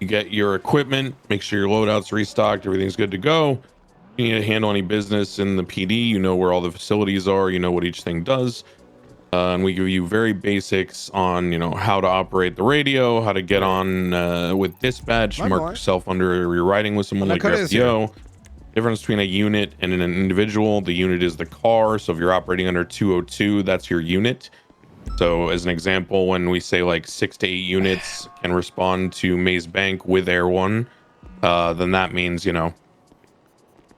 You get your equipment, make sure your loadout's restocked, everything's good to go. You need to handle any business in the PD, you know where all the facilities are, you know what each thing does. And we give you very basics on, you know, how to operate the radio, how to get on with dispatch, mark yourself under you're riding with someone like your FDO. Difference between a unit and an individual. The unit is the car. So if you're operating under 202, that's your unit. So as an example, when we say like 6 to 8 units can respond to Maze Bank with Air One, then that means, you know,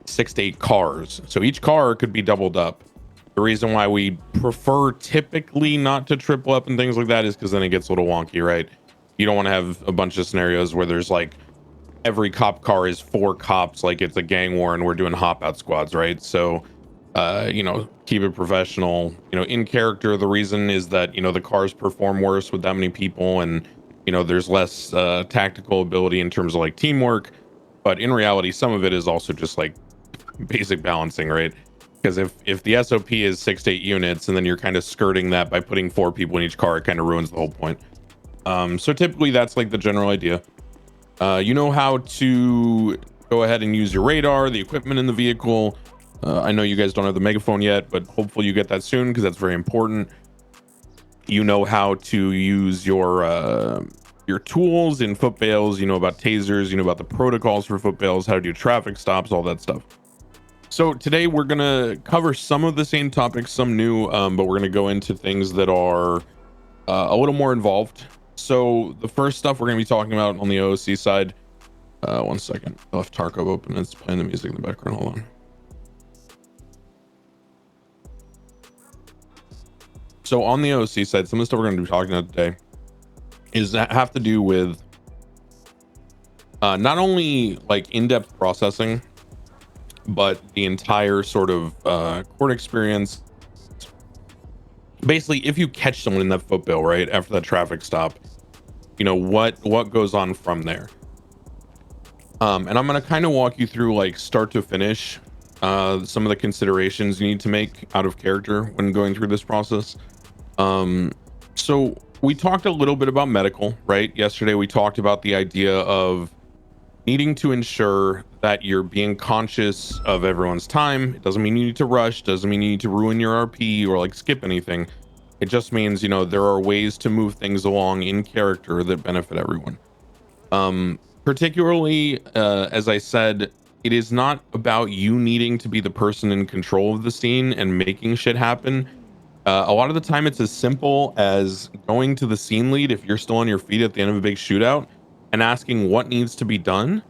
6 to 8 cars. So each car could be doubled up. The reason why we prefer typically not to triple up and things like that is because then it gets a little wonky, right? You don't want to have a bunch of scenarios where there's like every cop car is 4 cops, like it's a gang war and we're doing hop out squads, right? So, you know, keep it professional. You know, in character, the reason is that, you know, the cars perform worse with that many people and, you know, there's less tactical ability in terms of like teamwork. But in reality, some of it is also just like basic balancing, right? Because if the SOP is 6 to 8 units and then you're kind of skirting that by putting 4 people in each car, it kind of ruins the whole point. So typically that's like the general idea. You know how to go ahead and use your radar, the equipment in the vehicle. I know you guys don't have the megaphone yet, but hopefully you get that soon because that's very important. You know how to use your tools in foot bails. You know about tasers. You know about the protocols for foot bails, how to do traffic stops, all that stuff. So today we're gonna cover some of the same topics, some new, but we're gonna go into things that are a little more involved. So the first stuff we're gonna be talking about on the OOC side. One second, I left Tarkov open. It's playing the music in the background. Hold on. So on the OOC side, some of the stuff we're gonna be talking about today is that have to do with not only like in-depth processing, but the entire sort of court experience. Basically, if you catch someone in that foot bail right after that traffic stop, you know what goes on from there. And I'm going to kind of walk you through like start to finish some of the considerations you need to make out of character when going through this process. So we talked a little bit about medical, right? Yesterday we talked about the idea of needing to ensure that you're being conscious of everyone's time. It doesn't mean you need to rush, doesn't mean you need to ruin your RP or like skip anything. It just means, you know, there are ways to move things along in character that benefit everyone. Particularly, as I said, it is not about you needing to be the person in control of the scene and making shit happen. A lot of the time it's as simple as going to the scene lead if you're still on your feet at the end of a big shootout and asking what needs to be done.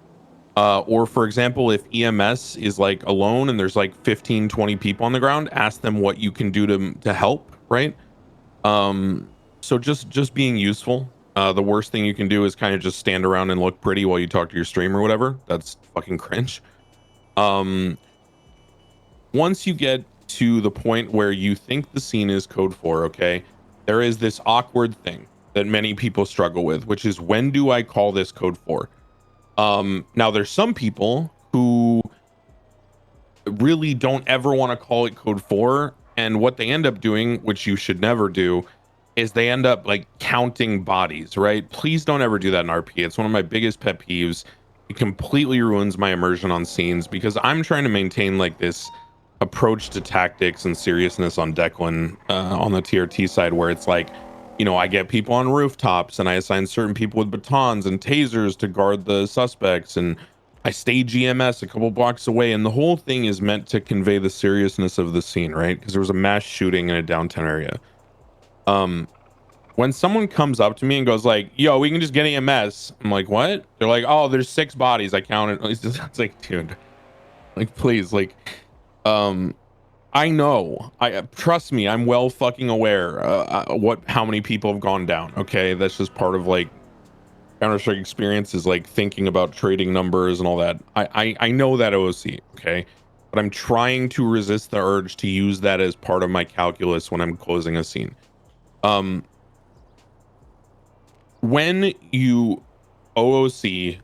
Or for example, if EMS is like alone and there's like 15-20 people on the ground, ask them what you can do to help, right? So just being useful. The worst thing you can do is kind of just stand around and look pretty while you talk to your stream or whatever. That's fucking cringe. Once you get to the point where you think the scene is code 4, okay, there is this awkward thing that many people struggle with, which is, when do I call this code 4? Now there's some people who really don't ever want to call it code 4, and what they end up doing, which you should never do, is they end up like counting bodies, right? Please don't ever do that in RP. It's one of my biggest pet peeves. It completely ruins my immersion on scenes because I'm trying to maintain like this approach to tactics and seriousness on Declan on the TRT side, where it's like, you know, I get people on rooftops and I assign certain people with batons and tasers to guard the suspects, and I stage EMS a couple blocks away, and the whole thing is meant to convey the seriousness of the scene, right? Because there was a mass shooting in a downtown area. When someone comes up to me and goes like, yo, we can just get EMS, I'm like, what? They're like, oh, there's 6 bodies, I counted. It's like, dude, like, please, like, I know, trust me, I'm well fucking aware how many people have gone down. Okay, that's just part of like Counter-Strike experience, is like thinking about trading numbers and all that. I know that OOC, okay, but I'm trying to resist the urge to use that as part of my calculus when I'm closing a scene. When you OOC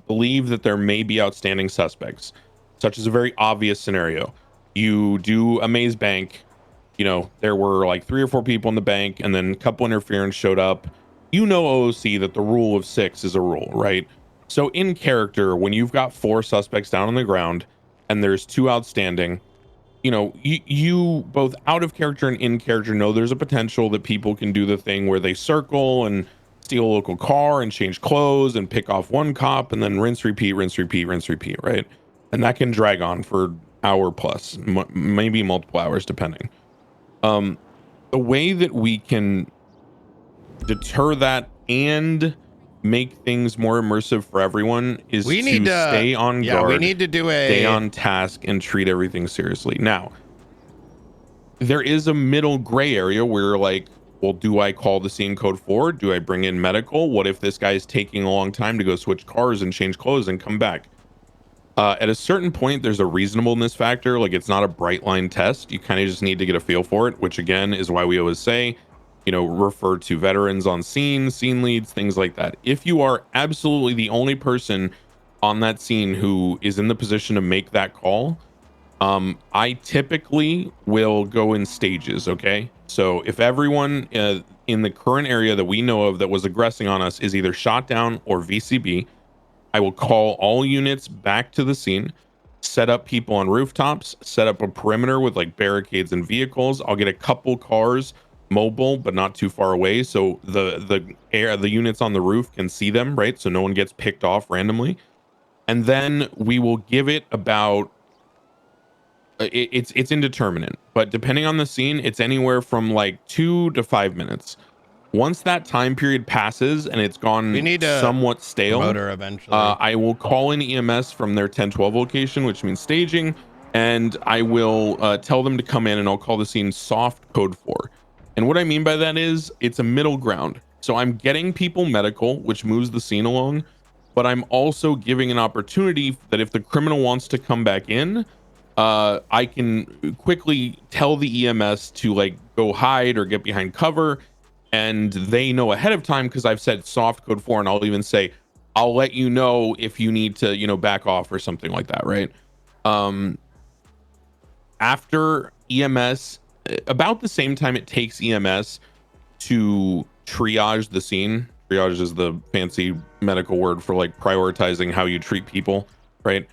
believe that there may be outstanding suspects, such as a very obvious scenario, you do a maze bank, you know, there were like 3 or 4 people in the bank, and then a couple interference showed up. you know, OOC, that the rule of 6 is a rule, right? So in character, when you've got 4 suspects down on the ground and there's 2 outstanding, you know, you both out of character and in character know there's a potential that people can do the thing where they circle and steal a local car and change clothes and pick off one cop and then rinse, repeat, rinse, repeat, rinse, repeat, right? And that can drag on for hour plus, maybe multiple hours, depending. The way that we can deter that and make things more immersive for everyone is to stay on guard. We need to do stay on task and treat everything seriously. Now, there is a middle gray area where, like, well, do I call the scene code 4? Do I bring in medical? What if this guy's taking a long time to go switch cars and change clothes and come back? At a certain point, there's a reasonableness factor. Like, it's not a bright line test. You kind of just need to get a feel for it, which again is why we always say, you know, refer to veterans on scene, scene leads, things like that. If you are absolutely the only person on that scene who is in the position to make that call, I typically will go in stages. Okay, so if everyone in the current area that we know of that was aggressing on us is either shot down or VCB, I will call all units back to the scene, set up people on rooftops, set up a perimeter with like barricades and vehicles. I'll get a couple cars mobile but not too far away, so the units on the roof can see them, right? So no one gets picked off randomly. And then we will give it about it's indeterminate, but depending on the scene, it's anywhere from like 2 to 5 minutes. Once that time period passes and it's gone somewhat stale, eventually. I will call in EMS from their 1012 location, which means staging, and I will tell them to come in, and I'll call the scene soft code 4. And what I mean by that is it's a middle ground. So I'm getting people medical, which moves the scene along, but I'm also giving an opportunity that if the criminal wants to come back in, I can quickly tell the EMS to like go hide or get behind cover, and they know ahead of time because I've said soft code 4, and I'll even say I'll let you know if you need to, you know, back off or something like that, right? After EMS, about the same time it takes EMS to triage the scene. Triage is the fancy medical word for like prioritizing how you treat people, right?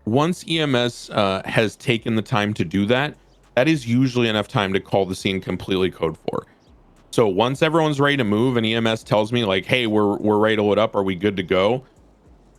Once EMS has taken the time to do that, that is usually enough time to call the scene completely code 4. So once everyone's ready to move and EMS tells me like, hey, we're ready to load up, are we good to go?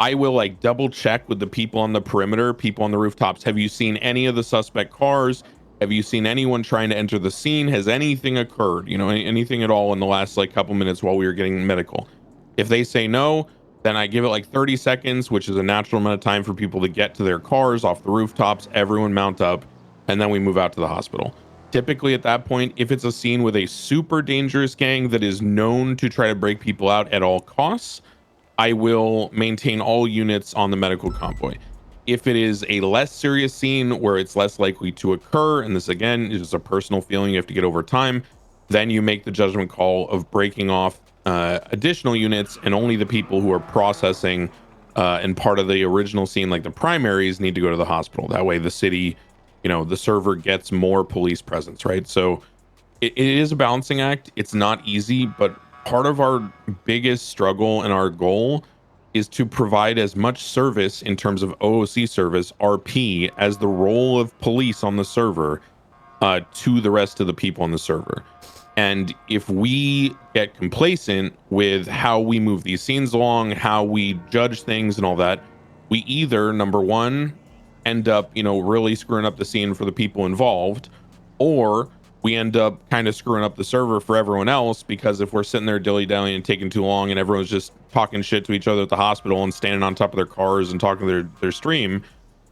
I will like double check with the people on the perimeter, people on the rooftops. Have you seen any of the suspect cars? Have you seen anyone trying to enter the scene? Has anything occurred? You know, anything at all in the last like couple minutes while we were getting medical? If they say no, then I give it like 30 seconds, which is a natural amount of time for people to get to their cars off the rooftops, everyone mount up, and then we move out to the hospital. Typically at that point, if it's a scene with a super dangerous gang that is known to try to break people out at all costs, I will maintain all units on the medical convoy. If it is a less serious scene where it's less likely to occur, and this again is just a personal feeling you have to get over time, then you make the judgment call of breaking off additional units, and only the people who are processing and part of the original scene, like the primaries, need to go to the hospital. That way the city, you know, the server gets more police presence, right? So it is a balancing act. It's not easy, but part of our biggest struggle and our goal is to provide as much service in terms of OOC service, RP, as the role of police on the server to the rest of the people on the server. And if we get complacent with how we move these scenes along, how we judge things and all that, we either, number one, end up, you know, really screwing up the scene for the people involved, or we end up kind of screwing up the server for everyone else, because if we're sitting there dilly-dallying and taking too long and everyone's just talking shit to each other at the hospital and standing on top of their cars and talking to their stream,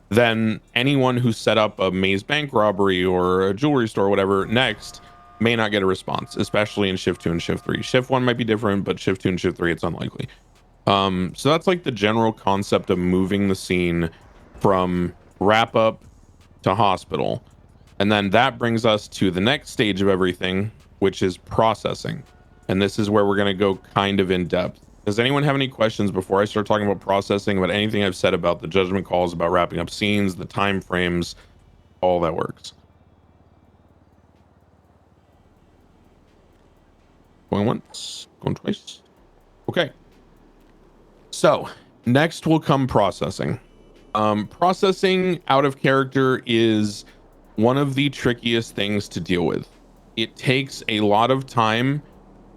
then anyone who set up a maze bank robbery or a jewelry store or whatever next may not get a response, especially in shift 2 and shift 3. Shift 1 might be different, but shift 2 and shift 3, it's unlikely. So that's like the general concept of moving the scene from wrap up to hospital. And then that brings us to the next stage of everything, which is processing. And this is where we're going to go kind of in depth. Does anyone have any questions before I start talking about processing, about anything I've said about the judgment calls, about wrapping up scenes, the time frames, all that works? Going once, going twice. Okay. So next will come processing. Processing out of character is one of the trickiest things to deal with. It takes a lot of time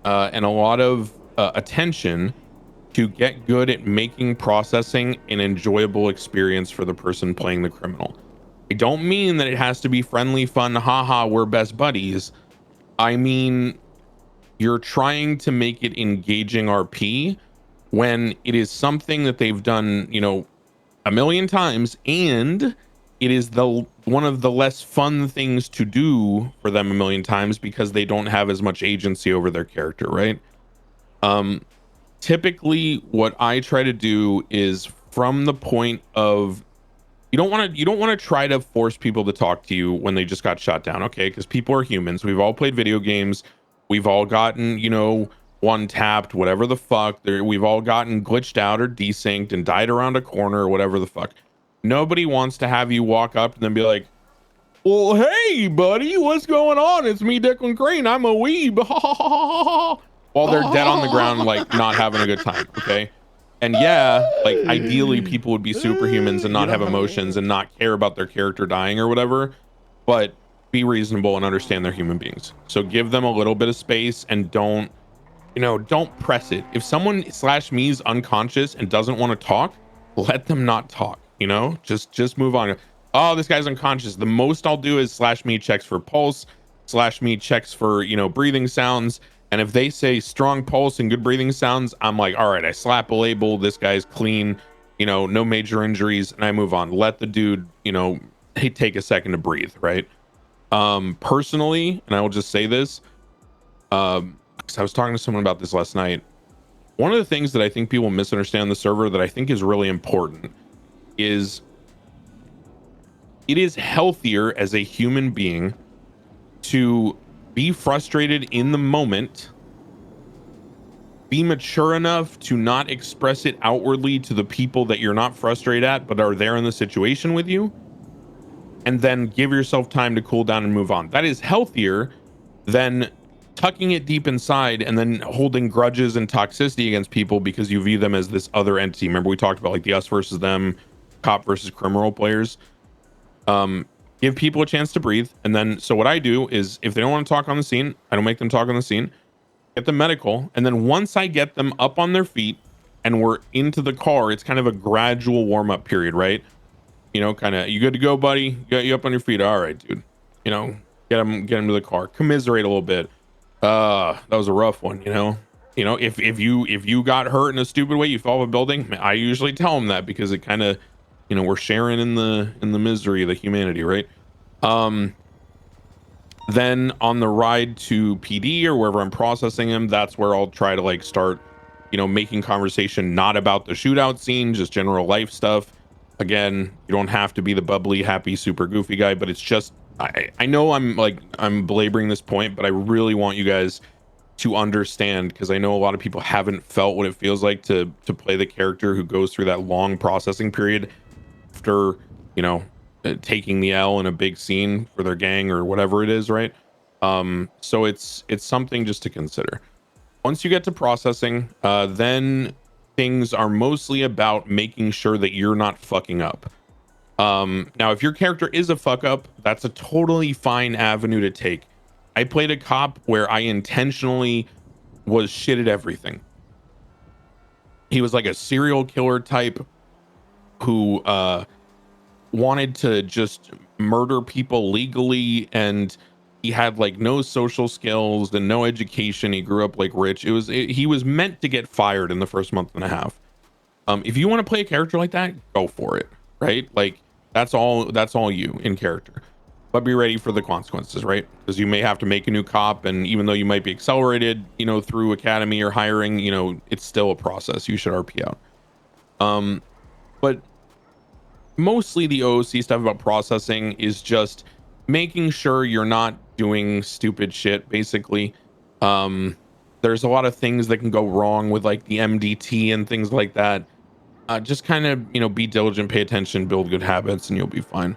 and a lot of attention to get good at making processing an enjoyable experience for the person playing the criminal. I don't mean that it has to be friendly, fun, haha, we're best buddies. I mean, you're trying to make it engaging RP when it is something that they've done, a million times, and it is the one of the less fun things to do for them a million times because they don't have as much agency over their character, right? Um, Typically what I try to do is from the point of you don't want to try to force people to talk to you when they just got shot down, okay? Because people are humans. We've all played video games. We've all gotten, one tapped, whatever the fuck. We've all gotten glitched out or desynced and died around a corner or whatever the fuck. Nobody wants to have you walk up and then be like, "Well, hey, buddy, what's going on? It's me, Declan Crane. I'm a weeb." While they're dead on the ground, like not having a good time, okay? And yeah, like ideally people would be superhumans and not have emotions and not care about their character dying or whatever, but be reasonable and understand they're human beings. So give them a little bit of space and don't press it. If someone slash me is unconscious and doesn't want to talk, let them not talk, just move on. Oh, this guy's unconscious. The most I'll do is slash me checks for pulse, slash me checks for, breathing sounds. And if they say strong pulse and good breathing sounds, I'm like, all right, I slap a label. This guy's clean, no major injuries, and I move on. Let the dude, take a second to breathe, right? Personally, and I will just say this, 'cause I was talking to someone about this last night. One of the things that I think people misunderstand on the server that I think is really important is it is healthier as a human being to be frustrated in the moment, be mature enough to not express it outwardly to the people that you're not frustrated at but are there in the situation with you, and then give yourself time to cool down and move on. That is healthier than tucking it deep inside and then holding grudges and toxicity against people because you view them as this other entity. Remember we talked about like the us versus them, cop versus criminal players. Give people a chance to breathe. And then, so what I do is if they don't want to talk on the scene, I don't make them talk on the scene, get them medical. And then once I get them up on their feet and we're into the car, it's kind of a gradual warm up period, right? Kind of, you good to go, buddy? Got you up on your feet. All right, dude, get them to the car, commiserate a little bit. That was a rough one. If you got hurt in a stupid way, you fall off a building, I usually tell them that because it kind of, we're sharing in the misery of the humanity, right? Then on the ride to PD or wherever I'm processing him, that's where I'll try to like start, making conversation not about the shootout scene, just general life stuff. Again, you don't have to be the bubbly, happy, super goofy guy, but it's just I know I'm belaboring this point, but I really want you guys to understand, because I know a lot of people haven't felt what it feels like to play the character who goes through that long processing period after taking the L in a big scene for their gang or whatever it is, right? So it's something just to consider. Once you get to processing, then things are mostly about making sure that you're not fucking up. Now if your character is a fuck up, that's a totally fine avenue to take. I played a cop where I intentionally was shit at everything. He was like a serial killer type who wanted to just murder people legally, and he had like no social skills and no education. He grew up like rich. He was meant to get fired in the first month and a half. If you want to play a character like that, go for it, right? Like that's all you in character, but be ready for the consequences, right? Because you may have to make a new cop, and even though you might be accelerated through academy or hiring, it's still a process. You should RP out. But mostly the OOC stuff about processing is just making sure you're not doing stupid shit, basically. There's a lot of things that can go wrong with like the MDT and things like that. Just kind of be diligent, pay attention, build good habits, and you'll be fine.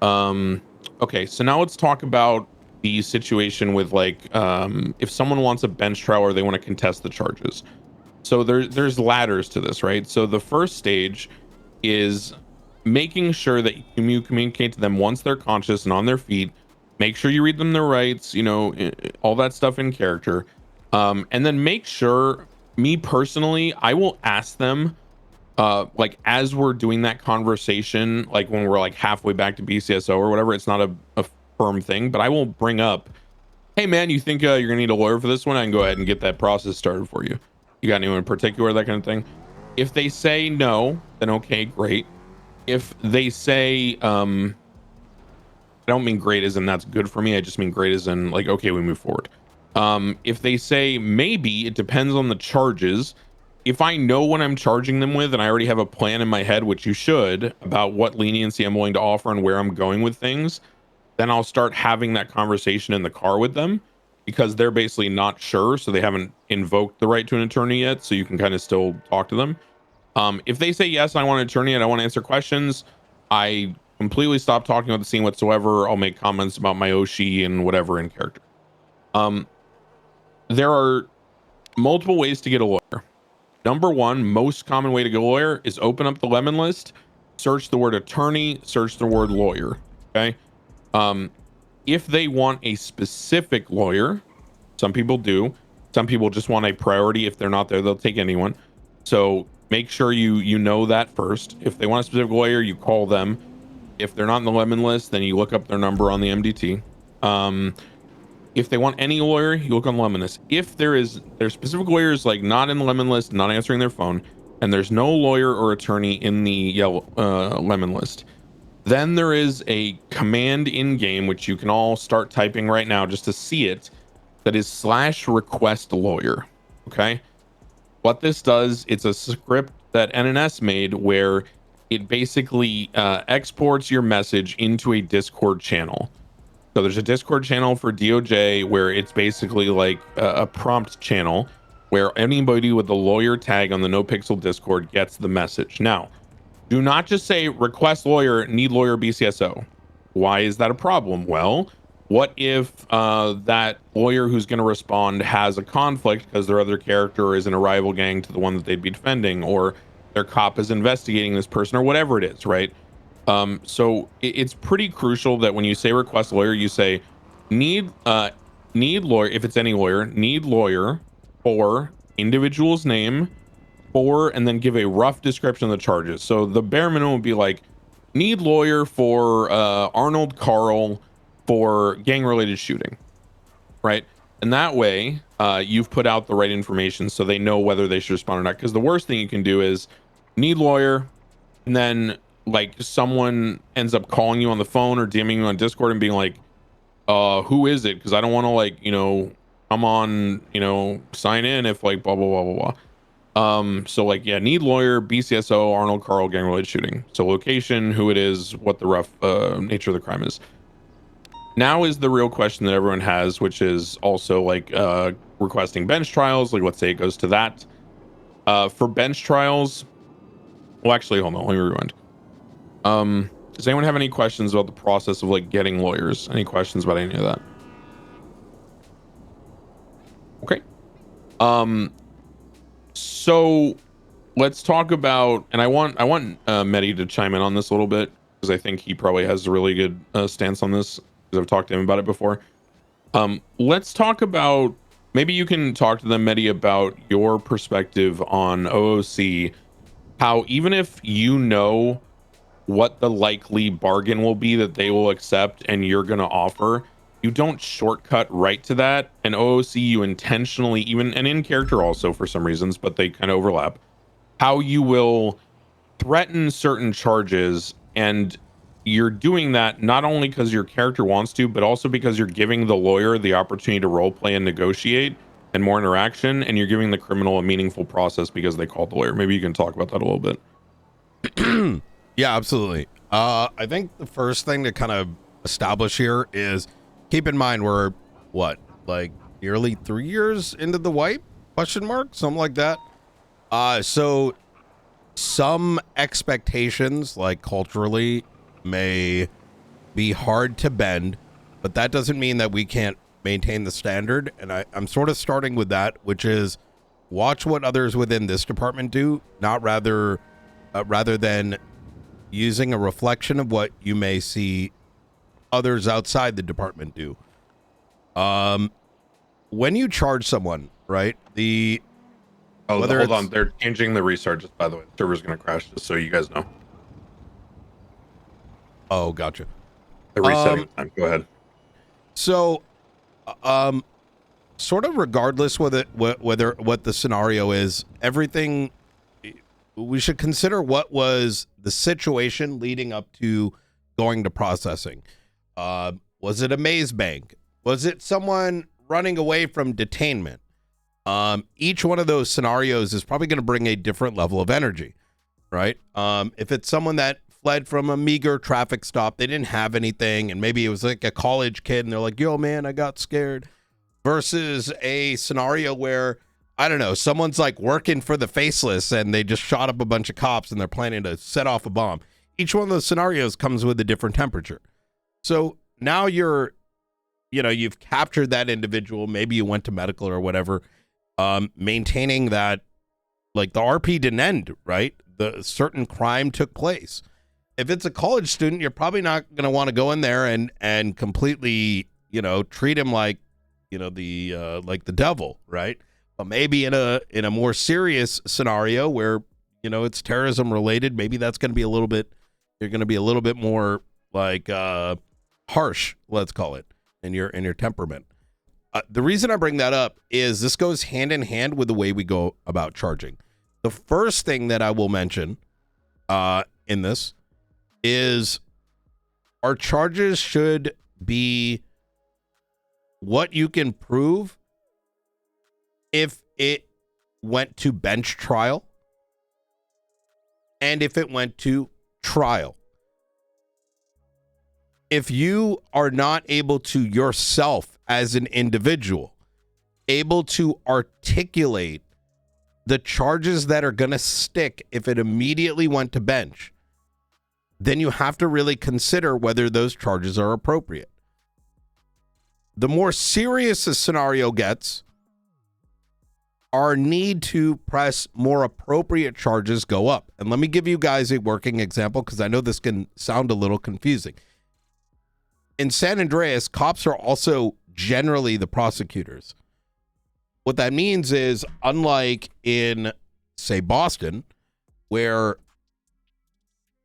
Okay, so now let's talk about the situation with like if someone wants a bench trial or they want to contest the charges. So there's ladders to this, right? So the first stage is making sure that you communicate to them once they're conscious and on their feet. Make sure you read them their rights, you know, all that stuff in character. And then make sure, me personally, I will ask them like as we're doing that conversation, like when we're like halfway back to BCSO or whatever. It's not a firm thing, but I will bring up, hey man, you think you're gonna need a lawyer for this one? I can go ahead and get that process started for you. You got anyone in particular, that kind of thing? If they say no, then okay, great. If they say I don't mean great as in that's good for me, I just mean great as in like, okay, we move forward. If they say maybe, it depends on the charges. If I know what I'm charging them with and I already have a plan in my head, which you should, about what leniency I'm willing to offer and where I'm going with things, then I'll start having that conversation in the car with them, because they're basically not sure, so they haven't invoked the right to an attorney yet, so you can kind of still talk to them. If they say yes, I want an attorney and I want to answer questions, I completely stop talking about the scene whatsoever. I'll make comments about my Oshi and whatever in character. There are multiple ways to get a lawyer. Number one, most common way to get a lawyer is open up the lemon list, search the word attorney, search the word lawyer. Okay. If they want a specific lawyer, some people do. Some people just want a priority. If they're not there, they'll take anyone. So make sure you know that first. If they want a specific lawyer, you call them. If they're not in the lemon list, then you look up their number on the MDT. If they want any lawyer, you look on the lemon list. If there's specific lawyers like not in the lemon list, not answering their phone, and there's no lawyer or attorney in the yellow lemon list, then there is a command in game, which you can all start typing right now just to see it, that is /request lawyer. Okay. What this does, it's a script that NNS made where it basically exports your message into a Discord channel. So there's a Discord channel for DOJ where it's basically like a prompt channel where anybody with the lawyer tag on the NoPixel Discord gets the message. Now, do not just say request lawyer, need lawyer BCSO. Why is that a problem? Well, what if that lawyer who's going to respond has a conflict because their other character is in a rival gang to the one that they'd be defending, or their cop is investigating this person, or whatever it is, right? So it's pretty crucial that when you say request lawyer, you say need lawyer, if it's any lawyer, need lawyer for individual's name, for, and then give a rough description of the charges. So the bare minimum would be like, need lawyer for Arnold Carl for gang related shooting, right? And that way you've put out the right information so they know whether they should respond or not. Because the worst thing you can do is need lawyer, and then like someone ends up calling you on the phone or DMing you on Discord and being like, who is it? Because I don't want to, like, you know, come on, you know, sign in if like blah blah blah blah blah. So like, yeah, need lawyer, BCSO, Arnold Carl, gang related shooting. So location, who it is, what the rough nature of the crime is. Now is the real question that everyone has, which is also like requesting bench trials. Like, let's say it goes to that. For bench trials, well, actually, hold on, let me rewind. Does anyone have any questions about the process of like getting lawyers? Any questions about any of that? Okay. So let's talk about, and I want NoPixel to chime in on this a little bit, because I think he probably has a really good stance on this, because I've talked to him about it before. Let's talk about, maybe you can talk to them, NoPixel, about your perspective on OOC, how even if you know what the likely bargain will be that they will accept and you're going to offer, you don't shortcut right to that. And OOC, you intentionally, even, and in character also for some reasons, but they kind of overlap, how you will threaten certain charges. And you're doing that not only because your character wants to, but also because you're giving the lawyer the opportunity to role play and negotiate and more interaction, and you're giving the criminal a meaningful process because they called the lawyer. Maybe you can talk about that a little bit. Yeah, absolutely. I think the first thing to kind of establish here is keep in mind we're what, like nearly 3 years into the wipe, question mark, something like that. So some expectations, like culturally, may be hard to bend, but that doesn't mean that we can't maintain the standard. And I'm sort of starting with that, which is watch what others within this department do, not rather than using a reflection of what you may see others outside the department do. When you charge someone, right? Hold on, they're changing the restart. Just by the way, the server's gonna crash. Just so you guys know. Oh, gotcha. They're resetting time. Go ahead. So, sort of regardless what the scenario is, everything, we should consider what was the situation leading up to going to processing. Was it a maze bank? Was it someone running away from detainment? Each one of those scenarios is probably going to bring a different level of energy, right? If it's someone that fled from a meager traffic stop, they didn't have anything, and maybe it was like a college kid and they're like, yo man, I got scared, versus a scenario where, I don't know, someone's like working for the Faceless and they just shot up a bunch of cops and they're planning to set off a bomb. Each one of those scenarios comes with a different temperature. So now you've captured that individual, maybe you went to medical or whatever, maintaining that, like, the RP didn't end, right? The certain crime took place. If it's a college student, you're probably not going to want to go in there and completely, treat him like, like the devil, right? But maybe in a more serious scenario where, it's terrorism related, maybe that's going to be you're going to be a little bit more like harsh, let's call it, in your temperament. The reason I bring that up is this goes hand in hand with the way we go about charging. The first thing that I will mention in this is our charges should be what you can prove if it went to bench trial and if it went to trial. If you are not able to yourself as an individual able to articulate the charges that are going to stick if it immediately went to bench, then you have to really consider whether those charges are appropriate. The more serious a scenario gets, our need to press more appropriate charges go up. And let me give you guys a working example, because I know this can sound a little confusing. In San Andreas, cops are also generally the prosecutors. What that means is, unlike in, say, Boston, where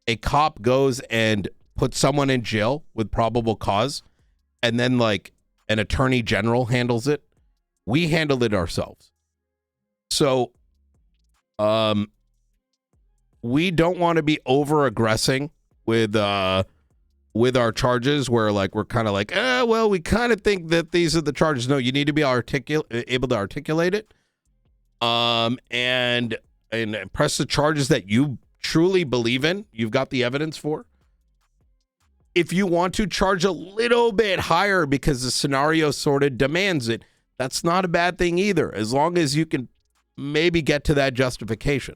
a cop goes and puts someone in jail with probable cause, and then like an attorney general handles it, we handle it ourselves. So, we don't want to be over aggressing with our charges, where like we're kind of like, well, we kind of think that these are the charges. No, you need to be able to articulate it, and press the charges that you truly believe in, you've got the evidence for. If you want to charge a little bit higher because the scenario sort of demands it, that's not a bad thing either, as long as you can maybe get to that justification.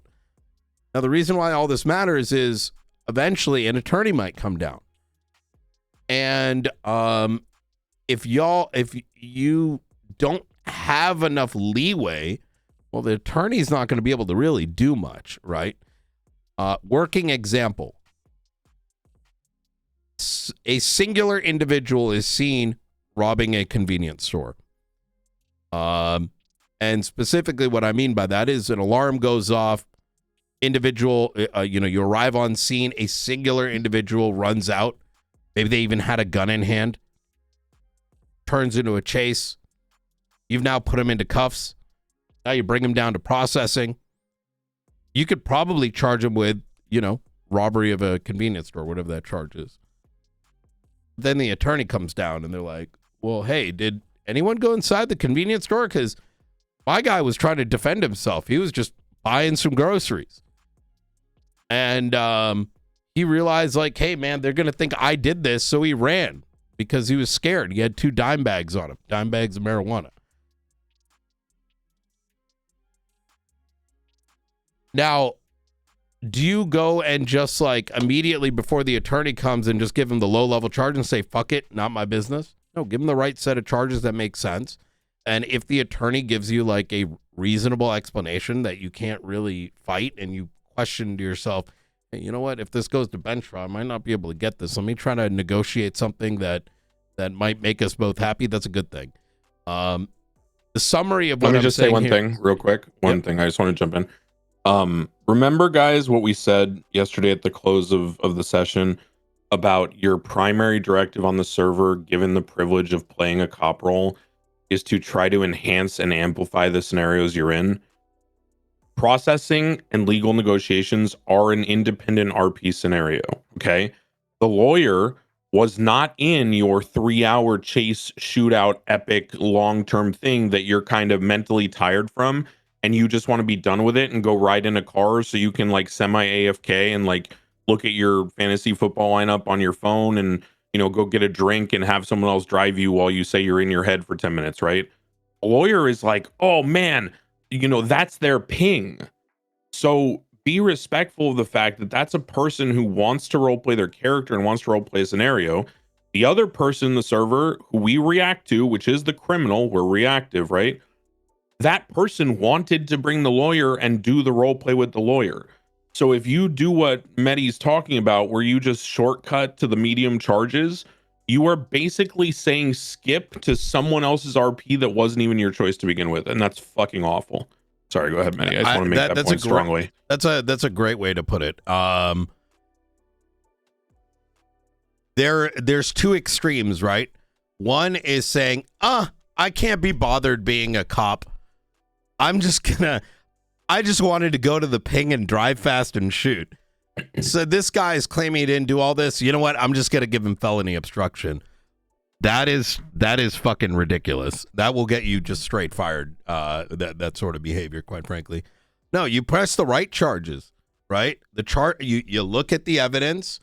Now, the reason why all this matters is eventually an attorney might come down. And if you don't have enough leeway, well, the attorney's not going to be able to really do much, right? Working example. A singular individual is seen robbing a convenience store. And specifically what I mean by that is an alarm goes off, individual, you arrive on scene, a singular individual runs out. Maybe they even had a gun in hand. Turns into a chase. You've now put him into cuffs. Now you bring him down to processing. You could probably charge him with, robbery of a convenience store, whatever that charge is. Then the attorney comes down and they're like, well, hey, did anyone go inside the convenience store? Because my guy was trying to defend himself. He was just buying some groceries. And he realized, like, hey, man, they're going to think I did this. So he ran because he was scared. He had 2 dime bags on him, dime bags of marijuana. Now, do you go and just like immediately before the attorney comes and just give him the low level charge and say, fuck it, not my business? No, give them the right set of charges that make sense. And if the attorney gives you like a reasonable explanation that you can't really fight, and you question to yourself, hey, you know what, if this goes to bench trial, I might not be able to get this. Let me try to negotiate something that might make us both happy. That's a good thing. The summary of what Let me I'm just say saying one here- thing real quick. One Yep. thing I just want to jump in. Remember, guys, what we said yesterday at the close of the session about your primary directive on the server, given the privilege of playing a cop role, is to try to enhance and amplify the scenarios you're in. Processing and legal negotiations are an independent RP scenario. Okay. The lawyer was not in your 3-hour chase shootout epic long-term thing that you're kind of mentally tired from, and you just want to be done with it and go ride in a car so you can like semi AFK and like look at your fantasy football lineup on your phone and, you know, go get a drink and have someone else drive you while you say you're in your head for 10 minutes, right? A lawyer is like, oh man, you know, that's their ping. So be respectful of the fact that that's a person who wants to roleplay their character and wants to roleplay a scenario. The other person in the server who we react to, which is the criminal, we're reactive, right? That person wanted to bring the lawyer and do the roleplay with the lawyer. So if you do what Mehdi's talking about, where you just shortcut to the medium charges, you are basically saying skip to someone else's RP that wasn't even your choice to begin with. And that's fucking awful. Sorry, go ahead, Mehdi. I just want to make that point strongly. That's a great way to put it. There's two extremes, right? One is saying, I can't be bothered being a cop. I just wanted to go to the ping and drive fast and shoot. So this guy is claiming he didn't do all this. You know what? I'm just gonna give him felony obstruction. That is fucking ridiculous. That will get you just straight fired. That sort of behavior, quite frankly. No, you press the right charges, right? You look at the evidence.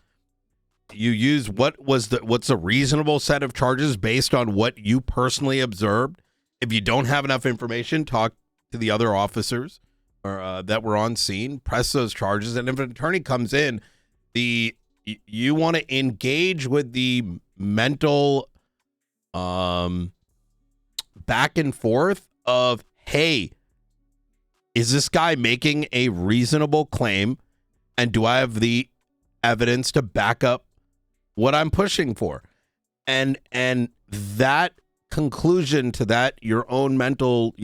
You use what's a reasonable set of charges based on what you personally observed. If you don't have enough information, talk to the other officers or that were on scene. Press those charges, and if an attorney comes in, you want to engage with the mental back and forth of, hey, is this guy making a reasonable claim, and do I have the evidence to back up what I'm pushing for? And that conclusion to that, your own mental,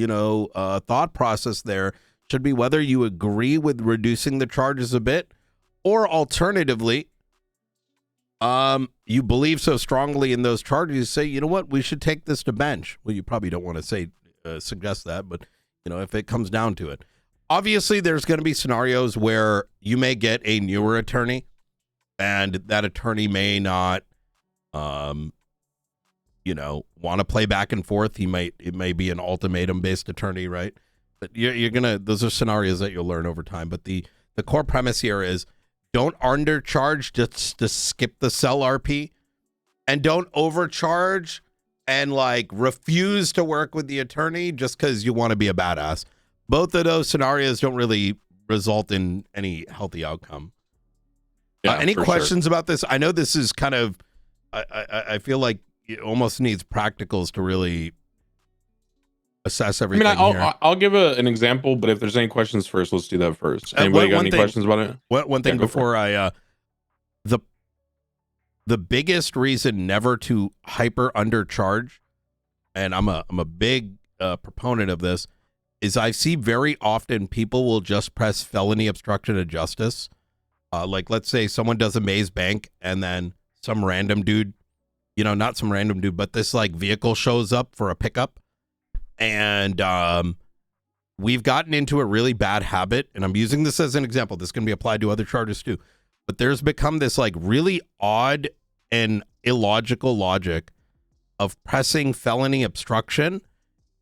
thought process there should be whether you agree with reducing the charges a bit, or alternatively, you believe so strongly in those charges, you say, you know what, we should take this to bench. Well, you probably don't want to suggest that, but if it comes down to it, obviously there's going to be scenarios where you may get a newer attorney, and that attorney may not, want to play back and forth. It may be an ultimatum based attorney, right? But those are scenarios that you'll learn over time. But the core premise here is, don't undercharge just to skip the cell RP, and don't overcharge and refuse to work with the attorney just because you want to be a badass. Both of those scenarios don't really result in any healthy outcome. Yeah, any questions about this? I know this is kind of, I feel like it almost needs practicals to really assess everything. I'll give an example, but if there's any questions first, let's do that first. Anybody got any questions about it? One thing before the biggest reason never to hyper undercharge, and I'm a big proponent of this, is I see very often people will just press felony obstruction of justice. Let's say someone does a maze bank, and then some random dude, not some random dude, but this vehicle shows up for a pickup. And we've gotten into a really bad habit, and I'm using this as an example. This can be applied to other charges too. But there's become this really odd and illogical logic of pressing felony obstruction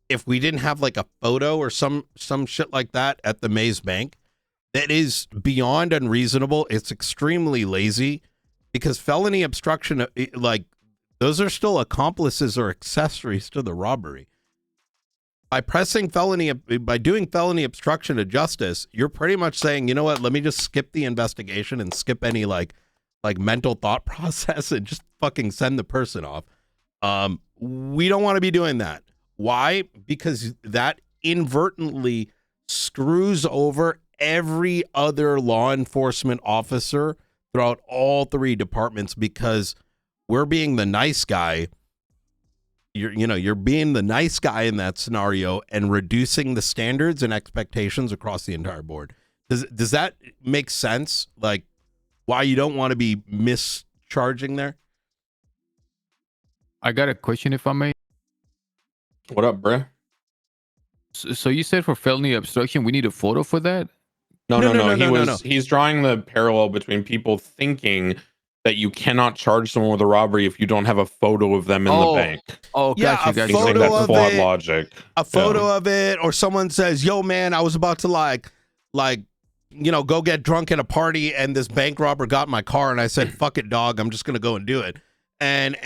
if we didn't have a photo or some shit like that at the maze bank. That is beyond unreasonable. It's extremely lazy, because felony obstruction, those are still accomplices or accessories to the robbery. By doing felony obstruction of justice, you're pretty much saying, you know what, let me just skip the investigation and skip any mental thought process and just fucking send the person off. We don't want to be doing that. Why? Because that inadvertently screws over every other law enforcement officer throughout all three departments, because we're being the nice guy. You're being the nice guy in that scenario and reducing the standards and expectations across the entire board. Does that make sense? Like, why you don't want to be mischarging there? I got a question, if I may. What up, bruh? So you said for felony obstruction, we need a photo for that? No. He's drawing the parallel between people thinking that you cannot charge someone with a robbery if you don't have a photo of them in the bank. Oh, Yeah, gotcha. He's saying that's flawed logic. A photo of it, or someone says, "Yo, man, I was about to like, go get drunk at a party, and this bank robber got in my car, and I said, fuck it, dog, I'm just gonna go and do it." And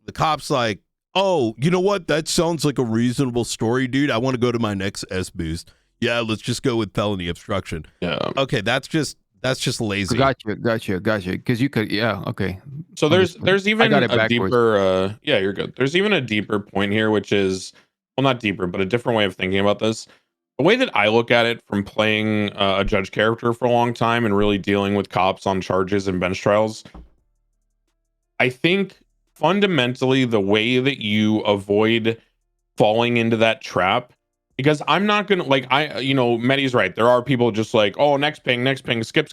the cops like, "Oh, you know what? That sounds like a reasonable story, dude. I want to go to my next S boost. Yeah, let's just go with felony obstruction." Yeah. Okay, that's just lazy. Gotcha. Because you could, okay. So there's even a backwards. deeper yeah, you're good. There's even a deeper point here, which is, well, not deeper, but a different way of thinking about this. The way that I look at it from playing a judge character for a long time and really dealing with cops on charges and bench trials, I think fundamentally the way that you avoid falling into that trap, because I'm not gonna, like, Medi's right, there are people just like, oh, next ping, skip,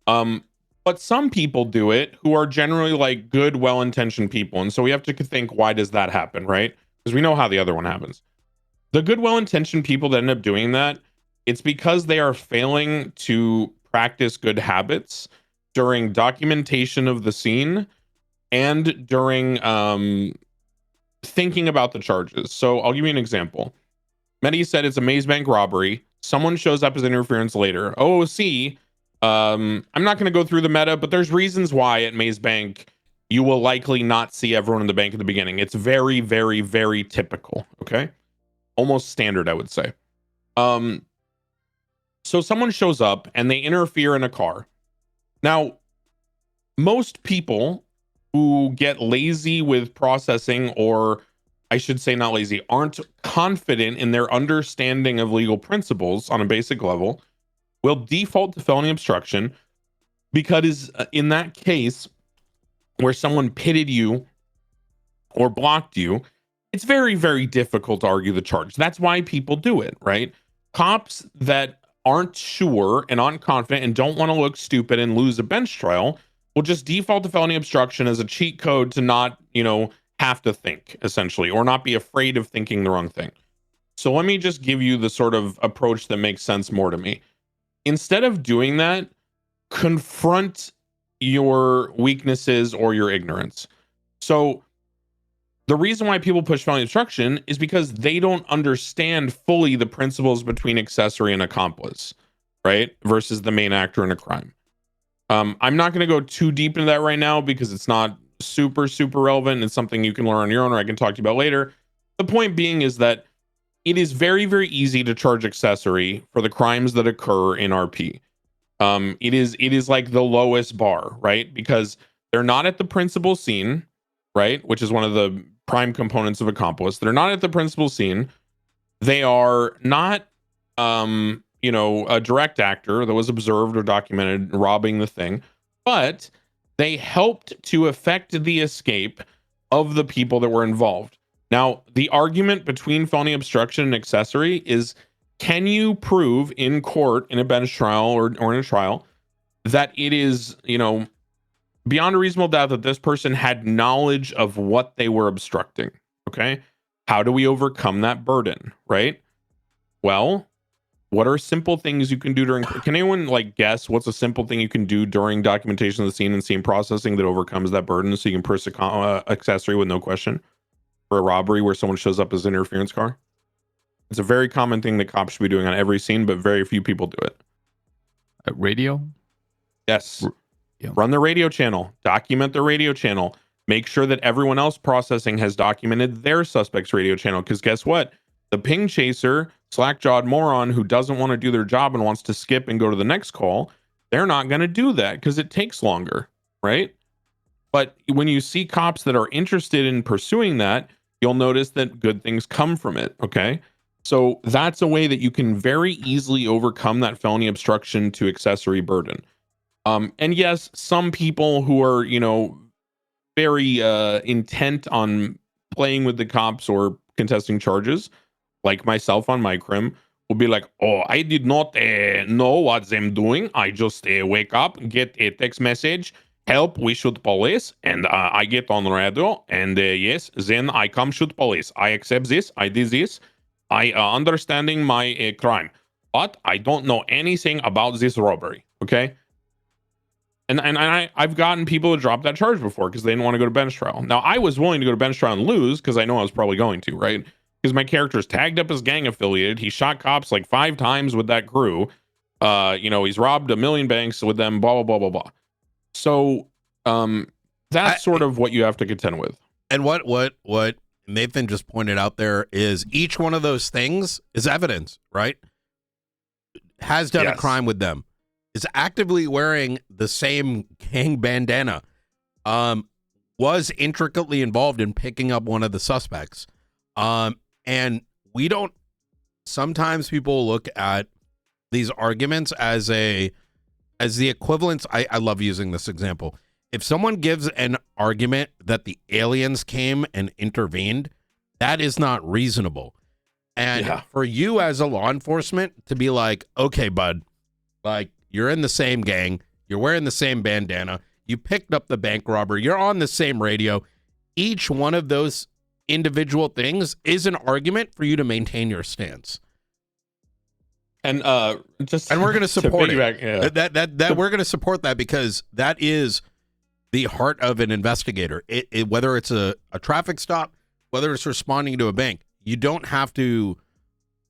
but some people do it who are generally like good, well-intentioned people, and so we have to think, why does that happen, right? Because we know how the other one happens. The good, well-intentioned people that end up doing that, it's because they are failing to practice good habits during documentation of the scene and during thinking about the charges. So I'll give you an example. Medi said it's a maze bank robbery. Someone shows up as interference later. OOC, I'm not going to go through the meta, but there's reasons why at maze bank you will likely not see everyone in the bank at the beginning. It's very, very, very typical. Okay, almost standard, I would say. So someone shows up and they interfere in a car. Now, most people who get lazy with processing, or I should say not lazy, aren't confident in their understanding of legal principles on a basic level, will default to felony obstruction, because in that case where someone pitted you or blocked you, it's very, very difficult to argue the charge. That's why people do it, right? Cops that aren't sure and aren't confident and don't want to look stupid and lose a bench trial will just default to felony obstruction as a cheat code to not, have to think, essentially, or not be afraid of thinking the wrong thing. So let me just give you the sort of approach that makes sense more to me. Instead of doing that, confront your weaknesses or your ignorance. So the reason why people push felony obstruction is because they don't understand fully the principles between accessory and accomplice, right? Versus the main actor in a crime. I'm not going to go too deep into that right now because it's not super, super relevant. It's something you can learn on your own, or I can talk to you about later. The point being is that it is very, very easy to charge accessory for the crimes that occur in RP. It is like the lowest bar, right? Because they're not at the principal scene, right? Which is one of the prime components of accomplice. They're not at the principal scene. They are not, a direct actor that was observed or documented robbing the thing, but they helped to effect the escape of the people that were involved. Now, the argument between felony obstruction and accessory is, can you prove in court, in a bench trial or in a trial, that it is, beyond a reasonable doubt that this person had knowledge of what they were obstructing? Okay. How do we overcome that burden, right? Well, what are simple things you can do during, can anyone guess what's a simple thing you can do during documentation of the scene and scene processing that overcomes that burden so you can press accessory with no question for a robbery where someone shows up as an interference car? It's a very common thing that cops should be doing on every scene, but very few people do it. Radio? Yes. Yeah. Run the radio channel, document the radio channel, make sure that everyone else processing has documented their suspect's radio channel. Because guess what? The ping chaser, slack-jawed moron who doesn't want to do their job and wants to skip and go to the next call, they're not going to do that because it takes longer, right? But when you see cops that are interested in pursuing that, you'll notice that good things come from it. Okay. So that's a way that you can very easily overcome that felony obstruction to accessory burden. And yes, some people who are, very intent on playing with the cops or contesting charges, like myself on my crim, will be like, oh, I did not know what I'm doing. I just wake up, get a text message, help, we shoot police, and I get on radio, and yes, then I come shoot police. I accept this, I did this, I understanding my crime, but I don't know anything about this robbery, okay? I've gotten people to drop that charge before because they didn't want to go to bench trial. Now, I was willing to go to bench trial and lose because I know I was probably going to, right? Because my character's tagged up as gang affiliated. He shot cops like 5 times with that crew. He's robbed a million banks with them, blah, blah, blah, blah, blah. So that's sort of what you have to contend with. And what Nathan just pointed out there is each one of those things is evidence, right? Has done a crime with them. Is actively wearing the same gang bandana, was intricately involved in picking up one of the suspects. And we don't, sometimes people look at these arguments as the equivalence. I love using this example. If someone gives an argument that the aliens came and intervened, that is not reasonable. And for you as a law enforcement to be like, okay, bud, like, you're in the same gang. You're wearing the same bandana. You picked up the bank robber. You're on the same radio. Each one of those individual things is an argument for you to maintain your stance. And we're going to support it. Yeah. That we're going to support that because that is the heart of an investigator. Whether it's a traffic stop, whether it's responding to a bank, you don't have to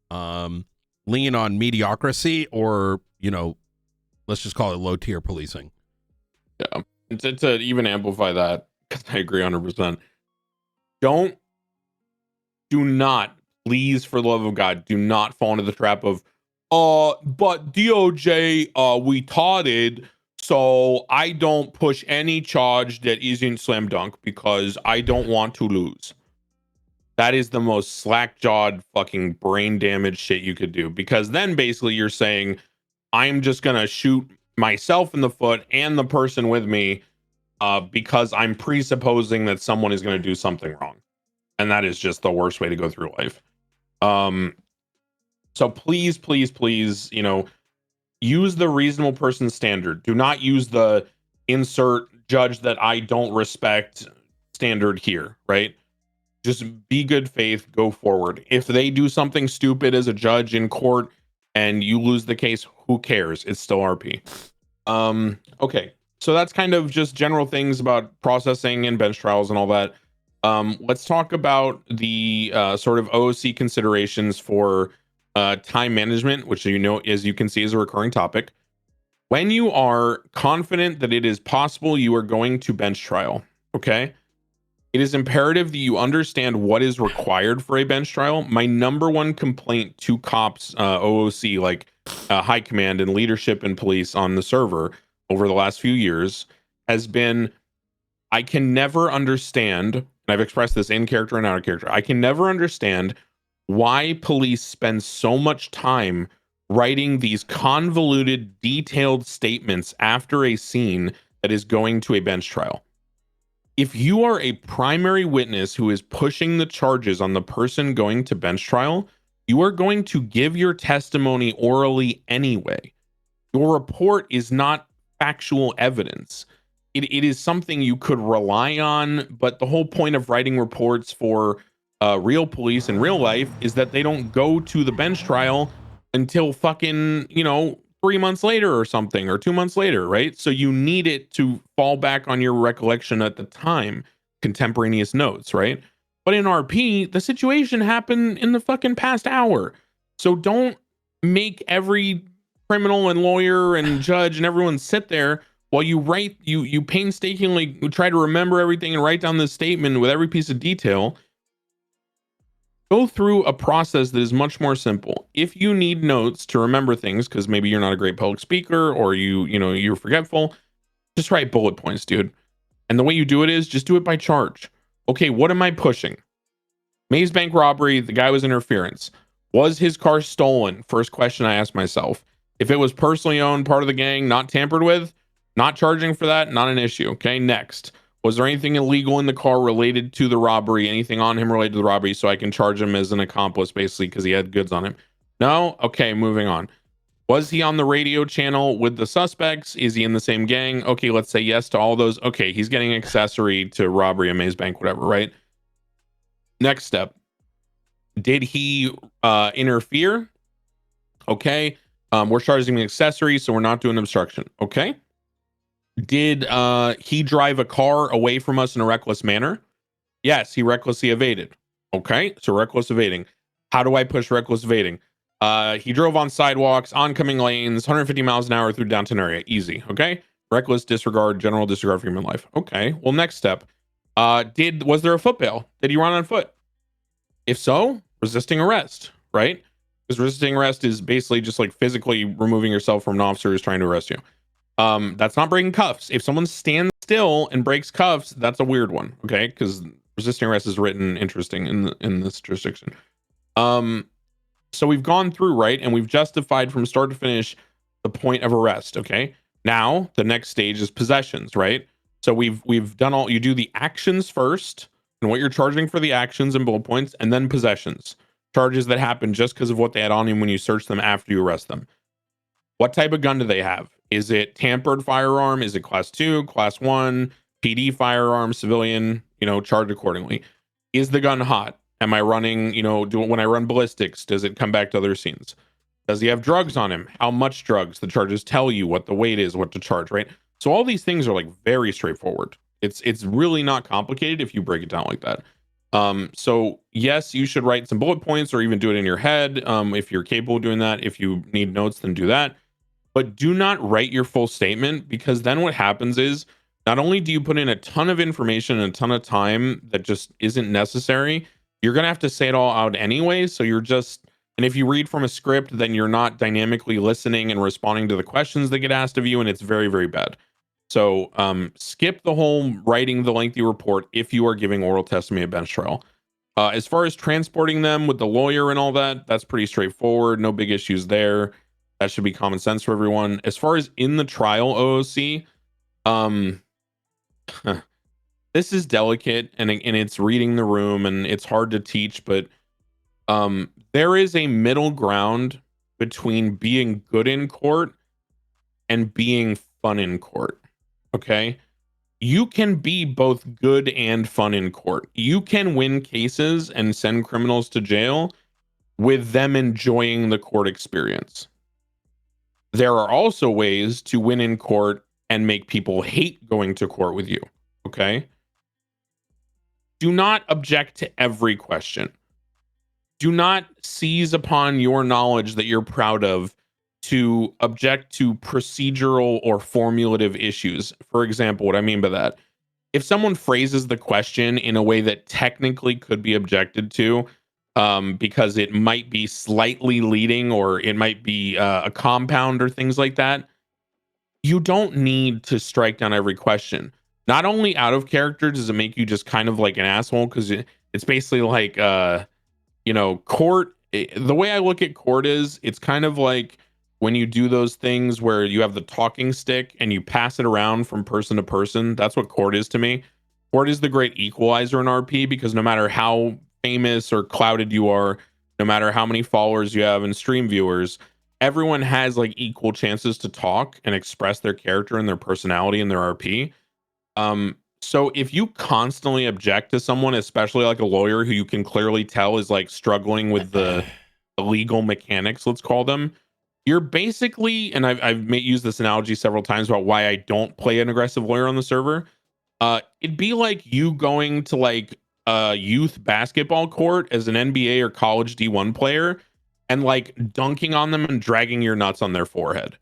lean on mediocrity or, let's just call it low tier policing. Yeah. To even amplify that, because I agree 100%. Do not, please, for the love of God, do not fall into the trap of, but DOJ retarded, so I don't push any charge that isn't slam dunk because I don't want to lose. That is the most slack-jawed fucking brain damage shit you could do, because then basically you're saying, I'm just going to shoot myself in the foot and the person with me because I'm presupposing that someone is going to do something wrong. And that is just the worst way to go through life. So please, use the reasonable person standard. Do not use the insert judge that I don't respect standard here, right? Just be good faith, go forward. If they do something stupid as a judge in court and you lose the case, who cares? It's still RP. Okay, so that's kind of just general things about processing and bench trials and all that. Let's talk about the sort of OOC considerations for time management, which as you can see, is a recurring topic. When you are confident that it is possible you are going to bench trial, okay, it is imperative that you understand what is required for a bench trial. My number one complaint to cops, OOC, like high command and leadership and police on the server over the last few years has been, I can never understand, and I've expressed this in character and out of character, I can never understand why police spend so much time writing these convoluted, detailed statements after a scene that is going to a bench trial. If you are a primary witness who is pushing the charges on the person going to bench trial, you are going to give your testimony orally anyway. Your report is not factual evidence. It is something you could rely on, but the whole point of writing reports for real police in real life is that they don't go to the bench trial until fucking, 3 months later or something, or 2 months later, right? So you need it to fall back on your recollection at the time, contemporaneous notes, right? But in RP, the situation happened in the fucking past hour. So don't make every criminal and lawyer and judge and everyone sit there while you write, you painstakingly try to remember everything and write down this statement with every piece of detail. Go through a process that is much more simple. If you need notes to remember things, because maybe you're not a great public speaker or you're forgetful, just write bullet points, dude. And the way you do it is just do it by charge. Okay, what am I pushing? Maze Bank robbery, the guy was interference. Was his car stolen? First question I asked myself. If it was personally owned, part of the gang, not tampered with, not charging for that, not an issue. Okay, next. Was there anything illegal in the car related to the robbery? Anything on him related to the robbery so I can charge him as an accomplice basically because he had goods on him? No? Okay, moving on. Was he on the radio channel with the suspects? Is he in the same gang? Okay, let's say yes to all those. Okay, he's getting accessory to robbery, a maze bank, whatever, right? Next step. Did he interfere? Okay. We're charging the accessory, so we're not doing obstruction. Okay. Did he drive a car away from us in a reckless manner? Yes, he recklessly evaded. Okay, so reckless evading. How do I push reckless evading? He drove on sidewalks, oncoming lanes, 150 miles an hour through downtown area. Easy. Okay. Reckless disregard, general disregard for human life. Okay. Well, next step. Was there a foot bail? Did he run on foot? If so, resisting arrest, right? Because resisting arrest is basically just like physically removing yourself from an officer who's trying to arrest you. That's not breaking cuffs. If someone stands still and breaks cuffs, that's a weird one, okay? Because resisting arrest is written interesting in this jurisdiction. So we've gone through, right, and we've justified from start to finish the point of arrest, okay? Now the next stage is possessions, right? So we've done all. You do the actions first, and what you're charging for the actions and bullet points, and then possessions, charges that happen just because of what they had on him when you search them after you arrest them. What type of gun do they have? Is it tampered firearm? Is it class 2, class 1, PD firearm, civilian? Charge accordingly. Is the gun hot? Am I running? When I run ballistics, does it come back to other scenes? Does he have drugs on him? How much drugs? The charges tell you what the weight is, what to charge, right? So all these things are like very straightforward. It's really not complicated if you break it down like that. So yes, you should write some bullet points or even do it in your head. If you're capable of doing that. If you need notes, then do that. But do not write your full statement, because then what happens is not only do you put in a ton of information and a ton of time that just isn't necessary, you're going to have to say it all out anyway. So and if you read from a script, then you're not dynamically listening and responding to the questions that get asked of you. And it's very, very bad. So skip the whole writing the lengthy report if you are giving oral testimony at bench trial. As far as transporting them with the lawyer and all that, that's pretty straightforward. No big issues there. That should be common sense for everyone. As far as in the trial OOC, this is delicate and it's reading the room and it's hard to teach, but there is a middle ground between being good in court and being fun in court. Okay. You can be both good and fun in court. You can win cases and send criminals to jail with them enjoying the court experience. There are also ways to win in court and make people hate going to court with you. Okay. Do not object to every question. Do not seize upon your knowledge that you're proud of to object to procedural or formulative issues. For example, what I mean by that, if someone phrases the question in a way that technically could be objected to, because it might be slightly leading or it might be a compound or things like that, you don't need to strike down every question. Not only out of character does it make you just kind of like an asshole, because it's basically like, court. The way I look at court is it's kind of like when you do those things where you have the talking stick and you pass it around from person to person. That's what court is to me. Court is the great equalizer in RP, because no matter how famous or clouded you are, no matter how many followers you have and stream viewers, everyone has like equal chances to talk and express their character and their personality and their RP. So if you constantly object to someone, especially like a lawyer who you can clearly tell is like struggling with the legal mechanics, let's call them, you're basically, and I've used this analogy several times about why I don't play an aggressive lawyer on the server. It'd be like you going to like a youth basketball court as an NBA or college D1 player and like dunking on them and dragging your nuts on their forehead.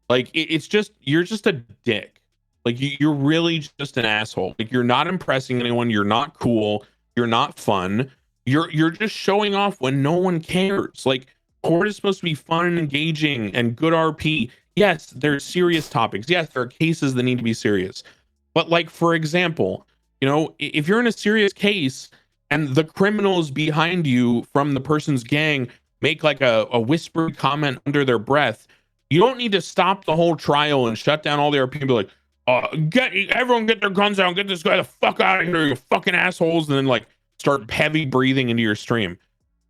Like it's just, you're just a dick. Like you're really just an asshole. Like you're not impressing anyone. You're not cool. You're not fun. You're just showing off when no one cares. Like court is supposed to be fun and engaging and good RP. Yes, there's serious topics. Yes, there are cases that need to be serious. But like, for example, you know, if you're in a serious case and the criminals behind you from the person's gang make like a whispered comment under their breath, you don't need to stop the whole trial and shut down all the RP and be like, everyone get their guns out, get this guy the fuck out of here, you fucking assholes, and then like start heavy breathing into your stream.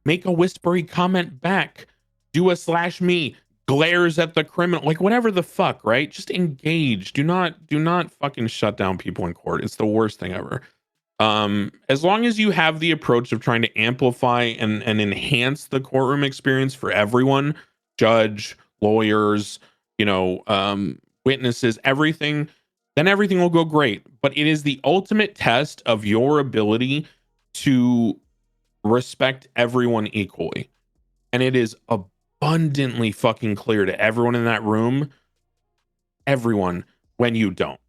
Make a whispery comment back. Do a /me, glares at the criminal, like whatever the fuck, right? Just engage. Do not fucking shut down people in court. It's the worst thing ever. As long as you have the approach of trying to amplify and enhance the courtroom experience for everyone, judge, lawyers, you know, witnesses, everything, then everything will go great. But it is the ultimate test of your ability to respect everyone equally. And it is abundantly fucking clear to everyone in that room, everyone, when you don't.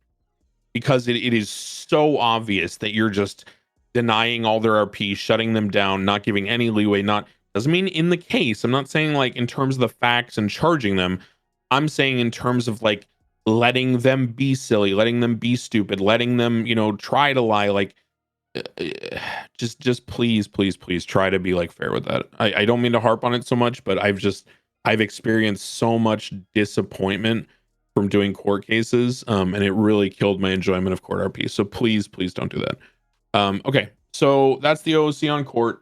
Because it is so obvious that you're just denying all their RP, shutting them down, not giving any leeway. Not doesn't mean in the case. I'm not saying like in terms of the facts and charging them. I'm saying in terms of like letting them be silly, letting them be stupid, letting them, you know, try to lie. Like just please try to be like fair with that. I don't mean to harp on it so much, but I've experienced so much disappointment from doing court cases, and it really killed my enjoyment of court RP. So please don't do that. Okay, so that's the OOC on court.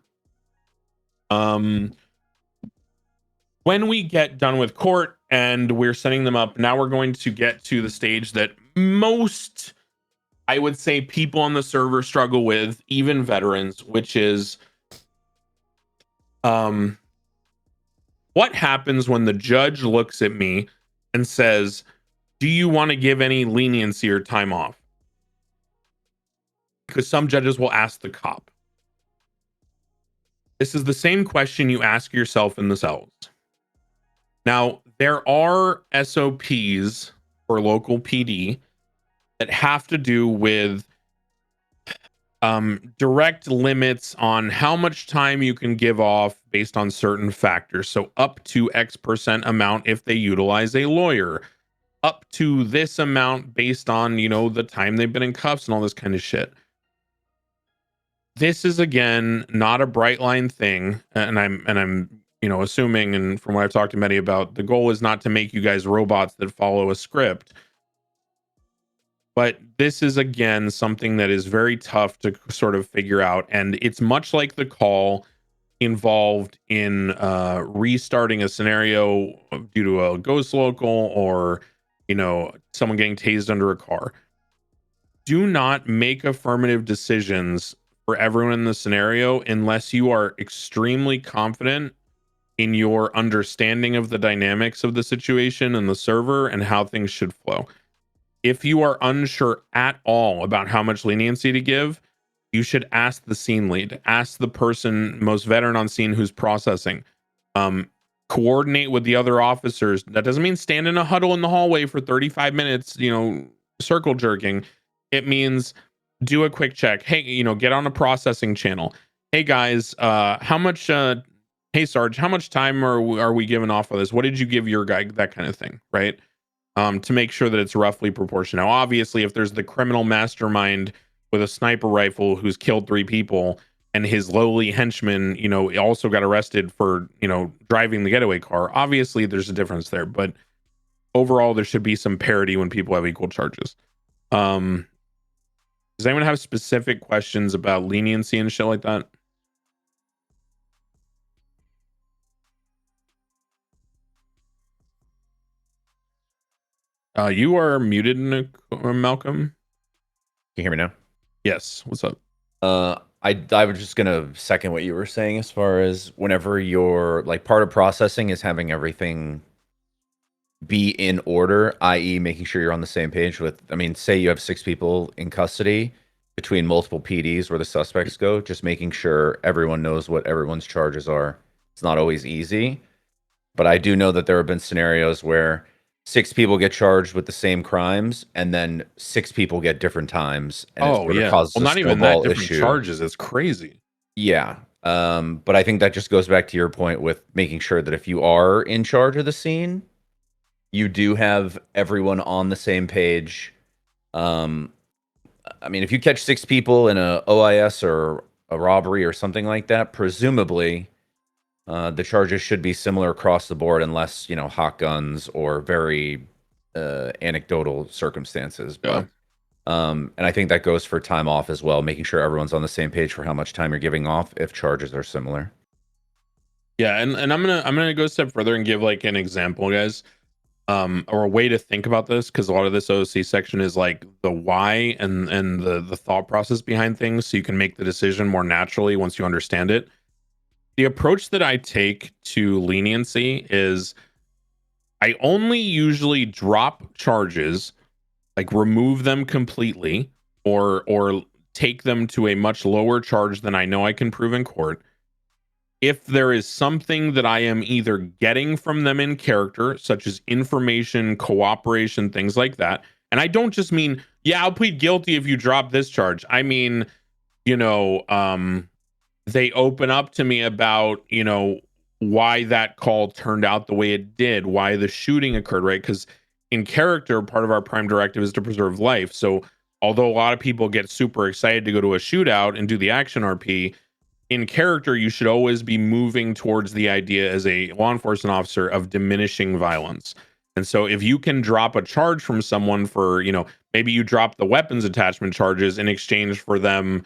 When we get done with court and we're setting them up, now we're going to get to the stage that most, I would say, people on the server struggle with, even veterans, which is what happens when the judge looks at me and says, do you want to give any leniency or time off? Because some judges will ask the cop. This is the same question you ask yourself in the cells. Now, there are SOPs for local PD that have to do with direct limits on how much time you can give off based on certain factors. So up to X% amount if they utilize a lawyer, up to this amount based on, you know, the time they've been in cuffs and all this kind of shit. This is, again, not a bright line thing, and I'm you know, assuming, and from what I've talked to many about, the goal is not to make you guys robots that follow a script. But this is, again, something that is very tough to sort of figure out. And it's much like the call involved in restarting a scenario due to a ghost local or, you know, someone getting tased under a car. Do not make affirmative decisions for everyone in the scenario unless you are extremely confident in your understanding of the dynamics of the situation and the server and how things should flow. If you are unsure at all about how much leniency to give, you should ask the scene lead, ask the person most veteran on scene who's processing, coordinate with the other officers. That doesn't mean stand in a huddle in the hallway for 35 minutes, you know, circle jerking. It means do a quick check. Hey, you know, get on a processing channel. Hey guys, how much, hey Sarge, how much time are we giving off of this? What did you give your guy? That kind of thing, right? To make sure that it's roughly proportional. Now, obviously, if there's the criminal mastermind with a sniper rifle who's killed 3 people and his lowly henchman, you know, also got arrested for, you know, driving the getaway car, obviously there's a difference there. But overall, there should be some parity when people have equal charges. Does anyone have specific questions about leniency and shit like that? You are muted, Malcolm. Can you hear me now? Yes. What's up? I was just gonna second what you were saying as far as whenever you're like part of processing is having everything be in order, i.e. making sure you're on the same page with, I mean, say you have 6 people in custody between multiple PDs where the suspects go, just making sure everyone knows what everyone's charges are. It's not always easy, but I do know that there have been scenarios where 6 people get charged with the same crimes, and then 6 people get different times. And Oh, it yeah. causes Well, a not even that, snowball different issue. charges. It's crazy. Yeah. But I think that just goes back to your point with making sure that if you are in charge of the scene, you do have everyone on the same page. I mean, if you catch 6 people in a OIS or a robbery or something like that, presumably the charges should be similar across the board, unless hot guns or very anecdotal circumstances. Yeah. But and I think that goes for time off as well, making sure everyone's on the same page for how much time you're giving off if charges are similar. Yeah, and I'm gonna go a step further and give like an example, guys, or a way to think about this, because a lot of this OC section is like the why and the thought process behind things, so you can make the decision more naturally once you understand it. The approach that I take to leniency is I only usually drop charges, like remove them completely, or take them to a much lower charge than I know I can prove in court, if there is something that I am either getting from them in character, such as information, cooperation, things like that. And I don't just mean, yeah, I'll plead guilty if you drop this charge. I mean, they open up to me about, why that call turned out the way it did, why the shooting occurred, right? Because in character, part of our prime directive is to preserve life. So although a lot of people get super excited to go to a shootout and do the action RP, in character, you should always be moving towards the idea as a law enforcement officer of diminishing violence. And so if you can drop a charge from someone for, maybe you drop the weapons attachment charges in exchange for them,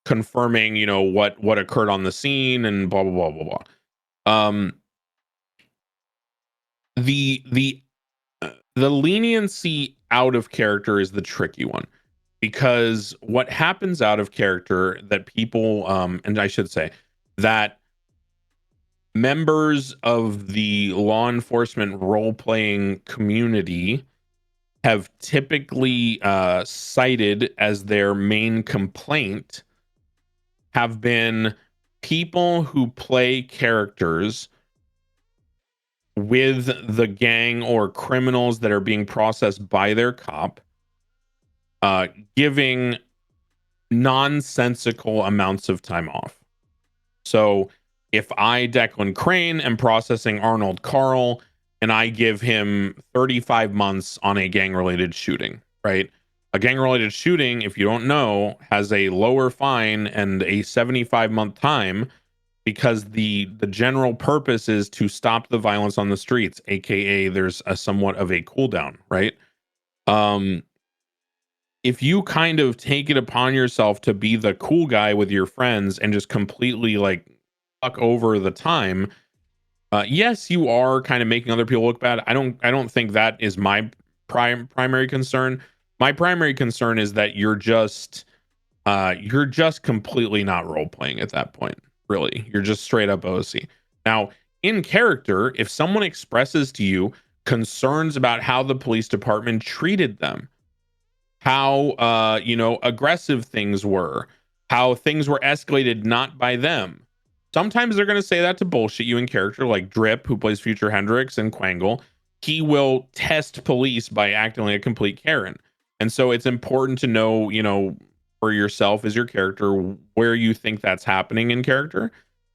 confirming, what occurred on the scene and blah, blah, blah, blah, blah. The leniency out of character is the tricky one, because what happens out of character that people and I should say that members of the law enforcement role-playing community have typically cited as their main complaint have been people who play characters with the gang or criminals that are being processed by their cop, giving nonsensical amounts of time off. So if I, Declan Crane, am processing Arnold Carl and I give him 35 months on a gang-related shooting, right? A gang-related shooting, if you don't know, has a lower fine and a 75-month time, because the general purpose is to stop the violence on the streets, aka there's a somewhat of a cooldown, right? If you kind of take it upon yourself to be the cool guy with your friends and just completely like fuck over the time, yes, you are kind of making other people look bad. I don't think that is my primary concern. My primary concern is that you're just completely not role playing at that point. Really, you're just straight up OC. Now, in character, if someone expresses to you concerns about how the police department treated them, how aggressive things were, how things were escalated not by them, sometimes they're going to say that to bullshit you in character, like Drip, who plays Future Hendrix, and Quangle. He will test police by acting like a complete Karen. And so it's important to know, for yourself as your character, where you think that's happening in character,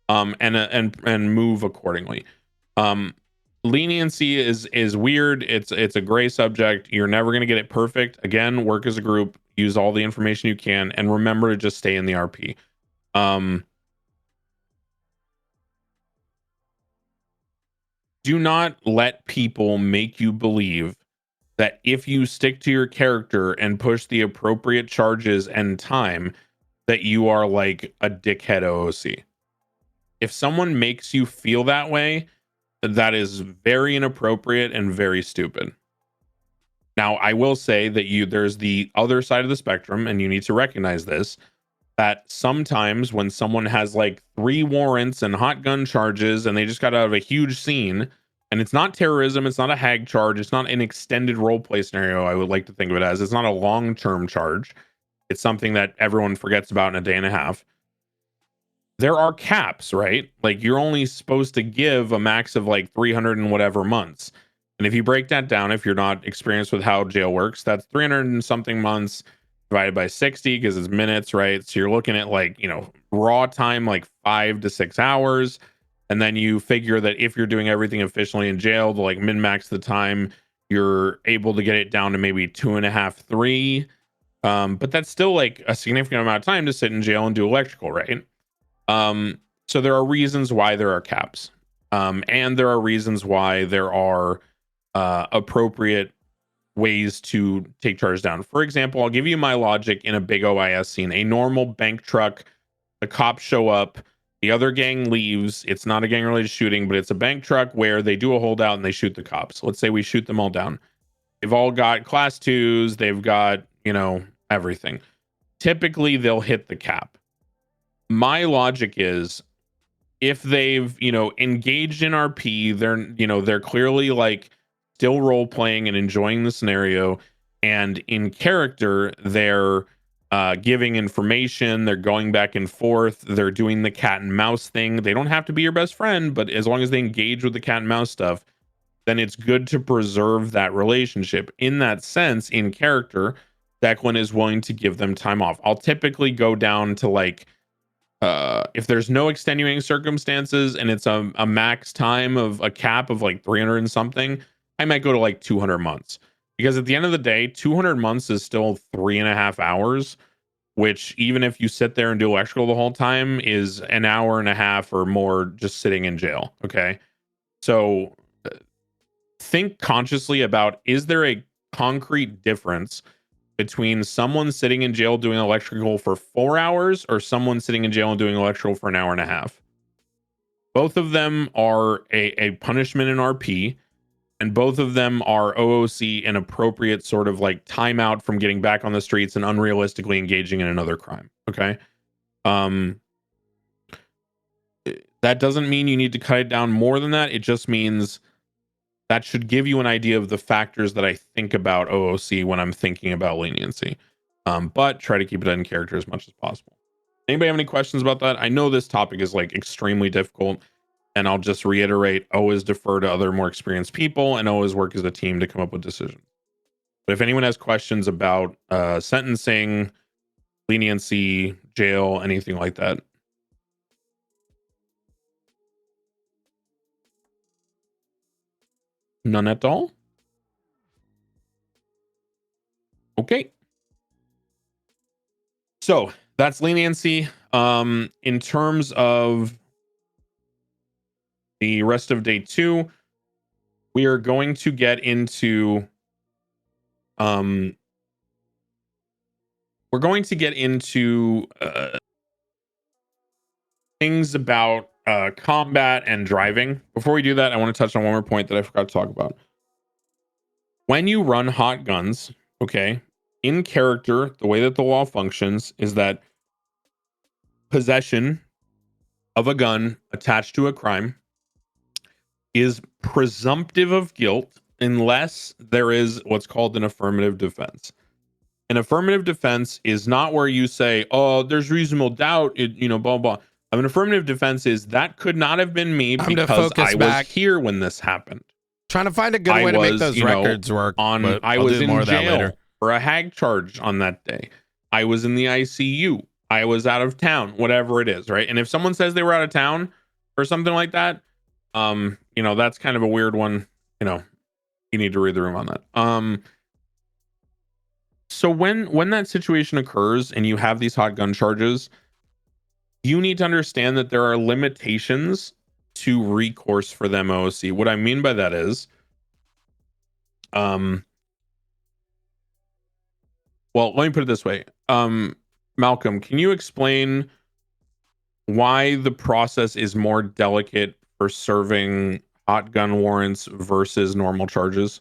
and move accordingly. Leniency is weird. It's a gray subject. You're never going to get it perfect. Again, work as a group, use all the information you can, and remember to just stay in the RP. Do not let people make you believe that if you stick to your character and push the appropriate charges and time, that you are like a dickhead OOC. If someone makes you feel that way, that is very inappropriate and very stupid. Now, I will say that there's the other side of the spectrum, and you need to recognize this, that sometimes when someone has like 3 warrants and hot gun charges and they just got out of a huge scene, and it's not terrorism, it's not a hag charge, it's not an extended role play scenario, I would like to think of it as, it's not a long-term charge, it's something that everyone forgets about in a day and a half. There are caps, right? Like, you're only supposed to give a max of like 300 and whatever months. And if you break that down, if you're not experienced with how jail works, that's 300 and something months divided by 60, because it's minutes, right? So you're looking at like, raw time, like 5 to 6 hours. And then you figure that if you're doing everything efficiently in jail, to like min-max the time, you're able to get it down to maybe 2.5, 3. But that's still like a significant amount of time to sit in jail and do electrical, right? So there are reasons why there are caps. And there are reasons why there are appropriate ways to take charges down. For example, I'll give you my logic in a big OIS scene. A normal bank truck, the cops show up, the other gang leaves. It's not a gang related shooting, but it's a bank truck where they do a holdout and they shoot the cops. Let's say we shoot them all down. They've all got class 2s, they've got, everything. Typically they'll hit the cap. My logic is, if they've, engaged in RP, they're clearly like still role playing and enjoying the scenario, and in character they're giving information, they're going back and forth, they're doing the cat and mouse thing. They don't have to be your best friend, but as long as they engage with the cat and mouse stuff, then it's good to preserve that relationship. In that sense, in character, Declan is willing to give them time off. I'll typically go down to like, if there's no extenuating circumstances and it's a max time of a cap of like 300 and something, I might go to like 200 months. Because at the end of the day, 200 months is still 3.5 hours, which even if you sit there and do electrical the whole time is an hour and a half or more just sitting in jail. Okay. So think consciously about, is there a concrete difference between someone sitting in jail doing electrical for 4 hours or someone sitting in jail and doing electrical for an hour and a half? Both of them are a punishment in RP, and both of them are OOC, an appropriate sort of like timeout from getting back on the streets and unrealistically engaging in another crime. Okay. That doesn't mean you need to cut it down more than that. It just means that should give you an idea of the factors that I think about OOC when I'm thinking about leniency. But try to keep it in character as much as possible. Anybody have any questions about that? I know this topic is like extremely difficult, and I'll just reiterate, always defer to other more experienced people and always work as a team to come up with decisions. But if anyone has questions about sentencing, leniency, jail, anything like that. None at all? Okay. So that's leniency. In terms of the rest of day 2, we are going to get into things about combat and driving. Before we do that, I want to touch on one more point that I forgot to talk about. When you run hot guns, okay, in character, the way that the law functions is that possession of a gun attached to a crime is presumptive of guilt unless there is what's called an affirmative defense. An affirmative defense is not where you say, oh, there's reasonable doubt, blah, blah. An affirmative defense is that could not have been me because I was here when this happened. Trying to find a good way to make those records work. I was in jail for a hag charge on that day. I was in the ICU. I was out of town, whatever it is, right? And if someone says they were out of town or something like that, that's kind of a weird one. You need to read the room on that. So when that situation occurs and you have these hot gun charges, you need to understand that there are limitations to recourse for them OOC. What I mean by that is, well, let me put it this way. Malcolm, can you explain why the process is more delicate for serving hot gun warrants versus normal charges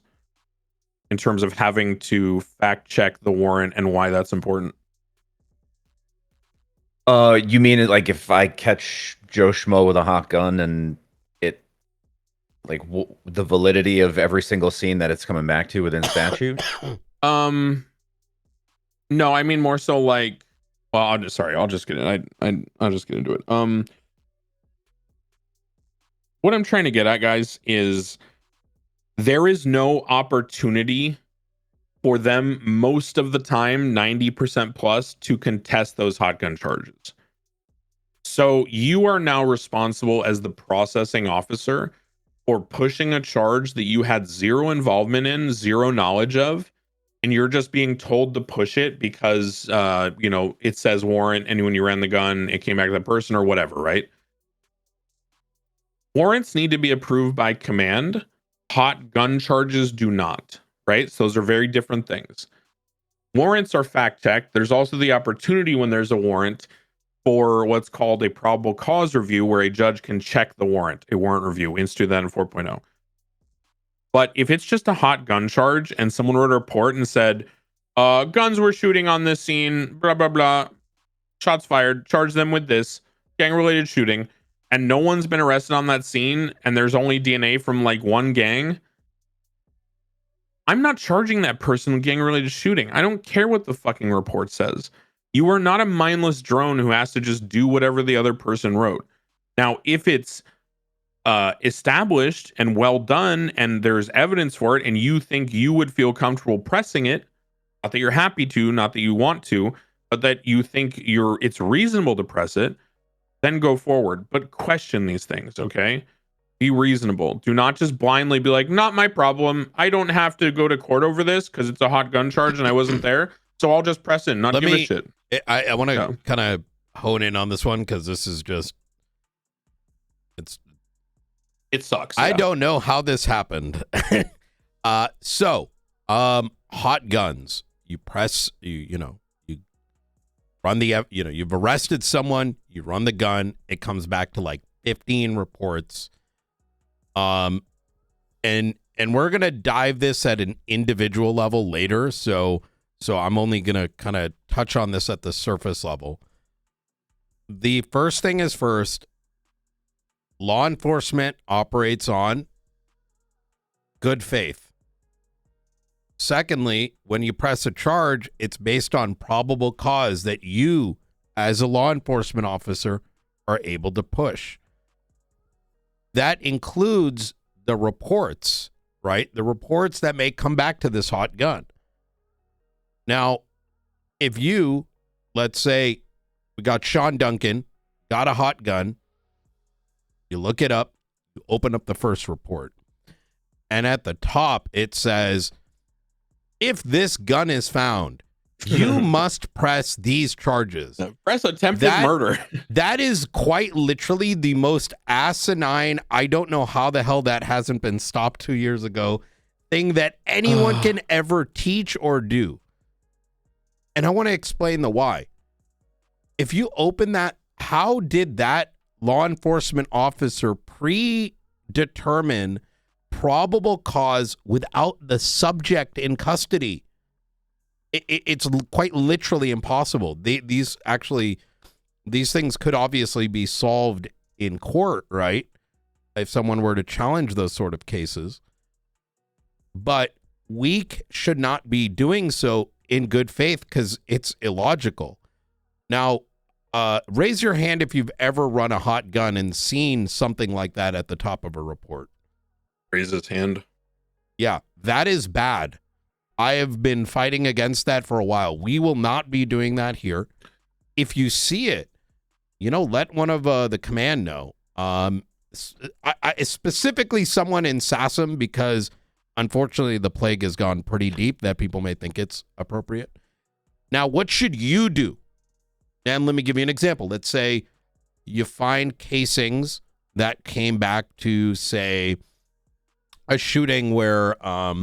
in terms of having to fact check the warrant and why that's important? You mean like if I catch Joe Schmo with a hot gun and it, like, the validity of every single scene that it's coming back to within statute? No, I mean more so like, well, I'll just get it. I'll just get into it. What I'm trying to get at, guys, is there is no opportunity for them most of the time, 90% plus, to contest those hot gun charges. So you are now responsible as the processing officer for pushing a charge that you had zero involvement in, zero knowledge of, and you're just being told to push it because it says warrant, and when you ran the gun it came back to that person or whatever, right? Warrants need to be approved by command. Hot gun charges do not, right? So those are very different things. Warrants are fact checked. There's also the opportunity when there's a warrant for what's called a probable cause review, where a judge can check the warrant, a warrant review, institute that in 4.0. But if it's just a hot gun charge and someone wrote a report and said, guns were shooting on this scene, blah, blah, blah, shots fired, charge them with this, gang-related shooting, and no one's been arrested on that scene, and there's only DNA from like one gang, I'm not charging that person with gang-related shooting. I don't care what the fucking report says. You are not a mindless drone who has to just do whatever the other person wrote. Now, if it's established and well done and there's evidence for it and you think you would feel comfortable pressing it, not that you're happy to, not that you want to, but that you think it's reasonable to press it, then go forward. But question these things, okay? Be reasonable. Do not just blindly be like, not my problem. I don't have to go to court over this because it's a hot gun charge and I wasn't there. So I'll just press it and not give a shit. I want to kind of hone in on this one because this is just, it sucks. I don't know how this happened. So hot guns, you press, you run the, you've arrested someone, you run the gun, it comes back to like 15 reports. And we're going to dive this at an individual level later. So I'm only going to kind of touch on this at the surface level. The first thing is first, law enforcement operates on good faith. Secondly, when you press a charge, it's based on probable cause that you, as a law enforcement officer, are able to push. That includes the reports, right? The reports that may come back to this hot gun. Now, if you, let's say we got Sean Duncan, got a hot gun, you look it up, you open up the first report, and at the top it says, if this gun is found, you must press these charges. Press attempted murder. That is quite literally the most asinine, I don't know how the hell that hasn't been stopped 2 years ago, thing that anyone can ever teach or do. And I want to explain the why. If you open that, how did that law enforcement officer predetermine probable cause without the subject in custody? It's quite literally impossible. These things could obviously be solved in court, right? If someone were to challenge those sort of cases. But we should not be doing so in good faith because it's illogical. Now, raise your hand if you've ever run a hot gun and seen something like that at the top of a report. Raise his hand. Yeah, that is bad. I have been fighting against that for a while. We will not be doing that here. If you see it, let one of the command know. I specifically someone in SASM, because unfortunately the plague has gone pretty deep that people may think it's appropriate. Now, what should you do? And let me give you an example. Let's say you find casings that came back to, say, a shooting where a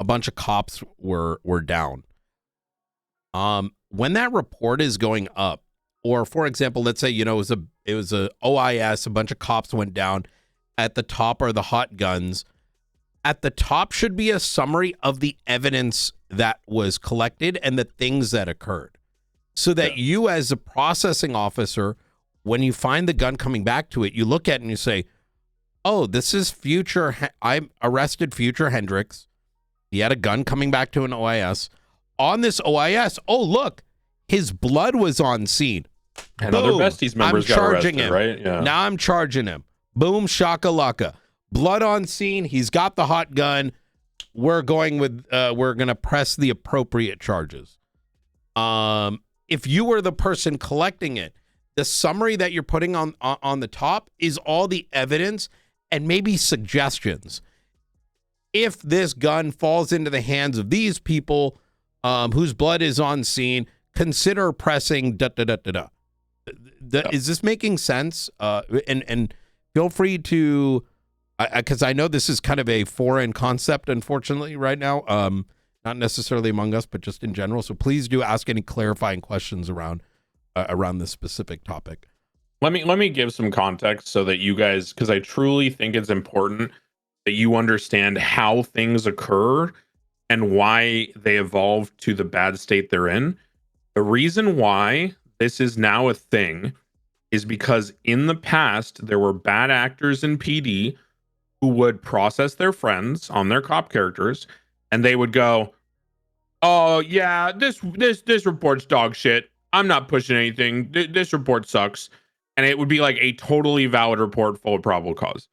bunch of cops were down. When that report is going up, or for example, let's say, it was a OIS, a bunch of cops went down. At the top are the hot guns. At the top should be a summary of the evidence that was collected and the things that occurred. So that you, as a processing officer, when you find the gun coming back to it, you look at it and you say, oh, this is I arrested Future Hendricks. He had a gun coming back to an OIS. On this OIS, oh, look, his blood was on scene. And other Besties members got arrested, right? Yeah. Now I'm charging him. Boom, shakalaka. Blood on scene. He's got the hot gun. We're going to press the appropriate charges. If you were the person collecting it, the summary that you're putting on the top is all the evidence and maybe suggestions. If this gun falls into the hands of these people whose blood is on scene, consider pressing da-da-da-da-da. Is this making sense? And feel free to, because I know this is kind of a foreign concept, unfortunately, right now. Not necessarily among us, but just in general. So please do ask any clarifying questions around this specific topic. Let me give some context so that you guys, because I truly think it's important that you understand how things occur and why they evolved to the bad state they're in. The reason why this is now a thing is because in the past, there were bad actors in PD who would process their friends on their cop characters, and they would go, "Oh yeah, this report's dog shit. I'm not pushing anything. This report sucks." And it would be like a totally valid report full of probable cause.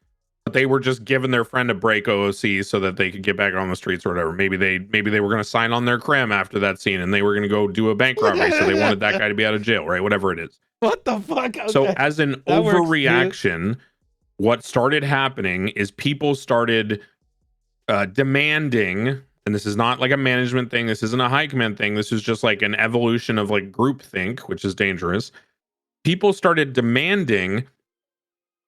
But they were just giving their friend a break OOC so that they could get back on the streets or whatever. Maybe they were going to sign on their cram after that scene, and they were going to go do a bank robbery, so they wanted that guy to be out of jail, right? Whatever it is. What the fuck? Okay. So as an overreaction, what started happening is people started demanding, and this is not like a management thing, this isn't a high command thing, this is just like an evolution of like groupthink, which is dangerous. People started demanding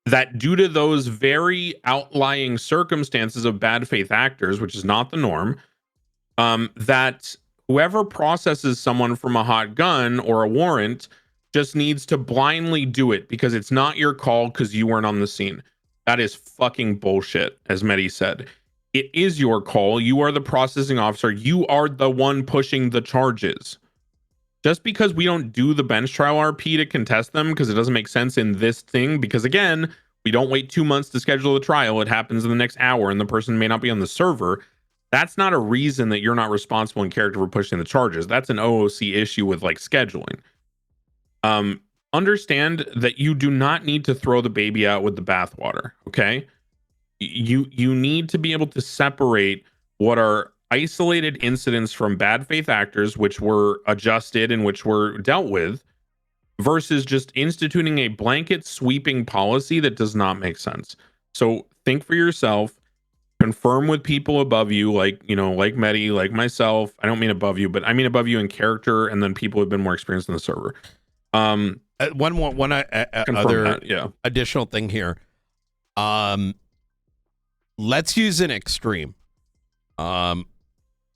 that due to those very outlying circumstances of bad faith actors, which is not the norm, that whoever processes someone from a hot gun or a warrant just needs to blindly do it because it's not your call because you weren't on the scene. That is fucking bullshit, as Mehdi said. It is your call. You are the processing officer. You are the one pushing the charges. Just because we don't do the bench trial RP to contest them, because it doesn't make sense in this thing, because again, we don't wait 2 months to schedule the trial. It happens in the next hour and the person may not be on the server. That's not a reason that you're not responsible in character for pushing the charges. That's an OOC issue with like scheduling. Understand that you do not need to throw the baby out with the bathwater. Okay. You need to be able to separate what are isolated incidents from bad faith actors, which were adjusted and which were dealt with, versus just instituting a blanket sweeping policy that does not make sense. So think for yourself, confirm with people above you, like, you know, like Mehdi, like myself. I don't mean above you, but I mean above you in character, and then people who've been more experienced in the server. One other additional thing here. Let's use an extreme.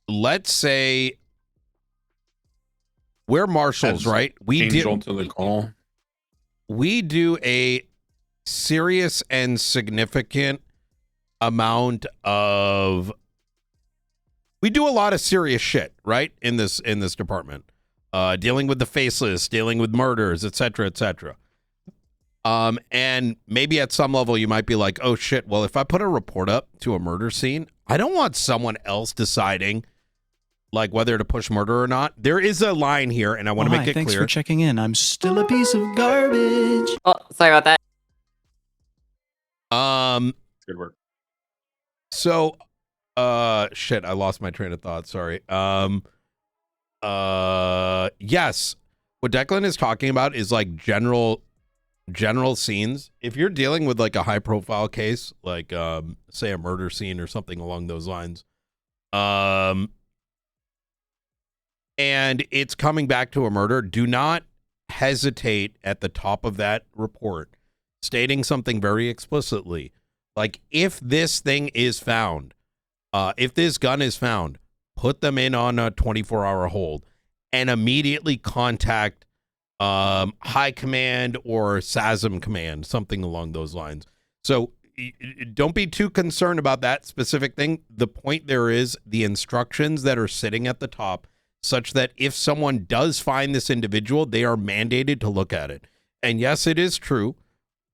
Let's say we're marshals, right? We do a serious and significant amount of. We do a lot of serious shit, right? In this department, dealing with the faceless, dealing with murders, etc., etc. And maybe at some level you might be like, oh shit, well, if I put a report up to a murder scene, I don't want someone else deciding like whether to push murder or not. There is a line here, and I want to make it thanks clear. for checking in. I'm still a piece of garbage. Oh, sorry about that. Good work. So, shit, I lost my train of thought. Sorry. Yes, what Declan is talking about is like general scenes. If you're dealing with like a high profile case, like say a murder scene or something along those lines, and it's coming back to a murder, do not hesitate at the top of that report stating something very explicitly. Like, if this thing is found, if this gun is found, put them in on a 24-hour hold and immediately contact high command or SASM command, something along those lines. So don't be too concerned about that specific thing. The point there is the instructions that are sitting at the top, such that if someone does find this individual, they are mandated to look at it. And yes, it is true.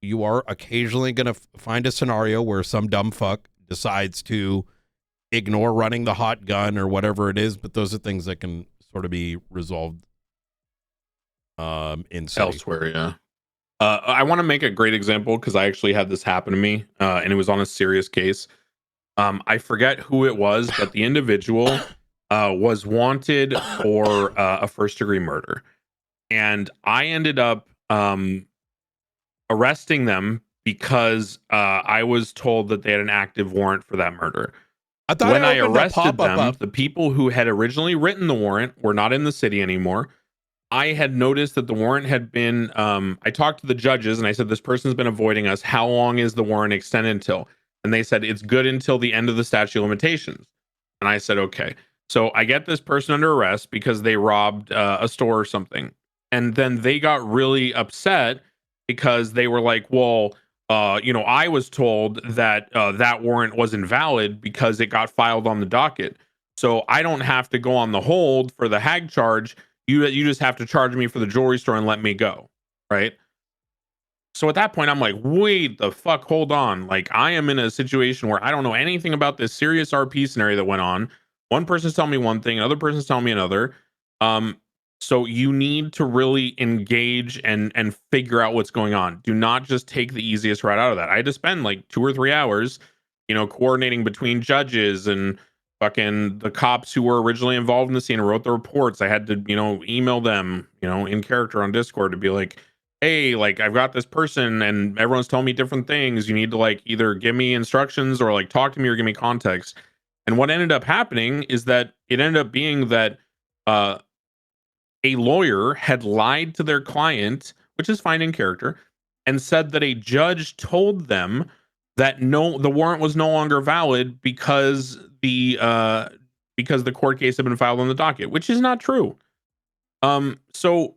You are occasionally going to find a scenario where some dumb fuck decides to ignore running the hot gun or whatever it is, but those are things that can sort of be resolved in city. Elsewhere, yeah. I want to make a great example because I actually had this happen to me, and it was on a serious case. I forget who it was, but the individual was wanted for a first-degree murder, and I ended up arresting them because I was told that they had an active warrant for that murder. I thought When I opened a arrested pop-up them, up. the people who had originally written the warrant were not in the city anymore. I had noticed that the warrant had been, I talked to the judges and I said, this person's been avoiding us. How long is the warrant extended until? And they said, it's good until the end of the statute of limitations. And I said, okay. So I get this person under arrest because they robbed a store or something. And then they got really upset because they were like, well, I was told that that warrant was invalid because it got filed on the docket. So I don't have to go on the hold for the hag charge. You just have to charge me for the jewelry store and let me go, right? So at that point, I'm like, wait the fuck, hold on. Like, I am in a situation where I don't know anything about this serious RP scenario that went on. One person's telling me one thing, another person's telling me another. So you need to really engage and figure out what's going on. Do not just take the easiest route out of that. I had to spend like 2 or 3 hours, coordinating between judges and fucking the cops who were originally involved in the scene and wrote the reports. I had to, email them, in character on Discord to be like, hey, like I've got this person and everyone's telling me different things. You need to like either give me instructions or like talk to me or give me context. And what ended up happening is that it ended up being that a lawyer had lied to their client, which is fine in character, and said that a judge told them that the warrant was no longer valid because the court case had been filed on the docket, which is not true. So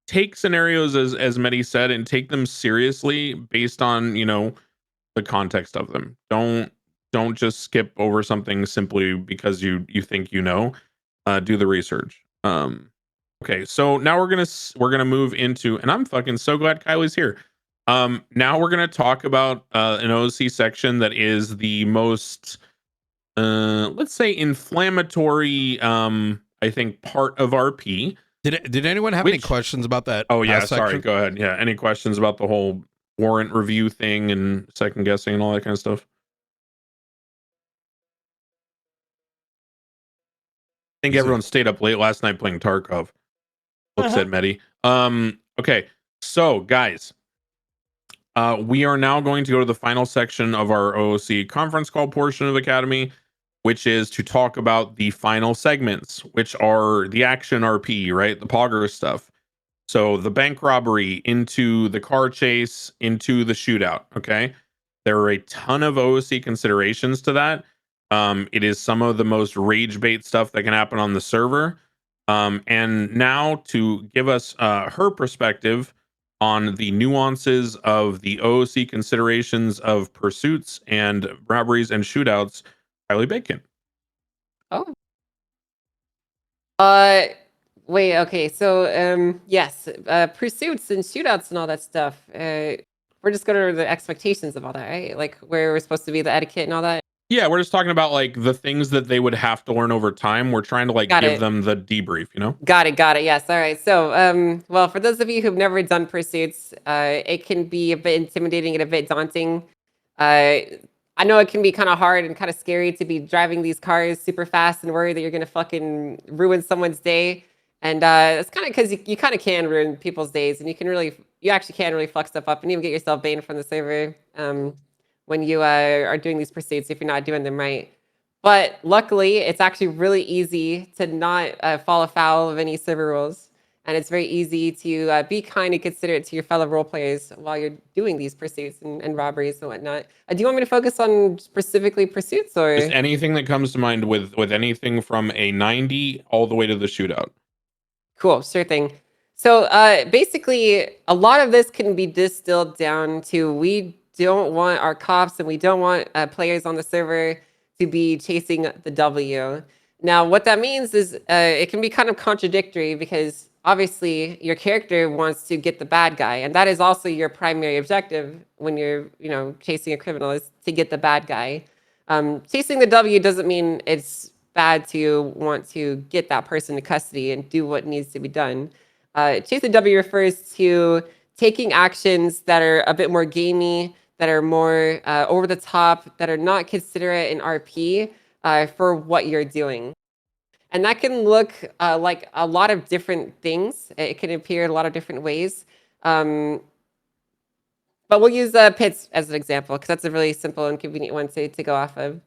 take scenarios as Mehdi said and take them seriously based on the context of them. Don't just skip over something simply because you think do the research. Okay, so now we're gonna move into, and I'm fucking so glad Kylie's here. Now we're gonna talk about an OC section that is the most let's say inflammatory I think part of RP. Did anyone have any questions about that? Oh yeah, last sorry. section? Go ahead. Yeah, any questions about the whole warrant review thing and second guessing and all that kind of stuff? I think everyone stayed up late last night playing Tarkov. Looks at Mehdi. Okay, so guys, we are now going to go to the final section of our OOC conference call portion of Academy, which is to talk about the final segments, which are the action RP, right? The Pogger stuff. So the bank robbery into the car chase into the shootout. Okay. There are a ton of OOC considerations to that. It is some of the most rage bait stuff that can happen on the server. And now to give us her perspective on the nuances of the OOC considerations of pursuits and robberies and shootouts, Kylie Bacon. Oh. Wait, okay. So, yes, pursuits and shootouts and all that stuff. We're just going over the expectations of all that, right? Like where we're supposed to be, the etiquette and all that. Yeah, we're just talking about like the things that they would have to learn over time. We're trying to like give them the debrief, Got it. Yes. All right. So, well, for those of you who've never done pursuits, it can be a bit intimidating and a bit daunting. I know it can be kind of hard and kind of scary to be driving these cars super fast and worry that you're going to fucking ruin someone's day. And it's kind of because you kind of can ruin people's days, and you actually can really fuck stuff up and even get yourself banned from the server when you are doing these pursuits if you're not doing them right. But luckily, it's actually really easy to not fall afoul of any server rules. And it's very easy to be kind and considerate to your fellow role players while you're doing these pursuits and robberies and whatnot. Do you want me to focus on specifically pursuits or just anything that comes to mind with anything from a 90 all the way to the shootout? Cool, sure thing. So basically, a lot of this can be distilled down to we don't want our cops and we don't want players on the server to be chasing the W. Now, what that means is it can be kind of contradictory because obviously your character wants to get the bad guy, and that is also your primary objective when you're, chasing a criminal is to get the bad guy. Chasing the W doesn't mean it's bad to want to get that person to custody and do what needs to be done. Chase the W refers to taking actions that are a bit more gamey, that are more over the top, that are not considerate in RP for what you're doing. And that can look like a lot of different things. It can appear in a lot of different ways. but we'll use pits as an example because that's a really simple and convenient one to go off of.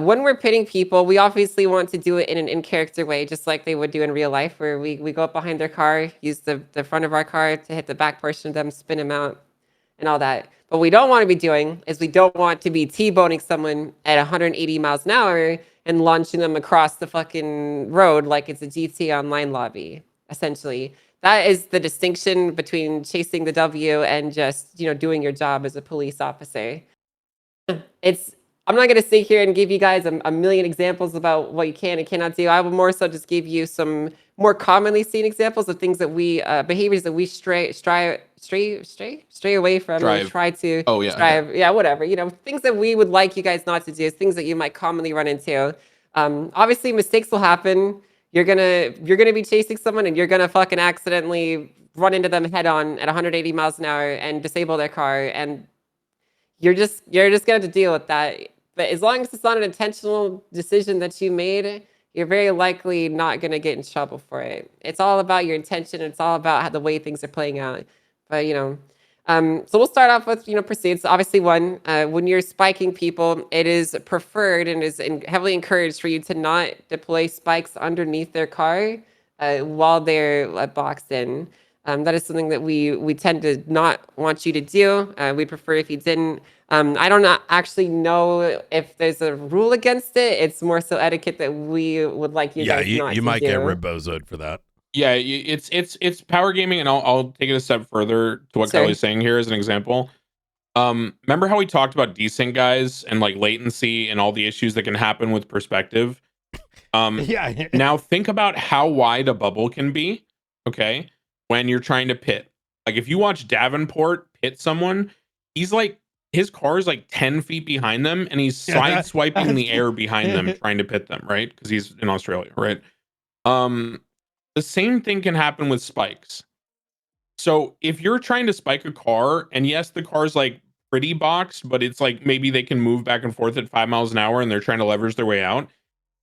When we're pitting people, we obviously want to do it in an in-character way, just like they would do in real life, where we go up behind their car, use the front of our car to hit the back portion of them, spin them out, and all that. But what we don't want to be doing is we don't want to be T-boning someone at 180 miles an hour and launching them across the fucking road like it's a GTA Online lobby, essentially. That is the distinction between chasing the W and just, doing your job as a police officer. I'm not going to sit here and give you guys a million examples about what you can and cannot do. I will more so just give you some more commonly seen examples of things that we behaviors that we stray away from and try to strive. Yeah, whatever. Things that we would like you guys not to do, things that you might commonly run into. Obviously, mistakes will happen. You're gonna be chasing someone and you're gonna fucking accidentally run into them head on at 180 miles an hour and disable their car, and you're just gonna have to deal with that. But as long as it's not an intentional decision that you made, you're very likely not going to get in trouble for it. It's all about your intention. It's all about how the way things are playing out. But, so we'll start off with, pursuits. Obviously, one, when you're spiking people, it is preferred and is heavily encouraged for you to not deploy spikes underneath their car while they're boxed in. That is something that we tend to not want you to do. We prefer if you didn't. I don't actually know if there's a rule against it. It's more so etiquette that we would like you guys not to do. You might get ribbozoed for that. Yeah, it's power gaming, and I'll take it a step further to what Kelly's saying here as an example. Remember how we talked about desync guys and like latency and all the issues that can happen with perspective? Yeah. Now think about how wide a bubble can be, okay, when you're trying to pit. Like if you watch Davenport pit someone, his car is like 10 feet behind them and he's side swiping the air behind them trying to pit them, right? Because he's in Australia, right? The same thing can happen with spikes. So if you're trying to spike a car, and yes, the car's like pretty boxed, but it's like maybe they can move back and forth at 5 miles an hour and they're trying to leverage their way out.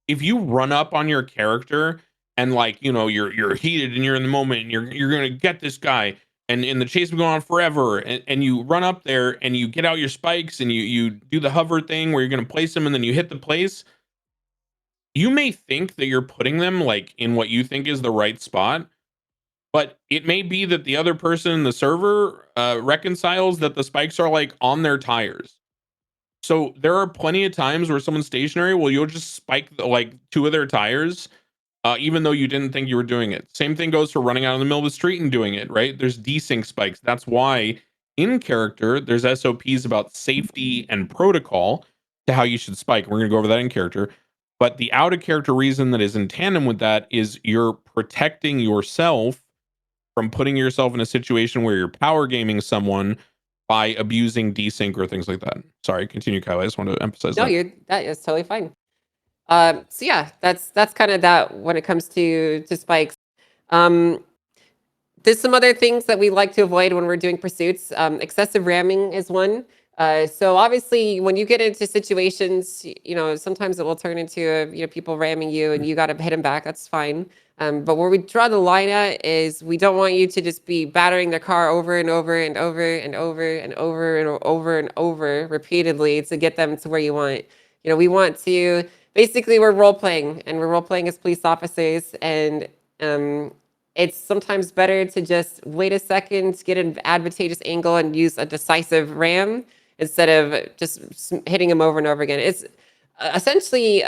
If you run up on your character and like, you're heated and you're in the moment and you're gonna get this guy, and the chase will go on forever, and you run up there and you get out your spikes and you do the hover thing where you're going to place them and then you hit the place, you may think that you're putting them like in what you think is the right spot, but it may be that the other person in the server reconciles that the spikes are like on their tires. So there are plenty of times where someone's stationary, you'll just spike like 2 of their tires, even though you didn't think you were doing it. Same thing goes for running out in the middle of the street and doing it, right? There's desync spikes. That's why in character, there's SOPs about safety and protocol to how you should spike. We're going to go over that in character. But the out of character reason that is in tandem with that is you're protecting yourself from putting yourself in a situation where you're power gaming someone by abusing desync or things like that. Sorry, continue, Kyle. I just want to emphasize that. No, that is totally fine. So yeah, that's kind of that when it comes to spikes. There's some other things that we like to avoid when we're doing pursuits. Excessive ramming is one. So obviously, when you get into situations, sometimes it will turn into people ramming you, and you got to hit them back. That's fine. But where we draw the line at is we don't want you to just be battering their car over and over and over and over and over and over and over repeatedly to get them to where you want. We want to. Basically, we're role-playing, and we're role-playing as police officers, and it's sometimes better to just wait a second, get an advantageous angle, and use a decisive ram instead of just hitting them over and over again. It's essentially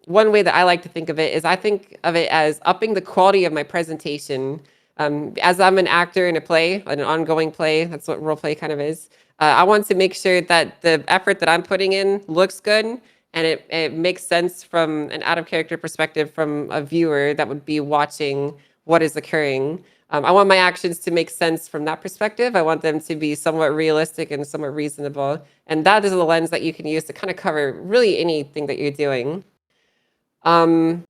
one way that I like to think of it is I think of it as upping the quality of my presentation. As I'm an actor in a play, an ongoing play, that's what role-play kind of is. I want to make sure that the effort that I'm putting in looks good, and it makes sense from an out-of-character perspective from a viewer that would be watching what is occurring. I want my actions to make sense from that perspective. I want them to be somewhat realistic and somewhat reasonable. And that is the lens that you can use to kind of cover really anything that you're doing. There's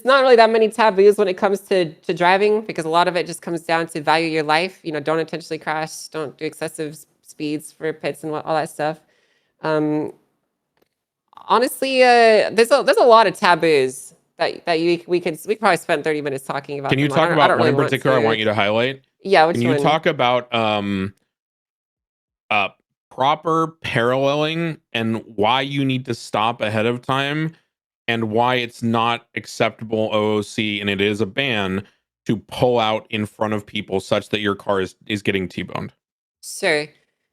not really that many taboos when it comes to driving, because a lot of it just comes down to value your life. Don't intentionally crash, don't do excessive speeds for pits and all that stuff. Honestly, there's a lot of taboos that we could probably spend 30 minutes talking about. Can you talk about one in particular I want you to highlight? Yeah, which Can you one? talk about uh proper paralleling and why you need to stop ahead of time and why it's not acceptable OOC and it is a ban to pull out in front of people such that your car is getting T-boned? Sure.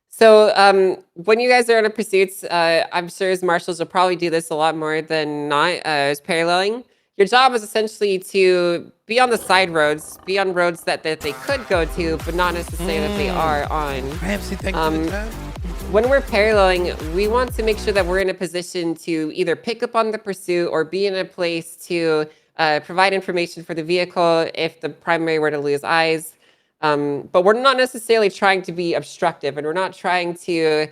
So when you guys are on a pursuits, I'm sure as marshals will probably do this a lot more than not, as paralleling. Your job is essentially to be on the side roads, be on roads that they could go to, but not necessarily that they are on. Ramsey, thank you for Um, the chat. when we're paralleling, we want to make sure that we're in a position to either pick up on the pursuit or be in a place to provide information for the vehicle if the primary were to lose eyes. But we're not necessarily trying to be obstructive, and we're not trying to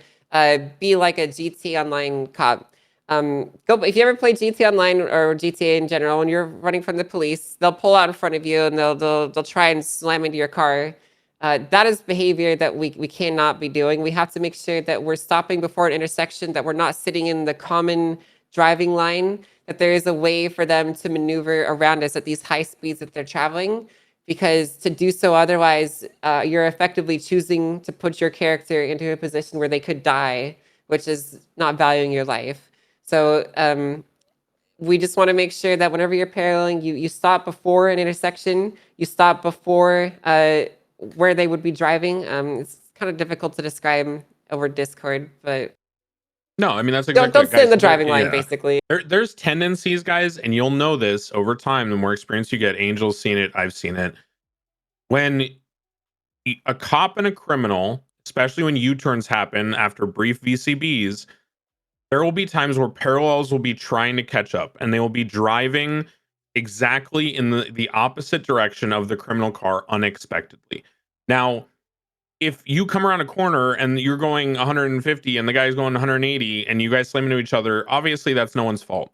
be like a GT Online cop. If you ever play GT Online or GTA in general, when you're running from the police, they'll pull out in front of you and they'll try and slam into your car. That is behavior that we cannot be doing. We have to make sure that we're stopping before an intersection, that we're not sitting in the common driving line, that there is a way for them to maneuver around us at these high speeds that they're traveling. Because to do so otherwise, you're effectively choosing to put your character into a position where they could die, which is not valuing your life. So we just want to make sure that whenever you're paralleling, you stop before an intersection, you stop before where they would be driving. It's kind of difficult to describe over Discord, but No, I mean that's exactly don't sit in the driving line, yeah. basically. There's tendencies, guys, and you'll know this over time. The more experience you get, Angel's seen it, I've seen it. When a cop and a criminal, especially when U-turns happen after brief VCBs, there will be times where parallels will be trying to catch up and they will be driving exactly in the opposite direction of the criminal car unexpectedly. Now, if you come around a corner and you're going 150 and the guy's going 180 and you guys slam into each other, obviously that's no one's fault.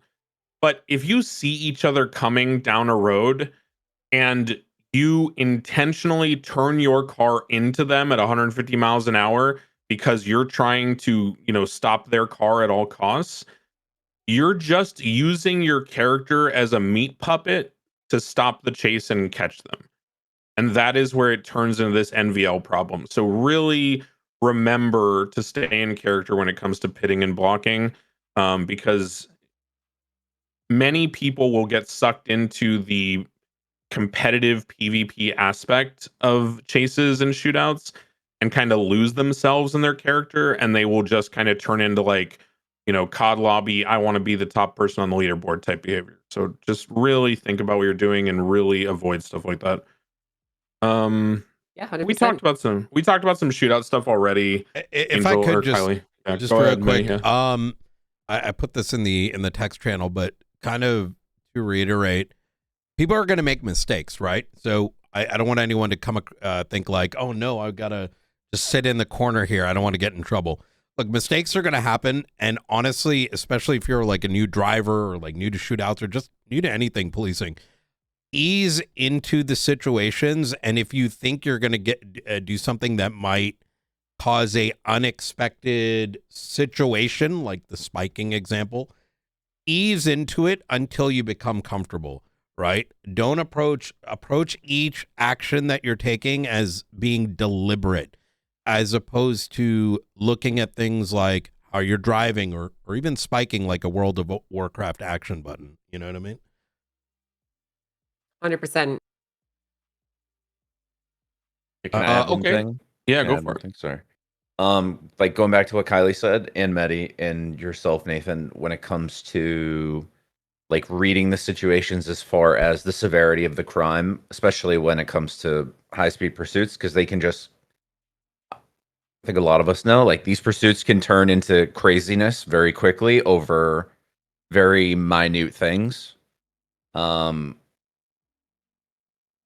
But if you see each other coming down a road and you intentionally turn your car into them at 150 miles an hour because you're trying to, stop their car at all costs, you're just using your character as a meat puppet to stop the chase and catch them. And that is where it turns into this NVL problem. So really remember to stay in character when it comes to pitting and blocking, because many people will get sucked into the competitive PvP aspect of chases and shootouts and kind of lose themselves in their character, and they will just kind of turn into like, COD lobby, I want to be the top person on the leaderboard type behavior. So just really think about what you're doing and really avoid stuff like that. Yeah, 100%. We talked about some shootout stuff already. If I Angel could or just Kylie. Yeah, just go real ahead, quick, May, yeah. I put this in the text channel, but kind of to reiterate, people are going to make mistakes, right? So I don't want anyone to come think like, oh no, I've got to just sit in the corner here. I don't want to get in trouble. Look, mistakes are going to happen, and honestly, especially if you're like a new driver or like new to shootouts or just new to anything policing, ease into the situations. And if you think you're going to get do something that might cause a unexpected situation, like the spiking example, ease into it until you become comfortable, right? Don't approach each action that you're taking as being deliberate, as opposed to looking at things like how you're driving or even spiking like a World of Warcraft action button. You know what I mean? 100%. Can I add one Okay. thing? Yeah, Can I go add for one it. thing? Sorry. Like going back to what Kylie said and Medi and yourself, Nathan, when it comes to like reading the situations as far as the severity of the crime, especially when it comes to high speed pursuits, because they can just, I think a lot of us know, like these pursuits can turn into craziness very quickly over very minute things.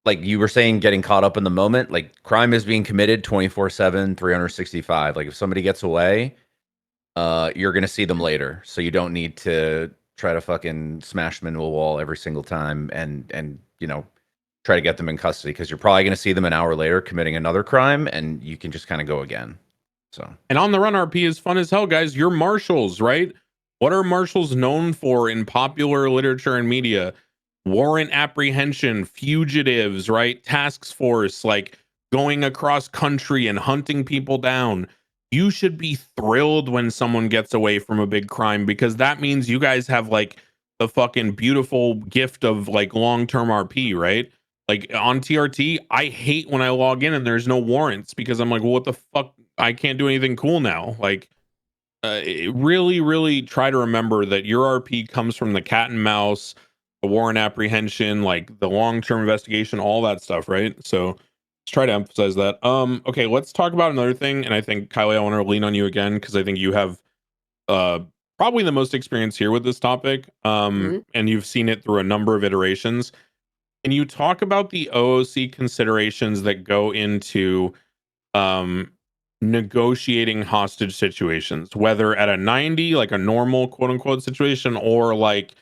Like you were saying, getting caught up in the moment, like crime is being committed 24/7, 365. Like if somebody gets away, you're going to see them later. So you don't need to try to fucking smash them into a wall every single time and try to get them in custody, because you're probably going to see them an hour later committing another crime and you can just kind of go again. So, And on the run RP is fun as hell, guys. You're marshals, right? What are marshals known for in popular literature and media? Warrant apprehension, fugitives, right? Task force, like going across country and hunting people down. You should be thrilled when someone gets away from a big crime, because that means you guys have like the fucking beautiful gift of like long-term RP, right? Like on TRT, I hate when I log in and there's no warrants, because I'm like, well, what the fuck? I can't do anything cool now. Like, really, really try to remember that your RP comes from the cat and mouse, the warrant apprehension, like the long-term investigation, all that stuff, right? So let's try to emphasize that. Okay, let's talk about another thing. And I think Kylie, I want to lean on you again, because I think you have probably the most experience here with this topic. Mhm. And you've seen it through a number of iterations. Can you talk about the OOC considerations that go into um negotiating hostage situations, whether at a 90, like a normal quote unquote situation, or like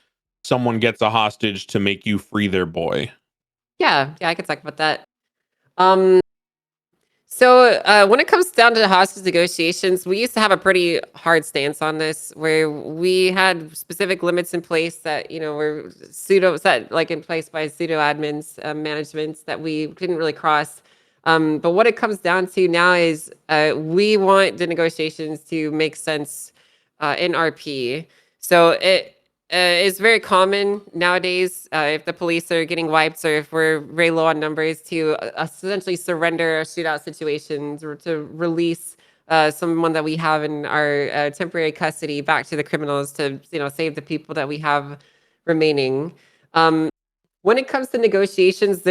someone gets a hostage to make you free their boy? Yeah, I could talk about that. Um, so when it comes down to hostage negotiations, we used to have a pretty hard stance on this, where we had specific limits in place that were pseudo set like in place by pseudo admins, managements that we didn't really cross. But what it comes down to now is we want the negotiations to make sense in RP. So it's very common nowadays, if the police are getting wiped or if we're very low on numbers, to essentially surrender shootout situations or to release someone that we have in our temporary custody back to the criminals to save the people that we have remaining. When it comes to negotiations,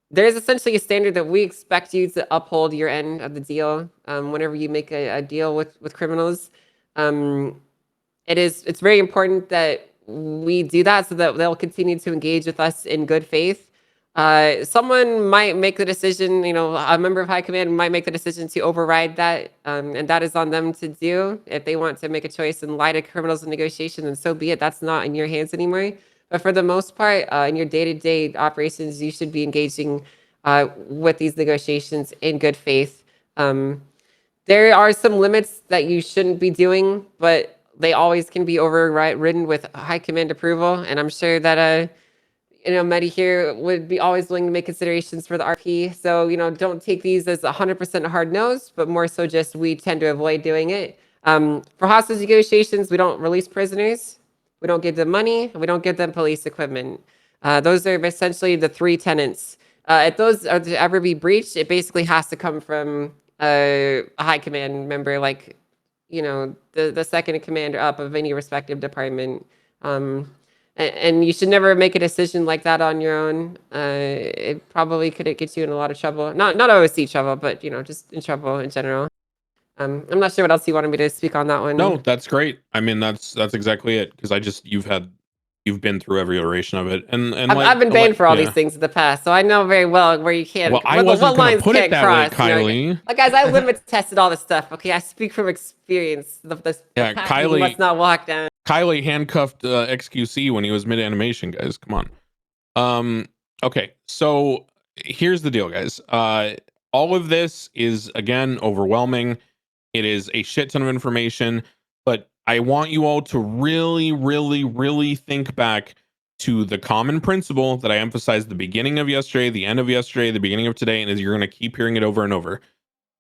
there's essentially a standard that we expect you to uphold your end of the deal whenever you make a deal with criminals. It's very important that we do that so that they'll continue to engage with us in good faith. Someone might make the decision, a member of high command might make the decision to override that, and that is on them to do. If they want to make a choice and lie to criminals in negotiation, then so be it. That's not in your hands anymore. But for the most part, in your day-to-day operations, you should be engaging with these negotiations in good faith. There are some limits that you shouldn't be doing, but they always can be overridden with high command approval. And I'm sure that Medi here would be always willing to make considerations for the RP. So don't take these as 100% hard nose, but more so just we tend to avoid doing it. For hostage negotiations, we don't release prisoners, we don't give them money, and we don't give them police equipment. Those are essentially the three tenets. If those are to ever be breached, it basically has to come from a high command member, like the second in command or up of any respective department. And you should never make a decision like that on your own. It probably could get you in a lot of trouble. Not OOC trouble, but just in trouble in general. I'm not sure what else you wanted me to speak on that one. No, that's great. I mean, that's exactly it, because you've been through every iteration of it, and I've been banned for all yeah. these things in the past, so I know very well where you can't. Well, I wasn't what gonna lines put it can't that way, cross. Kylie. Like, guys, I limit tested all this stuff. Okay, I speak from experience. The Yeah, path you Kylie- must not walk down. Kylie handcuffed XQC when he was mid animation, guys. Come on. Okay, so here's the deal, guys. All of this is, again, overwhelming. It is a shit ton of information, but I want you all to really, really, really think back to the common principle that I emphasized the beginning of yesterday, the end of yesterday, the beginning of today, and you're going to keep hearing it over and over.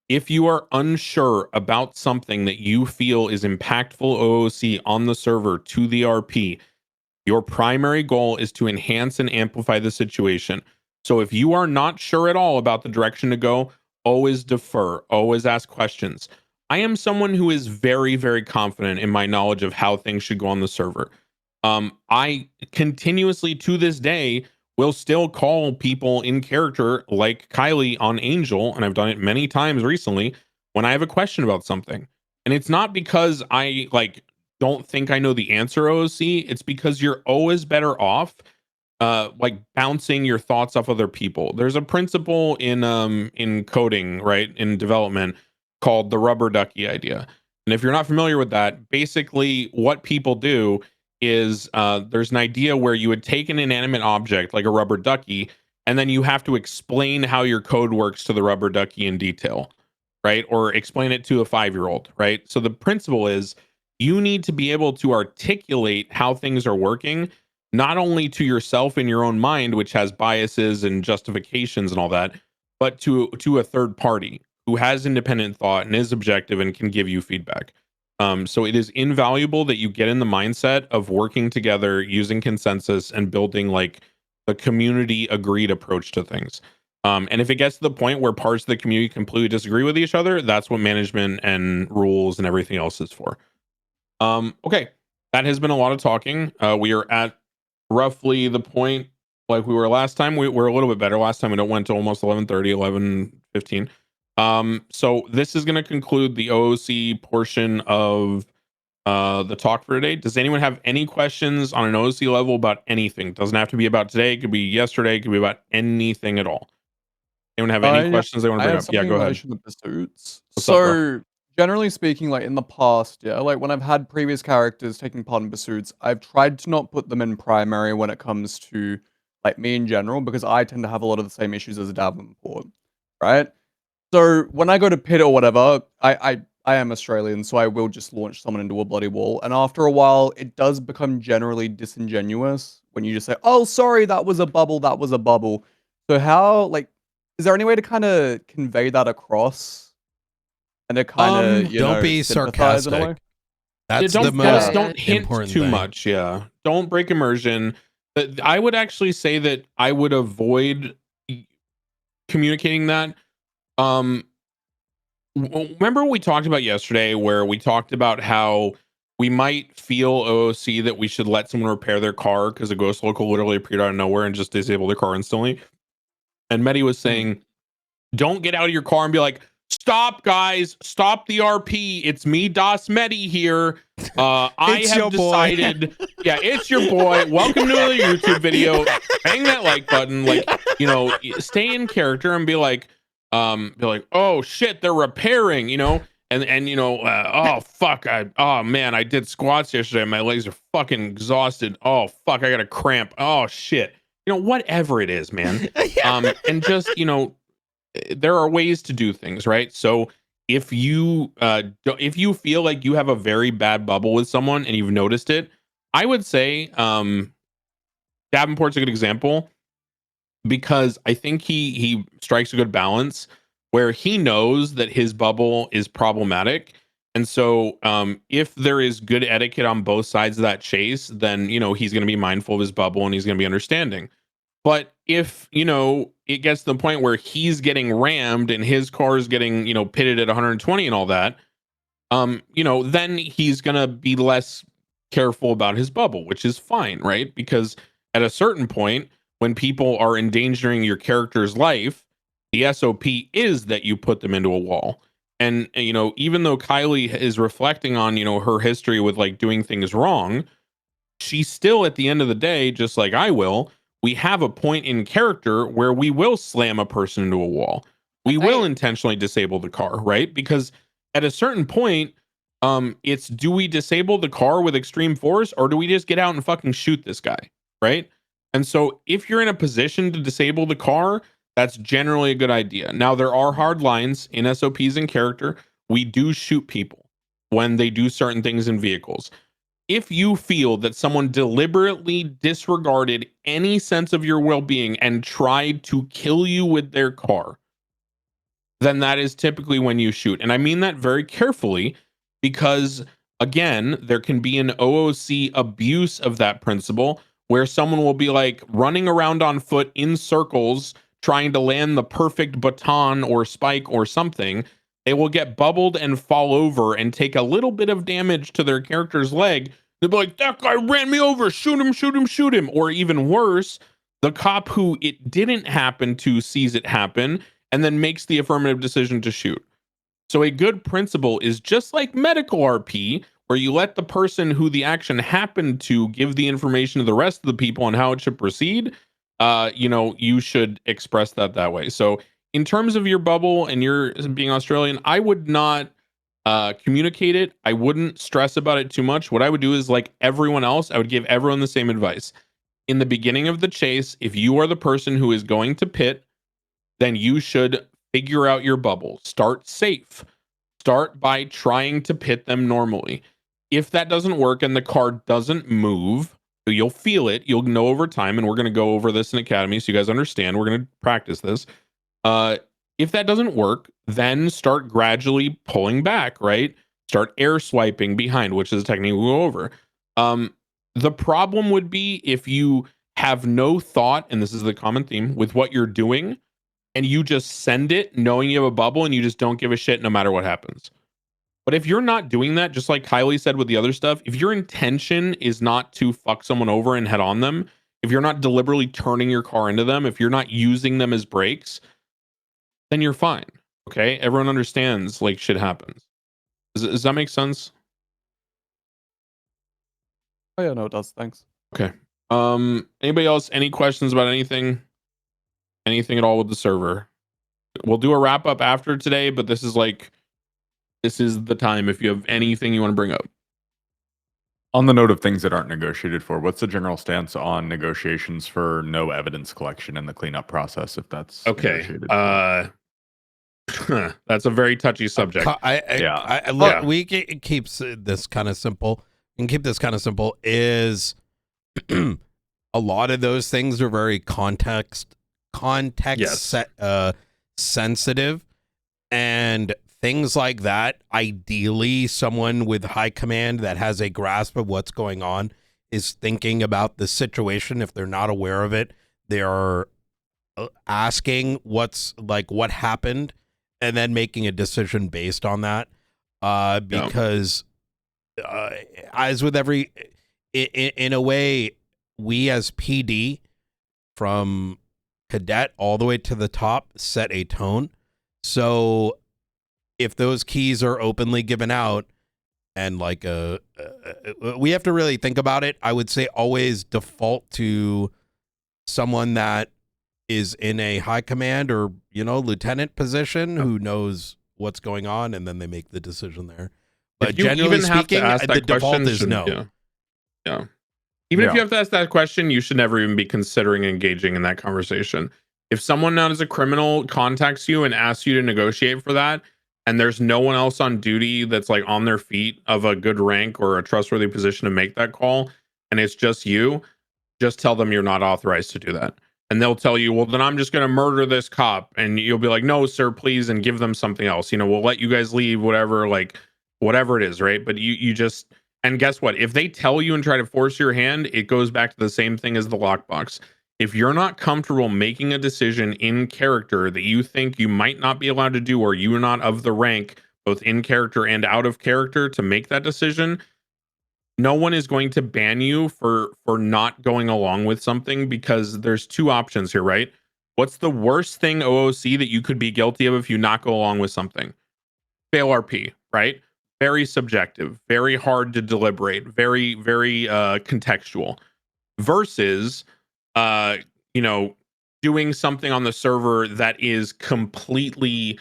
If you are unsure about something that you feel is impactful OOC on the server to the RP, your primary goal is to enhance and amplify the situation. So if you are not sure at all about the direction to go, always defer, always ask questions. I am someone who is very, very confident in my knowledge of how things should go on the server. I continuously to this day will still call people in character like Kylie on Angel, and I've done it many times recently when I have a question about something. And it's not because I don't think I know the answer, OOC. It's because you're always better off bouncing your thoughts off other people. There's a principle in coding, right, in development, called the rubber ducky idea. And if you're not familiar with that, basically what people do is there's an idea where you would take an inanimate object like a rubber ducky, and then you have to explain how your code works to the rubber ducky in detail, right? Or explain it to a 5-year-old, right? So the principle is you need to be able to articulate how things are working, not only to yourself in your own mind, which has biases and justifications and all that, but to a third party who has independent thought and is objective and can give you feedback. So it is invaluable that you get in the mindset of working together, using consensus, and building like a community agreed approach to things. And if it gets to the point where parts of the community completely disagree with each other, that's what management and rules and everything else is for. Okay, that has been a lot of talking. We are at roughly the point like we were last time. We're a little bit better last time. We went to almost 11:30, 11:15. So this is going to conclude the OOC portion of the talk for today. Does anyone have any questions on an OOC level about anything? Doesn't have to be about today. It could be yesterday. It could be about anything at all. Anyone have any questions they want to bring up? Yeah, go ahead. In pursuits. What's up, bro? Generally speaking, like in the past, yeah, like when I've had previous characters taking part in pursuits, I've tried to not put them in primary when it comes to like me in general, because I tend to have a lot of the same issues as a Davenport, right? So when I go to pit or whatever, I am Australian, so I will just launch someone into a bloody wall. And after a while, it does become generally disingenuous when you just say, "Oh, sorry, that was a bubble. That was a bubble." So how, like, is there any way to kind of convey that across? And to kind of, don't be sarcastic. That's the most don't hint important too thing. much. Yeah, don't break immersion. But I would actually say that I would avoid communicating that. Remember what we talked about yesterday, where we talked about how we might feel OOC that we should let someone repair their car because a ghost local literally appeared out of nowhere and just disabled their car instantly. And Mehdi was saying, don't get out of your car and be like, "Stop, guys! Stop the RP! It's me, dasMEHDI here. I have decided, yeah, it's your boy. Welcome to another YouTube video. Bang that like button, like, you know, stay in character and be like, oh shit, they're repairing, you know, and you know, oh fuck, oh man, I did squats yesterday. My legs are fucking exhausted. Oh fuck, I got a cramp. Oh shit, you know, whatever it is, man. And just, you know." There are ways to do things, right? So if you feel like you have a very bad bubble with someone and you've noticed it, I would say Davenport's a good example, because I think he strikes a good balance where he knows that his bubble is problematic. And so if there is good etiquette on both sides of that chase, then, you know, he's going to be mindful of his bubble and he's going to be understanding. But if, you know, it gets to the point where he's getting rammed and his car is getting, you know, pitted at 120 and all that, you know, then he's going to be less careful about his bubble, which is fine, right? Because at a certain point, when people are endangering your character's life, the SOP is that you put them into a wall. And, you know, even though Kylie is reflecting on, you know, her history with like doing things wrong, she's still, at the end of the day, just like I will, we have a point in character where we will slam a person into a wall. We will intentionally disable the car, right? Because at a certain point, it's, do we disable the car with extreme force, or do we just get out and fucking shoot this guy, right? And so if you're in a position to disable the car, that's generally a good idea. Now, there are hard lines in SOPs and character. We do shoot people when they do certain things in vehicles. If you feel that someone deliberately disregarded any sense of your well-being and tried to kill you with their car, then that is typically when you shoot. And I mean that very carefully, because again, there can be an OOC abuse of that principle where someone will be like running around on foot in circles trying to land the perfect baton or spike or something. They will get bubbled and fall over and take a little bit of damage to their character's leg. They'll be like, "That guy ran me over, shoot him, shoot him, shoot him." Or even worse, the cop who it didn't happen to sees it happen and then makes the affirmative decision to shoot. So a good principle is just like medical RP, where you let the person who the action happened to give the information to the rest of the people on how it should proceed. You know, you should express that way. So in terms of your bubble and your being Australian, I would not communicate it. I wouldn't stress about it too much. What I would do is, like everyone else, I would give everyone the same advice. In the beginning of the chase, if you are the person who is going to pit, then you should figure out your bubble. Start safe. Start by trying to pit them normally. If that doesn't work and the car doesn't move, you'll feel it. You'll know over time, and we're going to go over this in Academy so you guys understand. We're going to practice this. If that doesn't work, then start gradually pulling back, right? Start air swiping behind, which is a technique we'll go over. The problem would be if you have no thought, and this is the common theme, with what you're doing, and you just send it knowing you have a bubble and you just don't give a shit no matter what happens. But if you're not doing that, just like Kylie said with the other stuff, if your intention is not to fuck someone over and head on them, if you're not deliberately turning your car into them, if you're not using them as brakes, then you're fine. Okay? Everyone understands like shit happens. Does that make sense? Oh yeah, no, it does. Thanks. Okay. Anybody else? Any questions about anything? Anything at all with the server? We'll do a wrap up after today, but this is the time if you have anything you want to bring up. On the note of things that aren't negotiated for, what's the general stance on negotiations for no evidence collection in the cleanup process, if that's Okay. negotiated for? That's a very touchy subject. Look, it keeps this kind of simple. And keep this kind of simple is a lot of those things are very context sensitive, and things like that. Ideally, someone with high command that has a grasp of what's going on is thinking about the situation. If they're not aware of it, they are asking what happened and then making a decision based on that. Because as with every, in a way, we as PD from cadet all the way to the top set a tone. So if those keys are openly given out and we have to really think about it. I would say always default to someone that is in a high command or, lieutenant position who knows what's going on, and then they make the decision there. But generally speaking, the default is no. Yeah. Even if you have to ask that question, you should never even be considering engaging in that conversation. If someone now as a criminal contacts you and asks you to negotiate for that, and there's no one else on duty that's like on their feet of a good rank or a trustworthy position to make that call, and it's just you, just tell them you're not authorized to do that. And they'll tell you, well, then I'm just going to murder this cop. And you'll be like, no, sir, please. And give them something else. We'll let you guys leave, whatever it is. Right. But you just, and guess what? If they tell you and try to force your hand, it goes back to the same thing as the lockbox. If you're not comfortable making a decision in character that you think you might not be allowed to do, or you're not of the rank, both in character and out of character, to make that decision, no one is going to ban you for not going along with something, because there's two options here, right? What's the worst thing OOC that you could be guilty of if you not go along with something? Fail RP, right? Very subjective, very hard to deliberate, very, very contextual. Versus doing something on the server that is completely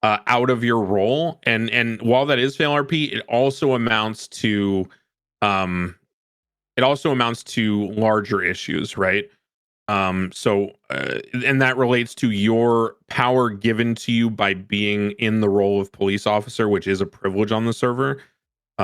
out of your role. And while that is fail RP, it also amounts to larger issues, right? And that relates to your power given to you by being in the role of police officer, which is a privilege on the server.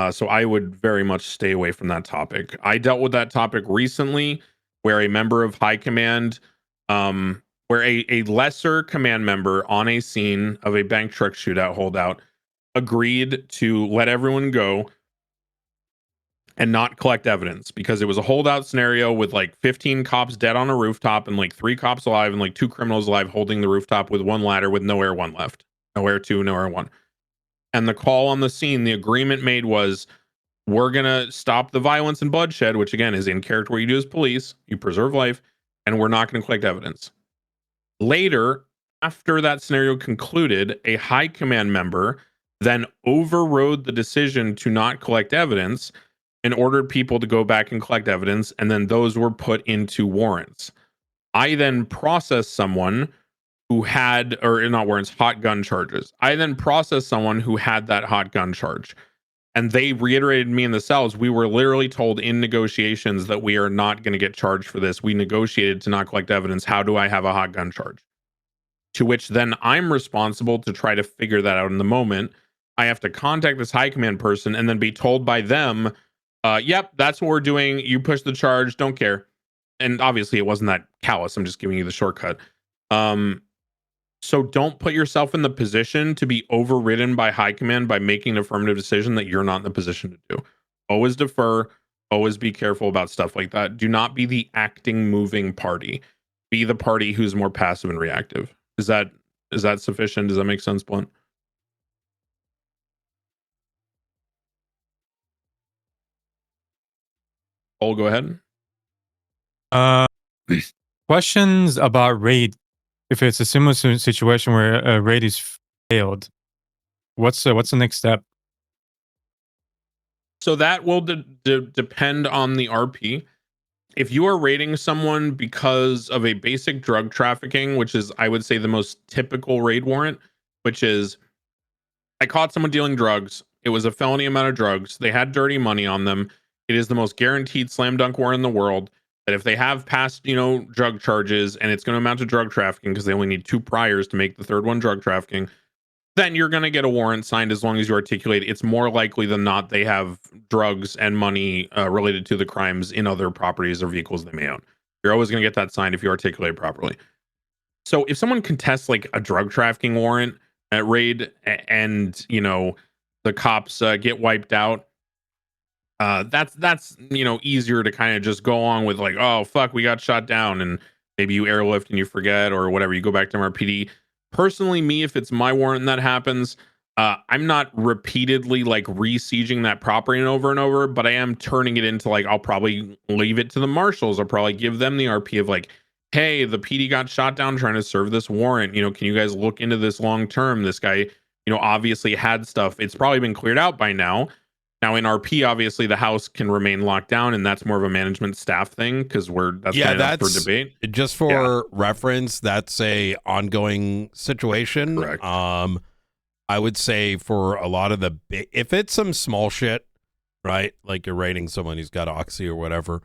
So I would very much stay away from that topic. I dealt with that topic recently, where a member of high command, where a lesser command member on a scene of a bank truck shootout holdout agreed to let everyone go and not collect evidence, because it was a holdout scenario with 15 cops dead on a rooftop and 3 cops alive and 2 criminals alive holding the rooftop with 1 ladder with no air 1 left. No air 2, no air 1. And the call on the scene, the agreement made was, we're going to stop the violence and bloodshed, which again is in character what you do as police, you preserve life, and we're not going to collect evidence. Later, after that scenario concluded, a high command member then overrode the decision to not collect evidence and ordered people to go back and collect evidence, and then those were put into warrants. I then processed someone who had, or not warrants, hot gun charges. I then processed someone who had that hot gun charge. And they reiterated me in the cells, we were literally told in negotiations that we are not going to get charged for this. We negotiated to not collect evidence. How do I have a hot gun charge? To which then I'm responsible to try to figure that out in the moment. I have to contact this high command person and then be told by them, yep, that's what we're doing. You push the charge, don't care. And obviously it wasn't that callous. I'm just giving you the shortcut. So don't put yourself in the position to be overridden by high command by making an affirmative decision that you're not in the position to do. Always defer. Always be careful about stuff like that. Do not be the acting, moving party. Be the party who's more passive and reactive. Is that sufficient? Does that make sense, Blunt? I'll go ahead. Questions about raid. If it's a similar situation where a raid is failed, what's the next step? So that will depend on the RP. If you are raiding someone because of a basic drug trafficking, which is, I would say, the most typical raid warrant, which is, I caught someone dealing drugs. It was a felony amount of drugs. They had dirty money on them. It is the most guaranteed slam dunk warrant in the world. That if they have passed, drug charges, and it's going to amount to drug trafficking because they only need 2 priors to make the third one drug trafficking, then you're going to get a warrant signed as long as you articulate. It's more likely than not they have drugs and money related to the crimes in other properties or vehicles they may own. You're always going to get that signed if you articulate properly. So if someone contests like a drug trafficking warrant at raid and, the cops get wiped out, that's easier to kind of just go on with like, oh, fuck, we got shot down, and maybe you airlift and you forget or whatever. You go back to MRPD. Personally, me, if it's my warrant and that happens, I'm not repeatedly like re-sieging that property and over, but I am turning it into like, I'll probably leave it to the marshals. I'll probably give them the RP of like, hey, the PD got shot down trying to serve this warrant. Can you guys look into this long term? This guy, obviously had stuff. It's probably been cleared out by now. Now in RP, obviously the house can remain locked down, and that's more of a management staff thing because that's up for debate. Just for reference, that's a ongoing situation. Correct. I would say for a lot of if it's some small shit, right? Like you're raiding someone who's got Oxy or whatever,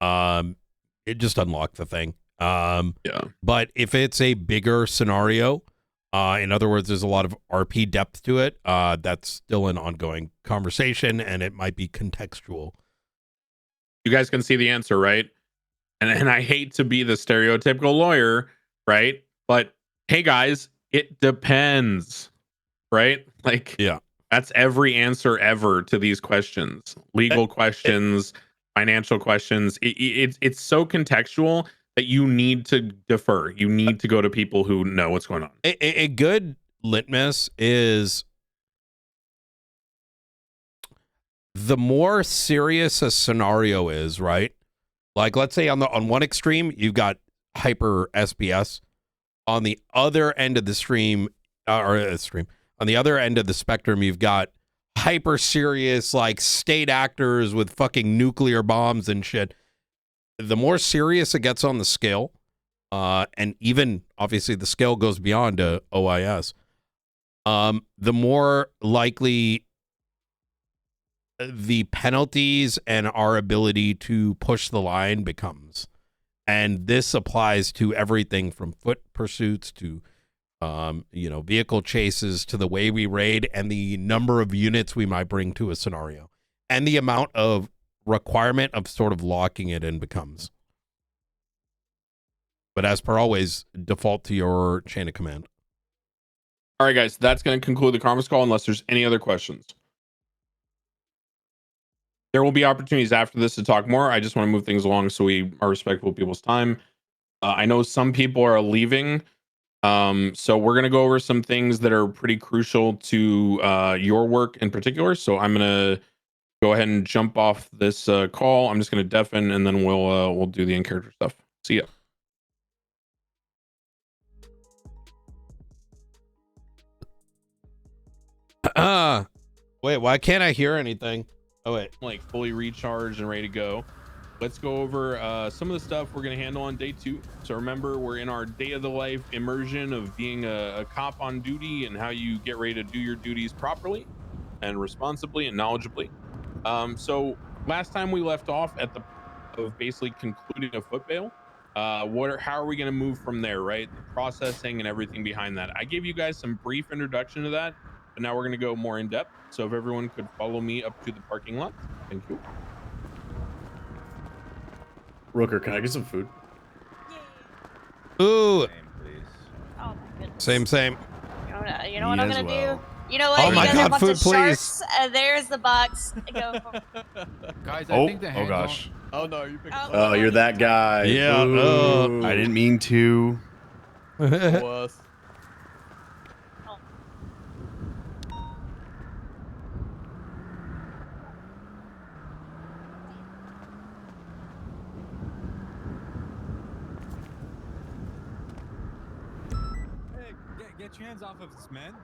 it just unlocked the thing. But if it's a bigger scenario, in other words, there's a lot of RP depth to it. That's still an ongoing conversation, and it might be contextual. You guys can see the answer, right? And I hate to be the stereotypical lawyer, right? But hey, guys, it depends, right? Like, that's every answer ever to these questions. Legal questions, financial questions. It's so contextual that you need to defer. You need to go to people who know what's going on. A good litmus is the more serious a scenario is, right? Like, let's say on one extreme, you've got hyper SBS. On the other end of the on the other end of the spectrum, you've got hyper serious, like state actors with fucking nuclear bombs and shit. The more serious it gets on the scale, and even obviously the scale goes beyond OIS, the more likely the penalties and our ability to push the line becomes. And this applies to everything from foot pursuits to, vehicle chases, to the way we raid and the number of units we might bring to a scenario and the amount of requirement of sort of locking it in becomes. But as per always, default to your chain of command. All right, guys, that's going to conclude the conference call unless there's any other questions. There will be opportunities after this to talk more. I just want to move things along so we are respectful of people's time. I know some people are leaving, so we're going to go over some things that are pretty crucial to your work in particular. So I'm going to go ahead and jump off this call. I'm just going to deafen, and then we'll do the in-character stuff. See ya. Wait, why can't I hear anything? Oh, wait. Like fully recharged and ready to go. Let's go over some of the stuff we're going to handle on day 2. So remember, we're in our day of the life immersion of being a cop on duty and how you get ready to do your duties properly and responsibly and knowledgeably. So last time we left off at of basically concluding a foot bail. How are we going to move from there, right? The processing and everything behind that. I gave you guys some brief introduction to that, but now we're going to go more in depth. So if everyone could follow me up to the parking lot. Thank you. Rooker, can I get some food? Ooh. Same, please. Oh my goodness. Same. You know what I'm gonna do? You know Oh what? You my guys God, have a bunch food, of sharks. There's the box. Go for Guys, I think the hands gosh. Oh no, you picked Oh, Oh, you're that guy. Yeah, Boo. I didn't mean to. the worst. Hey, get your hands off of this, man.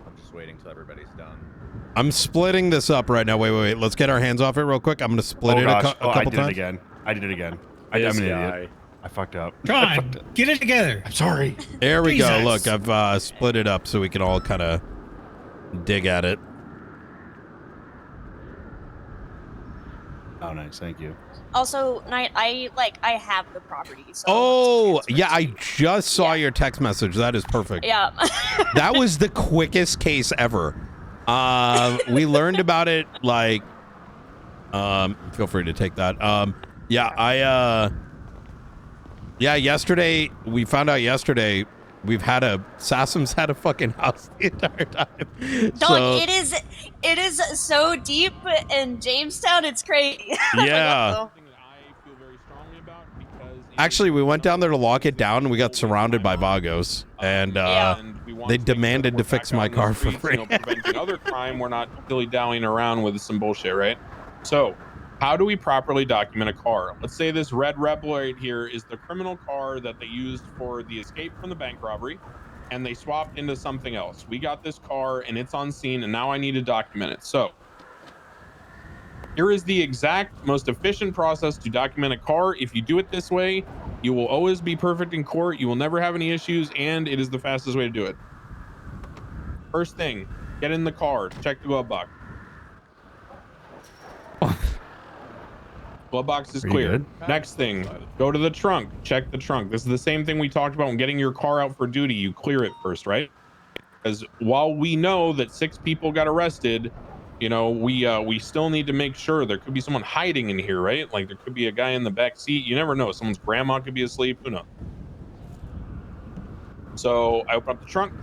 I'm just waiting till everybody's done. I'm splitting this up right now. Wait. Let's get our hands off it real quick. I'm gonna split Oh it gosh. a couple I did times. it again. I did it again. I'm an idiot. I fucked up. Come on, get it together. I'm sorry. There we go. Jesus. Look, I've split it up so we can all kind of dig at it. Oh, nice. Thank you. Also, Knight, I have the property. So Oh, yeah, I just saw your text message. That is perfect. yeah. That was the quickest case ever. We learned about it like feel free to take that. Yesterday we found out we've had Sassam's had a fucking house the entire time. Dog, it is so deep in Jamestown, it's crazy. Yeah. Actually, we went down there to lock it down and we got surrounded by Vagos and they demanded to fix my car for free. Preventing other crime, we're not dilly-dallying around with some bullshit, right? So, how do we properly document a car? Let's say this red Rebel right here is the criminal car that they used for the escape from the bank robbery, and they swapped into something else. We got this car and it's on scene, and now I need to document it. So, here is the exact most efficient process to document a car. If you do it this way, you will always be perfect in court. You will never have any issues, and it is the fastest way to do it. First thing, get in the car, check the glove box. Glove box is clear. Next thing, go to the trunk, check the trunk. This is the same thing we talked about when getting your car out for duty. You clear it first, right? Because while we know that 6 people got arrested, you know, we still need to make sure there could be someone hiding in here, right? Like there could be a guy in the back seat. You never know. Someone's grandma could be asleep. Who knows? So I open up the trunk.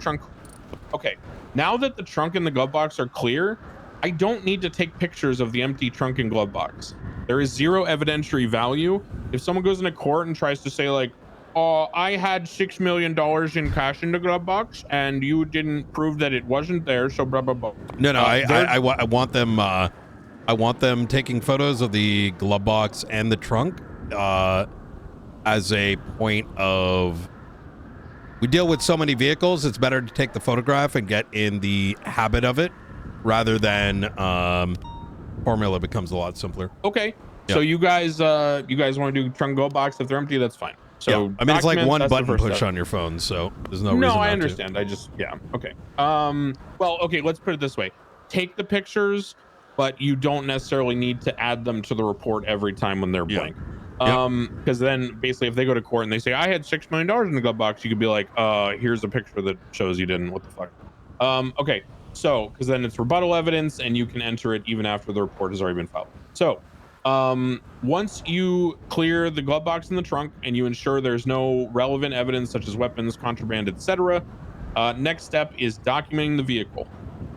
Okay. Now that the trunk and the glove box are clear, I don't need to take pictures of the empty trunk and glove box. There is zero evidentiary value. If someone goes into court and tries to say like, oh, I had $6 million in cash in the glove box and you didn't prove that it wasn't there, so blah, blah, blah. No, I want them, I want them taking photos of the glove box and the trunk as a point of, we deal with so many vehicles, it's better to take the photograph and get in the habit of it rather than formula becomes a lot simpler. Okay. So you guys want to do trunk glove box if they're empty, that's fine. So I mean, it's like one button push step on your phone, so there's no reason No, not I to. understand. Okay. Well, okay, let's put it this way. Take the pictures, but you don't necessarily need to add them to the report every time when they're blank. Because then basically if they go to court and they say, I had $6 million in the glove box, you could be like, here's a picture that shows you didn't. What the fuck? Okay. So, because then it's rebuttal evidence and you can enter it even after the report has already been filed. So, once you clear the glove box in the trunk and you ensure there's no relevant evidence such as weapons, contraband, etc., next step is documenting the vehicle.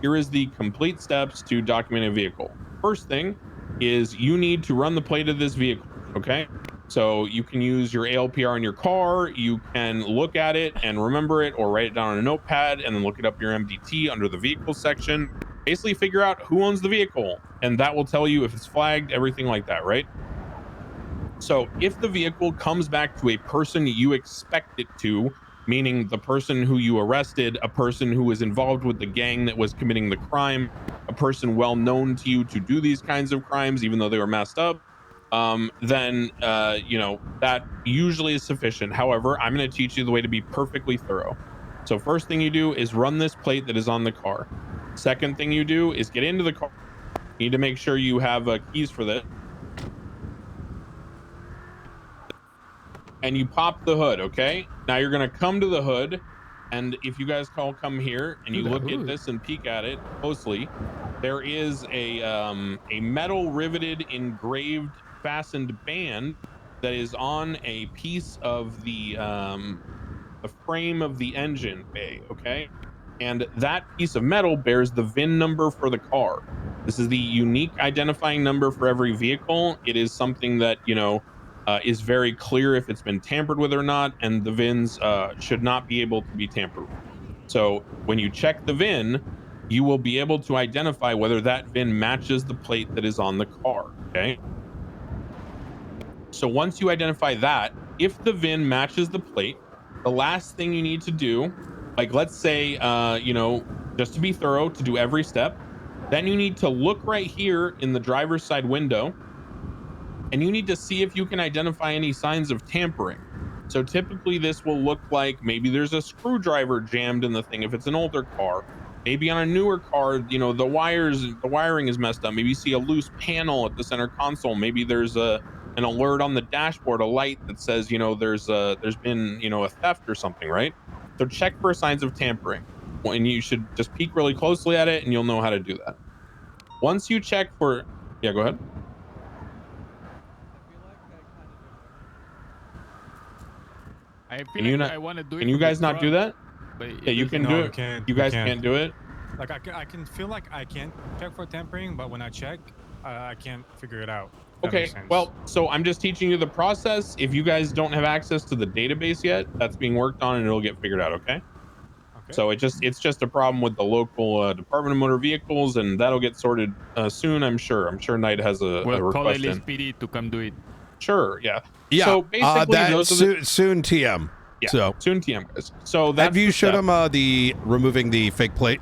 Here is the complete steps to document a vehicle. First thing is you need to run the plate of this vehicle, okay? So you can use your ALPR in your car, you can look at it and remember it or write it down on a notepad and then look it up your MDT under the vehicle section. Basically figure out who owns the vehicle and that will tell you if it's flagged, everything like that, right? So if the vehicle comes back to a person you expect it to, meaning the person who you arrested, a person who was involved with the gang that was committing the crime, a person well known to you to do these kinds of crimes, even though they were messed up, then that usually is sufficient. However, I'm going to teach you the way to be perfectly thorough. So first thing you do is run this plate that is on the car. Second thing you do is get into the car. You need to make sure you have keys for this. And you pop the hood, okay? Now you're going to come to the hood, and if you guys come here and you look at this and peek at it closely, there is a metal riveted, engraved, fastened band that is on a piece of the the frame of the engine bay, okay? And that piece of metal bears the VIN number for the car. This is the unique identifying number for every vehicle. It is something that, is very clear if it's been tampered with or not, and the VINs should not be able to be tampered with. So when you check the VIN, you will be able to identify whether that VIN matches the plate that is on the car, okay? So once you identify that, if the VIN matches the plate, the last thing you need to do, like let's say, just to be thorough, to do every step, then you need to look right here in the driver's side window, and you need to see if you can identify any signs of tampering. So typically this will look like maybe there's a screwdriver jammed in the thing if it's an older car. Maybe on a newer car, the wiring is messed up. Maybe you see a loose panel at the center console. Maybe there's an alert on the dashboard, a light that says, there's been, a theft or something, right? So check for signs of tampering. And you should just peek really closely at it and you'll know how to do that. Once you check for, yeah, go ahead. I feel I want to do it. Can you guys not do that? But yeah, you can do it. You guys can't do it. Like I can feel like I can't check for tampering, but when I check, I can't figure it out. Okay, well, so I'm just teaching you the process. If you guys don't have access to the database yet, that's being worked on and it'll get figured out, okay? So it's just a problem with the local Department of Motor Vehicles, and that'll get sorted soon, I'm sure. I'm sure Knight has a request call in. LSPD to come do it. Sure, yeah. Yeah, so basically, soon TM. Yeah, so soon TM, guys. So that's have you showed him the removing the fake plate?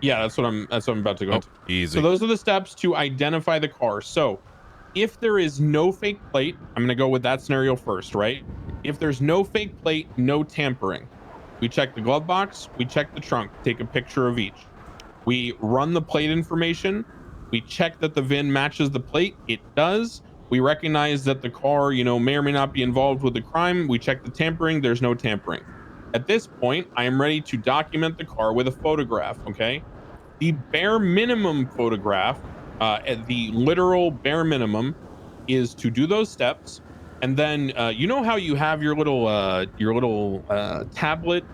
Yeah, that's what I'm about to go into. Easy. So those are the steps to identify the car. So if there is no fake plate, I'm gonna go with that scenario first, right? If there's no fake plate, no tampering. We check the glove box, we check the trunk, take a picture of each. We run the plate information. We check that the VIN matches the plate. It does. We recognize that the car, may or may not be involved with the crime. We check the tampering. There's no tampering. At this point, I am ready to document the car with a photograph, okay? The bare minimum photograph, the literal bare minimum, is to do those steps. And then, you know how you have your little tablet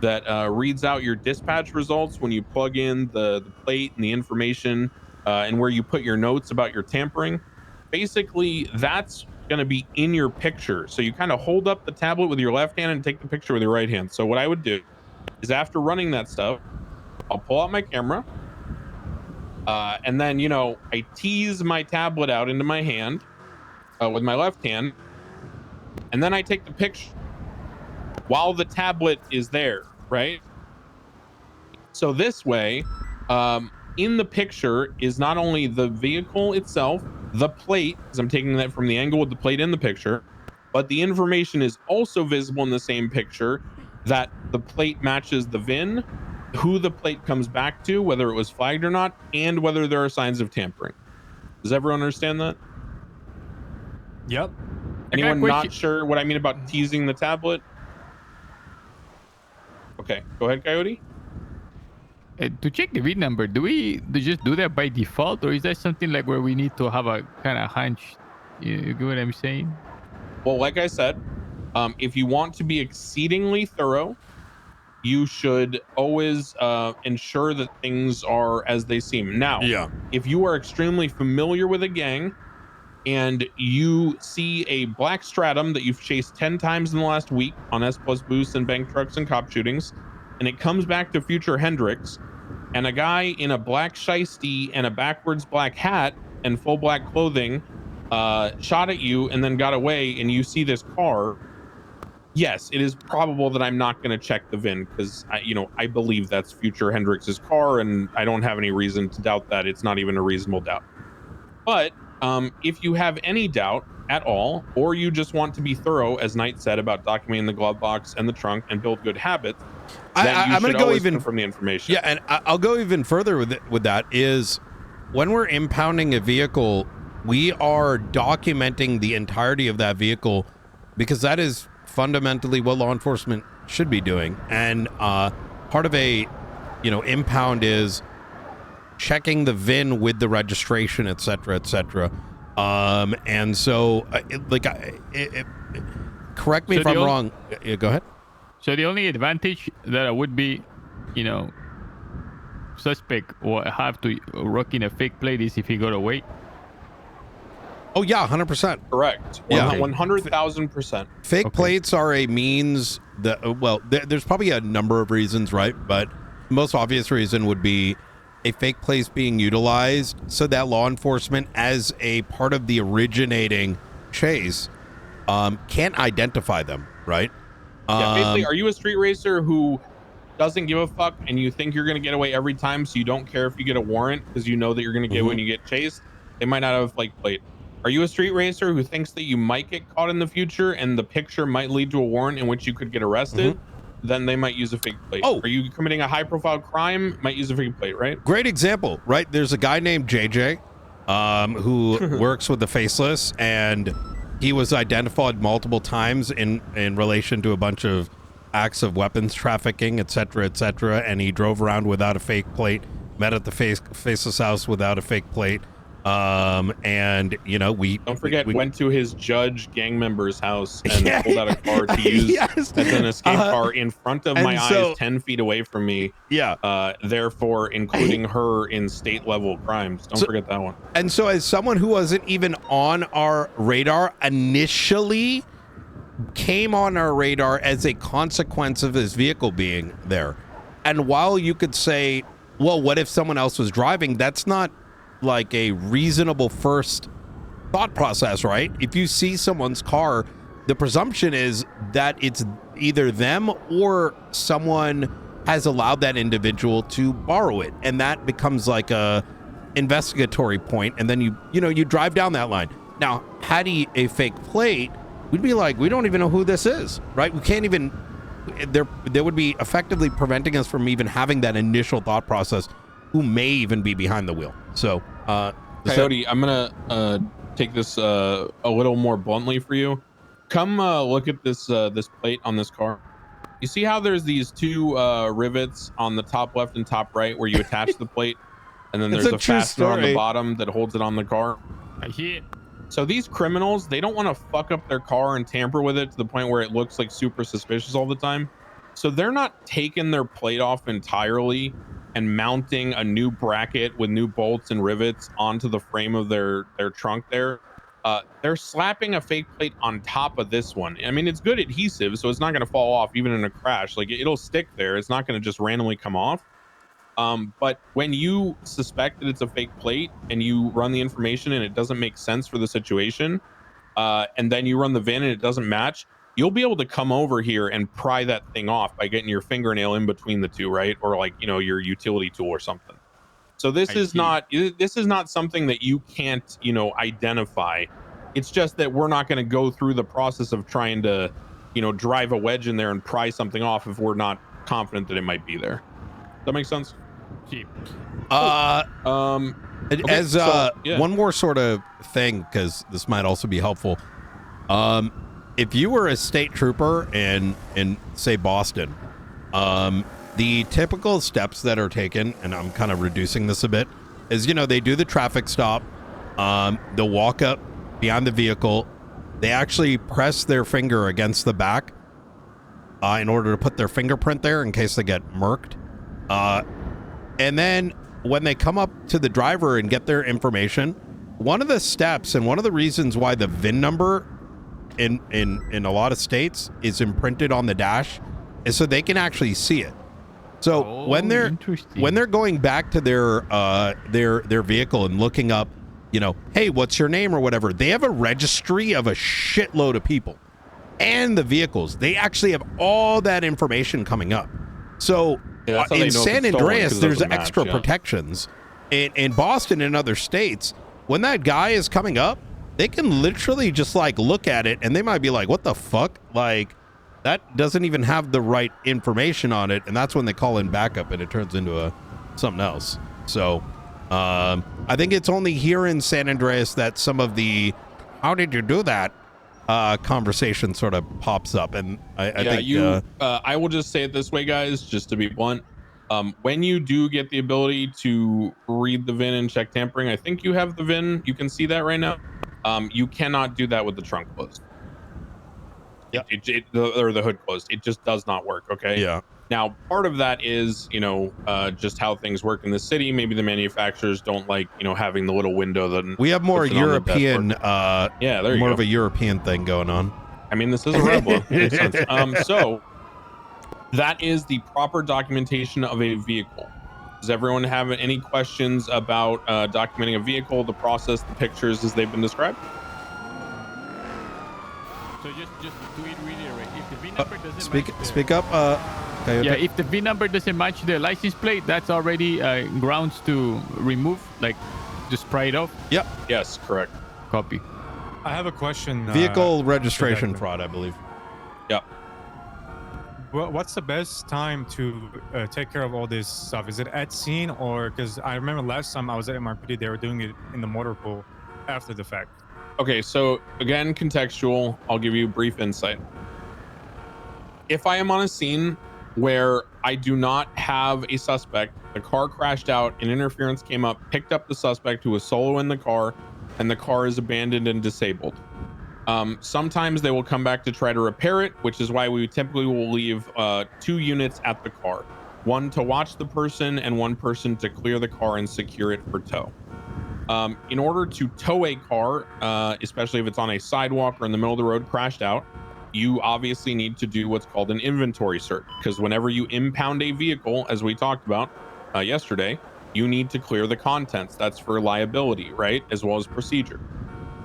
that reads out your dispatch results when you plug in the plate and the information and where you put your notes about your tampering? Basically, that's going to be in your picture. So you kind of hold up the tablet with your left hand and take the picture with your right hand. So what I would do is after running that stuff, I'll pull out my camera. And then, I tease my tablet out into my hand with my left hand. And then I take the picture while the tablet is there, right? So this way, in the picture is not only the vehicle itself, the plate, because I'm taking that from the angle with the plate in the picture, but the information is also visible in the same picture, that the plate matches the VIN, who the plate comes back to, whether it was flagged or not, and whether there are signs of tampering. Does everyone understand that? Yep. Anyone not sure what I mean about teasing the tablet? Okay, go ahead, Coyote. To check the VIN number, do we just do that by default, or is that something like where we need to have a kind of hunch? You get what I'm saying? Well, like I said, if you want to be exceedingly thorough, you should always ensure that things are as they seem. Now, if you are extremely familiar with a gang and you see a black stratum that you've chased 10 times in the last week on S+ boosts and bank trucks and cop shootings, and it comes back to future Hendrix, and a guy in a black shiesty and a backwards black hat and full black clothing shot at you and then got away, and you see this car, yes, it is probable that I'm not going to check the VIN because I believe that's future Hendrix's car, and I don't have any reason to doubt that. It's not even a reasonable doubt. But if you have any doubt at all, or you just want to be thorough, as Knight said, about documenting the glove box and the trunk and build good habits, I'm going to go even from the information. Yeah, and I'll go even further with that. Is when we're impounding a vehicle, we are documenting the entirety of that vehicle, because that is fundamentally what law enforcement should be doing. And part of a impound is checking the VIN with the registration, etc., etc. And so correct me if I'm wrong. Go ahead. So the only advantage that would be, you know, suspect or have to rocking a fake plate is if he got away. Oh yeah, 100%. Correct. Yeah. 100,000%. Fake plates are a means that, well, there's probably a number of reasons, right? But the most obvious reason would be a fake plate being utilized so that law enforcement, as a part of the originating chase, can't identify them, right? Yeah, basically, are you a street racer who doesn't give a fuck and you think you're going to get away every time, so you don't care if you get a warrant because you know that you're going to get when you get chased? They might not have a fake plate. Are you a street racer who thinks that you might get caught in the future and the picture might lead to a warrant in which you could get arrested? Then they might use a fake plate. Oh. Are you committing a high profile crime? Might use a fake plate, right? Great example, right? There's a guy named JJ who works with the Faceless, and he was identified multiple times in relation to a bunch of acts of weapons trafficking, etc., etc., and he drove around without a fake plate, met at the Faceless house without a fake plate, and you know, don't forget, went to his judge gang member's house and Yeah. pulled out a car to use Yes. as an escape car in front of my And so- eyes, 10 feet away from me. Yeah. Therefore including her in state level crimes. Don't forget that one. And so, as someone who wasn't even on our radar initially, came on our radar as a consequence of his vehicle being there. And while you could say, well, what if someone else was driving? That's not like a reasonable first thought process, right? If you see someone's car, the presumption is that it's either them or someone has allowed that individual to borrow it. And that becomes like a investigatory point. And then you drive down that line. Now, had he a fake plate, we'd be like, we don't even know who this is, right? We can't even, there would be effectively preventing us from even having that initial thought process, who may even be behind the wheel. So, Coyote, I'm gonna take this a little more bluntly for you. Come look at this this plate on this car. You see how there's these two rivets on the top left and top right where you attach the plate, and then there's a fastener on the bottom that holds it on the car. I hear it. So these criminals, they don't want to fuck up their car and tamper with it to the point where it looks like super suspicious all the time. So they're not taking their plate off entirely and mounting a new bracket with new bolts and rivets onto the frame of their trunk there. They're slapping a fake plate on top of this one. I mean, it's good adhesive, so it's not going to fall off even in a crash. Like, it'll stick there. It's not going to just randomly come off. But when you suspect that it's a fake plate and you run the information and it doesn't make sense for the situation, and then you run the VIN and it doesn't match, you'll be able to come over here and pry that thing off by getting your fingernail in between the two, right? Or like, you know, your utility tool or something. So this is not something that you can't, you know, identify. It's just that we're not going to go through the process of trying to, you know, drive a wedge in there and pry something off if we're not confident that it might be there. Does that make sense? Cheap. One more sort of thing, because this might also be helpful. If you were a state trooper in say Boston, the typical steps that are taken, and I'm kind of reducing this a bit, is, you know, they do the traffic stop, they'll walk up behind the vehicle, they actually press their finger against the back in order to put their fingerprint there in case they get murked. And then when they come up to the driver and get their information, one of the steps and one of the reasons why the VIN number in a lot of states is imprinted on the dash is so they can actually see it. So when they're going back to their vehicle and looking up, you know, hey, what's your name or whatever, they have a registry of a shitload of people and the vehicles. They actually have all that information coming up. So in San Andreas, there's extra protections. In Boston and other states, when that guy is coming up, they can literally just like look at it and they might be like, what the fuck? Like, that doesn't even have the right information on it. And that's when they call in backup and it turns into something else. So I think it's only here in San Andreas that some of the how did you do that conversation sort of pops up. And I think I will just say it this way, guys, just to be blunt. When you do get the ability to read the VIN and check tampering, I think you have the VIN. You can see that right now. You cannot do that with the trunk closed. Yep. Or the hood closed. It just does not work. Okay. Yeah. Now, part of that is, just how things work in the city. Maybe the manufacturers don't like, having the little window that We have more puts it on the European, dashboard. Yeah, there you more go. of a European thing going on. I mean, this is a Rebla. Makes sense. So that is the proper documentation of a vehicle. Does everyone have any questions about documenting a vehicle, the process, the pictures as they've been described? So just to reiterate, if the V number doesn't Speak up. Coyote. Yeah, if the V number doesn't match the license plate, that's already grounds to remove, like just pry it off. Yep. Yes, correct. Copy. I have a question. Vehicle registration fraud, I believe. Yep. What's the best time to take care of all this stuff? Is it at scene, or because I remember last time I was at MRPD, they were doing it in the motor pool after the fact. Okay, so again, contextual. I'll give you a brief insight. If I am on a scene where I do not have a suspect, the car crashed out, an interference came up, picked up the suspect who was solo in the car, and the car is abandoned and disabled. Sometimes they will come back to try to repair it, which is why we typically will leave 2 units at the car. One to watch the person and one person to clear the car and secure it for tow. In order to tow a car, especially if it's on a sidewalk or in the middle of the road crashed out, you obviously need to do what's called an inventory search, because whenever you impound a vehicle, as we talked about yesterday, you need to clear the contents. That's for liability, right? As well as procedure.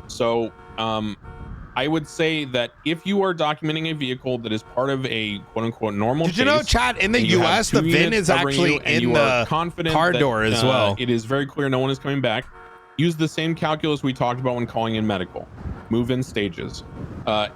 So I would say that if you are documenting a vehicle that is part of a quote unquote normal Did you know, Chad, in the US, the VIN is actually in the car door as well. It is very clear no one is coming back. Use the same calculus we talked about when calling in medical. Move in stages.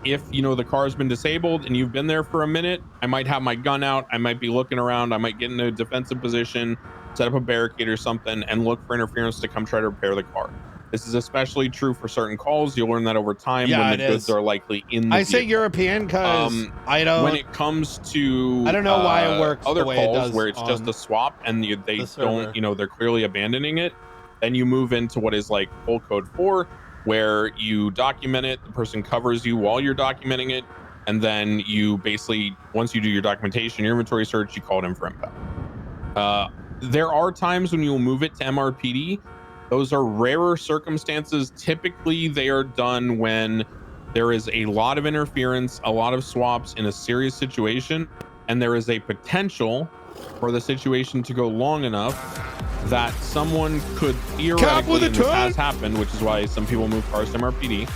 If the car has been disabled and you've been there for a minute, I might have my gun out. I might be looking around. I might get in a defensive position, set up a barricade or something, and look for interference to come try to repair the car. This is especially true for certain calls. You'll learn that over time when the goods are likely in the I say vehicle. European because I don't. When it comes to I don't know why it works other the way calls it does where it's just on a swap and they the server. don't, they're clearly abandoning it. Then you move into what is like full code 4, where you document it. The person covers you while you're documenting it, and then you basically, once you do your documentation, your inventory search, you call it in for impound. There are times when you'll move it to MRPD. Those are rarer circumstances. Typically, they are done when there is a lot of interference, a lot of swaps in a serious situation, and there is a potential for the situation to go long enough that someone could theoretically, and this has happened, which is why some people move cars to MRPD,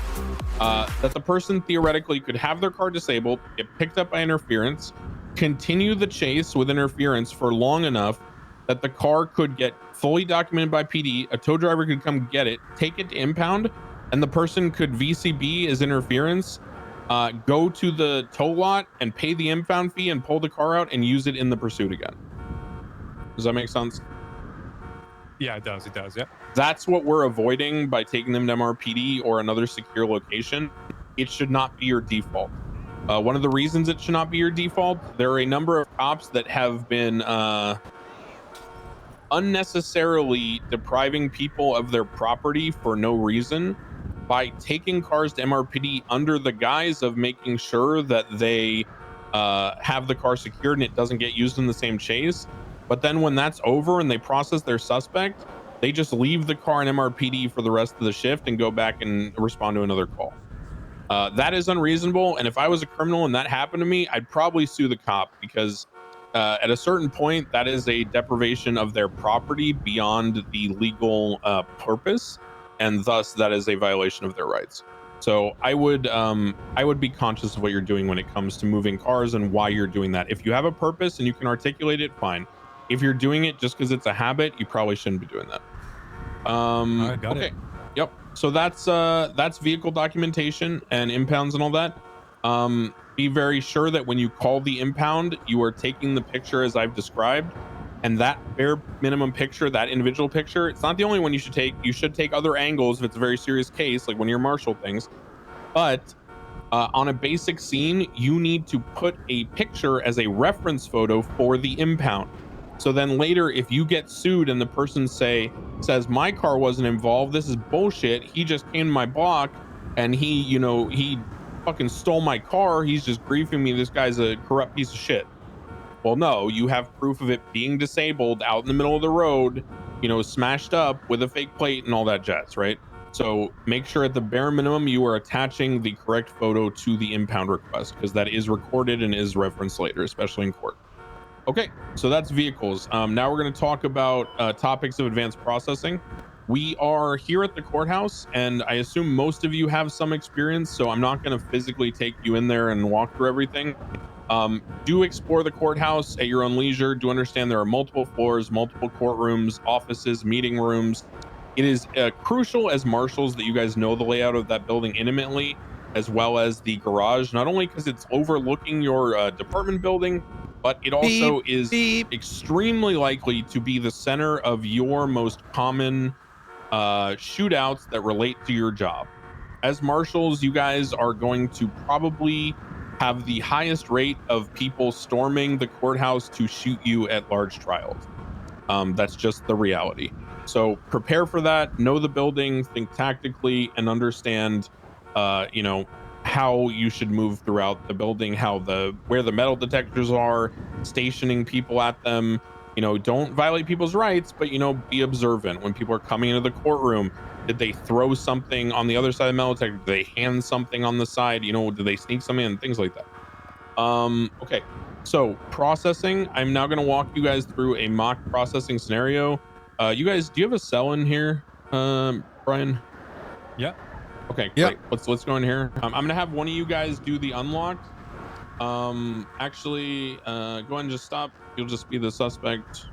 that the person theoretically could have their car disabled, get picked up by interference, continue the chase with interference for long enough that the car could get fully documented by PD, a tow driver could come get it, take it to impound, and the person could VCB as interference, go to the tow lot and pay the impound fee and pull the car out and use it in the pursuit again. Does that make sense? Yeah, it does. It does. Yeah. That's what we're avoiding by taking them to MRPD or another secure location. It should not be your default. One of the reasons it should not be your default, there are a number of cops that have been unnecessarily depriving people of their property for no reason by taking cars to MRPD under the guise of making sure that they have the car secured and it doesn't get used in the same chase. But then when that's over and they process their suspect, they just leave the car in MRPD for the rest of the shift and go back and respond to another call. That is unreasonable. And if I was a criminal and that happened to me, I'd probably sue the cop, because at a certain point, that is a deprivation of their property beyond the legal purpose, and thus that is a violation of their rights. So I would be conscious of what you're doing when it comes to moving cars and why you're doing that. If you have a purpose and you can articulate it, fine. If you're doing it just because it's a habit, you probably shouldn't be doing that. Got it. Yep. So that's vehicle documentation and impounds and all that. Be very sure that when you call the impound, you are taking the picture as I've described, and that bare minimum picture, that individual picture, it's not the only one you should take. You should take other angles if it's a very serious case, like when you're Marshal things. But on a basic scene, you need to put a picture as a reference photo for the impound. So then later, if you get sued and the person says my car wasn't involved, this is bullshit, he just came to my block and he fucking stole my car. He's just griefing me. This guy's a corrupt piece of shit. Well, no, you have proof of it being disabled out in the middle of the road, you know, smashed up with a fake plate and all that jazz, right? So make sure at the bare minimum you are attaching the correct photo to the impound request, because that is recorded and is referenced later, especially in court. Okay, so that's vehicles. Now we're going to talk about topics of advanced processing. We are here at the courthouse, and I assume most of you have some experience, so I'm not going to physically take you in there and walk through everything. Do explore the courthouse at your own leisure. Do understand there are multiple floors, multiple courtrooms, offices, meeting rooms. It is crucial as marshals that you guys know the layout of that building intimately, as well as the garage, not only because it's overlooking your department building, but it also is extremely likely to be the center of your most common shootouts that relate to your job. As marshals, you guys are going to probably have the highest rate of people storming the courthouse to shoot you at large trials. That's just the reality. So prepare for that, know the building, think tactically, and understand, you know, how you should move throughout the building, where the metal detectors are, stationing people at them. You know, don't violate people's rights, but, you know, be observant when people are coming into the courtroom. Did they throw something on the other side of the metal detector? Did they hand something on the side? You know, did they sneak something in? Things like that. Okay. So processing, I'm now going to walk you guys through a mock processing scenario. You guys, do you have a cell in here, Brian? Yeah. Okay, great. Let's go in here. I'm going to have one of you guys do the unlocked. Actually, go ahead and just stop. You'll just be the suspect.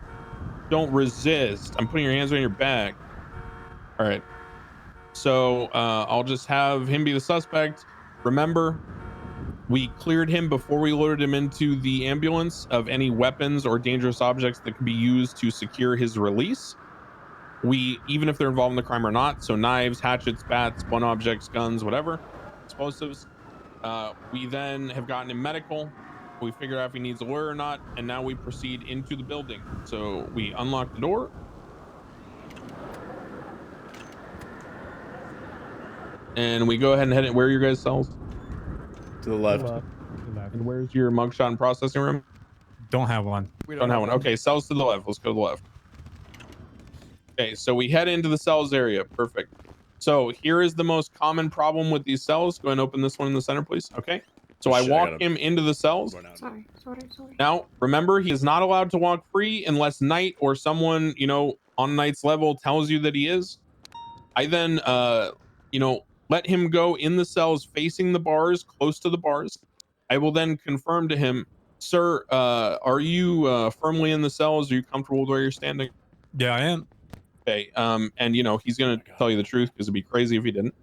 Don't resist. I'm putting your hands on your back. All right. So I'll just have him be the suspect. Remember, we cleared him before we loaded him into the ambulance of any weapons or dangerous objects that can be used to secure his release. Even if they're involved in the crime or not, so knives, hatchets, bats, blunt objects, guns, whatever, explosives. We then have gotten him medical. We figure out if he needs a lawyer or not, and now we proceed into the building. So we unlock the door. And we go ahead and head in. Where are your guys' cells? To the left. And where's your mugshot and processing room? Don't have one. We Don't have one. Okay, cells to the left. Let's go to the left. Okay, so we head into the cells area. Perfect. So here is the most common problem with these cells. Go ahead and open this one in the center, please. Okay. So I walk him into the cells. Sorry. Now, remember, he is not allowed to walk free unless Knight or someone, you know, on Knight's level tells you that he is. I then, you know, let him go in the cells facing the bars, close to the bars. I will then confirm to him, sir, are you firmly in the cells? Are you comfortable with where you're standing? Yeah, I am. Okay. And you know, he's gonna tell you the truth because it'd be crazy if he didn't.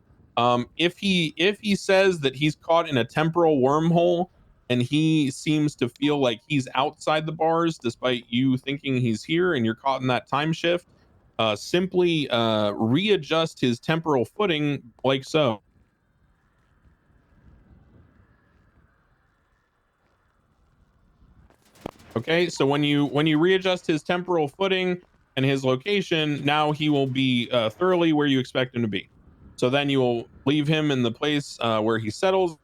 If he says that he's caught in a temporal wormhole and he seems to feel like he's outside the bars despite you thinking he's here and you're caught in that time shift, simply readjust his temporal footing like so. Okay, so when you readjust his temporal footing and his location, now he will be thoroughly where you expect him to be. So then you will leave him in the place where he settles,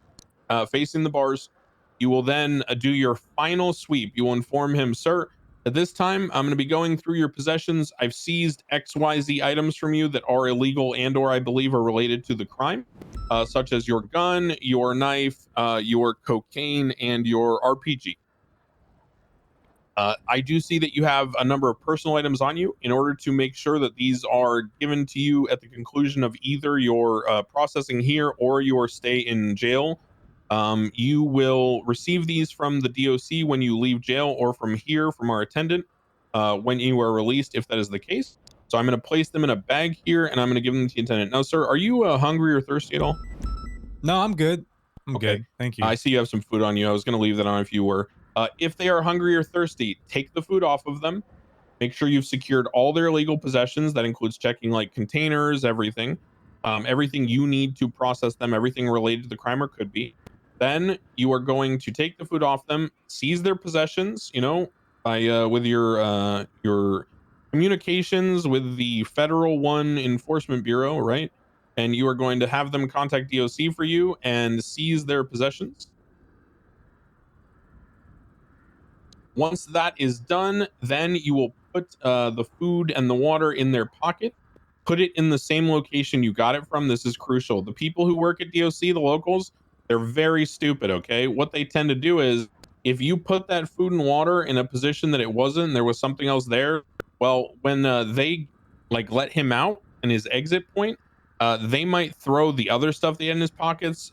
facing the bars. You will then do your final sweep. You will inform him, sir, at this time, I'm going to be going through your possessions. I've seized XYZ items from you that are illegal and or I believe are related to the crime, such as your gun, your knife, your cocaine, and your RPG. I do see that you have a number of personal items on you. In order to make sure that these are given to you at the conclusion of either your processing here or your stay in jail, you will receive these from the DOC when you leave jail or from here from our attendant when you are released, if that is the case. So I'm going to place them in a bag here and I'm going to give them to the attendant. Now, sir, are you hungry or thirsty at all? No, I'm good. I'm Okay. good. Thank you. I see you have some food on you. I was going to leave that on if you were. If they are hungry or thirsty, take the food off of them. Make sure you've secured all their legal possessions. That includes checking like containers, everything, everything you need to process them, everything related to the crime or could be. Then you are going to take the food off them, seize their possessions, you know, by with your communications with the Federal One Enforcement Bureau, right? and you are going to have them contact DOC for you and seize their possessions. Once that is done, then you will put the food and the water in their pocket. Put it in the same location you got it from. This is crucial. The people who work at DOC, the locals, they're very stupid, okay? What they tend to do is, if you put that food and water in a position that it wasn't, and there was something else there, well, when they like let him out in his exit point, they might throw the other stuff they had in his pockets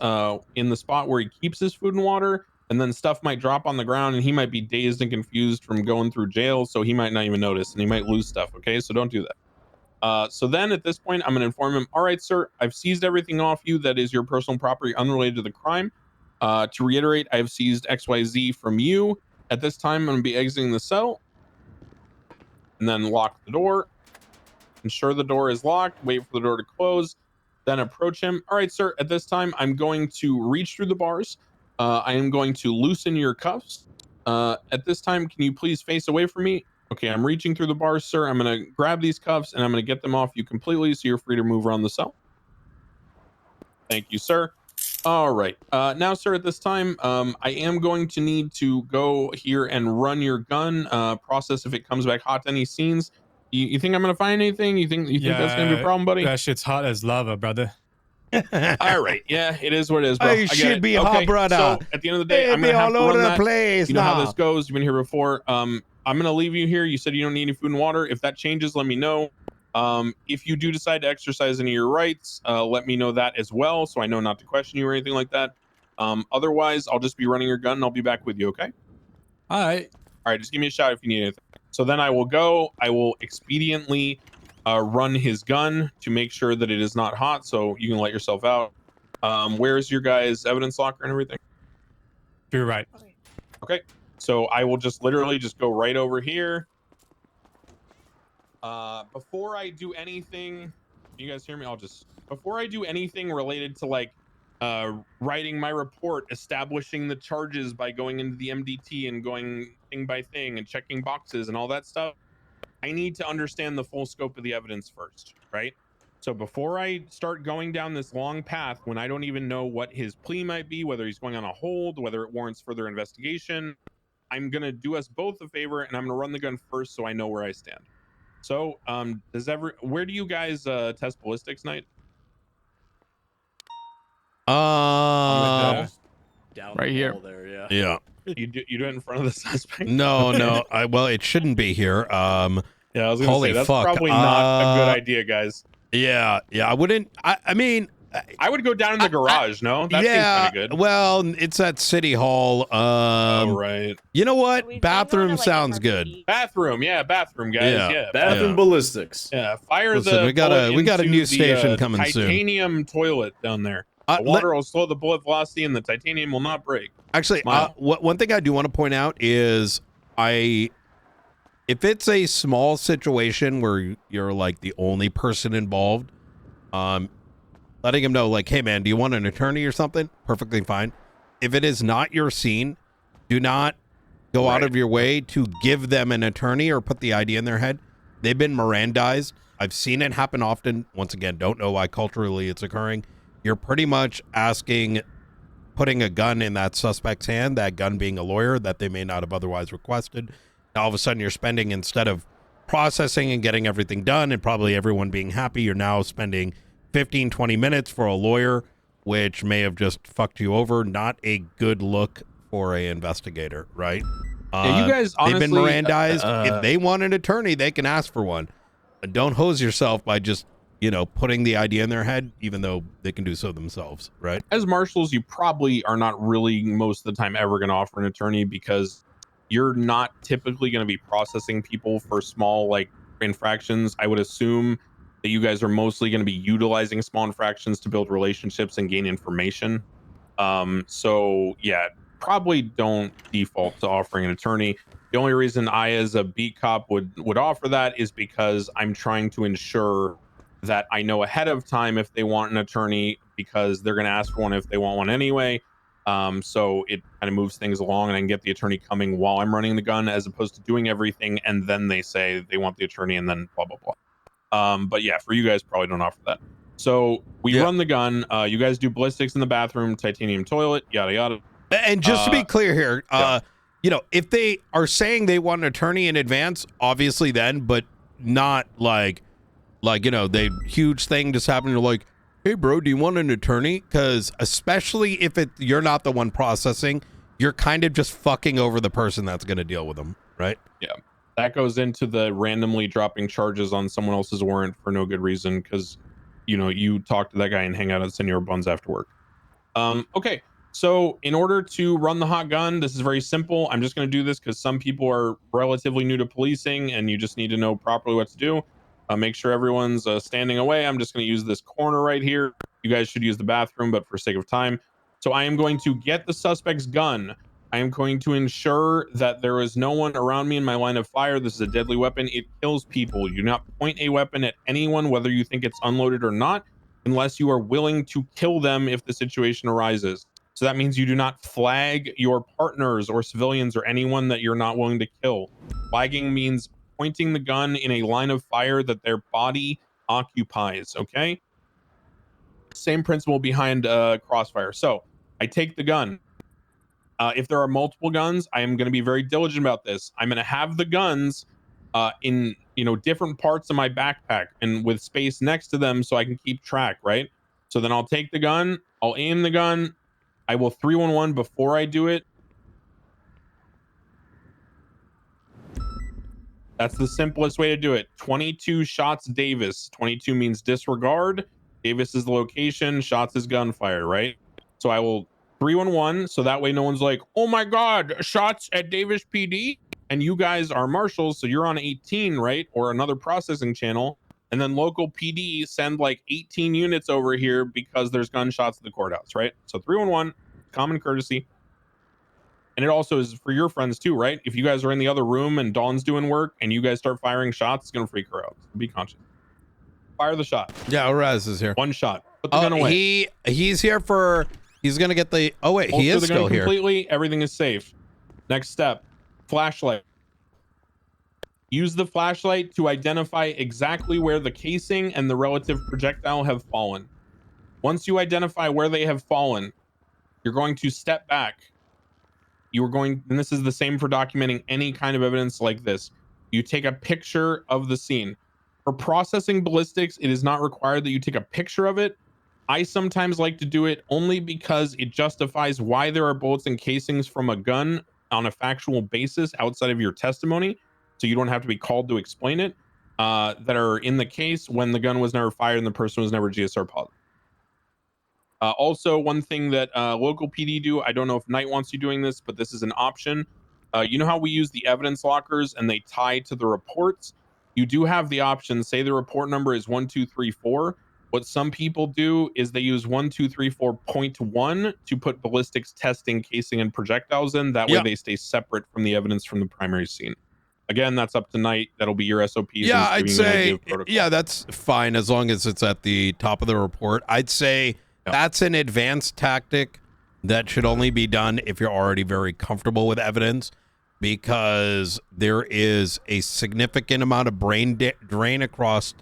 in the spot where he keeps his food and water, and then stuff might drop on the ground, and he might be dazed and confused from going through jail, so he might not even notice, and he might lose stuff, okay? So don't do that. So then at this point, I'm going to inform him, all right, sir, I've seized everything off you that is your personal property unrelated to the crime. To reiterate, I've seized XYZ from you. At this time, I'm going to be exiting the cell, and then lock the door. Ensure the door is locked. Wait for the door to close. Then approach him. All right, sir, at this time, I'm going to reach through the bars. I am going to loosen your cuffs. At this time, can you please face away from me? Okay, I'm reaching through the bars, sir. I'm going to grab these cuffs, and I'm going to get them off you completely, so you're free to move around the cell. Thank you, sir. All right. Now, sir, at this time, I am going to need to go here and run your gun, process if it comes back hot to any scenes. You think I'm going to find anything? You think that's going to be a problem, buddy? That shit's hot as lava, brother. All right. Yeah, it is what it is, bro. It should be hot, brother. So at the end of the day, I'm going to have to all run over the that. place. You know how this goes. You've been here before. I'm going to leave you here. You said you don't need any food and water. If that changes, let me know. If you do decide to exercise any of your rights, let me know that as well, so I know not to question you or anything like that. Otherwise, I'll just be running your gun, and I'll be back with you, okay? All right. All right, just give me a shout if you need anything. So then I will go. I will expediently run his gun to make sure that it is not hot, so you can let yourself out. Where's your guys' evidence locker and everything? You're right. Okay, so I will just literally just go right over here. Before I do anything, you guys hear me? Before I do anything related to like writing my report, establishing the charges by going into the MDT and going thing by thing and checking boxes and all that stuff, I need to understand the full scope of the evidence first, right? So before I start going down this long path, when I don't even know what his plea might be, whether he's going on a hold, whether it warrants further investigation, I'm going to do us both a favor, and I'm going to run the gun first so I know where I stand. So, where do you guys test ballistics night? Down right here. There, yeah. You do it in front of the suspect? No. Well, it shouldn't be here. Yeah, I was gonna holy say that's fuck. probably not a good idea, guys. Yeah. I wouldn't. I mean, I would go down in the garage. No, that seems kind of good. Well, it's at City Hall. Oh, right. You know what? We Bathroom like, sounds good. Bathroom, guys. Yeah, bathroom ballistics. Yeah, fire Listen, the. we got a new station coming soon. Titanium toilet down there. The water will slow the bullet velocity, and the titanium will not break. Actually, one thing I do want to point out is if it's a small situation where you're like the only person involved, letting him know, like, hey man, do you want an attorney or something? Perfectly fine. If it is not your scene, do not go out of your way to give them an attorney or put the idea in their head. They've been Mirandized. I've seen it happen often. Once again, don't know why culturally it's occurring. You're pretty much putting a gun in that suspect's hand, that gun being a lawyer that they may not have otherwise requested. Now all of a sudden you're spending, instead of processing and getting everything done and probably everyone being happy, you're now spending 15, 20 minutes for a lawyer, which may have just fucked you over. Not a good look for a investigator, right? Yeah, you guys honestly, they've been Mirandized. If they want an attorney, they can ask for one. And don't hose yourself by just, putting the idea in their head, even though they can do so themselves, right? As marshals, you probably are not really most of the time ever going to offer an attorney, because you're not typically going to be processing people for small like infractions. I would assume that you guys are mostly going to be utilizing small infractions to build relationships and gain information. So yeah, probably don't default to offering an attorney. The only reason I, as a beat cop, would offer that is because I'm trying to ensure that I know ahead of time if they want an attorney, because they're going to ask for one if they want one anyway. So it kind of moves things along, and I can get the attorney coming while I'm running the gun, as opposed to doing everything and then they say they want the attorney and then blah blah blah. But yeah, for you guys, probably don't offer that. So we Yeah. run the gun. You guys do ballistics in the bathroom, titanium toilet, yada yada. And just to be clear here, you know, if they are saying they want an attorney in advance, obviously then, but not like you know, they huge thing just happened. You're like, hey, bro, do you want an attorney? Because especially if you're not the one processing, you're kind of just fucking over the person that's going to deal with them, right? Yeah, that goes into the randomly dropping charges on someone else's warrant for no good reason because, you know, you talk to that guy and hang out at Senor Buns after work. Okay, so in order to run the hot gun, this is very simple. I'm just going to do this because some people are relatively new to policing and you just need to know properly what to do. Make sure everyone's standing away. I'm just going to use this corner right here. You guys should use the bathroom, but for sake of time. So I am going to get the suspect's gun. I am going to ensure that there is no one around me in my line of fire. This is a deadly weapon. It kills people. You do not point a weapon at anyone, whether you think it's unloaded or not, unless you are willing to kill them if the situation arises. So that means you do not flag your partners or civilians or anyone that you're not willing to kill. Flagging means pointing the gun in a line of fire that their body occupies, okay? Same principle behind crossfire. So I take the gun. If there are multiple guns, I am going to be very diligent about this. I'm going to have the guns in, you know, different parts of my backpack and with space next to them so I can keep track, right? So then I'll take the gun, I'll aim the gun, I will 311 before I do it. That's the simplest way to do it. 22 shots Davis. 22 means disregard. Davis is the location. Shots is gunfire, right? So I will 311. So that way no one's like, oh my God, shots at Davis PD. And you guys are marshals. So you're on 18, right? Or another processing channel. And then local PD send like 18 units over here because there's gunshots at the courthouse, right? So 311, common courtesy. And it also is for your friends too, right? If you guys are in the other room and Dawn's doing work and you guys start firing shots, it's going to freak her out. So be conscious. Fire the shot. Yeah, Raz is here. One shot. Put the gun away. He's here for, he's going to get the, oh wait, he Holster is the gun still here. completely. Everything is safe. Next step, flashlight. Use the flashlight to identify exactly where the casing and the relative projectile have fallen. Once you identify where they have fallen, you're going to step back. You are going, and this is the same for documenting any kind of evidence like this. You take a picture of the scene. For processing ballistics, it is not required that you take a picture of it. I sometimes like to do it only because it justifies why there are bullets and casings from a gun on a factual basis outside of your testimony. So you don't have to be called to explain it, that are in the case when the gun was never fired and the person was never GSR positive. Also, one thing that local PD do, I don't know if Knight wants you doing this, but this is an option. You know how we use the evidence lockers and they tie to the reports? You do have the option, say the report number is 1234. What some people do is they use 1234.1 to put ballistics testing, casing, and projectiles in. That way they stay separate from the evidence from the primary scene. Again, that's up to Knight. That'll be your SOPs. Yeah, I'd say, yeah, that's fine as long as it's at the top of the report. I'd say that's an advanced tactic that should only be done if you're already very comfortable with evidence, because there is a significant amount of brain drain across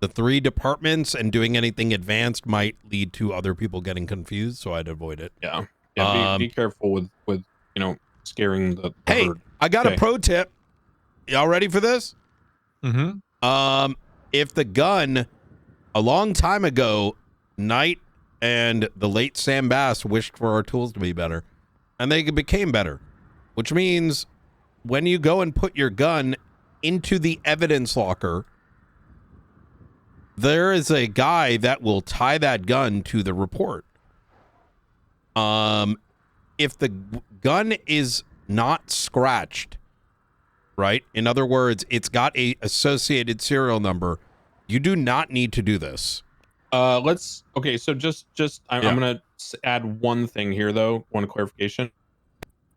the three departments, and doing anything advanced might lead to other people getting confused, so I'd avoid it. Yeah. Be careful with you know, scaring the hey, herd. I got a pro tip. Y'all ready for this? Mm-hmm. If the gun, a long time ago, Knight and the late Sam Bass wished for our tools to be better, and they became better, which means when you go and put your gun into the evidence locker, there is a guy that will tie that gun to the report. If the gun is not scratched, right? In other words, it's got a associated serial number. You do not need to do this. Okay, so I'm gonna add one thing here though, one clarification.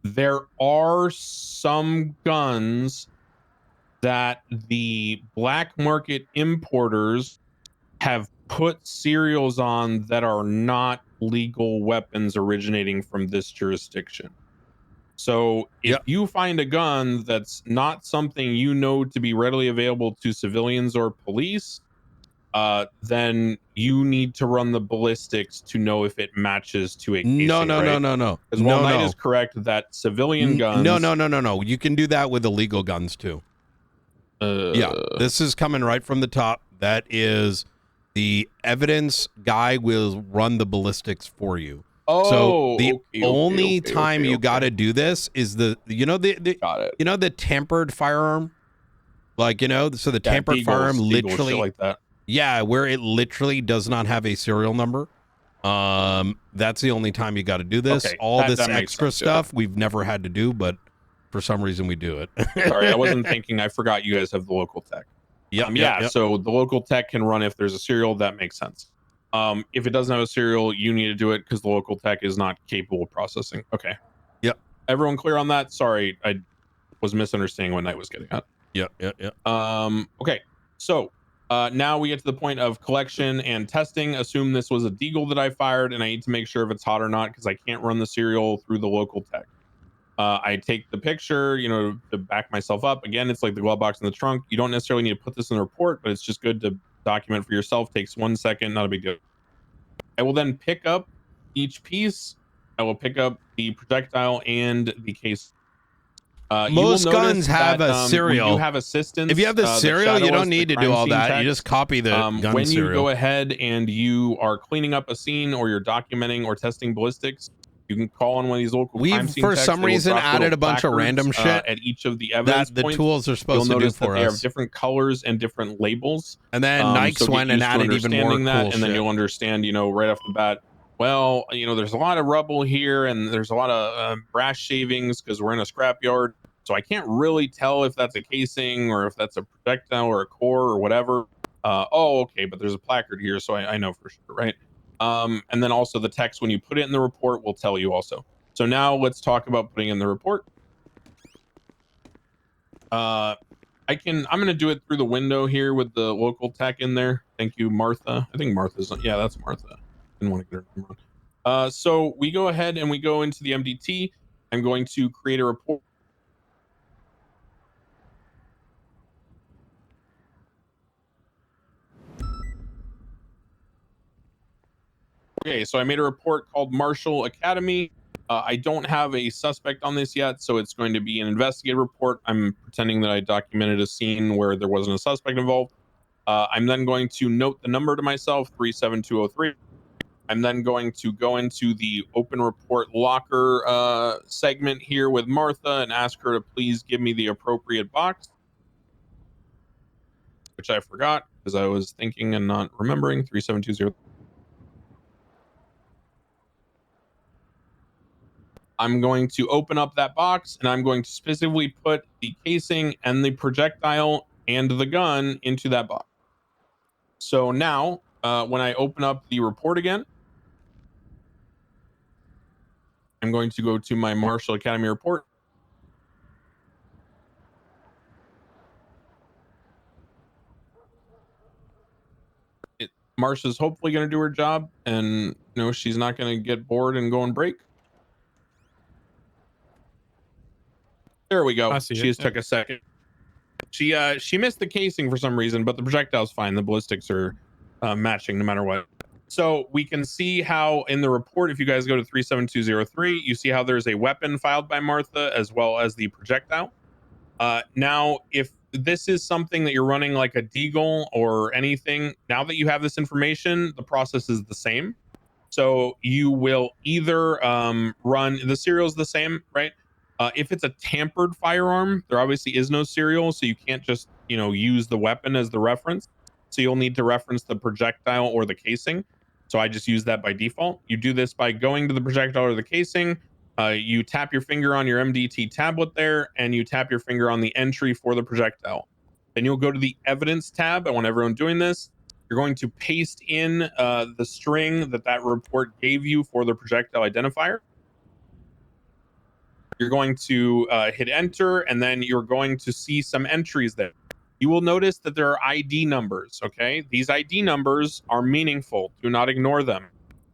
There are some guns that the black market importers have put serials on that are not legal weapons originating from this jurisdiction. So if you find a gun that's not something you know to be readily available to civilians or police, then you need to run the ballistics to know if it matches to a casing, No. Because while Knight is correct that civilian guns... No. You can do that with illegal guns too. Yeah, this is coming right from the top. That is the evidence guy will run the ballistics for you. So the only time you got to do this is the tampered firearm, like so the tampered firearm literally like that. Yeah, where it literally does not have a serial number. That's the only time you got to do this. Okay, All this that makes extra sense, stuff we've never had to do, but for some reason we do it. Sorry, I wasn't thinking. I forgot you guys have the local tech. Yep. So the local tech can run if there's a serial. That makes sense. If it doesn't have a serial, you need to do it because the local tech is not capable of processing. Okay. Yep. Everyone clear on that? Sorry, I was misunderstanding what Knight was getting at. Yep. Okay. So now we get to the point of collection and testing. Assume this was a deagle that I fired, and I need to make sure if it's hot or not because I can't run the serial through the local tech. I take the picture, to back myself up. Again, it's like the glove box in the trunk. You don't necessarily need to put this in the report, but it's just good to document for yourself. Takes 1 second, not a big deal. I will then pick up each piece. I will pick up the projectile and the case. Most guns have a serial. You have assistance. If you have the serial, you don't need to do all that. You just copy the gun when serial. You go ahead and you are cleaning up a scene or you're documenting or testing ballistics, you can call on one of these local crime scene for techs. some reason added a bunch of random shit at each of the evidence that the points. tools are supposed You'll to do notice for that they us. have different colors and different labels. And then Nikes so went and added even more cool that, and then shit. you'll understand, right off the bat. Well, there's a lot of rubble here, and there's a lot of brass shavings because we're in a scrapyard. So I can't really tell if that's a casing or if that's a projectile or a core or whatever. Okay, but there's a placard here, so I know for sure, right? And then also the text when you put it in the report will tell you also. So now let's talk about putting in the report. I'm going to do it through the window here with the local tech in there. Thank you, Martha. I think Martha's, yeah, that's Martha. Didn't want to get her name wrong. So we go ahead and we go into the MDT. I'm going to create a report. Okay, so I made a report called Marshal Academy. I don't have a suspect on this yet, so it's going to be an investigative report. I'm pretending that I documented a scene where there wasn't a suspect involved. I'm then going to note the number to myself, 37203. I'm then going to go into the open report locker segment here with Martha and ask her to please give me the appropriate box, which I forgot because I was thinking and not remembering. 37203. I'm going to open up that box and I'm going to specifically put the casing and the projectile and the gun into that box. So now, when I open up the report again, I'm going to go to my Marshal Academy report. Marsha's hopefully going to do her job, and she's not going to get bored and go on break. There we go. She just took a second. She missed the casing for some reason, but the projectile's fine. The ballistics are matching no matter what. So we can see how in the report, if you guys go to 37203, you see how there's a weapon filed by Martha as well as the projectile. Now, if this is something that you're running like a deagle or anything, now that you have this information, the process is the same. So you will either run, the serial is the same, right? If it's a tampered firearm, there obviously is no serial, so you can't just, use the weapon as the reference. So you'll need to reference the projectile or the casing. So I just use that by default. You do this by going to the projectile or the casing. You tap your finger on your MDT tablet there, and you tap your finger on the entry for the projectile. Then you'll go to the evidence tab. I want everyone doing this. You're going to paste in the string that report gave you for the projectile identifier. You're going to hit enter, and then you're going to see some entries there. You will notice that there are ID numbers, okay? These ID numbers are meaningful. Do not ignore them.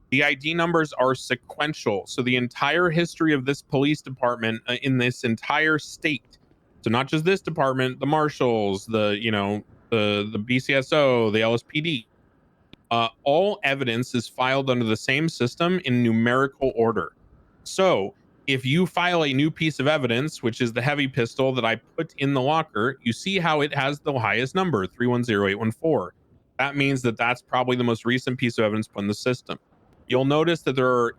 The ID numbers are sequential. So the entire history of this police department in this entire state, so not just this department, the marshals, the BCSO, the LSPD, all evidence is filed under the same system in numerical order. So if you file a new piece of evidence, which is the heavy pistol that I put in the locker, you see how it has the highest number, 310814. That means that that's probably the most recent piece of evidence put in the system. You'll notice that there are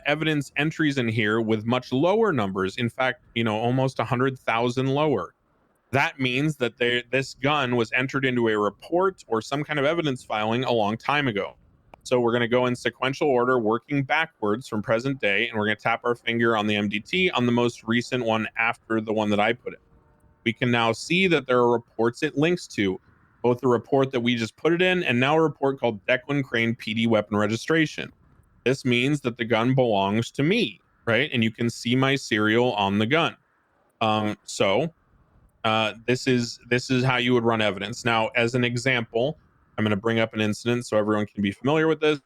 evidence entries in here with much lower numbers. In fact, almost 100,000 lower. That means that this gun was entered into a report or some kind of evidence filing a long time ago. So we're going to go in sequential order, working backwards from present day, and we're going to tap our finger on the MDT on the most recent one after the one that I put in. We can now see that there are reports it links to, both the report that we just put it in and now a report called Declan Crane PD weapon registration. This means that the gun belongs to me, right? And you can see my serial on the gun. This is how you would run evidence. Now, as an example, I'm going to bring up an incident so everyone can be familiar with this.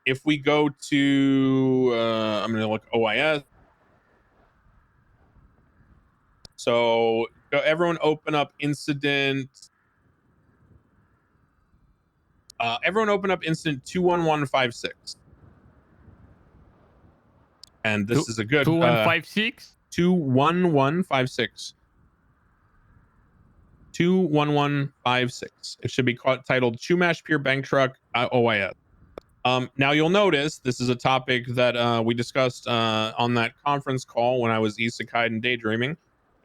If we go to, I'm going to look OIS. So everyone open up incident. Everyone open up incident 21156. And this is a good 2156. 21156. 21156. It should be titled Chumash Pier Bank Truck OIS. Now you'll notice this is a topic that we discussed on that conference call when I was isekai and daydreaming.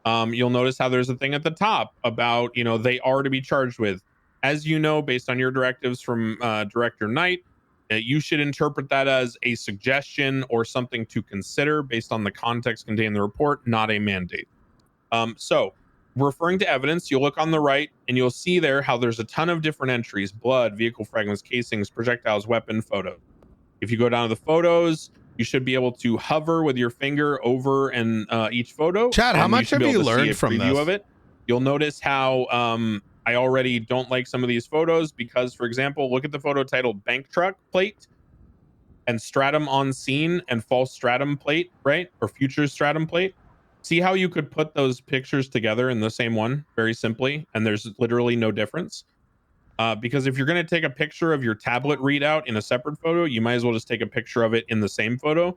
You'll notice how there's a thing at the top about, they are to be charged with. As you know, based on your directives from Director Knight, you should interpret that as a suggestion or something to consider based on the context contained in the report, not a mandate. So referring to evidence, you'll look on the right and you'll see there how there's a ton of different entries: blood, vehicle fragments, casings, projectiles, weapon, photo. If you go down to the photos, you should be able to hover with your finger over and each photo. Chad, how much have you learned from this? Of it. You'll notice how I already don't like some of these photos because, for example, look at the photo titled bank truck plate and stratum on scene and false stratum plate, right? Or future stratum plate. See how you could put those pictures together in the same one very simply, and there's literally no difference. Because if you're going to take a picture of your tablet readout in a separate photo, you might as well just take a picture of it in the same photo.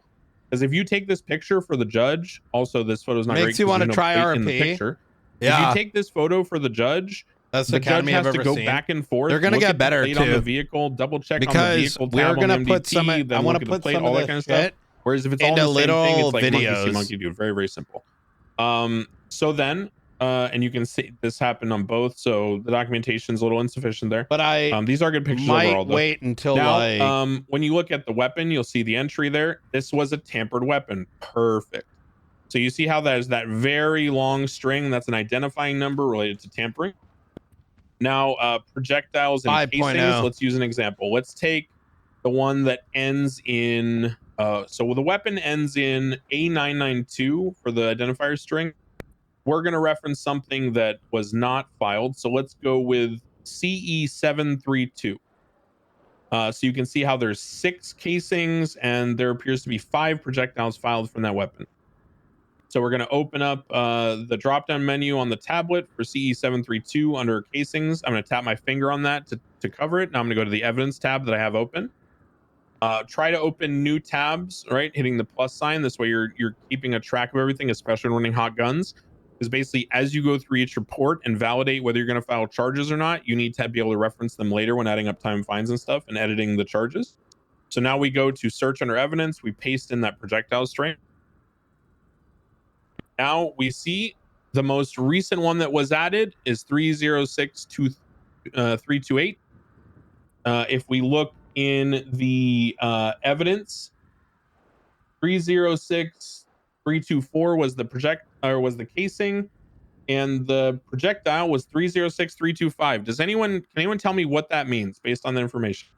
Because if you take this picture for the judge, also this photo is not great. Makes you want to try RP in the picture. Yeah. If you take this photo for the judge, that's the Academy judge has I've to ever go seen. back and forth. They're gonna get better too. too. On the vehicle, double check because on the vehicle tab we're gonna on the put MDT, some. I then want look to at the put plate, some all of that kind this of stuff. shit Whereas if it's all into the same little thing, it's like videos. monkey see, monkey do. Very, very simple. So then, and you can see this happened on both. So the documentation is a little insufficient there. But these are good pictures might overall. Though. wait until Now, like when you look at the weapon, you'll see the entry there. This was a tampered weapon. Perfect. So you see how that is that very long string. That's an identifying number related to tampering. Now, projectiles and 5.0. casings. Let's use an example. Let's take the one that ends in. So the weapon ends in A992 for the identifier string. We're going to reference something that was not filed. So let's go with CE732. So you can see how there's 6 casings and there appears to be 5 projectiles filed from that weapon. So we're going to open up the drop-down menu on the tablet for CE732 under casings. I'm going to tap my finger on that to cover it. Now I'm going to go to the evidence tab that I have open. Try to open new tabs, right? Hitting the plus sign. This way you're keeping a track of everything, especially when running hot guns. Because basically, as you go through each report and validate whether you're going to file charges or not, you need to be able to reference them later when adding up time fines and stuff and editing the charges. So now we go to search under evidence. We paste in that projectile string. Now we see the most recent one that was added is 3062328. If we look in the evidence, 306324 was the was the casing, and the projectile was 306325. Can anyone tell me what that means based on the information?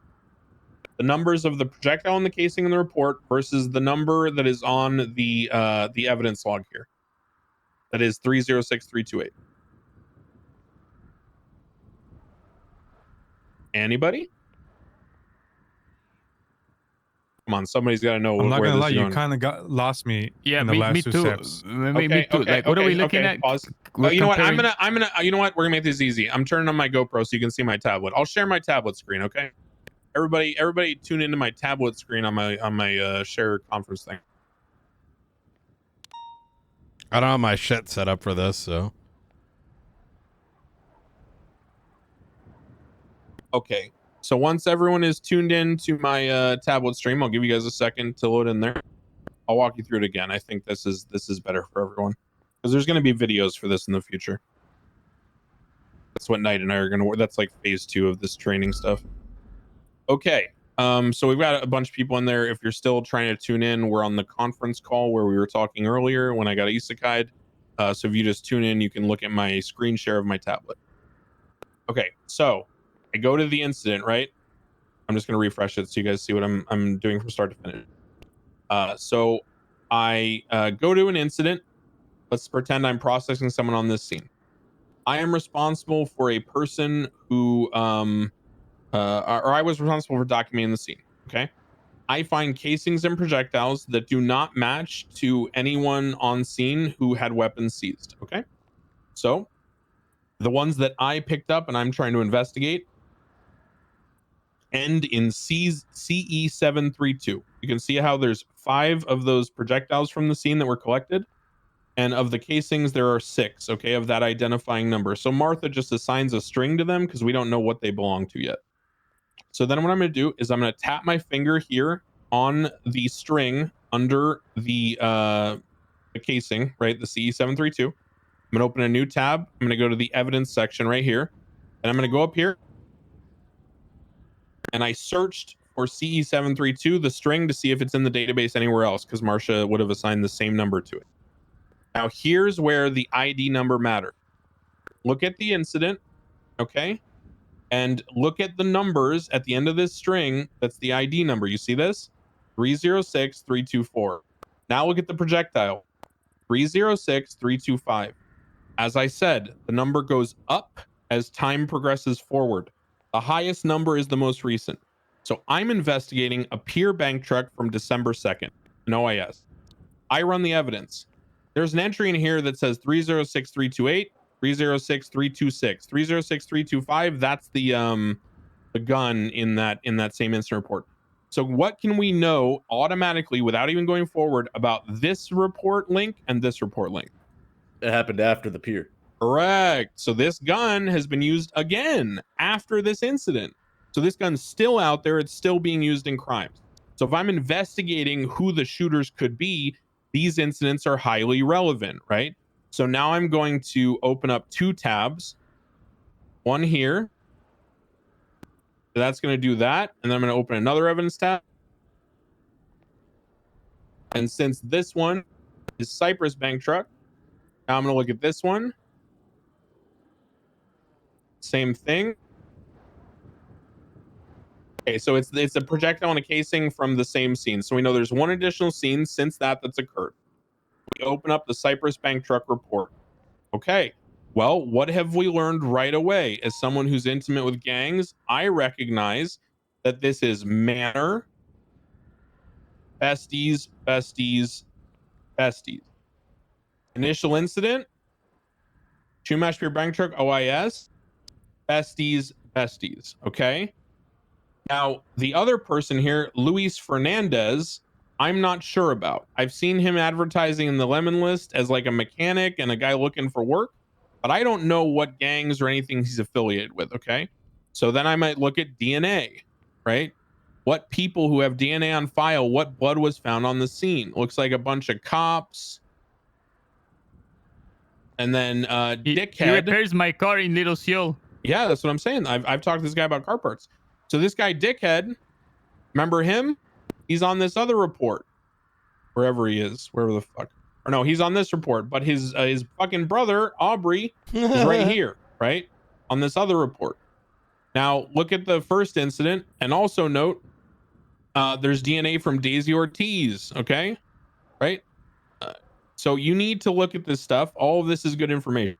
The numbers of the projectile and the casing in the report versus the number that is on the evidence log here. That is 306328. Anybody? Come on, somebody's got to know. I'm not where gonna this lie, is you going. kind of like in the me last two too. steps. Me too. Like, what are we looking at? Pause. We're You know what? I'm comparing- gonna. You know what? We're gonna make this easy. I'm turning on my GoPro so you can see my tablet. I'll share my tablet screen. Okay. everybody tune into my tablet screen on my share conference thing. I don't have my shit set up for this, so. Okay. So once everyone is tuned in to my tablet stream, I'll give you guys a second to load in there. I'll walk you through it again. I think this is better for everyone because there's going to be videos for this in the future. That's what Knight and I are going to work. That's like phase 2 of this training stuff. Okay. So we've got a bunch of people in there. If you're still trying to tune in, we're on the conference call where we were talking earlier when I got isekai'd. So if you just tune in, you can look at my screen share of my tablet. Okay. So I go to the incident, right? I'm just going to refresh it so you guys see what I'm doing from start to finish. So I go to an incident. Let's pretend I'm processing someone on this scene. I am responsible for a person who, or I was responsible for documenting the scene. Okay. I find casings and projectiles that do not match to anyone on scene who had weapons seized. Okay. So the ones that I picked up and I'm trying to investigate end in CE732. You can see how there's 5 of those projectiles from the scene that were collected. And of the casings, there are 6, okay, of that identifying number. So Martha just assigns a string to them because we don't know what they belong to yet. So then what I'm going to do is I'm going to tap my finger here on the string under the casing, right, the CE732. I'm going to open a new tab. I'm going to go to the evidence section right here. And I'm going to go up here. And I searched for CE732, the string, to see if it's in the database anywhere else because Marsha would have assigned the same number to it. Now, here's where the ID number matters. Look at the incident, okay? And look at the numbers at the end of this string. That's the ID number. You see this? 306324. Now look at the projectile. 306325. As I said, the number goes up as time progresses forward. The highest number is the most recent. So I'm investigating a peer bank truck from December 2nd, an OIS. I run the evidence. There's an entry in here that says 306328, 306326, 306325. That's the gun in that same incident report. So what can we know automatically without even going forward about this report link and this report link? It happened after the peer. Correct. So this gun has been used again after this incident. So this gun's still out there. It's still being used in crimes. So if I'm investigating who the shooters could be, these incidents are highly relevant, right? So now I'm going to open up 2 tabs. One here. So that's going to do that. And then I'm going to open another evidence tab. And since this one is Cypress Bank Truck, now I'm going to look at this one. Same thing. Okay, so it's a projectile and a casing from the same scene. So we know there's one additional scene since that's occurred. We open up the Cypress Bank Truck report. Okay, well, what have we learned right away? As someone who's intimate with gangs, I recognize that this is Manor, besties, besties, besties. Initial incident, Chumash Peer Bank Truck, OIS, besties, besties, okay? Now, the other person here, Luis Fernandez, I'm not sure about. I've seen him advertising in the Lemon List as like a mechanic and a guy looking for work, but I don't know what gangs or anything he's affiliated with, okay? So then I might look at DNA, right? What people who have DNA on file, what blood was found on the scene? Looks like a bunch of cops. And then Dickhead. He repairs my car in Little Seal. Yeah, that's what I'm saying. I've talked to this guy about car parts. So this guy Dickhead, remember him? He's on this other report, wherever he is, wherever the fuck. Or no, he's on this report, but his fucking brother Aubrey is right here, right on this other report. Now look at the first incident, and also note there's DNA from Daisy Ortiz. Okay, right. So you need to look at this stuff. All of this is good information.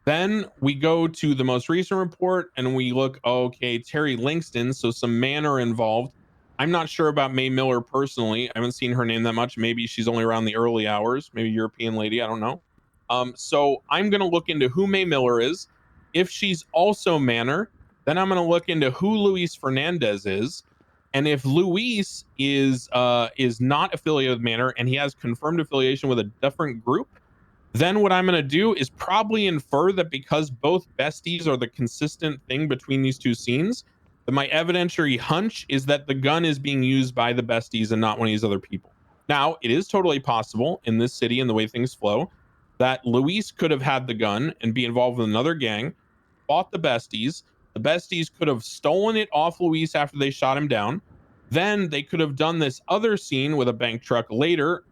Then we go to the most recent report and we look, okay, Terry Langston. So some Manor involved. I'm not sure about May Miller personally. I haven't seen her name that much. Maybe she's only around the early hours, maybe European lady. I don't know. So I'm going to look into who May Miller is. If she's also Manor, Then I'm going to look into who Luis Fernandez is, and if Luis is not affiliated with Manor and he has confirmed affiliation with a different group, then what I'm going to do is probably infer that because both besties are the consistent thing between these two scenes, that my evidentiary hunch is that the gun is being used by the besties and not one of these other people. Now, it is totally possible in this city and the way things flow that Luis could have had the gun and be involved with another gang, fought the besties. The besties could have stolen it off Luis after they shot him down. Then they could have done this other scene with a bank truck later,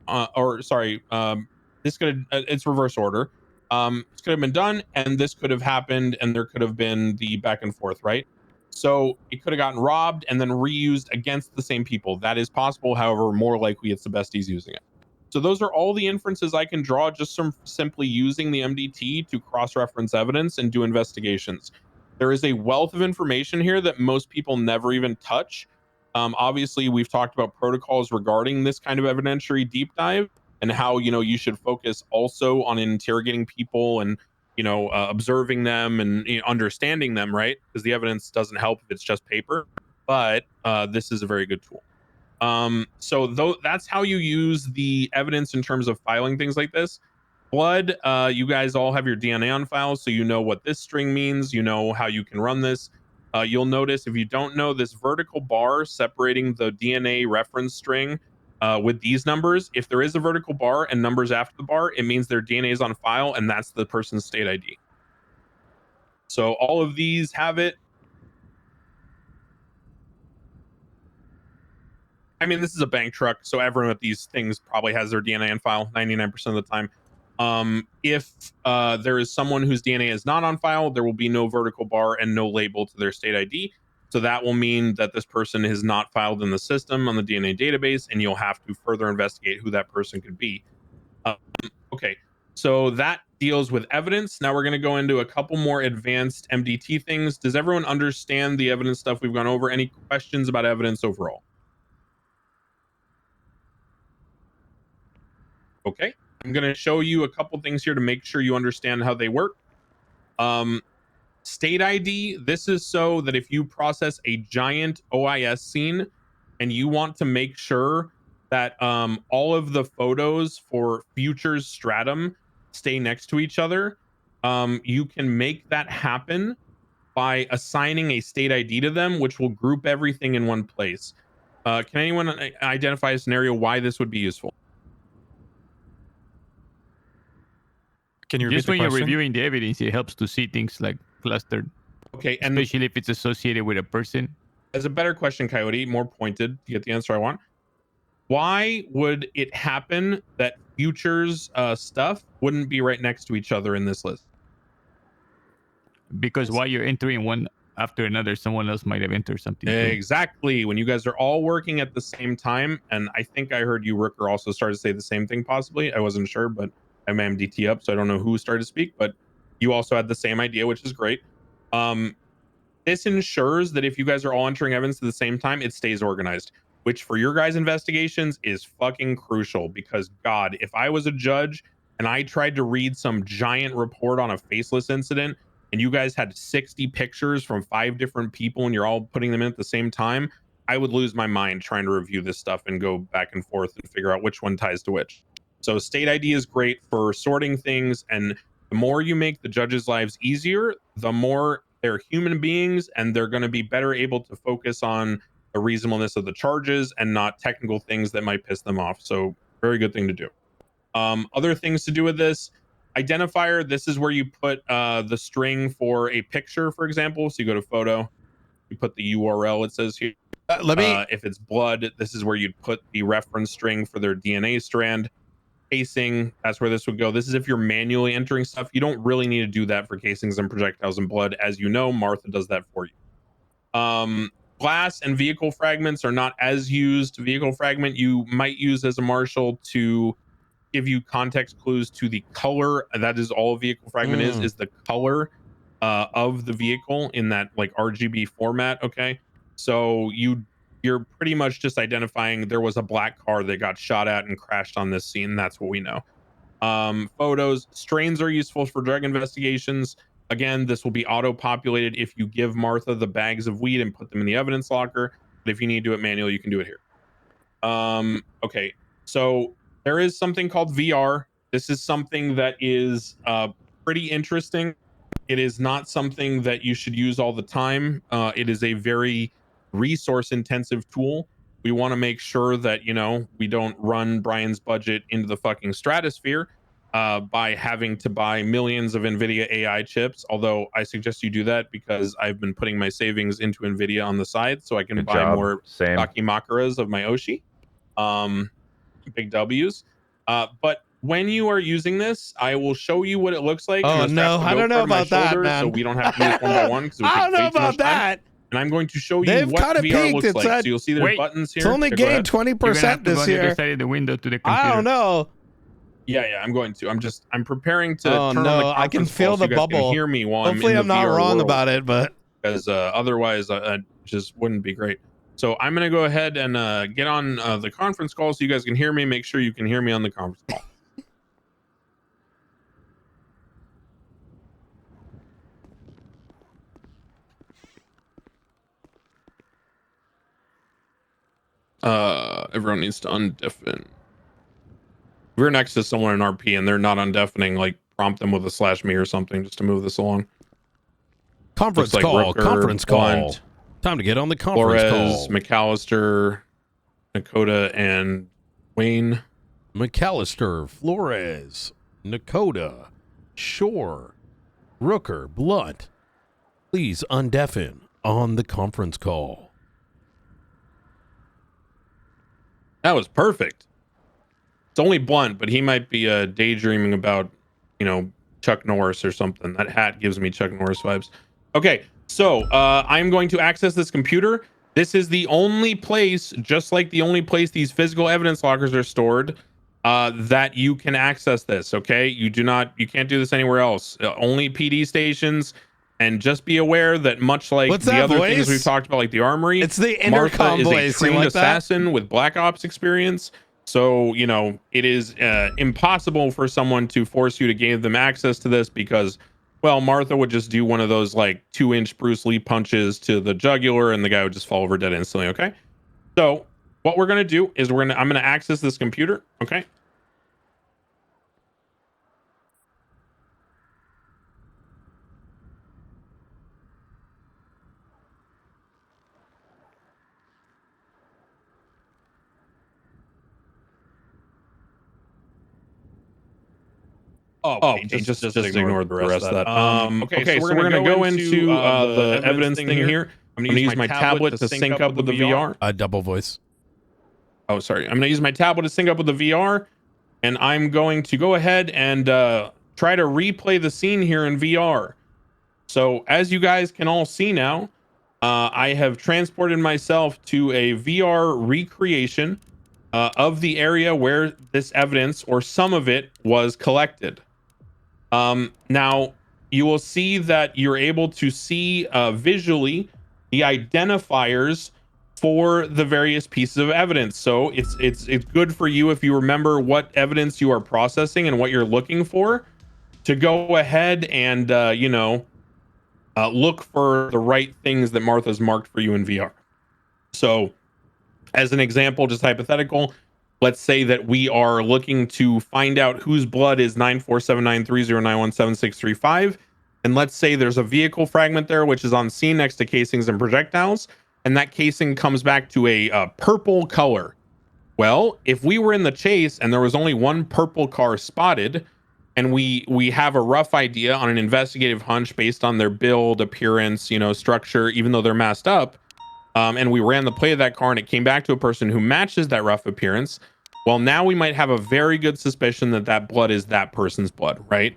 this could have, it's reverse order. This could have been done, and this could have happened, and there could have been the back and forth, right? So it could have gotten robbed and then reused against the same people. That is possible. However, more likely it's the besties using it. So those are all the inferences I can draw just from simply using the MDT to cross-reference evidence and do investigations. There is a wealth of information here that most people never even touch. Obviously, we've talked about protocols regarding this kind of evidentiary deep dive and how, you know, you should focus also on interrogating people and, you know, observing them and, you know, understanding them, right? Because the evidence doesn't help if it's just paper, but this is a very good tool. So that's how you use the evidence in terms of filing things like this. Blood, you guys all have your DNA on file, so you know what this string means. You know how you can run this. You'll notice, if you don't know, this vertical bar separating the DNA reference string with these numbers, if there is a vertical bar and numbers after the bar, it means their DNA is on file, and that's the person's state ID. So all of these have it. I mean, this is a bank truck, so everyone with these things probably has their DNA on file 99% of the time. If there is someone whose DNA is not on file, there will be no vertical bar and no label to their state ID. So that will mean that this person is not filed in the system on the DNA database, and you'll have to further investigate who that person could be. Okay, so that deals with evidence. Now we're going to go into a couple more advanced MDT things. Does everyone understand the evidence stuff we've gone over? Any questions about evidence overall? Okay, I'm going to show you a couple things here to make sure you understand how they work. State ID, this is so that if you process a giant OIS scene and you want to make sure that all of the photos for Future's stratum stay next to each other, you can make that happen by assigning a state ID to them, which will group everything in one place. Can anyone identify a scenario why this would be useful? Can you Just repeat when the you're question? reviewing the evidence, it helps to see things like clustered. Okay, and especially if it's associated with a person. As a better question, Coyote, more pointed to get the answer I want. Why would it happen that Future's stuff wouldn't be right next to each other in this list? Because while you're entering one after another, someone else might have entered something too. Exactly. When you guys are all working at the same time, and I think I heard you, Rooker, also started to say the same thing possibly. I wasn't sure, but I'm MDT up, so I don't know who started to speak, but you also had the same idea, which is great. This ensures that if you guys are all entering evidence at the same time, it stays organized, which for your guys' investigations is fucking crucial. Because God, if I was a judge and I tried to read some giant report on a faceless incident and you guys had 60 pictures from 5 different people and you're all putting them in at the same time, I would lose my mind trying to review this stuff and go back and forth and figure out which one ties to which. So state ID is great for sorting things, and the more you make the judges' lives easier, the more they're human beings and they're going to be better able to focus on the reasonableness of the charges and not technical things that might piss them off. So very good thing to do. Other things to do with this identifier, this is where you put the string for a picture, for example. So you go to photo, you put the URL, it says here. If it's blood, this is where you'd put the reference string for their DNA strand. Casing, that's where this would go. This is if you're manually entering stuff. You don't really need to do that for casings and projectiles and blood. As you know, Martha does that for you. Glass and vehicle fragments are not as used. Vehicle fragment you might use as a marshal to give you context clues to the color. That is all a vehicle fragment is the color of the vehicle in that like RGB format. Okay, so you're pretty much just identifying there was a black car that got shot at and crashed on this scene. That's what we know. Photos, strains are useful for drug investigations. Again, this will be auto-populated if you give Martha the bags of weed and put them in the evidence locker. But if you need to do it manually, you can do it here. Okay, so there is something called VR. This is something that is pretty interesting. It is not something that you should use all the time. It is a very resource-intensive tool. We want to make sure that, you know, we don't run Brian's budget into the fucking stratosphere by having to buy millions of NVIDIA AI chips. Although I suggest you do that because I've been putting my savings into NVIDIA on the side so I can Good buy job. more Same. Dakimakaras of my Oshi. Big W's. But when you are using this, I will show you what it looks like. Oh, I'm gonna strap no, the I don't GoPro know to my about that, shoulder, man. so we don't have to do this one by one because it would I take don't know way too much about time. that. And I'm going to show you They've what kinda VR peaked. looks It like. said- So you'll see there's Wait, buttons here. It's only Yeah, go ahead. gained 20% this go on the other year. side of the window to the computer. I don't know. Yeah, I'm going to. I'm preparing to Oh, turn on the no, conference I can feel call so the you guys can bubble. hear me while Hopefully I'm in the not VR wrong world, about it, but because otherwise I just wouldn't be great. So I'm going to go ahead and get on the conference call so you guys can hear me. Make sure you can hear me on the conference call. Everyone needs to undeafen. If you're next to someone in RP and they're not undeafening, like prompt them with a /me or something just to move this along. conference Looks like call. Rooker, Conference call. Blunt, Time to get on the conference Flores, call. McAllister, Nakota, and Wayne. McAllister, Flores, Nakota, Shore, Rooker, Blunt. Please undeafen on the conference call. That was perfect. It's only Blunt, but he might be daydreaming about, you know, Chuck Norris or something. That hat gives me Chuck Norris vibes. Okay, so I'm going to access this computer. This is the only place, just like the only place these physical evidence lockers are stored, that you can access this. Okay, you can't do this anywhere else. Only PD stations. And just be aware that much like What's the that other voice? things we've talked about, like the armory, It's the Martha intercom is voice. a trained You like that? assassin with Black Ops experience. So, you know, it is impossible for someone to force you to give them access to this because, well, Martha would just do one of those like 2-inch Bruce Lee punches to the jugular and the guy would just fall over dead instantly. Okay. So what we're going to do is I'm going to access this computer. Okay. Oh, just ignore the rest of that. Okay, so we're gonna go into the evidence thing here. I'm gonna use my tablet to sync up with the VR. Double voice. Oh, sorry. I'm gonna use my tablet to sync up with the VR, and I'm going to go ahead and try to replay the scene here in VR. So as you guys can all see now, I have transported myself to a VR recreation of the area where this evidence or some of it was collected. Now you will see that you're able to see visually the identifiers for the various pieces of evidence. So it's good for you if you remember what evidence you are processing and what you're looking for to go ahead and look for the right things that Martha's marked for you in VR. So as an example, just hypothetical, let's say that we are looking to find out whose blood is 9479309176335. And let's say there's a vehicle fragment there, which is on scene next to casings and projectiles. And that casing comes back to a purple color. Well, if we were in the chase and there was only one purple car spotted, and we have a rough idea on an investigative hunch based on their build, appearance, structure, even though they're masked up, and we ran the play of that car and it came back to a person who matches that rough appearance, well, now we might have a very good suspicion that that blood is that person's blood, right?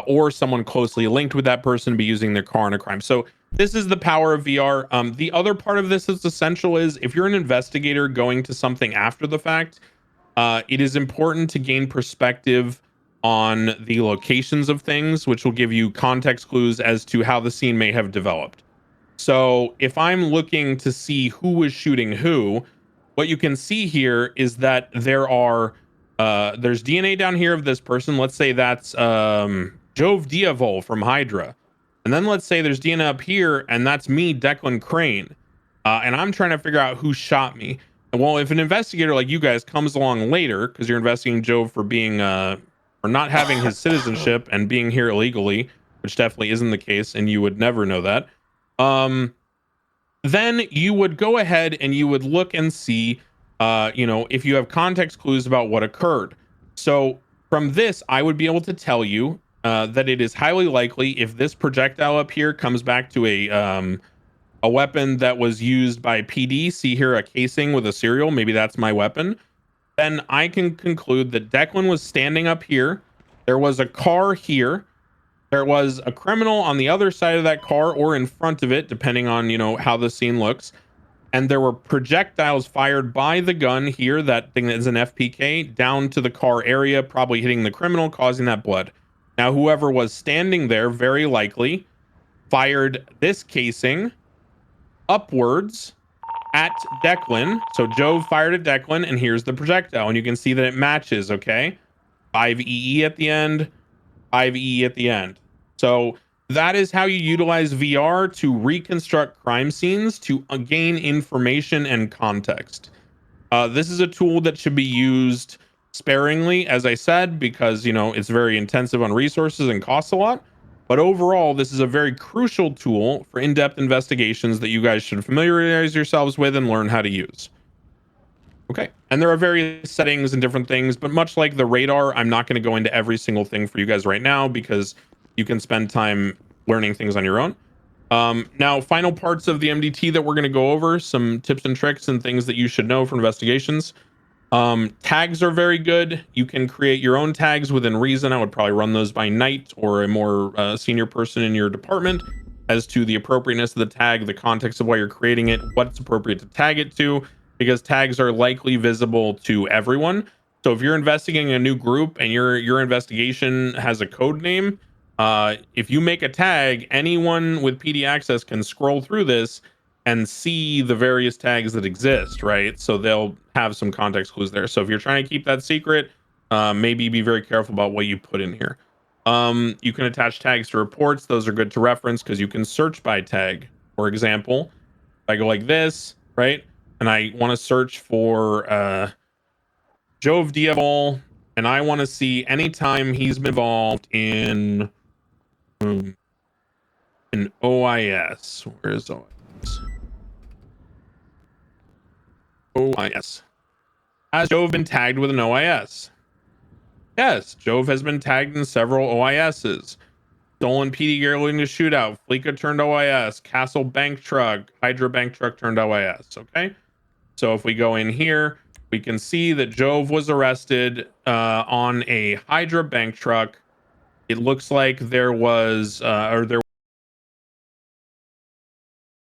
Or someone closely linked with that person be using their car in a crime. So this is the power of VR. The other part of this that's essential is if you're an investigator going to something after the fact, it is important to gain perspective on the locations of things, which will give you context clues as to how the scene may have developed. So if I'm looking to see who was shooting who, what you can see here is that there's DNA down here of this person. Let's say that's Jove Diavol from Hydra. And then let's say there's DNA up here, and that's me, Declan Crane. And I'm trying to figure out who shot me. Well, if an investigator like you guys comes along later, because you're investigating Joe for being for not having his citizenship and being here illegally, which definitely isn't the case, and you would never know that. Then you would go ahead and you would look and see, if you have context clues about what occurred. So from this, I would be able to tell you that it is highly likely if this projectile up here comes back to a weapon that was used by PD, see here a casing with a serial, maybe that's my weapon, then I can conclude that Declan was standing up here. There was a car here. There was a criminal on the other side of that car or in front of it, depending on, how the scene looks. And there were projectiles fired by the gun here, that thing that is an FPK, down to the car area, probably hitting the criminal, causing that blood. Now, whoever was standing there, very likely, fired this casing upwards at Declan. So Joe fired at Declan, and here's the projectile. And you can see that it matches, okay? 5 EE at the end, 5 EE at the end. So that is how you utilize VR to reconstruct crime scenes to gain information and context. This is a tool that should be used sparingly, as I said, because, it's very intensive on resources and costs a lot. But overall, this is a very crucial tool for in-depth investigations that you guys should familiarize yourselves with and learn how to use. Okay, and there are various settings and different things, but much like the radar, I'm not going to go into every single thing for you guys right now because you can spend time learning things on your own. Now, final parts of the MDT that we're going to go over, some tips and tricks and things that you should know for investigations. Tags are very good. You can create your own tags within reason. I would probably run those by Knight or a more senior person in your department as to the appropriateness of the tag, the context of why you're creating it, what's appropriate to tag it to, because tags are likely visible to everyone. So if you're investigating a new group and your investigation has a code name, if you make a tag, anyone with PD access can scroll through this and see the various tags that exist, right? So they'll have some context clues there. So if you're trying to keep that secret, maybe be very careful about what you put in here. You can attach tags to reports. Those are good to reference because you can search by tag. For example, if I go like this, right? And I want to search for Jove Diabol, and I want to see anytime he's been involved in OIS. Where is OIS? OIS. Has Jove been tagged with an OIS? Yes, Jove has been tagged in several OISs. Stolen PD gear leading to shootout. Fleeka turned OIS. Castle bank truck. Hydra bank truck turned OIS. Okay. So if we go in here, we can see that Jove was arrested on a Hydra bank truck. It looks like there was, there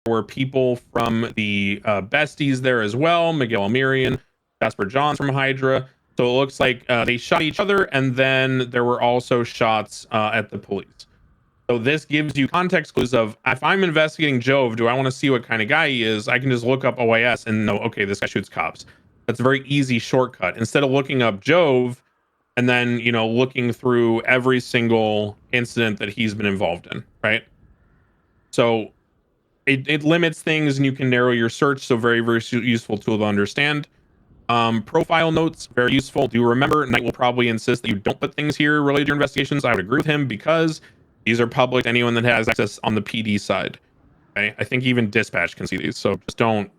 were people from the besties there as well. Miguel Almirian, Jasper Johns from Hydra. So it looks like they shot each other, and then there were also shots at the police. So this gives you context clues of, if I'm investigating Jove, do I want to see what kind of guy he is? I can just look up OIS and know, okay, this guy shoots cops. That's a very easy shortcut. Instead of looking up Jove and then, looking through every single incident that he's been involved in, right? So it limits things and you can narrow your search. So very, very useful tool to understand. Profile notes, very useful. Do remember, Knight will probably insist that you don't put things here related to your investigations. I would agree with him because these are public to anyone that has access on the PD side. Okay, I think even dispatch can see these. So just don't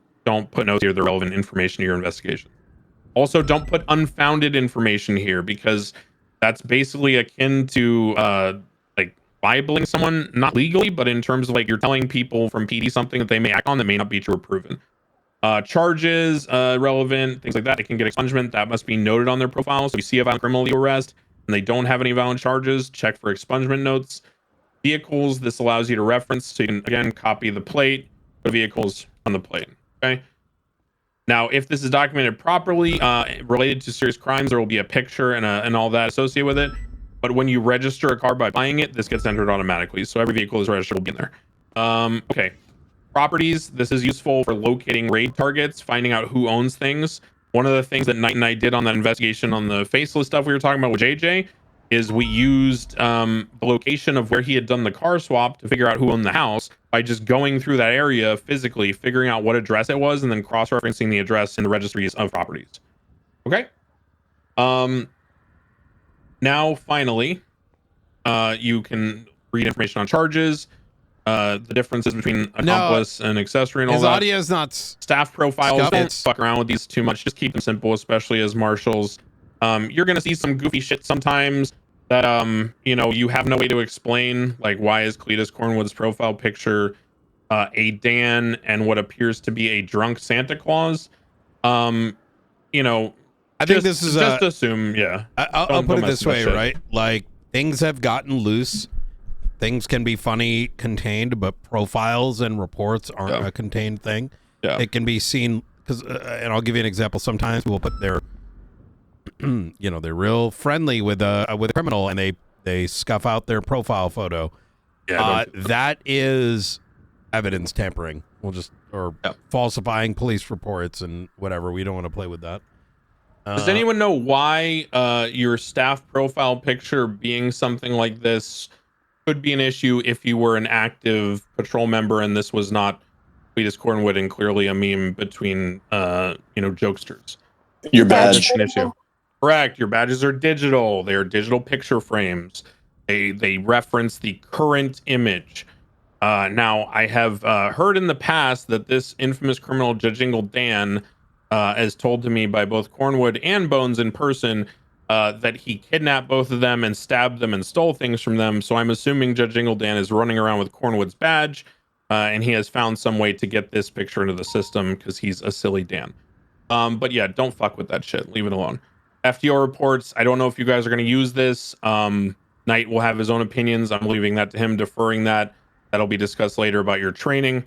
put notes here, the relevant information to your investigation. Also, don't put unfounded information here because that's basically akin to like libeling someone, not legally, but in terms of like you're telling people from PD something that they may act on that may not be true or proven. Charges, relevant, things like that. They can get expungement. That must be noted on their profile. So if you see a violent criminal you arrest and they don't have any violent charges, check for expungement notes. Vehicles, this allows you to reference. So you can, again, copy the plate, put vehicles on the plate. Okay. Now, if this is documented properly, related to serious crimes, there will be a picture and all that associated with it. But when you register a car by buying it, this gets entered automatically. So every vehicle is registered will be in there. Okay. Properties. This is useful for locating raid targets, finding out who owns things. One of the things that Knight and I did on that investigation on the faceless stuff we were talking about with JJ is we used the location of where he had done the car swap to figure out who owned the house by just going through that area physically, figuring out what address it was, and then cross-referencing the address in the registries of properties. Okay. Now, finally, you can read information on charges, the differences between accomplice and accessory and all His that. audio is not Staff profiles. scuffed. Don't fuck around with these too much. Just keep them simple, especially as marshals. You're gonna see some goofy shit sometimes that you know, you have no way to explain, like why is Cletus Cornwood's profile picture a Dan and what appears to be a drunk Santa Claus. You know, I think this is just assume, yeah. I'll put it this way, right? Like, things have gotten loose. Things can be funny contained, but profiles and reports aren't a contained thing. Yeah. It can be seen because, and I'll give you an example. Sometimes we'll put their, you know, they're real friendly with a criminal, and they scuff out their profile photo. Yeah, that is evidence tampering. Falsifying police reports and whatever. We don't want to play with that. Does anyone know why your staff profile picture being something like this could be an issue if you were an active patrol member and this was not Cletus Cornwood and clearly a meme between you know, jokesters? Your badge. An issue. Correct. Your badges are digital. They are digital picture frames. They reference the current image. Now, I have heard in the past that this infamous criminal Jajingle Dan, as told to me by both Cornwood and Bones in person, that he kidnapped both of them and stabbed them and stole things from them. So I'm assuming Jajingle Dan is running around with Cornwood's badge, and he has found some way to get this picture into the system because he's a silly Dan. But yeah, don't fuck with that shit. Leave it alone. FDR reports. I don't know if you guys are going to use this. Knight will have his own opinions. I'm leaving that to him, deferring that. That'll be discussed later about your training.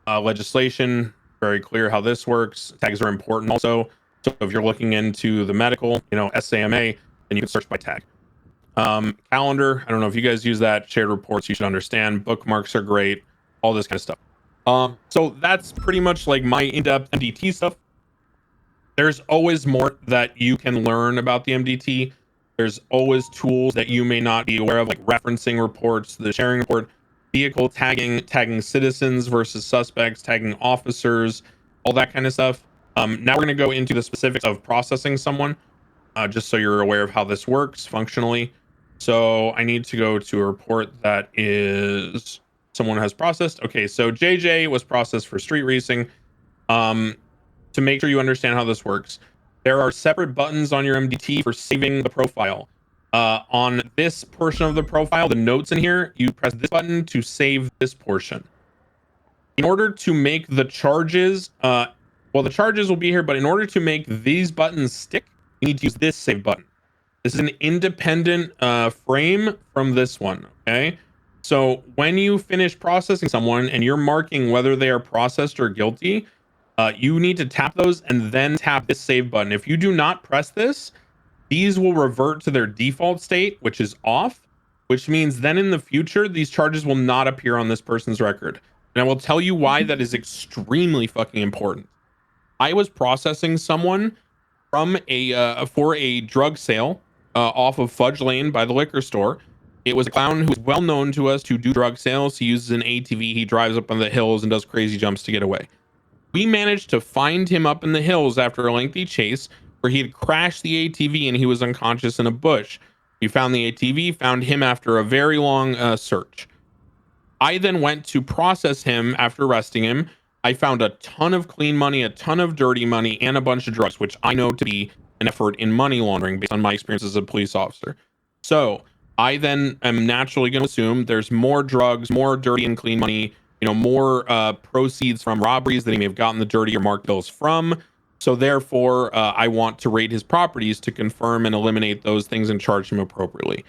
Legislation, very clear how this works. Tags are important also. So if you're looking into the medical, you know, SAMA, then you can search by tag. Calendar, I don't know if you guys use that. Shared reports, you should understand. Bookmarks are great. All this kind of stuff. So that's pretty much like my in-depth MDT stuff. There's always more that you can learn about the MDT. There's always tools that you may not be aware of, like referencing reports, the sharing report, vehicle tagging citizens versus suspects, tagging officers, all that kind of stuff. Now we're going to go into the specifics of processing someone, just so you're aware of how this works functionally. So I need to go to a report that is someone has processed. Okay, so JJ was processed for street racing. To make sure you understand how this works, there are separate buttons on your MDT for saving the profile. On this portion of the profile, the notes in here, you press this button to save this portion. In order to make the charges, well, the charges will be here, but in order to make these buttons stick, you need to use this save button. This is an independent frame from this one, okay? So when you finish processing someone and you're marking whether they are processed or guilty, you need to tap those and then tap this save button. If you do not press this, these will revert to their default state, which is off, which means then in the future, these charges will not appear on this person's record. And I will tell you why that is extremely fucking important. I was processing someone from for a drug sale off of Fudge Lane by the liquor store. It was a clown who is well known to us to do drug sales. He uses an ATV. He drives up on the hills and does crazy jumps to get away. We managed to find him up in the hills after a lengthy chase where he had crashed the ATV and he was unconscious in a bush. We found the ATV, found him after a very long search. I then went to process him after arresting him. I found a ton of clean money, a ton of dirty money, and a bunch of drugs, which I know to be an effort in money laundering based on my experience as a police officer. So I then am naturally going to assume there's more drugs, more dirty and clean money, you know, more proceeds from robberies that he may have gotten the dirty or marked bills from. So therefore, I want to raid his properties to confirm and eliminate those things and charge him appropriately.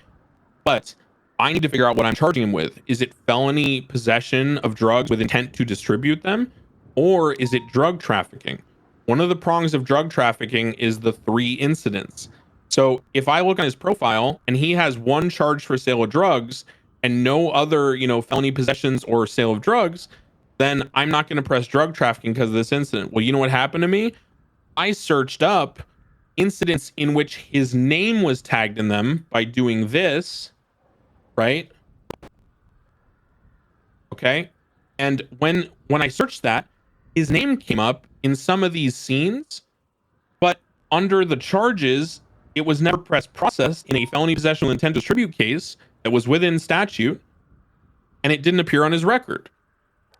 But I need to figure out what I'm charging him with. Is it felony possession of drugs with intent to distribute them? Or is it drug trafficking? One of the prongs of drug trafficking is the 3 incidents. So if I look on his profile and he has 1 charge for sale of drugs and no other, you know, felony possessions or sale of drugs, then I'm not going to press drug trafficking because of this incident. Well, you know what happened to me? I searched up incidents in which his name was tagged in them by doing this, right? Okay. And when I searched that, his name came up in some of these scenes, but under the charges, it was never processed in a felony possession with intent to distribute case that was within statute, and it didn't appear on his record.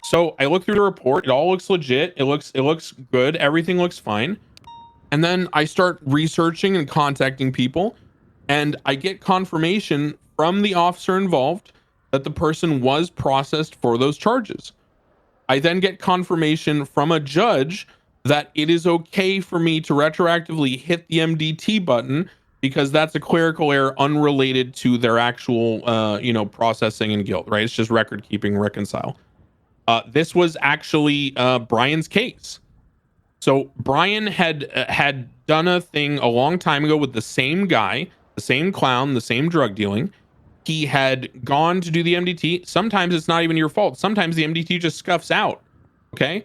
So I look through the report, it all looks legit, it looks good, everything looks fine. And then I start researching and contacting people, and I get confirmation from the officer involved that the person was processed for those charges. I then get confirmation from a judge that it is okay for me to retroactively hit the MDT button because that's a clerical error unrelated to their actual, processing and guilt, right? It's just record keeping, reconcile. This was actually Brian's case. So Brian had done a thing a long time ago with the same guy, the same clown, the same drug dealing. He had gone to do the MDT. Sometimes it's not even your fault. Sometimes the MDT just scuffs out. Okay.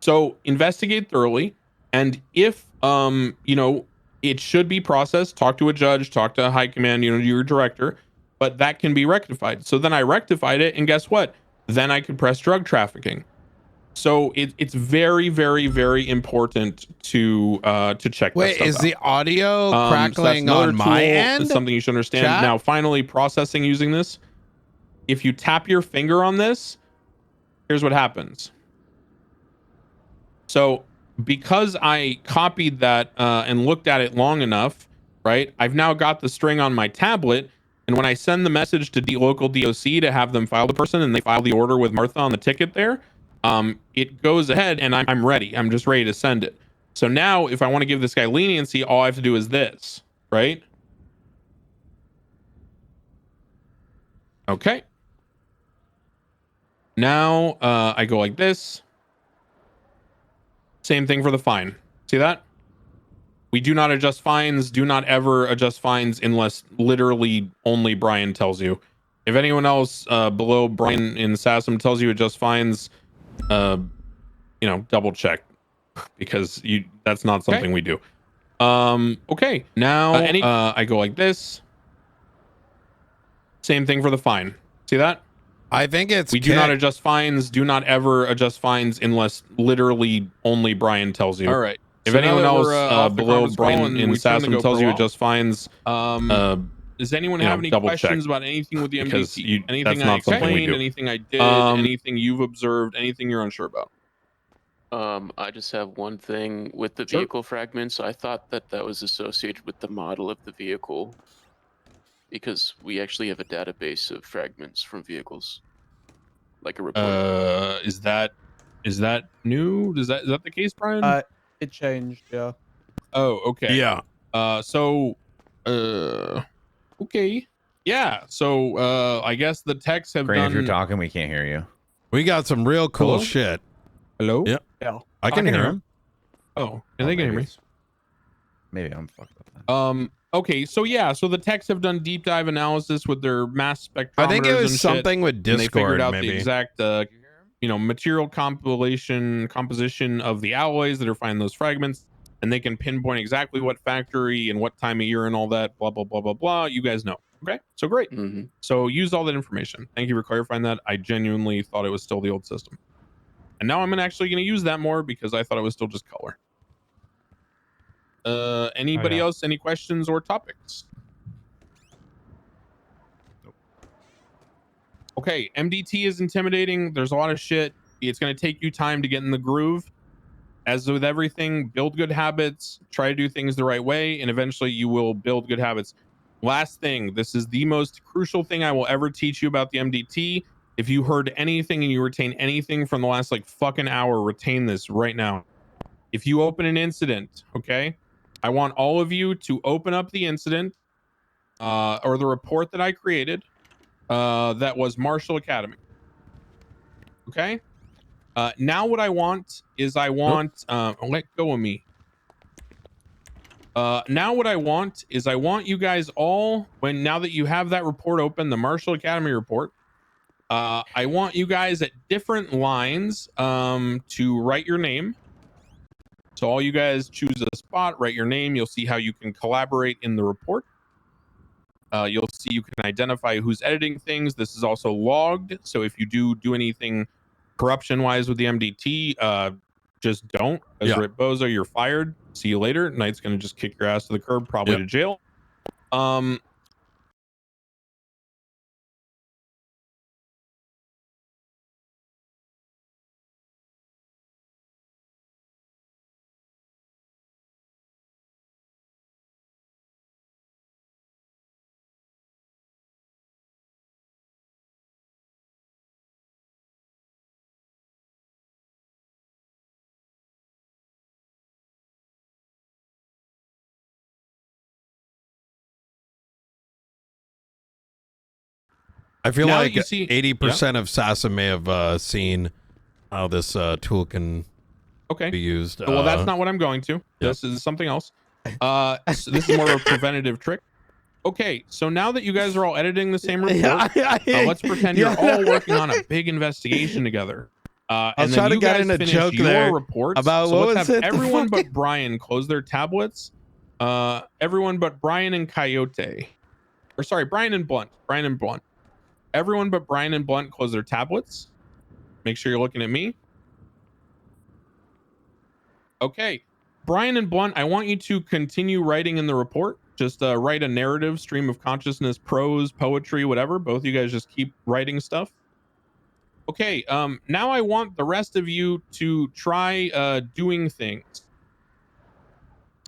So investigate thoroughly. And if, it should be processed, talk to a judge, talk to high command, your director, but that can be rectified. So then I rectified it. And guess what? Then I could press drug trafficking. So it's very, very, very important to check. Wait, is the audio crackling so on my end? It's something you should understand. Chat? Now, finally, processing using this. If you tap your finger on this, here's what happens. So because I copied that and looked at it long enough, right? I've now got the string on my tablet. And when I send the message to local DOC to have them file the person and they file the order with Martha on the ticket there, it goes ahead and I'm ready. I'm just ready to send it. So now if I want to give this guy leniency, all I have to do is this, right? Okay. Now I go like this. Same thing for the fine. See that? We do not adjust fines. Do not ever adjust fines unless literally only Brian tells you. If anyone else below Brian in SASM tells you adjust fines, double check because that's not something we do. Okay. Now I go like this. Same thing for the fine. See that? I think it's we do not adjust fines. Do not ever adjust fines unless literally only Brian tells you. All right. If So anyone now that else we're, off the below conference call Brian and in we turn the SASM tells GoPro you off, adjust fines, does anyone have any double questions check, about anything with the because MDT? Anything that's I not something we explained, do. anything I did, anything you've observed, anything you're unsure about? I just have one thing with the vehicle fragments. I thought that was associated with the model of the vehicle because we actually have a database of fragments from vehicles, like a report. Is that new? Is that the case, Brian? It changed, yeah. Oh, okay. Yeah. Okay. Yeah. So I guess the techs have Brain, done. if you're talking, we can't hear you. We got some real cool Hello? shit. Hello? Yep. Yeah. I can hear him. Oh, and they can hear me. Maybe I'm fucked up then. Okay, so yeah, so the techs have done deep dive analysis with their mass spectrometers. I think it was and something shit, with and they Discord, figured out maybe. the exact, material composition of the alloys that are finding those fragments, and they can pinpoint exactly what factory and what time of year and all that. Blah blah blah blah blah. You guys know. Okay, so great. So use all that information. Thank you for clarifying that. I genuinely thought it was still the old system, and now I'm actually going to use that more because I thought it was still just color. Anybody else? Any questions or topics? Okay, MDT is intimidating. There's a lot of shit. It's going to take you time to get in the groove. As with everything, build good habits, try to do things the right way, and eventually you will build good habits. Last thing, this is the most crucial thing I will ever teach you about the MDT. If you heard anything and you retain anything from the last fucking hour, retain this right now. If you open an incident, okay, I want all of you to open up the incident or the report that I created that was Marshal Academy. Okay. Now what I want is let go of me. Now what I want is I want you guys all, now that you have that report open, the Marshal Academy report, I want you guys at different lines to write your name. So all you guys choose a spot, write your name. You'll see how you can collaborate in the report. You'll see you can identify who's editing things. This is also logged. So if you do anything corruption wise with the MDT, just don't. As Rip Bozo, you're fired. See you later. Knight's going to just kick your ass to the curb, probably to jail. I feel Now like you see- 80% of Sasa may have seen how this tool can be used. Well, that's not what I'm going to. This is something else. So this is more of a preventative trick. Okay, so now that you guys are all editing the same report, let's pretend you're all working on a big investigation together. I And was then trying to you get guys in a finish joke your there reports. about so what let's was have it? everyone but Brian close their tablets. Everyone but Brian and Coyote. Or sorry, Brian and Blunt. Brian and Blunt. Everyone but Brian and Blunt close their tablets. Make sure you're looking at me. Okay. Brian and Blunt, I want you to continue writing in the report. Just write a narrative, stream of consciousness, prose, poetry, whatever. Both of you guys just keep writing stuff. Okay, now I want the rest of you to try doing things.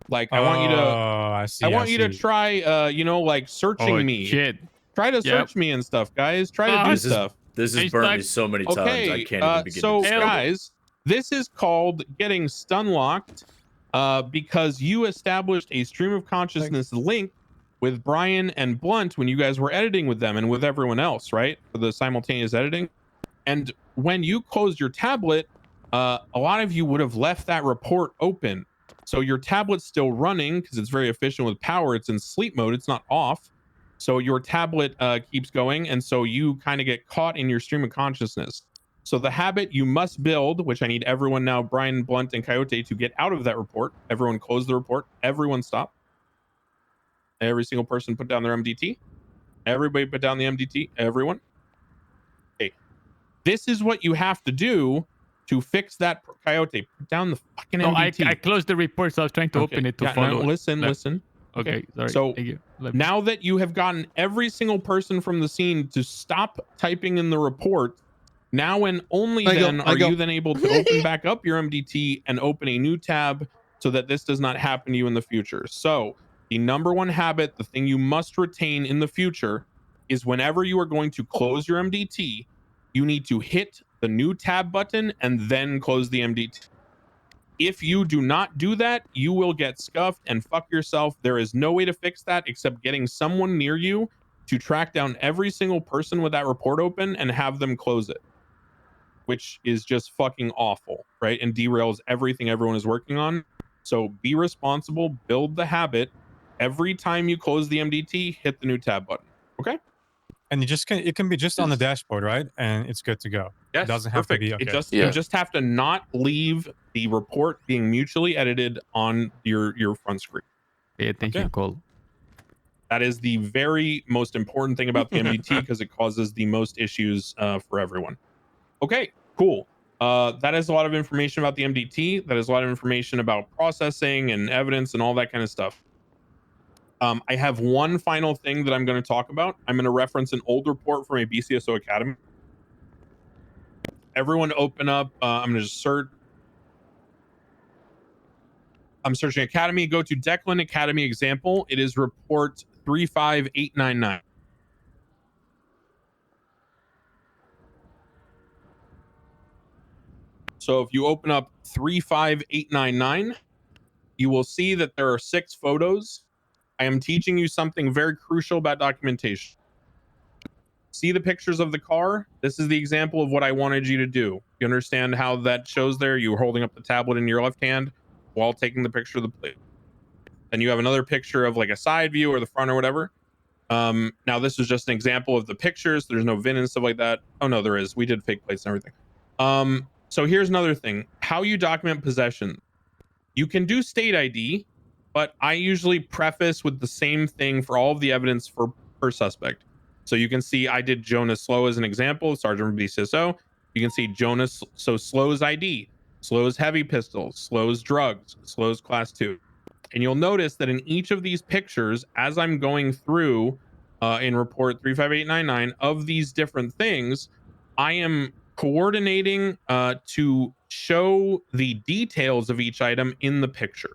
Like I want you to I want you to try you know, like searching me. Shit. Try to search me and stuff, guys. Try to do stuff. This has burned me so many times. I can't even begin so to describe it. guys, this is called getting stun locked because you established a stream of consciousness link with Brian and Blunt when you guys were editing with them and with everyone else, right? For the simultaneous editing. And when you closed your tablet, a lot of you would have left that report open. So your tablet's still running because it's very efficient with power. It's in sleep mode. It's not off. So your tablet keeps going. And so you kind of get caught in your stream of consciousness. So the habit you must build, which I need everyone now, Brian, Blunt, and Coyote, to get out of that report. Everyone close the report. Everyone stop. Every single person put down their MDT. Everybody put down the MDT. Everyone. Okay. This is what you have to do to fix that. Coyote, put down the fucking MDT. I closed the report, so I was trying to open it to follow. No, listen. Okay, sorry. So thank you. now that you have gotten every single person from the scene to stop typing in the report, now and only then are you then able to open back up your MDT and open a new tab so that this does not happen to you in the future. So the number one habit, the thing you must retain in the future, is whenever you are going to close your MDT, you need to hit the new tab button and then close the MDT. If you do not do that, you will get scuffed and fuck yourself. There is no way to fix that except getting someone near you to track down every single person with that report open and have them close it, which is just fucking awful, right? And derails everything everyone is working on. So be responsible, build the habit. Every time you close the MDT, hit the new tab button. Okay? And it can be just on the dashboard, right? And it's good to go. Yes, It doesn't have to be. Okay. You just have to not leave the report being mutually edited on your front screen. Yeah, thank you, Cole. That is the very most important thing about the MDT because it causes the most issues for everyone. Okay, cool. That is a lot of information about the MDT. That is a lot of information about processing and evidence and all that kind of stuff. I have one final thing that I'm going to talk about. I'm going to reference an old report from a BCSO Academy. Everyone open up. I'm going to just search. I'm searching Academy. Go to Declan Academy example. It is report 35899. So if you open up 35899, you will see that there are 6 photos. I am teaching you something very crucial about documentation. See the pictures of the car? This is the example of what I wanted you to do. You understand how that shows there? You were holding up the tablet in your left hand while taking the picture of the plate. Then you have another picture of like a side view or the front or whatever. Now this is just an example of the pictures. There's no VIN and stuff like that. Oh no, there is. We did fake plates and everything. So here's another thing. How you document possession. You can do state ID, but I usually preface with the same thing for all of the evidence for per suspect. So you can see I did Jonas Slow as an example, Sergeant BCSO. You can see Jonas, so Slow's ID, Slow's heavy pistol, Slow's drugs, Slow's class 2. And you'll notice that in each of these pictures, as I'm going through in report 35899 of these different things, I am coordinating to show the details of each item in the picture.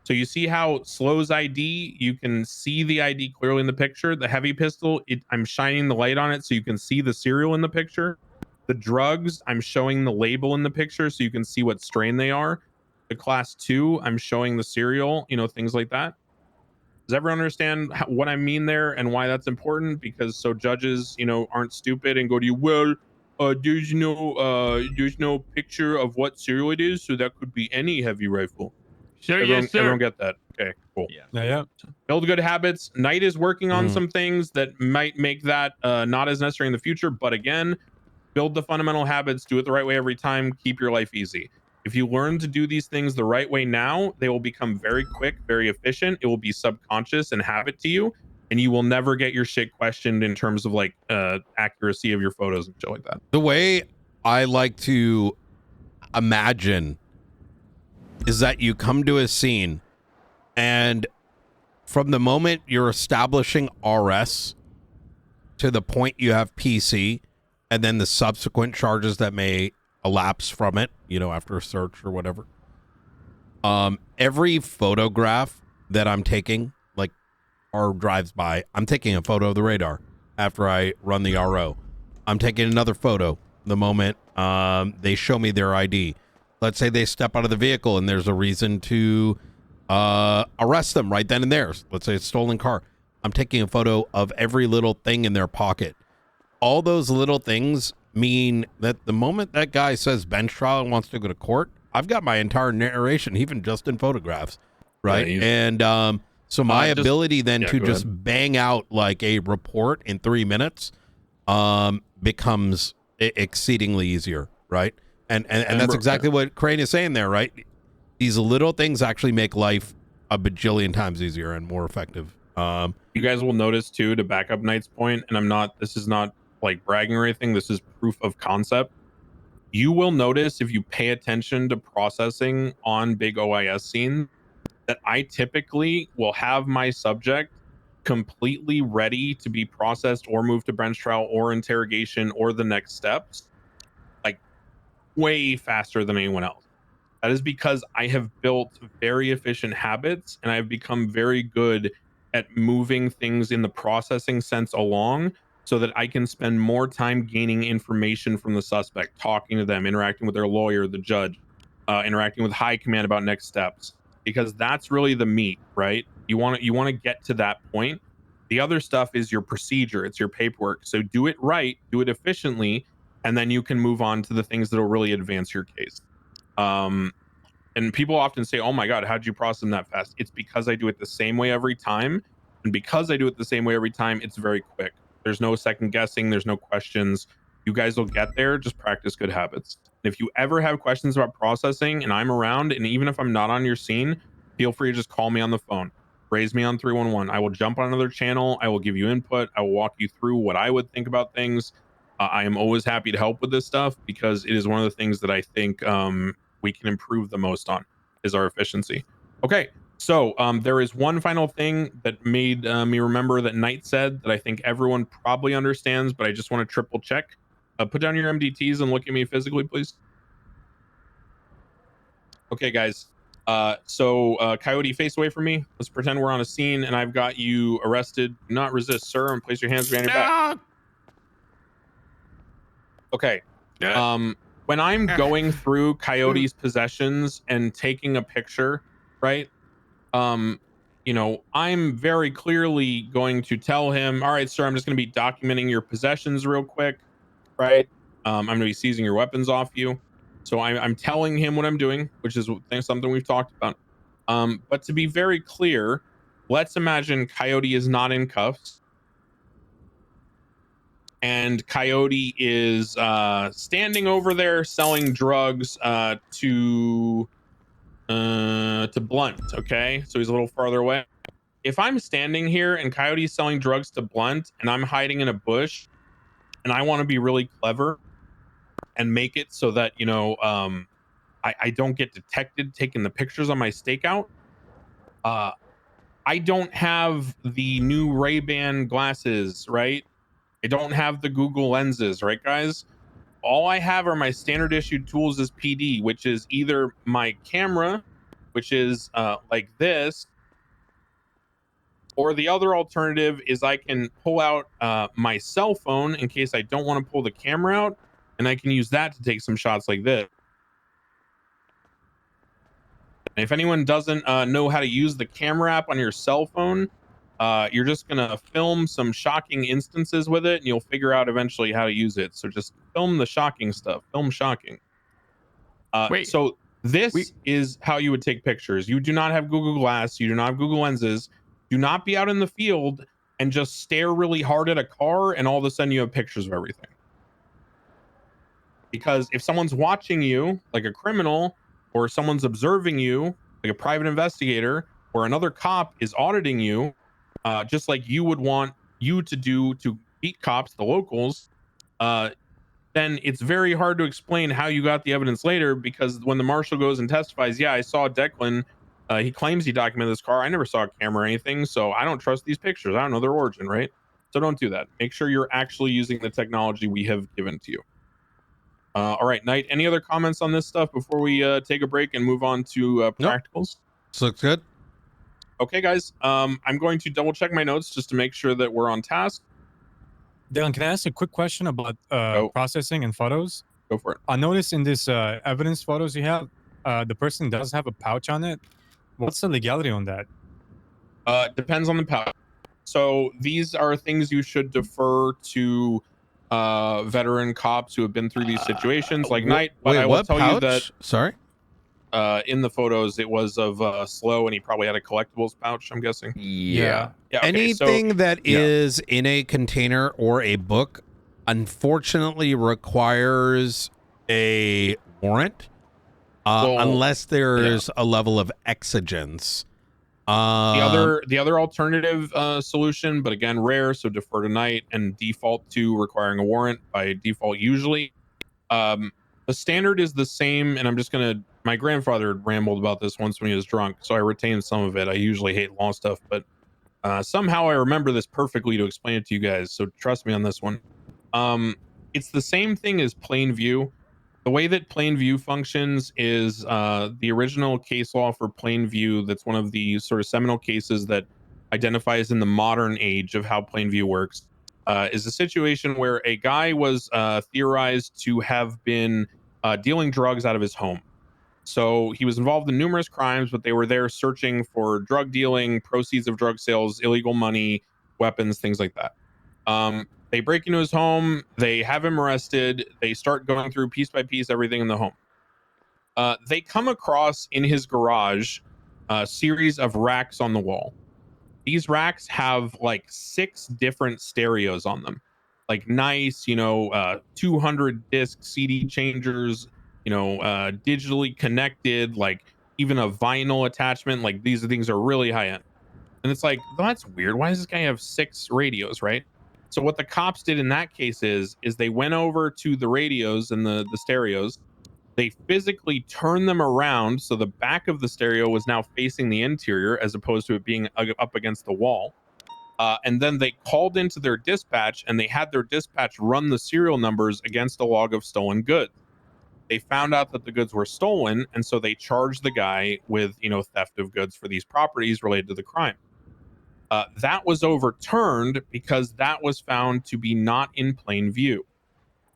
So you see how Slow's ID, you can see the ID clearly in the picture. The heavy pistol, I'm shining the light on it so you can see the serial in the picture. The drugs, I'm showing the label in the picture so you can see what strain they are. The class 2, I'm showing the serial, things like that. Does everyone understand what I mean there and why that's important? Because so judges, aren't stupid and go to you, well, there's no picture of what serial it is, so that could be any heavy rifle. Sure, Everyone, yes, sir. everyone get that? Okay, cool. Yeah. Build good habits. Knight is working on some things that might make that not as necessary in the future, but again, build the fundamental habits, do it the right way every time, keep your life easy. If you learn to do these things the right way now, they will become very quick, very efficient. It will be subconscious and habit to you, and you will never get your shit questioned in terms of like accuracy of your photos and shit like that. The way I like to imagine is that you come to a scene, and from the moment you're establishing RS to the point you have PC, and then the subsequent charges that may elapse from it, after a search or whatever. Every photograph that I'm taking, like, or drives by, I'm taking a photo of the radar after I run the RO. I'm taking another photo the moment they show me their ID. Let's say they step out of the vehicle and there's a reason to arrest them right then and there. Let's say it's a stolen car. I'm taking a photo of every little thing in their pocket. All those little things mean that the moment that guy says bench trial and wants to go to court, I've got my entire narration, even just in photographs, right? Yeah, and so my ability then to go just ahead. bang out like a report in 3 minutes becomes exceedingly easier, right? And that's exactly what Crane is saying there, right? These little things actually make life a bajillion times easier and more effective. You guys will notice too, to back up Knight's point, and this is not like bragging or anything, this is proof of concept. You will notice if you pay attention to processing on big OIS scenes that I typically will have my subject completely ready to be processed or moved to bench trial or interrogation or the next steps, like way faster than anyone else. That is because I have built very efficient habits and I've become very good at moving things in the processing sense along so that I can spend more time gaining information from the suspect, talking to them, interacting with their lawyer, the judge, interacting with high command about next steps, because that's really the meat, right? You want to get to that point. The other stuff is your procedure, it's your paperwork. So do it right, do it efficiently, and then you can move on to the things that will really advance your case. And people often say, oh my God, how'd you process them that fast? It's because I do it the same way every time. And because I do it the same way every time, it's very quick. There's no second guessing. There's no questions. You guys will get there. Just practice good habits. And if you ever have questions about processing and I'm around, and even if I'm not on your scene, feel free to just call me on the phone. Raise me on 311. I will jump on another channel. I will give you input. I will walk you through what I would think about things. I am always happy to help with this stuff because it is one of the things that I think we can improve the most on is our efficiency. Okay, so there is one final thing that made me remember that Knight said that I think everyone probably understands, but I just want to triple check. Put down your MDTs and look at me physically, please. Okay, guys. So Coyote, face away from me. Let's pretend we're on a scene and I've got you arrested. Do not resist, sir, and place your hands behind your back. Okay. When I'm going through Coyote's possessions and taking a picture, right? I'm very clearly going to tell him, all right, sir, I'm just going to be documenting your possessions real quick, right? I'm going to be seizing your weapons off you. So I'm telling him what I'm doing, which is something we've talked about. But to be very clear, let's imagine Coyote is not in cuffs. And Coyote is standing over there selling drugs to to Blunt. Okay, so he's a little farther away. If I'm standing here and Coyote's selling drugs to Blunt and I'm hiding in a bush and I want to be really clever and make it so that, you know, I don't get detected taking the pictures on my stakeout, I don't have the new Ray-Ban glasses, right? I don't have the Google lenses, right, guys? All I have are my standard issued tools as PD, which is either my camera, which is like this, or the other alternative is I can pull out my cell phone in case I don't want to pull the camera out, and I can use that to take some shots like this. And if anyone doesn't know how to use the camera app on your cell phone, you're just going to film some shocking instances with it, and you'll figure out eventually how to use it. So just film the shocking stuff. Film shocking. So this is how you would take pictures. You do not have Google Glass. You do not have Google lenses. Do not be out in the field and just stare really hard at a car, and all of a sudden you have pictures of everything. Because if someone's watching you, like a criminal, or someone's observing you, like a private investigator, or another cop is auditing you, just like you would want you to do to beat cops, the locals, then it's very hard to explain how you got the evidence later, because when the marshal goes and testifies, yeah, I saw Declan. He claims he documented this car. I never saw a camera or anything, so I don't trust these pictures. I don't know their origin, right? So don't do that. Make sure you're actually using the technology we have given to you. All right, Knight, any other comments on this stuff before we take a break and move on to practicals? This looks good. Okay, guys. I'm going to double check my notes just to make sure that we're on task. Dylan, can I ask a quick question about processing and photos? Go for it. I noticed in this evidence photos you have, the person does have a pouch on it. What's the legality on that? Depends on the pouch. So these are things you should defer to veteran cops who have been through these situations, like Knight. But wait, I will what tell pouch? you that Sorry? in the photos it was of Slow, and he probably had a collectibles pouch, I'm guessing. Yeah. Yeah. Okay, Anything so, that is in a container or a book, unfortunately, requires a warrant, unless there's a level of exigence. The other alternative solution, but again rare, so defer to Knight and default to requiring a warrant by default usually. The standard is the same, and I'm just gonna. My grandfather rambled about this once when he was drunk, so I retained some of it. I usually hate law stuff, but somehow I remember this perfectly to explain it to you guys. So trust me on this one. It's the same thing as plain view. The way that plain view functions is the original case law for plain view. That's one of the sort of seminal cases that identifies in the modern age of how plain view works. Is a situation where a guy was theorized to have been dealing drugs out of his home. So he was involved in numerous crimes, but they were there searching for drug dealing, proceeds of drug sales, illegal money, weapons, things like that. They break into his home. They have him arrested. They start going through piece by piece everything in the home. They come across in his garage a series of racks on the wall. These racks have like 6 different stereos on them, like nice, 200 disc CD changers, digitally connected, like even a vinyl attachment. Like these things are really high end. And it's like, well, that's weird. Why does this guy have 6 radios, right? So what the cops did in that case is they went over to the radios and the stereos. They physically turned them around so the back of the stereo was now facing the interior as opposed to it being up against the wall. And then they called into their dispatch, and they had their dispatch run the serial numbers against a log of stolen goods. They found out that the goods were stolen, and so they charged the guy with, theft of goods for these properties related to the crime. That was overturned because that was found to be not in plain view.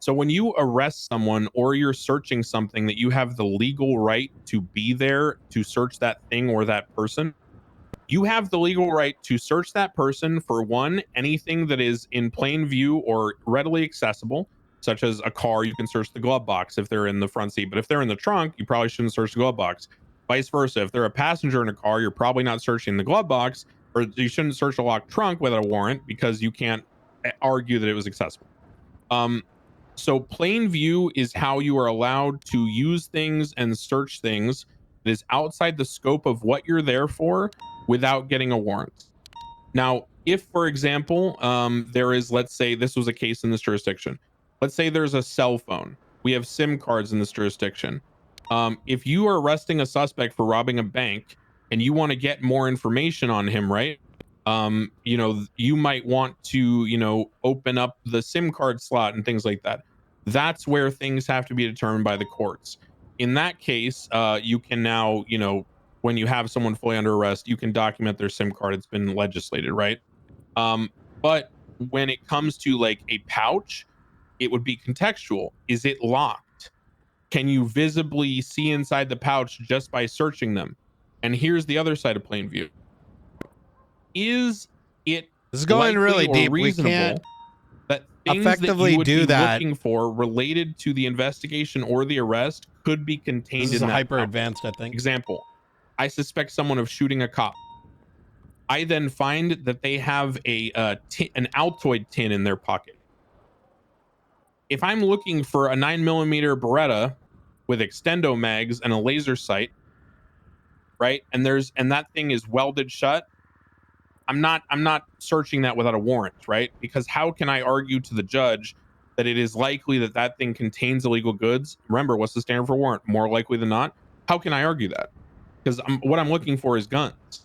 So when you arrest someone or you're searching something that you have the legal right to be there to search that thing or that person, you have the legal right to search that person for one, anything that is in plain view or readily accessible, such as a car. You can search the glove box if they're in the front seat, but if they're in the trunk, you probably shouldn't search the glove box. Vice versa. If they're a passenger in a car, you're probably not searching the glove box, or you shouldn't search a locked trunk without a warrant because you can't argue that it was accessible. So plain view is how you are allowed to use things and search things It is outside the scope of what you're there for without getting a warrant. Now, if, for example, there is, let's say this was a case in this jurisdiction. Let's say there's a cell phone. We have SIM cards in this jurisdiction. If you are arresting a suspect for robbing a bank and you want to get more information on him, right? You know, you might want to, you know, open up the SIM card slot and things like that. That's where things have to be determined by the courts. In that case, you can now, you know, when you have someone fully under arrest, you can document their SIM card. It's been legislated, right? But when it comes to like a pouch, it would be contextual. Is it locked? Can you visibly see inside the pouch just by searching them? And here's the other side of plain view. Is it This is going really deep. We reasonable can't that things effectively that you would do be that. looking for related to the investigation or the arrest could be contained This is in that hyper pouch? advanced, I think. Example, I suspect someone of shooting a cop. I then find that they have an Altoid tin in their pocket. If I'm looking for a 9mm Beretta with extendo mags and a laser sight, right? And that thing is welded shut. I'm not searching that without a warrant, right? Because how can I argue to the judge that it is likely that that thing contains illegal goods? Remember, what's the standard for warrant? More likely than not. How can I argue that? Because what I'm looking for is guns.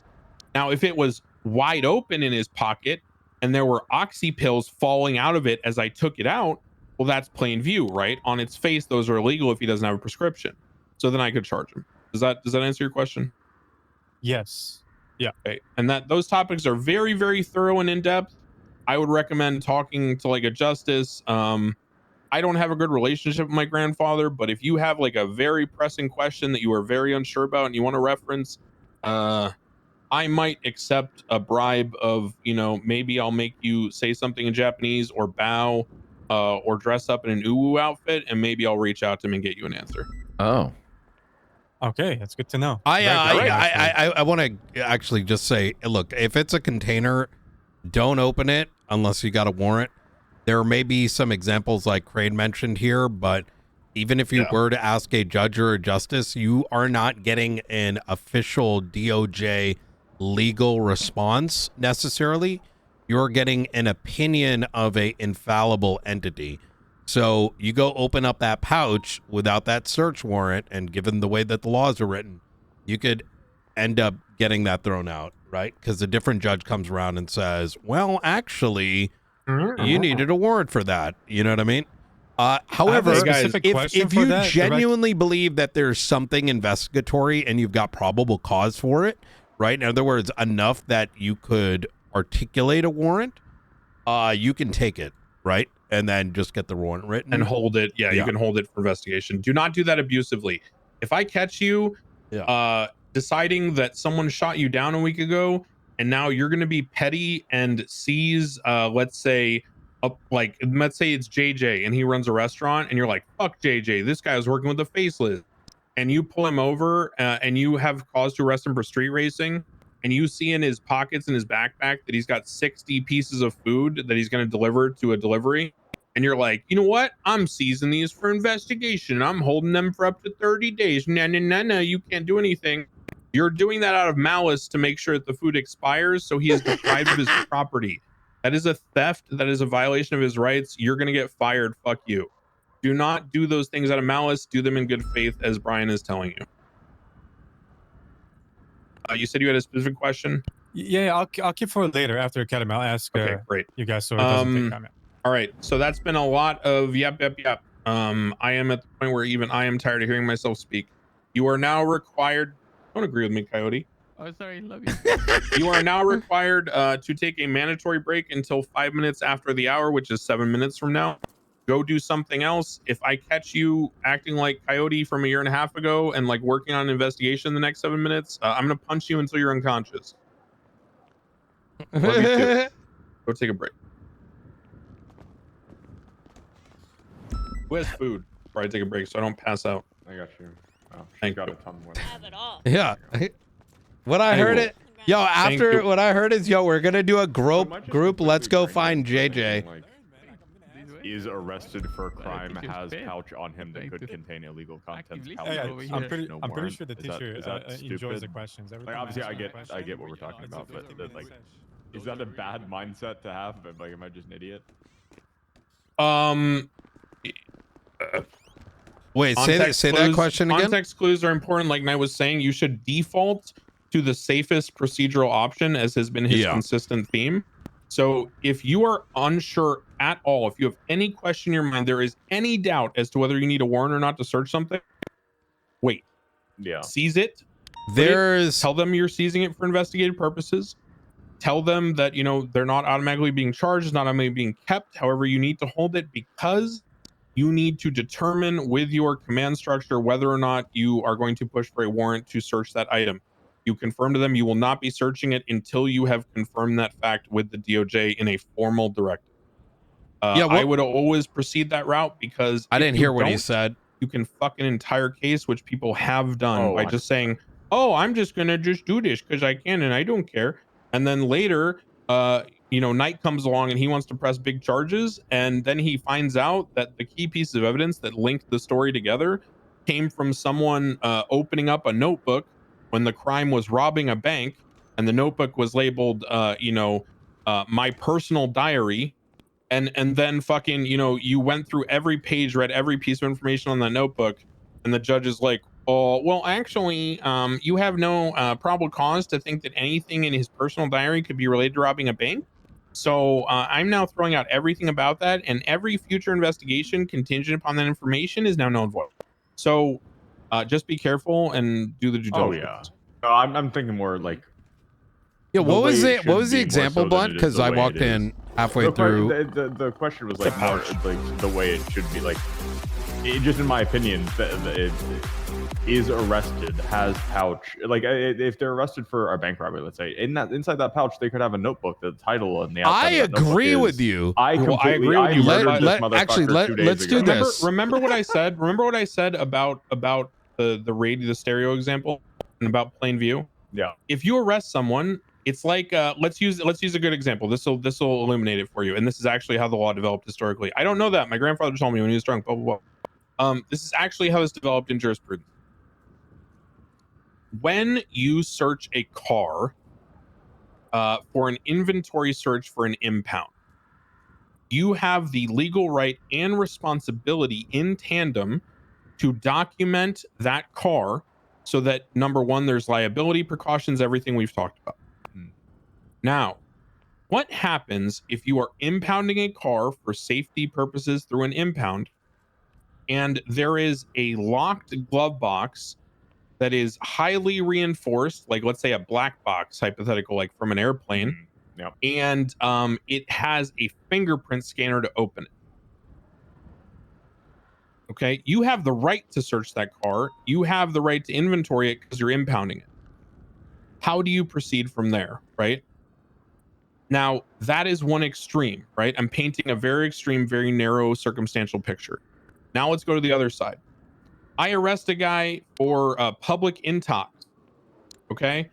Now, if it was wide open in his pocket and there were oxy pills falling out of it as I took it out, well, that's plain view, right? On its face, those are illegal if he doesn't have a prescription. So then I could charge him. Does that answer your question? Yes. Yeah. Okay. And those topics are very, very thorough and in depth. I would recommend talking to like a justice. I don't have a good relationship with my grandfather, but if you have like a very pressing question that you are very unsure about and you want to reference, I might accept a bribe of, you know, maybe I'll make you say something in Japanese or bow, or dress up in an uwu outfit, and maybe I'll reach out to him and get you an answer. Oh. Okay, that's good to know. I want to actually just say, look, if it's a container, don't open it unless you got a warrant. There may be some examples like Crane mentioned here, but even if you were to ask a judge or a justice, you are not getting an official DOJ legal response necessarily. You're getting an opinion of a infallible entity. So you go open up that pouch without that search warrant, and given the way that the laws are written, you could end up getting that thrown out, right? Because a different judge comes around and says, well, actually, you needed a warrant for that. You know what I mean? However, if you genuinely believe that there's something investigatory and you've got probable cause for it, right? In other words, enough that you could articulate a warrant, you can take it, right? And then just get the warrant written and hold it. Yeah, you can hold it for investigation. Do not do that abusively. If I catch you deciding that someone shot you down a week ago and now you're going to be petty and seize, let's say it's JJ and he runs a restaurant and you're like, fuck JJ, this guy was working with the faceless, and you pull him over and you have cause to arrest him for street racing, and you see in his pockets and his backpack that he's got 60 pieces of food that he's going to deliver to a delivery, and you're like, you know what? I'm seizing these for investigation. I'm holding them for up to 30 days. No, you can't do anything. You're doing that out of malice to make sure that the food expires, so he is deprived of his property. That is a theft. That is a violation of his rights. You're going to get fired. Fuck you. Do not do those things out of malice. Do them in good faith, as Brian is telling you. You said you had a specific question? Yeah, I'll keep for later after Academy. I'll ask great. You guys so it doesn't take time. All right. So that's been a lot of yep. I am at the point where even I am tired of hearing myself speak. You are now required. Don't agree with me, Coyote. Oh, sorry. Love you. You are now required to take a mandatory break until 5 minutes after the hour, which is 7 minutes from now. Go do something else. If I catch you acting like Coyote from a year and a half ago and like working on an investigation in the next 7 minutes, I'm going to punch you until you're unconscious. Love you too. Go take a break. Who has food before I take a break so I don't pass out? I got you. Oh, thank got you. a ton more. Yeah. What I heard it, yo, after what I heard is, yo, we're going to do a group. Let's go find JJ. is arrested for a crime think you're has spam. pouch on him that Trying could to contain illegal contents. actively Pouch steal is over searched, here. no I'm pretty warrant. sure the Is that- teacher is that enjoys the stupid? questions. Every Like time obviously I ask him a I question, get what we're talking it's about, a but 15 minute like, session. is that a bad mindset to have? But like, am I just an idiot? Wait, say that question again. Context clues are important. Like I was saying, you should default to the safest procedural option, as has been his consistent theme. So if you are unsure at all, if you have any question in your mind, there is any doubt as to whether you need a warrant or not to search something, wait. Yeah. Seize it. Tell them you're seizing it for investigative purposes. Tell them that, you know, they're not automatically being charged, it's not automatically being kept. However, you need to hold it because you need to determine with your command structure whether or not you are going to push for a warrant to search that item. You confirm to them you will not be searching it until you have confirmed that fact with the DOJ in a formal directive. I would always proceed that route because I if didn't you hear what he don't, said. You can fuck an entire case, which people have done by just saying, "Oh, I'm just gonna just do this because I can and I don't care." And then later, you know, Knight comes along and he wants to press big charges, and then he finds out that the key pieces of evidence that linked the story together came from someone opening up a notebook when the crime was robbing a bank, and the notebook was labeled, my personal diary. And then fucking, you know, you went through every page, read every piece of information on that notebook, and the judge is like, oh, well, actually, you have no probable cause to think that anything in his personal diary could be related to robbing a bank. So I'm now throwing out everything about that, and every future investigation contingent upon that information is now null and void. So just be careful and do the due Oh diligence. yeah. I'm thinking more like. Yeah, what was way it? What was the should be more example, so than Blunt? it is Because the I way walked it is. in halfway The through. The question was like more like the way it should be. Like, just in my opinion, it is arrested, has pouch. Like, if they're arrested for a bank robbery, let's say, inside that pouch they could have a notebook. The title on the outside. I of that notebook agree is, with you. I agree with you. Murdered this motherfucker 2 days let's ago. do this. Remember what I said. Remember what I said about the radio, the stereo example, and about plain view. Yeah. If you arrest someone, it's like let's use a good example. This will illuminate it for you. And this is actually how the law developed historically. I don't know that. My grandfather told me when he was drunk. Blah blah blah. This is actually how this developed in jurisprudence. When you search a car for an inventory search for an impound, you have the legal right and responsibility in tandem to document that car so that, number one, there's liability precautions, everything we've talked about. Now, what happens if you are impounding a car for safety purposes through an impound and there is a locked glove box that is highly reinforced, like let's say a black box hypothetical, like from an airplane, and it has a fingerprint scanner to open it? Okay, you have the right to search that car. You have the right to inventory it because you're impounding it. How do you proceed from there, right? Now, that is one extreme, right? I'm painting a very extreme, very narrow circumstantial picture. Now let's go to the other side. I arrest a guy for public intox. Okay,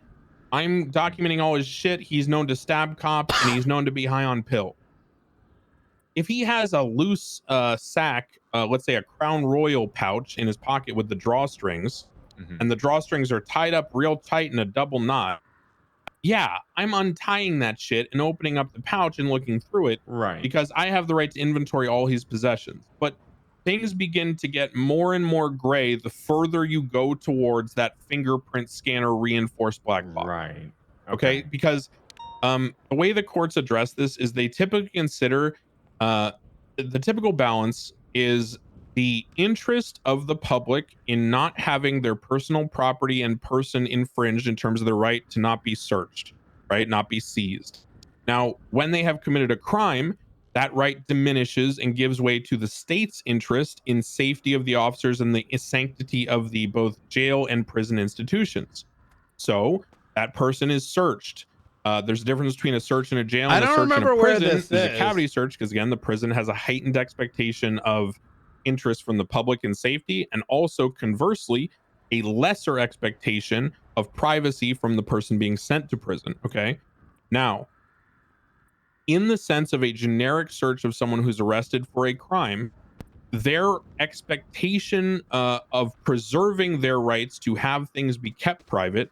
I'm documenting all his shit. He's known to stab cops and he's known to be high on pill. If he has a loose sack, let's say a Crown Royal pouch in his pocket with the drawstrings, and the drawstrings are tied up real tight in a double knot, yeah, I'm untying that shit and opening up the pouch and looking through it, right? Because I have the right to inventory all his possessions. But things begin to get more and more gray the further you go towards that fingerprint scanner reinforced black box. Right. Okay. Because the way the courts address this is they typically consider the typical balance is the interest of the public in not having their personal property and person infringed in terms of the right to not be searched, right? Not be seized. Now, when they have committed a crime, that right diminishes and gives way to the state's interest in safety of the officers and the sanctity of the both jail and prison institutions. So that person is searched. There's a difference between a search in a jail and a search in a prison. There's a cavity search because, again, the prison has a heightened expectation of interest from the public and safety, and also conversely, a lesser expectation of privacy from the person being sent to prison. Okay. Now, in the sense of a generic search of someone who's arrested for a crime, their expectation of preserving their rights to have things be kept private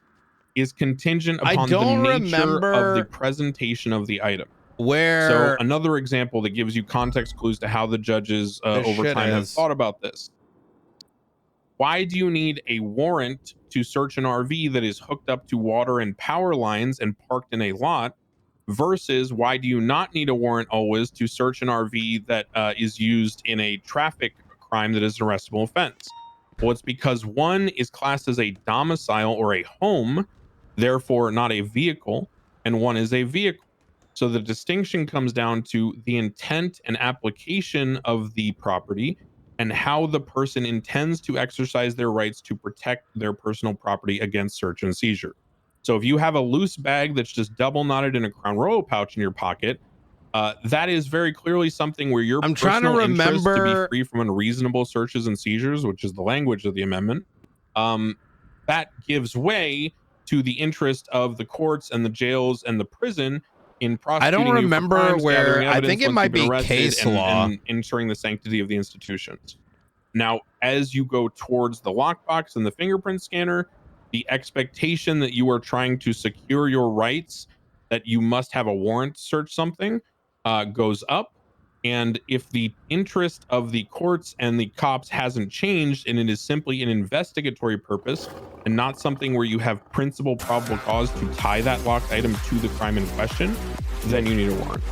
is contingent upon the nature of the presentation of the item. So another example that gives you context clues to how the judges over time have thought about this. Why do you need a warrant to search an RV that is hooked up to water and power lines and parked in a lot, versus why do you not need a warrant always to search an RV that is used in a traffic crime that is an arrestable offense? Well, it's because one is classed as a domicile or a home, therefore not a vehicle, and one is a vehicle. So the distinction comes down to the intent and application of the property and how the person intends to exercise their rights to protect their personal property against search and seizure. So if you have a loose bag that's just double knotted in a Crown Royal pouch in your pocket, that is very clearly something where your personal interest to be free from unreasonable searches and seizures, which is the language of the amendment, that gives way to the interest of the courts and the jails and the prison in prosecuting I don't remember you for crimes, where. gathering I think evidence it once might you've been be arrested, case law. and ensuring the sanctity of the institutions. Now, as you go towards the lockbox and the fingerprint scanner, the expectation that you are trying to secure your rights, that you must have a warrant to search something, goes up. And if the interest of the courts and the cops hasn't changed, and it is simply an investigatory purpose and not something where you have principal probable cause to tie that locked item to the crime in question, then you need a warrant.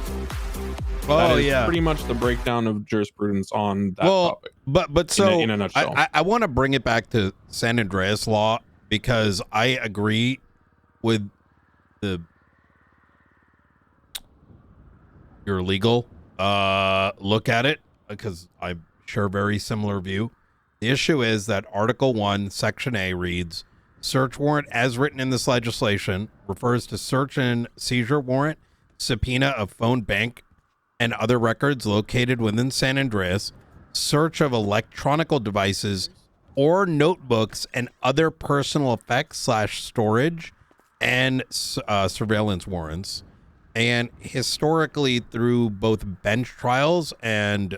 That is pretty much the breakdown of jurisprudence on that topic. But so in a nutshell. I want to bring it back to San Andreas law, because I agree with your legal look at it, because I share a very similar view. The issue is that Article 1, Section A reads, search warrant as written in this legislation refers to search and seizure warrant, subpoena of phone, bank, and other records located within San Andreas, search of electronical devices or notebooks and other personal effects / storage, and surveillance warrants. And historically, through both bench trials and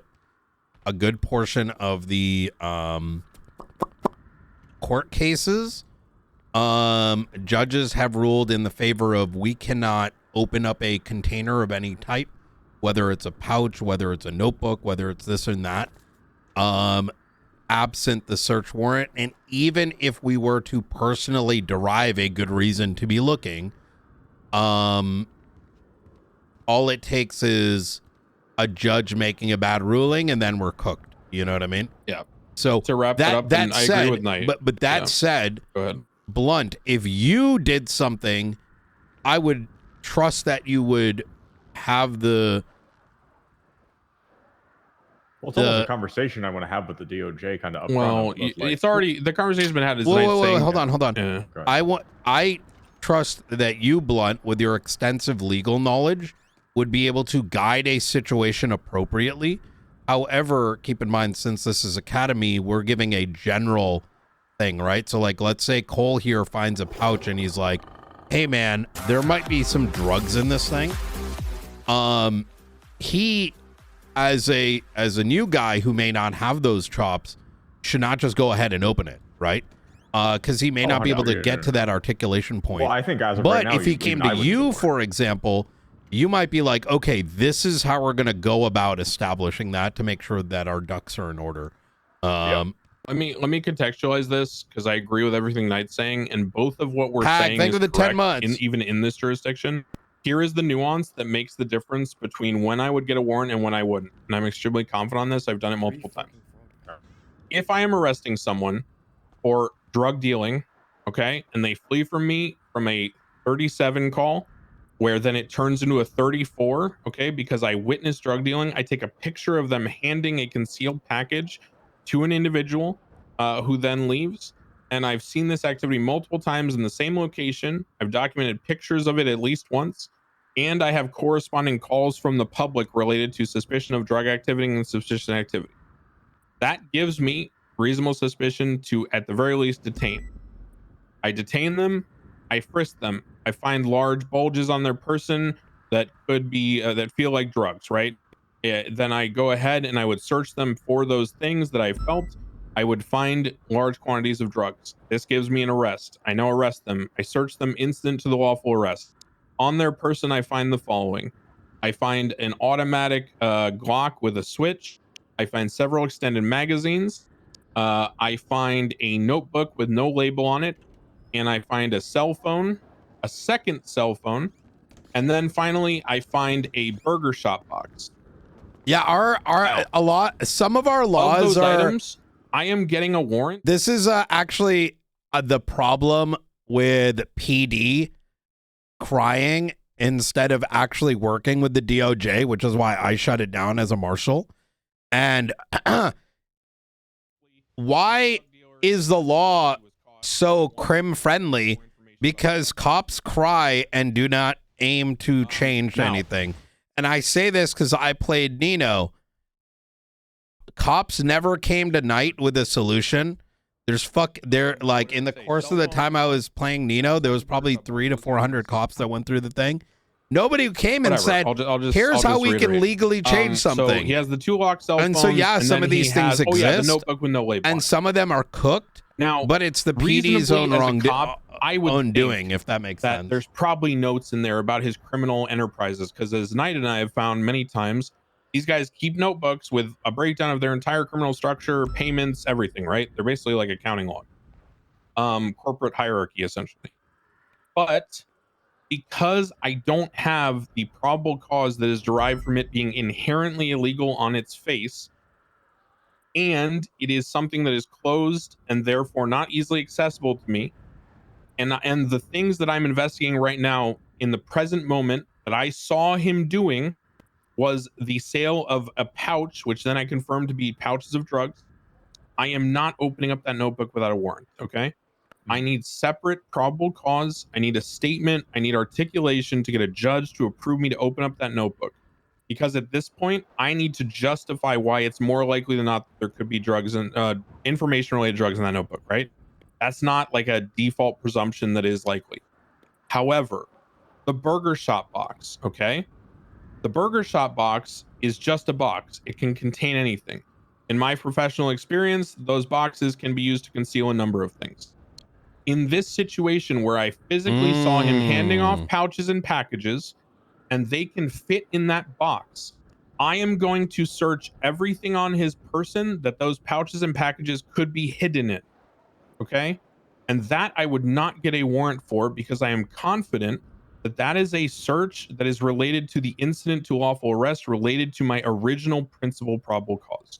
a good portion of the court cases, judges have ruled in the favor of we cannot open up a container of any type, whether it's a pouch, whether it's a notebook, whether it's this and that, absent the search warrant. And even if we were to personally derive a good reason to be looking, all it takes is a judge making a bad ruling, and then we're cooked. You know what I mean? Yeah. So to wrap it up, that I said, agree with Knight. But that said, go ahead. Blunt, if you did something, I would trust that you would have the. Well, it's almost a conversation I want to have with the DOJ kind of up Well, front. it's already, the conversation's been had. Is Wait, hold on. I trust that you, Blunt, with your extensive legal knowledge, would be able to guide a situation appropriately. However, keep in mind, since this is Academy, we're giving a general thing, right? So, like, let's say Cole here finds a pouch and he's like, hey, man, there might be some drugs in this thing. He, as a new guy who may not have those chops, should not just go ahead and open it, right? Because he may not be able to get to that articulation point. Well, I think as of but right now, if he came to you, for example, you might be like, okay, this is how we're going to go about establishing that to make sure that our ducks are in order. Let me contextualize this, because I agree with everything Knight's saying, and both of what we're saying is correct, 10 months. Even in this jurisdiction. Here is the nuance that makes the difference between when I would get a warrant and when I wouldn't. And I'm extremely confident on this. I've done it multiple times. If I am arresting someone for drug dealing, okay, and they flee from me from a 37 call, where then it turns into a 34, okay, because I witnessed drug dealing, I take a picture of them handing a concealed package to an individual who then leaves. And I've seen this activity multiple times in the same location. I've documented pictures of it at least once. And I have corresponding calls from the public related to suspicion of drug activity and suspicion activity. That gives me reasonable suspicion to, at the very least, detain. I detain them. I frisk them. I find large bulges on their person, that could be that feel like drugs, right? Then I go ahead and I would search them for those things that I felt. I would find large quantities of drugs. This gives me an arrest. I now arrest them. I search them instant to the lawful arrest. On their person, I find the following. I find an automatic Glock with a switch. I find several extended magazines. I find a notebook with no label on it. And I find a cell phone, a second cell phone. And then finally, I find a burger shop box. Yeah, some of our laws of those are items. I am getting a warrant. This is actually the problem with PD crying instead of actually working with the DOJ, which is why I shut it down as a marshal. And why is the law so crim friendly? Because cops cry and do not aim to change anything. And I say this because I played Nino. Cops never came to night with a solution. They're like, in the course of the time I was playing Nino, there was probably 300 to 400 cops that went through the thing. Nobody came and said, here's how we can legally change something. So he has the 2 locked cell phones. And so, yeah, some of these things exist. Oh, yeah, the notebook with no label. And some of them are cooked. Now, but it's the PD's own undoing, if that makes sense. There's probably notes in there about his criminal enterprises, because as Knight and I have found many times, these guys keep notebooks with a breakdown of their entire criminal structure, payments, everything, right? They're basically like accounting log, corporate hierarchy, essentially. But because I don't have the probable cause that is derived from it being inherently illegal on its face, and it is something that is closed and therefore not easily accessible to me, and the things that I'm investigating right now in the present moment that I saw him doing was the sale of a pouch, which then I confirmed to be pouches of drugs. I am not opening up that notebook without a warrant, okay? I need separate probable cause. I need a statement. I need articulation to get a judge to approve me to open up that notebook. Because at this point, I need to justify why it's more likely than not that there could be drugs and information-related drugs in that notebook, right? That's not like a default presumption that is likely. However, the burger shop box, okay? The burger shop box is just a box. It can contain anything. In my professional experience, those boxes can be used to conceal a number of things. In this situation where I physically saw him handing off pouches and packages, and they can fit in that box, I am going to search everything on his person that those pouches and packages could be hidden in. Okay? And that I would not get a warrant for, because I am confident that that is a search that is related to the incident to lawful arrest, related to my original principal probable cause.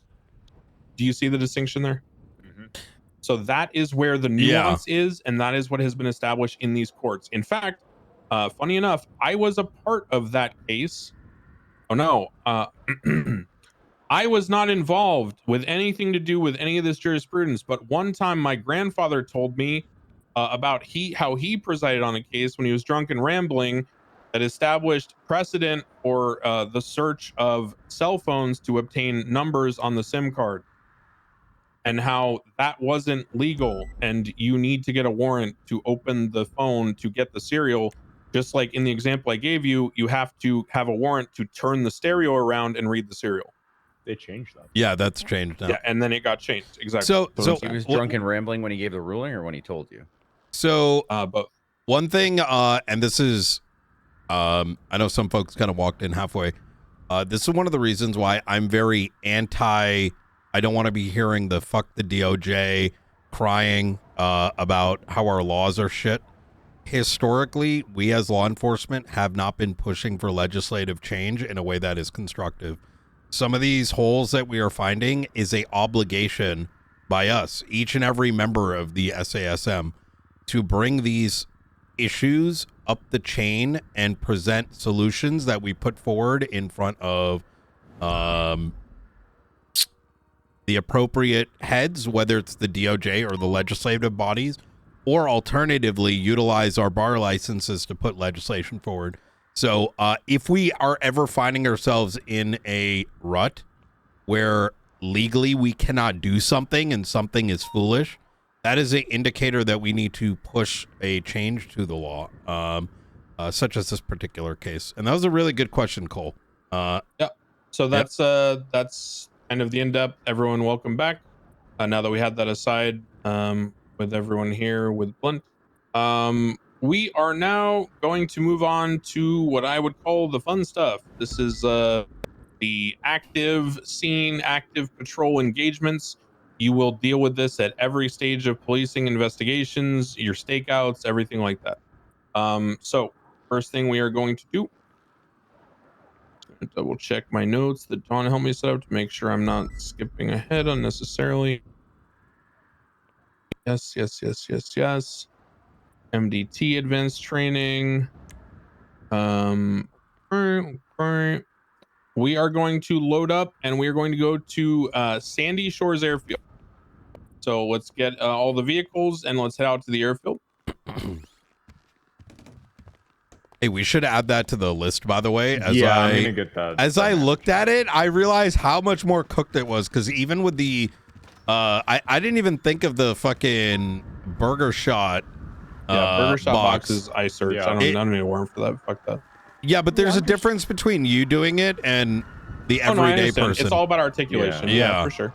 Do you see the distinction there? So that is where the nuance is, and that is what has been established in these courts. In fact, funny enough, I was a part of that case. Oh no, I was not involved with anything to do with any of this jurisprudence, but one time my grandfather told me about how he presided on a case when he was drunk and rambling that established precedent for the search of cell phones to obtain numbers on the SIM card, and how that wasn't legal, and you need to get a warrant to open the phone to get the serial. Just like in the example I gave you, you have to have a warrant to turn the stereo around and read the serial. They changed that. Yeah, that's changed now. Yeah, and then it got changed. Exactly. So he was drunk and rambling when he gave the ruling, or when he told you? So both. One thing, and this is, I know some folks kind of walked in halfway. This is one of the reasons why I'm very anti. I don't want to be hearing the fuck the DOJ crying about how our laws are shit. Historically, we as law enforcement have not been pushing for legislative change in a way that is constructive. Some of these holes that we are finding is a obligation by us, each and every member of the SASM, to bring these issues up the chain and present solutions that we put forward in front of the appropriate heads, whether it's the DOJ or the legislative bodies, or alternatively utilize our bar licenses to put legislation forward. So if we are ever finding ourselves in a rut where legally we cannot do something and something is foolish, that is an indicator that we need to push a change to the law. such as this particular case? And that was a really good question, Cole. So that's kind of the in-depth. Everyone, welcome back. Now that we had that aside, with everyone here with Blunt, we are now going to move on to what I would call the fun stuff. This is the active scene, active patrol engagements. You will deal with this at every stage of policing investigations, your stakeouts, everything like that. So first thing we are going to do, double check my notes that Dawn helped me set up to make sure I'm not skipping ahead unnecessarily. Yes. MDT advanced training. Current. We are going to load up and we are going to go to Sandy Shores Airfield. So let's get all the vehicles and let's head out to the airfield. Hey, we should add that to the list, by the way. I'm gonna get that. As I looked at it, I realized how much more cooked it was, because even with the I didn't even think of the fucking burger shot Burger shot boxes I searched. Yeah. I don't need a warrant for that. Fuck that. Yeah, but there's a difference between you doing it and the everyday person. It's all about articulation. Yeah, for sure.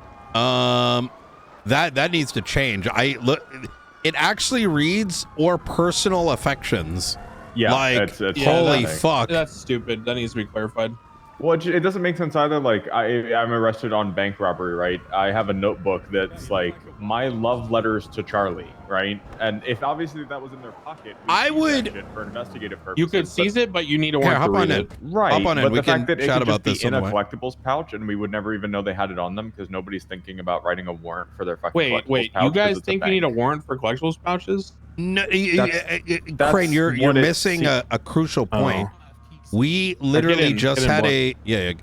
That needs to change. It actually reads "or personal affections." Yeah, like it's holy fuck. That's stupid. That needs to be clarified. Well, it doesn't make sense either. Like, I'm arrested on bank robbery, right? I have a notebook that's like my love letters to Charlie, right? And if obviously that was in their pocket, I would for investigative purposes. You could seize it, but you need a warrant to read it. Right, Hop on but in. We the fact can that it chat could about just this be in on a the way. collectibles pouch, and we would never even know they had it on them because nobody's thinking about writing a warrant for their fucking Wait. pouch You 'cause guys it's a think you bank. need a warrant for collectibles pouches? No, That's Crane, you're what it missing se- a crucial point. We literally just had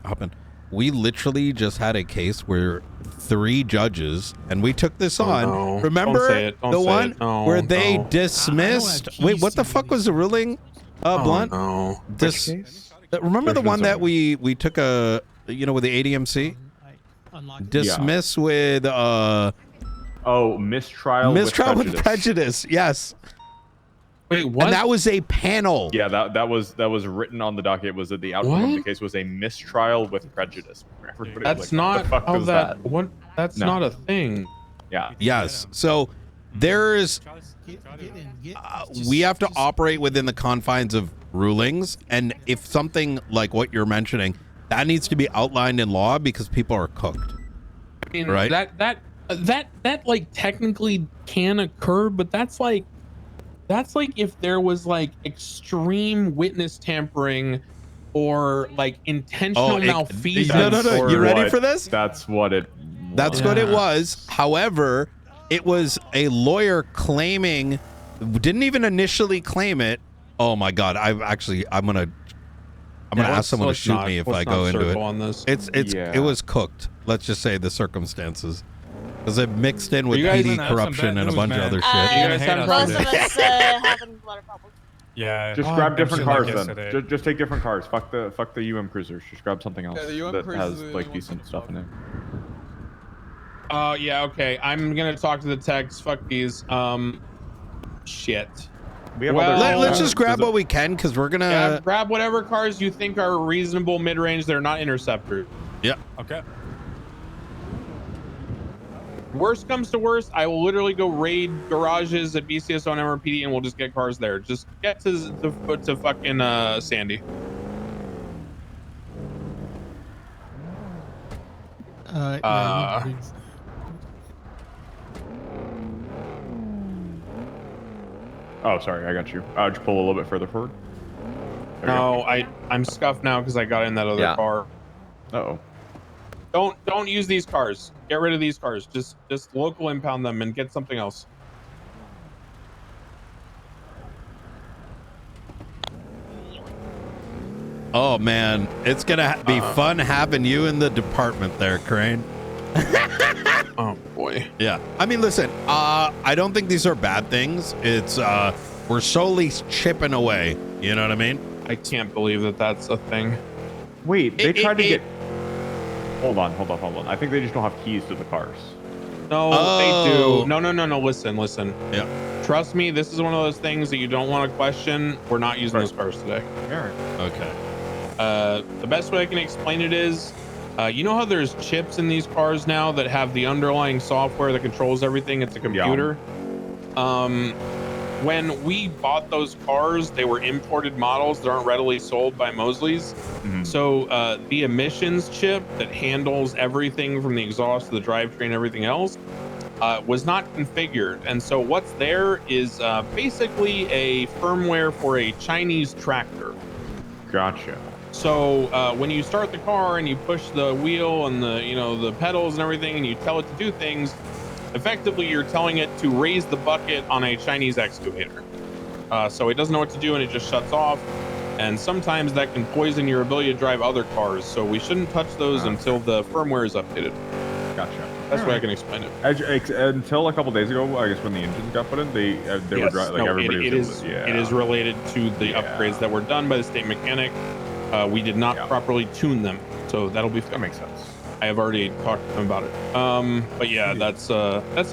hop in. We literally just had a case where 3 judges, and we took this on. no. Remember Don't say it. Don't the say one it. No, where they no. dismissed? Wait, what the fuck was the ruling? Blunt. No. Remember the one that we took with the ADMC? Dismiss with mistrial with prejudice. Yes. Wait, what? And that was a panel. Yeah, that was written on the docket. Was that the outcome of the case was a mistrial with prejudice? Everybody That's was like, not what the fuck how was that. What? That's No. not a thing. Yeah. Yes. So there's we have to operate within the confines of rulings, and if something like what you're mentioning, that needs to be outlined in law because people are cooked. I mean, right? that like technically can occur, but that's like if there was like extreme witness tampering or like intentional malfeasance. No. You ready for this? That's what it. That's what it was. However, it was a lawyer claiming, didn't even initially claim it. Oh my God! I'm gonna ask someone to shoot me if I go into it. On this. It was cooked. Let's just say the circumstances, because it mixed in with You guys PD have some corruption bad and a news, bunch of man. other shit. Most of us having a lot of problems. Yeah. Just grab different cars then. yesterday. Just take different cars. Fuck the UM cruisers. Just grab something else the UM that cruisers has are the like only ones decent stuff in it. Yeah, okay. I'm gonna talk to the techs. Fuck these. Shit. We have Let's just grab what we can, because we're gonna. Yeah, grab whatever cars you think are reasonable mid-range. They're not interceptors. Yeah. Okay. Worst comes to worst, I will literally go raid garages at BCSO and MRPD, and we'll just get cars there. Just get to fucking Sandy. Oh, sorry, I got you. Just pull a little bit further forward. No, I'm scuffed now because I got in that other car. Uh-oh. Don't use these cars. Get rid of these cars. Just local impound them and get something else. Oh man, it's gonna be fun having you in the department there, Crane. Oh boy. Yeah. I mean, listen. I don't think these are bad things. It's we're solely chipping away. You know what I mean? I can't believe that that's a thing. Wait, they tried to get. Hold on. I think they just don't have keys to the cars. No, they do. No. Listen. Yeah. Trust me, this is one of those things that you don't want to question. We're not using those cars today. Okay. The best way I can explain it is, you know how there's chips in these cars now that have the underlying software that controls everything? It's a computer. When we bought those cars, they were imported models that aren't readily sold by Mosley's. So the emissions chip that handles everything from the exhaust to the drivetrain and everything else was not configured. And so what's there is basically a firmware for a Chinese tractor. Gotcha. So when you start the car and you push the wheel and the pedals and everything, and you tell it to do things, effectively you're telling it to raise the bucket on a Chinese excavator. So it doesn't know what to do and it just shuts off. And sometimes that can poison your ability to drive other cars. So we shouldn't touch those until the firmware is updated. Gotcha. That's the way I can explain it. Until a couple days ago, I guess when the engines got put in, they were everybody was it is related to the upgrades that were done by the state mechanic. We did not properly tune them, so that'll be fine. That makes sense. I have already talked to them about it. But yeah, that's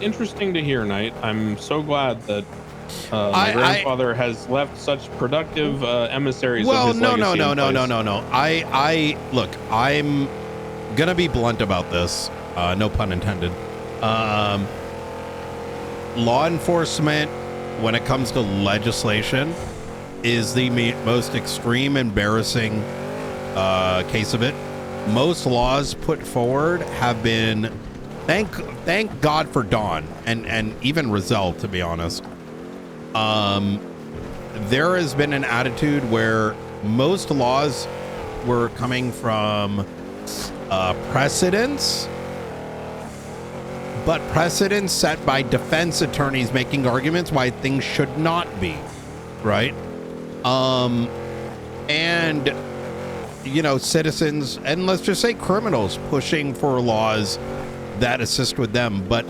interesting to hear, Knight. I'm so glad that my grandfather has left such productive emissaries. Well, of his no. Look, I'm gonna be blunt about this. No pun intended. Law enforcement, when it comes to legislation, is the most extreme, embarrassing case of it. Most laws put forward have been, thank God for Dawn and even Rizal, to be honest. There has been an attitude where most laws were coming from precedents, but precedents set by defense attorneys making arguments why things should not be, right? And citizens, and let's just say criminals, pushing for laws that assist with them. But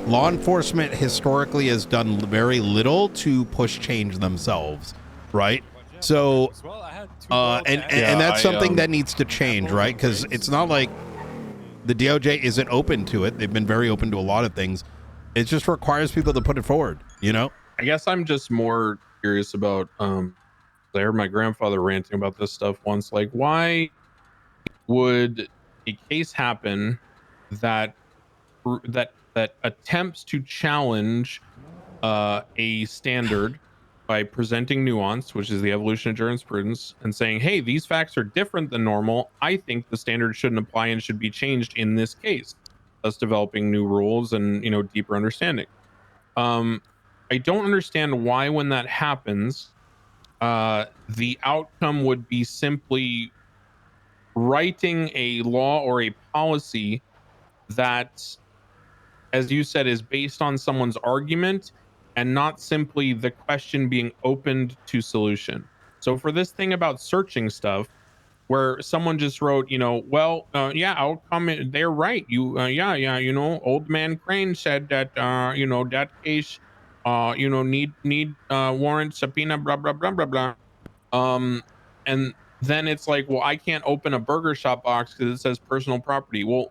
law enforcement historically has done very little to push change themselves, right? So, and that's something that needs to change, right? Because it's not like the DOJ isn't open to it. They've been very open to a lot of things. It just requires people to put it forward, I guess I'm just more curious about, I heard my grandfather ranting about this stuff once. Like, why would a case happen that attempts to challenge a standard by presenting nuance, which is the evolution of jurisprudence, and saying, hey, these facts are different than normal. I think the standard shouldn't apply and should be changed in this case, thus developing new rules and, deeper understanding. I don't understand why when that happens, the outcome would be simply writing a law or a policy that, as you said, is based on someone's argument and not simply the question being opened to solution. So for this thing about searching stuff, where someone just wrote, outcome, they're right. Old man Crane said that, that case, need warrant subpoena, blah, blah, blah, blah, blah. And then it's like, well, I can't open a burger shop box because it says personal property. Well,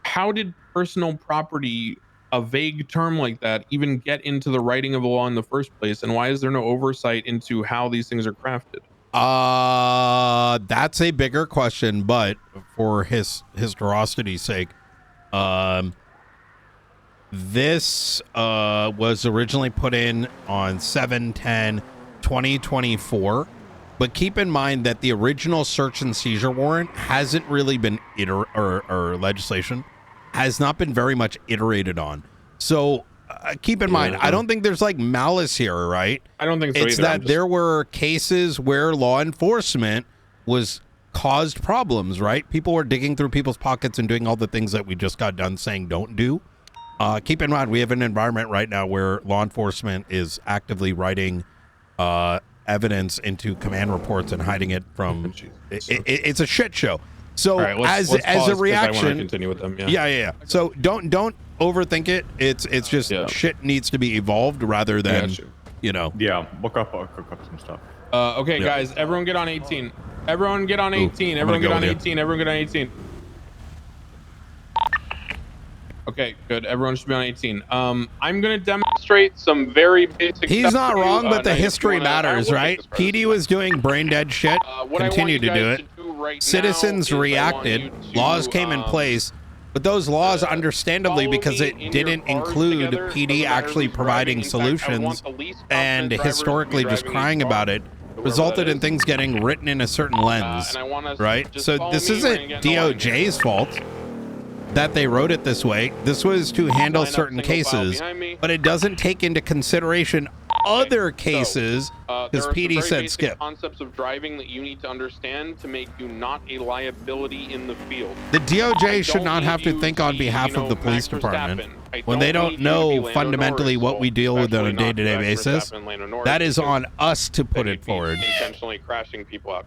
how did personal property, a vague term like that, even get into the writing of the law in the first place? And why is there no oversight into how these things are crafted? That's a bigger question, but for historicity's sake, this was originally put in on 7/10/2024, but keep in mind that the original search and seizure warrant hasn't really been or legislation has not been very much iterated on. So keep in mind, I don't think there's like malice here, right? I don't think so it's either. that there were cases where law enforcement was caused problems, right? People were digging through people's pockets and doing all the things that we just got done saying don't do. Keep in mind, we have an environment right now where law enforcement is actively writing evidence into command reports and hiding it from. It's a shit show. So let's as a reaction, I continue with them. Yeah. So don't overthink it. It's just shit needs to be evolved rather than Yeah, look up some stuff. Okay, guys, everyone get on 18. Everyone get on 18. Everyone get on 18. Everyone get on 18. Okay, good. Everyone should be on 18. I'm gonna demonstrate some very basic. He's stuff not to you. wrong, but the Now, if you history wanna- matters, we'll take right? this card. PD was doing brain dead shit, What I want continued you to do guys it. to do right Citizens now is I reacted, want you to, laws came in place, but those laws, understandably, follow because me it in didn't your cars include together. PD Doesn't matter actually who's providing driving. In fact, I want solutions the least and confident drivers to be historically just driving each crying car, about it, whoever resulted that in is. things getting written in a certain lens, and I want us to right? just So follow this me. We're gonna isn't get in a line here. DOJ's fault that they wrote it this way. This was to handle Line up certain single file cases, behind me. but it doesn't take into consideration other cases, There because are some PD very said basic skip. concepts of driving that you need to understand to make you not a liability in the field. The DOJ should don't not need have to you think to on be, behalf you know, of the police Max department Verstappen. I when they don't don't need you to be know Lando fundamentally Norris. what we Well, deal with on a especially not day-to-day Max basis. Verstappen and Lando Norris, That is because on us to put then it you'd be forward. intentionally crashing people out.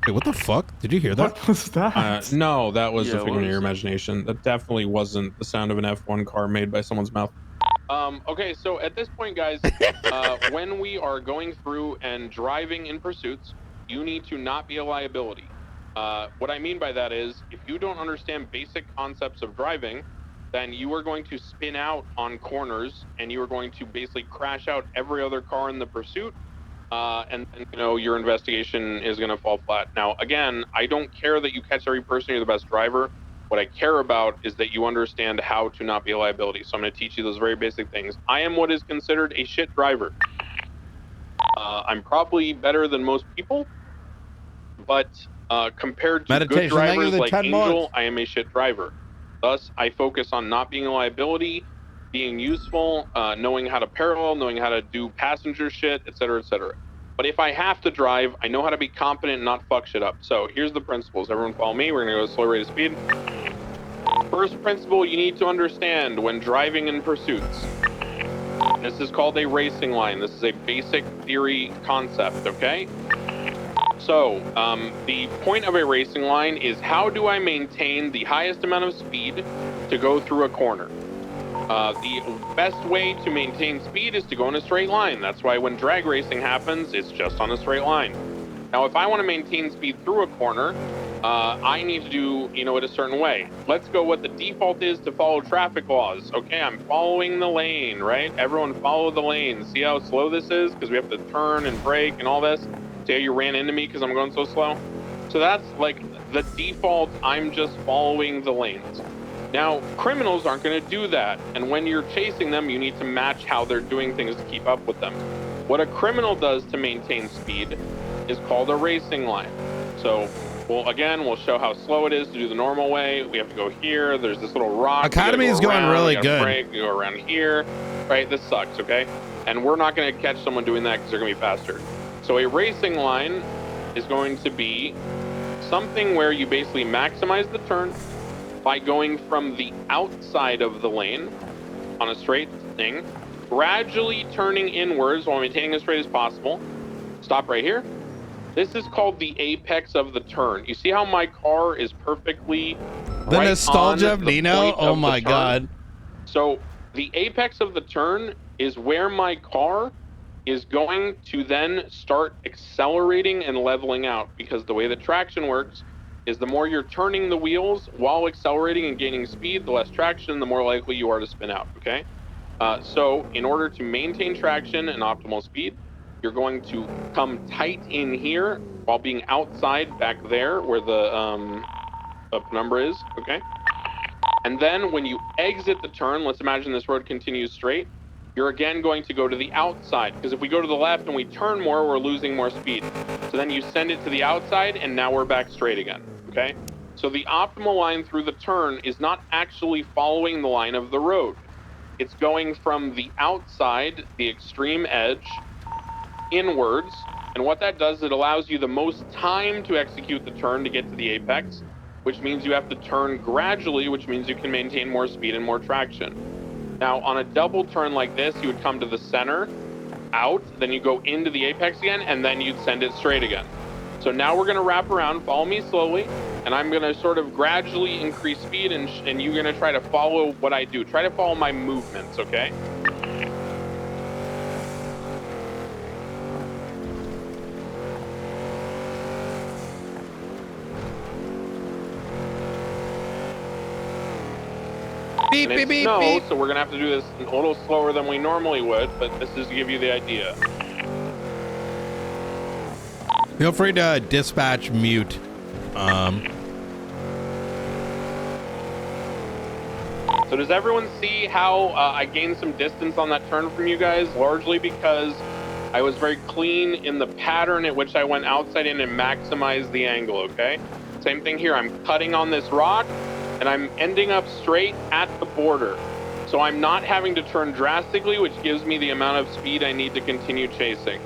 Wait, what the fuck? Did you hear that? What was that? No, that was Yeah, a what figment of was your that? imagination. That definitely wasn't the sound of an F1 car made by someone's mouth. Okay, so at this point, guys, when we are going through and driving in pursuits, you need to not be a liability. What I mean by that is, if you don't understand basic concepts of driving, then you are going to spin out on corners and you are going to basically crash out every other car in the pursuit. And you know, your investigation is going to fall flat. Now, again, I don't care that you catch every person, you're the best driver. What I care about is that you understand how to not be a liability. So I'm going to teach you those very basic things. I am what is considered a shit driver. I'm probably better than most people, but compared to Meditation, good thank you for drivers the like 10 Angel, months. I am a shit driver. Thus, I focus on not being a liability, being useful, knowing how to parallel, knowing how to do passenger shit, etc., etc. But if I have to drive, I know how to be competent and not fuck shit up. So here's the principles. Everyone follow me. We're going to go slow rate of speed. First principle you need to understand when driving in pursuits. This is called a racing line. This is a basic theory concept, okay? So, the point of a racing line is how do I maintain the highest amount of speed to go through a corner? The best way to maintain speed is to go in a straight line. That's why when drag racing happens, it's just on a straight line. Now, if I want to maintain speed through a corner, I need to do, you know, it a certain way. Let's go what the default is to follow traffic laws. Okay, I'm following the lane, right? Everyone follow the lane. See how slow this is? Because we have to turn and brake and all this. See how you ran into me because I'm going so slow? So that's like the default, I'm just following the lanes. Now, criminals aren't going to do that. And when you're chasing them, you need to match how they're doing things to keep up with them. What a criminal does to maintain speed is called a racing line. So, we'll show how slow it is to do the normal way. We have to go here. There's this little rock. Academy is going really good. Brake, we go around here. Right, this sucks, okay? And we're not going to catch someone doing that because they're going to be faster. So a racing line is going to be something where you basically maximize the turn by going from the outside of the lane on a straight thing, gradually turning inwards while maintaining as straight as possible. Stop right here. This is called the apex of the turn. You see how my car is perfectly The right nostalgia on of the Nino? point Oh of the my turn? god. So the apex of the turn is where my car is going to then start accelerating and leveling out, because the way that traction works is the more you're turning the wheels while accelerating and gaining speed, the less traction, the more likely you are to spin out, okay? So in order to maintain traction and optimal speed, you're going to come tight in here while being outside back there where the penumbra is, okay? And then when you exit the turn, let's imagine this road continues straight, you're again going to go to the outside, because if we go to the left and we turn more, we're losing more speed. So then you send it to the outside, and now we're back straight again, okay? So the optimal line through the turn is not actually following the line of the road. It's going from the outside, the extreme edge, inwards, and what that does, it allows you the most time to execute the turn to get to the apex, which means you have to turn gradually, which means you can maintain more speed and more traction. Now, on a double turn like this, you would come to the center, out, then you go into the apex again, and then you'd send it straight again. So now we're going to wrap around, follow me slowly, and I'm going to sort of gradually increase speed, and you're going to try to follow what I do. Try to follow my movements, okay? Beep, and it's beep, beep, snow, beep. so we're gonna have to do this a little slower than we normally would, but this is to give you the idea. Feel free to dispatch mute. So does everyone see how I gained some distance on that turn from you guys? Largely because I was very clean in the pattern at which I went outside in and maximized the angle, okay? Same thing here, I'm cutting on this rock and I'm ending up straight at the border. So I'm not having to turn drastically, which gives me the amount of speed I need to continue chasing.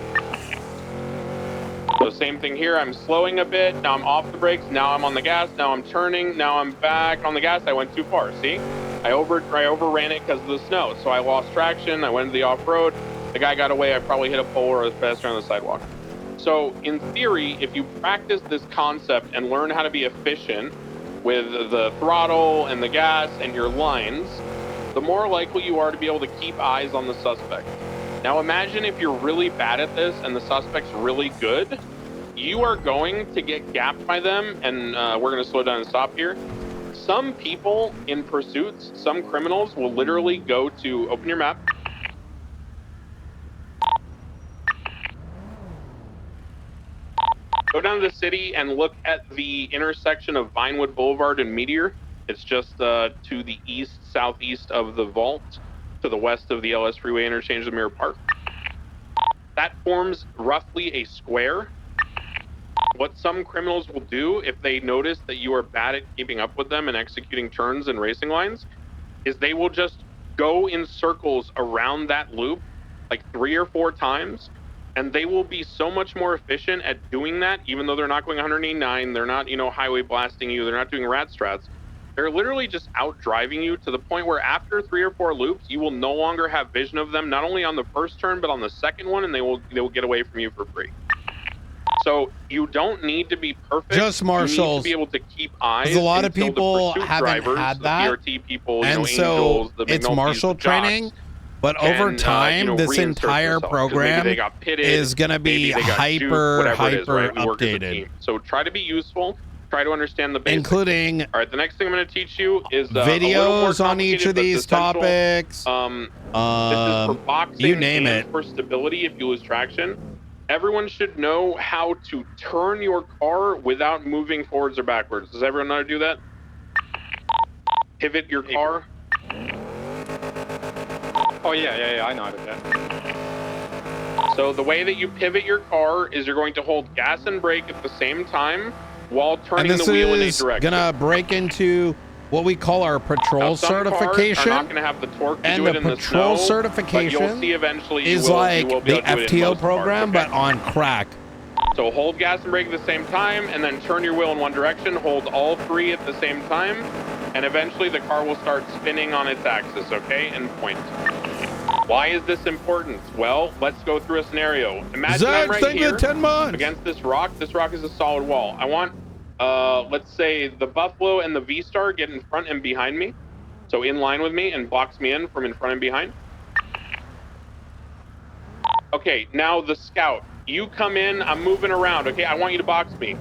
So same thing here, I'm slowing a bit, now I'm off the brakes, now I'm on the gas, now I'm turning, now I'm back on the gas, I went too far, see? I overran it because of the snow, so I lost traction, I went to the off-road, the guy got away, I probably hit a pole or a pedestrian on the sidewalk. So in theory, if you practice this concept and learn how to be efficient with the throttle and the gas and your lines, the more likely you are to be able to keep eyes on the suspect. Now imagine if you're really bad at this and the suspect's really good, you are going to get gapped by them, and we're gonna slow down and stop here. Some people in pursuits, some criminals will literally go to, open your map. Go down to the city and look at the intersection of Vinewood Boulevard and Meteor. It's just to the east, southeast of the vault, to the west of the LS Freeway interchange of Mirror Park. That forms roughly a square. What some criminals will do if they notice that you are bad at keeping up with them and executing turns and racing lines is they will just go in circles around that loop like 3 or 4 times, and they will be so much more efficient at doing that, even though they're not going 189, they're not, you know, highway blasting you, they're not doing rat strats. They're literally just out driving you to the point where after 3 or 4 loops, you will no longer have vision of them, not only on the first turn, but on the second one, and they will get away from you for free. So you don't need to be perfect. Just Marshals. You need to be able to keep eyes. Because a lot of until people the pursuit haven't drivers, had the that, PRT people, you and know, so Angels, the it's McNulty's, Marshal the jocks training. But can, over time, you know, this reinsert entire themselves, 'cause maybe program they got pitted, is going to be maybe they got hyper, duped, whatever it is, hyper right? We work as a updated. team. So try to be useful. Try to understand the basics. Including all right, the next thing I'm going to teach you is a little more videos on each complicated, of but these it's essential. topics. This is for boxing you name and it. for stability if you lose traction. Everyone should know how to turn your car without moving forwards or backwards. Does everyone know how to do that? Pivot your car. Oh yeah, I know how to do that. So the way that you pivot your car is you're going to hold gas and brake at the same time while turning And the this wheel in a is direction. going to break into what we call our patrol Some certification. cars are not going to have the torque to And do it the in the patrol snow, certification but you'll see eventually you is will, like you will be the able to do it in FTO most cars, program, okay? but on crack. So hold gas and brake at the same time, and then turn your wheel in one direction, hold all 3 at the same time, and eventually the car will start spinning on its axis, okay? And point. Why is this important? Well, let's go through a scenario. Imagine I'm right here against this rock. This rock is a solid wall. I want, let's say the Buffalo and the V-Star get in front and behind me. So in line with me and box me in from in front and behind. Okay, now the Scout. You come in, I'm moving around, okay? I want you to box me.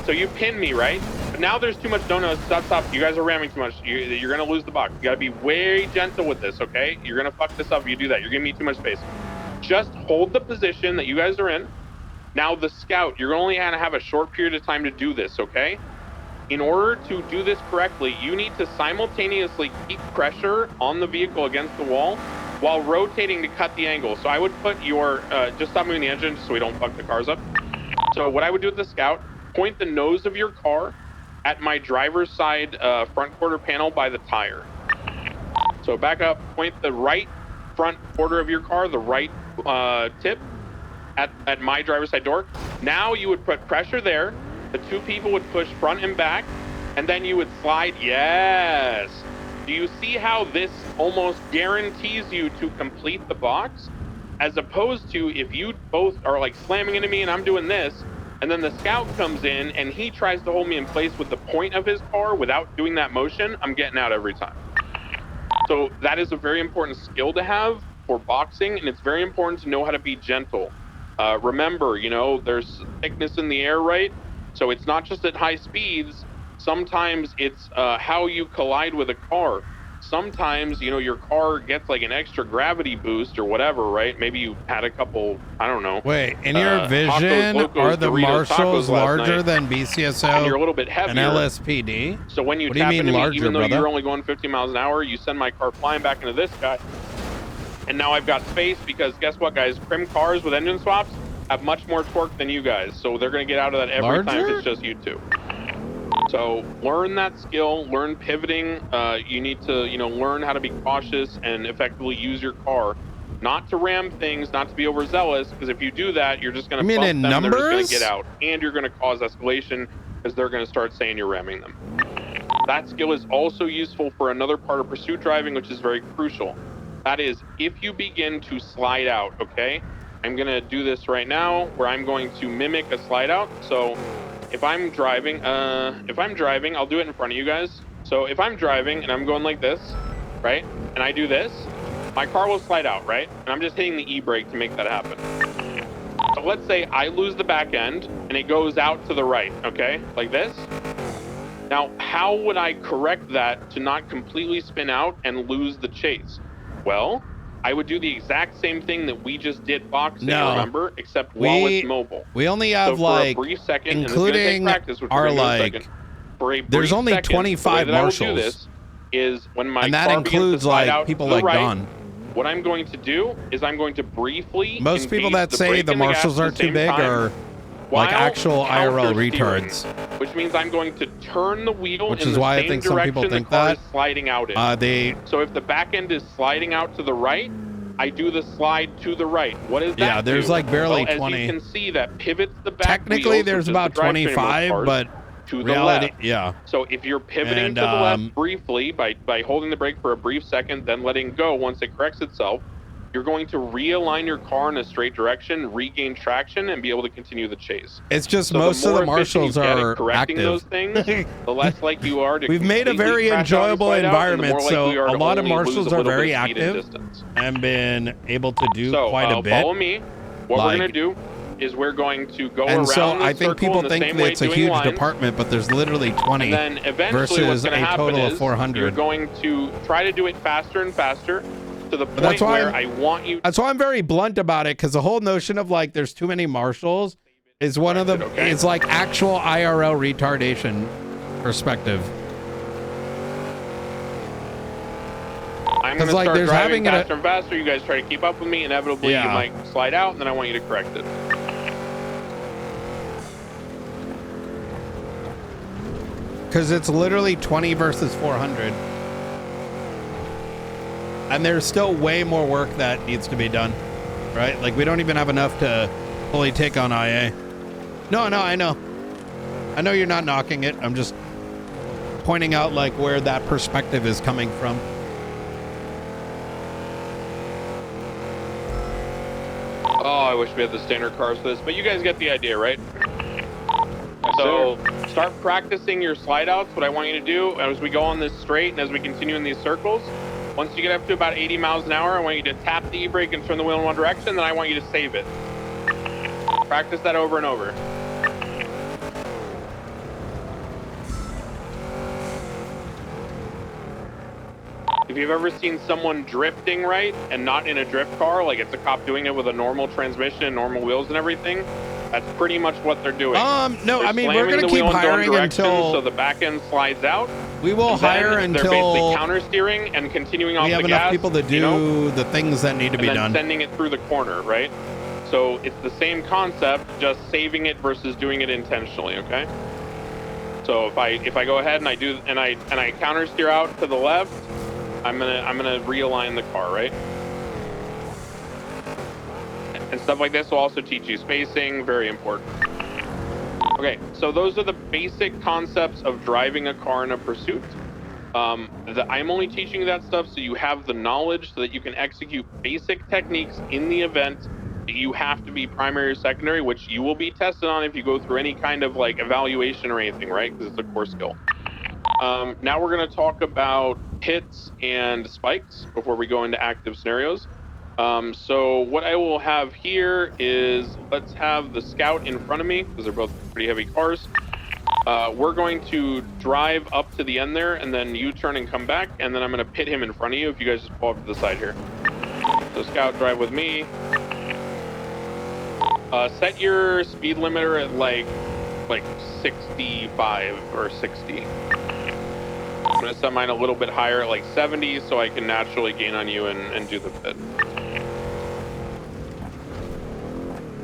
So you pin me, right? But now there's too much, no, stop. You guys are ramming too much. You're gonna lose the box. You gotta be very gentle with this, okay? You're gonna fuck this up if you do that. You're giving me too much space. Just hold the position that you guys are in. Now the Scout, you're only gonna have a short period of time to do this, okay? In order to do this correctly, you need to simultaneously keep pressure on the vehicle against the wall while rotating to cut the angle. So I would put your, just stop moving the engine so we don't fuck the cars up. So what I would do with the Scout, point the nose of your car at my driver's side front quarter panel by the tire. So back up, point the right front quarter of your car, the right tip at my driver's side door. Now you would put pressure there. The 2 people would push front and back, and then you would slide. Yes. Do you see how this almost guarantees you to complete the box? As opposed to if you both are like slamming into me and I'm doing this, and then the Scout comes in and he tries to hold me in place with the point of his car without doing that motion, I'm getting out every time. So that is a very important skill to have for boxing, and it's very important to know how to be gentle. Remember, you know, there's thickness in the air, right? So it's not just at high speeds. Sometimes it's how you collide with a car. sometimes, you know, your car gets like an extra gravity boost or whatever, right? Maybe you had a couple, I don't know. Wait, in your Tacos, vision, Locos, are the Doritos, marshals tacos last larger night, than and BCSO you're a little bit and heavier. LSPD? So when you What do you tap mean into larger, me, even though brother? you're only going 50 miles an hour, you send my car flying back into this guy. And now I've got space because guess what, guys? Crim cars with engine swaps have much more torque than you guys. So they're going to get out of that every time if Larger? it's just you two. So learn that skill, learn pivoting. You need to, you know, learn how to be cautious and effectively use your car. Not to ram things, not to be overzealous, because if you do that, you're just going You to mean bump in them and they're just going to numbers? get out. And you're going to cause escalation because they're going to start saying you're ramming them. That skill is also useful for another part of pursuit driving, which is very crucial. That is, if you begin to slide out, okay? I'm going to do this right now where I'm going to mimic a slide out. So if I'm driving, I'll do it in front of you guys. So if I'm driving and I'm going like this, right? And I do this, my car will slide out, right? And I'm just hitting the e-brake to make that happen. So let's say I lose the back end and it goes out to the right, okay? Like this. Now, how would I correct that to not completely spin out and lose the chase? Well, I would do the exact same thing that we just did boxing, No. remember? Except while it's mobile. We only have So like, for a brief second, and this is gonna take including practice, which our we're gonna do in a like, second. For a there's brief only second, 25 the way that I will do marshals. this is when my And that car begins to includes slide like out people to the like right, Don. what I'm going to do is I'm going to briefly Most people engage that the say brake the and gas marshals at are the too same big time are like while actual IRL counter-steering, retards. which means I'm going to turn the wheel Which in is the why I same think some people direction think the car that. is sliding out in. So if the back end is sliding out to the right, I do the slide to the right. What does that Yeah, there's do? like barely well, 20. As you can see, that pivots the back Technically, wheels, there's which is about the drivetrain in most 25, cars, but to reality, the left. yeah. So if you're pivoting And, to the left briefly by holding the brake for a brief second, then letting go once it corrects itself, you're going to realign your car in a straight direction, regain traction, and be able to continue the chase. It's just So most the of more the marshals efficient you get are at correcting active. those things, the less likely you are to We've made a completely very crash out and enjoyable slide out, and the environment, more likely so you are a to lot of only lose marshals a are little very bit of speed and active distance. and been able to do So quite a bit. follow me. What we're Like- gonna do is we're going to go And around so this I think circle people in the think same that way, it's a doing huge lines, department, but there's literally 20 and then eventually what's versus going to a happen total of is 400. you're going to try to do it faster and faster to the But point that's why where I want you. That's why I'm very blunt about it, because the whole notion of like there's too many marshals is one of the it's like actual IRL retardation perspective. I'm going 'Cause, to like, start there's driving having it faster and faster. You guys try to keep up with me. Inevitably, Yeah. you might slide out, and then I want you to correct it. Because it's literally 20 versus 400. And there's still way more work that needs to be done, right? Like, we don't even have enough to fully take on IA. No, I know. I know you're not knocking it. I'm just pointing out, like, where that perspective is coming from. Oh, I wish we had the standard cars for this, but you guys get the idea, right? So start practicing your slide outs. What I want you to do as we go on this straight and as we continue in these circles, once you get up to about 80 miles an hour, I want you to tap the e-brake and turn the wheel in one direction, then I want you to save it. Practice that over and over. If you've ever seen someone drifting right and not in a drift car, like it's a cop doing it with a normal transmission, normal wheels and everything, that's pretty much what they're doing. No, They're I mean, we're slamming gonna the keep wheel in one hiring direction until so the back end slides out. we will and then hire they're until basically counter steering and continuing off we have the enough gas, people to do you know, the things that need to and be then done. sending it through the corner, right? So it's the same concept, just saving it versus doing it intentionally. Okay. So if I go ahead and I do and I counter steer out to the left, I'm gonna realign the car, right? And stuff like this will also teach you spacing, very important. Okay, so those are the basic concepts of driving a car in a pursuit. I'm only teaching you that stuff so you have the knowledge so that you can execute basic techniques in the event that you have to be primary or secondary, which you will be tested on if you go through any kind of like evaluation or anything, right? Because it's a core skill. Now we're going to talk about hits and spikes before we go into active scenarios. So what I will have here is, let's have the Scout in front of me because they're both pretty heavy cars. We're going to drive up to the end there and then U-turn and come back, and then I'm going to pit him in front of you if you guys just pull up to the side here. So Scout, drive with me. Set your speed limiter at like 65 or 60. I'm going to set mine a little bit higher at like 70 so I can naturally gain on you and do the pit.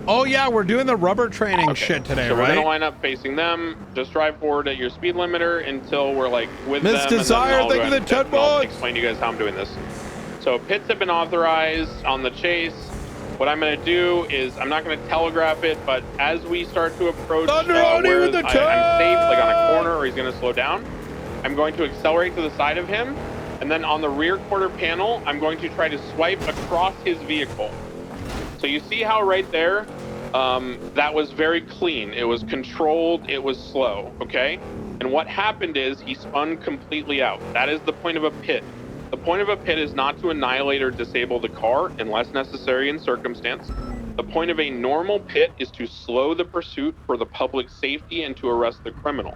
Oh yeah, we're doing the rubber training shit today, so right? we're gonna line up facing them. Just drive forward at your speed limiter until we're like with Miss them. Desire, thank you for the 10 I'll bucks. explain to you guys how I'm doing this. So pits have been authorized on the chase. What I'm gonna do is I'm not gonna telegraph it, but as we start to approach where I'm safe, like on a corner, or he's gonna slow down, I'm going to accelerate to the side of him, and then on the rear quarter panel, I'm going to try to swipe across his vehicle. So you see how right there, that was very clean. It was controlled, it was slow, okay? And what happened is he spun completely out. That is the point of a pit. The point of a pit is not to annihilate or disable the car unless necessary in circumstance. The point of a normal pit is to slow the pursuit for the public safety and to arrest the criminal.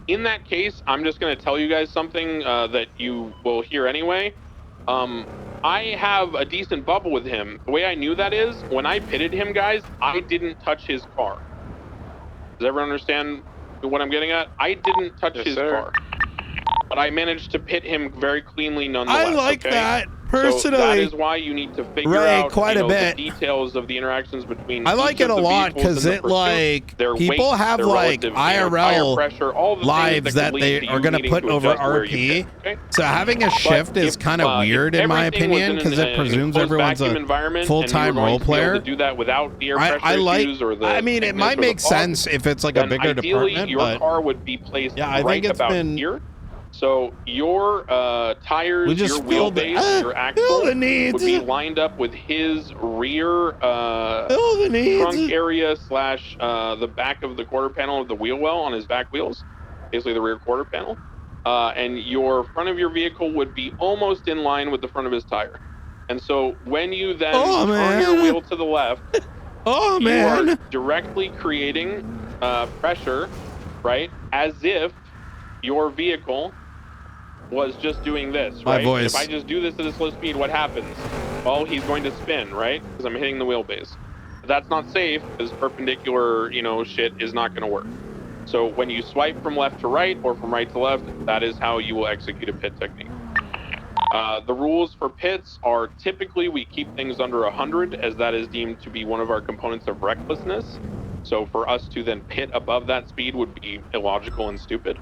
In that case, I'm just gonna tell you guys something that you will hear anyway. I have a decent bubble with him. The way I knew that is, when I pitted him, guys, I didn't touch his car. Does everyone understand what I'm getting at? I didn't touch his car. But I managed to pit him very cleanly nonetheless. I like that, personally. So that is why you need to figure out quite a bit. the details of the interactions between I like each it of a the lot vehicles because in the it pursuit, like their people weight, have their like relative, tire IRL pressure, all the lives things that can they lead to are you going to needing put over adjust where you RP. pit, okay? So having a shift is kind of weird in my opinion because it presumes everyone's a full-time role player. Do that without the air pressure I like. issues or the I mean, it might make sense if it's like a then bigger ideally, department, your but car would be placed yeah, I right think it's about been. here. So your tires, We just your filled the- wheelbase, your axle the needs. would be lined up with his rear the needs. trunk area slash the back of the quarter panel of the wheel well on his back wheels, basically the rear quarter panel. And your front of your vehicle would be almost in line with the front of his tire. And so when you then turn your wheel to the left, you are directly creating pressure, right? As if your vehicle was just doing this, My right? voice. If I just do this at a slow speed, what happens? Well, he's going to spin, right? Because I'm hitting the wheelbase. But that's not safe because perpendicular, shit is not going to work. So when you swipe from left to right or from right to left, that is how you will execute a pit technique. The rules for pits are typically we keep things under 100 as that is deemed to be one of our components of recklessness. So for us to then pit above that speed would be illogical and stupid.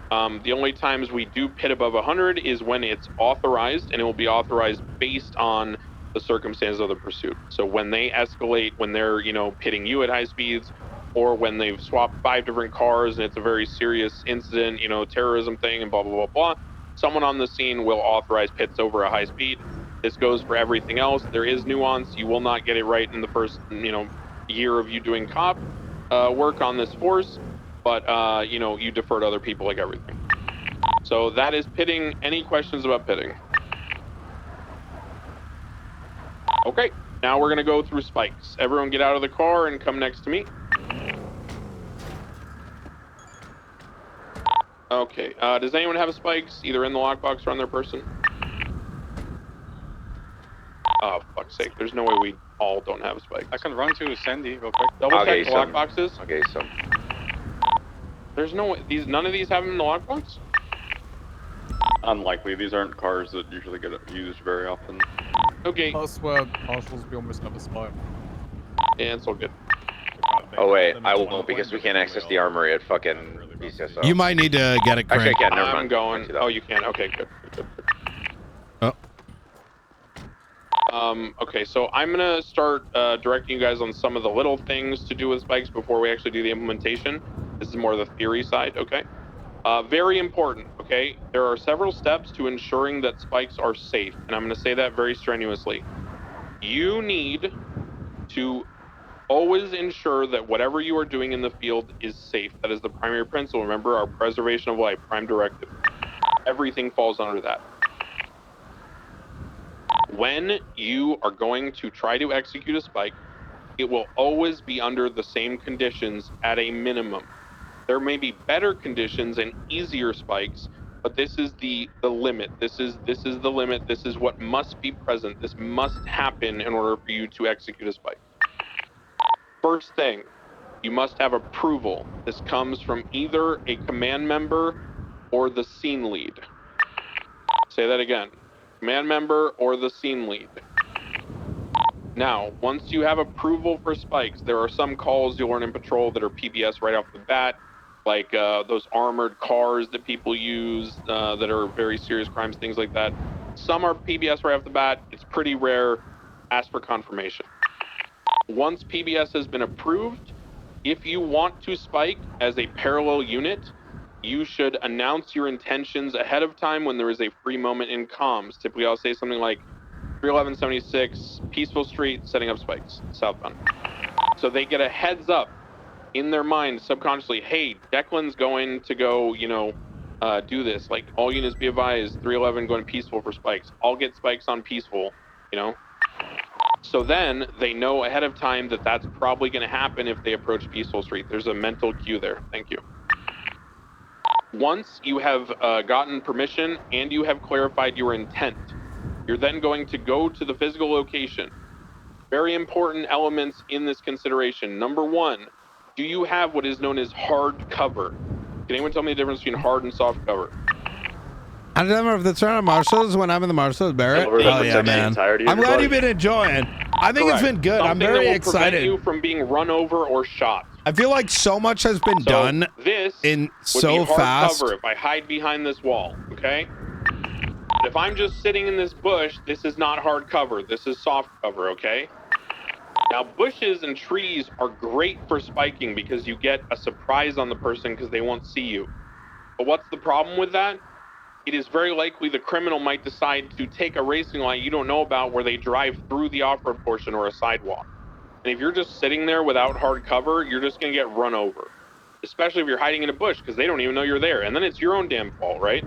The only times we do pit above 100 is when it's authorized, and it will be authorized based on the circumstances of the pursuit. So when they escalate, when they're, pitting you at high speeds, or when they've swapped 5 different cars and it's a very serious incident, terrorism thing and blah, blah, blah, blah, someone on the scene will authorize pits over a high speed. This goes for everything else. There is nuance. You will not get it right in the first, year of you doing cop work on this force. But, you defer to other people like everything. So that is pitting. Any questions about pitting? Okay, now we're going to go through spikes. Everyone get out of the car and come next to me. Okay, does anyone have spikes either in the lockbox or on their person? Oh, fuck's sake. There's no way we all don't have spikes. I can run to Sandy real quick. Double check the lockboxes. Okay, so. There's no way. None of these have them in the lockbox? Unlikely. These aren't cars that usually get used very often. Okay. I swear, Marshals, we almost have a spike. Yeah, it's all good. Oh wait, I won't because we can't access the armory at fucking BCSO. You might need to get a crank. Actually, I can't. Never I'm mind. going. Oh, you can. Okay, good. Okay, so I'm gonna start directing you guys on some of the little things to do with spikes before we actually do the implementation. This is more the theory side, okay? Very important, okay? There are several steps to ensuring that spikes are safe, and I'm gonna say that very strenuously. You need to always ensure that whatever you are doing in the field is safe. That is the primary principle. Remember, our preservation of life, prime directive. Everything falls under that. When you are going to try to execute a spike, it will always be under the same conditions at a minimum. There may be better conditions and easier spikes, but this is the limit. This is the limit. This is what must be present. This must happen in order for you to execute a spike. First thing, you must have approval. This comes from either a command member or the scene lead. Say that again. Command member or the scene lead. Now, once you have approval for spikes, there are some calls you'll learn in patrol that are PBS right off the bat, like those armored cars that people use that are very serious crimes, things like that. Some are PBS right off the bat. It's pretty rare. Ask for confirmation. Once PBS has been approved, if you want to spike as a parallel unit, you should announce your intentions ahead of time when there is a free moment in comms. Typically, I'll say something like 31176 Peaceful Street, setting up spikes, southbound. So they get a heads up in their mind subconsciously, hey, Declan's going to go, do this. Like, all units be advised, 311 going Peaceful for spikes. I'll get spikes on Peaceful, So then they know ahead of time that that's probably going to happen if they approach Peaceful Street. There's a mental cue there. Thank you. Once you have gotten permission and you have clarified your intent, you're then going to go to the physical location. Very important elements in this consideration. Number one, do you have what is known as hard cover? Can anyone tell me the difference between hard and soft cover? I don't remember if that's right on Marshals when I'm in the Marshals, Barrett. Oh yeah, man. I'm glad you've been enjoying. I think it's been good. I'm very excited. You from being run over or shot. I feel like so much has been done in so would be hard fast. Cover if I hide behind this wall, okay? But if I'm just sitting in this bush, this is not hard cover. This is soft cover, okay? Now, bushes and trees are great for spiking because you get a surprise on the person because they won't see you. But what's the problem with that? It is very likely the criminal might decide to take a racing line you don't know about where they drive through the off-road portion or a sidewalk. And if you're just sitting there without hard cover, you're just going to get run over. Especially if you're hiding in a bush because they don't even know you're there. And then it's your own damn fault, right?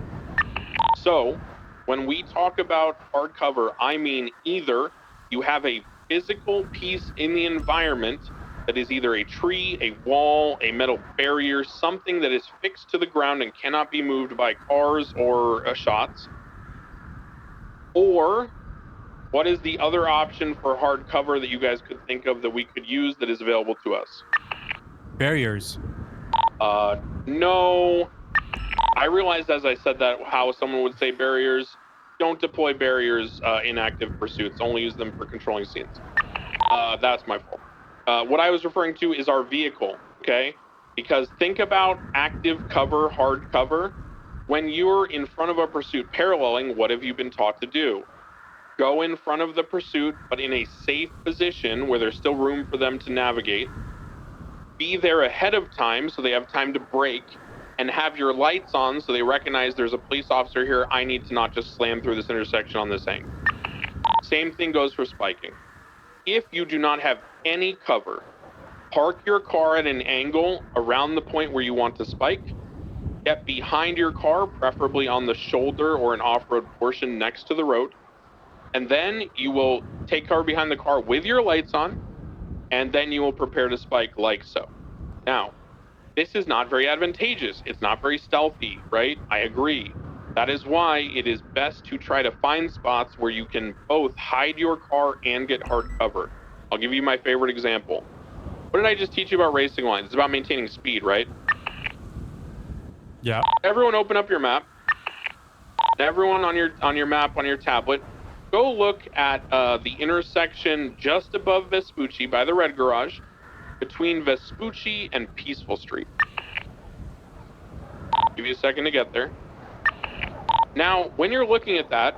So when we talk about hard cover, I mean either you have a physical piece in the environment that is either a tree, a wall, a metal barrier, something that is fixed to the ground and cannot be moved by cars or shots. Or what is the other option for hard cover that you guys could think of that we could use that is available to us? Barriers. No. I realized as I said that how someone would say barriers. Don't deploy barriers in active pursuits. Only use them for controlling scenes. That's my fault. What I was referring to is our vehicle, okay? Because think about active cover, hard cover. When you're in front of a pursuit paralleling, what have you been taught to do? Go in front of the pursuit, but in a safe position where there's still room for them to navigate. Be there ahead of time so they have time to brake, and have your lights on so they recognize there's a police officer here. I need to not just slam through this intersection on this angle. Same thing goes for spiking. If you do not have any cover, park your car at an angle around the point where you want to spike. Get behind your car, preferably on the shoulder or an off-road portion next to the road. And then you will take cover behind the car with your lights on, and then you will prepare to spike like so. Now, this is not very advantageous. It's not very stealthy, right? I agree. That is why it is best to try to find spots where you can both hide your car and get hard cover. I'll give you my favorite example. What did I just teach you about racing lines? It's about maintaining speed, right? Yeah. Everyone open up your map. Everyone on your map, on your tablet, go look at the intersection just above Vespucci by the Red Garage between Vespucci and Peaceful Street. Give you a second to get there. Now, when you're looking at that,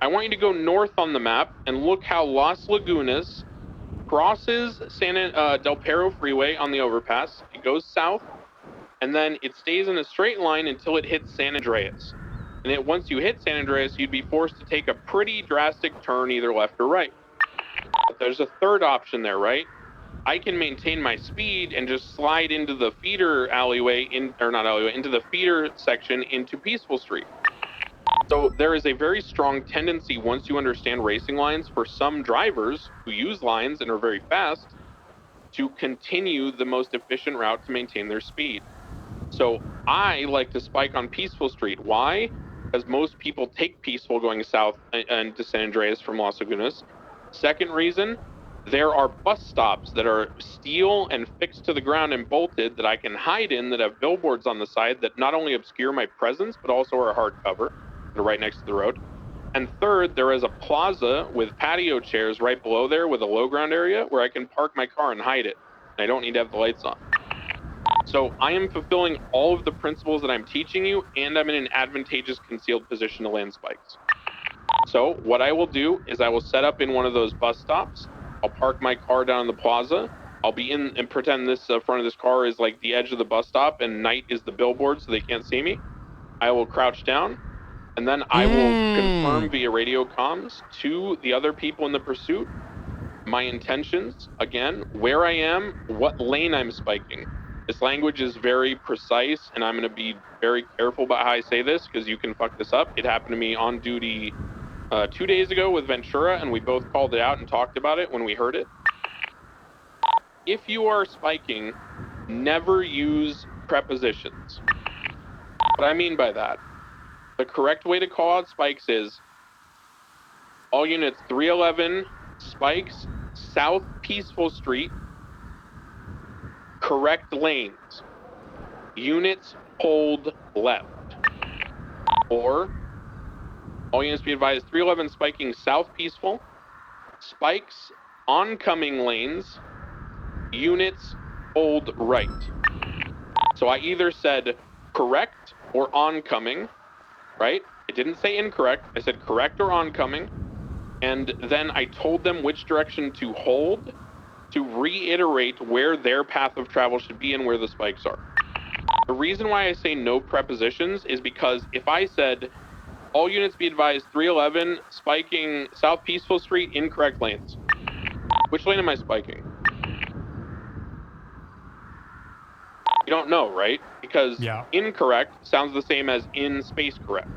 I want you to go north on the map and look how Las Lagunas crosses Del Perro Freeway on the overpass. It goes south, and then it stays in a straight line until it hits San Andreas. And once you hit San Andreas, you'd be forced to take a pretty drastic turn either left or right. But there's a third option there, right? I can maintain my speed and just slide into the feeder into the feeder section into Peaceful Street. So there is a very strong tendency, once you understand racing lines, for some drivers who use lines and are very fast to continue the most efficient route to maintain their speed. So I like to spike on Peaceful Street. Why? Because most people take Peaceful going south and to San Andreas from Las Lagunas. Second reason, there are bus stops that are steel and fixed to the ground and bolted that I can hide in that have billboards on the side that not only obscure my presence, but also are hardcover. They're right next to the road. And third, there is a plaza with patio chairs right below there with a low ground area where I can park my car and hide it. I don't need to have the lights on. So I am fulfilling all of the principles that I'm teaching you, and I'm in an advantageous concealed position to land spikes. So what I will do is I will set up in one of those bus stops. I'll park my car down in the plaza. I'll be in and pretend this front of this car is like the edge of the bus stop and night is the billboard so they can't see me. I will crouch down, and then I will confirm via radio comms to the other people in the pursuit my intentions, again, where I am, what lane I'm spiking. This language is very precise, and I'm going to be very careful about how I say this because you can fuck this up. It happened to me on duty 2 days ago with Ventura, and we both called it out and talked about it when we heard it. If you are spiking, never use prepositions. What I mean by that, the correct way to call out spikes is all units 311 spikes South Peaceful Street, correct lanes. Units hold left. Or all units be advised 311 spiking South Peaceful, spikes oncoming lanes, units hold right. So I either said correct or oncoming, right? I didn't say incorrect. I said correct or oncoming. And then I told them which direction to hold to reiterate where their path of travel should be and where the spikes are. The reason why I say no prepositions is because if I said all units be advised 311 spiking South Peaceful Street, incorrect lanes. Which lane am I spiking? You don't know, right? Because incorrect sounds the same as in space correct.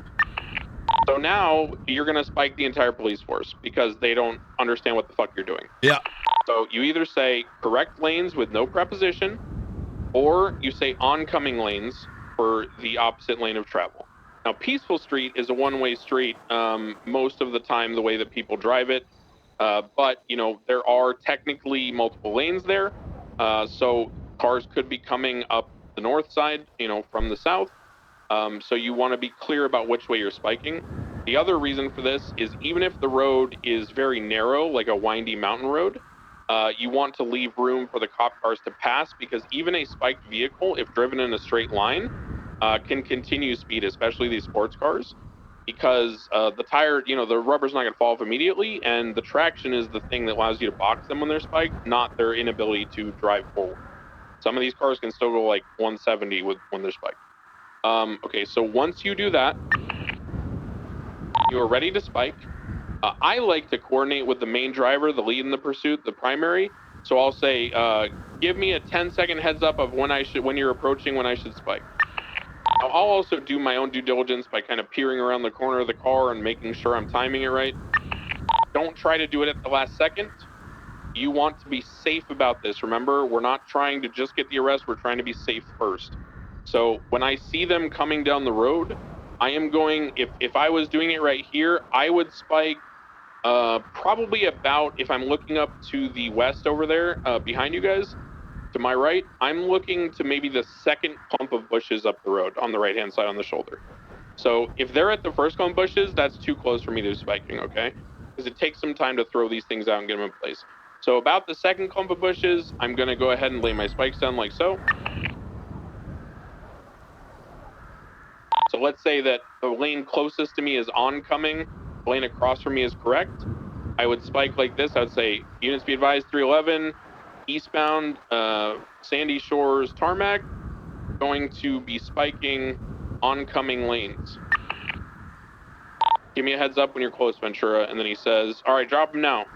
So now you're going to spike the entire police force because they don't understand what the fuck you're doing. Yeah. So you either say correct lanes with no preposition, or you say oncoming lanes for the opposite lane of travel. Now, Peaceful Street is a one-way street most of the time, the way that people drive it. But, you know, there are technically multiple lanes there. So cars could be coming up the north side, you know, from the south. So you want to be clear about which way you're spiking. The other reason for this is even if the road is very narrow, like a windy mountain road, you want to leave room for the cop cars to pass because even a spiked vehicle, if driven in a straight line, can continue speed, especially these sports cars, because the tire, you know, the rubber's not going to fall off immediately, and the traction is the thing that allows you to box them when they're spiked, not their inability to drive forward. Some of these cars can still go like 170 when they're spiked. Okay, so once you do that, you are ready to spike. I like to coordinate with the main driver, the lead in the pursuit, the primary. So I'll say, give me a 10-second heads up of when you're approaching, when I should spike. I'll also do my own due diligence by kind of peering around the corner of the car and making sure I'm timing it right. Don't try to do it at the last second. You want to be safe about this. Remember, we're not trying to just get the arrest. We're trying to be safe first. So when I see them coming down the road, I am going, if I was doing it right here, I would spike probably about, if I'm looking up to the west over there, behind you guys, to my right, I'm looking to maybe the second clump of bushes up the road on the right-hand side on the shoulder. So if they're at the first clump of bushes, that's too close for me to be spiking, okay? Because it takes some time to throw these things out and get them in place. So about the second clump of bushes, I'm going to go ahead and lay my spikes down like so. So let's say that the lane closest to me is oncoming, the lane across from me is correct. I would spike like this. I would say, units be advised 311, eastbound, Sandy Shores tarmac, going to be spiking oncoming lanes. Give me a heads up when you're close, Ventura. And then he says, all right, drop them now.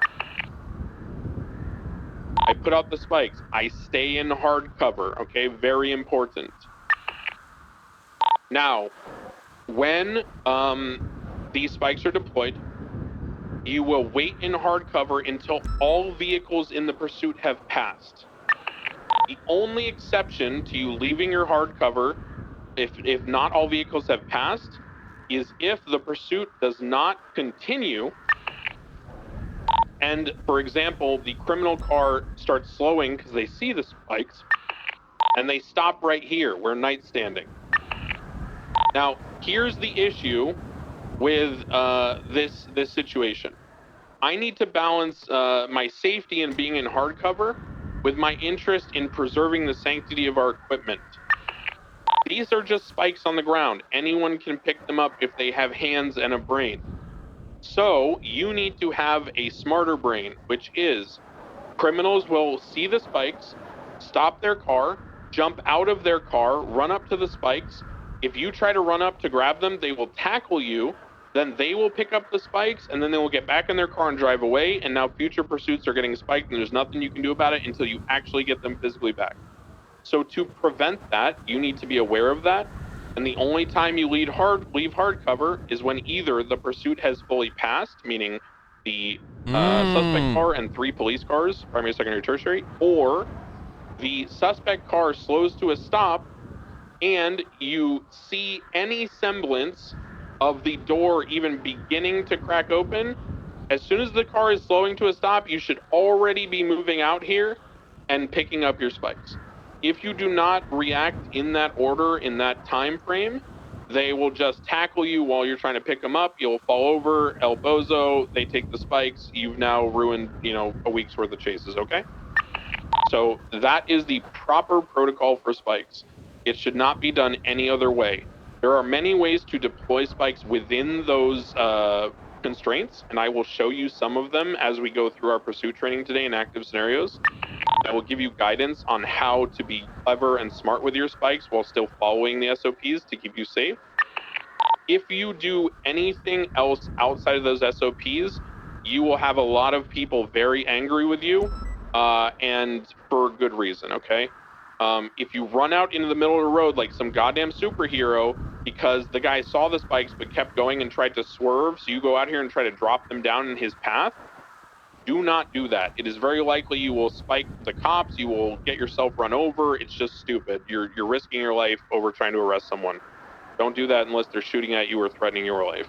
I put out the spikes. I stay in hard cover, okay? Very important. Now, when these spikes are deployed, you will wait in hard cover until all vehicles in the pursuit have passed. The only exception to you leaving your hard cover, if not all vehicles have passed, is if the pursuit does not continue. And for example, the criminal car starts slowing because they see the spikes, and they stop right here where Knight's standing. Now, here's the issue with this situation. I need to balance my safety and being in hardcover with my interest in preserving the sanctity of our equipment. These are just spikes on the ground. Anyone can pick them up if they have hands and a brain. So you need to have a smarter brain, which is criminals will see the spikes, stop their car, jump out of their car, run up to the spikes. If you try to run up to grab them, they will tackle you. Then they will pick up the spikes, and then they will get back in their car and drive away. And now future pursuits are getting spiked, and there's nothing you can do about it until you actually get them physically back. So to prevent that, you need to be aware of that. And the only time you leave hardcover is when either the pursuit has fully passed, meaning the suspect car and 3 police cars, primary, secondary, tertiary, or the suspect car slows to a stop and you see any semblance of the door even beginning to crack open. As soon as the car is slowing to a stop, you should already be moving out here and picking up your spikes. If you do not react in that order, in that time frame, they will just tackle you while you're trying to pick them up. You'll fall over, El Bozo, they take the spikes. You've now ruined, a week's worth of chases, okay? So that is the proper protocol for spikes. It should not be done any other way. There are many ways to deploy spikes within those constraints, and I will show you some of them as we go through our pursuit training today in active scenarios. I will give you guidance on how to be clever and smart with your spikes while still following the SOPs to keep you safe. If you do anything else outside of those SOPs, you will have a lot of people very angry with you, and for good reason, okay? If you run out into the middle of the road like some goddamn superhero because the guy saw the spikes but kept going and tried to swerve, so you go out here and try to drop them down in his path, do not do that. It is very likely you will spike the cops, you will get yourself run over. It's just stupid. You're risking your life over trying to arrest someone. Don't do that unless they're shooting at you or threatening your life.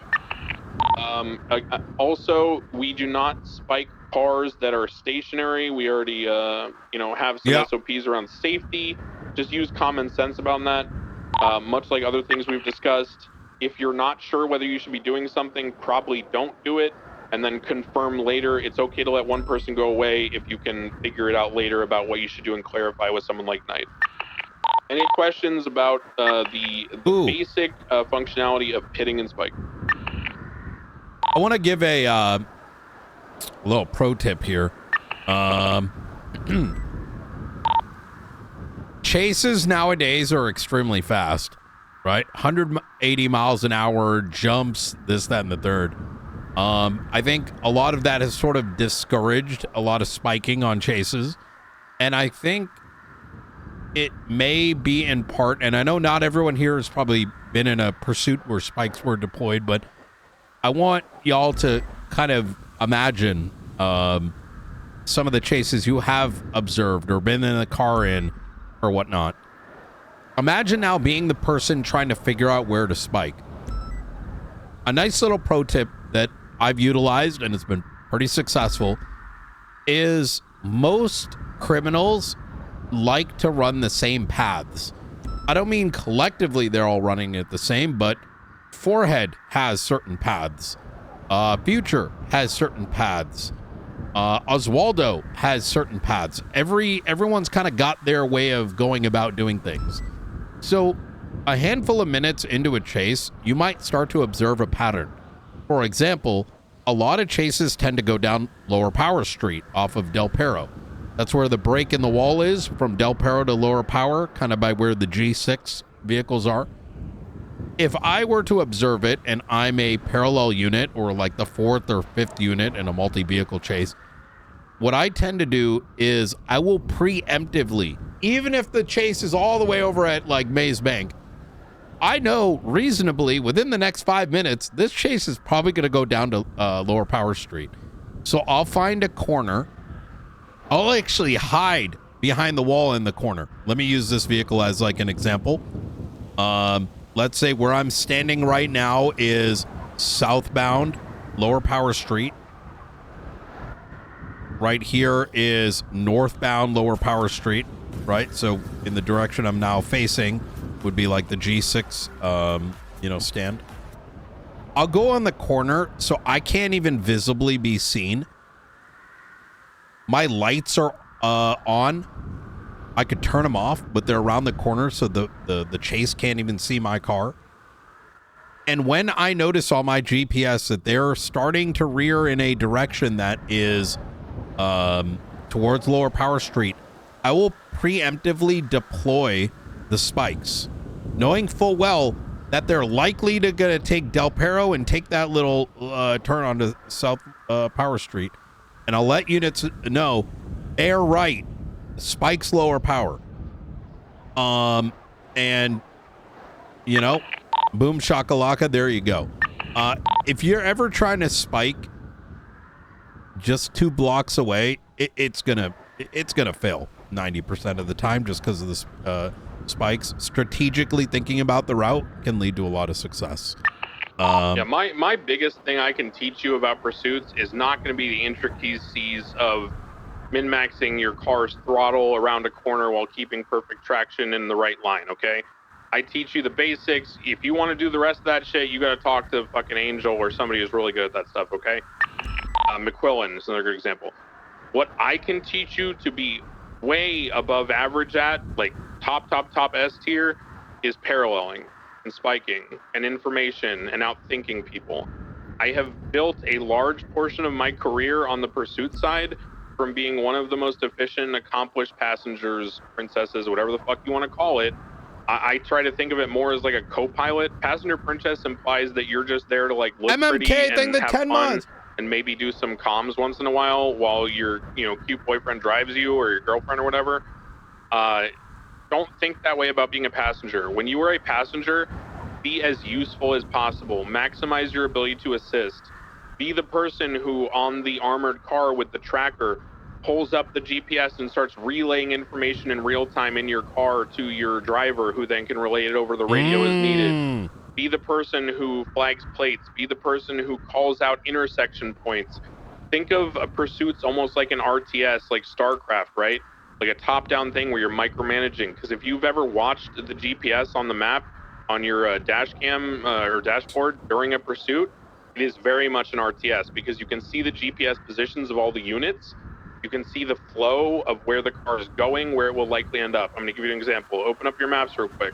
Also, we do not spike cars that are stationary. We already, have some SOPs around safety. Just use common sense about that. Much like other things we've discussed, if you're not sure whether you should be doing something, probably don't do it, and then confirm later. It's okay to let one person go away if you can figure it out later about what you should do and clarify with someone like Knight. Any questions about the basic functionality of pitting and spike? I want to give a little pro tip here. Chases nowadays are extremely fast, right? 180 miles an hour, jumps, this, that, and the third. I think a lot of that has sort of discouraged a lot of spiking on chases. And I think it may be in part, and I know not everyone here has probably been in a pursuit where spikes were deployed, but I want y'all to kind of imagine some of the chases you have observed or been in a car in or whatnot. Imagine now being the person trying to figure out where to spike. A nice little pro tip that I've utilized, and it's been pretty successful, is most criminals like to run the same paths. I don't mean collectively they're all running it the same, but Forehead has certain paths. Future has certain paths. Oswaldo has certain paths. Everyone's kind of got their way of going about doing things. So a handful of minutes into a chase, you might start to observe a pattern. For example, a lot of chases tend to go down Lower Power Street off of Del Perro. That's where the break in the wall is, from Del Perro to Lower Power, kind of by where the G6 vehicles are. If I were to observe it and I'm a parallel unit or like the 4th or 5th unit in a multi-vehicle chase, what I tend to do is I will preemptively, even if the chase is all the way over at like Maze Bank, I know reasonably within the next 5 minutes, this chase is probably going to go down to Lower Power Street. So I'll find a corner. I'll actually hide behind the wall in the corner. Let me use this vehicle as like an example. Let's say where I'm standing right now is southbound Lower Power Street. Right here is northbound Lower Power Street, right? So in the direction I'm now facing would be like the G6, stand. I'll go on the corner so I can't even visibly be seen. My lights are on. I could turn them off, but they're around the corner so the chase can't even see my car. And when I notice on my GPS that they're starting to rear in a direction that is towards Lower Power Street, I will preemptively deploy the spikes, knowing full well that they're likely to gonna take Del Perro and take that little turn onto South Power Street. And I'll let units know, air right, spikes lower power. And boom shakalaka, there you go. If you're ever trying to spike just 2 blocks away, it's gonna fail 90% of the time just because of the spikes. Strategically thinking about the route can lead to a lot of success. My biggest thing I can teach you about pursuits is not going to be the intricacies of min-maxing your car's throttle around a corner while keeping perfect traction in the right line, okay? I teach you the basics. If you want to do the rest of that shit, you got to talk to fucking Angel or somebody who's really good at that stuff, okay? McQuillan is another good example. What I can teach you to be way above average at, like top S tier, is paralleling and spiking and information and outthinking people. I have built a large portion of my career on the pursuit side from being one of the most efficient, accomplished passengers, princesses, whatever the fuck you want to call it. I try to think of it more as like a co-pilot. Passenger princess implies that you're just there to like look pretty and have fun and maybe do some comms once in a while your cute boyfriend drives you or your girlfriend or whatever. Don't think that way about being a passenger. When you are a passenger, be as useful as possible. Maximize your ability to assist. Be the person who on the armored car with the tracker pulls up the GPS and starts relaying information in real time in your car to your driver, who then can relay it over the radio as needed. Be the person who flags plates. Be the person who calls out intersection points. Think of pursuits almost like an RTS, like StarCraft, right? Like a top-down thing where you're micromanaging. Because if you've ever watched the GPS on the map on your dash cam or dashboard during a pursuit, it is very much an RTS because you can see the GPS positions of all the units. You can see the flow of where the car is going, where it will likely end up. I'm going to give you an example. Open up your maps real quick.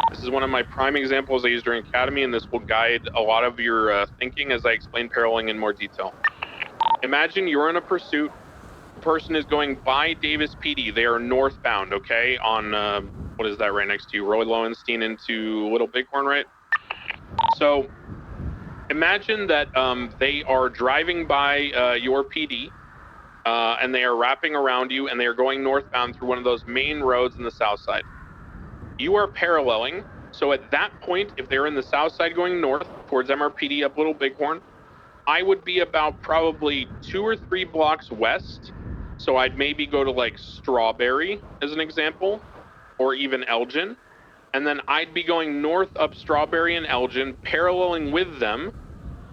This is one of my prime examples I used during Academy, and this will guide a lot of your thinking as I explain paralleling in more detail. Imagine you're in a pursuit. The person is going by Davis PD. They are northbound, okay? On, what is that right next to you? Roy Lowenstein into Little Bighorn, right? So imagine that they are driving by your PD, and they are wrapping around you, and they are going northbound through one of those main roads in the south side. You are paralleling. So at that point, if they're in the south side going north towards MRPD up Little Bighorn, I would be about probably 2 or 3 blocks west. So I'd maybe go to like Strawberry as an example, or even Elgin. And then I'd be going north up Strawberry and Elgin, paralleling with them.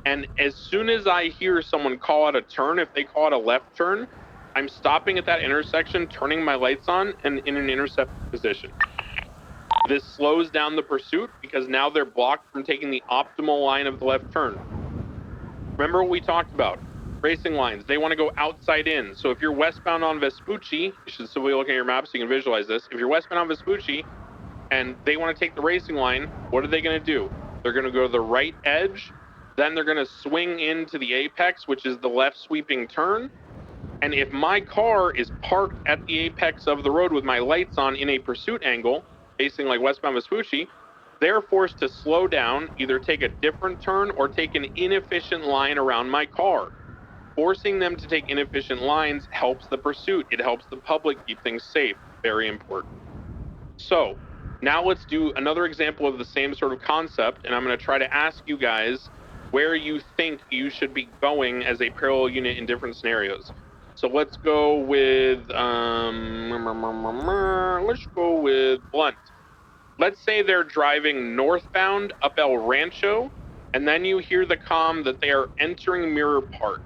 And as soon as I hear someone call out a turn, if they call it a left turn, I'm stopping at that intersection, turning my lights on, and in an intercept position. This slows down the pursuit because now they're blocked from taking the optimal line of the left turn. Remember what we talked about? Racing lines, they want to go outside in. So if you're westbound on Vespucci, you should still be looking at your map so you can visualize this. If you're westbound on Vespucci and they want to take the racing line, what are they going to do? They're going to go to the right edge, then they're going to swing into the apex, which is the left sweeping turn. And if my car is parked at the apex of the road with my lights on in a pursuit angle, facing like westbound Vespucci, they're forced to slow down, either take a different turn or take an inefficient line around my car. Forcing them to take inefficient lines helps the pursuit. It helps the public keep things safe. Very important. So now let's do another example of the same sort of concept, and I'm going to try to ask you guys where you think you should be going as a parallel unit in different scenarios. So let's go with let's go with Blunt. Let's say they're driving northbound up El Rancho, and then you hear the comm that they are entering Mirror Park.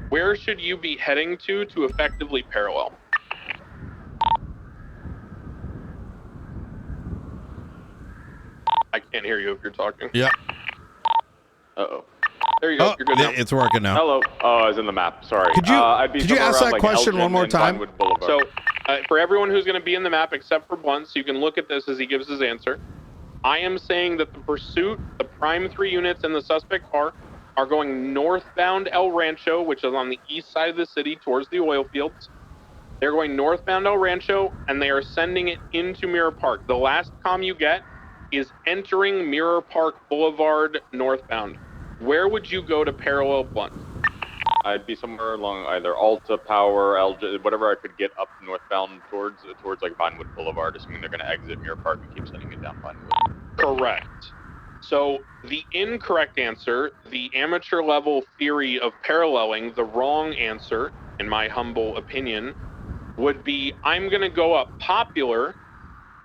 Where should you be heading to effectively parallel? I can't hear you if you're talking. Yeah. Uh-oh. There you go. Oh, You're good now. it's working now. Hello. Oh, I was in the map. Sorry. Could you I'd be could you somewhere ask around, that like, question Elgin one more and time? Vinewood Boulevard. So, for everyone who's going to be in the map except for Blunt, so you can look at this as he gives his answer, I am saying that the pursuit, the prime 3 units and the suspect car are going northbound El Rancho, which is on the east side of the city towards the oil fields. They're going northbound El Rancho, and they are sending it into Mirror Park. The last comm you get is entering Mirror Park Boulevard northbound. Where would you go to parallel Blunt? I'd be somewhere along either Alta, Power, LJ, whatever I could get up northbound towards like Vinewood Boulevard, assuming they're going to exit Mirror Park and keep sending it down Vinewood. Correct. So the incorrect answer, the amateur level theory of paralleling, the wrong answer, in my humble opinion, would be I'm going to go up Popular,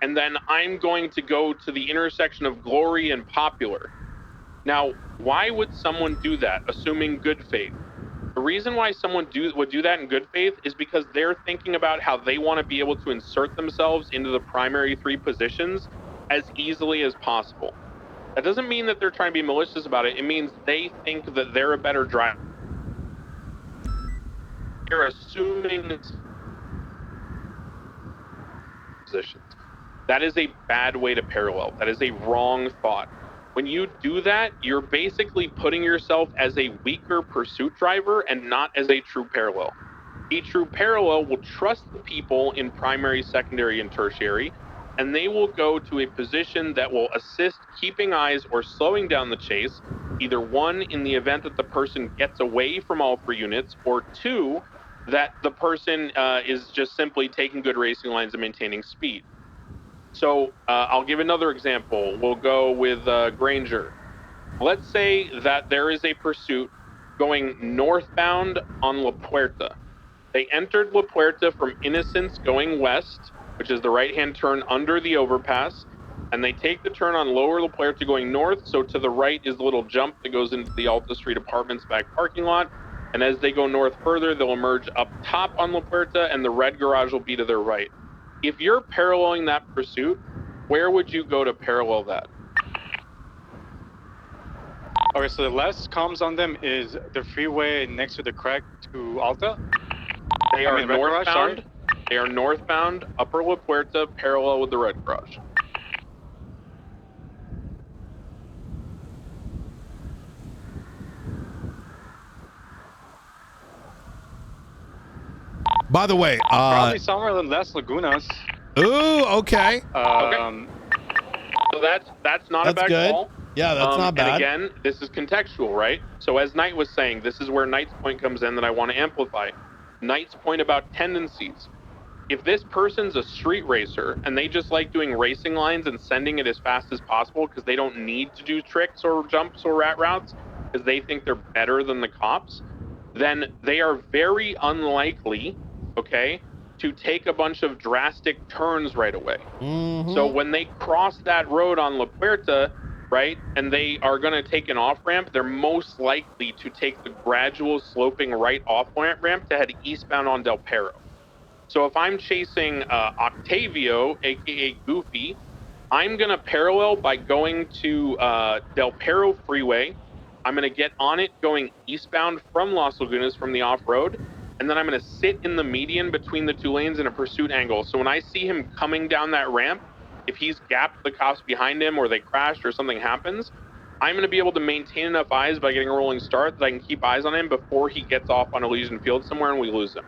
and then I'm going to go to the intersection of Glory and Popular. Now, why would someone do that, assuming good faith? The reason why someone would do that in good faith is because they're thinking about how they want to be able to insert themselves into the primary 3 positions as easily as possible. That doesn't mean that they're trying to be malicious about it. It means they think that they're a better driver. They're assuming positions. That is a bad way to parallel. That is a wrong thought. When you do that, you're basically putting yourself as a weaker pursuit driver and not as a true parallel. A true parallel will trust the people in primary, secondary, and tertiary, and they will go to a position that will assist keeping eyes or slowing down the chase, either 1, in the event that the person gets away from all 3 units, or 2, that the person is just simply taking good racing lines and maintaining speed. So I'll give another example. We'll go with Granger. Let's say that there is a pursuit going northbound on La Puerta. They entered La Puerta from Innocence going west, which is the right-hand turn under the overpass, and they take the turn on lower La Puerta going north, so to the right is the little jump that goes into the Alta Street Apartments back parking lot, and as they go north further, they'll emerge up top on La Puerta, and the red garage will be to their right. If you're paralleling that pursuit, where would you go to parallel that? Okay, so the last comms on them is the freeway next to the crack to Alta? They are northbound. They are northbound, Upper La Puerta, parallel with the red garage. By the way, probably somewhere in Las Lagunas. Ooh, okay. Okay. So that's not a bad good. call. Yeah, that's not bad. And again, this is contextual, right? So as Knight was saying, this is where Knight's point comes in that I want to amplify. Knight's point about tendencies. If this person's a street racer and they just like doing racing lines and sending it as fast as possible because they don't need to do tricks or jumps or rat routes because they think they're better than the cops, then they are very unlikely, okay, to take a bunch of drastic turns right away. So when they cross that road on La Puerta, right, and they are going to take an off-ramp, they're most likely to take the gradual sloping right off-ramp to head eastbound on Del Perro. So if I'm chasing Octavio, aka Goofy, I'm going to parallel by going to Del Perro Freeway. I'm going to get on it going eastbound from Las Lagunas from the off-road, and then I'm going to sit in the median between the 2 lanes in a pursuit angle. So when I see him coming down that ramp, if he's gapped the cops behind him or they crashed or something happens, I'm going to be able to maintain enough eyes by getting a rolling start that I can keep eyes on him before he gets off on Elysian Field somewhere and we lose him.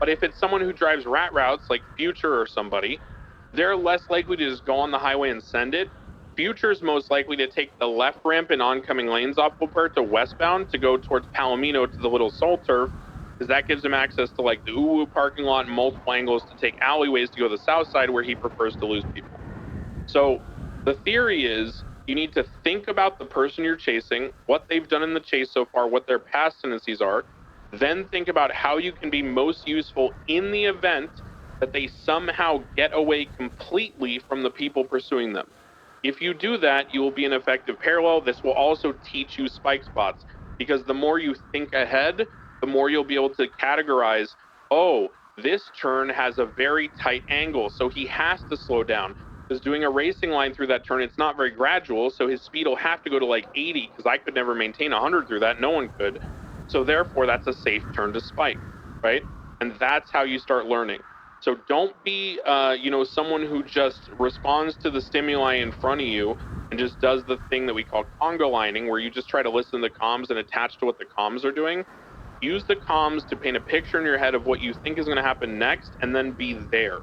But if it's someone who drives rat routes like Future or somebody, they're less likely to just go on the highway and send it. Future's most likely to take the left ramp in oncoming lanes off Puerto westbound to go towards Palomino to the Little Soul Turf, because that gives him access to like the Uwu parking lot and multiple angles to take alleyways to go to the south side where he prefers to lose people. So the theory is you need to think about the person you're chasing, what they've done in the chase so far, what their past tendencies are, Then think about how you can be most useful in the event that they somehow get away completely from the people pursuing them. If you do that, you will be an effective parallel. This will also teach you spike spots, because the more you think ahead, the more you'll be able to categorize, oh, this turn has a very tight angle, so he has to slow down. Because doing a racing line through that turn, it's not very gradual, so his speed will have to go to like 80, because I could never maintain 100 through that. No one could. So therefore, that's a safe turn to spike, right? And that's how you start learning. So don't be, someone who just responds to the stimuli in front of you and just does the thing that we call Congo lining, where you just try to listen to the comms and attach to what the comms are doing. Use the comms to paint a picture in your head of what you think is going to happen next, and then be there.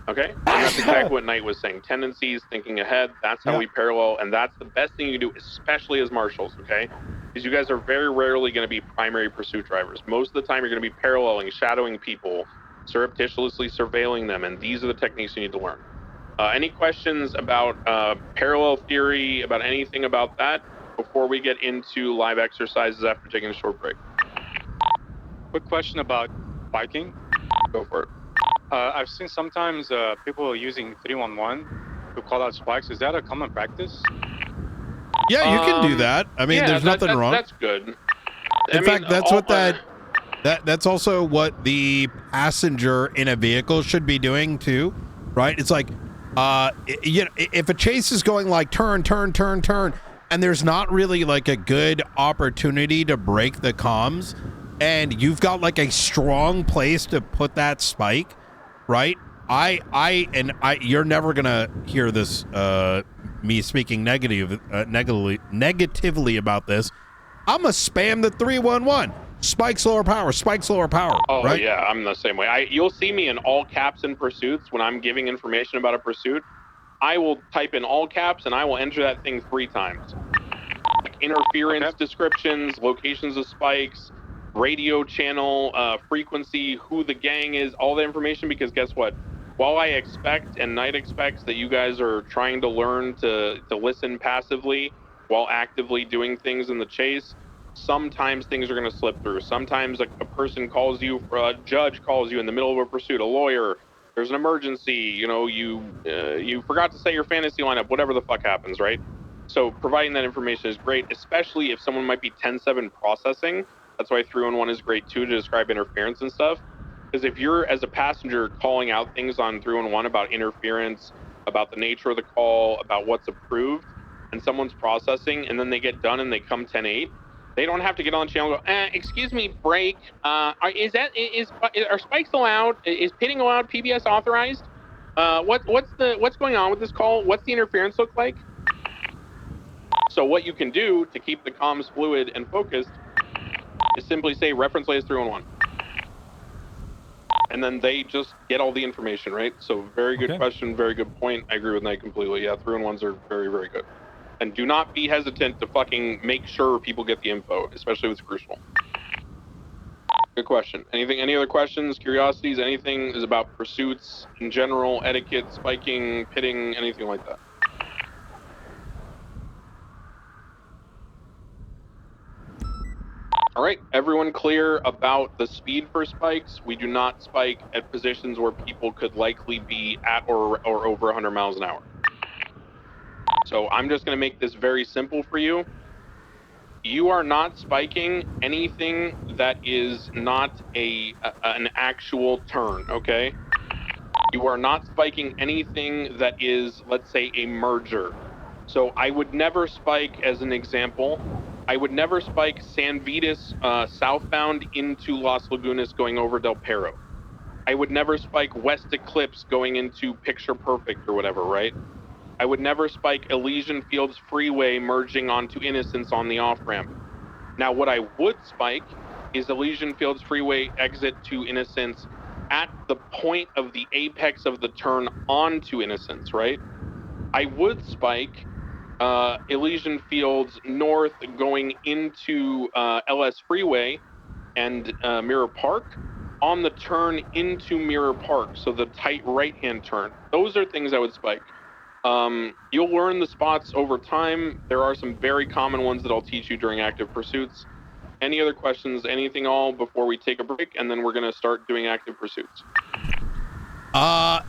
Okay? And that's exactly what Knight was saying. Tendencies, thinking ahead, that's how we parallel, and that's the best thing you can do, especially as marshals, okay? Because you guys are very rarely going to be primary pursuit drivers. Most of the time, you're going to be paralleling, shadowing people, surreptitiously surveilling them, and these are the techniques you need to learn. Any questions about parallel theory, about anything about that, before we get into live exercises after taking a short break? Quick question about biking. Go for it. I've seen sometimes people using 311 to call out spikes. Is that a common practice? Yeah, you can do that. I mean, there's nothing wrong. That's good. In fact, that's what that's also what the passenger in a vehicle should be doing too, right? It's like, if a chase is going like turn, and there's not really like a good opportunity to break the comms, and you've got like a strong place to put that spike, right? You're never gonna hear this, me speaking negatively about this. I'm gonna spam the 311. Spikes lower power, spikes lower power. Oh, right? yeah, I'm the same way. You'll see me in all caps in pursuits when I'm giving information about a pursuit. I will type in all caps and I will enter that thing 3 times. Like interference descriptions, locations of spikes, radio channel, frequency, who the gang is, all the information, because guess what? While I expect and Knight expects that you guys are trying to learn to listen passively while actively doing things in the chase, sometimes things are going to slip through. Sometimes a person calls you, a judge calls you in the middle of a pursuit, a lawyer, there's an emergency, you forgot to set your fantasy lineup, whatever the fuck happens, right? So providing that information is great, especially if someone might be 10-7 processing. That's why 311 is great too, to describe interference and stuff. Because if you're, as a passenger, calling out things on 311 about interference, about the nature of the call, about what's approved, and someone's processing, and then they get done and they come 10-8, they don't have to get on the channel and go, excuse me, break. Are spikes allowed? Is pitting allowed? PBS authorized? What's going on with this call? What's the interference look like? So what you can do to keep the comms fluid and focused is simply say reference layers 311. And then they just get all the information, right? So very good question, very good point. I agree with Knight completely. Yeah, 311s are very, very good. And do not be hesitant to fucking make sure people get the info, especially if it's crucial. Good question. Any other questions, curiosities, anything is about pursuits in general, etiquette, spiking, pitting, anything like that? All right, everyone clear about the speed for spikes? We do not spike at positions where people could likely be at or over 100 miles an hour. So I'm just going to make this very simple for you. You are not spiking anything that is not an actual turn, okay? You are not spiking anything that is, let's say, a merger. So I would never spike, as an example, I would never spike San Vitas southbound into Las Lagunas going over Del Perro. I would never spike West Eclipse going into Picture Perfect or whatever, right? I would never spike Elysian Fields Freeway merging onto Innocence on the off-ramp. Now, what I would spike is Elysian Fields Freeway exit to Innocence at the point of the apex of the turn onto Innocence, right? I would spike Elysian Fields north going into LS Freeway and Mirror Park on the turn into Mirror Park, so the tight right-hand turn. Those are things I would spike. You'll learn the spots over time. There are some very common ones that I'll teach you during active pursuits. Any other questions? Anything all before we take a break, and then we're gonna start doing active pursuits. Oh,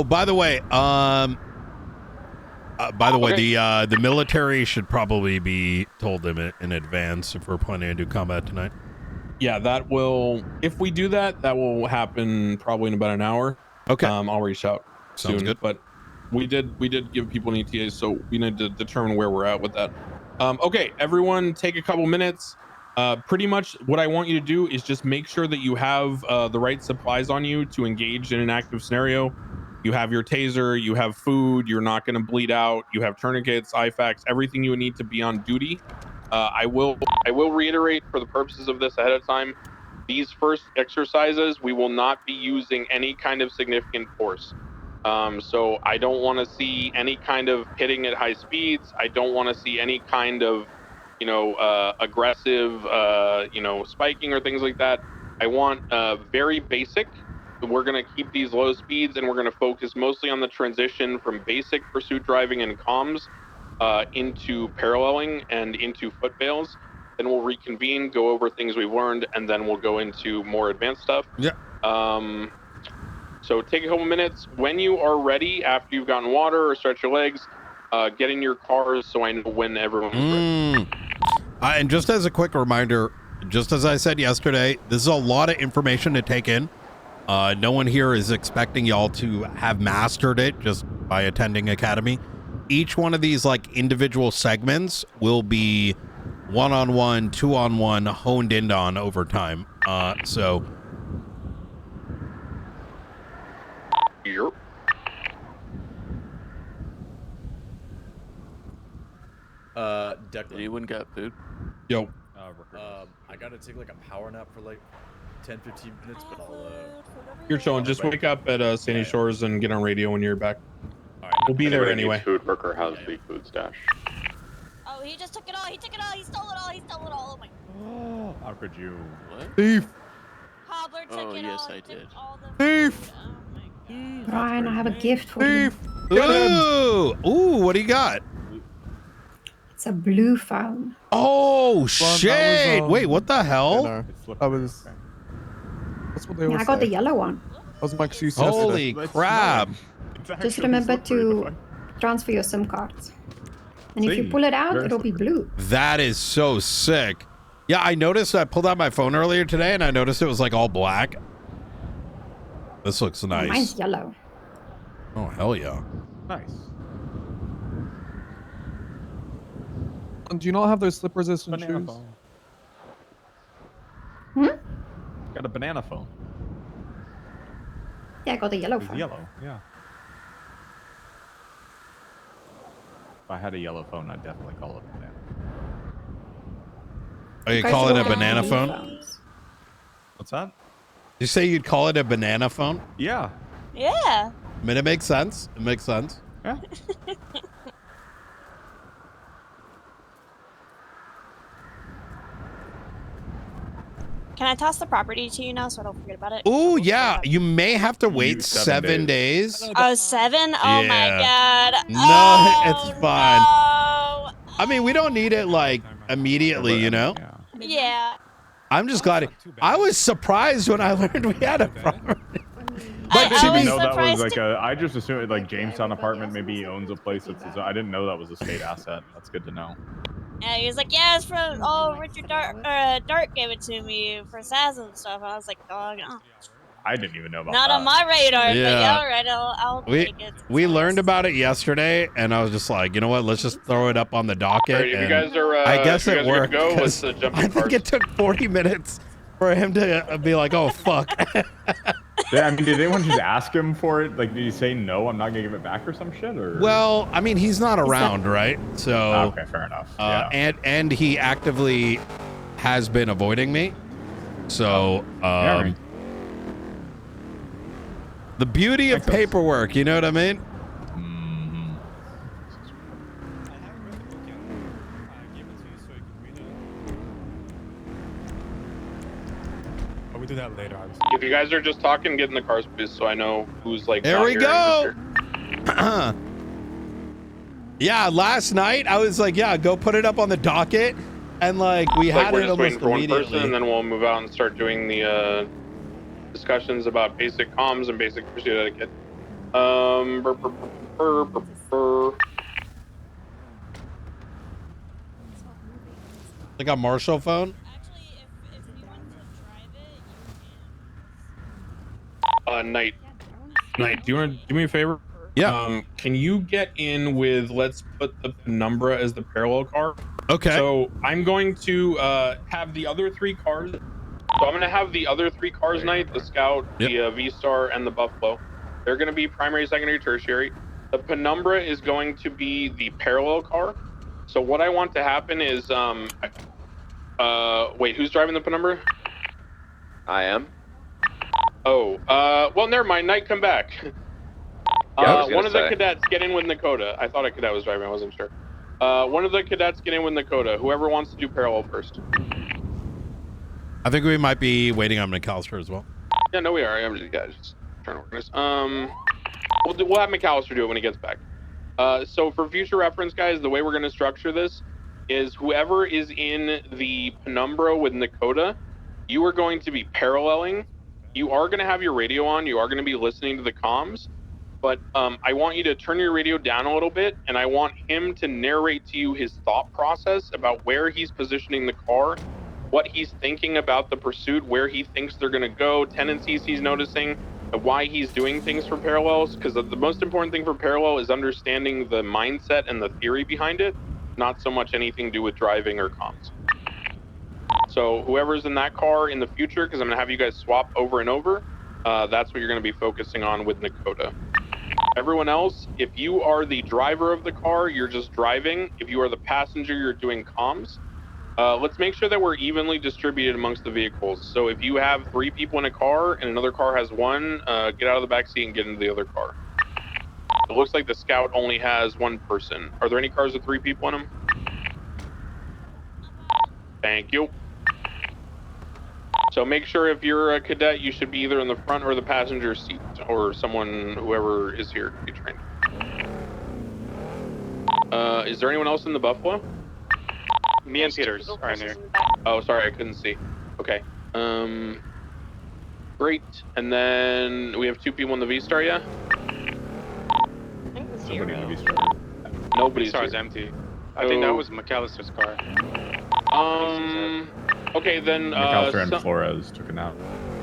by the way, the military should probably be told them in advance if we're planning to do combat tonight. Yeah, that will. If we do that, that will happen probably in about an hour. Okay. I'll reach out Sounds soon. good. But we did give people an ETA, so we need to determine where we're at with that. Okay, everyone, take a couple minutes. Pretty much what I want you to do is just make sure that you have the right supplies on you to engage in an active scenario. You have your taser, you have food, you're not going to bleed out, you have tourniquets, IFAKs, everything you need to be on duty. I will reiterate for the purposes of this ahead of time, these first exercises, we will not be using any kind of significant force. So I don't want to see any kind of hitting at high speeds. I don't want to see any kind of, aggressive, spiking or things like that. I want very basic. We're going to keep these low speeds, and we're going to focus mostly on the transition from basic pursuit driving and comms into paralleling and into foot bails. Then we'll reconvene, go over things we've learned, and then we'll go into more advanced stuff. Yeah. So take a couple minutes. When you are ready, after you've gotten water or stretch your legs, get in your cars so I know when everyone's ready. And just as a quick reminder, just as I said yesterday, this is a lot of information to take in. No one here is expecting y'all to have mastered it just by attending Academy. Each one of these individual segments will be one-on-one, two-on-one, honed in on over time. So Yep. Anyone got food? Yo. I gotta take a power nap for 10-15 minutes, but I'll You're chilling. Just wake up at Sandy Shores and get on radio when you're back. We'll be there Anybody anyway. needs food, worker has the food stash. Oh, he just took it all. He took it all. He stole it all. He stole it all. Oh my. How could you? What? Thief. Cobbler took Oh, it yes, all. I did. Thief. Brian, I have a gift for you. Ooh, what do you got? It's a blue phone. Oh, shit. Wait, what the hell? That's what they all Yeah, I got the say. yellow one. That was my excuse Holy yesterday. crap. Just remember to transfer your SIM cards. And if you pull it out, it'll be blue. That is so sick. Yeah, I noticed. I pulled out my phone earlier today, and I noticed it was all black. This looks nice. Mine's yellow. Oh, hell yeah. Nice. Do you not have those slip-resistant Banana shoes? phone. Got a banana phone. Yeah, I got the yellow It's phone. yellow, yeah. If I had a yellow phone, I'd definitely call it a banana. Oh, you call it a banana phone? What's that? You say you'd call it a banana phone? Yeah. Yeah. I mean, it makes sense. It makes sense. Yeah. Can I toss the property to you now so I don't forget about it? Oh, yeah. You may have to wait 7 days. Oh, 7? Oh my Yeah. god. No, Oh, it's fine. I mean, we don't need it immediately, you know? Yeah. I'm just glad. I was surprised when I learned we had a property. I didn't even was know that was surprised I just assumed Jamestown apartment maybe he owns a place that's his. I didn't know that was a state asset. That's good to know. Yeah, he was like, yeah, it's from, Richard Dart gave it to me for SAS and stuff. I was like, dog, I didn't even know about not that. on my radar, but Yeah. yeah, all right, I'll We take it. we learned about it yesterday, and I was just like, you know what? Let's just throw it up on the docket. Alright, if you and guys are, I guess if you it guys are worked. good to go, 'cause let's jump I in think cars. it took 40 minutes for him to be like, oh fuck. Yeah, I mean, did anyone just ask him for it? Did he say no? I'm not gonna give it back or some shit? Or Well, I mean, he's not around, right? So okay, fair enough. Yeah. and he actively has been avoiding me. So right. the beauty of paperwork, you know what I mean? Oh, we do that later, obviously. If you guys are just talking, get in the cars, please, so I know who's There not we here go. and who's here. Yeah, last night I was like, yeah, go put it up on the docket. And like we Like had we're it just waiting almost for one person, immediately. and then we'll move out and start doing the discussions about basic comms and basic pursuit etiquette. Burr, burr, burr, burr, burr. Like a Marshal phone. Knight. Knight, do you want to do me a favor? Yeah. Can you get in with, let's put the Penumbra as the parallel car? Okay. So I'm going to have the other 3 cars. So I'm going to have the other 3 cars, Knight, the Scout, the V-Star, and the Buffalo. They're going to be primary, secondary, tertiary. The Penumbra is going to be the parallel car. So what I want to happen is, wait, who's driving the Penumbra? I am. Oh, well, never mind. Knight, come back. Yeah, I was gonna one of the say. cadets get in with Nakota. I thought a cadet was driving. I wasn't sure. One of the cadets get in with Nakota. Whoever wants to do parallel first. I think we might be waiting on McAllister as well. Yeah, no, we are. I'm just, just trying to organize. We'll have McAllister do it when he gets back. So for future reference, guys, the way we're going to structure this is whoever is in the Penumbra with Nakota, you are going to be paralleling. You are going to have your radio on. You are going to be listening to the comms. But I want you to turn your radio down a little bit, and I want him to narrate to you his thought process about where he's positioning the car, what he's thinking about the pursuit, where he thinks they're going to go, tendencies he's noticing, and why he's doing things for parallels. Because the most important thing for parallel is understanding the mindset and the theory behind it, not so much anything to do with driving or comms. So whoever's in that car in the future, because I'm going to have you guys swap over and over, that's what you're going to be focusing on with Nakota. Everyone else, if you are the driver of the car, you're just driving. If you are the passenger, you're doing comms. Let's make sure that we're evenly distributed amongst the vehicles. So if you have 3 people in a car and another car has 1, get out of the back seat and get into the other car. It looks like the Scout only has 1 person. Are there any cars with 3 people in them? Thank you. So make sure if you're a cadet, you should be either in the front or the passenger seat, or someone, whoever is here to be trained. Is there anyone else in the Buffalo? Me and Peters are in here. Oh, sorry, I couldn't see. Okay. Great. And then we have 2 people in the V-Star, yeah? Somebody in the V-Star. Nobody's V-Star is here. empty. I think that was McAllister's car. Okay, then. McAllister and Flores took it out.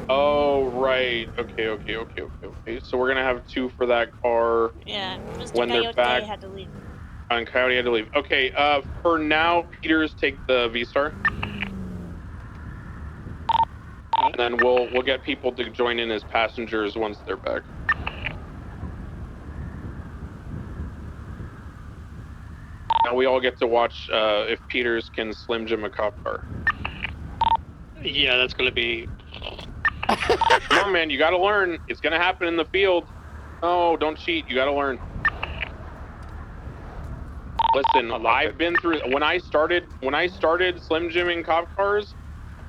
Oh, right. Okay. So we're gonna have 2 for that car. Yeah, Mr. When they're Coyote back. had to leave. And Coyote had to leave. Okay, for now, Peters take the V-Star. And then we'll get people to join in as passengers once they're back. Now we all get to watch if Peters can Slim Jim a cop car. Yeah, that's gonna be. Come on, man, you gotta learn. It's gonna happen in the field. No, don't cheat. You gotta learn. Listen, I've been through. When I started Slim Jimming cop cars,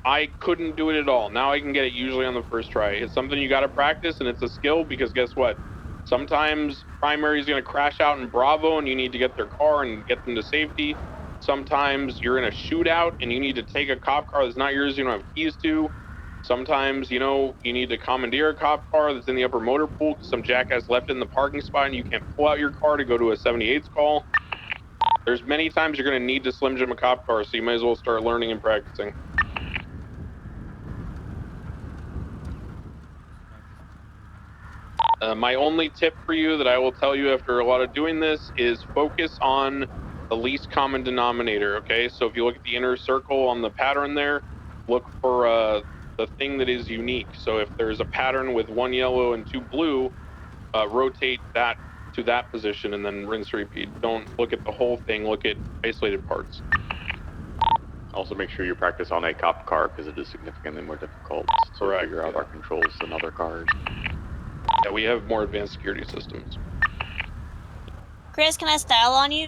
I couldn't do it at all. Now I can get it usually on the first try. It's something you got to practice, and it's a skill because guess what? Sometimes primary is going to crash out in Bravo, and you need to get their car and get them to safety. Sometimes you're in a shootout, and you need to take a cop car that's not yours, you don't have keys to. Sometimes, you know, you need to commandeer a cop car that's in the upper motor pool because some jackass left it in the parking spot, and you can't pull out your car to go to a 78's call. There's many times you're going to need to Slim Jim a cop car, so you may as well start learning and practicing. My only tip for you that I will tell you after a lot of doing this is focus on the least common denominator, okay? So if you look at the inner circle on the pattern there, look for the thing that is unique. So if there's a pattern with 1 yellow and 2 blue, rotate that to that position and then rinse repeat. Don't look at the whole thing, look at isolated parts. Also make sure you practice on a cop car because it is significantly more difficult to figure out our controls than other cars. Yeah, we have more advanced security systems. Chris, can I style on you?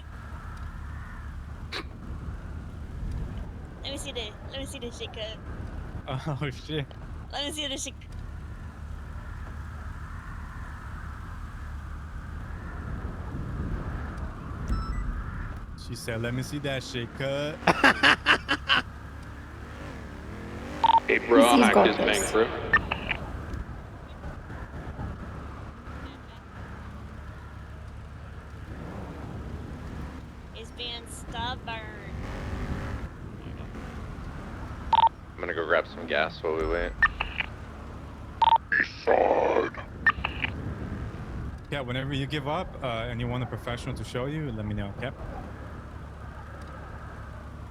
Let me see the shit cut. Oh shit. Let me see the shit. She said, "Let me see that shit cut." Hey, bro, He's hack got his this. bank, bro. He's being stubborn. I'm gonna go grab some gas while we wait. Yeah, whenever you give up and you want a professional to show you, let me know. Okay.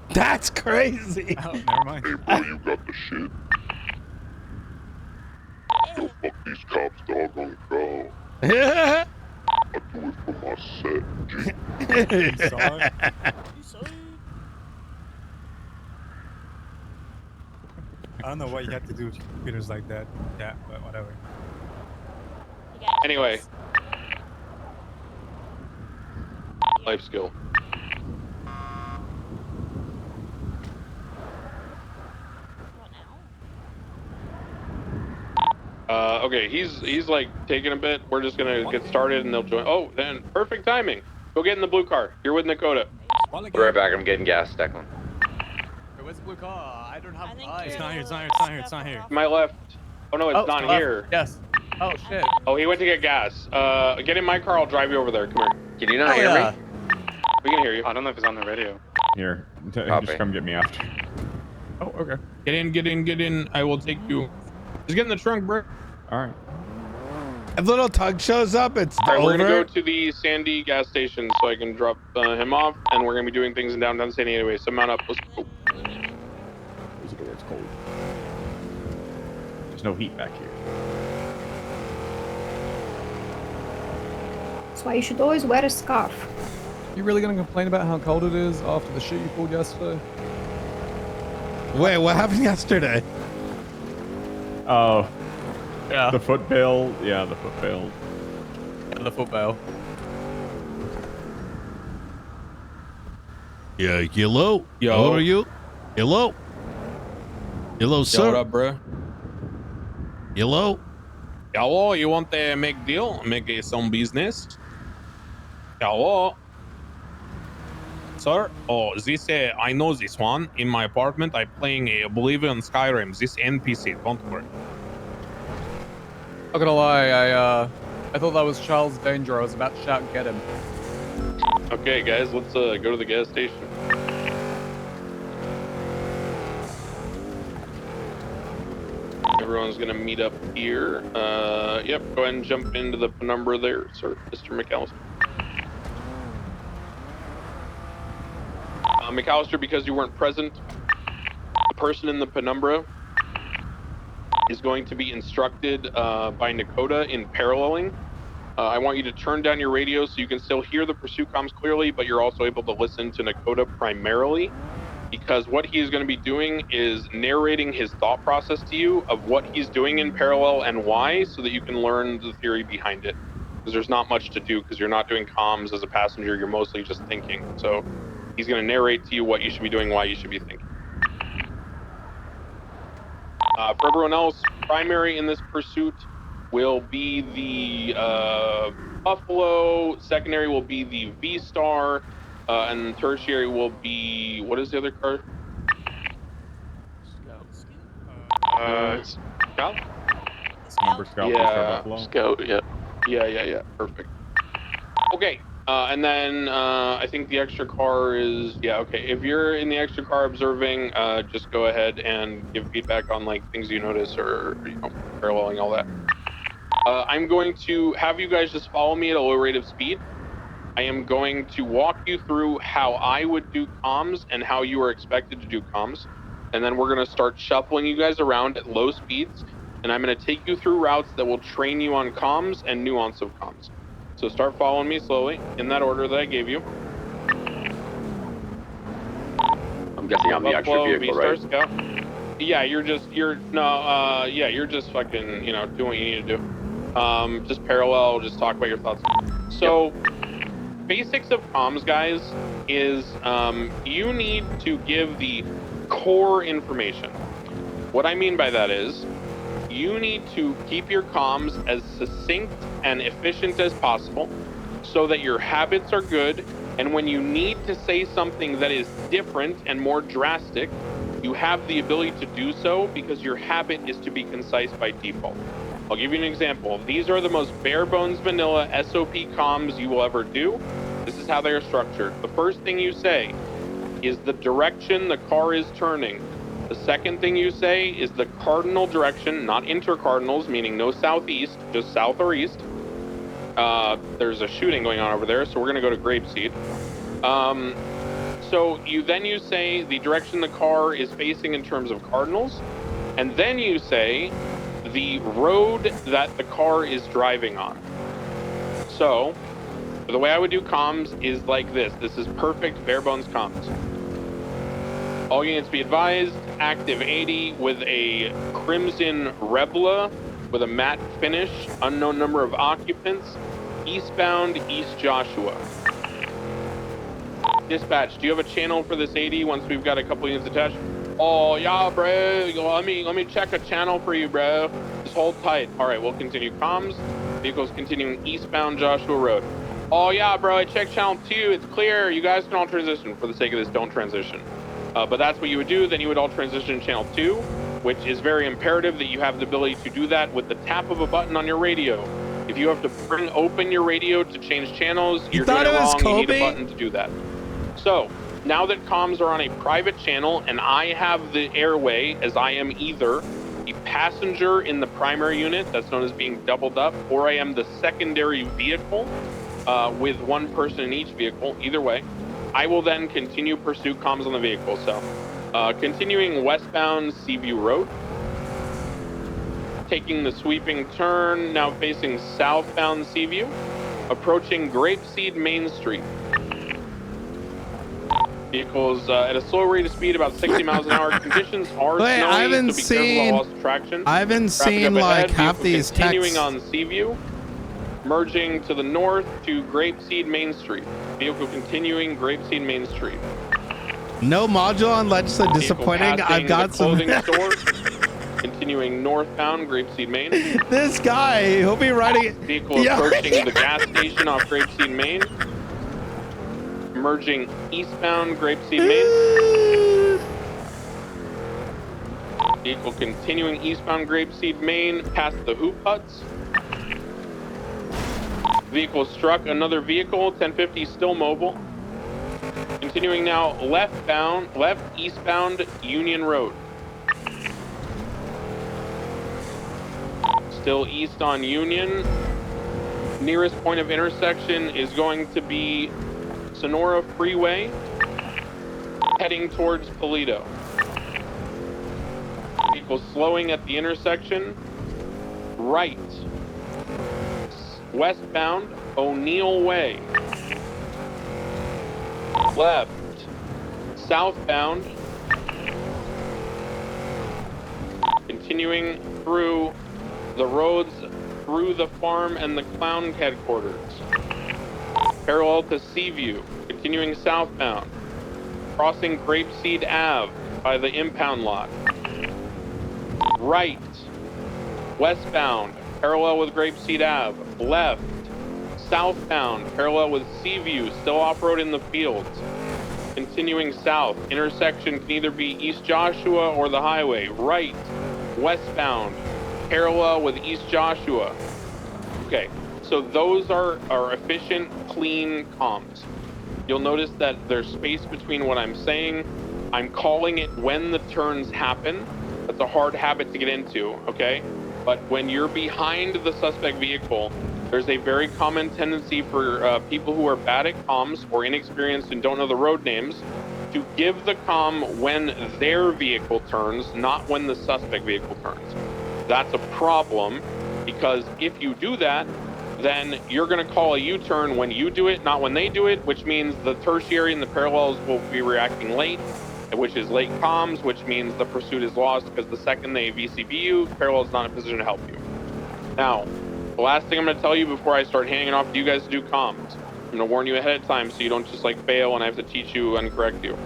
That's crazy. Oh, never mind. Hey, bro, you got the shit. Fuck these cops, dog, on the go. I do it for my set. You saw it? I don't know why you had to do computers like that. Yeah, but whatever. Anyway. Life skill. Okay, he's like taking a bit. We're just gonna get started and they'll join. Oh, then perfect timing. Go get in the blue car. You're with Nakota. Be right back. I'm getting gas, Declan. Where's the blue car? I don't have eyes. It's not here, it's not here, it's not here, it's not here. To my left. Oh no, it's not left. here. Yes. Oh shit. Oh, he went to get gas. Get in my car. I'll drive you over there. Come here. Can you not hear me? We can hear you. I don't know if it's on the radio. Here, Copy. just come get me after. Oh, okay. Get in. I will take you. Just get in the trunk, bro. All right. If little Tug shows up, it's All right, over. we're gonna go to the Sandy gas station so I can drop him off, and we're gonna be doing things in downtown Sandy anyway. So mount up. Let's go. Close the door. It's cold. There's no heat back here. That's why you should always wear a scarf. You really gonna complain about how cold it is after the shit you pulled yesterday? Wait, what happened yesterday? Oh. Yeah. The foot bail. Yeah, the foot bail. Yeah, the foot bail. Yeah, hello. Yo. How are you? Hello. Hello, sir. Yo, what up, bro? Hello. Hello, you want to make deal? Make some business? Hello? Sir? Oh, this, I know this one. In my apartment, I'm playing Oblivion Skyrim. This NPC, don't worry. Not gonna lie, I thought that was Charles Danger. I was about to shout and get him. Okay, guys, let's go to the gas station. Everyone's gonna meet up here. Yep, go ahead and jump into the penumbra there, sir, Mr. McAllister. McAllister, because you weren't present, the person in the penumbra is going to be instructed by Nakota in paralleling. I want you to turn down your radio so you can still hear the pursuit comms clearly, but you're also able to listen to Nakota primarily, because what he is going to be doing is narrating his thought process to you of what he's doing in parallel and why, so that you can learn the theory behind it. Because there's not much to do, because you're not doing comms as a passenger, you're mostly just thinking. So he's going to narrate to you what you should be doing, why you should be thinking. For everyone else, primary in this pursuit will be the Buffalo, secondary will be the V-Star, and tertiary will be, what is the other car? Scout? Remember Scout? Yeah. Buffalo? Scout, yeah. Yeah, perfect. Okay, and then I think the extra car is, yeah, okay. If you're in the extra car observing, just go ahead and give feedback on like things you notice or, you know, paralleling all that. I'm going to have you guys just follow me at a low rate of speed. I am going to walk you through how I would do comms and how you are expected to do comms. And then we're gonna start shuffling you guys around at low speeds. And I'm gonna take you through routes that will train you on comms and nuance of comms. So start following me slowly in that order that I gave you. I'm guessing I'm the extra Buffalo, vehicle, V-Star, right? Scout. Yeah, you're just fucking, you know, doing what you need to do. Just parallel, just talk about your thoughts. So, basics of comms, guys, is you need to give the core information. What I mean by that is, you need to keep your comms as succinct and efficient as possible so that your habits are good And when you need to say something that is different and more drastic, you have the ability to do so because your habit is to be concise by default. I'll give you an example. These are the most bare bones vanilla SOP comms you will ever do. This is how they are structured. The first thing you say is the direction the car is turning. The second thing you say is the cardinal direction, not intercardinals, meaning no southeast, just south or east. There's a shooting going on over there, so we're going to go to Grapeseed. So you say the direction the car is facing in terms of cardinals, and then you say the road that the car is driving on. So the way I would do comms is like this. This is perfect bare bones comms. All units be advised, active 80 with a Crimson Rebla with a matte finish, unknown number of occupants, eastbound East Joshua. Dispatch, do you have a channel for this 80 once we've got a couple units attached? Oh, yeah, bro. Let me check a channel for you, bro. Just hold tight. All right, we'll continue comms. Vehicles continuing eastbound Joshua Road. Oh, yeah, bro. I checked channel 2. It's clear. You guys can all transition. For the sake of this, don't transition. But that's what you would do. Then you would all transition to channel 2, which is very imperative that you have the ability to do that with the tap of a button on your radio. If you have to bring open your radio to change channels, you're doing it wrong. You need a button to do that. So now that comms are on a private channel and I have the airway, as I am either a passenger in the primary unit, that's known as being doubled up, or I am the secondary vehicle with one person in each vehicle, either way, I will then continue pursuit comms on the vehicle. So continuing westbound Seaview Road, taking the sweeping turn, now facing southbound Seaview, approaching Grapeseed Main Street. Vehicles at a slow rate of speed, about 60 miles an hour. Conditions are snowy, I haven't so be careful about loss of traction. I haven't Traffic seen up like ahead, half vehicle these continuing texts. on Seaview, merging to the north to Grapeseed Main Street. Vehicle continuing Grapeseed Main Street. No module on Legislative. Disappointing. I've got the some. clothing store. Continuing northbound Grapeseed Main. This guy, he'll be riding it. Vehicle approaching the gas station off Grapeseed Main. Merging eastbound Grapeseed Main. Vehicle continuing eastbound Grapeseed Main past the Hoop Huts. Vehicle struck another vehicle, 1050 still mobile. Continuing now left eastbound Union Road. Still east on Union. Nearest point of intersection is going to be Sonora Freeway, heading towards Polito. Vehicle slowing at the intersection. Right. Westbound O'Neill Way. Left. Southbound. Continuing through the roads through the farm and the clown headquarters. Parallel to Seaview, continuing southbound, crossing Grapeseed Ave by the impound lot. Right, westbound, parallel with Grapeseed Ave. Left, southbound, parallel with Seaview, still off-road in the fields. Continuing south, intersection can either be East Joshua or the highway. Right, westbound, parallel with East Joshua. Okay. So those are efficient, clean comms. You'll notice that there's space between what I'm saying. I'm calling it when the turns happen. That's a hard habit to get into, okay? But when you're behind the suspect vehicle, there's a very common tendency for people who are bad at comms or inexperienced and don't know the road names to give the comm when their vehicle turns, not when the suspect vehicle turns. That's a problem because if you do that, then you're going to call a U-turn when you do it, not when they do it, which means the tertiary and the parallels will be reacting late, which is late comms, which means the pursuit is lost because the second they VCB you, parallel is not in a position to help you. Now, the last thing I'm going to tell you before I start handing it off to you guys to do comms, I'm going to warn you ahead of time so you don't just like fail and I have to teach you and correct you.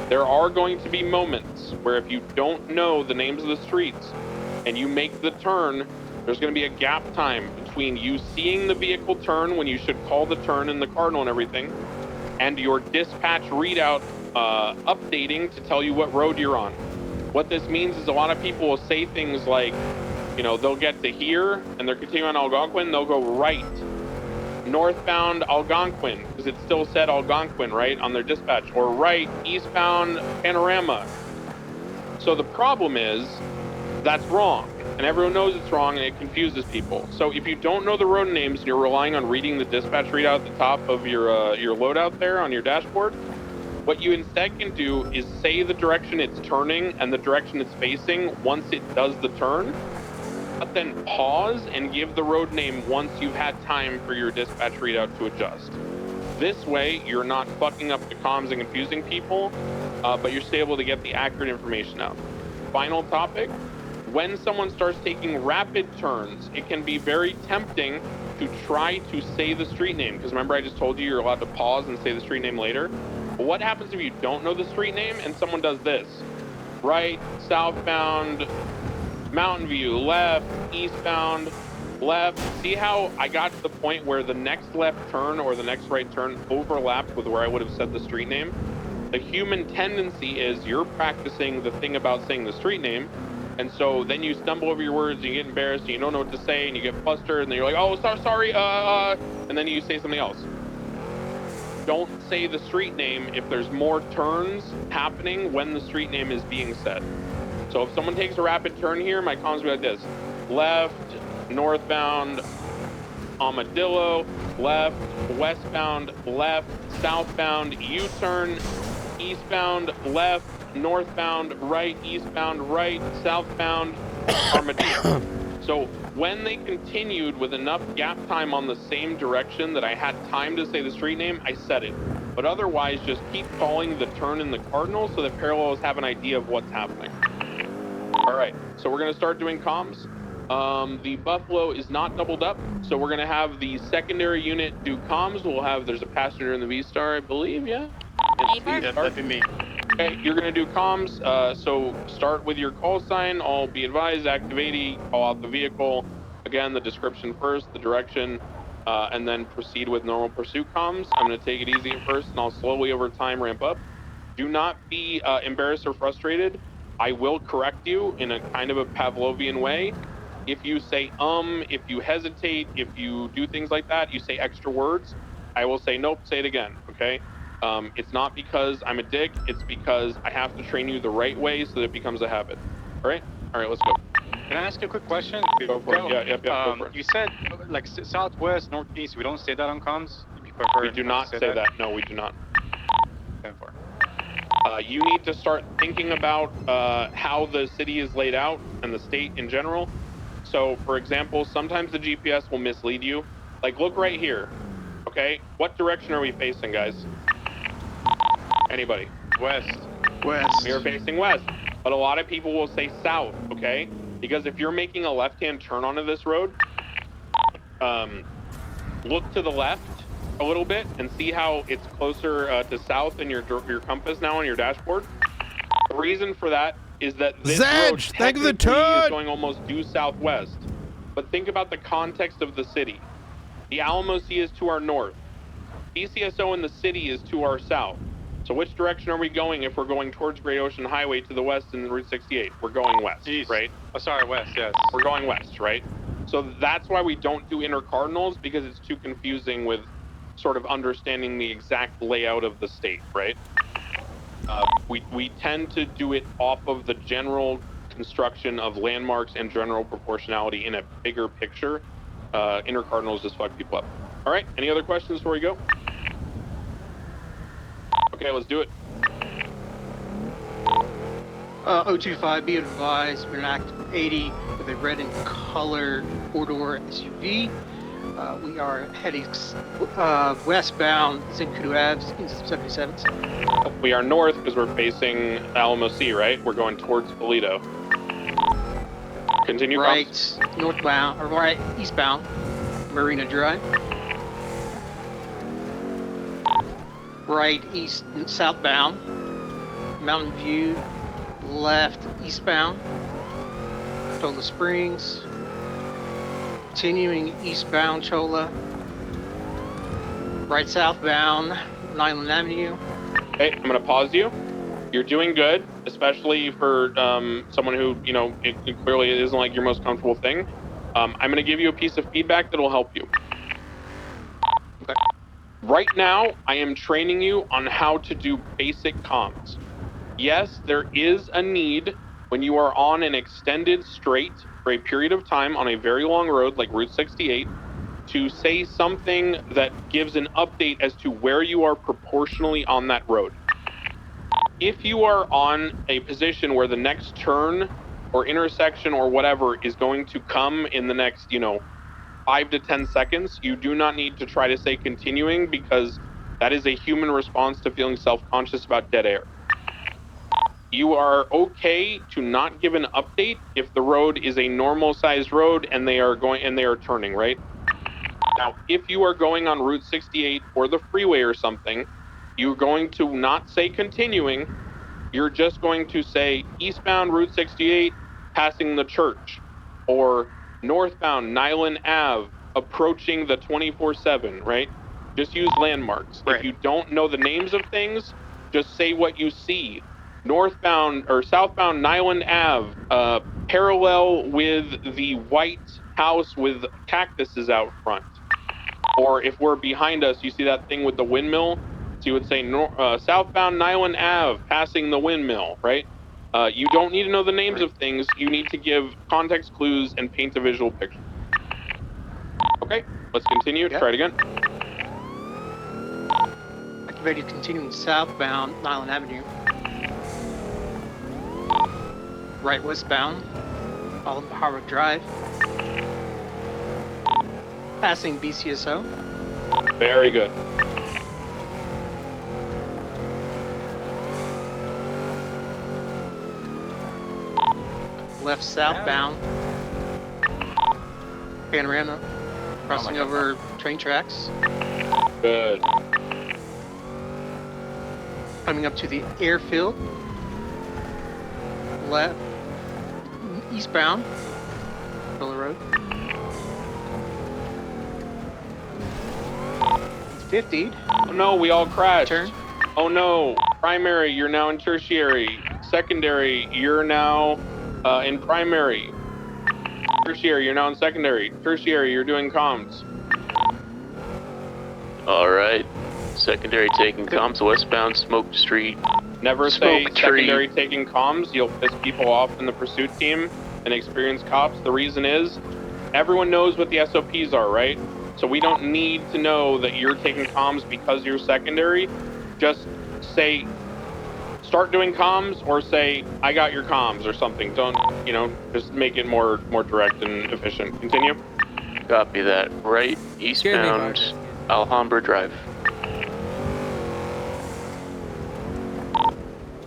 There are going to be moments where if you don't know the names of the streets and you make the turn, there's going to be a gap time between you seeing the vehicle turn when you should call the turn in the cardinal and everything, and your dispatch readout updating to tell you what road you're on. What this means is a lot of people will say things like, you know, they'll get to here and they're continuing on Algonquin, they'll go right, northbound Algonquin, because it still said Algonquin, right, on their dispatch, or right, eastbound Panorama. So the problem is, that's wrong, and everyone knows it's wrong, and it confuses people. So if you don't know the road names and you're relying on reading the dispatch readout at the top of your loadout there on your dashboard, what you instead can do is say the direction it's turning and the direction it's facing once it does the turn, but then pause and give the road name once you've had time for your dispatch readout to adjust. This way, you're not fucking up the comms and confusing people, but you're still able to get the accurate information out. Final topic, when someone starts taking rapid turns, it can be very tempting to try to say the street name, because remember I just told you you're allowed to pause and say the street name later? But what happens if you don't know the street name and someone does this? Right, southbound, Mountain View, left, eastbound, left. See how I got to the point where the next left turn or the next right turn overlapped with where I would have said the street name? The human tendency is you're practicing the thing about saying the street name, and so then you stumble over your words, and you get embarrassed, and you don't know what to say, and you get flustered, and then you're like, oh, sorry, and then you say something else. Don't say the street name if there's more turns happening when the street name is being said. So if someone takes a rapid turn here, my comms will be like this: left, northbound, Armadillo, left, westbound, left, southbound, U-turn, eastbound, left, northbound, right, eastbound, right, southbound, Armadillo. So when they continued with enough gap time on the same direction that I had time to say the street name, I said it. But otherwise, just keep calling the turn in the cardinal so that parallels have an idea of what's happening. All right, so we're gonna start doing comms. The Buffalo is not doubled up, so we're gonna have the secondary unit do comms. There's a passenger in the V-Star, I believe, yeah? Yeah, that'd be me. Okay, you're gonna do comms, so start with your call sign. All be advised, active 80, call out the vehicle. Again, the description first, the direction, and then proceed with normal pursuit comms. I'm gonna take it easy at first, and I'll slowly over time ramp up. Do not be embarrassed or frustrated. I will correct you in a kind of a Pavlovian way. If you say if you hesitate, if you do things like that, you say extra words, I will say, nope, say it again, okay? It's not because I'm a dick, it's because I have to train you the right way so that it becomes a habit. All right, let's go. Can I ask you a quick question? Go for it. Yeah, go for it. You said like southwest, northeast. We don't say that on comms. You prefer We do not say that. No, we do not. 10-4. You need to start thinking about how the city is laid out and the state in general. So, for example, sometimes the GPS will mislead you. Like, look right here. Okay, what direction are we facing, guys? Anybody? West. We are facing west, but a lot of people will say south, okay? Because if you're making a left-hand turn onto this road, look to the left a little bit and see how it's closer to south in your compass now on your dashboard. The reason for that is that this road technically is going almost due southwest. But think about the context of the city. The Alamo Sea is to our north. PCSO in the city is to our south. So which direction are we going if we're going towards Great Ocean Highway to the west in Route 68? We're going west, right? Oh, sorry, west, yes. We're going west, right? So that's why we don't do inner cardinals, because it's too confusing with sort of understanding the exact layout of the state, right? We tend to do it off of the general construction of landmarks and general proportionality in a bigger picture. Inner cardinals just fuck people up. All right, any other questions before we go? Okay, let's do it. 025, be advised, we're in active 80 with a red in color four-door SUV. We are heading westbound Zinkudu Ave, 77. We are north because we're facing Alamo Sea, right? We're going towards Toledo. Continue. Right, northbound, or right, eastbound, Marina Drive. Right, east, southbound, Mountain View, left, eastbound, Chola Springs. Continuing eastbound Chola. Right southbound, Island Avenue. Okay, I'm gonna pause you. You're doing good, especially for someone who, you know, it clearly isn't like your most comfortable thing. I'm gonna give you a piece of feedback that'll help you. Okay. Right now, I am training you on how to do basic comms. Yes, there is a need when you are on an extended straight for a period of time on a very long road like Route 68 to say something that gives an update as to where you are proportionally on that road. If you are on a position where the next turn or intersection or whatever is going to come in the next, you know, 5 to 10 seconds, you do not need to try to say continuing, because that is a human response to feeling self-conscious about dead air. You are okay to not give an update if the road is a normal sized road and they are turning, right? Now, if you are going on Route 68 or the freeway or something, you're going to not say continuing. You're just going to say eastbound Route 68 passing the church, or northbound Nyland Ave approaching the 24/7, right? Just use landmarks. Right. If you don't know the names of things, just say what you see. Northbound or southbound Nyland Ave, parallel with the white house with cactuses out front. Or if we're behind us, you see that thing with the windmill? So you would say southbound Nyland Ave, passing the windmill, right? You don't need to know the names of things. You need to give context clues and paint a visual picture. Okay, let's continue. Try it again. Activated continuing southbound Island Avenue. Right westbound, following Harvard Drive. Passing BCSO. Very good. Left southbound. Panorama. Crossing over train tracks. Good. Coming up to the airfield. Left. Eastbound. Middle Road. 50. Oh no, we all crashed. Turn. Oh no. Primary, you're now in tertiary. Secondary, you're now in primary. Tertiary, you're now in secondary. Tertiary, you're doing comms. All right. Secondary taking comms westbound Smoke Street. Never say Smoke tree. secondary taking comms. You'll piss people off in the pursuit team and experienced cops. The reason is everyone knows what the SOPs are, right? So we don't need to know that you're taking comms because you're secondary. Just say, start doing comms, or say, I got your comms or something. Don't, you know, just make it more direct and efficient. Continue. Copy that. Right eastbound Alhambra Drive.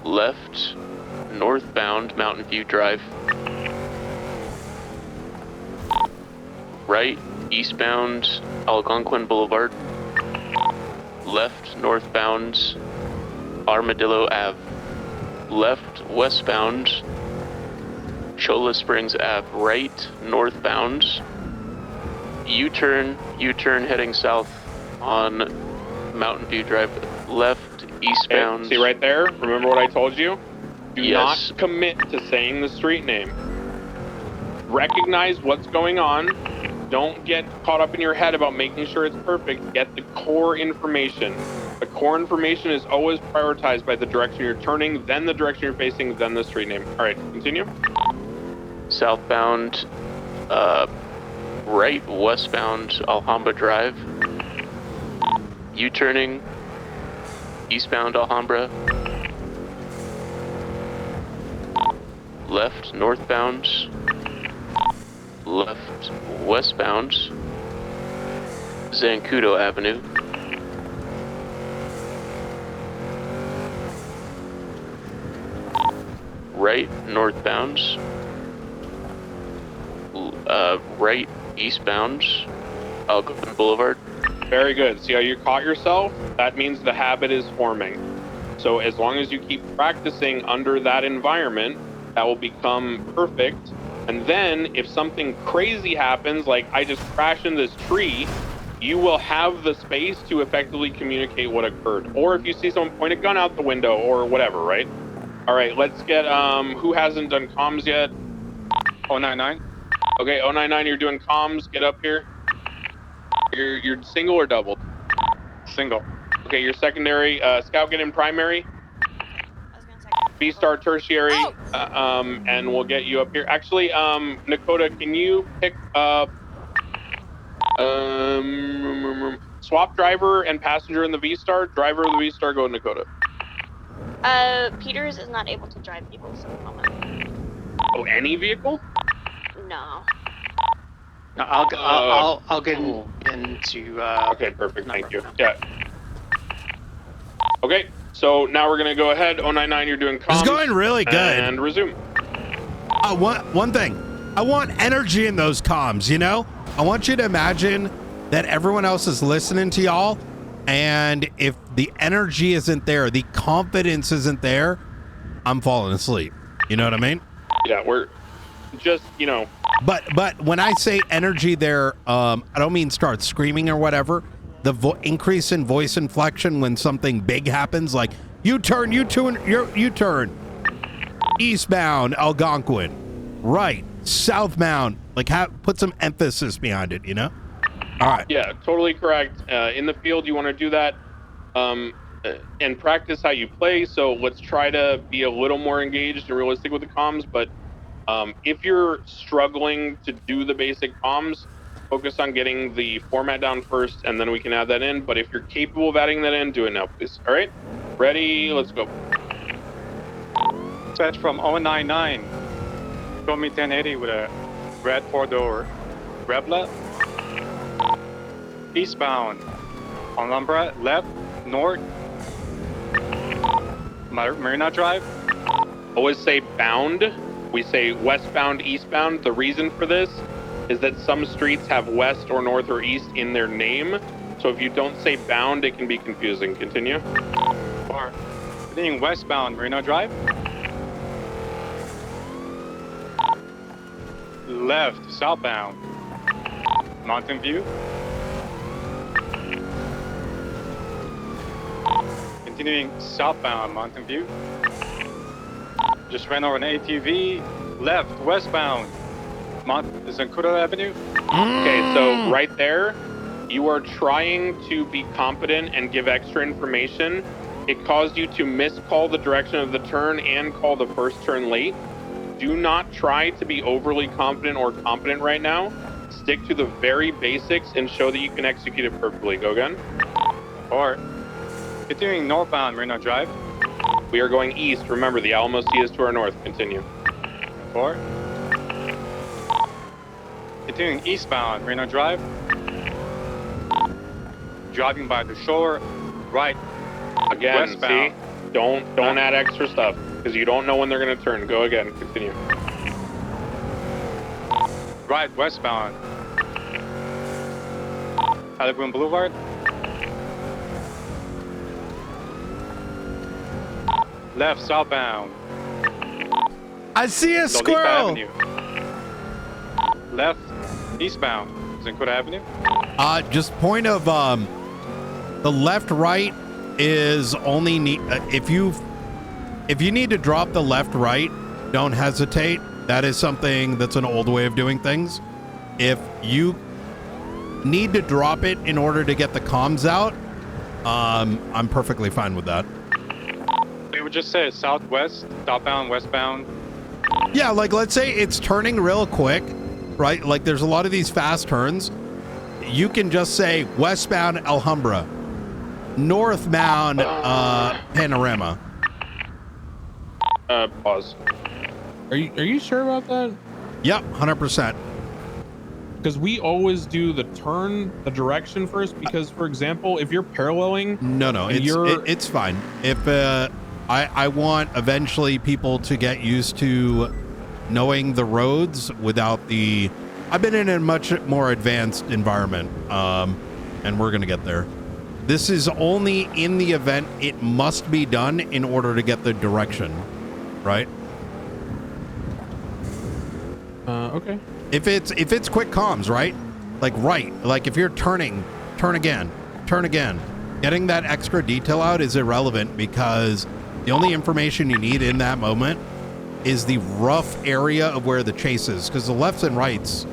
Left northbound Mountain View Drive. Right eastbound Algonquin Boulevard. Left northbound Armadillo Ave. Left westbound Cholla Springs Ave. Right northbound U-turn heading south on Mountain View Drive. Left eastbound. Okay, see right there? Remember what I told you? Do Yes. not commit to saying the street name. Recognize what's going on. Don't get caught up in your head about making sure it's perfect. Get the core information. The core information is always prioritized by the direction you're turning, then the direction you're facing, then the street name. All right, continue. Southbound, right westbound Alhambra Drive. U-turning eastbound Alhambra. Left northbound. Left westbound Zancudo Avenue. Right northbound. Right eastbound Algonquin Boulevard. Very good. See how you caught yourself? That means the habit is forming. So as long as you keep practicing under that environment, that will become perfect. And then if something crazy happens, like I just crashed in this tree, you will have the space to effectively communicate what occurred. Or if you see someone point a gun out the window or whatever, right? All right, let's get, who hasn't done comms yet? 099. Okay, 099, you're doing comms, get up here. You're single or doubled? Single. Okay, you're secondary. Scout, get in primary. B-star tertiary, and we'll get you up here. Actually, Nakota, can you pick up, swap driver and passenger in the V-star? Driver of the V-star, go Nakota. Peters is not able to drive vehicles at the moment. Oh, any vehicle? No. No, I'll get into. Okay, perfect. Thank you. Yeah. Okay, so now we're gonna go ahead. 099, you're doing comms. It's going really good. And resume. One thing. I want energy in those comms, you know? I want you to imagine that everyone else is listening to y'all, and if the energy isn't there, the confidence isn't there, I'm falling asleep. You know what I mean? Yeah, we're just, you know. But when I say energy there, I don't mean start screaming or whatever. The increase in voice inflection when something big happens, like U-turn, U-turn, eastbound Algonquin, right, southbound, like put some emphasis behind it, you know? All right. Yeah, totally correct. In the field, you want to do that and practice how you play. So let's try to be a little more engaged and realistic with the comms. But if you're struggling to do the basic comms, focus on getting the format down first, and then we can add that in. But if you're capable of adding that in, do it now, please. All right, ready? Let's go. Dispatch from 099. Show me 1080 with a red 4-door Rebla. Eastbound. Alhambra, left, north. Marina Drive. Always say bound. We say westbound, eastbound. The reason for this is that some streets have west or north or east in their name. So if you don't say bound, it can be confusing. Continue. Or continuing westbound, Marina Drive. Left, southbound, Mountain View. Continuing southbound, Mountain View. Just ran over an ATV. Left, westbound, Zancudo Avenue. Okay, so right there, you are trying to be competent and give extra information. It caused you to miscall the direction of the turn and call the first turn late. Do not try to be overly confident or competent right now. Stick to the very basics and show that you can execute it perfectly. Go again. Or continuing northbound, Marina Drive. We are going east. Remember, the Alamo Sea is to our north. Continue. Or continuing eastbound, Marina Drive. Driving by the shore, right. Again, westbound. see? Don't add extra stuff, because you don't know when they're going to turn. Go again. Continue. Right, westbound. Halliburton Boulevard. Left, southbound. I see a Lolipa squirrel. Avenue. Left, eastbound, Zancudo Avenue. Just point of the left right is only if you need to drop the left right, don't hesitate. That is something that's an old way of doing things. If you need to drop it in order to get the comms out, I'm perfectly fine with that. We would just say southwest, southbound, westbound. Yeah, like let's say it's turning real quick, right? Like there's a lot of these fast turns. You can just say westbound Alhambra, northbound Panorama. Pause. Are you sure about that? Yep, 100%. Because we always do the direction first. Because, for example, if you're paralleling, No, it's fine. If I want eventually people to get used to knowing the roads without the. I've been in a much more advanced environment, and we're gonna get there. This is only in the event it must be done in order to get the direction, right? Okay. If it's quick comms, right? Like if you're turning turn again, turn again. Getting that extra detail out is irrelevant because the only information you need in that moment is the rough area of where the chase is, because the lefts and rights,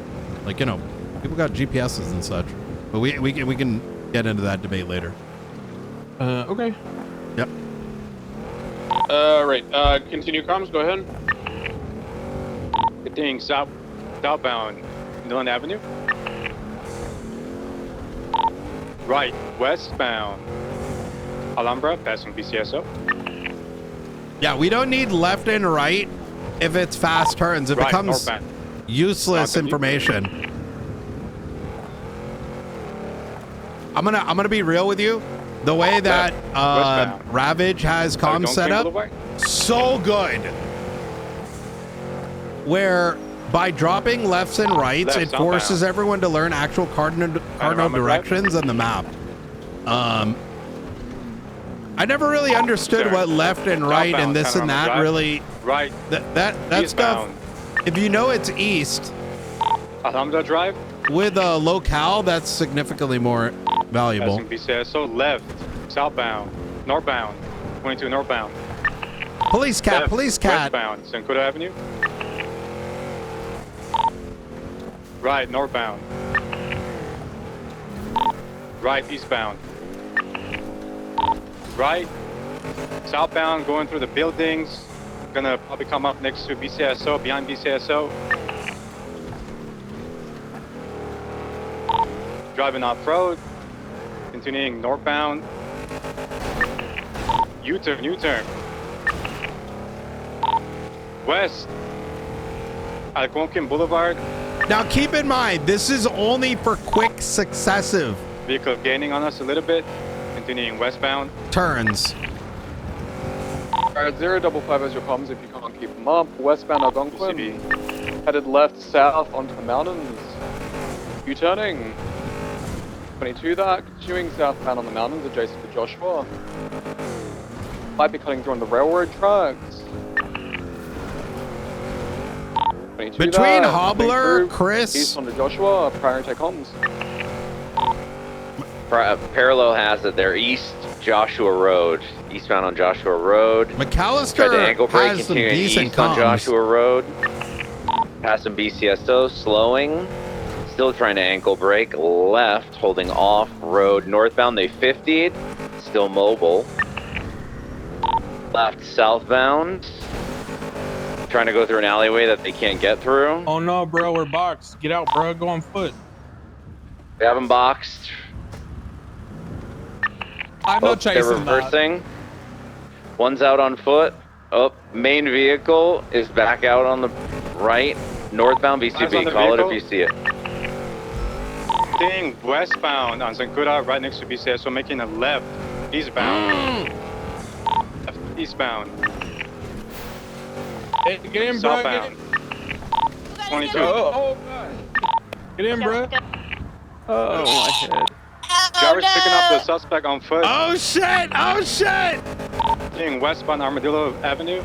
like, you know, people got GPSs and such, but we can get into that debate later. Okay. Yep. Right. Continue comms. Go ahead. Continuing southbound, Milan Avenue. Right, westbound, Alhambra, passing BCSO. Yeah, we don't need left and right if it's fast turns. It Right, becomes northbound. useless information. I'm gonna be real with you. The way that Ravage has comms set up, so good. Where by dropping lefts and rights, it forces everyone to learn actual cardinal directions and the map. I never really understood what left and right and this and that really. Right. That stuff. If you know it's east. Alhambra Drive. With a locale, that's significantly more valuable. Passing BCSO left, southbound, northbound, 22 northbound. Police cat, Left, police cat. Westbound, Sankuda Avenue. Right, northbound. Right, eastbound. Right, southbound, going through the buildings. Gonna probably come up next to BCSO, behind BCSO. Driving off-road. Continuing northbound. U-turn, U-turn. West. Algonquin Boulevard. Now keep in mind, this is only for quick successive Vehicle gaining on us a little bit. Continuing westbound. turns. Alright, 055 as your comms if you can't keep them up. Westbound Algonquin. Headed left south onto the mountains. U-turning. 22 that. Continuing southbound on the mountains adjacent to Joshua. Might be cutting through on the railroad tracks. Between Hobbler, Chris. East onto Joshua, priority comms. Parallel has it. They're east Joshua Road. Eastbound on Joshua Road. McAllister Tried to ankle brake, has some continuing decent east on comms. Joshua Road. Passing BCSO, slowing. Still trying to ankle brake. Left, holding off road. Northbound, they 50'd. Still mobile. Left, southbound. Trying to go through an alleyway that they can't get through. Oh no, bro, we're boxed. Get out, bro. Go on foot. They have them boxed. I'm not They're chasing that. reversing. One's out on foot. Oh, main vehicle is back out on the right. Northbound Eyes on VCB. the Call it if vehicle. you see it. Continuing westbound on Sankuda, right next to BCSO, making a left. Eastbound. Left, eastbound. Hey, get in, bro. Get Southbound. in. 22. Oh, God. Get in, bro. Oh, my head. Driver's picking up the suspect on foot. Oh shit! Oh shit! Continuing westbound Armadillo Avenue.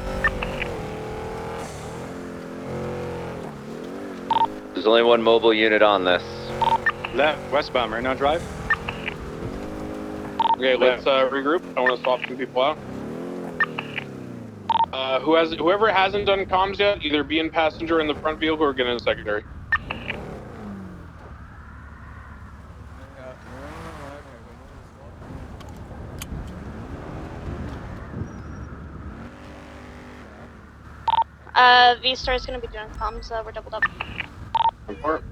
There's only one mobile unit on this. Left, westbound Marina Drive. Okay, let's regroup. I want to swap some people out. Whoever hasn't done comms yet, either be in passenger in the front vehicle or get in the secondary. V-Star is going to be doing comms. We're doubled up. Report.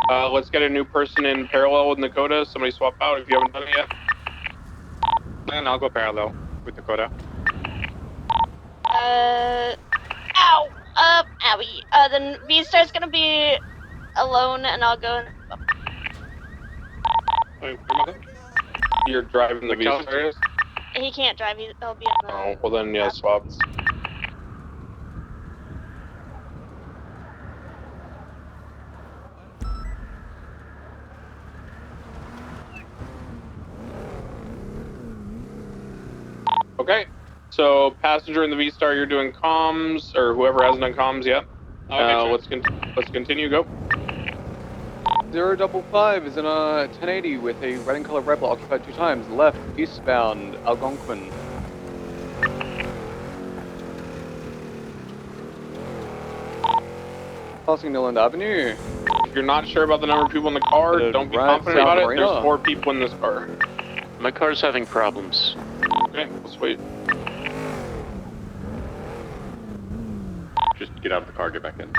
Let's get a new person in parallel with Dakota. Somebody swap out if you haven't done it yet. And I'll go parallel with Dakota. Ow! Owie. Then V-Star is going to be alone, and I'll go. Wait, you're driving the V-Star? He can't drive. He'll be in the. Oh, well then, yeah, swap. Okay, so passenger in the V-Star, you're doing comms, or whoever hasn't done comms yet. Let's continue. Go. 055 is in a 1080 with a red and color rebel occupied 2 times. Left, eastbound, Algonquin. Passing Newland Avenue. If you're not sure about the number of people in the car, don't be confident about it. There's 4 people in this car. My car's having problems. Okay, let's wait. Just get out of the car, get back in.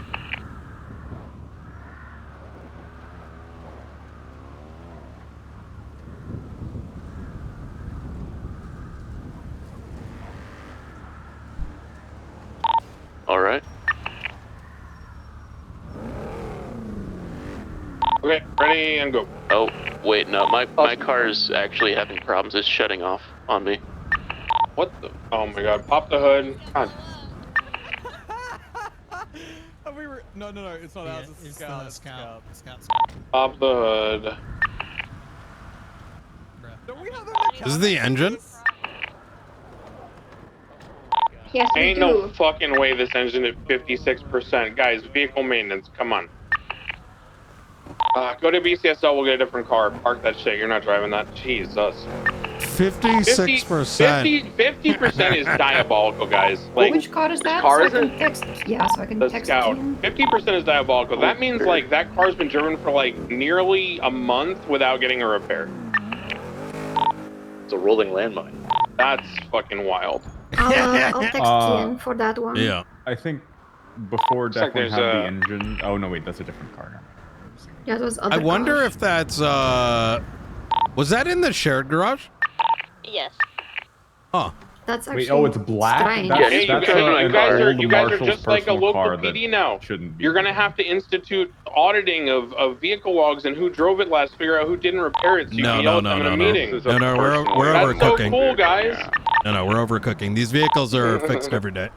All right. Okay, ready and go. Oh, wait, no, my car's actually having problems. It's shutting off on me. What the? Oh my god, pop the hood. God. No, it's not ours. It's Scout. Pop the hood. This is the engine? Yes, we Ain't do. no fucking way this engine at 56%. Guys, vehicle maintenance, come on. Go to BCSL, we'll get a different car. Park that shit, you're not driving that. Jesus. 56%. 50% is diabolical, guys. Like, Which car is that? car So I is can it? text. Yeah, so I can The text Scout. you. 50% is diabolical. That means like that car's been driven for like nearly a month without getting a repair. It's a rolling landmine. That's fucking wild. I'll text Ian for that one. Yeah. I think before Looks like definitely there's have the a- engine. Oh no, wait, that's a different car. Yeah, those other I wonder cars. if that's was that in the shared garage? Yes. Huh. That's actually Wait, oh, it's black? strange. That's- Hey, you that's guys are old you guys are Marshal's just like a personal local car that PD now. shouldn't be. You're gonna have to institute auditing of vehicle logs and who drove it last, figure out who didn't repair it, so you can yell at them in a meeting. No, we're That's so overcooking. cool, guys. No, we're overcooking. These vehicles are fixed every day.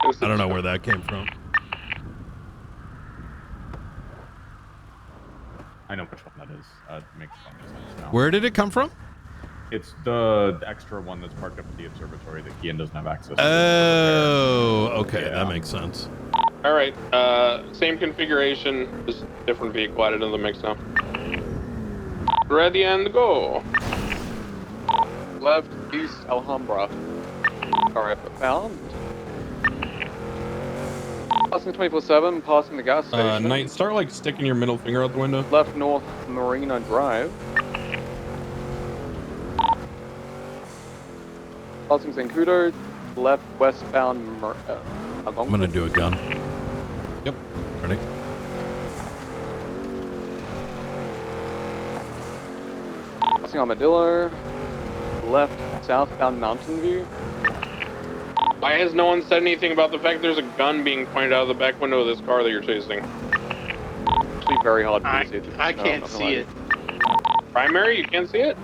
I don't know where that came from. I know which one that is. It makes sense now. Where did it come from? It's the extra one that's parked up at the observatory that Kian doesn't have access to. Oh, okay, that makes sense. All right, same configuration, just different vehicle added into the mix now. Ready and go. Left, east, Alhambra. Alright, found. Passing 24/7, passing the gas station. Knight, start like sticking your middle finger out the window. Left, north, Marina Drive. Passing Zancudo. Left, westbound, I'm gonna do a gun. Yep. Ready? Passing Armadillo. Left, southbound Mountain View. Why has no one said anything about the fact there's a gun being pointed out of the back window of this car that you're chasing? Actually, very hard to see. I can't see it. Primary, you can't see it?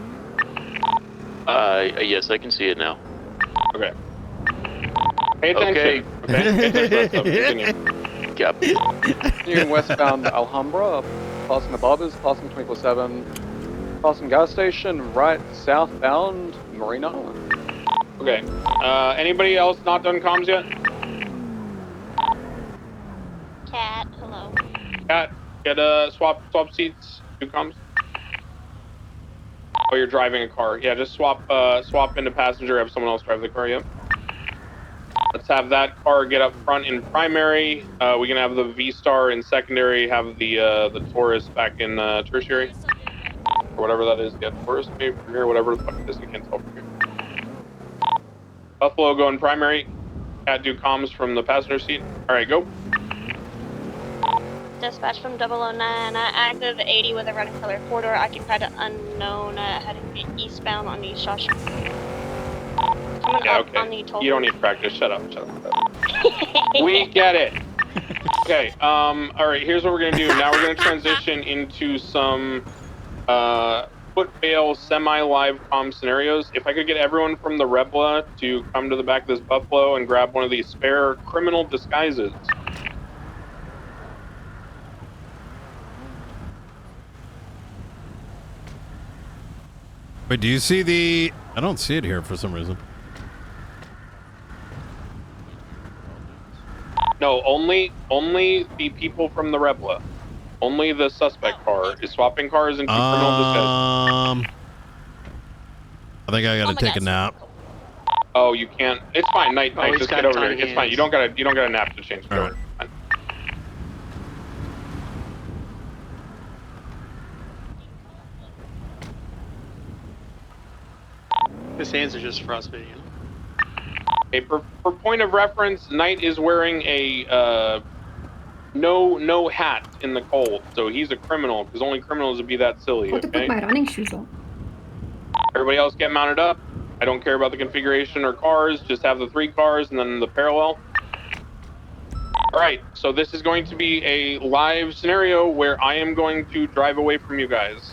Yes, I can see it now. Okay. Pay attention. Okay. Pay attention. Yep. Continuing westbound Alhambra, passing the Barbers, passing 24/7, passing gas station, right, southbound Marina. Okay. Anybody else not done comms yet? Cat, hello. Cat, get swap seats. Do comms. Oh, you're driving a car. Yeah, just swap into passenger. Have someone else drive the car. Yep. Let's have that car get up front in primary. We can have the V-Star in secondary. Have the Taurus back in tertiary, or whatever that is. Yeah, Taurus maybe from here. Whatever the fuck it is, you can't tell from here. Buffalo go in primary. Cat do comms from the passenger seat. All right, go. Dispatch from 009. Active 80 with a red and color corridor occupied unknown heading eastbound on the Josh. Coming Yeah, up on the okay. toll. You don't need practice. Shut up. We get it. Okay. All right. Here's what we're gonna do. Now we're gonna transition into some foot bail semi-live comm scenarios. If I could get everyone from the Rebla to come to the back of this Buffalo and grab one of these spare criminal disguises. Wait, do you see the... I don't see it here for some reason. No, only the people from the Rebla. Only the suspect car is swapping cars into criminal disguise. I think I gotta take a nap. Oh, you can't. It's fine. Night, Oh, he's just got get over here. tiny It's fine. You don't gotta nap to change. Get over here. Fine. His hands are just frostbitten. Okay, for point of reference, Knight is wearing a no hat in the cold, so he's a criminal because only criminals would be that silly. How to put Okay. my running shoes on? Everybody else get mounted up. I don't care about the configuration or cars. Just have the 3 cars and then the parallel. All right. So this is going to be a live scenario where I am going to drive away from you guys.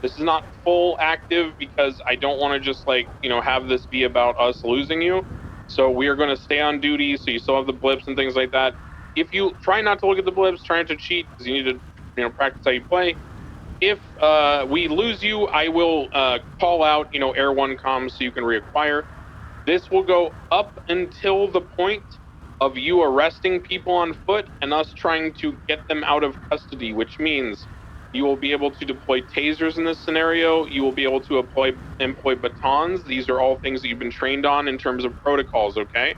This is not full active because I don't want to just have this be about us losing you. So we are going to stay on duty. So you still have the blips and things like that. If you try not to look at the blips, try not to cheat because you need to, practice how you play. If we lose you, I will call out, Air 1 comms so you can reacquire. This will go up until the point of you arresting people on foot and us trying to get them out of custody, which means you will be able to deploy tasers in this scenario. You will be able to employ batons. These are all things that you've been trained on in terms of protocols, okay?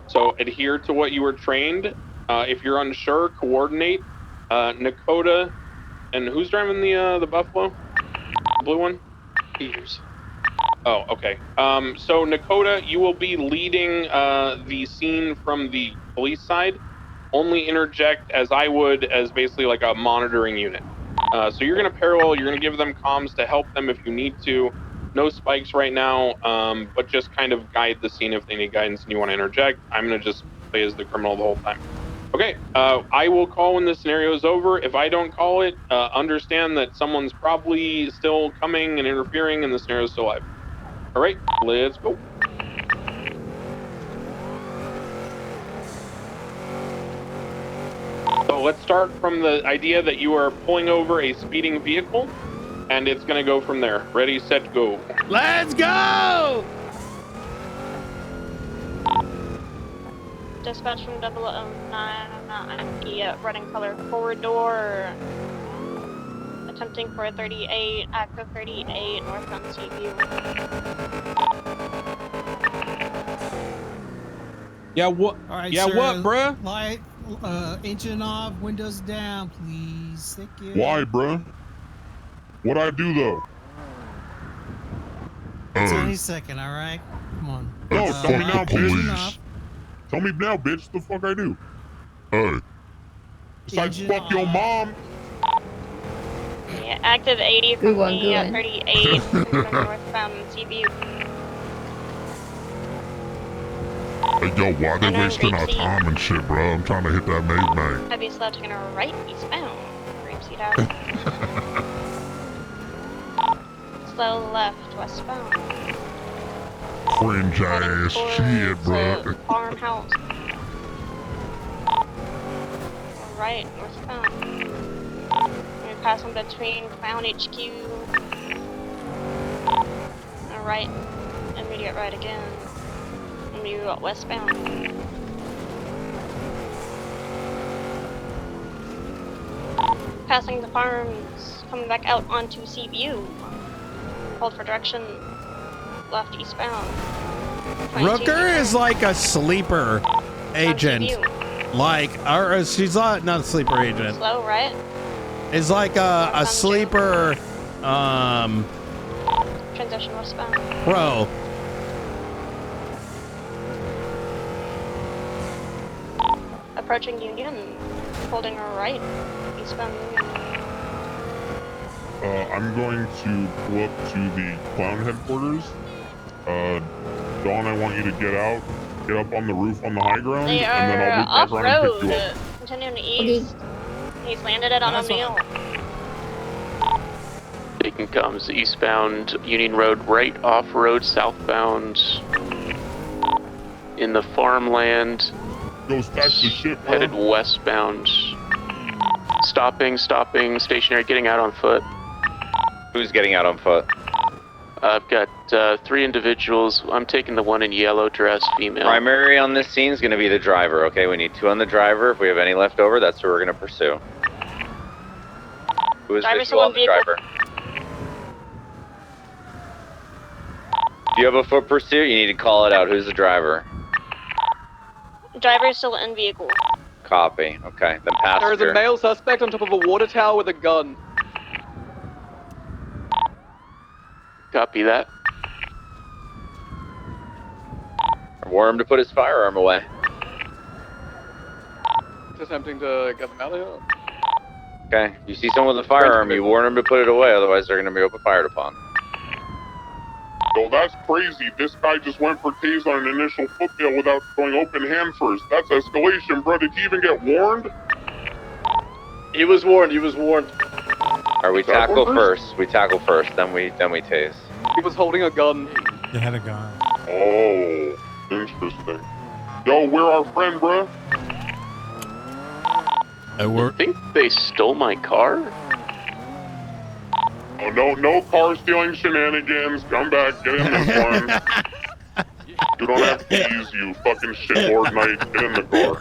So adhere to what you were trained. If you're unsure, coordinate. Nakota, and who's driving the Buffalo? The blue one? Peters. Oh, okay. So Nakota, you will be leading the scene from the police side. Only interject as I would as basically like a monitoring unit. So you're going to parallel, you're going to give them comms to help them if you need to. No spikes right now, but just kind of guide the scene if they need guidance and you want to interject. I'm going to just play as the criminal the whole time. Okay, I will call when the scenario is over. If I don't call it, understand that someone's probably still coming and interfering and the scenario is still live. All right, let's go. So let's start from the idea that you are pulling over a speeding vehicle, and it's going to go from there. Ready, set, go. Let's go! Dispatch from 009, the running color corridor. Attempting for 38, active 38, northbound Seaview. Yeah, what? All right, yeah, sir. what, bruh? Light, engine off, windows down, please. Thank you. Why, bruh? What'd I do, though? It's any second, all right? Come on. No, tell me now, Engine bitch. off. Tell me now, bitch. The fuck I do? Hey. Besides, fuck your mom. Yeah, active 80 from the 38 from northbound Seaview. Hey, yo, why they wasting our time and shit, bro? I'm trying to hit that mate. Heavy slow taking a right eastbound. Grapeseed Ave. Slow left westbound. Cringe ass shit, bro. Farmhouse. Right northbound. We're passing between Clown HQ. Right, immediate right again. And you got westbound. Passing the farms, coming back out onto Seaview. Hold for direction, left eastbound. Rooker is like a sleeper agent. Or she's not a sleeper agent. Slow, right? Is like a sleeper Transition westbound. pro. Approaching Union, holding a right, eastbound Union. I'm going to pull up to the clown headquarters. Dawn, I want you to get up on the roof on the high ground, They and then I'll are be back around and pick you off-road, up. continuing east. He's landed it on O'Neill. Taking comms eastbound Union Road, right off road southbound in the farmland. Goes back to shit, bro. Headed westbound. Stopping, stationary, getting out on foot. Who's getting out on foot? I've got 3 individuals. I'm taking the one in yellow dress, female. Primary on this scene is going to be the driver, okay? We need 2 on the driver. If we have any left over, that's who we're going to pursue. Who is Driver visual still on in the vehicle. driver? If you have a foot pursuit, you need to call it out. Who's the driver? Driver is still in vehicle. Copy. Okay. Then There is a passenger. male suspect on top of a water tower with a gun. Copy that. Warn him to put his firearm away. Just attempting to get them out of here. Okay. You see someone with a firearm, you warn him to put it away, otherwise they're going to be open fired upon. Yo, that's crazy. This guy just went for tase on an initial foot bail without going open hand first. That's escalation, bro. Did he even get warned? He was warned. He was warned. Alright, we tackle first. We tackle first, then we tase. He was holding a gun. They had a gun. Oh, interesting. Yo, where our friend, bro? I think they stole my car. Oh, no car stealing shenanigans. Come back, get in this one. You don't have keys, you fucking shitlord knight. Get in the car.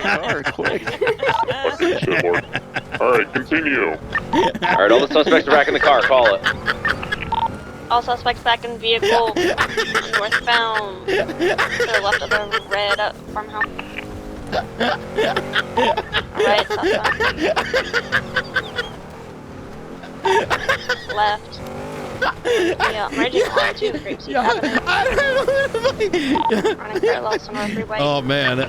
Car, quick. Fucking shitlord. Alright, continue. Alright, all the suspects are back in the car. Call it. All suspects back in vehicle. Northbound. To the left of the red farmhouse. Right, southbound. Left. Yeah, merging on 2 Grapeseed Avenue. Running parallel to North Freeway. Oh man,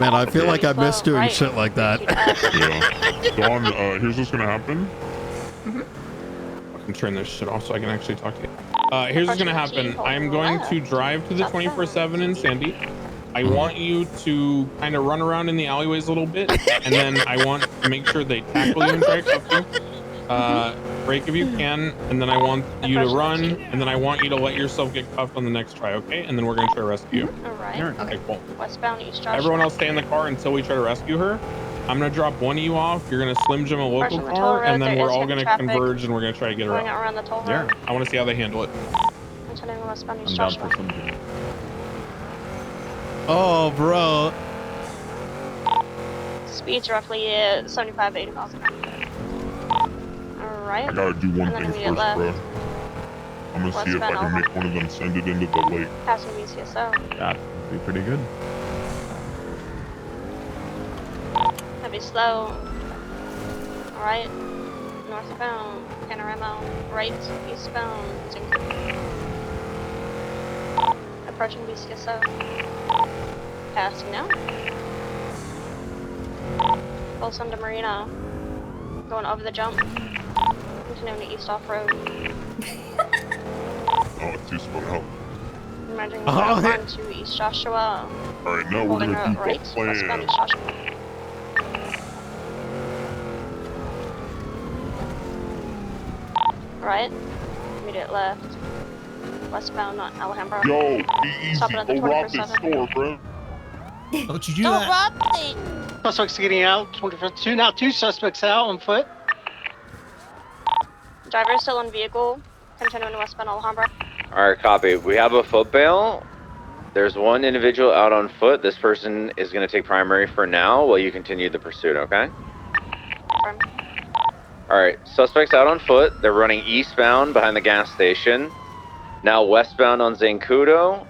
I feel like I miss doing right. shit like that. Yeah. Dawn, here's what's gonna happen. I can turn this shit off so I can actually talk to you. Here's what's gonna happen. I'm going to drive to the 24/7 in Sandy. I want you to kind of run around in the alleyways a little bit, and then I want to make sure they tackle you and try to cuff you. Break if you can, and then I want you to run, and then I want you to let yourself get cuffed on the next try, okay? And then we're gonna try to rescue you. Alright. Okay, cool. Westbound East Joshua. Everyone else stay in the car until we try to rescue her. I'm gonna drop one of you off. You're gonna Slim Jim a local Approaching the toll car, road, and then there we're is all heavy gonna traffic converge and we're gonna try to get her going out. around the toll road. Yeah, I want to see how they handle it. Continuing westbound East I'm down Joshua. for some good. Oh, bro. Speed's roughly 75 to 80 miles an hour. Alright. I gotta do one And then thing immediate first, left. bro. I'm gonna see if I can make one of them send it into the lake. Passing BCSO. That'd be pretty good. Heavy slow. Alright. Northbound. Panorama. Right. Eastbound. Zinc. Approaching BCSO. Passing now. Full sun to Marina. Going over the jump. Continuing to east off road. Oh, it's too spun out. Merging Oh, on yeah. to East Joshua. Alright, now we're Holding gonna do right. the Westbound plan. East Joshua. Right. Immediate left. Westbound on Alhambra. Yo, be easy. Stopping at the Go rob this 24/7. store, bro. Don't you do Don't that. rob me! Suspects getting out. 24/2 now. 2 suspects out on foot. Driver still in vehicle. Continuing westbound Alhambra. Alright, copy. We have a foot bail. There's one individual out on foot. This person is going to take primary for now while you continue the pursuit, okay? Confirm. Alright, suspects out on foot. They're running eastbound behind the gas station. Now westbound on Zancudo.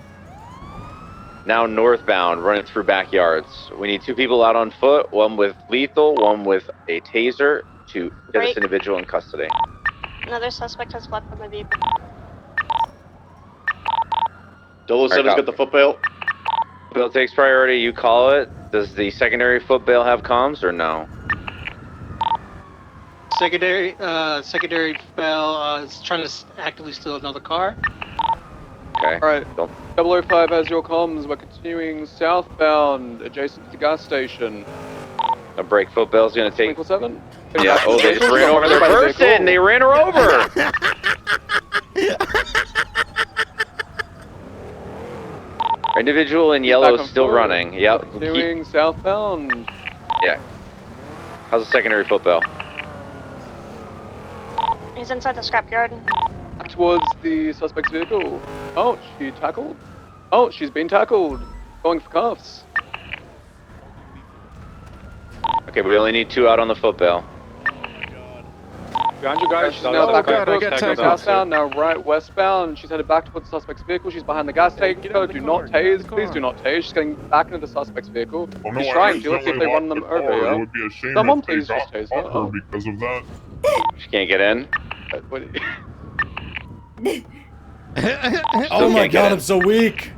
Now northbound, running through backyards. We need 2 people out on foot, one with lethal, one with a taser, to get this Break. individual in custody. Another suspect has fled from the vehicle. Dolo Alright, 7's got the foot bail. Bill takes priority, you call it. Does the secondary foot bail have comms or no? Secondary fell. Is trying to actively steal another car. Okay. Alright. Don't. 005 has your comms. We're continuing southbound, adjacent to the gas station. A break foot bail's gonna take. 24/7. Yeah, oh, they just ran over their person! They ran her over! Individual in yellow is still running. Yep. Continuing southbound. Yeah. How's the secondary foot bail? He's inside the scrapyard. Back towards the suspect's vehicle. Oh, she tackled. Oh, she's been tackled. Going for cuffs. Okay, we only need 2 out on the foot bail. Behind you guys. She's now back on foot, southbound, now right westbound. She's headed back towards the suspect's vehicle. She's behind the gas station. Do not tase. Please do not tase. She's getting back into the suspect's vehicle. Oh, no, She's I trying to. Let's see if they accidentally run them locked the over car. It here. would be a shame Someone if they please just tase her. got her because of that. She can't get in. Oh my god, I'm so weak.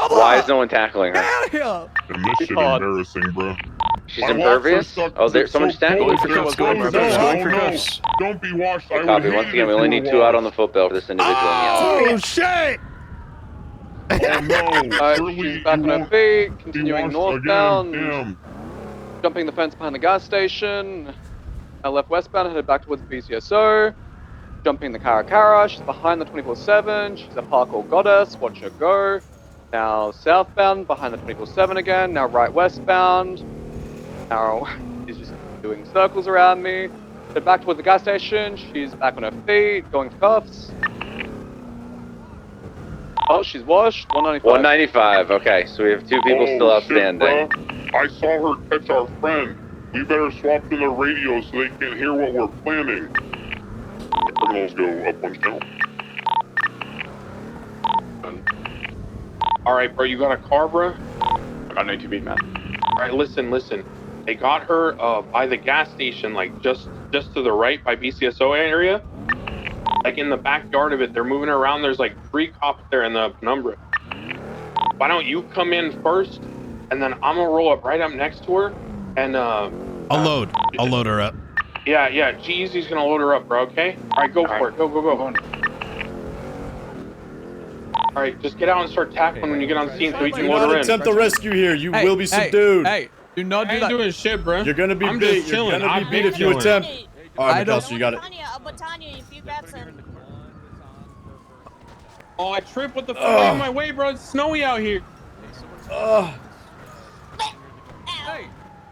Why is no one tackling her? And this shit embarrassing, bro. She's impervious? Oh, there's someone just tackled her. Don't be washed. I Copy. would Once hate again, it we if only you need were 2 out washed. on the footbill for this individual. Oh shit! Oh no! She's back on her feet, continuing washed northbound. again, Jumping the fence behind the gas station. Now left westbound, headed back towards BCSO. Jumping the Karakara, she's behind the 24/7. She's a parkour goddess, watch her go. Now southbound, behind the 24/7 again. Now right westbound. Now she's just doing circles around me. Head back towards the gas station. She's back on her feet, going to cuffs. Oh, she's washed. 195. 195. Okay, so we have 2 people still outstanding. Shit, bro. I saw her catch our friend. We better swap to the radio so they can hear what we're planning. Criminals go up one channel. All right, bro, you got a car, bro? I got an ATV, man. All right, listen. They got her by the gas station, like just to the right by BCSO area. Like in the backyard of it, they're moving her around. There's like 3 cops there in the penumbra. Why don't you come in first, and then I'm gonna roll up right up next to her, and I'll load her up. Yeah, G-Eazy's gonna load her up, bro. Okay. All right, go for it. Go. All right, just get out and start tackling when you get on scene so we can Do load not her in. attempt the rescue here. You will be subdued. Hey, do not do I that. ain't doing shit, bro. You're gonna be I'm beat. just You're chilling. gonna be beat if you attempt. All right, McAllister, you got it. Oh, I tripped. What the fuck in my way, bro? It's snowy out here.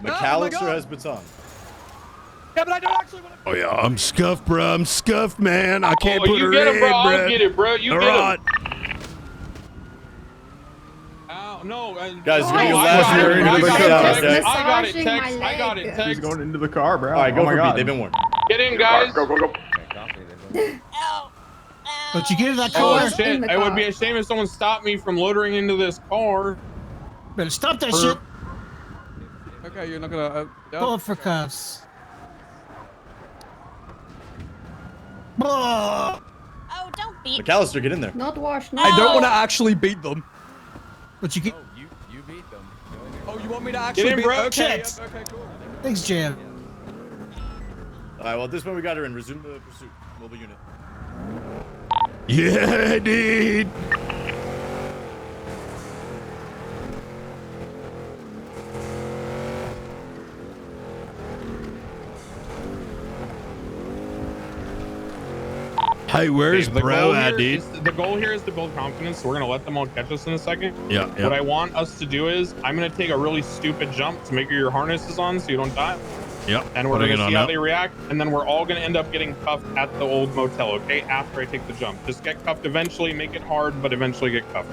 McAllister has baton. Yeah, but I don't actually want to. Oh yeah, I'm scuffed, bro. I'm scuffed, man. I can't put you her get him, in, bro. bro. I'll get it, bro. You All get right. him. Ow, no. Guys, I you got last it, year I into the got car, it, okay? I got it, Tex. I got it, Tex. He's going into the car, bro. All right, go oh my for God. beat. They've been warned. Get in, guys. Go. Don't you get in that Oh car? shit! It would be a shame if someone stopped me from loitering into this car. Better stop that shit. Okay, you're not gonna. Pull up for cuffs. Oh, don't beat. McAllister, get in there. Not washed. I don't want to actually beat them. But you get. You beat them. Oh, you want me to actually in, beat? bro. Okay, Shit. okay, cool. Thanks, Jam. All right, well, at this point we got her in. Resume the pursuit. Mobile unit. Yeah, dude. Hey, where's Okay, the bro goal at, here dude? is- The goal here is to build confidence, so we're gonna let them all catch us in a second. Yeah. What I want us to do is, I'm gonna take a really stupid jump to make sure your harness is on so you don't die. Yep. And we're Putting gonna it see on how now. they react, and then we're all gonna end up getting cuffed at the old motel, okay? After I take the jump. Just get cuffed eventually, make it hard, but eventually get cuffed.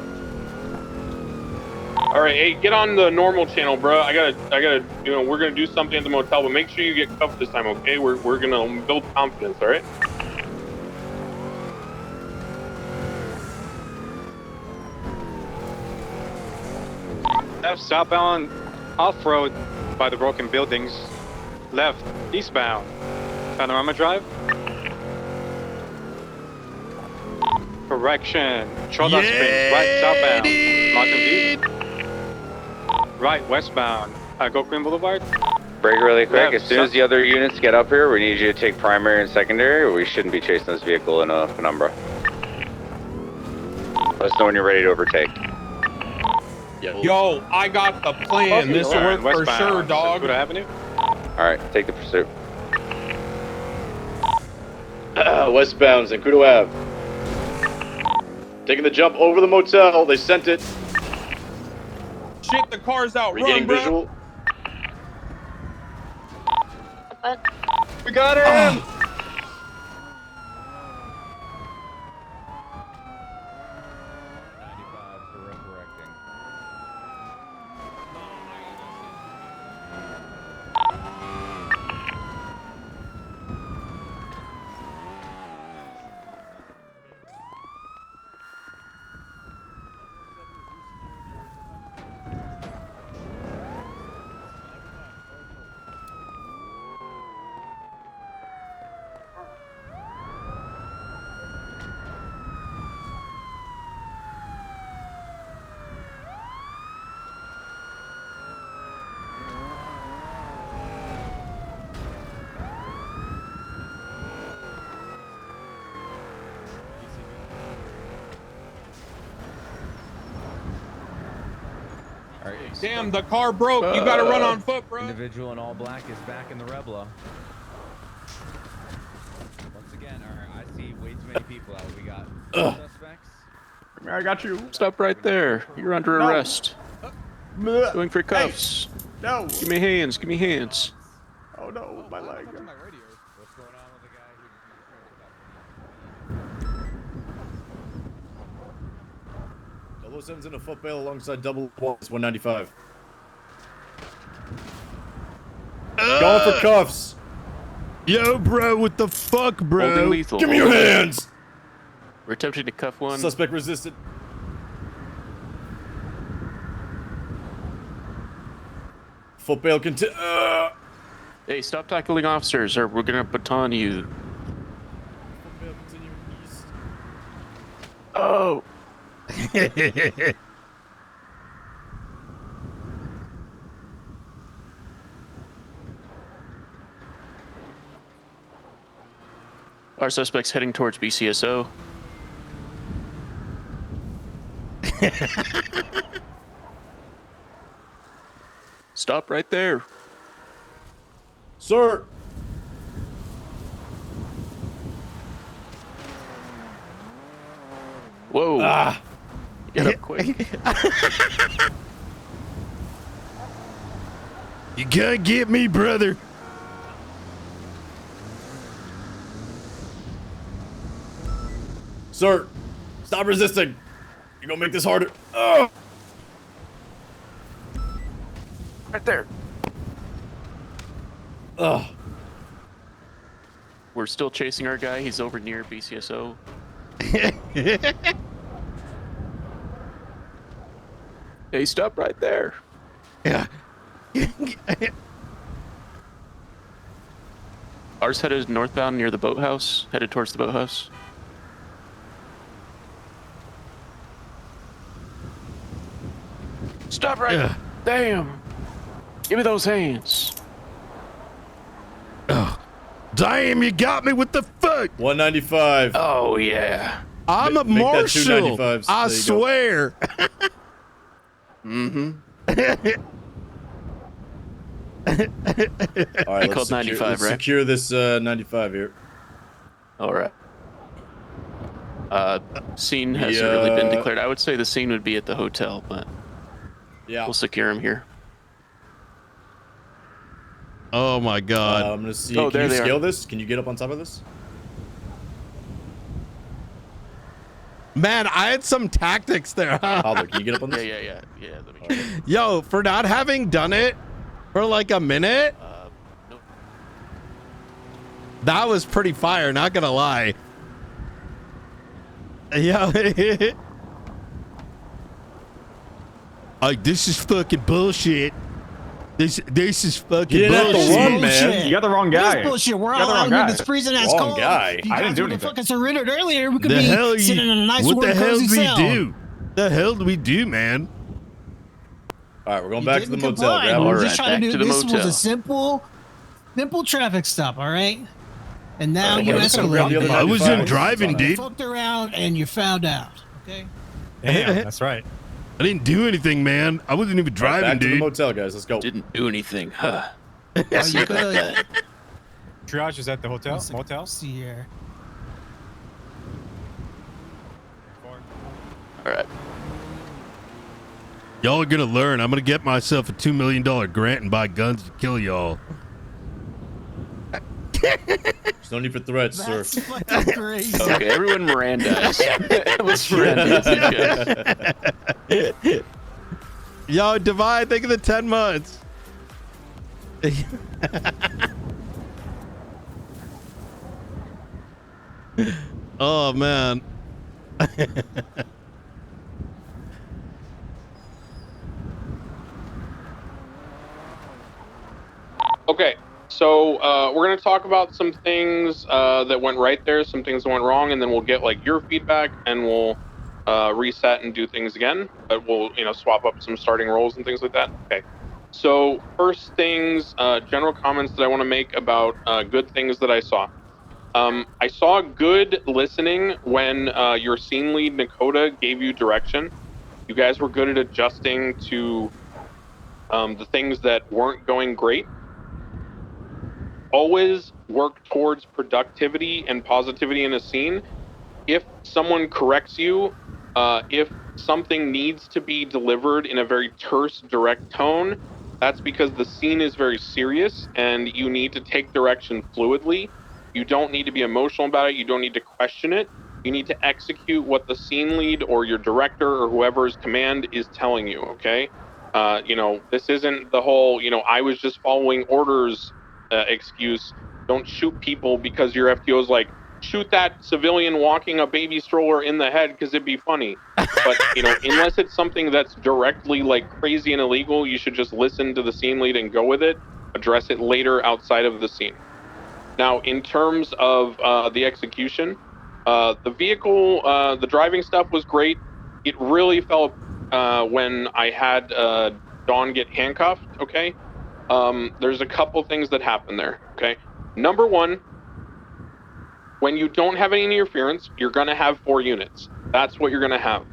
All right, hey, get on the normal channel, bro. I gotta, you know, we're gonna do something at the motel, but make sure you get cuffed this time, okay? We're gonna build confidence, all right? Left, southbound, off-road by the broken buildings. Left, eastbound. Panorama Drive. Correction. Choda Springs, right, southbound. Mountain View. Right, westbound. Go Queen Boulevard. Break really quick. Left, As soon as the other units get up here, we need you to take primary and secondary. We shouldn't be chasing this vehicle in a penumbra. Let us know when you're ready to overtake. Yo, I got the plan. This will work for sure, dog. Good Avenue. Alright, take the pursuit. Westbound, Zancudo Ave. Taking the jump over the motel. They sent it. Shit, the car's out. We're Run, getting bro. visual. We got him! Damn, the car broke. You gotta run on foot, bro. Individual in all black is back in the Rebla. Once again, I see way too many people out. We got suspects. I got you. Stop right there. You're under arrest. Going for cuffs. Hey, no. Give me hands. Give me hands. Oh no, my leg. What's going on with the guy who 007's in a foot bail alongside double ones, 195. Going for cuffs. Yo, bro, what the fuck, bro? Holding lethal. Give me your hands. We're attempting to cuff one. Suspect resisted. Foot bail continue. Hey, stop tackling officers, or we're gonna baton you. Foot bail continue east. Oh. Our suspect's heading towards BCSO. Stop right there. Sir. Whoa. Ah. Get up quick. You can't get me, brother. Sir, stop resisting. You're gonna make this harder. Oh. Right there. Ugh. We're still chasing our guy. He's over near BCSO. Hey, stop right there. Yeah. Ours headed northbound near the boathouse. Headed towards the boathouse. Stop right. Yeah. Damn. Give me those hands. Oh, damn, you got me. What the fuck? 195. Oh, yeah. I'm a Make that marshal. 295s. I There you go. swear. Mm-hmm. All right, You called 95, let's right? secure this 95 here. All right. Scene hasn't really been declared. I would say the scene would be at the hotel, but yeah, we'll secure him here. Oh my god. I'm gonna see. Oh, Can there you they scale are. this? Can you get up on top of this? Man, I had some tactics there. Alder, can you get up on this? Yeah. Let me try. Yo, for not having done it for like a minute, Nope. that was pretty fire, not gonna lie. Yo. Like, this is fucking bullshit. This is fucking You didn't have bullshit. to run, man. You got the wrong guy. It is bullshit. We're You got all the out wrong here. guy. It's freezing ass Wrong cold. guy. If you I didn't guys do would have anything. fucking surrendered earlier, we could The be hell you, sitting in a nice what warm the hell cozy do we cell. do? The hell do we do, man? All right, we're going You back to the didn't motel. comply. Grab We all were right. just trying to back do to the this was motel. a simple traffic stop, all right? And now Alright, you I'm just gonna grab the escalated. other I wasn't 95. driving, You dude. fucked around and you found out, okay? Damn, that's right. I didn't do anything, man. I wasn't even All right, driving, back to the dude. motel, guys. Let's go. Didn't do anything, huh? Oh, you could Triage is at the hotel, motels. see here. All right. Y'all are gonna learn. I'm gonna get myself a $2 million grant and buy guns to kill y'all. There's no need for threats, sir. That's fucking crazy. Okay, everyone Mirandize. Let's Mirandize each other. Yo, Divide, think of the 10 months. Oh, man. Okay, so we're gonna talk about some things that went right there, some things that went wrong, and then we'll get like your feedback, and we'll reset and do things again. But we'll swap up some starting roles and things like that. Okay. So first things, general comments that I want to make about good things that I saw. I saw good listening when your scene lead Nakota gave you direction. You guys were good at adjusting to the things that weren't going great. Always work towards productivity and positivity in a scene. If someone corrects you, if something needs to be delivered in a very terse, direct tone, that's because the scene is very serious and you need to take direction fluidly. You don't need to be emotional about it. You don't need to question it. You need to execute what the scene lead or your director or whoever's command is telling you, okay? This isn't the whole, I was just following orders excuse. Don't shoot people because your FTO is like, shoot that civilian walking a baby stroller in the head because it'd be funny. But unless it's something that's directly like crazy and illegal, you should just listen to the scene lead and go with it. Address it later outside of the scene. Now, in terms of the execution, the vehicle, the driving stuff was great. It really felt when I had Dawn get handcuffed. Okay, there's a couple things that happen there. Okay, number one, when you don't have any interference, you're going to have 4 units. That's what you're going to have.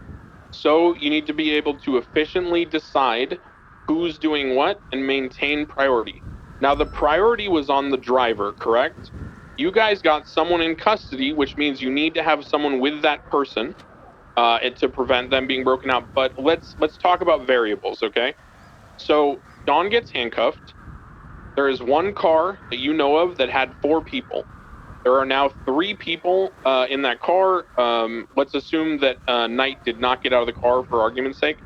So you need to be able to efficiently decide who's doing what and maintain priority. Now, the priority was on the driver, correct? You guys got someone in custody, which means you need to have someone with that person to prevent them being broken out. But let's talk about variables, okay? So Dawn gets handcuffed. There is one car that you know of that had 4 people. There are now 3 people in that car. Let's assume that Knight did not get out of the car for argument's sake.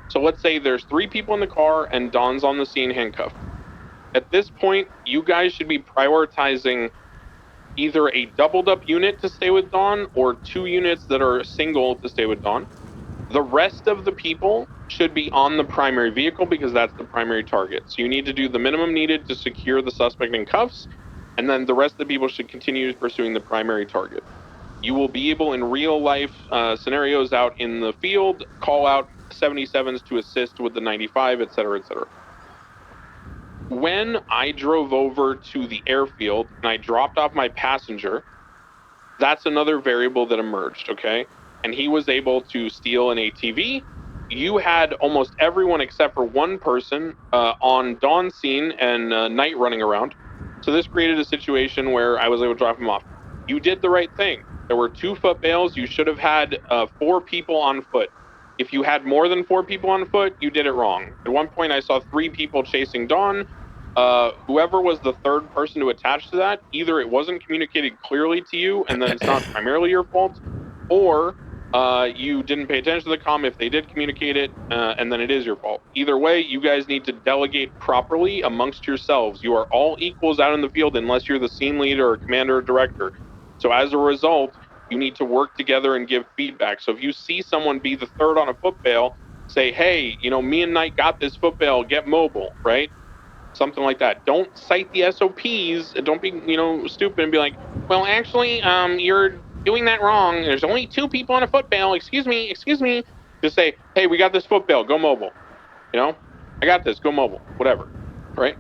So let's say there's 3 people in the car and Dawn's on the scene handcuffed. At this point, you guys should be prioritizing either a doubled up unit to stay with Dawn or 2 units that are single to stay with Dawn. The rest of the people should be on the primary vehicle because that's the primary target. So you need to do the minimum needed to secure the suspect in cuffs, and then the rest of the people should continue pursuing the primary target. You will be able in real life scenarios out in the field, call out 77s to assist with the 95, et cetera, et cetera. When I drove over to the airfield and I dropped off my passenger, that's another variable that emerged, okay? And he was able to steal an ATV. You had almost everyone except for one person on Dawn's scene and Knight running around. So this created a situation where I was able to drop him off. You did the right thing. There were 2 foot bails. You should have had 4 people on foot. If you had more than 4 people on foot, you did it wrong. At one point, I saw 3 people chasing Dawn. Whoever was the third person to attach to that, either it wasn't communicated clearly to you and then it's not primarily your fault, or you didn't pay attention to the comm if they did communicate it, and then it is your fault. Either way, you guys need to delegate properly amongst yourselves. You are all equals out in the field unless you're the scene leader or commander or director. So as a result, you need to work together and give feedback. So if you see someone be the third on a foot bail, say, hey, me and Knight got this foot bail, get mobile, right? Something like that. Don't cite the SOPs. Don't be, stupid and be like, well, actually, you're doing that wrong. There's only 2 people on a foot bail. Excuse me. Just say, hey, we got this foot bail. Go mobile. I got this. Go mobile. Whatever. Right?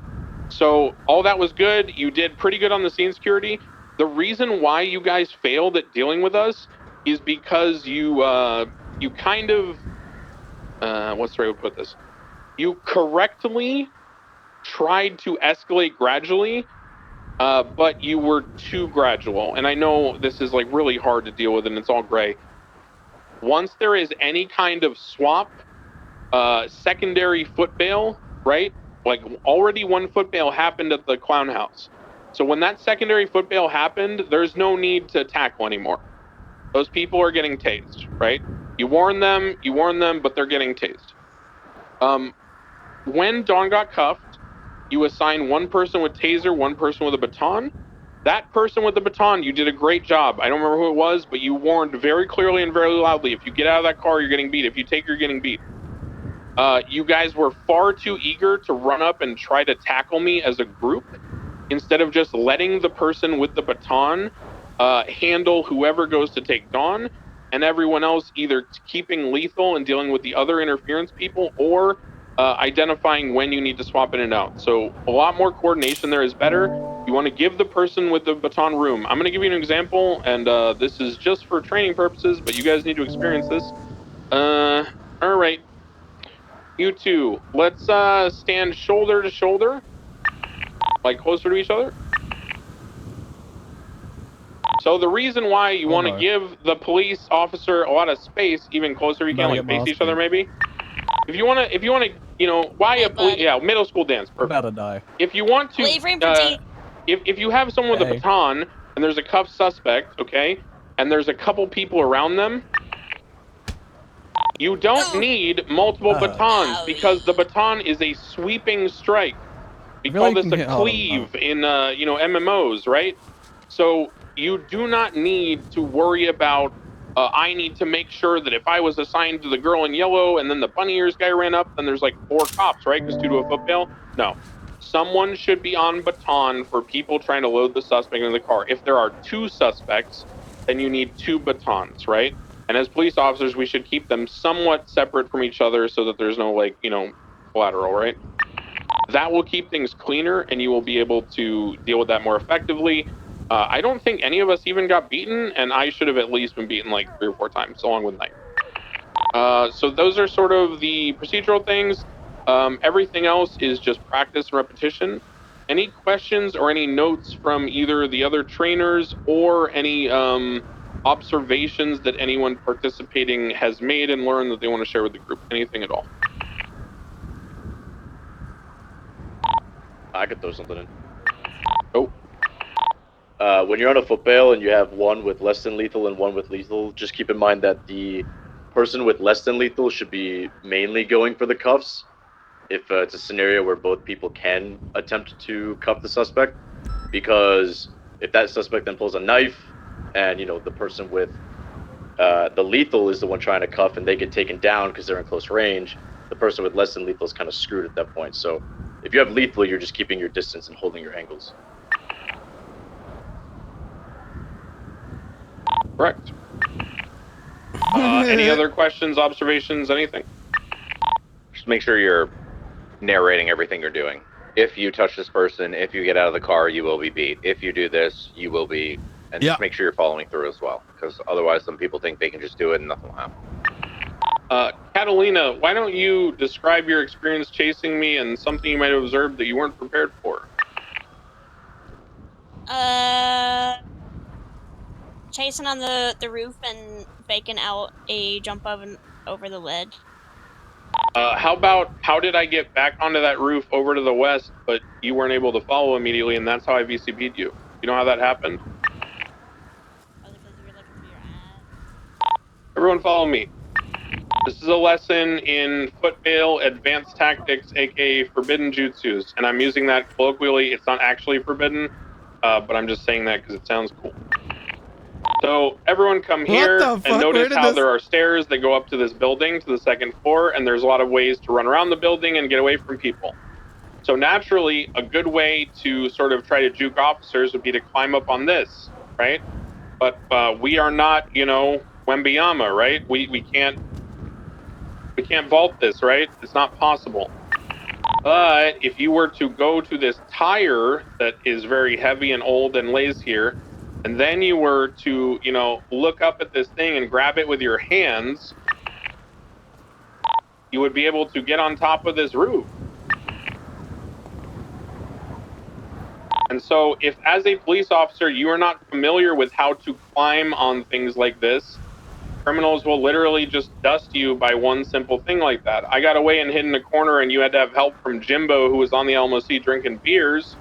So all that was good. You did pretty good on the scene security. The reason why you guys failed at dealing with us is because you kind of, what's the right way to put this? You correctly tried to escalate gradually, but you were too gradual. And I know this is like really hard to deal with and it's all gray. Once there is any kind of swap, secondary foot bail, right? Like already 1 foot bail happened at the clown house. So when that secondary foot bail happened, there's no need to tackle anymore. Those people are getting tased, right? You warn them, but they're getting tased. When Dawn got cuffed, you assign 1 person with taser, 1 person with a baton. That person with the baton, you did a great job. I don't remember who it was, but you warned very clearly and very loudly, if you get out of that car, you're getting beat. If you take, you're getting beat. You guys were far too eager to run up and try to tackle me as a group instead of just letting the person with the baton handle whoever goes to take Dawn, and everyone else either keeping lethal and dealing with the other interference people or identifying when you need to swap in and out. So a lot more coordination there is better. You want to give the person with the baton room. I'm going to give you an example, and this is just for training purposes, but you guys need to experience this. All right. You two, let's stand shoulder to shoulder, like closer to each other. So the reason why you want to give the police officer a lot of space, even closer if you can, like face each other, maybe. If you want to, you know, why a police? Yeah, middle school dance. Perfect. I'm about to die. If you want to, Leave room for tea. if you have someone with a baton and there's a cuffed suspect, okay, and there's a couple people around them, you don't need multiple batons because the baton is a sweeping strike. We call this a cleave in you know, MMOs, right? So you do not need to worry about I need to make sure that if I was assigned to the girl in yellow and then the bunny ears guy ran up, then there's like 4 cops, right? Because due to a foot bail. No. Someone should be on baton for people trying to load the suspect into the car. If there are 2 suspects, then you need 2 batons, right? And as police officers, we should keep them somewhat separate from each other so that there's no, like, you know, collateral, right? That will keep things cleaner and you will be able to deal with that more effectively. I don't think any of us even got beaten, and I should have at least been beaten like 3 or 4 times, along with Knight. So those are sort of the procedural things. Everything else is just practice and repetition. Any questions or any notes from either the other trainers or any observations that anyone participating has made and learned that they want to share with the group? Anything at all? I could throw something in. Oh. When you're on a foot bail and you have one with less than lethal and one with lethal, just keep in mind that the person with less than lethal should be mainly going for the cuffs. If it's a scenario where both people can attempt to cuff the suspect, because if that suspect then pulls a knife and, you know, the person with the lethal is the one trying to cuff and they get taken down because they're in close range, the person with less than lethal is kind of screwed at that point. So if you have lethal, you're just keeping your distance and holding your angles. Correct. Any other questions, observations, anything? Just make sure you're narrating everything you're doing. If you touch this person, if you get out of the car, you will be beat. If you do this, you will be. And just make sure you're following through as well, because otherwise some people think they can just do it and nothing will happen. Catalina, why don't you describe your experience chasing me and something you might have observed that you weren't prepared for? Chasing on the roof and faking out a jump over the ledge. How about, how did I get back onto that roof over to the west, but you weren't able to follow immediately, and that's how I VCP'd you? You know how that happened? Everyone follow me. This is a lesson in foot bail advanced tactics, aka forbidden jutsus, and I'm using that colloquially. It's not actually forbidden, but I'm just saying that because it sounds cool. So everyone come here and notice how there are stairs that go up to this building, to the 2nd floor, and there's a lot of ways to run around the building and get away from people. So naturally, a good way to sort of try to juke officers would be to climb up on this, right? But we are not, you know, Wembanyama, right? We can't vault this, right? It's not possible. But if you were to go to this tire that is very heavy and old and lays here, and then you were to, you know, look up at this thing and grab it with your hands, you would be able to get on top of this roof. And so if as a police officer, you are not familiar with how to climb on things like this, criminals will literally just dust you by one simple thing like that. I got away and hid in a corner and you had to have help from Jimbo, who was on the LMOC drinking beers,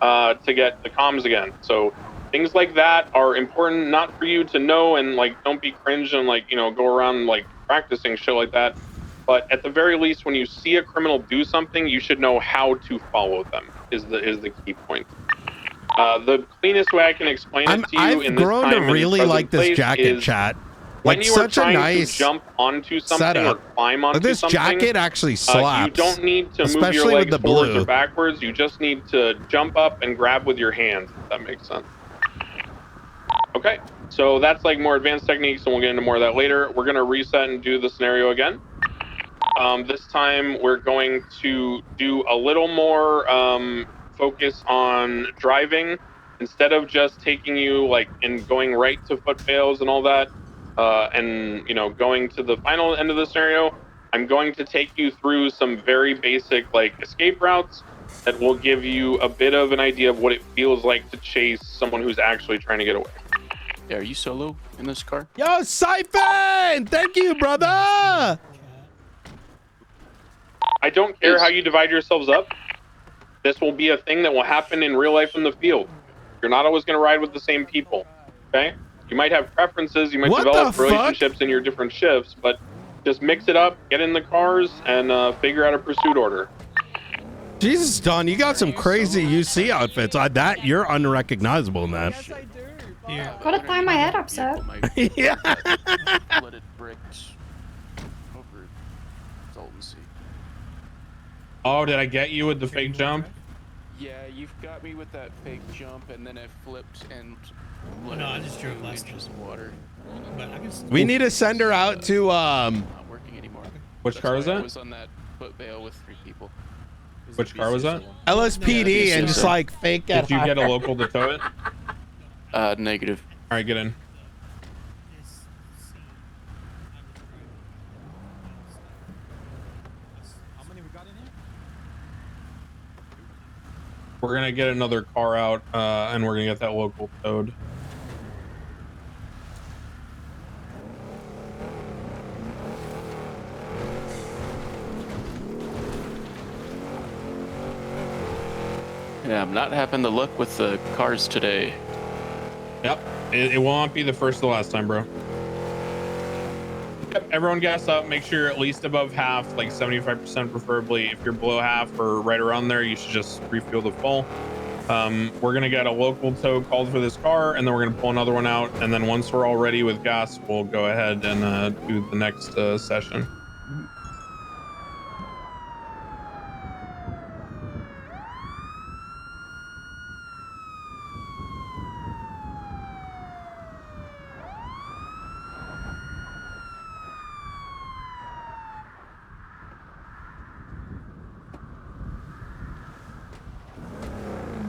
to get the comms again. So things like that are important, not for you to know, and like, don't be cringe and like, you know, go around like practicing shit like that. But at the very least, when you see a criminal do something, you should know how to follow them, is the key point. The cleanest way I can explain it to you in this time I've grown to really like this jacket, chat. When Like, you are such a trying nice to jump onto something setup. or climb onto This something, jacket actually slaps. you don't need to move especially your with legs the forwards blue. or backwards. You just need to jump up and grab with your hands, if that makes sense. Okay, so that's like more advanced techniques, and we'll get into more of that later. We're going to reset and do the scenario again. This time, we're going to do a little more focus on driving. Instead of just taking you like and going right to foot bails and all that, and you know, going to the final end of the scenario, I'm going to take you through some very basic like escape routes that will give you a bit of an idea of what it feels like to chase someone who's actually trying to get away. Yeah, are you solo in this car? Yo, Siphon! Thank you, brother! I don't care how you divide yourselves up. This will be a thing that will happen in real life in the field. You're not always going to ride with the same people, okay? You might have preferences, you might What develop the fuck? relationships in your different shifts, but just mix it up, get in the cars, and figure out a pursuit order. Jesus, Don, you got some crazy UC outfits. That you're unrecognizable in that. Gotta tie my head up, sir. Yeah. Let it bricks over consultancy. Oh, did I get you with the fake jump? Yeah, you've got me with that fake jump, and then I flipped and. No, I just drove last inches of water. But I can We need to send her out to Not working anymore. Which car was why I that? was on that foot bail with 3 people. Which car was that? LSPD and just like fake it. Did you get a local to tow it? Negative. All right, get in. We're gonna get another car out, and we're gonna get that local towed. Yeah, I'm not having the luck with the cars today. Yep, it won't be the first or the last time, bro. Yep, everyone gas up. Make sure you're at least above half, like 75% preferably. If you're below half or right around there, you should just refuel the full. We're gonna get a local tow called for this car, and then we're gonna pull another one out. And then once we're all ready with gas, we'll go ahead and do the next session.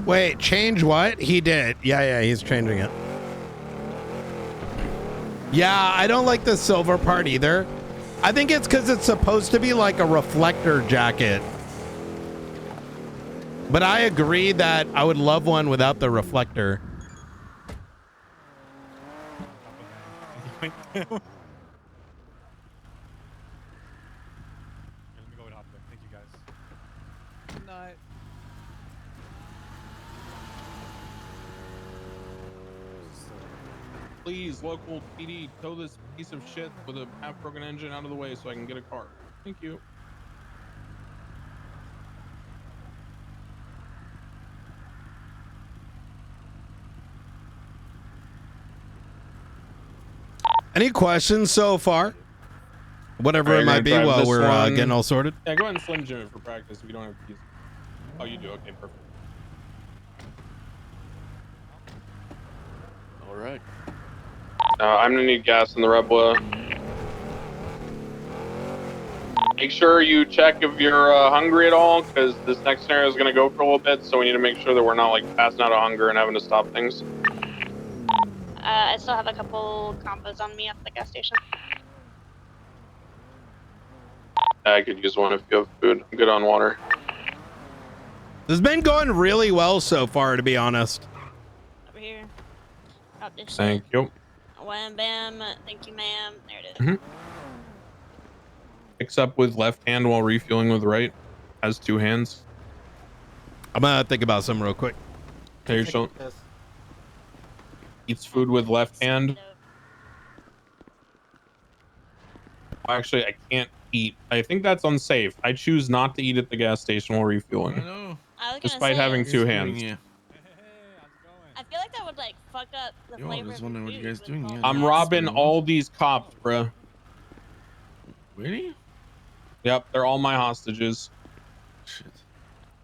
Wait, change what? He did. Yeah, he's changing it. Yeah, I don't like the silver part either. I think it's because it's supposed to be like a reflector jacket. But I agree that I would love one without the reflector. Please, local PD, tow this piece of shit with a half-broken engine out of the way so I can get a car. Thank you. Any questions so far? Whatever All right, it you're might be gonna drive while this we're one. getting all sorted. Yeah, go ahead and Slim Jim it for practice if you don't have keys. Oh, you do? Okay, perfect. All right. I'm gonna need gas in the Rebla. Make sure you check if you're hungry at all, because this next scenario is gonna go for a little bit, so we need to make sure that we're not like passing out of hunger and having to stop things. I still have a couple combos on me at the gas station. I could use one if you have food. I'm good on water. This has been going really well so far, to be honest. Over here. Got this Thank you. Wham bam. Thank you, ma'am. There it is. Mm-hmm. Picks up with left hand while refueling with right. Has 2 hands. I'm gonna think about something real quick. Okay, you're showing. Eats food with left hand. Actually, I can't eat. I think that's unsafe. I choose not to eat at the gas station while refueling. Despite having 2 hands. I feel like that would like fuck up the flavor. Just wondering what you guys doing. Yeah, I'm robbing all these cops, bro. Really? Yep, they're all my hostages. Shit.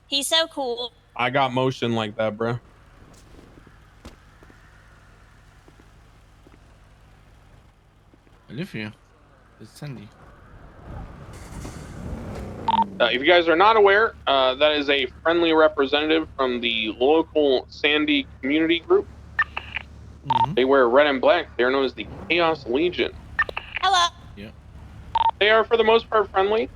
He's so cool. I got motion like that, bro. I live here. It's Sandy. If you guys are not aware, that is a friendly representative from the local Sandy community group. They wear red and black. They're known as the Chaos Legion. Hello. Yeah. They are for the most part friendly.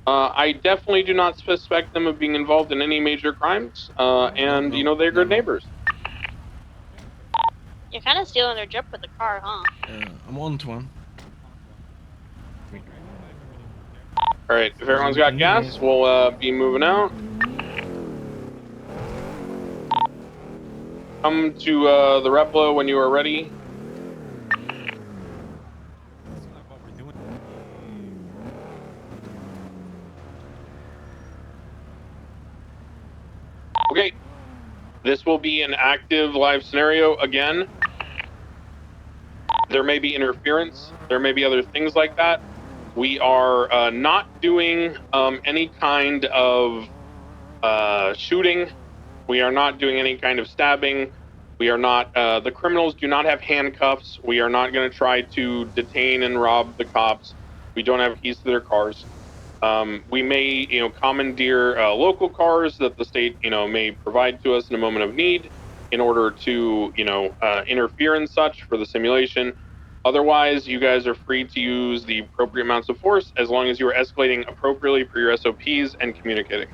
I definitely do not suspect them of being involved in any major crimes. And you know, they're good neighbors. You're kind of stealing their drip with the car, huh? I'm on to one. All right, if everyone's got gas, we'll be moving out. Come to the Replo when you are ready. Okay, this will be an active live scenario again. There may be interference. There may be other things like that. We are not doing any kind of shooting. We are not doing any kind of stabbing. We are not, the criminals do not have handcuffs. We are not going to try to detain and rob the cops. We don't have keys to their cars. We may, you know, commandeer local cars that the state, you know, may provide to us in a moment of need in order to, you know, interfere and such for the simulation. Otherwise, you guys are free to use the appropriate amounts of force as long as you are escalating appropriately per your SOPs and communicating.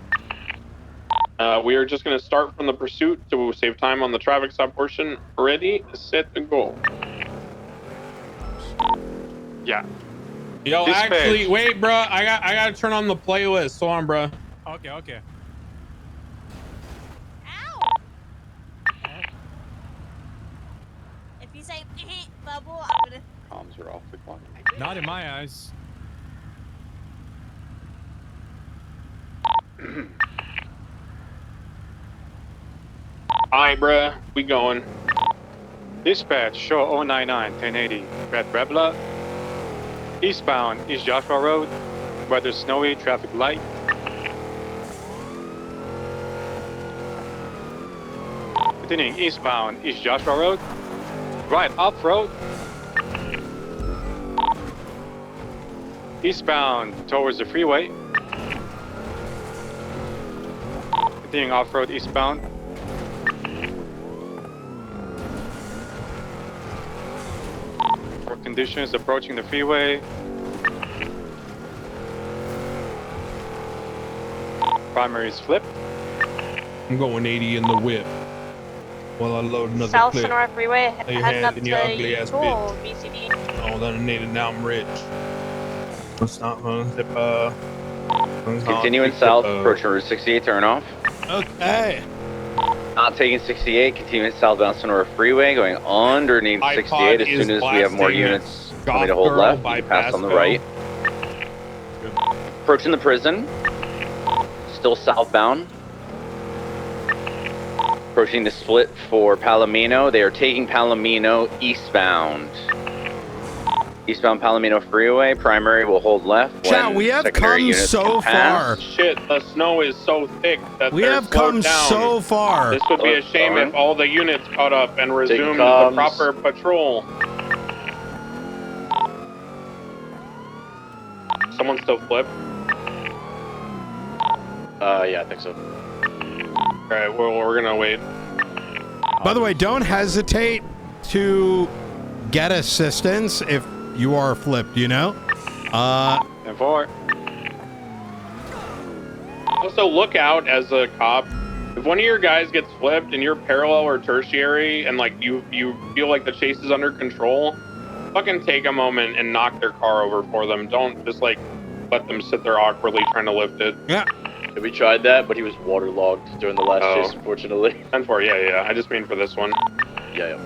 We are just going to start from the pursuit to save time on the traffic stop portion. Ready, set, go. Yeah. Yo, Dispatch. actually, wait, bro. I gotta turn on the playlist. Hold on, bro. Okay. If you say bubble, I'm gonna. Comms are off the clock. Not in my eyes. Alright, bruh, we going. Dispatch, show 099, 1080, Red Rebla. Eastbound, East Joshua Road. Weather snowy, traffic light. Continuing eastbound, East Joshua Road. Right off-road. Eastbound towards the freeway. Continuing off-road eastbound. For conditions approaching the freeway. Primary is flipped. I'm going 80 in the whip while I load another South clip. Sonora Freeway, Lay your heading hand up in to your ugly ass Tool, bitch. BCD. Oh, that I need it now. I'm rich. It's not Continuing south, approaching Route 68, turn off. Okay. Not taking 68, continuing southbound Sonora Freeway, going underneath 68 as soon as we have more units coming to hold left. You can pass on the right. Approaching the prison. Still southbound. Approaching the split for Palomino. They are taking Palomino eastbound. Eastbound Palomino Freeway. Primary will hold left. Chat, we have come so far. Shit, the snow is so thick that We they're have slowed come down. so far. This would be a shame if all the units caught up and resumed the comms. proper patrol. Someone still flipped? Yeah, I think so. Alright, well, we're gonna wait. By the way, don't hesitate to get assistance if you are flipped, you know? And forward. Also, look out as a cop. If one of your guys gets flipped and you're parallel or tertiary and like you feel like the chase is under control, fucking take a moment and knock their car over for them. Don't just like let them sit there awkwardly trying to lift it. Yeah. We tried that, but he was waterlogged during the last chase, unfortunately. 10-4, yeah. I just mean for this one. Yeah.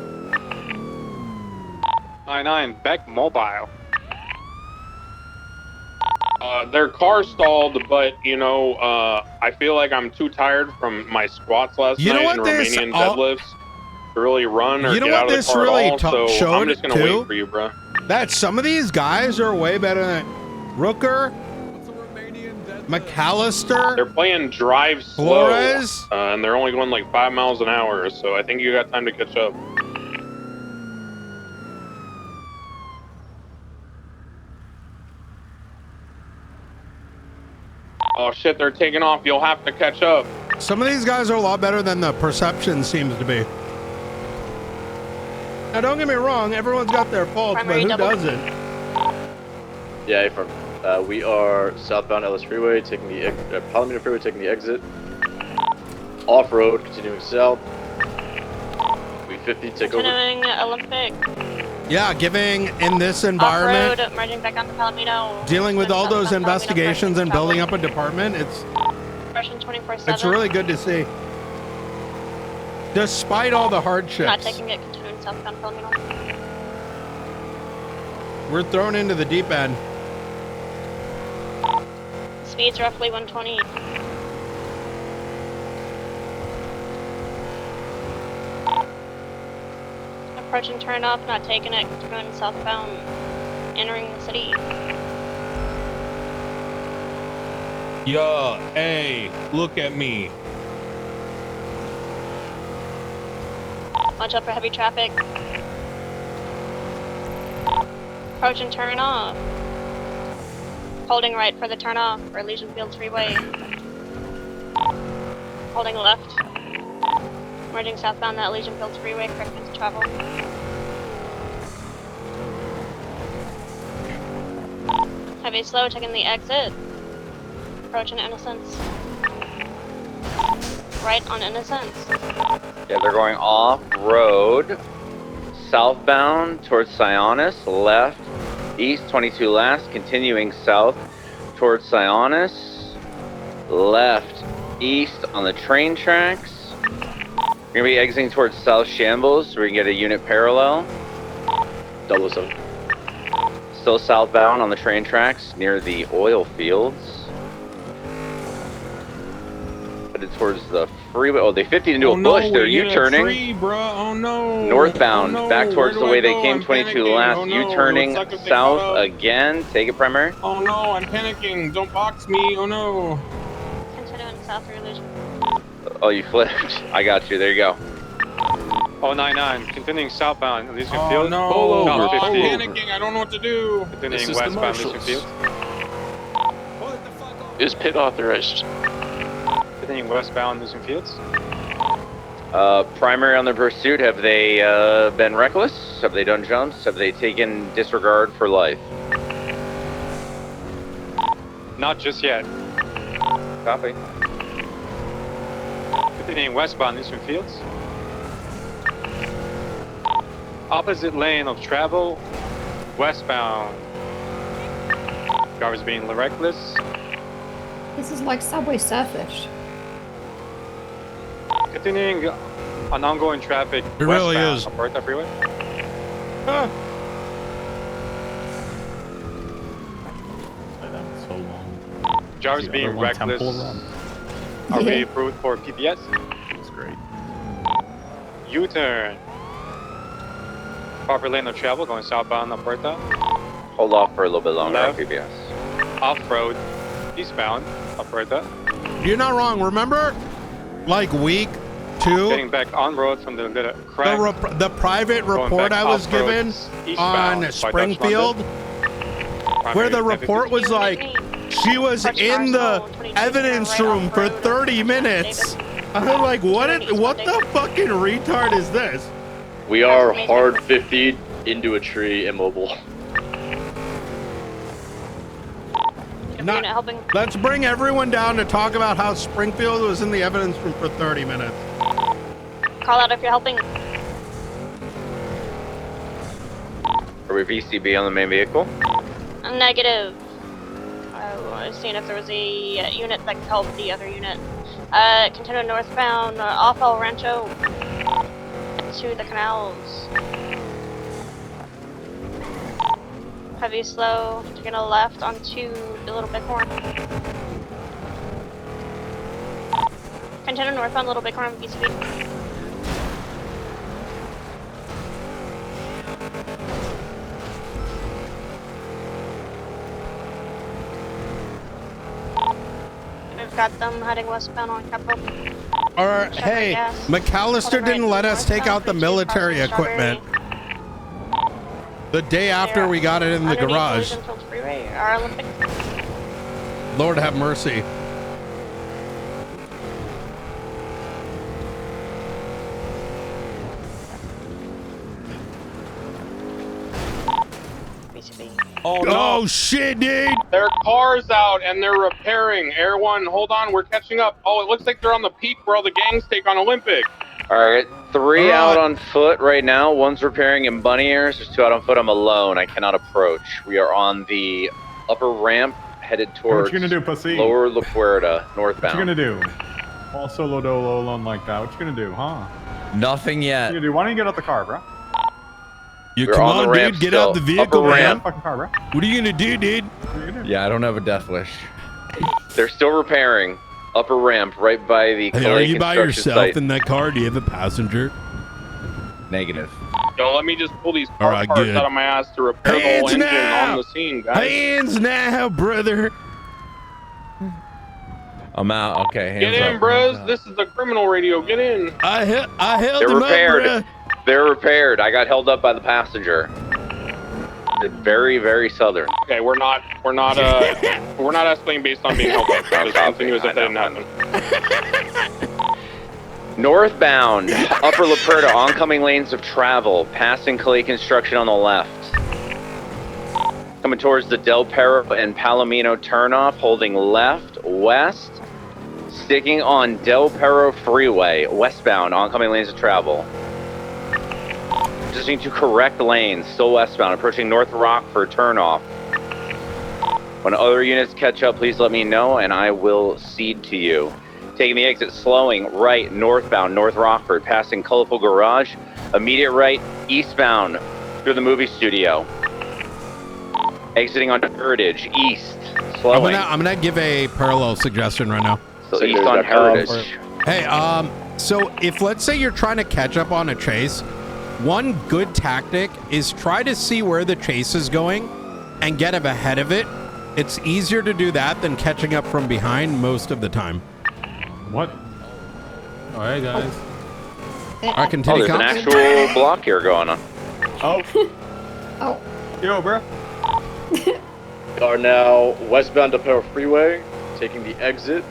99, back mobile. Their car stalled, but you know, I feel like I'm too tired from my squats last You know night what and this Romanian all- deadlifts to really run or You know get what out of the this car really at all. So showed I'm just gonna too? wait for you, bro. That some of these guys are way better than Rooker, McAllister. They're playing drive slow, Flores? and they're only going like 5 miles an hour. So I think you got time to catch up. Oh shit, they're taking off. You'll have to catch up. Some of these guys are a lot better than the perception seems to be. Now, don't get me wrong, everyone's got their faults, Primary but who double. doesn't? Yeah, from We are southbound Ellis Freeway, taking the Palomino Freeway, taking the exit. Off-road, continuing south. We 50, take over. Continuing Olympic. Yeah, giving in this environment, Off-road, merging back onto Palomino. dealing with all those Southbound Palomino, investigations and travel. building up a department, it's Russian 24/7. it's really good to see. Despite all the hardships, Not taking it, continuing southbound Palomino. we're thrown into the deep end. Speed's roughly 120. Approaching turn off, not taking it, continuing southbound, entering the city. Yeah, hey, look at me. Watch out for heavy traffic. Approaching turn off. Holding right for the turn off for Legion Fields Freeway. Holding left. Merging southbound that Legion Fields Freeway, correct means of travel. Heavy slow, taking the exit. Approaching Innocence. Right on Innocence. Yeah, they're going off-road, southbound towards Sionis, left, east 22 last, continuing south towards Sionis, left, east on the train tracks. We're gonna be exiting towards South Shambles so we can get a unit parallel. 007. Still southbound on the train tracks near the oil fields. Headed towards the freeway. Oh, they 50 into a bush. They're U-turning. Tree, bruh. Oh no. Northbound, Oh, no. back towards Where the do way I they go? came, I'm 22 panicking. last, Oh, no. U-turning Looks like if they south caught up. again. Take it, Primer. Oh no, I'm panicking. Don't box me. Oh no. Continuing south through Legion. Oh, you flipped. I got you. There you go. 099, continuing southbound Elysian Oh Field. no. Pull Oh, over, I'm pull over. panicking. I don't know what to do. Continuing This is the westbound Elysian Marshals. Field. Is pit authorized? Continuing westbound Elysian Fields. Primary on their pursuit. Have they been reckless? Have they done jumps? Have they taken disregard for life? Not just yet. Copy. Continuing westbound Elysian Fields. Opposite lane of travel, westbound. Driver's being reckless. This is like Subway Surfers. Continuing on ongoing traffic. It really westbound is. Alberta Freeway. That's so long. Driver's The being other one, Temple reckless. Run. Are we approved for PPS? That's great. U-turn. Proper lane of travel going southbound Alberta. Hold off for a little bit longer on Left. PBS. Off-road, eastbound Alberta. You're not wrong. Remember, like week 2, Getting back on road from the little crack. the private Going report back I was off-road given eastbound on by Dutch Springfield, where the report was like she was in the evidence room for 30 minutes. I'm like, what the fucking retard is this? We are hard 50 into a tree, immobile. Unit helping. Let's bring everyone down to talk about how Springfield was in the evidence room for 30 minutes. Call out if you're helping. Are we VCB on the main vehicle? Negative. I was seeing if there was a unit that could help the other unit. Continue northbound, off El Rancho to the canals. Heavy slow, taking a left onto the Little Bighorn. Continue northbound Little Bighorn, VCB. We've got them heading westbound on Capitol. Or, hey, McAllister didn't let us take out the military equipment the day after we got it in the garage. Freeway, our Olympic. Lord have mercy. BCB. Oh no! Oh shit, dude! Their car's out and they're repairing. Air One, hold on, we're catching up. Oh, it looks like they're on the peak where all the gangs take on Olympic. Alright, 3 All out right. on foot right now. 1's repairing in Bunny Ears. There's 2 out on foot. I'm alone. I cannot approach. We are on the upper ramp headed What towards you gonna do, pussy? Lower La Puerta, What northbound. you gonna do? All solo dolo alone like that. What you gonna do, huh? Nothing What yet. you gonna do? Why don't you get out the car, bro? You We're come on the on, ramp dude. Get still. out the vehicle, Upper man. ramp. Fucking car, bro. What are you gonna do, dude? What you gonna do? Yeah, I don't have a death wish. They're still repairing. Upper ramp, right by the Hey, are Clay you by construction yourself site. in that car? Do you have a passenger? Negative. Yo, let me just pull these All car right, parts good. out of my ass to repair the whole Hands engine now! on the scene, guys. Hands now, brother. I'm out. Okay, hands Get in, up. bros. hands up. This is the criminal radio. Get in. I held They're him repaired. up, bruh. They're repaired. I got held up by the passenger. They're very, very southern. Okay, we're not escalating based on being held up. Just continue as if that didn't happen. Northbound, Upper La Puerta, oncoming lanes of travel, passing Clay Construction on the left. Coming towards the Del Perro and Palomino turnoff, holding left, west, sticking on Del Perro Freeway, westbound, oncoming lanes of travel. Just need to correct lanes, still westbound, approaching North Rockford turnoff. When other units catch up, please let me know and I will cede to you. Taking the exit, slowing right, northbound, North Rockford, passing Colorful Garage, immediate right, eastbound, through the movie studio. Exiting onto Heritage, east, slowing. I'm gonna give a parallel suggestion right now. So east on Heritage. Hey, so if let's say you're trying to catch up on a chase, one good tactic is try to see where the chase is going and get up ahead of it. It's easier to do that than catching up from behind most of the time. What? All right, guys. I continue. There's an actual block here going on. Oh. Oh. Yo, bro. We are now westbound Del Perro Freeway, taking the exit.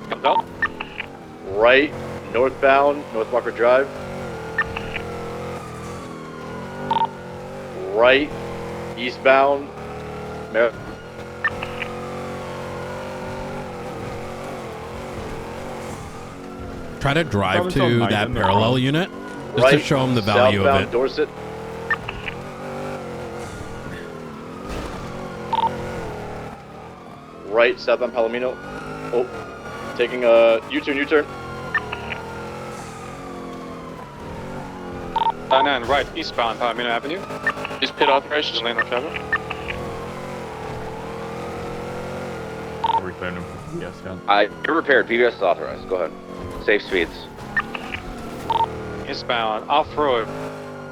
Comes up. Right, northbound, North Walker Drive. Right, eastbound, Try to drive Probably to something like that in the parallel front. unit just right, to show them the value of southbound it. Dorset. Right, southbound Palomino. Oh, taking a U-turn. 9 right, eastbound Palomino Avenue. Is pit authorized? The lane of travel. Reclaim him. Yes, yeah. You're repaired. PBS is authorized. Go ahead. Safe speeds. Eastbound off-road.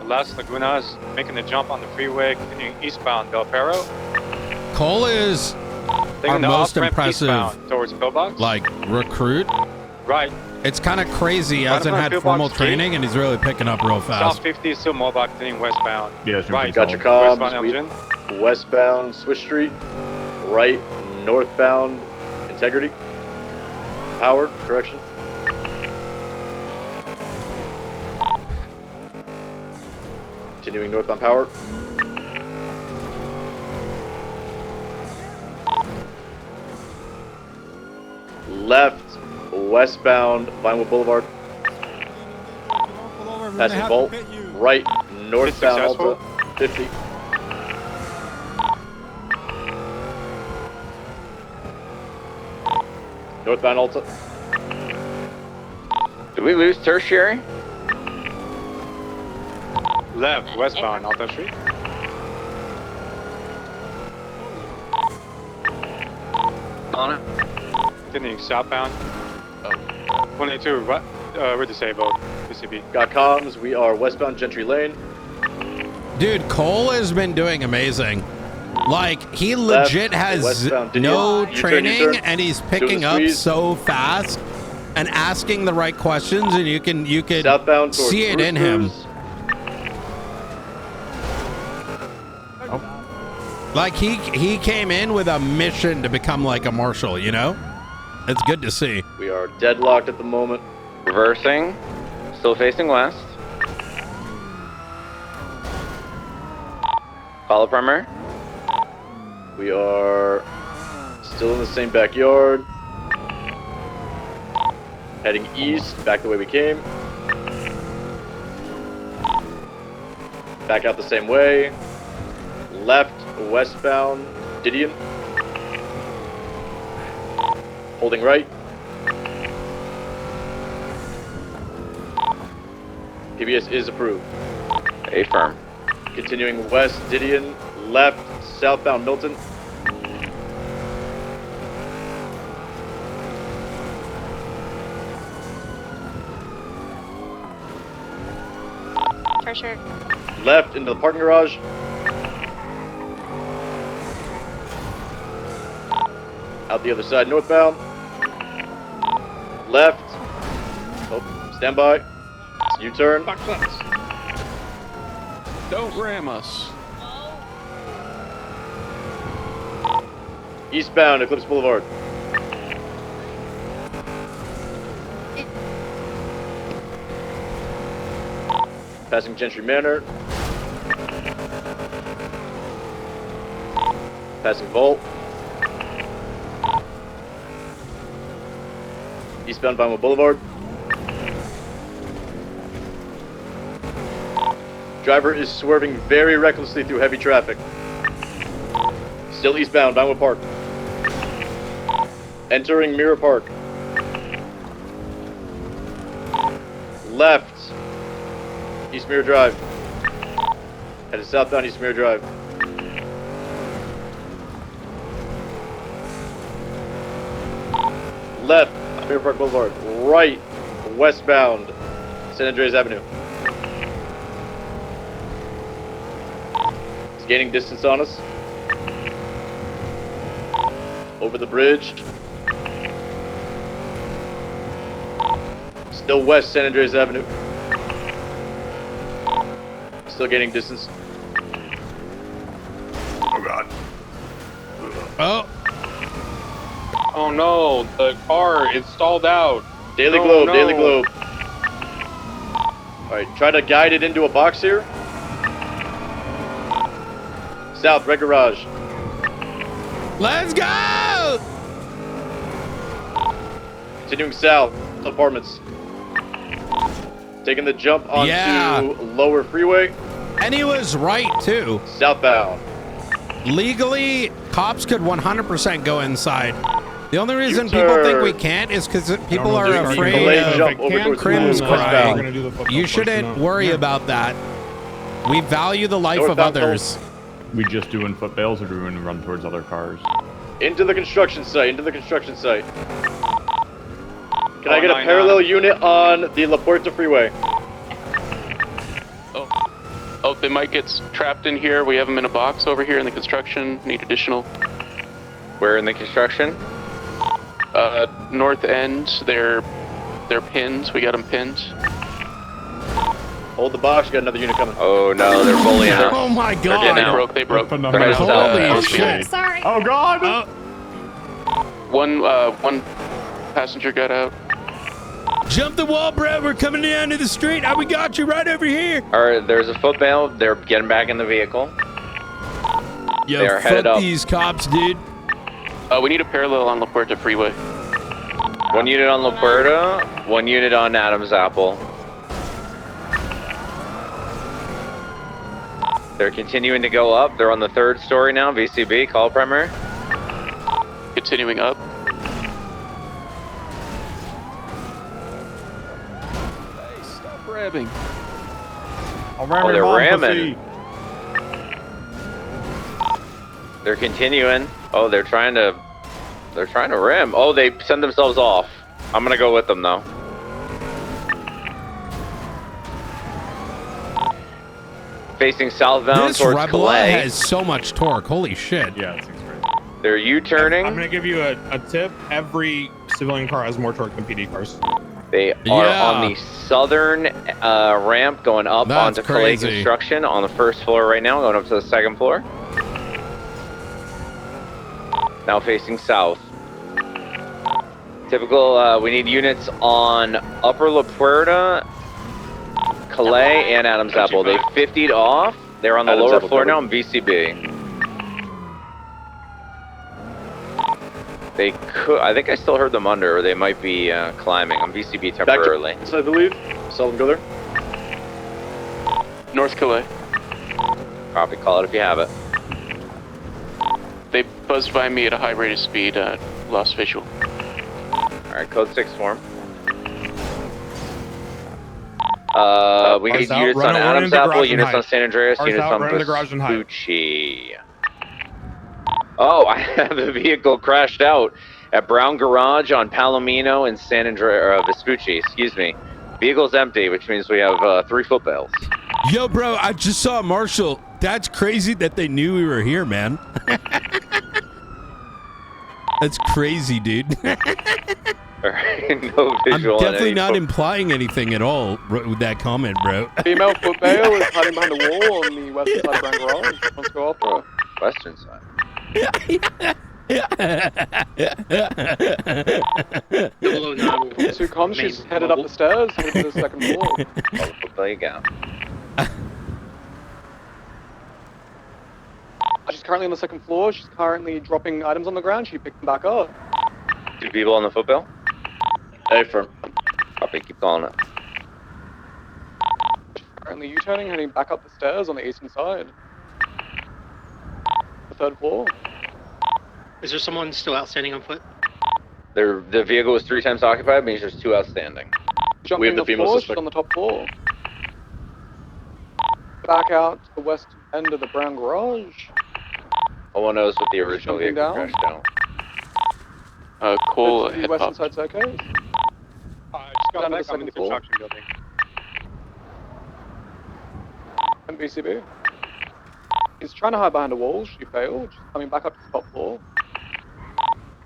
Las Lagunas, making the jump on the freeway, continuing eastbound Del Perro. Cole is Taking our the most off-ramp impressive, eastbound towards Pillbox. like, recruit. Right. It's kind of crazy. He Right hasn't above had Pillbox formal Street. training, and he's really picking up real fast. South 50 is still mobile, continuing westbound. Yeah, right. Got your Westbound comms. Elgin. Westbound Swiss Street. Right, northbound Integrity. Howard, correction. Continuing northbound Power. Left, westbound Vinewood Boulevard. Passing Bolt. Right, northbound successful. Alta. 50. Northbound Alta. Did we lose tertiary? Left, westbound Alta Street. On it. Continuing southbound. 22, right, we're disabled. PCB. Got comms. We are westbound Gentry Lane. Dude, Cole has been doing amazing. Like, he Left, legit has westbound Dinian. no U-turn, training, U-turn. and he's Doing picking the up squeeze. so fast and asking the right questions, and you can Southbound towards see it in him. Roosters. Like, he came in with a mission to become like a Marshal, you know? It's good to see. We are deadlocked at the moment. Reversing. Still facing west. Follow primary. We are still in the same backyard. Heading east, back the way we came. Back out the same way. Left, westbound, Didion. Holding right. PBS is approved. Affirm. Continuing west, Didion. Left, southbound, Milton. For sure. Left into the parking garage. Out the other side, northbound. Left. Oh, stand by. U-turn. Don't ram us. Eastbound, Eclipse Boulevard. Passing Gentry Manor. Passing Vault. Eastbound Vinewood Boulevard. Driver is swerving very recklessly through heavy traffic. Still eastbound, Vinewood Park. Entering Mirror Park. Left. East Mirror Drive. Headed southbound East Mirror Drive. Left, Mirror Park Boulevard. Right, westbound, San Andreas Avenue. He's gaining distance on us. Over the bridge. Still west, San Andreas Avenue. Still gaining distance. Oh god. Oh. Oh no, the car is stalled out. Daily No, Globe, no. Daily Globe. Alright, try to guide it into a box here. South, Red Garage. Let's go! Continuing south, apartments. Taking the jump onto lower freeway. And he was right, too. Southbound. Legally, cops could 100% go inside. The only reason people think we can't is because people are afraid of crims crying. You shouldn't worry about that. We value the life of others. We just doing foot bails, or do we want to run towards other cars? Into the construction site, into the construction site. Can I get a parallel unit on the La Puerta freeway? Oh, they might get trapped in here. We have them in a box over here in the construction. Need additional. Where in the construction? North end. They're pinned. We got them pinned. Hold the box. You got another unit coming. Oh no, they're fully out. Oh my god. Yeah, they broke. They're headed south. Holy shit. Sorry. Oh god. One passenger got out. Jump the wall, bro. We're coming down to the street. We got you right over here. Alright, there's a foot bail. They're getting back in the vehicle. Yo, they are headed fuck up. these cops, dude. We need a parallel on La Puerta Freeway. One unit on La Puerta, one unit on Adams Apple. They're continuing to go up. They're on the 3rd story now. VCB, call primary. Continuing up. Hey, stop ramming. Oh, they're ramming. They're continuing. Oh, they're trying to ram. Oh, they send themselves off. I'm gonna go with them though. Facing southbound This towards Rebel Calais. has so much torque. Holy shit. Yeah, it seems great. They're U-turning. I'm gonna give you a tip. Every civilian car has more torque than PD cars. They are on the southern ramp going up That's onto Calais crazy. Construction on the 1st floor right now, going up to the 2nd floor. Now facing south. Typical, we need units on Upper La Puerta, Calais, and Adams Apple. They 50'd off. They're on the Adam's lower apple floor covered. now in VCB. They could. I think I still heard them under, or they might be climbing. I'm VCB temporarily. Back to, I believe. Saw them go there. North Calais. Copy. Call it if you have it. They buzzed by me at a high rate of speed. Lost visual. All right. Code 6 form. We Cars need out, units run on into Adam's the Apple, garage and units hide. on San Andreas, Cars units out, on run into the garage and hide. Vespucci. Oh, I have a vehicle crashed out at Brown Garage on Palomino and San Andreas, Vespucci, excuse me. Vehicle's empty, which means we have 3 foot bales. Yo, bro, I just saw Marshal. That's crazy that they knew we were here, man. That's crazy, dude. No I'm visual on definitely any not foot- implying anything at all with that comment, bro. Female foot bale is hiding behind the wall on the western side of Brown Garage. Let's go after her. Western side. Two comms, she's headed up the stairs, headed to the second floor. There you go. She's currently on the second floor. She's currently dropping items on the ground. She picked them back up. 2 people on the foot bale? Hey, firm. Copy, keep calling it. Currently U-turning, heading back up the stairs on the eastern side. The 3rd floor. Is there someone still outstanding on foot? The vehicle was 3 times occupied, means there's 2 outstanding. Jumping the floor, she's on the top floor. Back out to the west end of the Brown Garage. No one knows what the original Jumping vehicle down. crashed out. Cole, The head western pop. side staircase. Just got Down to back. the I'm in the second floor. construction building. MBCB. She's trying to hide behind a wall. She failed. She's coming back up to the top floor.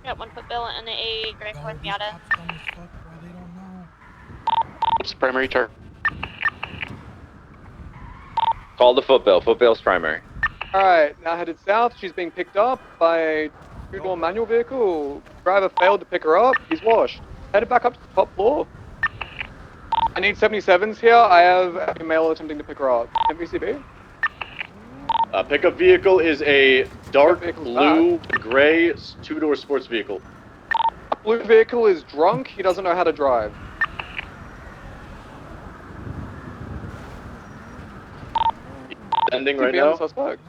Got 1 foot bill and a Great Ford Miata. What's the primary target? Call the foot bale. Foot bale's primary. Alright, now headed south. She's being picked up by a 2-door manual vehicle. Driver failed to pick her up. He's washed. Headed back up to the top floor. I need 77s here. I have a male attempting to pick her up. MVCB? Pickup vehicle is a dark Vehicle's blue, gray, 2-door sports vehicle. Blue vehicle is drunk. He doesn't know how to drive. Ending right TP on the now. suspect.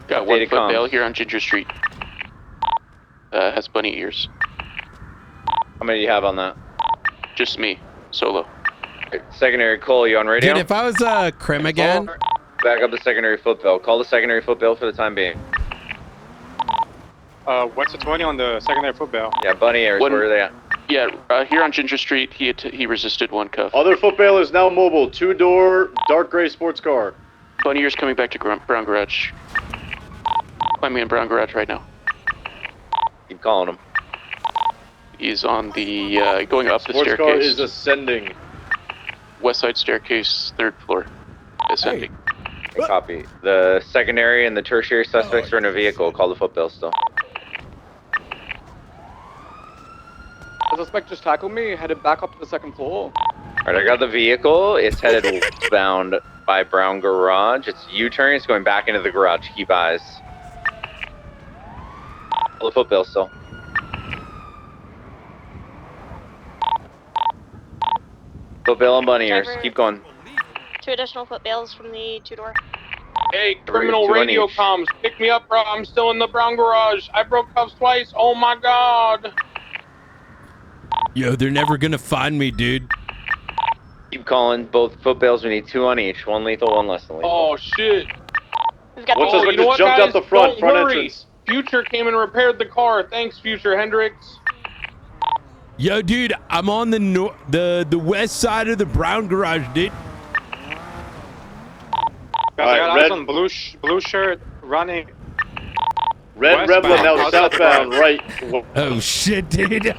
Got 1 Updated foot comms. bail here on Ginger Street. Has bunny ears. How many do you have on that? Just me, solo. Secondary Cole, you on radio? Dude, if I was Krim again, Back up the secondary foot bale. Call the secondary foot bale for the time being. What's the 20 on the secondary foot bale? Yeah, bunny ears, One- where are they at? Yeah, here on Ginger Street, he resisted 1 cuff. Other foot bale is now mobile. 2-door, dark gray sports car. Bunny ears coming back to Brown Garage. Climbing in Brown Garage right now. Keep calling him. He's on the going up the Sports staircase. car is ascending. West side staircase, 3rd floor. Ascending. Okay, copy. The secondary and the tertiary suspects are in a vehicle. Call the foot bale still. The suspect just tackled me. Headed back up to the second floor. Alright, I got the vehicle. It's headed westbound by Brown Garage. It's U-turn. It's going back into the garage. Keep eyes. Call the foot bale still. Foot bale and bunny ears. Driver. Keep going. 2 additional foot bales from the 2-door. Hey, criminal 2 on radio each. comms, pick me up, bro. I'm still in the Brown Garage. I broke cuffs twice. Oh my god. yo, they're never gonna find me, dude. Keep calling. Both foot bales. We need 2 on each. 1 lethal, 1 less than lethal. Oh shit. We've got What's the this? Oh, We you know just what, jumped guys? out the front Don't worry. entrance. Future came and repaired the car. Thanks, Future Hendrix. Yo, dude, I'm on the west side of the Brown Garage, dude. Guys, I Alright, got red- eyes on blue shirt running. Red Westbound, Rebel now outside southbound, the right. Oh shit, dude.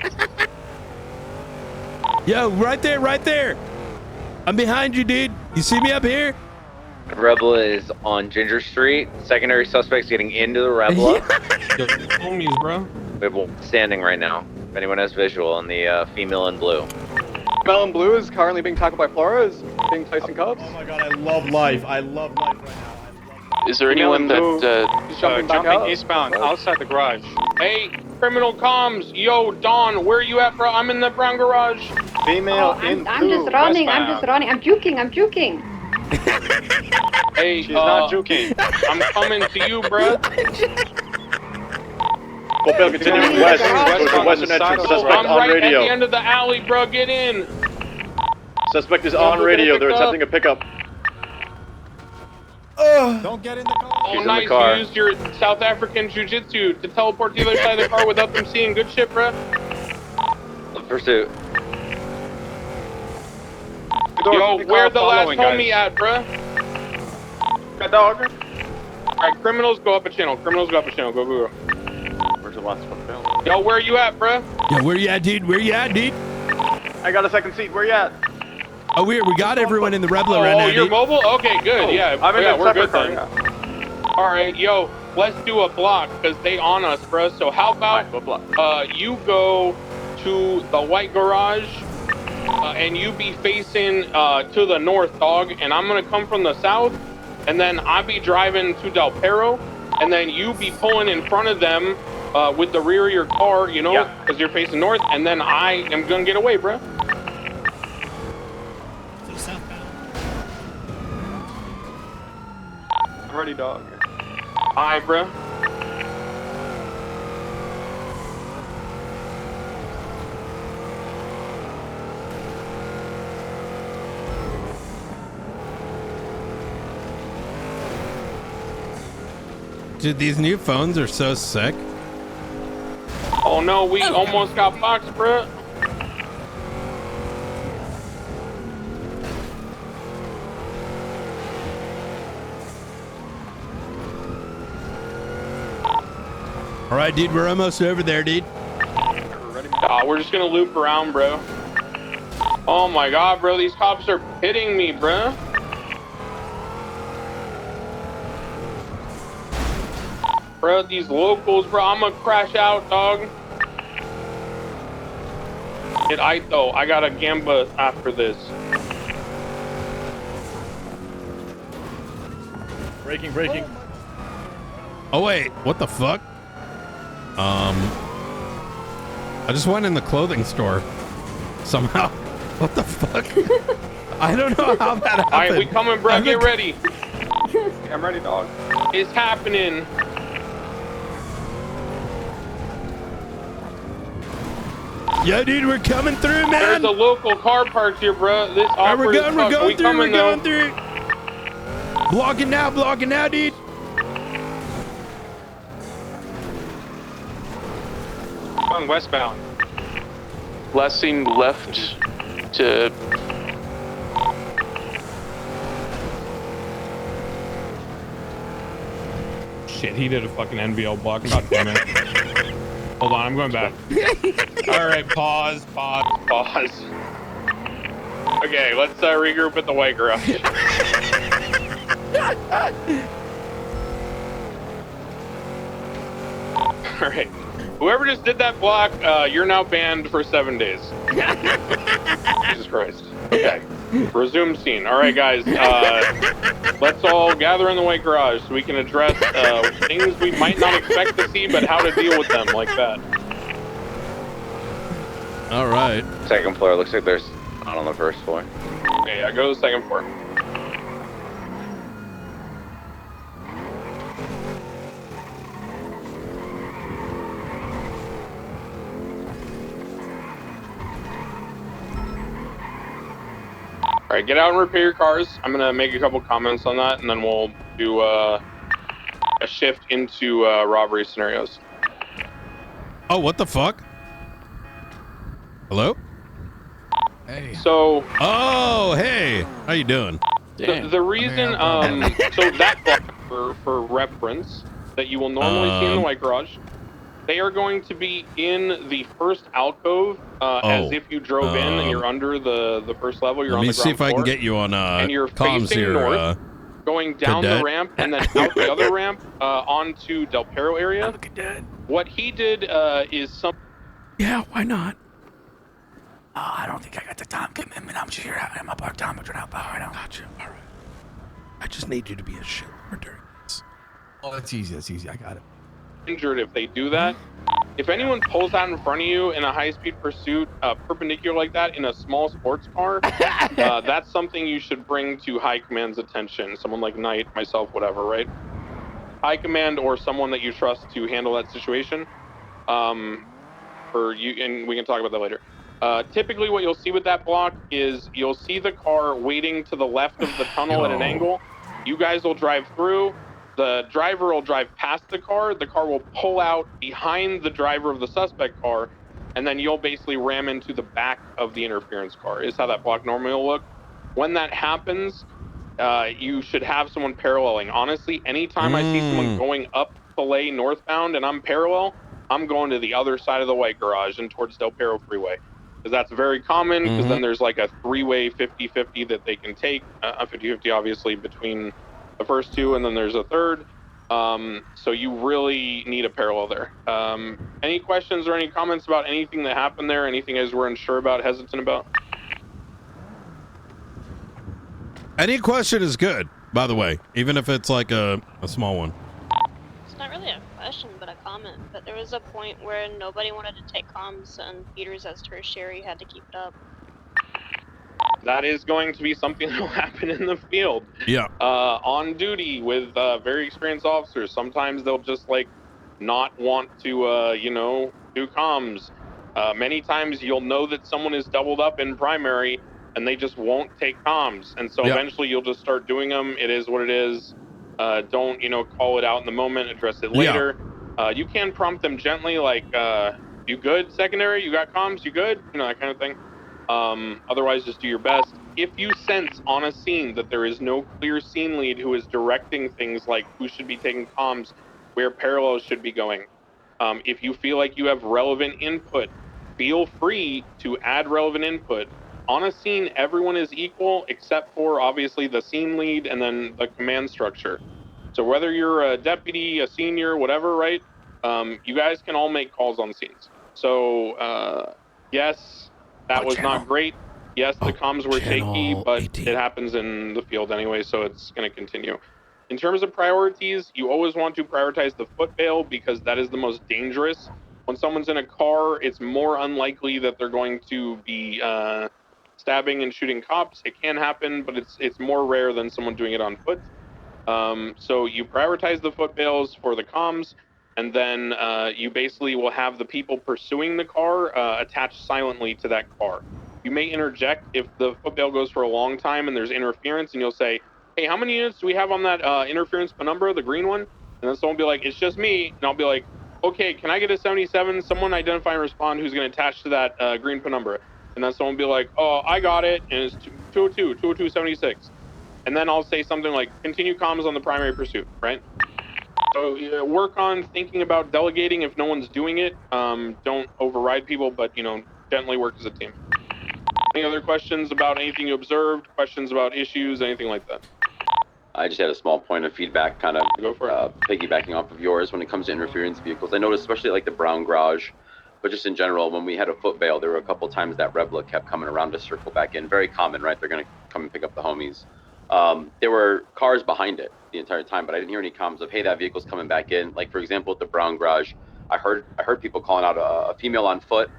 Yo, right there. I'm behind you, dude. You see me up here? Rebel is on Ginger Street. Secondary suspects getting into the Rebel. Homies, bro. We have one standing right now. If anyone has visual on the female in blue. Melon Blue is currently being tackled by Flora, is being placed in cuffs. Oh my god, I love life. I love life right now. Is there anyone that He's jumping back out. eastbound outside the garage. Hey, criminal comms. Yo, Dawn, where you at, bro? I'm in the brown garage. Female I'm just running. I'm just running. I'm juking. Hey, She's not juking. I'm coming to you, bro. Fulfill continuing west towards the western entrance. Suspect I'm on right at radio. the end of the alley, bro. Get in. Suspect is on radio. They're attempting a pickup. Don't get in the car. Oh, He's in the nice. car. You used your South African jiu-jitsu to teleport to the other side of the car without them seeing. Good shit, bro. Pursuit. Yo, where the last homie at, bro? Got dog. Alright, criminals go up a channel. Criminals go up a channel. Go, go, go. Where's the last one? Yo, where you at, bro? Yeah, where you at, dude? Where you at, dude? I got a second seat. Where you at? Oh, we got everyone in the Rebla right now, you're dude. mobile? Okay, good. Yeah, I'm in yeah, a we're separate good car. then. Alright, yo, let's do a block, because they on us, bro. So how about you go to the white garage, and you be facing to the north, dog, and I'm going to come from the south, and then I'll be driving to Del Perro, and then you be pulling in front of them with the rear of your car, you know, because you're facing north, and then I am going to get away, bro. Ready, dog. Alright, bro. Dude, these new phones are so sick. Oh no, we almost got boxed, bro. All right, dude, we're almost over there, dude. We're just gonna loop around, bro. Oh my god, bro, these cops are pitting me, bro. Bro, these locals, bro, I'm gonna crash out, dog. Get Ito, I got a Gamba after this. Braking. Oh wait, what the fuck? I just went in the clothing store somehow. What the fuck? I don't know how that happened. Alright, we coming, bro. Get ready. I'm ready, dog. It's happening. Yeah, dude, we're coming through, man. There's a local car parked here, bro. This All right, awkward as fuck. we're We coming, though. going through. Blocking now, dude. Going westbound. Last seen left to. Shit, he did a fucking NVL block. God damn it. Hold on, I'm going back. All right, pause. Okay, let's regroup at the white garage. All right. Whoever just did that block, you're now banned for 7 days. Jesus Christ. Okay. Resume scene. All right, guys. Let's all gather in the white garage so we can address things we might not expect to see, but how to deal with them like that. All right. Second floor. Looks like there's not on the first floor. Okay, I go to the second floor. All right, get out and repair your cars. I'm gonna make a couple comments on that, and then we'll do a shift into robbery scenarios. Oh, what the fuck? Hello? Hey. So. Oh, hey. How you doing? The reason, so that block, for reference, that you will normally see in the white garage, they are going to be in the first alcove, as if you drove in and you're under the first level. You're on the ground floor. Let me see if I can get you on and you're comms facing here. north, going down cadet. the ramp and then out the other ramp onto Del Perro area. What he did is some. Yeah, why not? I don't think I got the time commitment. I'm just here having my part-time to help out right now. Gotcha. All right. I just need you to be a shitlord during this. Oh, that's easy. That's easy. I got it. Injured if they do that. If anyone pulls out in front of you in a high-speed pursuit, perpendicular like that in a small sports car, that's something you should bring to high command's attention. Someone like Knight, myself, whatever, right? High command or someone that you trust to handle that situation. For you, and we can talk about that later. Typically, what you'll see with that block is you'll see the car waiting to the left of the tunnel at an angle. You guys will drive through. The driver will drive past the car. The car will pull out behind the driver of the suspect car, and then you'll basically ram into the back of the interference car. Is how that block normally will look. When that happens, you should have someone paralleling. Honestly, anytime I see someone going up Filet northbound and I'm parallel, I'm going to the other side of the white garage and towards Del Perro Freeway. Because that's very common, because then there's like a three-way 50-50 that they can take. A 50-50 obviously between the first two, and then there's a third. So you really need a parallel there. Any questions or any comments about anything that happened there? Anything you guys were unsure about, hesitant about? Any question is good, by the way, even if it's like a small one. It's not really a question, but a comment. But there was a point where nobody wanted to take comms, and Peters, as tertiary, had to keep it up. That is going to be something that will happen in the field. Yeah. On duty with very experienced officers. Sometimes they'll just like not want to, do comms. Many times you'll know that someone is doubled up in primary and they just won't take comms. And so eventually you'll just start doing them. It is what it is. Don't, call it out in the moment, address it later. You can prompt them gently, like, you good, secondary? You got comms? You good? That kind of thing. Otherwise, just do your best. If you sense on a scene that there is no clear scene lead who is directing things like who should be taking comms, where parallels should be going, if you feel like you have relevant input, feel free to add relevant input. On a scene, everyone is equal except for obviously the scene lead and then the command structure. So whether you're a deputy, a senior, whatever, right? You guys can all make calls on scenes. So yes, that was not great. Yes, the comms were shaky, but it happens in the field anyway, so it's going to continue. In terms of priorities, you always want to prioritize the foot bail because that is the most dangerous. When someone's in a car, it's more unlikely that they're going to be stabbing and shooting cops. It can happen, but it's more rare than someone doing it on foot. So you prioritize the foot bails for the comms, and then you basically will have the people pursuing the car attached silently to that car. You may interject if the foot bail goes for a long time and there's interference, and you'll say, hey, how many units do we have on that interference penumbra, the green one? And then someone will be like, it's just me. And I'll be like, okay, can I get a 77? Someone identify and respond who's going to attach to that green penumbra. And then someone will be like, oh, I got it. And it's 202-76. And then I'll say something like, continue comms on the primary pursuit, right? So work on thinking about delegating if no one's doing it. Don't override people, but, gently work as a team. Any other questions about anything you observed? Questions about issues, anything like that? I just had a small point of feedback, kind of piggybacking off of yours when it comes to interference vehicles. I noticed, especially like the brown garage, but just in general, when we had a foot bail, there were a couple times that Rebla kept coming around to circle back in. Very common, right? They're going to come and pick up the homies. There were cars behind it the entire time, but I didn't hear any comms of, hey, that vehicle's coming back in. Like, for example, at the brown garage, I heard people calling out a female on foot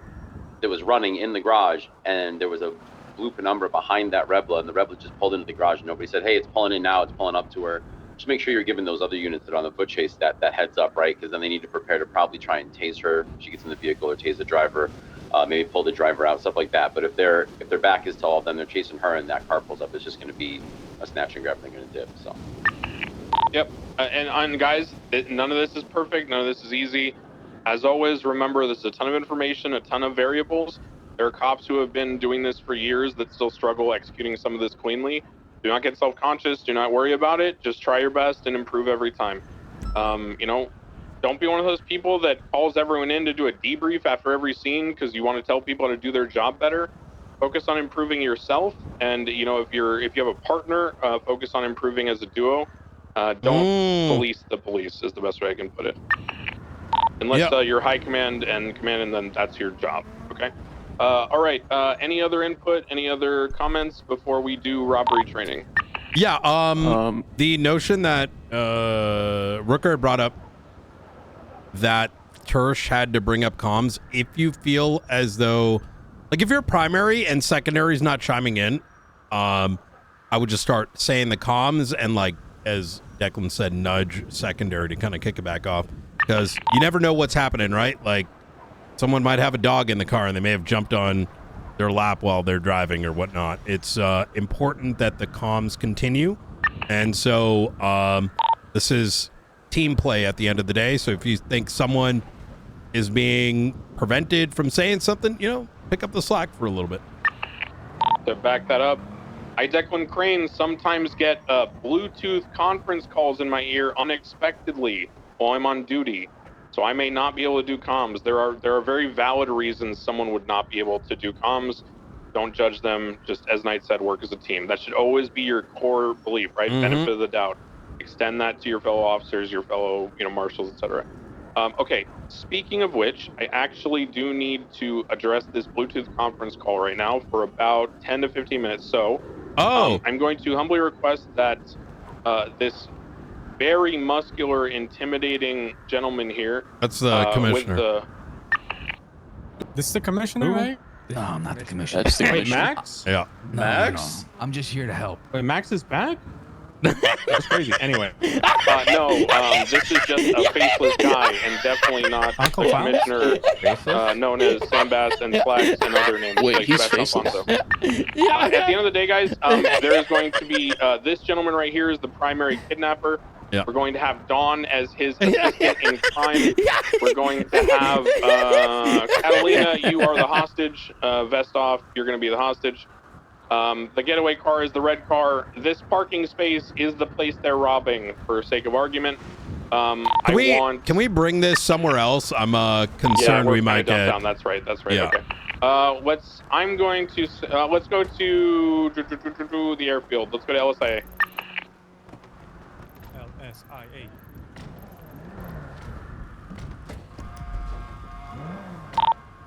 that was running in the garage, and there was a blue penumbra behind that Rebla, and the Rebla just pulled into the garage, and nobody said, hey, it's pulling in now, it's pulling up to her. Just make sure you're giving those other units that are on the foot chase that heads up, right? Because then they need to prepare to probably try and tase her if she gets in the vehicle, or tase the driver, maybe pull the driver out, stuff like that. But if their back is to all of them, they're chasing her, and that car pulls up, it's just going to be a snatch and grab, and they're going to dip. So. Yep, and guys, none of this is perfect. None of this is easy. As always, remember, this is a ton of information, a ton of variables. There are cops who have been doing this for years that still struggle executing some of this cleanly. Do not get self-conscious. Do not worry about it. Just try your best and improve every time. Don't be one of those people that calls everyone in to do a debrief after every scene because you want to tell people how to do their job better. Focus on improving yourself, and if you have a partner, focus on improving as a duo. Don't police the police is the best way I can put it. Unless you're high command, and then that's your job. Okay. All right. Any other input? Any other comments before we do robbery training? Yeah. The notion that Rooker brought up that Tersh had to bring up comms. If you feel as though, like, if your primary and secondary is not chiming in, I would just start saying the comms and, like, as Declan said, nudge secondary to kind of kick it back off, because you never know what's happening, right? Like, someone might have a dog in the car and they may have jumped on their lap while they're driving or whatnot. It's important that the comms continue, and so this is team play at the end of the day. So if you think someone is being prevented from saying something, you know, pick up the slack for a little bit. To back that up, I, Declan Crane, sometimes get Bluetooth conference calls in my ear unexpectedly while I'm on duty. So I may not be able to do comms. There are very valid reasons someone would not be able to do comms. Don't judge them. Just as Knight said, work as a team. That should always be your core belief, right? Mhm. Benefit of the doubt. Extend that to your fellow officers, your fellow, marshals, etc. Okay, speaking of which, I actually do need to address this Bluetooth conference call right now for about 10 to 15 minutes. So I'm going to humbly request that this very muscular, intimidating gentleman here. That's the commissioner. This is the commissioner, Who? right? No, I'm not the commissioner. That's the Wait, commissioner. Max? Yeah. No, Max? no. I'm just here to help. Wait, Max is back? That's crazy. Anyway, this is just a faceless guy, and definitely not Uncle the Faust? commissioner known as Sandbass and Flax and other names. Wait, like he's Best faceless? Alfonso. At the end of the day, guys, there is going to be this gentleman right here is the primary kidnapper. Yeah. We're going to have Dawn as his assistant in crime. We're going to have Catalina, you are the hostage. Vest off, you're going to be the hostage. The getaway car is the red car. This parking space is the place they're robbing, for sake of argument. Can we bring this somewhere else? I'm concerned we're we might kinda get. downtown. That's right. Yeah. Okay. I'm going to let's go to the airfield. Let's go to LSIA. LSIA.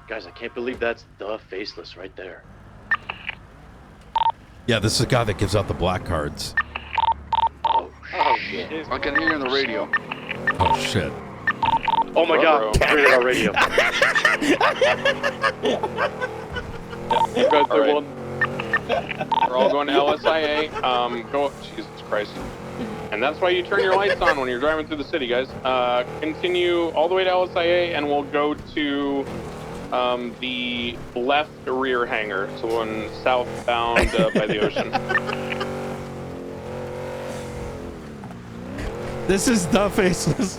Guys, I can't believe that's the faceless right there. Yeah, this is the guy that gives out the black cards. Oh shit! I can hear you on the radio. Oh shit. Oh my god! Read it on radio. Go through one. We're all going to LSIA. Go. Jesus Christ. And that's why you turn your lights on when you're driving through the city, guys. Continue all the way to LSIA, and we'll go to the left rear hangar, so one southbound by the ocean. This is the faceless.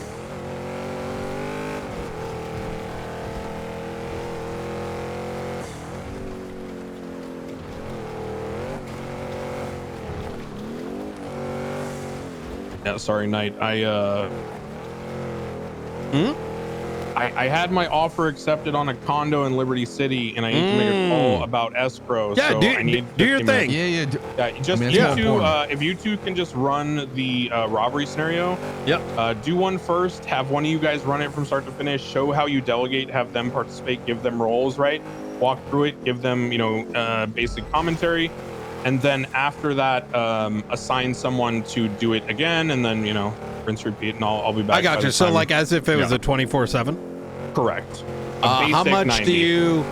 Yeah, sorry, Knight. I had my offer accepted on a condo in Liberty City, and I need to make a call about escrow. Yeah, so do I need your 50 thing. minutes. Just I mean, you that's two, important. if you two can just run the robbery scenario. Yep. Do one first. Have one of you guys run it from start to finish. Show how you delegate. Have them participate. Give them roles. Right. Walk through it. Give them basic commentary. And then after that, assign someone to do it again, and then rinse, repeat, and I'll be back. I got by you. the So time- like as if it was Yeah. a 24/7. Correct. How basic much 90. do you?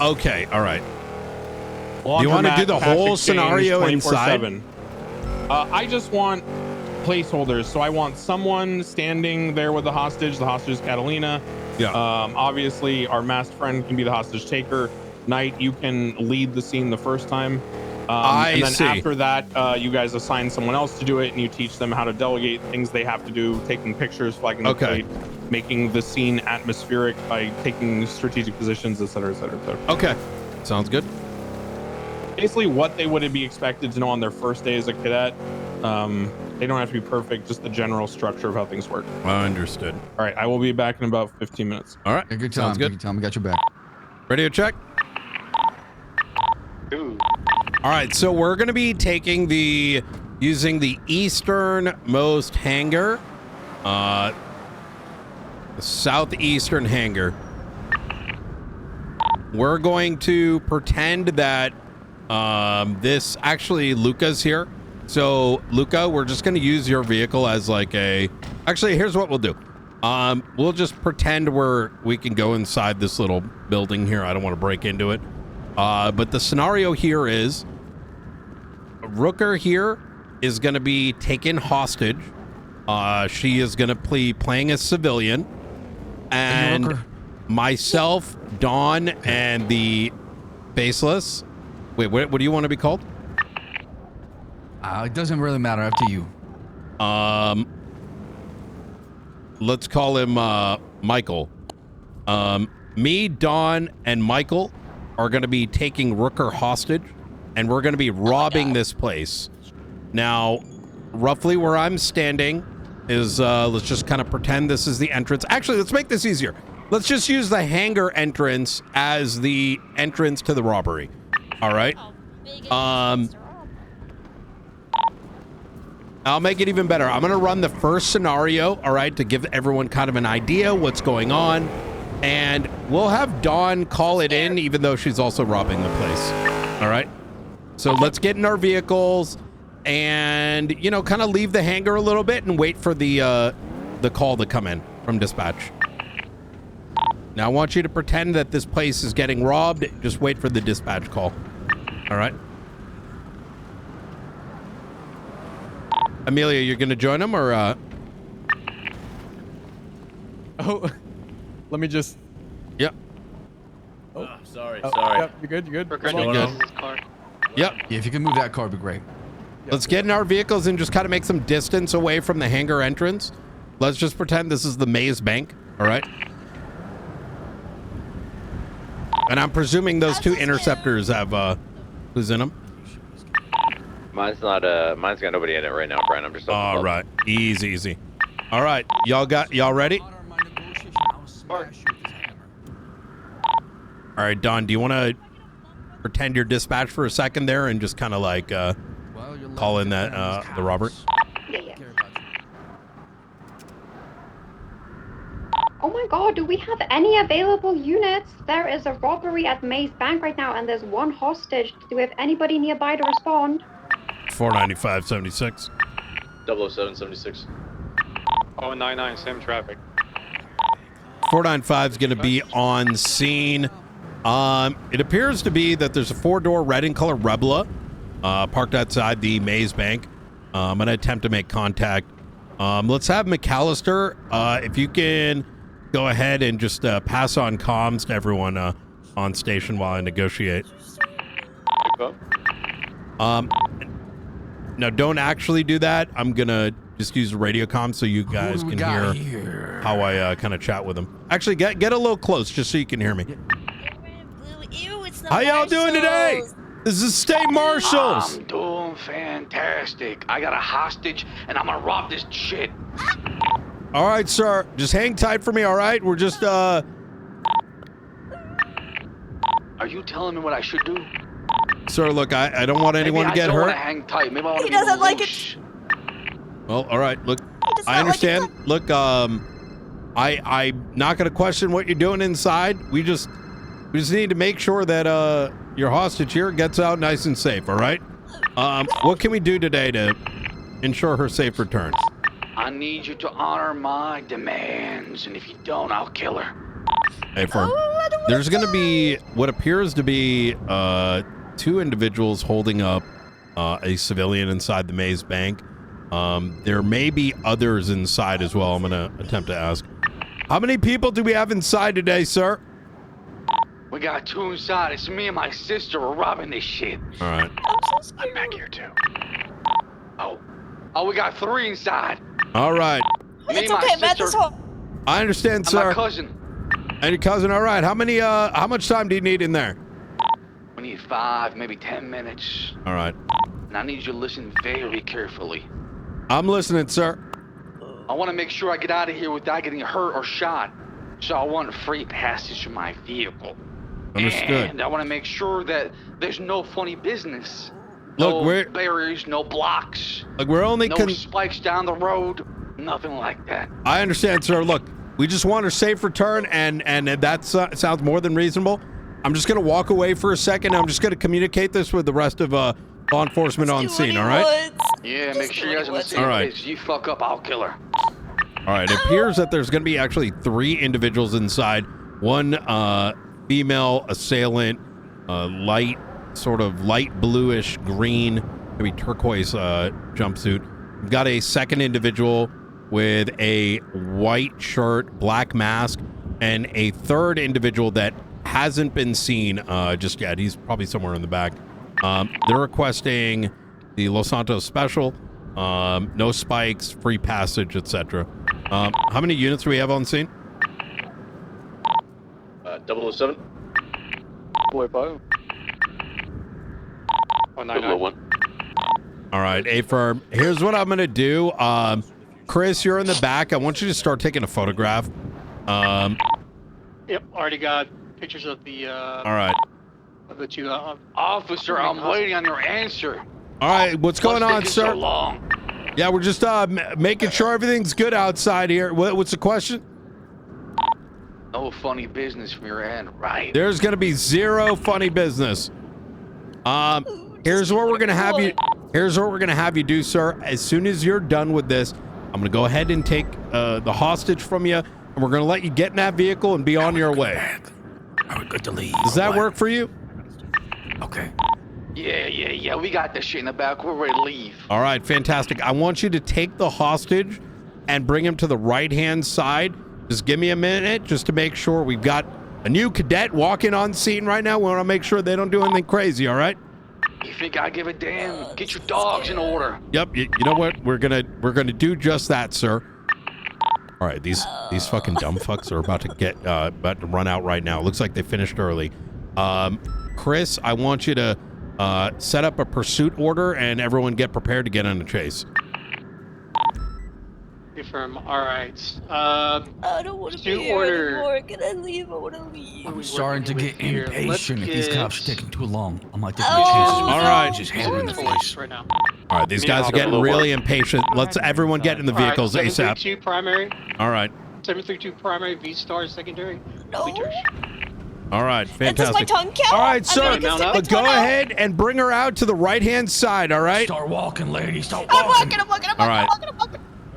Okay. All right. Do you want to do the Laundromat, cash whole exchange, scenario 24/7. I just want placeholders. So I want someone standing there with the hostage. The hostage is Catalina. Yeah. Obviously, our masked friend can be the hostage taker. Knight, you can lead the scene the first time. And then see. after that, you guys assign someone else to do it, and you teach them how to delegate things they have to do, taking pictures, flagging the plate, making the scene atmospheric by taking strategic positions, et cetera, et cetera, et cetera. Okay. Sounds good. Basically, what they would be expected to know on their first day as a cadet. They don't have to be perfect, just the general structure of how things work. I understood. All right, I will be back in about 15 minutes. All right. Yeah, good time. Sounds good. Good time. We got your back. Radio check. All right, so we're going to be taking using the easternmost hangar, the southeastern hangar. we're going to pretend that this actually Luca's here. So Luca, we're just going to use your vehicle as like a. Actually, here's what we'll do. We'll just pretend we can go inside this little building here. I don't want to break into it. But the scenario here is Rooker here is going to be taken hostage. She is going to be playing a civilian, and myself, Dawn, and the Faceless. Wait, what do you want to be called? It doesn't really matter. Up to you. Let's call him Michael. Me, Dawn, and Michael are going to be taking Rooker hostage, and we're going to be robbing this place. Now, roughly where I'm standing is, let's just kind of pretend this is the entrance. Actually, let's make this easier. Let's just use the hangar entrance as the entrance to the robbery. All right. I'll make it even better. I'm going to run the first scenario, all right, to give everyone kind of an idea what's going on. And we'll have Dawn call it in, even though she's also robbing the place. All right. So let's get in our vehicles and, you know, kind of leave the hangar a little bit and wait for the call to come in from dispatch. Now, I want you to pretend that this place is getting robbed. Just wait for the dispatch call. All right. Amelia, you're going to join them or? Oh, let me just. Yep. Oh, sorry. Yep, you good? You good? You're good. Yep. Yeah, if you can move that car, it'd be great. Let's get in our vehicles and just kind of make some distance away from the hangar entrance. Let's just pretend this is the Maze Bank. All right. And I'm presuming those two interceptors have who's in them. Mine's got nobody in it right now, Brian. I'm just. All right. Easy. All right. Y'all ready? All right, Don, do you want to pretend you're dispatched for a second there and just kind of like call in that the robbery? Yeah. Oh my god, do we have any available units? There is a robbery at Maze Bank right now and there's one hostage. Do we have anybody nearby to respond? 495-76. 007-76. 099, same traffic. 495 is going to be on scene. It appears to be that there's a 4-door red in color Rebla parked outside the Maze Bank. I'm going to attempt to make contact. Let's have McAllister, if you can go ahead and just pass on comms to everyone on station while I negotiate. No, don't actually do that. I'm going to just use the radio comm so you guys can hear how I kind of chat with them. Actually, get a little close just so you can hear me. Ew, it's the How y'all doing today? This is State Marshals. I'm doing fantastic. I got a hostage and I'm gonna rob this shit. All right, sir. Just hang tight for me, all right? We're just, Are you telling me what I should do? Sir, look, I don't want anyone to get hurt. Maybe I don't want to hang tight. Maybe I want to be doesn't like loose. Well, all right. Look, I understand. Look, I'm not going to question what you're doing inside. We just need to make sure that your hostage here gets out nice and safe, all right? What can we do today to ensure her safe return? I need you to honor my demands, and if you don't, I'll kill her. Hey, firm. There's going to be what appears to be 2 individuals holding up a civilian inside the Maze Bank. There may be others inside as well. I'm going to attempt to ask. How many people do we have inside today, sir? We got 2 inside. It's me and my sister. We're robbing this shit. All right. I'm back here too. Oh, we got 3 inside. All right. Me and my sister. I understand, And sir. my cousin. And your cousin. All right. How much time do you need in there? We need 5, maybe 10 minutes. All right. And I need you to listen very carefully. I'm listening, sir. I want to make sure I get out of here without getting hurt or shot. So I want free passage to my vehicle. Understood. And I want to make sure that there's no funny business. Look, no barriers, no blocks. Like we're only no spikes down the road. Nothing like that. I understand, sir. Look, we just want her safe return, and that sounds more than reasonable. I'm just gonna walk away for a second. I'm just gonna communicate this with the rest of law enforcement on scene. All right. Yeah, make sure you guys are on the same All right. page. You fuck up, I'll kill her. All right. It appears that there's gonna be actually 3 individuals inside. One female assailant, sort of light bluish green, maybe turquoise jumpsuit. We've got a second individual with a white shirt, black mask, and a third individual that hasn't been seen just yet. He's probably somewhere in the back. They're requesting the Los Santos special, no spikes, free passage, etc. How many units do we have on scene? 007. 005. 001. All right, A-firm. Here's what I'm going to do. Chris, you're in the back. I want you to start taking a photograph. Yep, already got pictures of the. All right. Of the 2. Officer, I'm waiting on your answer. All right, what's going on, taking sir? so long? Yeah, we're just making sure everything's good outside here. What's the question? No funny business from your end, right? There's going to be 0 funny business. Here's what we're going to have you. Here's what we're going to have you do, sir. As soon as you're done with this, I'm going to go ahead and take the hostage from you, and we're going to let you get in that vehicle and be on your way. Are we good to leave? Does that work for you? Okay. Yeah. We got this shit in the back. We're ready to leave. All right, fantastic. I want you to take the hostage and bring him to the right-hand side. Just give me a minute just to make sure. We've got a new cadet walking on scene right now. We want to make sure they don't do anything crazy, all right? You think I give a damn? Get your dogs in order. Yep. You know what? We're gonna do just that, sir. All right. These fucking dumb fucks are about to run out right now. Looks like they finished early. Chris, I want you to set up a pursuit order and everyone get prepared to get on the chase. Confirm. All right. I don't want to be here anymore. Can I leave? I want to leave. I'm starting to get impatient if these cops are taking too long. I'm like, All right. just hammer in the face. Right now. All right. These guys are getting really impatient. Let's everyone get in the vehicles ASAP. 732 primary. All right. 732 primary. V-star secondary. No. All right, fantastic. Does my tongue count? All right, sir, I'm gonna but go ahead and bring her out to the right-hand side, all right? Start walking, lady. Start I'm walking. walking. All right.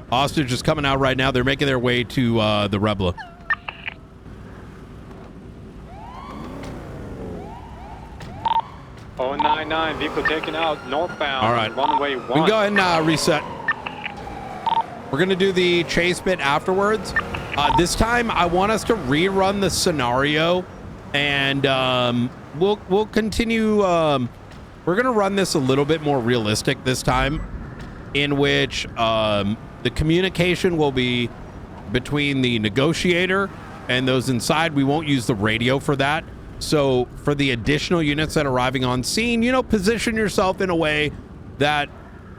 Hostage is coming out right now. They're making their way to the Rebla. Oh, 99, vehicle taken out northbound. All right. Runway 1. We can go ahead and reset. We're going to do the chase bit afterwards. This time, I want us to rerun the scenario, and we'll continue. We're going to run this a little bit more realistic this time, in which the communication will be between the negotiator and those inside. We won't use the radio for that. So for the additional units that are arriving on scene, position yourself in a way that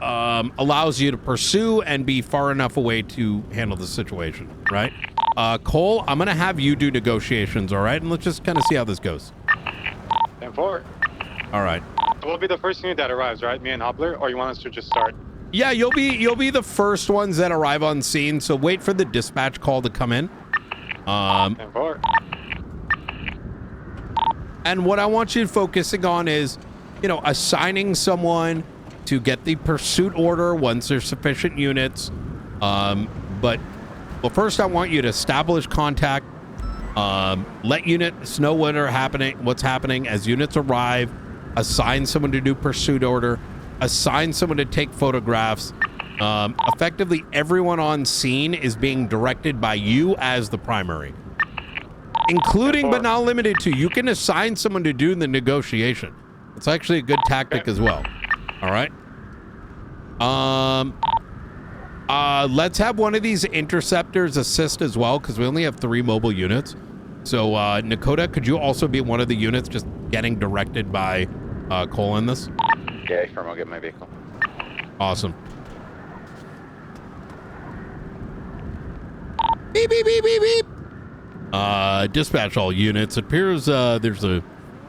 allows you to pursue and be far enough away to handle the situation, right? Cole, I'm going to have you do negotiations, all right? And let's just kind of see how this goes. 10-4. All right. We'll be the first unit that arrives, right? Me and Hubler, or you want us to just start? Yeah, you'll be the first ones that arrive on scene, so wait for the dispatch call to come in. 10-4. And what I want you focusing on is, assigning someone to get the pursuit order once there's sufficient units. But first I want you to establish contact, let units know what's happening as units arrive, assign someone to do pursuit order, assign someone to take photographs. Effectively, everyone on scene is being directed by you as the primary. Including but not limited to, you can assign someone to do the negotiation. It's actually a good tactic as well. All right. Let's have one of these interceptors assist as well, because we only have 3 mobile units. So, Nakota, could you also be one of the units just getting directed by Cole in this? Yeah, firm, I'll get my vehicle. Awesome. Beep, beep, beep, beep, beep. Dispatch all units. It appears there's a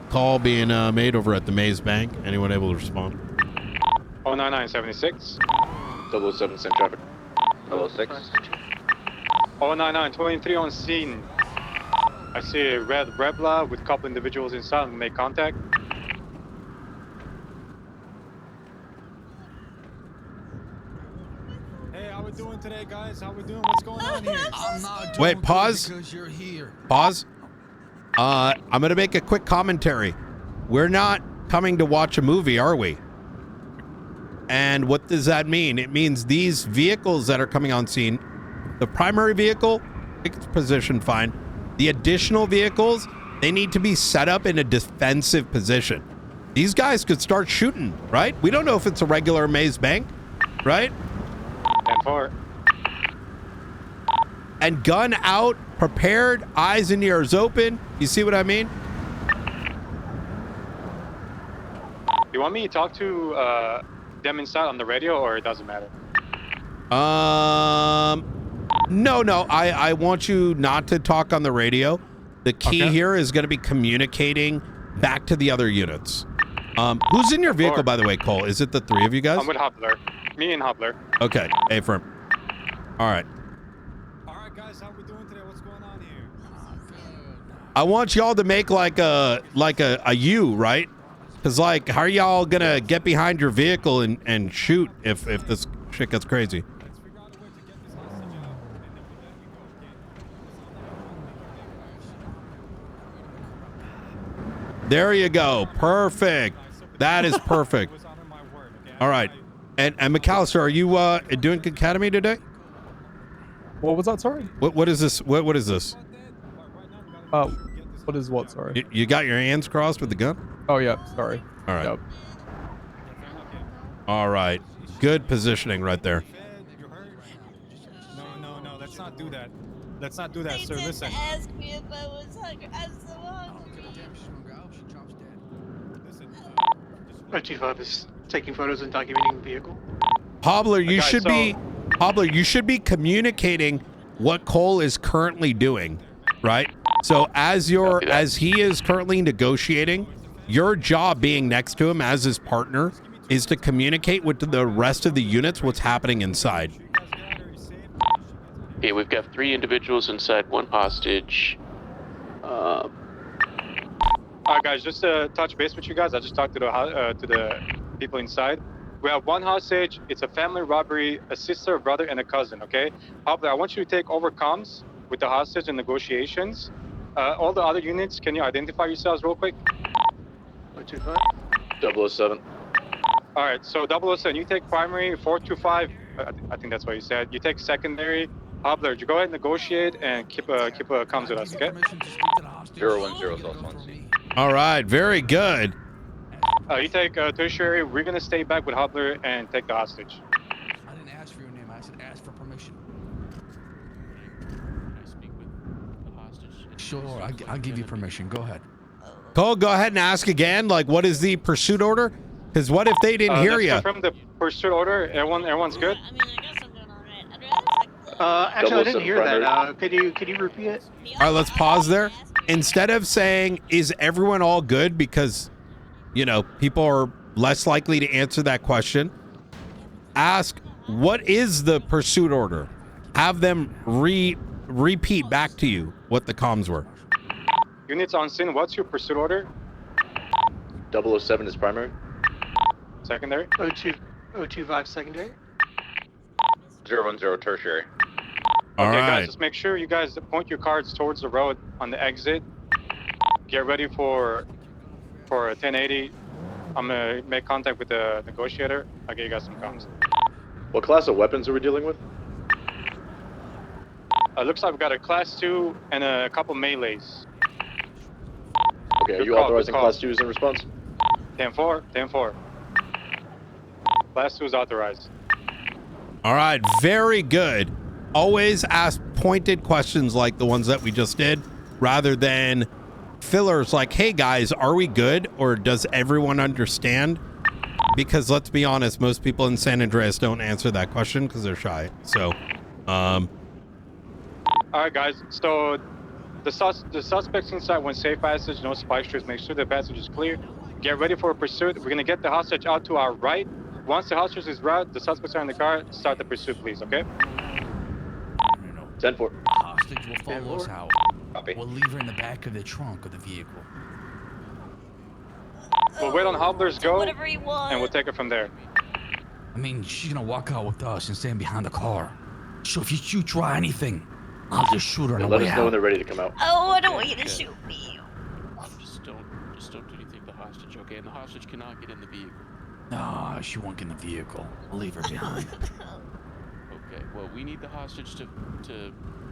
call being made over at the Maze Bank. Anyone able to respond? 09976. 007, same traffic. 006. 09923 on scene. I see a red Rebla with a couple individuals inside and make contact. Hey, how we doing today, guys? How we doing? What's going on here? I'm not Wait, doing pause. good because you're here. Pause. I'm gonna make a quick commentary. We're not coming to watch a movie, are we? And what does that mean? It means these vehicles that are coming on scene, the primary vehicle, it's positioned fine. The additional vehicles, they need to be set up in a defensive position. These guys could start shooting, right? We don't know if it's a regular maze bank, right? 10-4. And gun out, prepared, eyes and ears open. You see what I mean? You want me to talk to them inside on the radio, or it doesn't matter? No. I want you not to talk on the radio. The key here is going to be communicating back to the other units. Who's in your vehicle, by the way, Cole? Is it the three of you guys? I'm with Hopler. Me and Hopler. Okay, affirm. All right. All right, guys, how we doing today? What's going on here? I want y'all to make like a U, right? Because like, how are y'all gonna get behind your vehicle and shoot if this shit gets crazy? There you go. Perfect. That is perfect. All right. And McAllister, are you doing Academy today? What was that? Sorry. What is this? What is this? What is what? Sorry. You got your hands crossed with the gun? Oh yeah. Sorry. All right. Yep. All right. Good positioning right there. No. Let's not do that. Let's not do that, sir. Listen. Ask me if I was hungry. I'm so hungry. 025 is taking photos and documenting the vehicle. Hobbler, you Okay, should so- be Hobbler, you should be communicating what Cole is currently doing, right? So as he is currently negotiating, your job being next to him as his partner is to communicate with the rest of the units what's happening inside. Okay, we've got 3 individuals inside, 1 hostage. Alright, guys, just to touch base with you guys, I just talked to the people inside. We have 1 hostage. It's a family robbery, a sister, a brother, and a cousin. Okay, Hopper, I want you to take over comms with the hostage and negotiations. All the other units, can you identify yourselves real quick? 025. 007. All right, so 007, you take primary. 425, I think that's what you said. You take secondary. Hobler, you go ahead and negotiate and keep comms with us, okay? 010 South 1C. All right, very good. You take tertiary. We're gonna stay back with Hobler and take the hostage. I didn't ask for your name. I said ask for permission. Can I speak with the hostage? Sure, I'll give you permission. Go ahead. Cole, go ahead and ask again. Like, what is the pursuit order? Because what if they didn't hear you? From the pursuit order, everyone's good. Actually, I didn't hear that. Could you repeat it? All right, let's pause there. Instead of saying, is everyone all good? Because, you know, people are less likely to answer that question. Ask, what is the pursuit order? Have them repeat back to you what the comms were. Units on scene, what's your pursuit order? 007 is primary. Secondary? 025 secondary. 010 tertiary. All okay, right. guys, just make sure you guys point your cards towards the road on the exit. Get ready for a 1080. I'm gonna make contact with the negotiator. I'll get you guys some comms. What class of weapons are we dealing with? Looks like we got a class 2 and a couple melees. Okay, are Good you call, authorizing good call. class 2s in response? 10-4, 10-4. Class 2 is authorized. All right, very good. Always ask pointed questions like the ones that we just did, rather than fillers like, hey guys, are we good? Or does everyone understand? Because let's be honest, most people in San Andreas don't answer that question because they're shy. So, All right, guys. So the suspects inside went safe passage, no spike strips. Make sure the passage is clear. Get ready for a pursuit. We're gonna get the hostage out to our right. Once the hostage is right, the suspects are in the car. Start the pursuit, please. Okay? 10-4. Hostage will follow us out. We'll leave her in the back of the trunk of the vehicle. We'll wait on Hobbler's go, whatever you want. and we'll take it from there. I mean, she's gonna walk out with us and stand behind the car. So if you try anything, I'll just shoot her on the Let way us know when out. they're ready to come out. Oh, I don't want you to shoot me. Just don't do anything to the hostage, okay? And the hostage cannot get in the vehicle. No, she won't get in the vehicle. I'll leave her behind. Okay. Well, we need the hostage to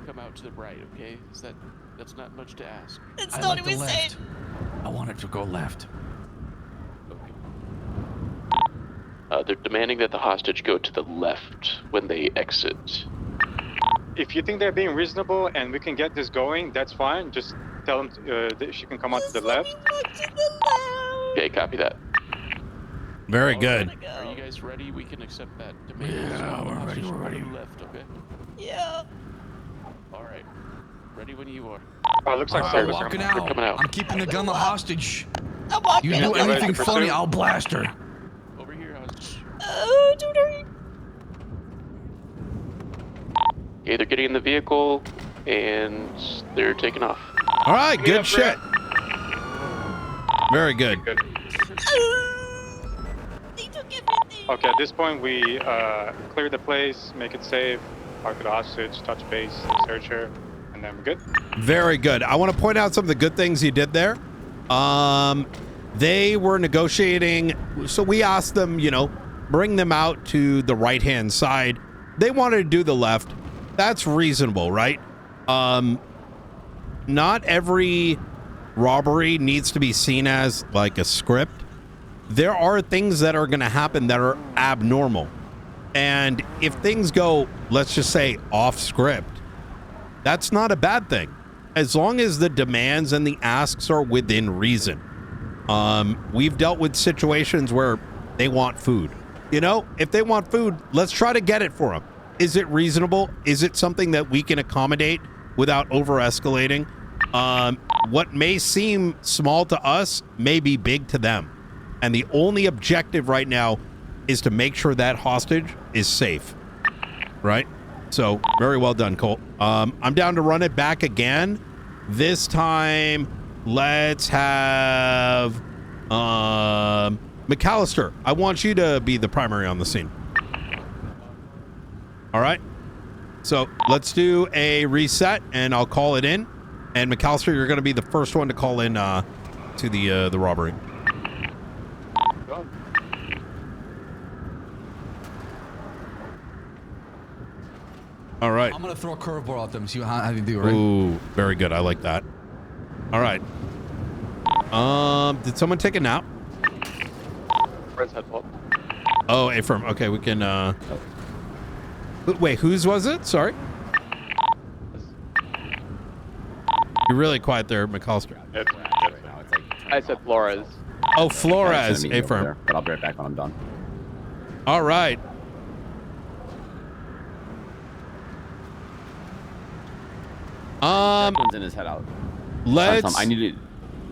come out to the right, okay? That's not much to ask. It's I not like the even left. safe. I want her to go left. They're demanding that the hostage go to the left when they exit. If you think they're being reasonable and we can get this going, that's fine. Just tell them that she can come out to the left. Okay, copy that. Very good. Are you guys ready? We can accept that demand. Yeah, we're ready, we're ready. Left, okay? Yeah. All right. Ready when you are. Oh, looks like I'm service. walking They're out. coming out. I'm keeping the gun the hostage. I'm walking You do out. anything Ready to funny, pursue? I'll blast her. Over here, hostage. Oh, don't hurry. Okay, they're getting in the vehicle and they're taking off. All right, good shit. Very good. They took everything. Okay, at this point we clear the place, make it safe, park the hostage, touch base, search her, and then we're good. Very good. I want to point out some of the good things you did there. They were negotiating, so we asked them, bring them out to the right-hand side. They wanted to do the left. That's reasonable, right? Not every robbery needs to be seen as like a script. There are things that are going to happen that are abnormal. And if things go, let's just say, off script, that's not a bad thing. As long as the demands and the asks are within reason. We've dealt with situations where they want food. If they want food, let's try to get it for them. Is it reasonable? Is it something that we can accommodate without over-escalating? What may seem small to us may be big to them. And the only objective right now is to make sure that hostage is safe. Right? So, very well done, Colt. I'm down to run it back again. This time, let's have McAllister. I want you to be the primary on the scene. All right. So let's do a reset, and I'll call it in. And McAllister, you're going to be the first one to call in to the robbery. All right. I'm gonna throw a curveball at them. See how they do, right? Ooh, very good. I like that. All right. Did someone take a nap? Red's head pop. Oh, Affirm. Okay, we can. Wait, whose was it? Sorry. You're really quiet there, McAllister. I said Flores. Oh, Flores. Yeah, Affirm. but I'll be right back when I'm done. All right. Declan's in his head out. Let's. I need to.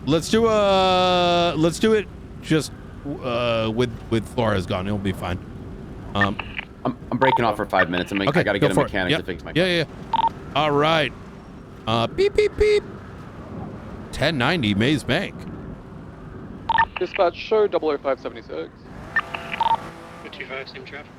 Let's do it just with Flores gone. It'll be fine. I'm breaking off for 5 minutes. I gotta get a mechanic to fix my car. Yeah. All right. Beep beep beep. 1090 Maze Bank. Dispatch, show 00576. 25, same traffic.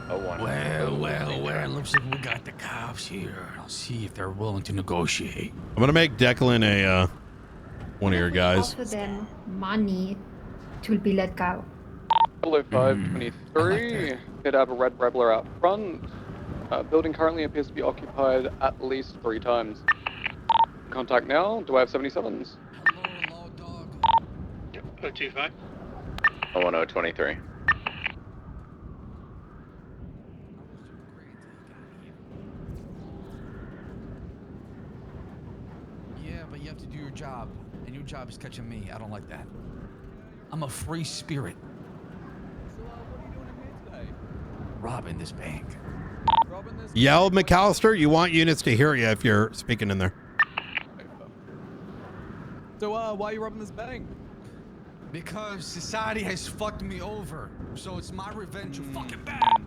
Well, looks like we got the cops here. I'll see if they're willing to negotiate. I'm gonna make Declan a one of your guys. Offer them money to be let go. 00523. Could have a red Rebler out front. Building currently appears to be occupied at least 3 times. Contact now. Do I have 77s? 025. 01023. Yeah, but you have to do your job, and your job is catching me. I don't like that. I'm a free spirit. So, what are you doing in here today? Robbing this bank. Robbing this Yell, McAllister. You want units to hear you if you're speaking in there. So, why are you robbing this bank? Because society has fucked me over. So it's my revenge. You're fucking bad.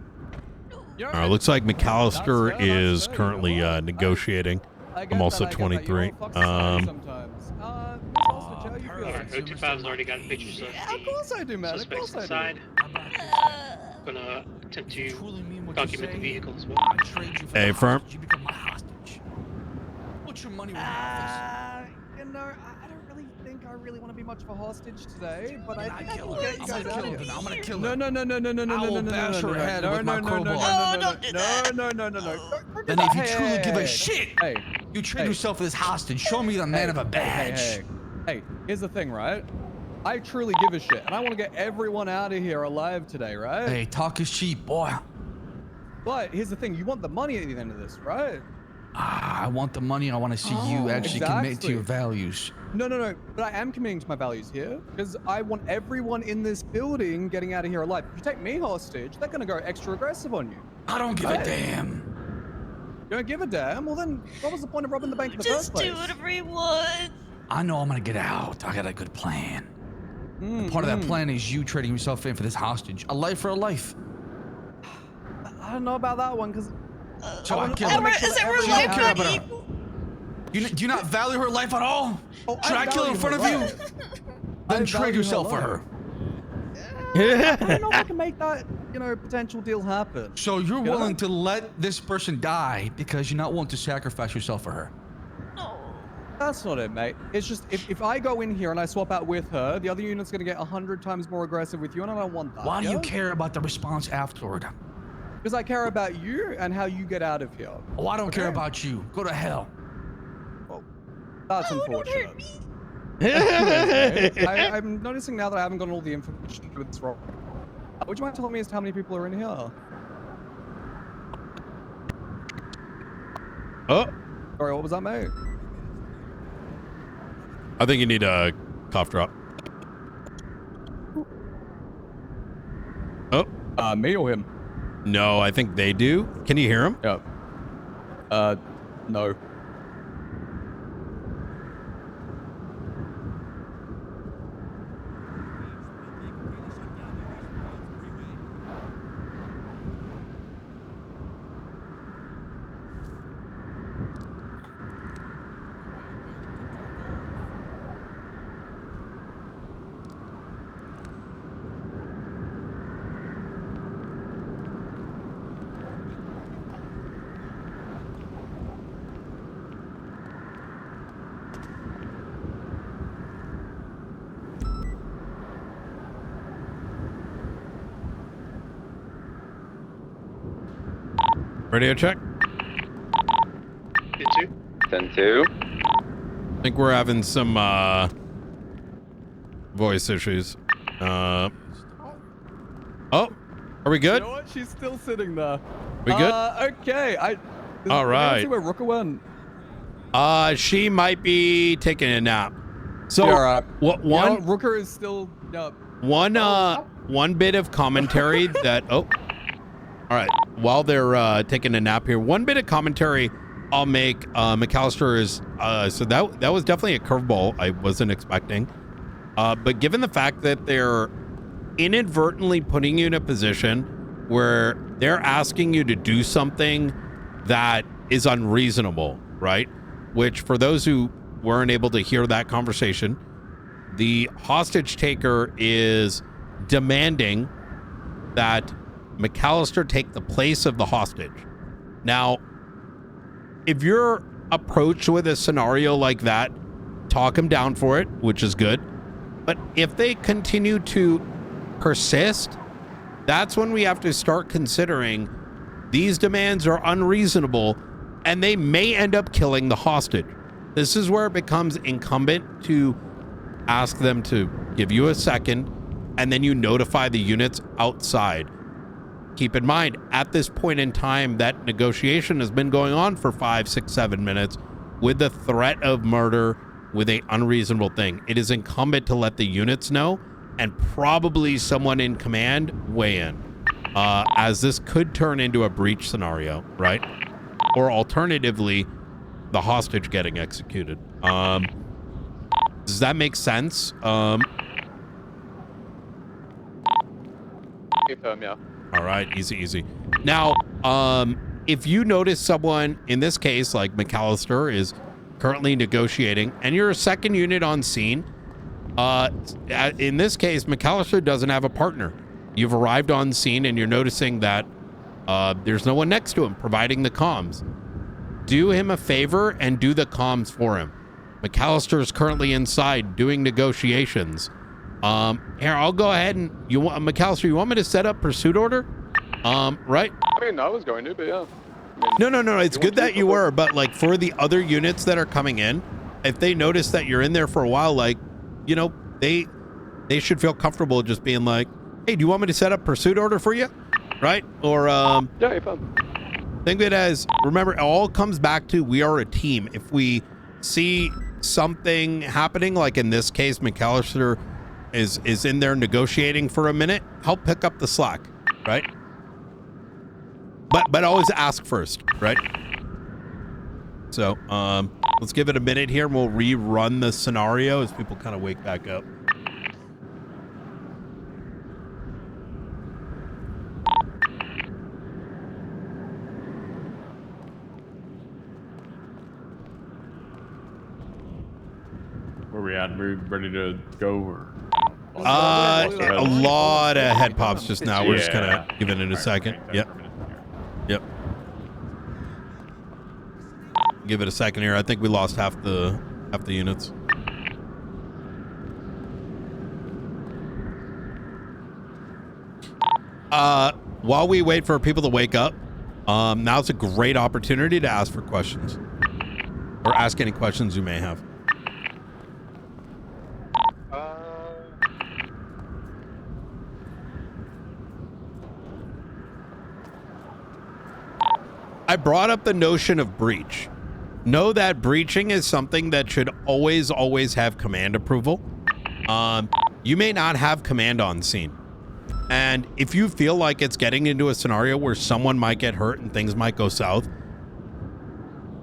Looks like McAllister is currently negotiating. I'm also 23. O25's already got pictures of the suspects inside. Gonna attempt to document the vehicle as well. Hey, firm. You become my hostage. What's your money worth in office? You know, I don't really think I really want to be much of a hostage today, but I think I kill can her. get you I'm guys gonna out kill of her. here. I'm gonna kill No, her. no, no, no, no, no, no, I no, will no, bash no, her no, head no, with my no, crowbar. no, don't do no, that. no, no, no, no. Don't Then do if that. you truly give a Hey, shit, hey, you trade hey. yourself for this hostage. Show me the man of a badge. Hey, here's the thing, right? I truly give a shit, and I want to get everyone out of here alive today, right? Hey, talk is cheap, boy. But here's the thing, you want the money at the end of this, right? I want the money. I want to see you actually commit to your values. No, but I am committing to my values here because I want everyone in this building getting out of here alive. If you take me hostage, they're gonna go extra aggressive on you. I don't give a damn. You don't give a damn? Well then, what was the point of robbing the bank in the first place? Just do whatever he wants. I know I'm gonna get out. I got a good plan. And part of that plan is you trading yourself in for this hostage. A life for a life. I don't know about that one because. So I kill her. Is her life not equal? Do you not value her life at all? Oh, Should I kill her in front of you? Then trade yourself for her. I don't know if I can make that, potential deal happen. So you're willing to let this person die because you're not willing to sacrifice yourself for her? That's not it, mate. It's just, if I go in here and I swap out with her, the other unit's going to get 100 times more aggressive with you, and I don't want that. Why do you care about the response afterward? Because I care about you and how you get out of here. Oh, I don't care about you. Go to hell. Well, that's unfortunate. I'm noticing now that I haven't gotten all the information with this wrong. Would you mind telling me as to how many people are in here? Oh. Sorry, what was that, mate? I think you need a cough drop. Oh. Me or him? No, I think they do. Can you hear him? Yeah. No. Radio check. 10-2. I think we're having some voice issues. Oh, are we good? You know what? She's still sitting there. We good? Okay. All right. See where Rooker went? She might be taking a nap. So Yeah, all right. what You know one what? Rooker is still one bit of commentary that all right, while they're taking a nap here, one bit of commentary I'll make. McAllister is so that was definitely a curveball I wasn't expecting. But given the fact that they're inadvertently putting you in a position where they're asking you to do something that is unreasonable, right? Which, for those who weren't able to hear that conversation, the hostage taker is demanding that McAllister take the place of the hostage. Now, if you're approached with a scenario like that, talk him down for it, which is good. But if they continue to persist, that's when we have to start considering these demands are unreasonable and they may end up killing the hostage. This is where it becomes incumbent to ask them to give you a second, and then you notify the units outside. Keep in mind, at this point in time, that negotiation has been going on for 5, 6, 7 minutes with the threat of murder with a unreasonable thing. It is incumbent to let the units know and probably someone in command weigh in, as this could turn into a breach scenario, right? Or alternatively, the hostage getting executed. Does that make sense? Confirm, yeah. All right, easy. Now, If you notice someone, in this case, like McAllister is currently negotiating, and you're a second unit on scene, in this case, McAllister doesn't have a partner. You've arrived on scene and you're noticing that there's no one next to him providing the comms. Do him a favor and do the comms for him. McAllister is currently inside doing negotiations. Here, I'll go ahead and McAllister, you want me to set up pursuit order? Right? I mean, I was going to, but yeah. No. It's good that you were, but like for the other units that are coming in, if they notice that you're in there for a while, like, you know, they should feel comfortable just being like, hey, do you want me to set up pursuit order for you? Right? Or yeah, you're fine. Think of it as, remember, it all comes back to we are a team. If we see something happening, like in this case, McAllister is in there negotiating for a minute, help pick up the slack, right? But always ask first, right? So let's give it a minute here and we'll rerun the scenario as people kind of wake back up. Where we at? We ready to go? Or a lot of head pops just now. We're just kind of giving it a second. Yep. Give it a second here. I think we lost half the units. While we wait for people to wake up, now's a great opportunity to ask for questions or ask any questions you may have. I brought up the notion of breach. Know that breaching is something that should always have command approval. You may not have command on scene. And if you feel like it's getting into a scenario where someone might get hurt and things might go south,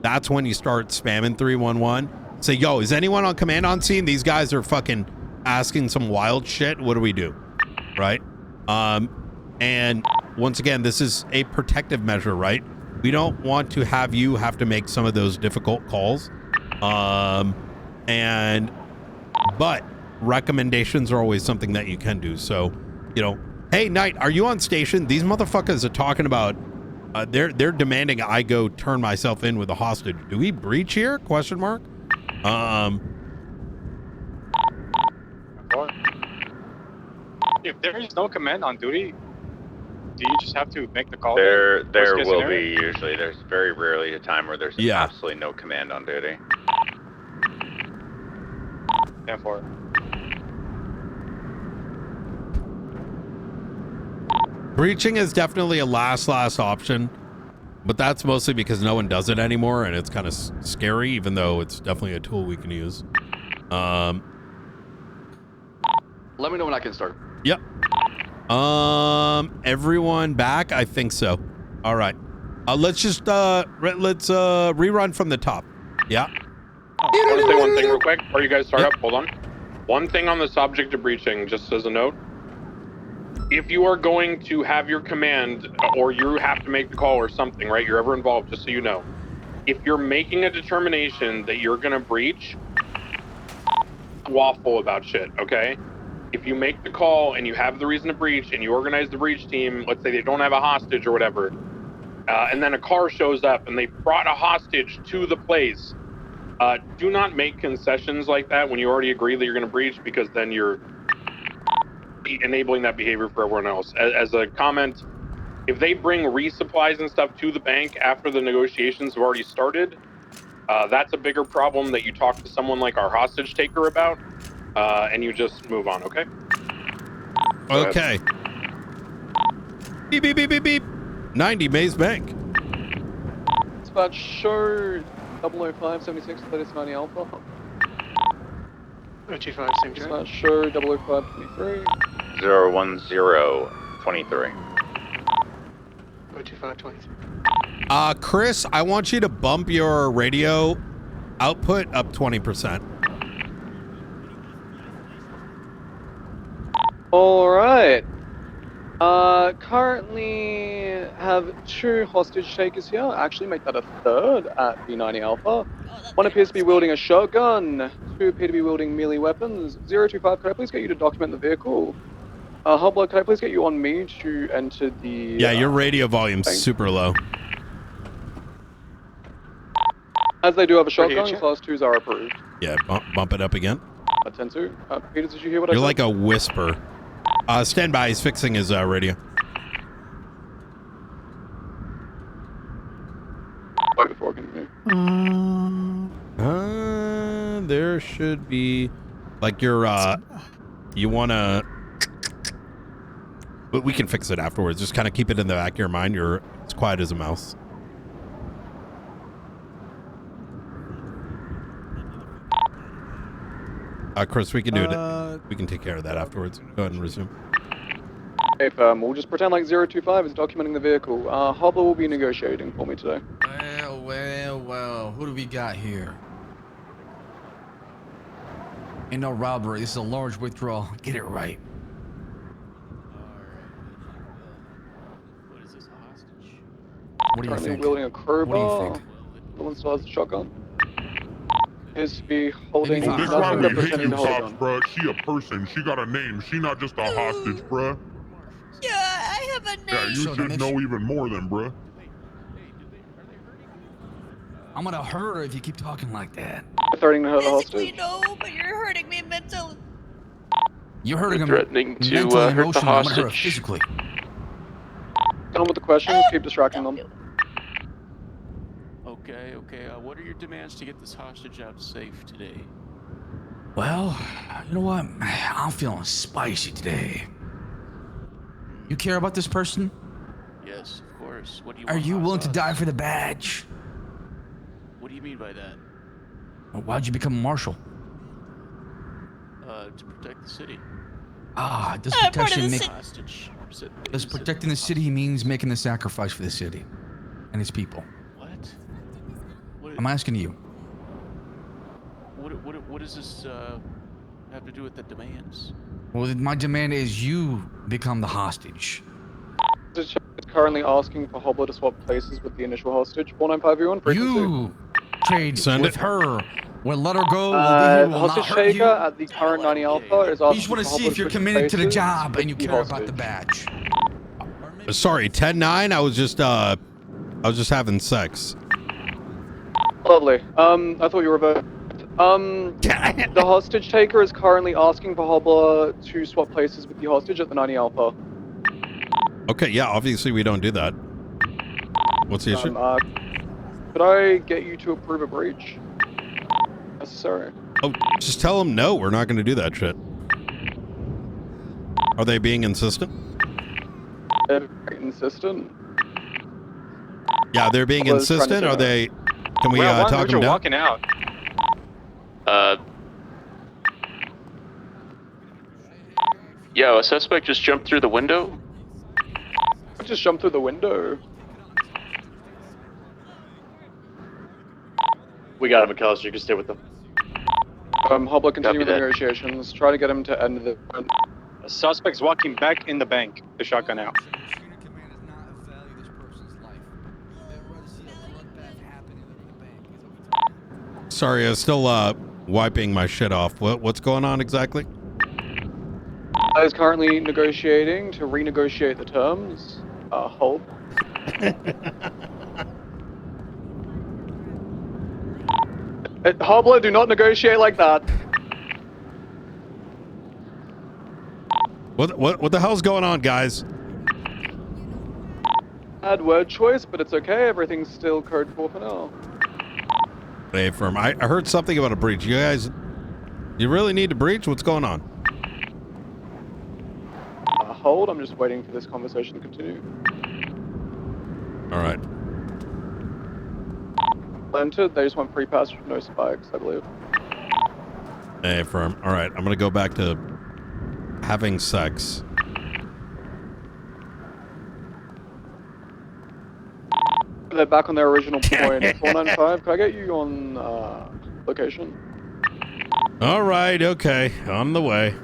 that's when you start spamming 311. Say, yo, is anyone on command on scene? These guys are fucking asking some wild shit. What do we do? Right? And once again, this is a protective measure, right? We don't want to have you have to make some of those difficult calls. But recommendations are always something that you can do. So, you know, hey, Knight, are you on station? These motherfuckers are talking about, they're demanding I go turn myself in with a hostage. Do we breach here? Question mark. If there is no command on duty, do you just have to make the call? There will be usually. There's very rarely a time where there's absolutely no command on duty. 10-4. Breaching is definitely a last option, but that's mostly because no one does it anymore, and it's kind of scary, even though it's definitely a tool we can use. Let me know when I can start. Yep. Everyone back? I think so. All right. Let's just rerun from the top. Yeah. I want to say one thing real quick before you guys start up. Hold on. One thing on the subject of breaching, just as a note. If you are going to have your command or you have to make the call or something, right? You're ever involved, just so you know. If you're making a determination that you're going to breach, waffle about shit, okay? If you make the call and you have the reason to breach and you organize the breach team, let's say they don't have a hostage or whatever, and then a car shows up and they brought a hostage to the place, do not make concessions like that when you already agree that you're going to breach, because then you're enabling that behavior for everyone else. As a comment, if they bring resupplies and stuff to the bank after the negotiations have already started, that's a bigger problem that you talk to someone like our hostage taker about. And you just move on, okay? Okay. Beep, beep, beep, beep, beep. 90 Maze Bank. Dispatch, show 00576, latest 90 Alpha. 025, same track. Dispatch, show 00523. 01023. 025, 23. Chris, I want you to bump your radio output up 20%. All right. Currently have 2 hostage takers here. Actually make that a 3rd at the 90 Alpha. One appears to be wielding a shotgun. 2 appear to be wielding melee weapons. 025, could I please get you to document the vehicle? Hubbler, could I please get you on me to enter the... Yeah, your radio volume's super low. As they do have a shotgun, class 2s are approved. Yeah, bump it up again. 10-2. Peter, did you hear what I You're said? like a whisper. Stand by, he's fixing his radio. Right before I can move. There should be, like your, you wanna, but we can fix it afterwards. Just kind of keep it in the back of your mind. You're as quiet as a mouse. Chris, we can do it. We can take care of that afterwards. Go ahead and resume. Okay, firm. We'll just pretend like 025 is documenting the vehicle. Hubbler will be negotiating for me today. Well. Who do we got here? Ain't no robbery. This is a large withdrawal. Get it right. What is this, a hostage? What do you Currently think? wielding a crowbar. What do you think? The one still has a shotgun. Is to be holding This why nothing we but hate you pretending to hold a cops, gun. bruh. She a person. She got a name. She not just a hostage, bruh. Yeah, I have a name. Yeah, you should know even more than, bruh. I'm gonna hurt her if you keep talking like that. Threatening to hurt the Physically, hostage. no, but you're hurting me mentally. You're hurting him threatening to mentally, hurt the emotionally. I'm gonna hurt her hostage. physically. Tell them with the questions. Keep distracting them. Okay. What are your demands to get this hostage out safe today? Well, you know what? I'm feeling spicy today. You care about this person? Yes, of course. What do you Are want, you hot willing to sauce? die for the badge? What do you mean by that? Well, why'd you become a marshal? To protect the city. Does I'm part of protection the make... city. Hostage. Does protecting the city means making the sacrifice for the city and its people? What? I'm asking you. What does this have to do with the demands? Well, my demand is you become the hostage. Hostage is currently asking for Hobbler to swap places with the initial hostage. 495 frequency. You trade Send with it. her. We'll let her go. We'll be here. We'll not Hostage hurt taker you. at the current 90 Alpha is We asking just want to for see Hobbler if you're switch committed to the places job and you with the care about the hostage. badge. Sorry, 10-9. I was just having sex. Lovely. I thought you were about. The hostage taker is currently asking for Hobbler to swap places with the hostage at the 90 Alpha. Okay, yeah, obviously we don't do that. What's the issue? Could I get you to approve a breach? Necessary. Oh, just tell them no, we're not going to do that shit. Are they being insistent? Insistent? Yeah, they're being Hobbler's trying to insistent. say Are no. they... Can we Well, talk them down? walking out. Yo, a suspect just jumped through the window? I just jumped through the window. We got him, McAllister. You can stay with them. Hobbler, continue with the that. negotiations. Try to get him to end the... A suspect's walking back in the bank. The shotgun out. Sorry, I was still wiping my shit off. What's going on exactly? I is currently negotiating to renegotiate the terms. Hold. Hobbler, do not negotiate like that. What the hell's going on, guys? Bad word choice, but it's okay. Everything's still code 4 for now. Hey, firm. I heard something about a breach. You guys, you really need to breach? What's going on? Hold. I'm just waiting for this conversation to continue. All right. Entered. They just want free pass with no spikes, I believe. Hey, firm. All right, I'm gonna go back to having sex. They're back on their original point. 495. Can I get you on location? All right. Okay. On the way.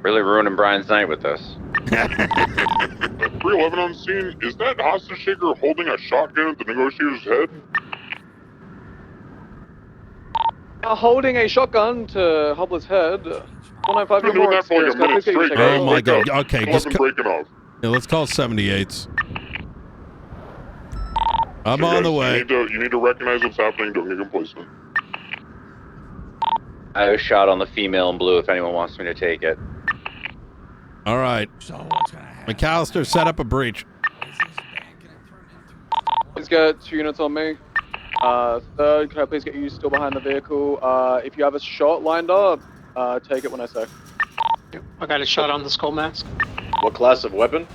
Really ruining Brian's night with this. 311 on scene. Is that hostage taker holding a shotgun at the negotiator's head? Holding a shotgun to Hobbler's head. 105, you're more experienced. Can I please get you to take Oh over? my god. Okay, just breaking off. Yeah, let's call 78s. I'm So on the guys, way. You need to recognize what's happening. Don't get complacent. I have a shot on the female in blue if anyone wants me to take it. All right. McAllister, set up a breach. Please get 2 units on me. Third, can I please get you still behind the vehicle? If you have a shot lined up, take it when I say. I got a shot on the skull mask. What class of weapon?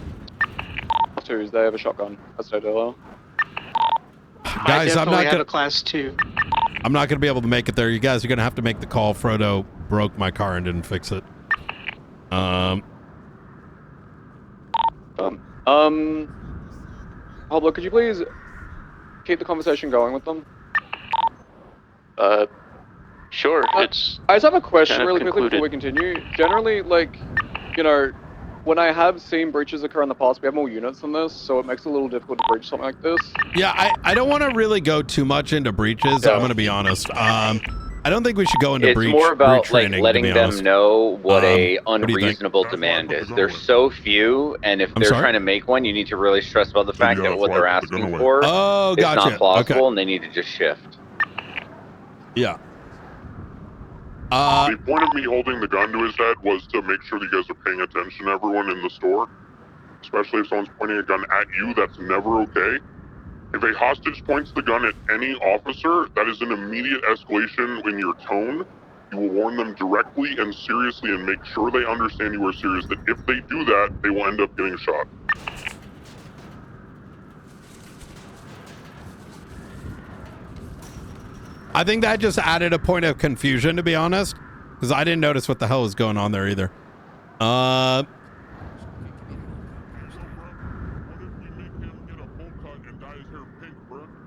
2s, they have a shotgun. That's no dealer. Guys, I'm not have gonna. a class 2. I'm not gonna be able to make it there. You guys are gonna have to make the call. Frodo broke my car and didn't fix it. Pablo, could you please keep the conversation going with them? Sure. It's. I just have a question kind of really quickly before we concluded. continue. Generally, like, you know, when I have seen breaches occur in the past, we have more units than this, so it makes it a little difficult to breach something like this. Yeah, I don't want to really go too much into breaches. I'm gonna be honest. I don't think we should go into It's breach. more about breach like training, letting to be them honest. know what a what do you think? unreasonable demand is. There's so few, and if they're sorry? trying to make one, you need to really stress about the fact that what they're asking for Oh, is gotcha. not plausible, Okay. and they need to just shift. Yeah. The point of me holding the gun to his head was to make sure that you guys are paying attention to everyone in the store. Especially if someone's pointing a gun at you, that's never okay. If a hostage points the gun at any officer, that is an immediate escalation in your tone. You will warn them directly and seriously and make sure they understand you are serious, that if they do that, they will end up getting shot. I think that just added a point of confusion, to be honest, because I didn't notice what the hell was going on there either.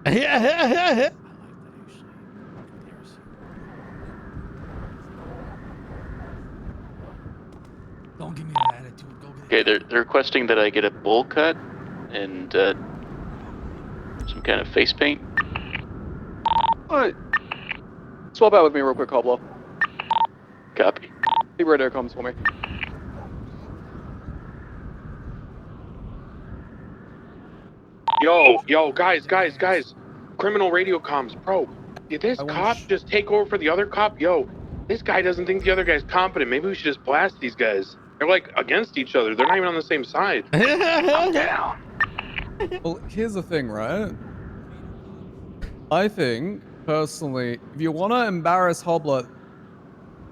Yeah. Don't give me that attitude. Go Okay, they're requesting that I get a bowl cut and some kind of face paint. Alright. Swap out with me real quick, Cobbler. Copy. See radio comms for me. Yo, guys. Criminal radio comms, bro. Did this cop just take over for the other cop? Yo, this guy doesn't think the other guy's competent. Maybe we should just blast these guys. They're like against each other. They're not even on the same side. I'm down. Well, here's the thing, right? I think, personally, if you want to embarrass Hobbler,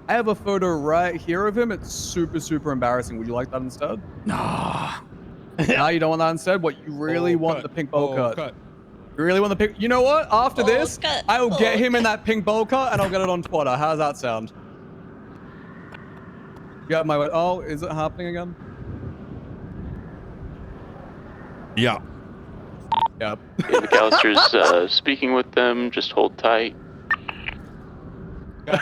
I have a photo right here of him. It's super, super embarrassing. Would you like that instead? Nah. No, you don't want that instead? What, you really want the pink bowl cut? You really want the pink? You know what? After this, I'll get him in that pink bowl cut and I'll get it on Twitter. How's that sound? You have my word. Oh, is it happening again? Yeah. Yep. Okay, McAllister's speaking with them. Just hold tight. God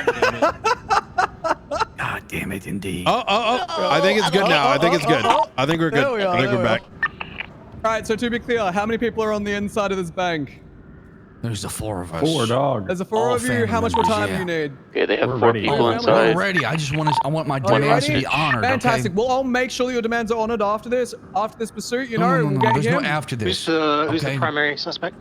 damn it, indeed. Oh. I think it's good now. I think it's good. I think we're good. There we are, I think there we're we back. All right, so to be clear, how many people are on the inside of this bank? There's the 4 of us. 4 dogs. There's the 4 of you. How much more time do you need? Okay, they have We're 4 ready. people We're inside. ready. I want my Are you demands to ready? be honored. Fantastic. Okay? Well, I'll make sure your demands are honored after this pursuit. You know, No, we'll get there's him. no after this. Who's the okay? primary suspect?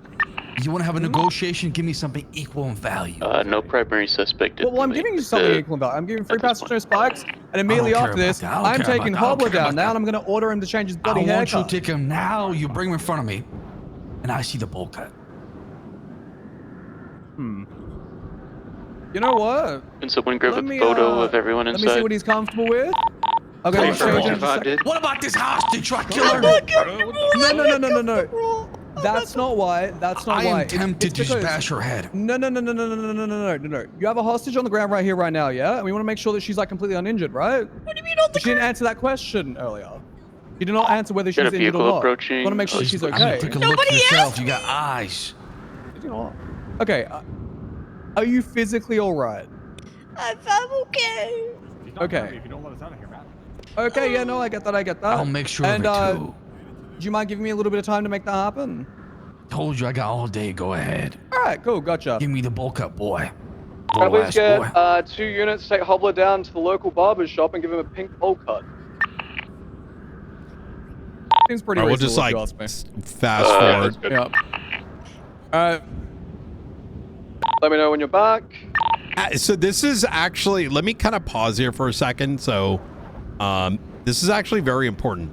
You want to have a negotiation? Give me something equal in value. No primary suspect. Well, I'm giving you something equal about. I'm giving free passage, no spikes, and immediately care after this, about that. I don't I'm care taking about that. I don't Hobbler care down about now, that. and I'm going to order him to change his I bloody want haircut. you to take him now. You bring him in front of me, and I see the bowl cut. You know what? Can someone grab Let a me, photo of everyone Let inside? me see what he's comfortable with. Okay, Pretty let's sure change what it. you thought did. What about this hostage truck killer? No. That's not why. That's not I why. am tempted to because- bash her head. No. You have a hostage on the ground right here, right now, yeah? And we want to make sure that she's like completely uninjured, right? What do you mean on the ground? She didn't answer that question earlier. You did not answer whether she's Got a injured or vehicle not. approaching. Want to make sure she's I mean, okay. take a look yourself. You got eyes. Okay. Are you physically all right? I'm okay. Okay. If you don't let us out of here, man. Okay, yeah, no, I get that. I'll make sure and, of it too. Do you mind giving me a little bit of time to make that happen? Told you I got all day. Go ahead. All right, cool, gotcha. Give me the bulk up, boy. Can I Little please ass boy. get 2 units, take Hobbler down to the local barber shop and give him a pink bowl cut? Seems pretty All right, reasonable, we'll if you just ask me. fast forward. Yeah. Let me know when you're back. So this is actually, let me kind of pause here for a second. So, this is actually very important.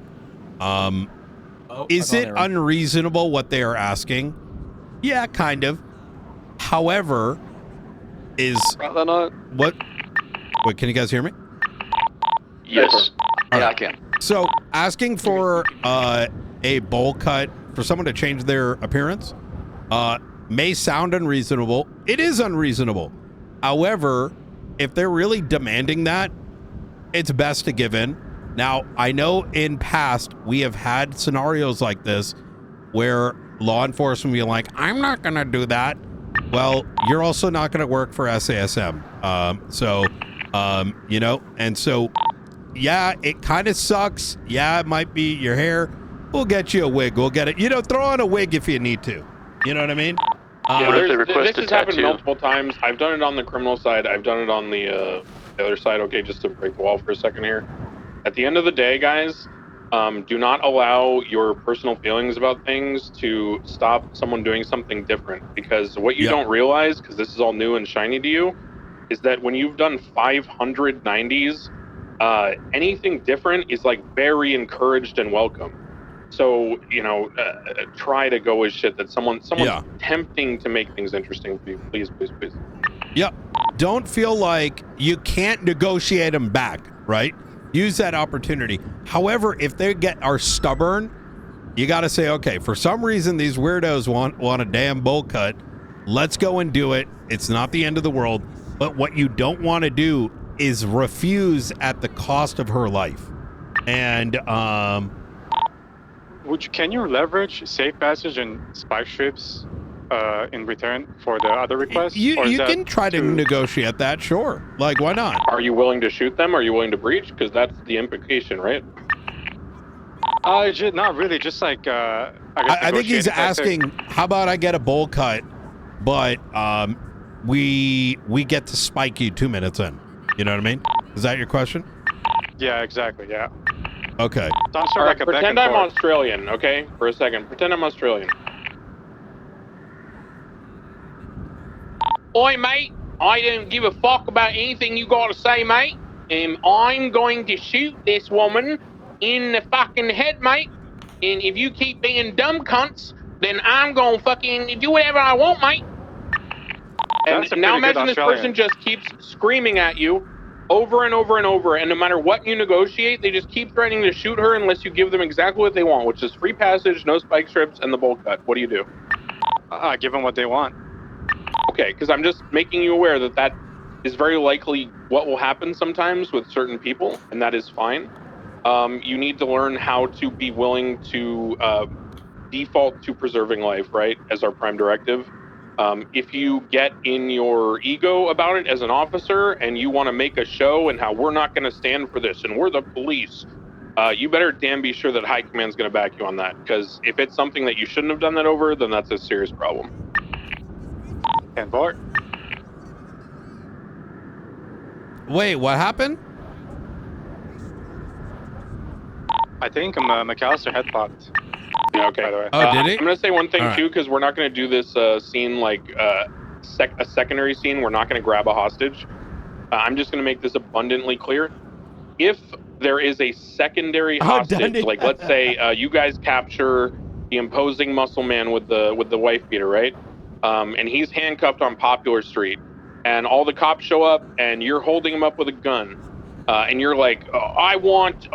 Is it unreasonable what they are asking? Yeah, kind of. However, what? Wait, can you guys hear me? Yes. All Yeah, right. I can. So asking for a bowl cut for someone to change their appearance may sound unreasonable. It is unreasonable. However, if they're really demanding that, it's best to give in. Now, I know in past we have had scenarios like this where law enforcement be like, I'm not going to do that. Well, you're also not going to work for SASM. You know, and so, yeah, it kind of sucks. Yeah, it might be your hair. We'll get you a wig. We'll get it. You know, throw on a wig if you need to. You know what I mean? This has happened multiple times. I've done it on the criminal side. I've done it on the other side. Okay, just to break the wall for a second here. At the end of the day, guys, do not allow your personal feelings about things to stop someone doing something different. Because what you don't realize, because this is all new and shiny to you, is that when you've done 590s, anything different is like very encouraged and welcome. So, you know, try to go with shit that someone's tempting to make things interesting for you. Please, please, please. Yep. Don't feel like you can't negotiate them back, right? Use that opportunity. However, if they are stubborn, you got to say, okay, for some reason these weirdos want a damn bowl cut. Let's go and do it. It's not the end of the world. But what you don't want to do is refuse at the cost of her life. And can you leverage safe passage and spike strips in return for the other requests? You can try to negotiate that, sure. Like, why not? Are you willing to shoot them? Are you willing to breach? Because that's the implication, right? Not really. Just like I think he's asking, how about I get a bowl cut, but we get to spike you 2 minutes in. You know what I mean? Is that your question? Yeah, exactly. Yeah. Okay. Some sort All of like a pretend back and I'm forth. Australian, okay? For a second. Pretend I'm Australian. Oi, mate. I don't give a fuck about anything you got to say, mate. I'm going to shoot this woman in the fucking head, mate. And if you keep being dumb cunts, then I'm going to fucking do whatever I want, mate. And now imagine this person just keeps screaming at you over and over and over, and no matter what you negotiate, they just keep threatening to shoot her unless you give them exactly what they want, which is free passage, no spike strips, and the bowl cut. What do you do? Give them what they want. Okay, because I'm just making you aware that that is very likely what will happen sometimes with certain people, and that is fine. You need to learn how to be willing to default to preserving life, right, as our prime directive. If you get in your ego about it as an officer and you want to make a show and how we're not going to stand for this and we're the police, you better damn be sure that high command's going to back you on that. Because if it's something that you shouldn't have done that over, then that's a serious problem. And Bart. Wait, what happened? I think McAllister head popped. Yeah, okay. By the way. Oh, did he? I'm going to say one thing, All right. too, because we're not going to do this scene like a secondary scene. We're not going to grab a hostage. I'm just going to make this abundantly clear. If there is a secondary hostage, like let's say you guys capture the imposing muscle man with the wife beater, right? And he's handcuffed on Popular Street, and all the cops show up, and you're holding him up with a gun, and you're like, I want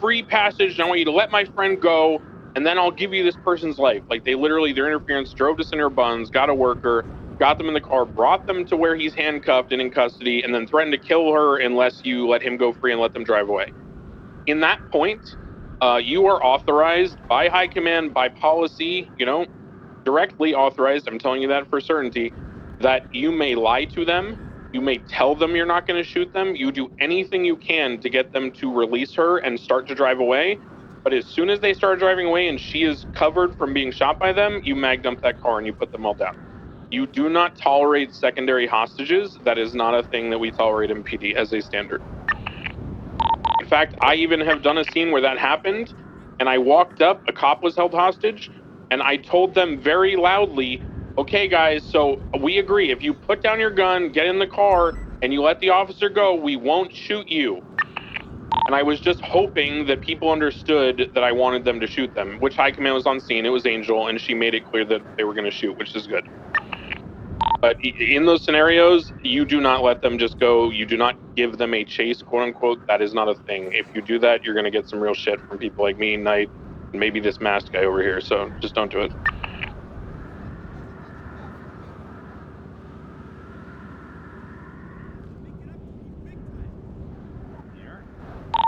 free passage, and I want you to let my friend go, and then I'll give you this person's life. Like they literally, their interference drove to Cinder Buns, got a worker, got them in the car, brought them to where he's handcuffed and in custody, and then threatened to kill her unless you let him go free and let them drive away. In that point, you are authorized by high command, by policy, you know, directly authorized, I'm telling you that for certainty, that you may lie to them, You may tell them you're not going to shoot them. You do anything you can to get them to release her and start to drive away. But as soon as they start driving away and she is covered from being shot by them, you mag dump that car and you put them all down. You do not tolerate secondary hostages. That is not a thing that we tolerate in PD as a standard. In fact, I even have done a scene where that happened, and I walked up, a cop was held hostage, and I told them very loudly, okay, guys, so we agree. If you put down your gun, get in the car, and you let the officer go, we won't shoot you. And I was just hoping that people understood that I wanted them to shoot them, which High Command was on scene. It was Angel, and she made it clear that they were going to shoot, which is good. But in those scenarios, you do not let them just go. You do not give them a chase, quote unquote. That is not a thing. If you do that, you're going to get some real shit from people like me, Knight, and maybe this masked guy over here. So just don't do it.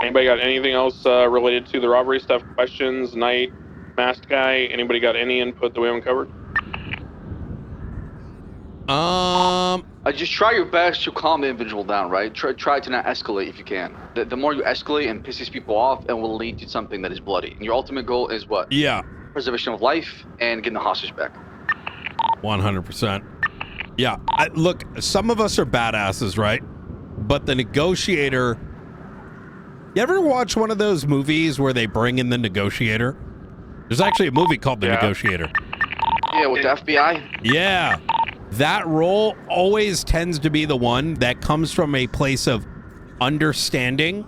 Anybody got anything else related to the robbery stuff? Questions? Knight, masked guy? Anybody got any input that we haven't covered? Just try your best to calm the individual down, right? Try to not escalate if you can. The more you escalate and pisses people off, it will lead to something that is bloody. And your ultimate goal is what? Yeah. Preservation of life and getting the hostage back. 100%. Yeah. Look, some of us are badasses, right? But the negotiator... You ever watch one of those movies where they bring in the negotiator? There's actually a movie called The Negotiator. Yeah, with the FBI? Yeah. That role always tends to be the one that comes from a place of understanding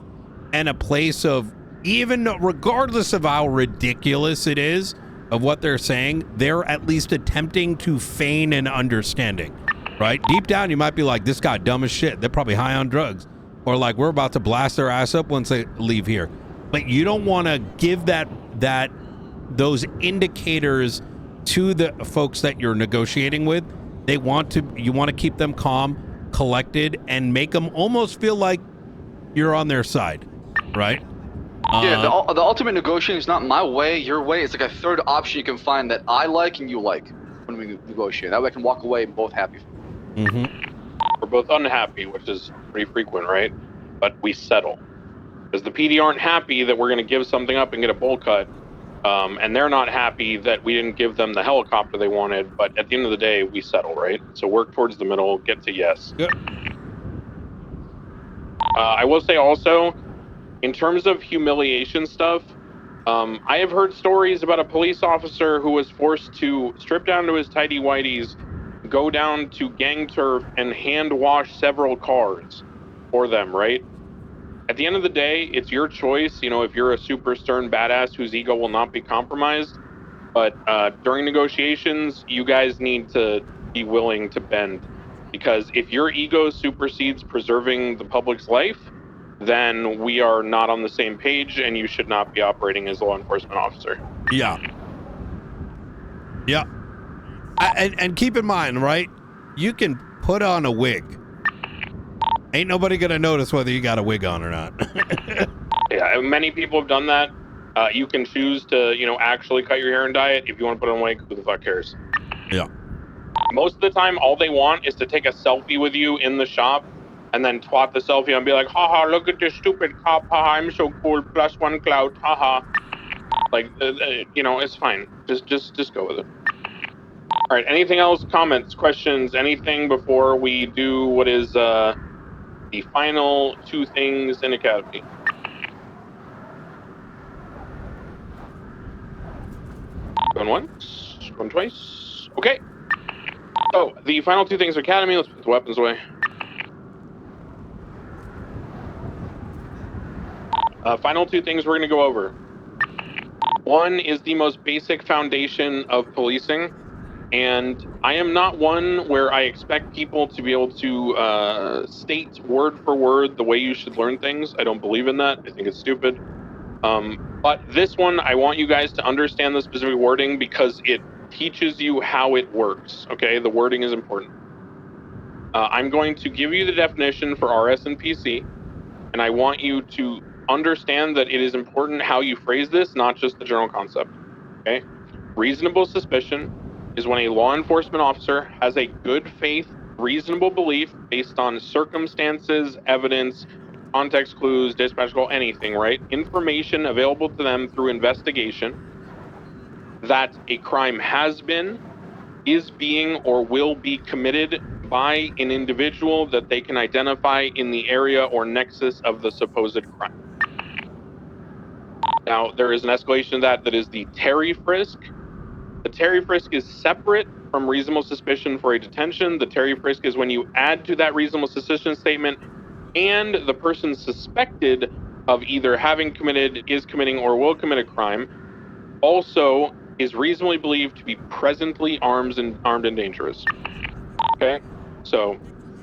and a place of, even regardless of how ridiculous it is of what they're saying, they're at least attempting to feign an understanding, right? Deep down, you might be like, this guy dumb as shit. They're probably high on drugs. Or like, we're about to blast their ass up once they leave here. But you don't want to give those indicators to the folks that you're negotiating with. You want to keep them calm, collected, and make them almost feel like you're on their side, right? Yeah, the ultimate negotiating is not my way, your way. It's like a third option you can find that I like and you like when we negotiate. That way I can walk away and both happy. We're both unhappy, which is pretty frequent, right? But we settle. Because the PD aren't happy that we're going to give something up and get a bowl cut. And they're not happy that we didn't give them the helicopter they wanted, but at the end of the day, we settle, right? So work towards the middle, get to yes. Good. I will say also, in terms of humiliation stuff, I have heard stories about a police officer who was forced to strip down to his tidy whities, go down to gtarp and hand wash several cars for them, right? At the end of the day, it's your choice, if you're a super stern badass whose ego will not be compromised. But during negotiations, you guys need to be willing to bend. Because if your ego supersedes preserving the public's life, then we are not on the same page and you should not be operating as a law enforcement officer. Yeah. Yeah. And keep in mind, right? You can put on a wig. Ain't nobody gonna notice whether you got a wig on or not. Yeah, many people have done that. You can choose to, actually cut your hair and dye it. If you want to put on a wig, who the fuck cares? Yeah. Most of the time, all they want is to take a selfie with you in the shop and then twat the selfie and be like, haha, look at this stupid cop. Haha, I'm so cool. +1 clout. Haha. Like, it's fine. Just go with it. All right. Anything else? Comments, questions, anything before we do what is the final 2 things in Academy? Going once, going twice. Okay. So the final 2 things in Academy. Let's put the weapons away. Final 2 things we're going to go over. One is the most basic foundation of policing. And I am not one where I expect people to be able to state word for word the way you should learn things. I don't believe in that. I think it's stupid. But this one, I want you guys to understand the specific wording because it teaches you how it works. Okay, the wording is important. I'm going to give you the definition for RS and PC, and I want you to understand that it is important how you phrase this, not just the general concept. Okay, reasonable suspicion is when a law enforcement officer has a good faith reasonable belief based on circumstances, evidence, context clues, dispatch call, anything, right? Information available to them through investigation that a crime has been, is being, or will be committed by an individual that they can identify in the area or nexus of the supposed crime. Now, there is an escalation of that is the Terry frisk. The Terry frisk is separate from reasonable suspicion for a detention. The Terry frisk is when you add to that reasonable suspicion statement and the person suspected of either having committed, is committing, or will commit a crime also is reasonably believed to be presently armed and dangerous. Okay, so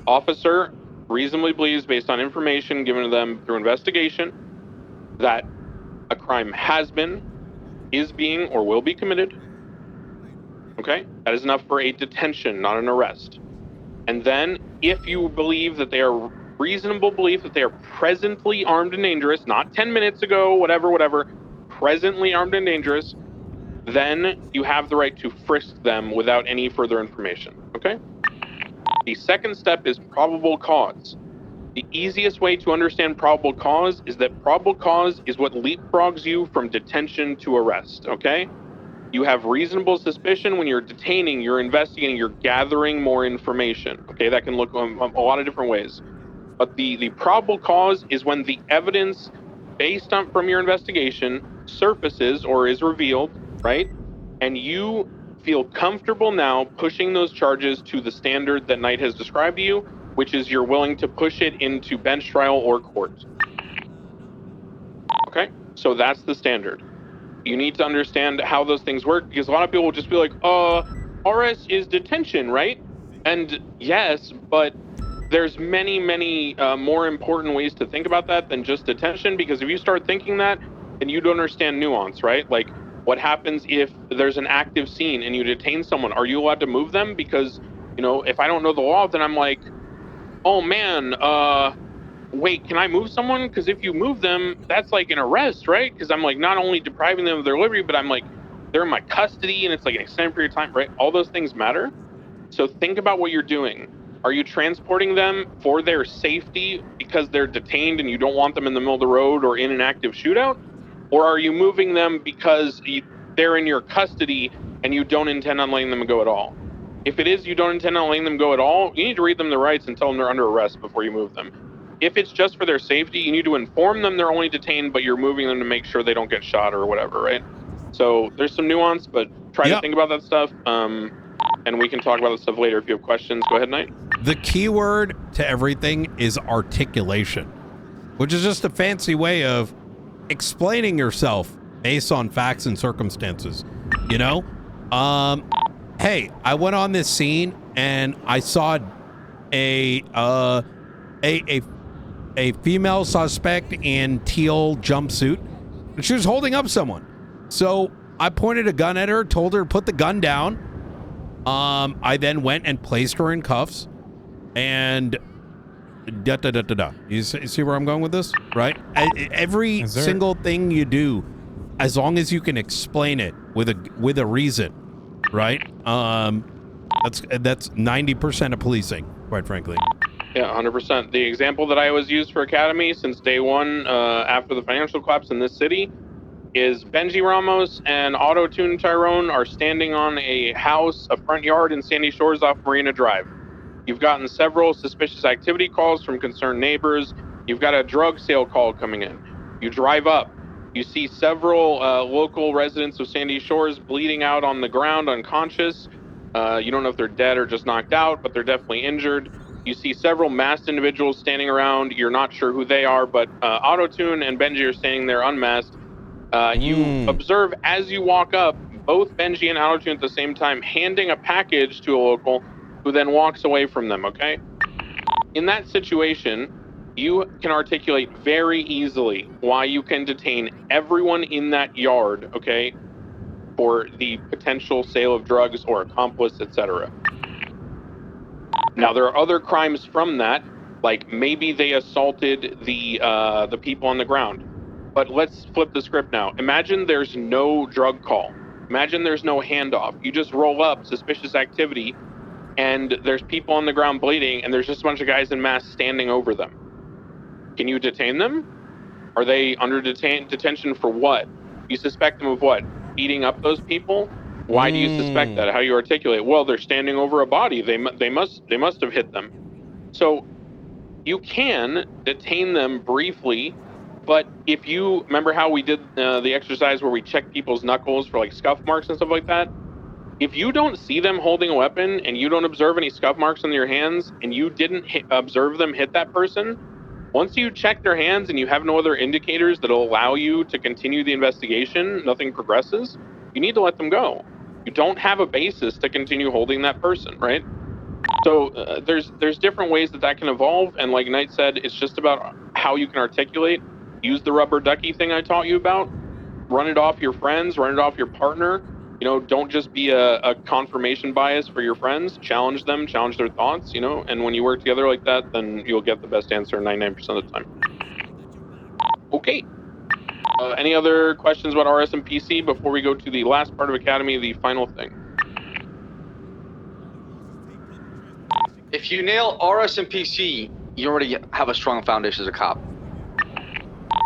officer reasonably believes, based on information given to them through investigation, that a crime has been, is being, or will be committed. Okay, that is enough for a detention, not an arrest. And then, if you believe that they are reasonable belief that they are presently armed and dangerous, not 10 minutes ago, whatever, presently armed and dangerous, then you have the right to frisk them without any further information. Okay? The second step is probable cause. The easiest way to understand probable cause is that probable cause is what leapfrogs you from detention to arrest. Okay? You have reasonable suspicion when you're detaining, you're investigating, you're gathering more information. Okay, that can look a lot of different ways. But the probable cause is when the evidence based on from your investigation surfaces or is revealed, right? And you feel comfortable now pushing those charges to the standard that Knight has described to you, which is you're willing to push it into bench trial or court. Okay, so that's the standard. You need to understand how those things work, because a lot of people will just be like, RS is detention, right? And yes, but there's many more important ways to think about that than just detention, because if you start thinking that, then you don't understand nuance, right? Like, what happens if there's an active scene and you detain someone? Are you allowed to move them? Because, you know, if I don't know the law, then I'm like, oh man, wait, can I move someone? Because if you move them, that's like an arrest, right? Because I'm like not only depriving them of their liberty, but I'm like, they're in my custody and it's like an extended period of time, right? All those things matter. So think about what you're doing. Are you transporting them for their safety because they're detained and you don't want them in the middle of the road or in an active shootout? Or are you moving them because they're in your custody and you don't intend on letting them go at all? If it is you don't intend on letting them go at all, you need to read them the rights and tell them they're under arrest before you move them. If it's just for their safety, you need to inform them they're only detained, but you're moving them to make sure they don't get shot or whatever, right? So there's some nuance, but try to think about that stuff. And we can talk about that stuff later if you have questions. Go ahead, Knight. The key word to everything is articulation, which is just a fancy way of explaining yourself based on facts and circumstances. You know? Hey, I went on this scene and I saw a female suspect in teal jumpsuit, and she was holding up someone. So I pointed a gun at her, told her to put the gun down. I then went and placed her in cuffs, and You see where I'm going with this, right? Every single thing you do, as long as you can explain it with a reason, right? That's 90% of policing, quite frankly. Yeah, 100%. The example that I always used for Academy since day one, after the financial collapse in this city, is Benji Ramos and Auto Tune Tyrone are standing on a house, a front yard in Sandy Shores off Marina Drive. You've gotten several suspicious activity calls from concerned neighbors. You've got a drug sale call coming in. You drive up. You see several local residents of Sandy Shores bleeding out on the ground, unconscious. You don't know if they're dead or just knocked out, but they're definitely injured. You see several masked individuals standing around. You're not sure who they are, but Autotune and Benji are standing there unmasked. You observe as you walk up, both Benji and Autotune at the same time, handing a package to a local who then walks away from them, okay? In that situation, you can articulate very easily why you can detain everyone in that yard, okay, for the potential sale of drugs or accomplice, etc. Now, there are other crimes from that, like maybe they assaulted the people on the ground. But let's flip the script now. Imagine there's no drug call. Imagine there's no handoff. You just roll up suspicious activity, and there's people on the ground bleeding, and there's just a bunch of guys in masks standing over them. Can you detain them? Are they under detention for what? You suspect them of what? Beating up those people? Why do you suspect that? How do you articulate? Well, they're standing over a body. They must have hit them. So you can detain them briefly, but if you remember how we did the exercise where we check people's knuckles for like scuff marks and stuff like that, if you don't see them holding a weapon and you don't observe any scuff marks on your hands and you didn't observe them hit that person, once you check their hands and you have no other indicators that'll allow you to continue the investigation, nothing progresses, you need to let them go. You don't have a basis to continue holding that person, right? So there's different ways that can evolve, and like Knight said, it's just about how you can articulate. Use the rubber ducky thing I taught you about. Run it off your friends, run it off your partner. You know, don't just be a confirmation bias for your friends. Challenge them, challenge their thoughts, you know, and when you work together like that, then you'll get the best answer 99% of the time. Okay. Any other questions about RS and PC before we go to the last part of Academy, the final thing? If you nail RS and PC, you already have a strong foundation as a cop.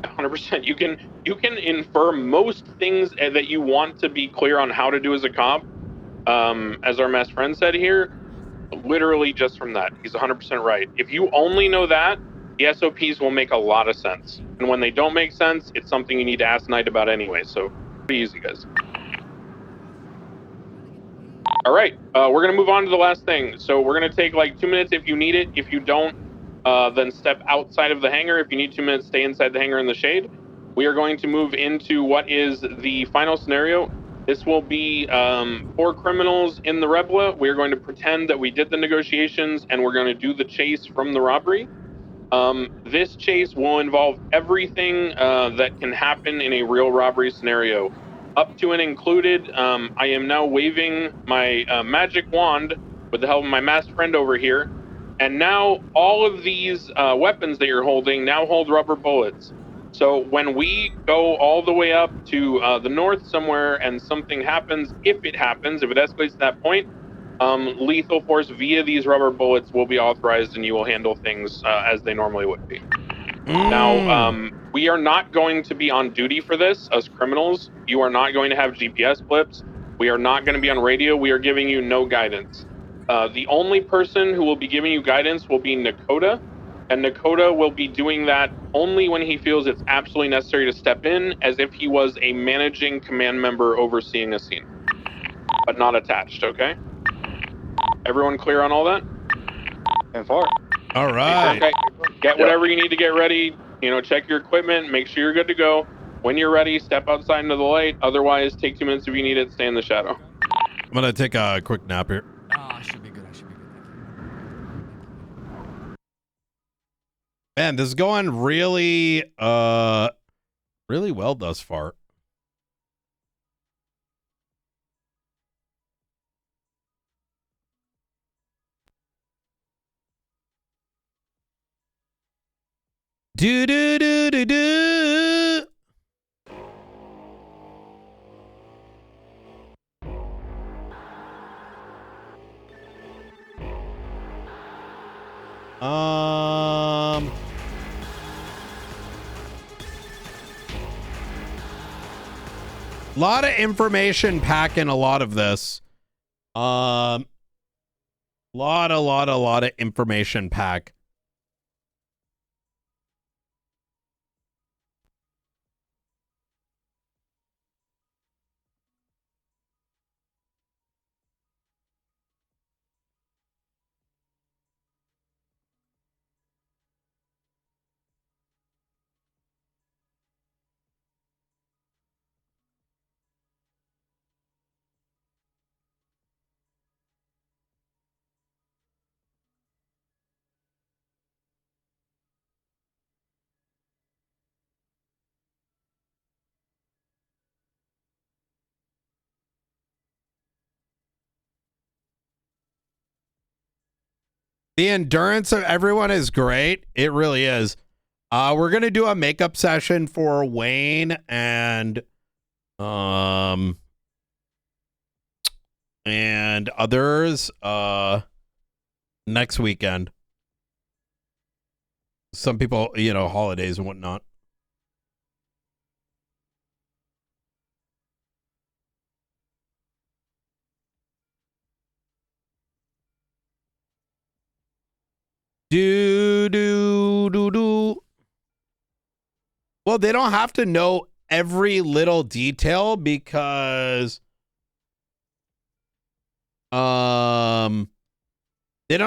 100%. You can infer most things that you want to be clear on how to do as a cop. As our best friend said here, literally just from that. He's 100% right. If you only know that, the SOPs will make a lot of sense. And when they don't make sense, it's something you need to ask Knight about anyway. So pretty easy, guys. All right, we're gonna move on to the last thing. So we're gonna take like 2 minutes if you need it. If you don't, then step outside of the hangar. If you need 2 minutes, stay inside the hangar in the shade. We are going to move into what is the final scenario. This will be 4 criminals in the Rebla. We are going to pretend that we did the negotiations and we're going to do the chase from the robbery. This chase will involve everything that can happen in a real robbery scenario, up to and included. I am now waving my magic wand with the help of my masked friend over here. And now all of these weapons that you're holding now hold rubber bullets. So when we go all the way up to the north somewhere and something happens, if it escalates to that point, lethal force via these rubber bullets will be authorized and you will handle things as they normally would be. Now, we are not going to be on duty for this as criminals. You are not going to have GPS blips. We are not going to be on radio. We are giving you no guidance. The only person who will be giving you guidance will be Nakota, and Nakota will be doing that only when he feels it's absolutely necessary to step in, as if he was a managing command member overseeing a scene, but not attached, okay? Everyone clear on all that? And far. All right. Okay. Get whatever you need to get ready. You know, check your equipment. Make sure you're good to go. When you're ready, step outside into the light. Otherwise, take 2 minutes if you need it. Stay in the shadow. I'm gonna take a quick nap here. I should be good. Man, this is going really, really well thus far. Do do do do do. Lot of information packing a lot of this. Lot of information pack. The endurance of everyone is great. It really is. We're gonna do a makeup session for Wayne and others. next weekend. Some people, you know, holidays and whatnot. Do. Well, they don't have to know every little detail because they don't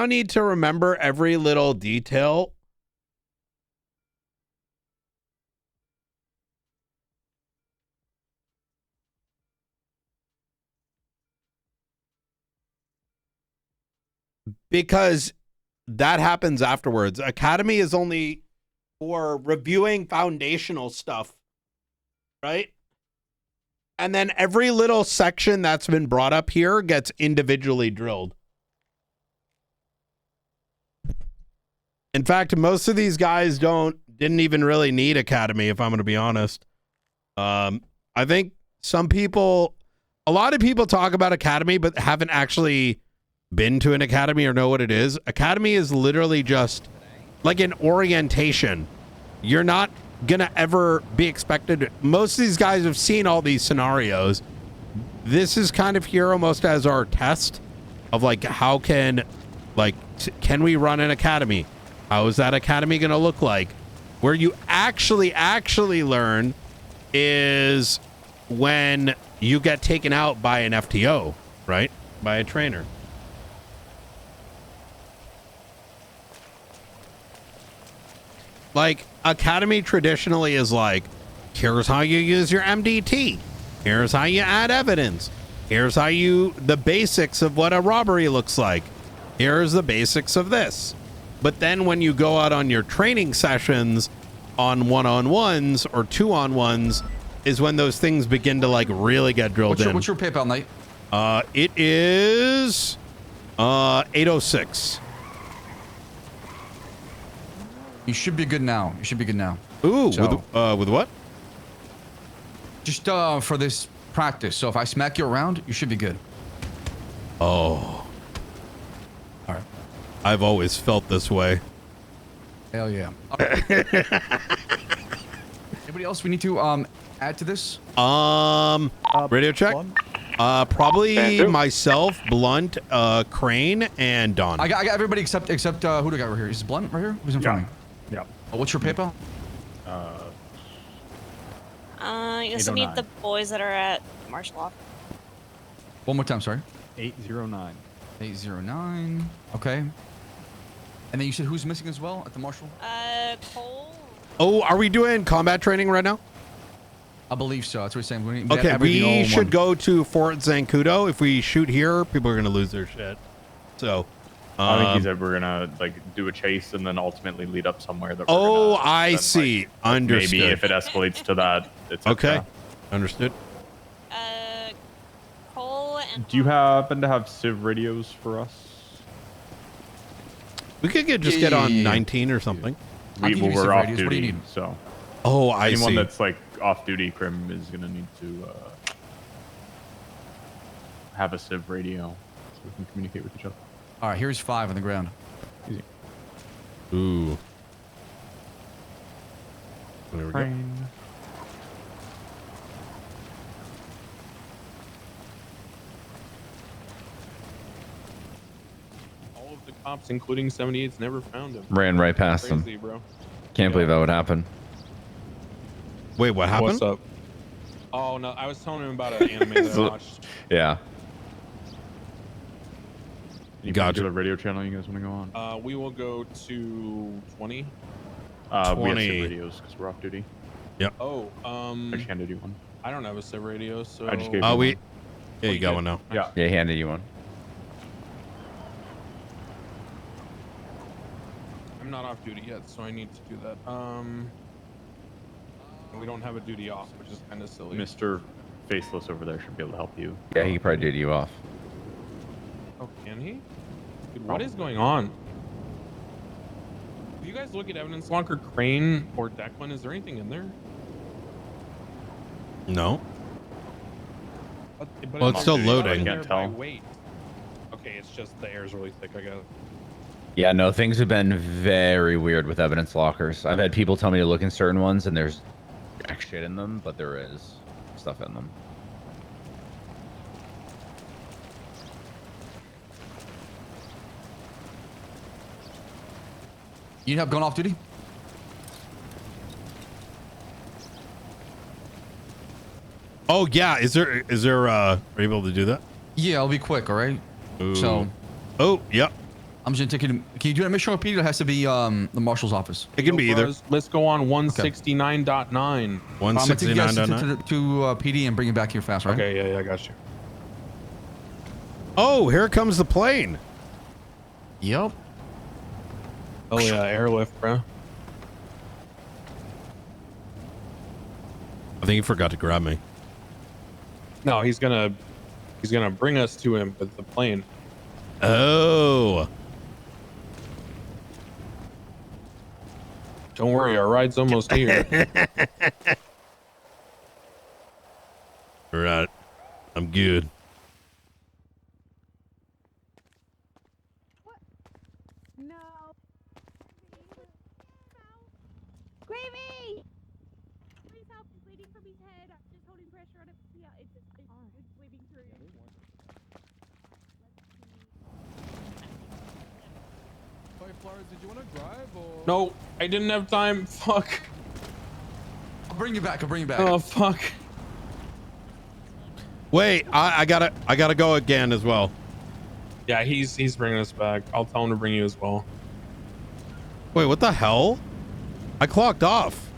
need to remember every little detail. Because that happens afterwards. Academy is only for reviewing foundational stuff, right? And then every little section that's been brought up here gets individually drilled. In fact, most of these guys didn't even really need Academy, if I'm going to be honest. I think a lot of people talk about Academy, but haven't actually been to an Academy or know what it is. Academy is literally just like an orientation. You're not going to ever be expected. Most of these guys have seen all these scenarios. This is kind of here almost as our test of like, how can we run an Academy? How is that Academy going to look like? Where you actually learn is when you get taken out by an FTO, right? By a trainer. Like, Academy traditionally is like, here's how you use your MDT. Here's how you add evidence. Here's how the basics of what a robbery looks like. Here's the basics of this. But then when you go out on your training sessions on one-on-ones or two-on-ones is when those things begin to like really get drilled in. What's your PayPal, Knight? It is 806. You should be good now. Ooh, so, with what? Just for this practice. So if I smack you around, you should be good. Oh. All right. I've always felt this way. Hell yeah. Anybody else we need to add to this? Radio check. Probably myself, Blunt, Crane, and Don. I got everybody except who do I got right here? Is Blunt right here? Who's in front of me? Yeah. What's your PayPal? You also need the boys that are at Marshal. One more time, sorry. 809. 809. Okay. And then you said who's missing as well at the Marshal? Cole. Oh, are we doing combat training right now? I believe so. That's what we're saying. Okay, we should go to Fort Zancudo. If we shoot here, people are going to lose their shit. So, I think he said we're gonna like do a chase and then ultimately lead up somewhere. That I see. Like, understood. Maybe if it escalates to that, it's okay. Understood. Cole and. Do you happen to have Civ radios for us? We could get on 19 or something. We're off duty. What do you need? So. Oh, I see. Anyone that's like off duty, Crim is gonna need to have a Civ radio so we can communicate with each other. All right, here's 5 on the ground. Easy. Ooh. There we go. All of the cops, including 78s, never found him. Ran right past Crazy, him. Bro. Can't believe that would happen. Wait, what happened? What's up? Oh no, I was telling him about an anime that I watched. Yeah. Any particular radio channel you guys want to go on? We will go to 20. We have 20. Civ radios because we're off duty. Yep. Oh, I just handed you one. I don't have a Civ radio, so. I just gave you one. Yeah, you got one now. Yeah. Yeah, he handed you one. I'm not off duty yet, so I need to do that. We don't have a duty off, which is kind of silly. Mr. Faceless over there should be able to help you. Yeah, he could probably did you off. Oh, can he? Dude, what is going on? If you guys look at evidence locker, Crane or Declan, is there anything in there? No. But Well, it's still loading. Can't tell. Wait. Okay, it's just the air's really thick, I guess. Yeah, no, things have been very weird with evidence lockers. I've had people tell me to look in certain ones, and there's jack shit in them, but there is stuff in them. You need help going off duty? Oh yeah, is there are you able to do that? Yeah, I'll be quick, all right? So. Oh, yep. I'm just gonna take it. Can you do that mission or PD? It has to be the marshal's office. It can be either. Let's go on 169.9. 169.9. To PD and bring it back here fast, right? Okay, yeah, I got you. Oh, here comes the plane. Yep. Oh yeah, airlift, bro. I think he forgot to grab me. No, he's gonna bring us to him with the plane. Oh. Don't worry, our ride's almost here. Right. I'm good. No. Gravy! Please help. He's bleeding from his head. I'm just holding pressure on it. Yeah, it's bleeding through. Did you want to drive or? No, I didn't have time. Fuck. I'll bring you back. Oh fuck. Wait, I gotta go again as well. Yeah, he's bringing us back. I'll tell him to bring you as well. Wait, what the hell? I clocked off.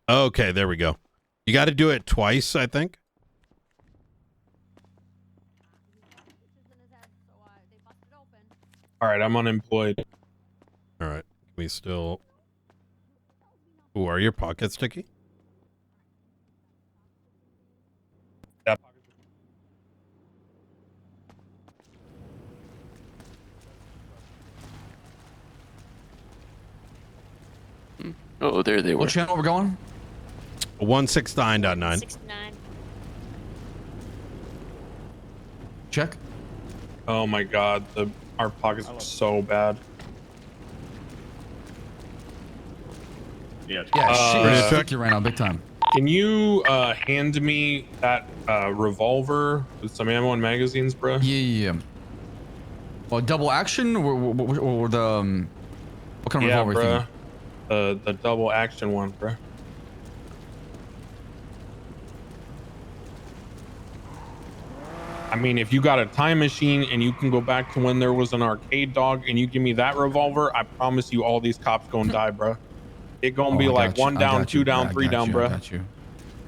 Okay, there we go. You got to do it twice, I think. All right, I'm unemployed. All right, we still. Ooh, are your pockets sticky? Yeah. Oh, there they were. What channel we're going? 169.9. Check. Oh my god, our pockets are so bad. Yeah. Yeah, shit. You right now, big time. Can you hand me that revolver with some ammo and magazines, bro? Yeah. Well, double action or the what kind of revolver? Bro. Thing? The double action one, bro. I mean, if you got a time machine and you can go back to when there was an arcade dog and you give me that revolver, I promise you all these cops gonna die, bro. It gonna be like one down, two down, three down, bro. I got you.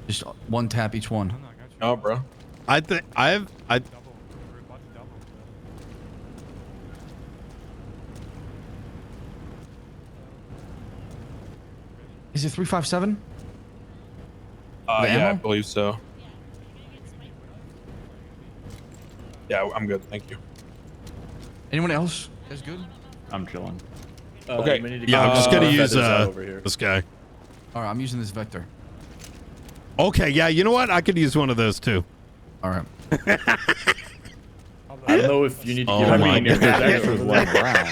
Just one tap each one. No, bro. I think I. Is it 357? Yeah, I believe so. Yeah, I'm good. Thank you. Anyone else? That's good. I'm chilling. Okay. Yeah, I'm just gonna use this guy. All right, I'm using this vector. Okay, yeah, you know what? I could use one of those too. All right. I don't know if you need to give me if there's extras lying around.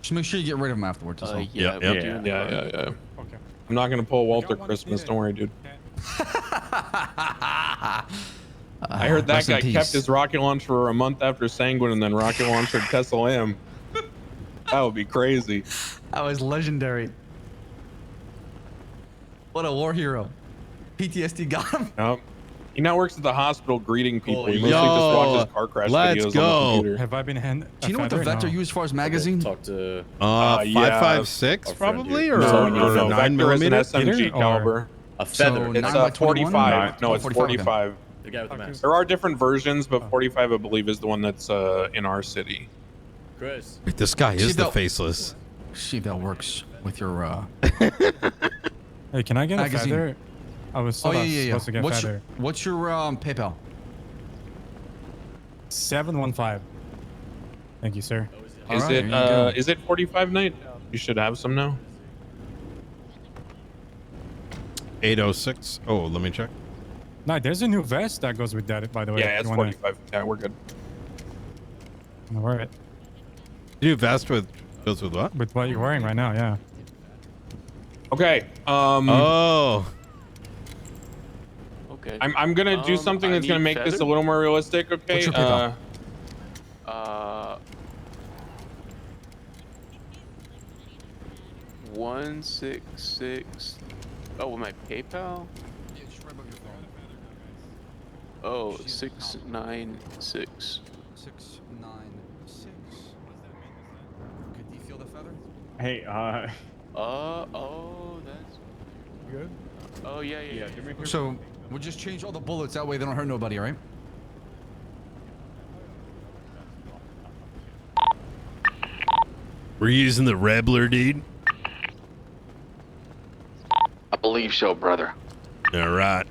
Just make sure you get rid of them afterwards. That's all. Yeah. Okay. I'm not gonna pull Walter Christmas. Don't worry, dude. I heard that rest in guy peace. kept his rocket launcher for a month after Sanguine and then rocket launcher Tesla M. That would be crazy. That was legendary. What a war hero. PTSD got him. Nope. He now works at the hospital greeting people. He mostly Yo, just watches car crash let's videos go. on the computer. Have I been Do you know what the vector used as far as magazine? Talk to 5.56 probably, or no, 9 Vector is an millimeter. SMG caliber. a feather. So, It's 9 by 21? 45. No, Oh, it's 45, 45. The guy with the mask. There are different versions, but 45, I believe, is the one that's in our city. Chris. Wait, this guy See is the that- faceless. See if that works with your Hey, can I get magazine. a feather? I was Oh yeah. supposed to get feather. What's your PayPal? 715. Thank you, sir. All right, there you go. Is it 45 night? You should have some now. 806. Oh, let me check. No, there's a new vest that goes with that, by the way. Yeah, it's 45. Yeah, we're good. All right. New vest goes with what? With what you're wearing right now, yeah. Okay. Oh. Okay. I'm gonna do something I that's gonna need make this feather? a little more realistic. Okay. What's your PayPal? 166. Oh, with my PayPal? Oh, 696. 696. Okay, do you feel the feather? Hey, Oh, that's good. Oh, yeah. So we'll just change all the bullets. That way they don't hurt nobody, right? We're using the Rebler, dude. I believe so, brother. All right.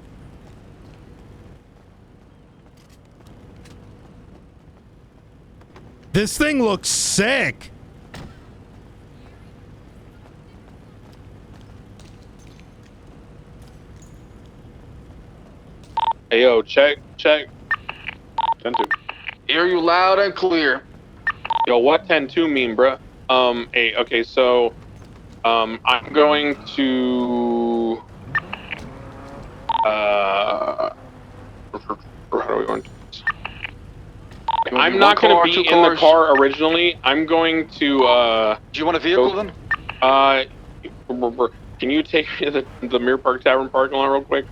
This thing looks sick. Hey, yo, check. 10-2. Hear you loud and clear. Yo, what 10-2 mean, bruh? Hey, okay, so, I'm going to, how do we want to do this? I'm not going to be in the car originally. I'm going to, Do you want a vehicle then? Can you take me to the Mirror Park Tavern parking lot real quick?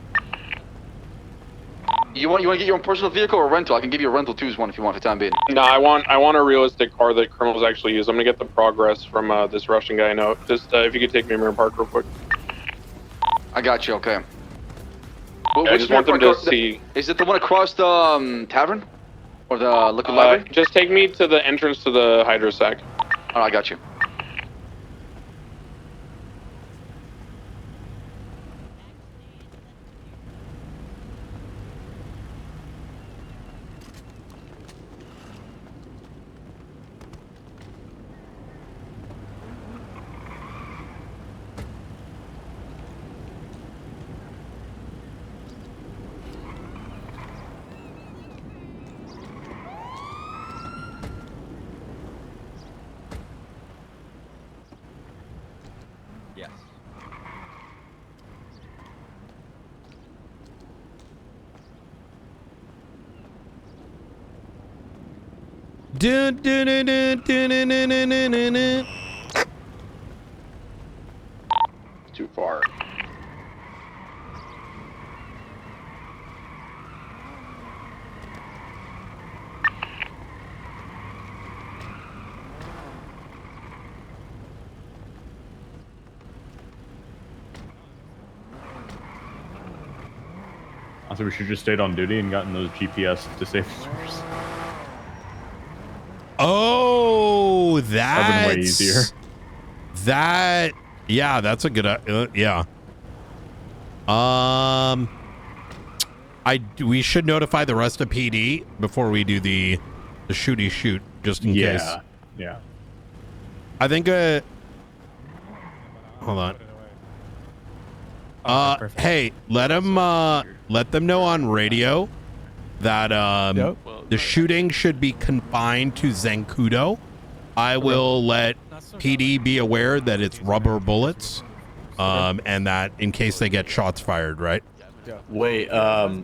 You want to get your own personal vehicle or rental? I can give you a rental too, one if you want for the time being. No, I want a realistic car that criminals actually use. I'm gonna get the progress from this Russian guy I know. Just if you could take me to Mirror Park real quick. I got you. Okay. Yeah, I just want them to see. Is it the one across the tavern, or the liquid library? Just take me to the entrance to the Hydro Sack. Oh, I got you. Yes. Dun, dun, dun, dun, dun, dun, dun, dun, dun, dun. Too far. Also, we should just stayed on duty and gotten those GPS to safe stores. Oh, That would've been way easier. Yeah, that's a good. Yeah. We should notify the rest of PD before we do the shooty shoot, just in case. Yeah. I think. Hold on. Hey, let them know on radio that the shooting should be confined to Zancudo. I will let PD be aware that it's rubber bullets, and that in case they get shots fired, right? Wait, The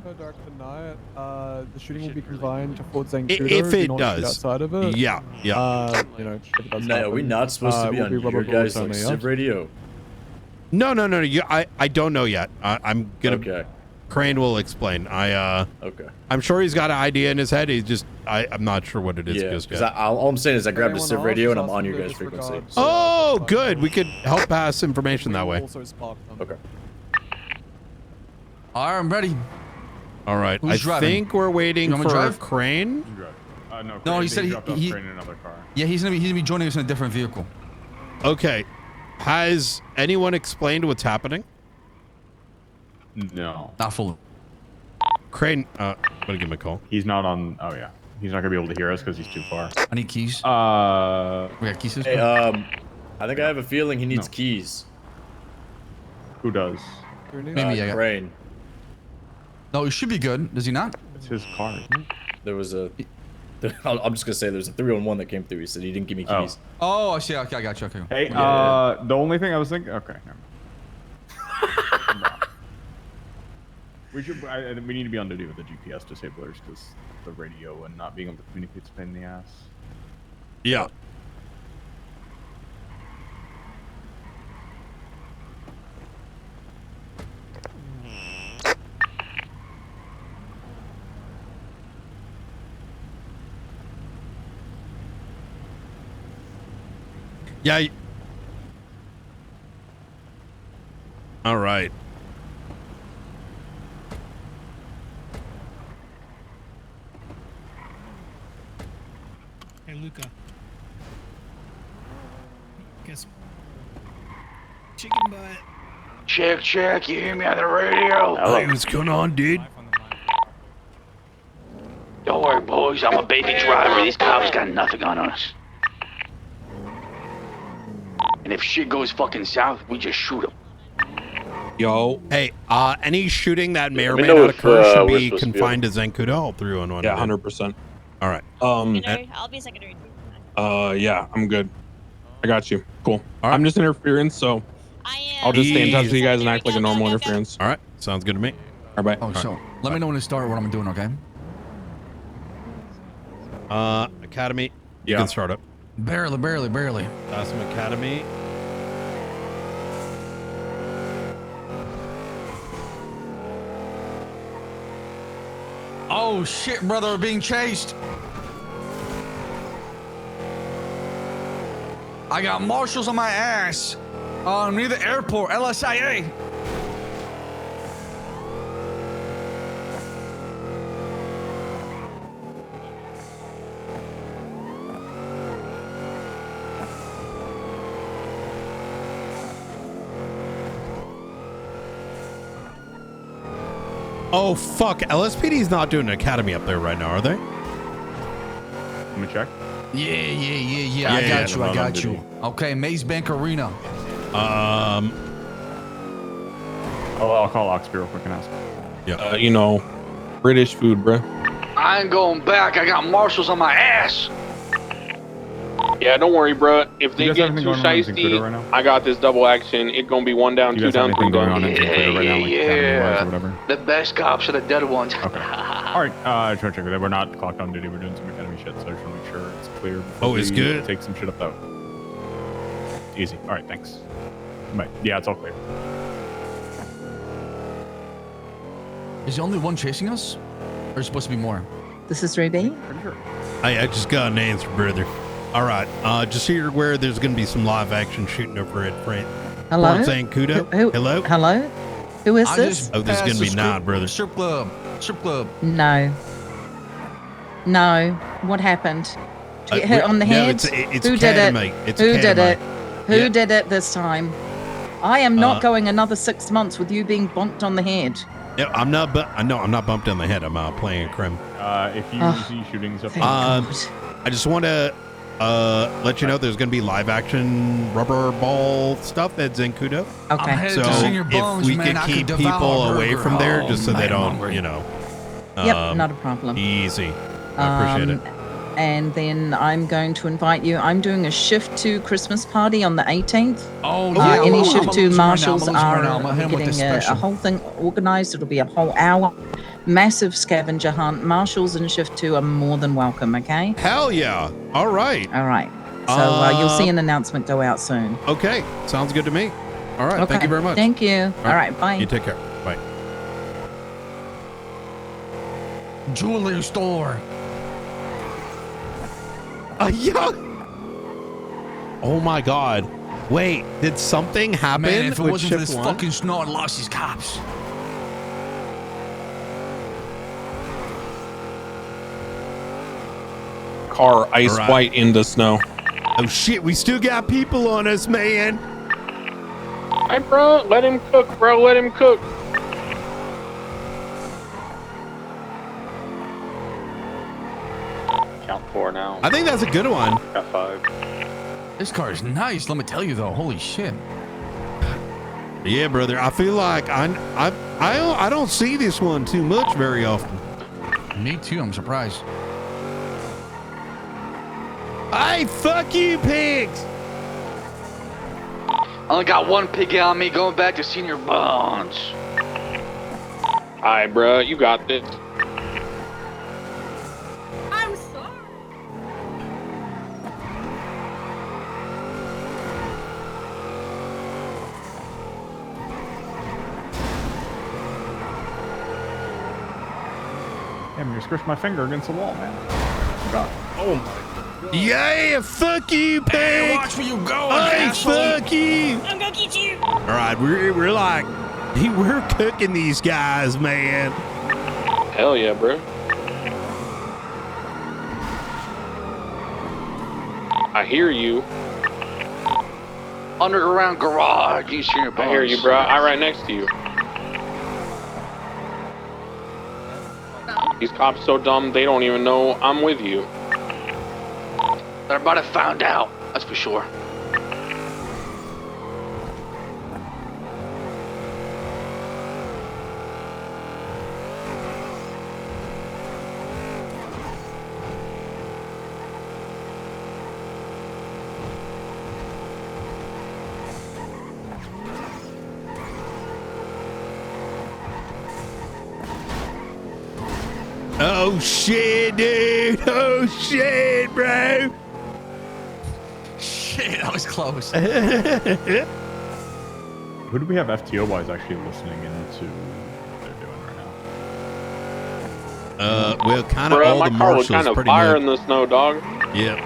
shooting will be confined to Fort Zancudo. If it do not shoot does. outside of it. Yeah. If it does No, are we happen, not supposed to be will on your rubber guys' bullets like only, yeah? Civ radio? No. I don't know yet. I'm gonna. Okay. Crane will explain. Okay. I'm sure he's got an idea in his head. He's just. I'm not sure what it is. Yeah, just because yet. all I'm saying is I grabbed a Civ radio and I'm on your guys' frequency. So. Oh, good. We could help pass information that way. Okay. All right, I'm ready. All right. Who's I driving? think we're waiting You want me for to drive? Crane. No, he said dropped off he Crane in another car. Yeah, he's gonna be joining us in a different vehicle. Okay. Has anyone explained what's happening? No. Not fully. Crane, I'm gonna give him a call. He's not on. Oh yeah. He's not gonna be able to hear us because he's too far. I need keys. We got keys. Hey, I think I have a feeling he needs keys. Who does? Maybe yeah. Crane. No, it should be good. Does he not? It's his car, isn't it? There was a. I'm just gonna say there's a 3-on-1 that came through. He said he didn't give me keys. Oh, I see. Okay, I got you. Okay. Hey, the only thing I was thinking. Okay. We need to be on duty with the GPS disablers because the radio and not being able to communicate is a pain in the ass. Yeah. Yeah. All right. Hey, Luca. Guess. Chicken butt. Check. You hear me on the radio? Hey, what's going on, dude? Don't worry, boys. I'm a baby driver. These cops got nothing on us. And if shit goes fucking south, we just shoot them. Yo. Hey, any shooting that may or may not occur should be confined to Zancudo 3-on-1. Yeah, 100%. All right. I'll be secondary. Yeah, I'm good. I got you. Cool. I'm just interference, so I'll just stay in touch with you guys and act like a normal interference. All right. Sounds good to me. All right, bye. Oh, so let me know when to start what I'm doing, okay? Academy. You can start up. Barely. Dasm Academy. Oh shit, brother, we're being chased. I got marshals on my ass. Near the airport, LSIA. Oh, fuck. LSPD's not doing an academy up there right now, are they? Let me check. Yeah. I got you. Okay, Maze Bank Arena. I'll call Oxby real quick and ask. Yeah. You know, British food, bruh. I ain't going back. I got marshals on my ass. Yeah, don't worry, bro. If they guys get have too anything going on in shiesty, Zancudo right now? I got this double action. It's gonna be 1 down, You 2 guys have down, 3 anything going on down. in Zancudo right now, like academy-wise or whatever? The best cops are the dead ones. Okay. All right. I just want to check that we're not clocked on duty. We're doing some academy shit, so I just want to make sure it's clear. before Oh, it's we good. Take some shit up though. Easy. All right. Thanks. Bye. Yeah, it's all clear. Is there only one chasing us? Or is there supposed to be more? This is Ruby. Pretty sure. I just got an answer, brother. All right. Just so you're aware, there's going to be some live action shooting over at Fort Hello? Zancudo. Hello? Who is this? Oh, this is going to be Nod, brother. Strip club. No. What happened? Did you get hit on the head? It's Who did it? academy. It's Who did academy. it? Who did it this time? I am not going another 6 months with you being bonked on the head. Yeah, I'm not bumped on the head. I'm playing a crim. If you see shootings up, I just want to let you know there's going to be live action rubber ball stuff at Zancudo. Okay. So if we could keep people away from there, just so they don't, you know. Yep, not a problem. Easy. I appreciate it. And then I'm going to invite you. I'm doing a shift 2 Christmas party on the 18th. Oh, any shift 2 marshals are getting getting a whole thing organized. It'll be a whole hour. Massive scavenger hunt. Marshals in shift 2 are more than welcome, okay? Hell yeah. All right. So you'll see an announcement go out soon. Okay. Sounds good to me. All right. Okay. Thank you very much. Thank you. All right. Bye. You take care. Bye. Jewelry store. Yeah. Oh my God. Wait, did something happen? Man, if it with wasn't for Shift this 1? fucking snow, I'd lost these cops. Car ice white in the snow. Oh shit, we still got people on us, man. Hey, bro, let him cook, bro. Let him cook. Count 4 now. I think that's a good one. Got 5. This car is nice, let me tell you though. Holy shit. Yeah, brother. I feel like I don't see this one too much very often. Me too. I'm surprised. Hey, fuck you, pigs! I only got one pig on me going back to senior bonds. Alright, bro, you got this. I'm sorry. Damn, you squished my finger against the wall, man. Oh my. Yeah, fuck you, pigs! Hey, watch where you go, Hey, asshole. fuck you! I'm gonna get you. All right, we're like, we're cooking these guys, man. Hell yeah, bro. I hear you. Underground garage, you senior bonds. I hear you, bro. I'm right next to you. These cops so dumb, they don't even know I'm with you. They're about to find out, that's for sure. Oh shit, dude! Oh shit, bro! Shit, that was close. Who do we have FTO-wise actually listening into what they're doing right now? Well, kind of Bro, all my the car was marshals, kind of pretty fire much. in the snow, dog. Yep.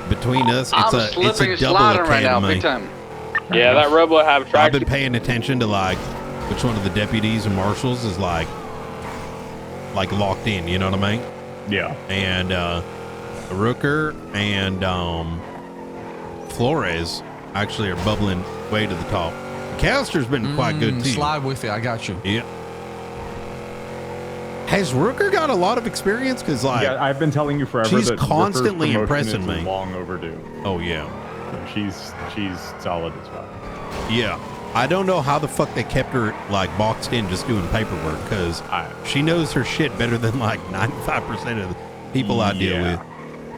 Between us, I'm it's slipping a and double sliding right now, academy. big time. Yeah, that rebel have I've traction. been paying attention to like which one of the deputies and marshals is like locked in. You know what I mean? Yeah. And Rooker and Flores actually are bubbling way to the top. Callister's been quite good too. Slide with it. I got you. Yeah. Has Rooker got a lot of experience? Because like, yeah, I've been telling you forever she's that constantly Rooker's promotion impressing is me. long overdue. Oh yeah. So she's solid as well. Yeah. I don't know how the fuck they kept her like boxed in just doing paperwork because she knows her shit better than like 95% of the people I deal with.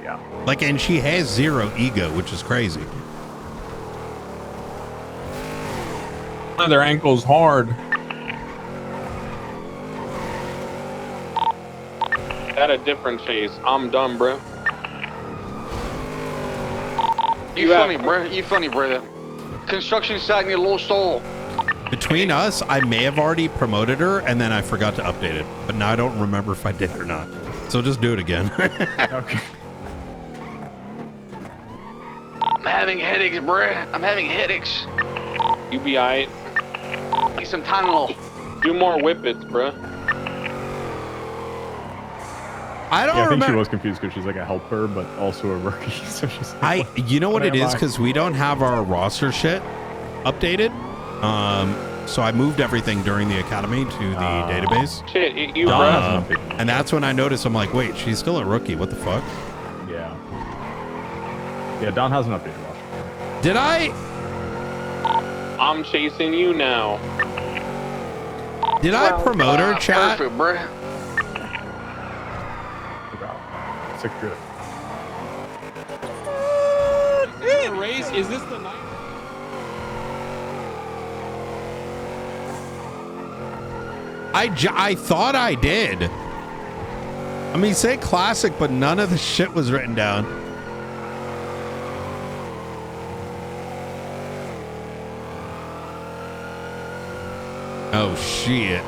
Yeah. Like, and she has zero ego, which is crazy. Their ankle's hard. That a different chase. I'm done, bro. You funny, bro. You funny, brother. Construction site near Low Stall. Between us, I may have already promoted her and then I forgot to update it, but now I don't remember if I did or not. So just do it again. Okay. I'm having headaches, bruh. I'm having headaches. You be alright. Need some Tylenol. Do more whippets, bro. I don't Yeah, I think remember. she was confused because she's like a helper, but also a rookie. So she's like, You know what it is? am I? Because we don't have our roster shit updated. So I moved everything during the academy to the database. Shit, you, And that's when I noticed, I'm like, wait, she's still a rookie. What the fuck? Yeah. Yeah, Don has an updated roster. Did I? I'm chasing you now. Did I promote her, chat? Perfect, bruh. Sick drip. Race? Is this the night? I thought I did. I mean, say classic, but none of the shit was written down. Oh, shit.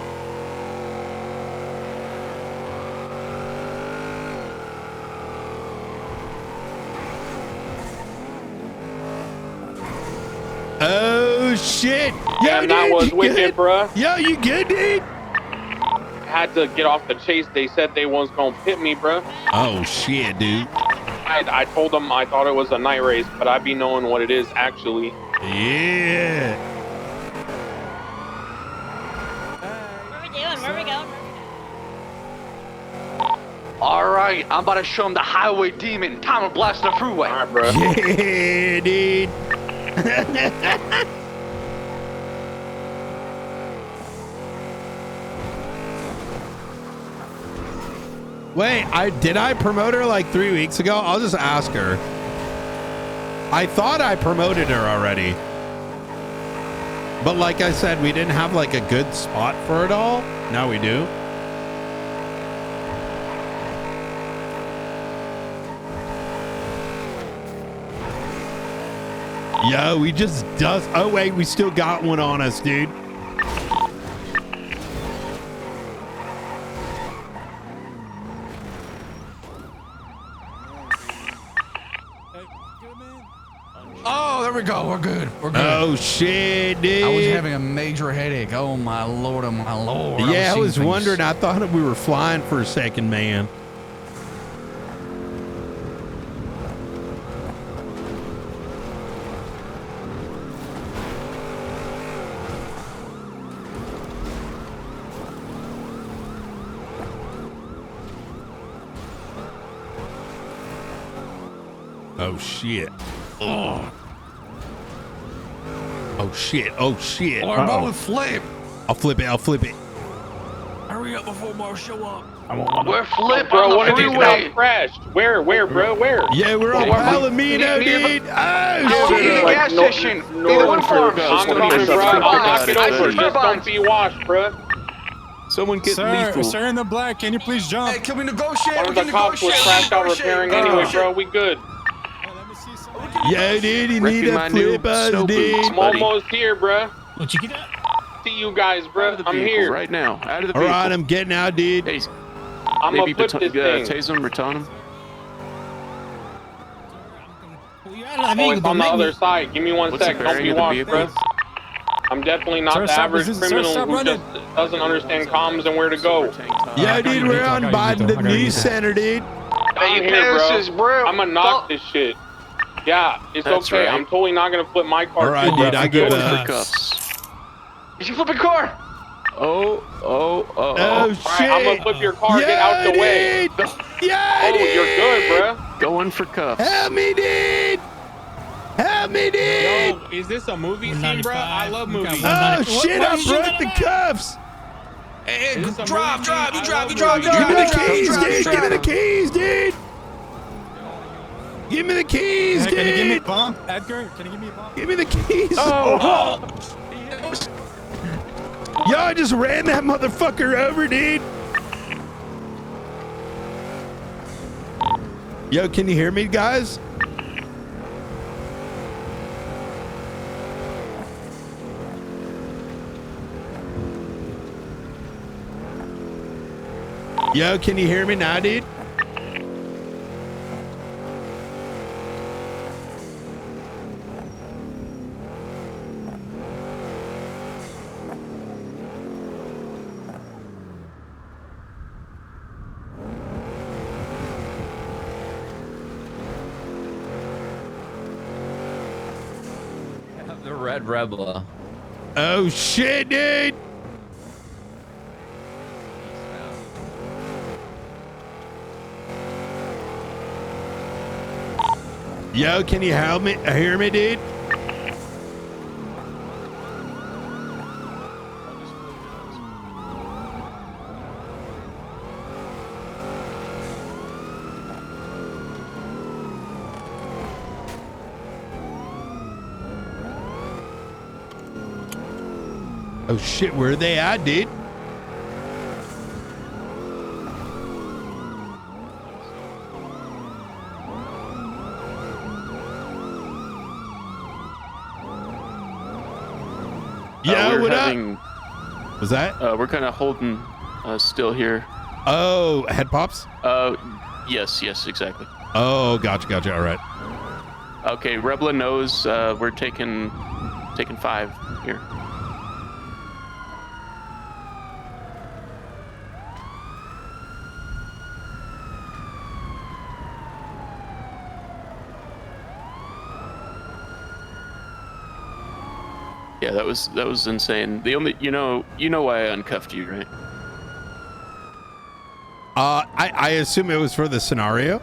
Oh, shit. Yo, And that dude, was you wicked, good? bruh. Yo, you good, dude? Had to get off the chase. They said they was gonna pit me, bro. Oh, shit, dude. I told them I thought it was a night race, but I be knowing what it is actually. Yeah. What are we doing? Where are we going? All right, I'm about to show him the highway demon. Time to blast the freeway. All right, bro. Yeah, dude. Wait, did I promote her like 3 weeks ago? I'll just ask her. I thought I promoted her already. But like I said, we didn't have like a good spot for it all. Now we do. Yo, we just dust. Oh wait, we still got one on us, dude. Oh, there we go. We're good. We're good. Oh shit, dude. I was having a major headache. Oh my lord. Oh my lord. Yeah, I was seeing wondering. things. I thought we were flying for a second, man. Oh shit. Oh. Oh shit. Oh shit. Oh, I'm about to flip. I'll flip it. I'll flip it. Hurry up before Marshal show up. We're flipping, bro. What if you got crashed? Where, bro? Where? Yeah, we're on Palomino, dude. Oh In the gas station. In the wind farm. I'm coming, bro. I'll knock it over. Just don't be washed, bro. Someone get lethal. Sir in the black, can you please jump? Hey, can we negotiate? One of the cops was crashed out repairing anyway, bro. We good. Yeah, dude, you need to flip us, dude. I'm almost here, bro. What you get at? See you guys, bro. I'm here right now. Out of the All vehicle. right, I'm getting out, dude. Hey, I'm gonna flip this thing. Tase him, baton him. Oh, it's on the other side. Give me one sec. Don't be washed, bro. I'm definitely not the average criminal who just doesn't understand comms and where to go. Yeah, dude, we're on Biden the News Center, dude. I'm here, bro. I'm gonna knock this shit. Yeah, it's That's okay. right. I'm totally not gonna flip my car. All right, too, dude, bro. I get For that. cuffs. Did you flip a car? Oh, shit. Right, I'm gonna flip your car. Get out the way. Dude. Yeah, Oh, dude. you're good, bro. Going for cuffs. Help me, dude. Help me, dude. Yo, is this a movie scene, bro? I love movies. Oh, shit, I broke the cuffs. Hey, drive. You drive. Give me the keys, dude. Give me the keys, dude. Give me the keys, dude. Can you give me a bump, Edgar? Can you give me a bump? Give me the keys. Oh. Yo, I just ran that motherfucker over, dude. Yo, can you hear me, guys? Yo, can you hear me now, dude? The Red Rebel. Oh shit, dude. Yo, can you help me? Hear me, dude? Oh shit, where are they at, dude? Yeah, what up? Was that? We're kind of holding still here. Oh, head pops? Yes, exactly. Oh, gotcha. All right. Okay, Rebla knows we're taking 5 here. Yeah, that was insane. The only you know why I uncuffed you, right? I assume it was for the scenario.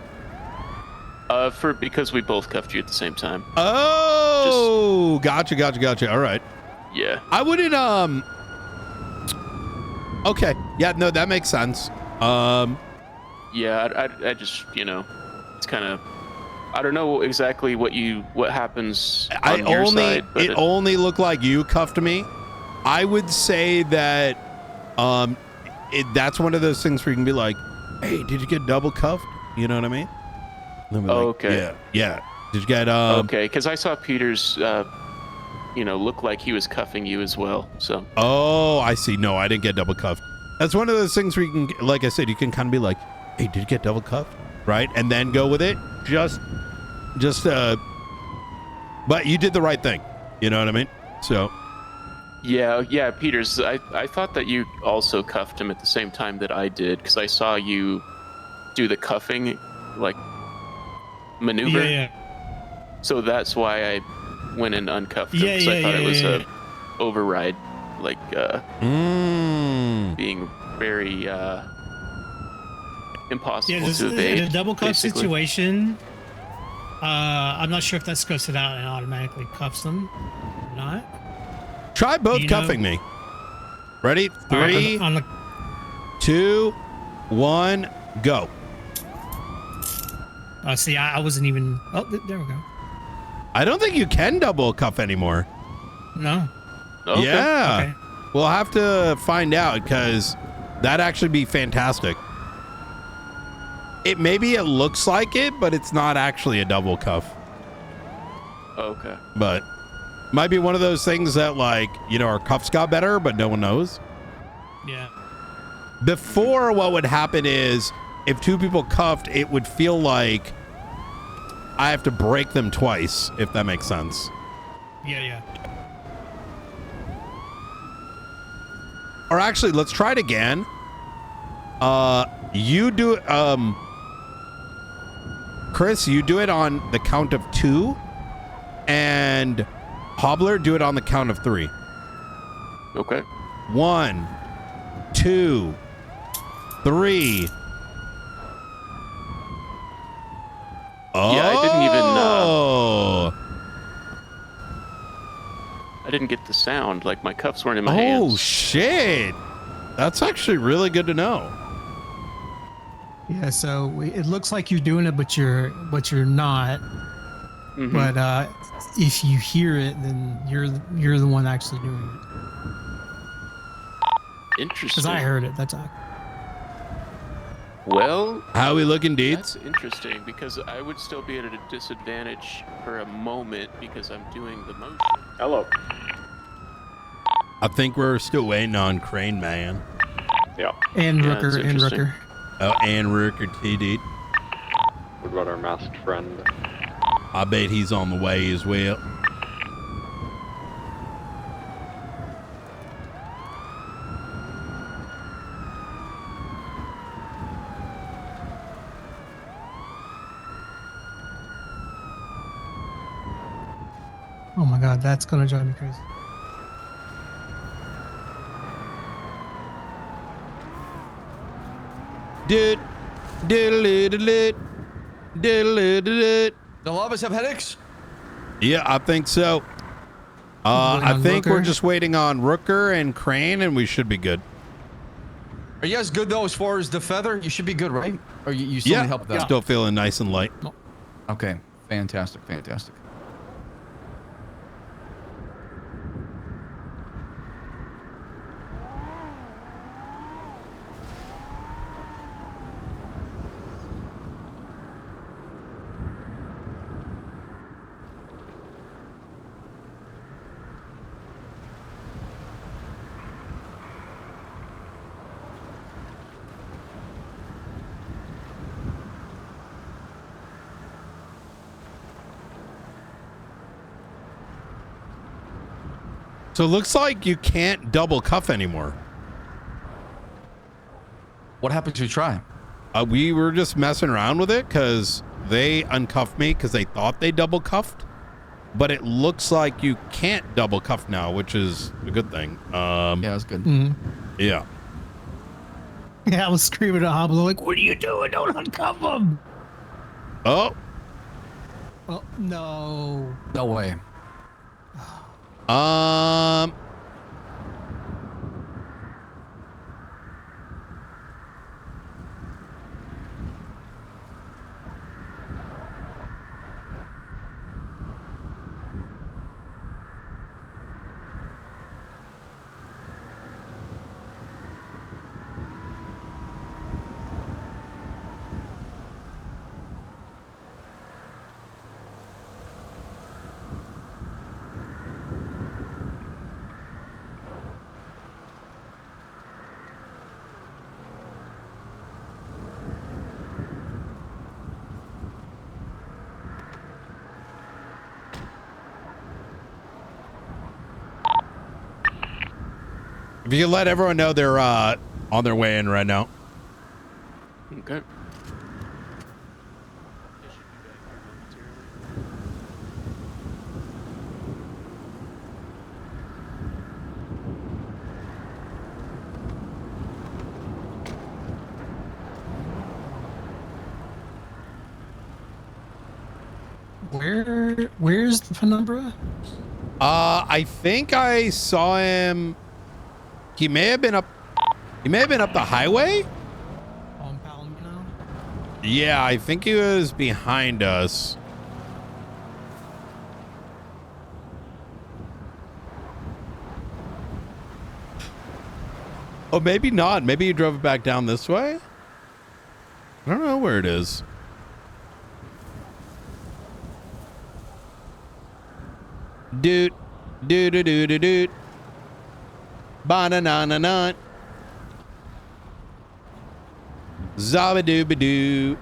Because we both cuffed you at the same time. Oh, gotcha. All right. Yeah. I wouldn't. Okay. Yeah. No, that makes sense. Yeah, I just, you know, it's kind of, I don't know exactly what happens on your side, but it only looked like you cuffed me. I would say that that's one of those things where you can be like, hey, did you get double cuffed? You know what I mean? Like, okay. Yeah. Did you get okay, because I saw Peter's you know, look like he was cuffing you as well. So Oh, I see. No, I didn't get double cuffed. That's one of those things where you can, like I said, you can kind of be like, hey, did you get double cuffed? Right? And then go with it. But you did the right thing. You know what I mean? So yeah, Peter's. I thought that you also cuffed him at the same time that I did, because I saw you do the cuffing like maneuver. Yeah. So that's why I went and uncuffed him, because I thought it was a override, like being very impossible to evade. In a double cuff basically. situation, I'm not sure if that scopes it out and automatically cuffs them or not. try both cuffing me. Ready? 3, 2, 1, go. See, I wasn't even. Oh, there we go. I don't think you can double cuff anymore. No. Okay. Yeah. Okay. We'll have to find out, because that'd actually be fantastic. Maybe it looks like it, but it's not actually a double cuff. Okay. But might be one of those things that, like, you know, our cuffs got better, but no one knows. Yeah. Before, what would happen is if two people cuffed, it would feel like I have to break them twice, if that makes sense. Yeah. Or actually, let's try it again. You do Chris, you do it on the count of 2, and Hobbler, do it on the count of 3. Okay. 1, 2, 3. Yeah, I didn't even. Oh. I didn't get the sound. Like, my cuffs weren't in my hands. Oh shit! That's actually really good to know. Yeah. So it looks like you're doing it, but you're not. Mhm. But if you hear it, then you're the one actually doing it. Interesting. Because I heard it. That's all. Well, how we looking, dudes? That's interesting, because I would still be at a disadvantage for a moment because I'm doing the motion. Hello. I think we're still waiting on Crane Man. Yeah. And Yeah, Rooker, it's and interesting. Rooker. Oh, and Rooker T, dude. What about our masked friend? I bet he's on the way as well. Oh my God, that's gonna drive me crazy. Dude, diddle-diddle-it, diddle-diddle-it. Do a lot of us have headaches? Yeah, I think so. I think we're just waiting on Rooker and Crane, and we should be good. Are you guys good though, as far as the feather? You should be good, right? Or you still need help with that? Still feeling nice and light. Okay, fantastic. So it looks like you can't double cuff anymore. What happened to you try? We were just messing around with it because they uncuffed me because they thought they double cuffed, but it looks like you can't double cuff now, which is a good thing. Yeah, that's good. Yeah. Yeah, I was screaming at Hoblo like, "What are you doing? Don't uncuff him!" Oh. Oh no. No way. If you let everyone know they're on their way in right now. Okay. Where's the penumbra? I think I saw him. He may have been up the highway. On Palomino? Yeah, I think he was behind us. Oh, maybe not. Maybe he drove it back down this way. I don't know where it is. Doot, doot, doot, doot, doot, doot. Ba-na-na-na-na. Zabba-doo-ba-doo.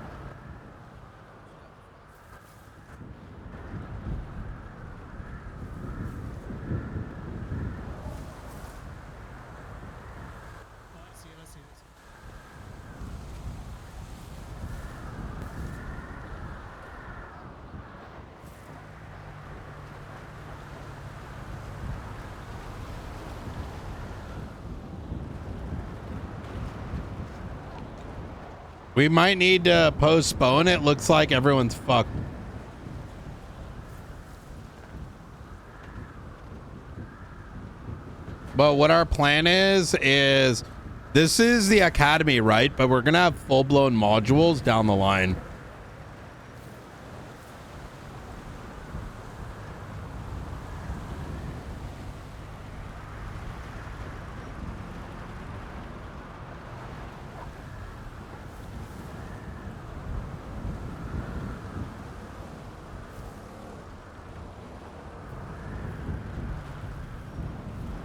We might need to postpone it. Looks like everyone's fucked. But what our plan is this is the academy, right? But we're going to have full-blown modules down the line.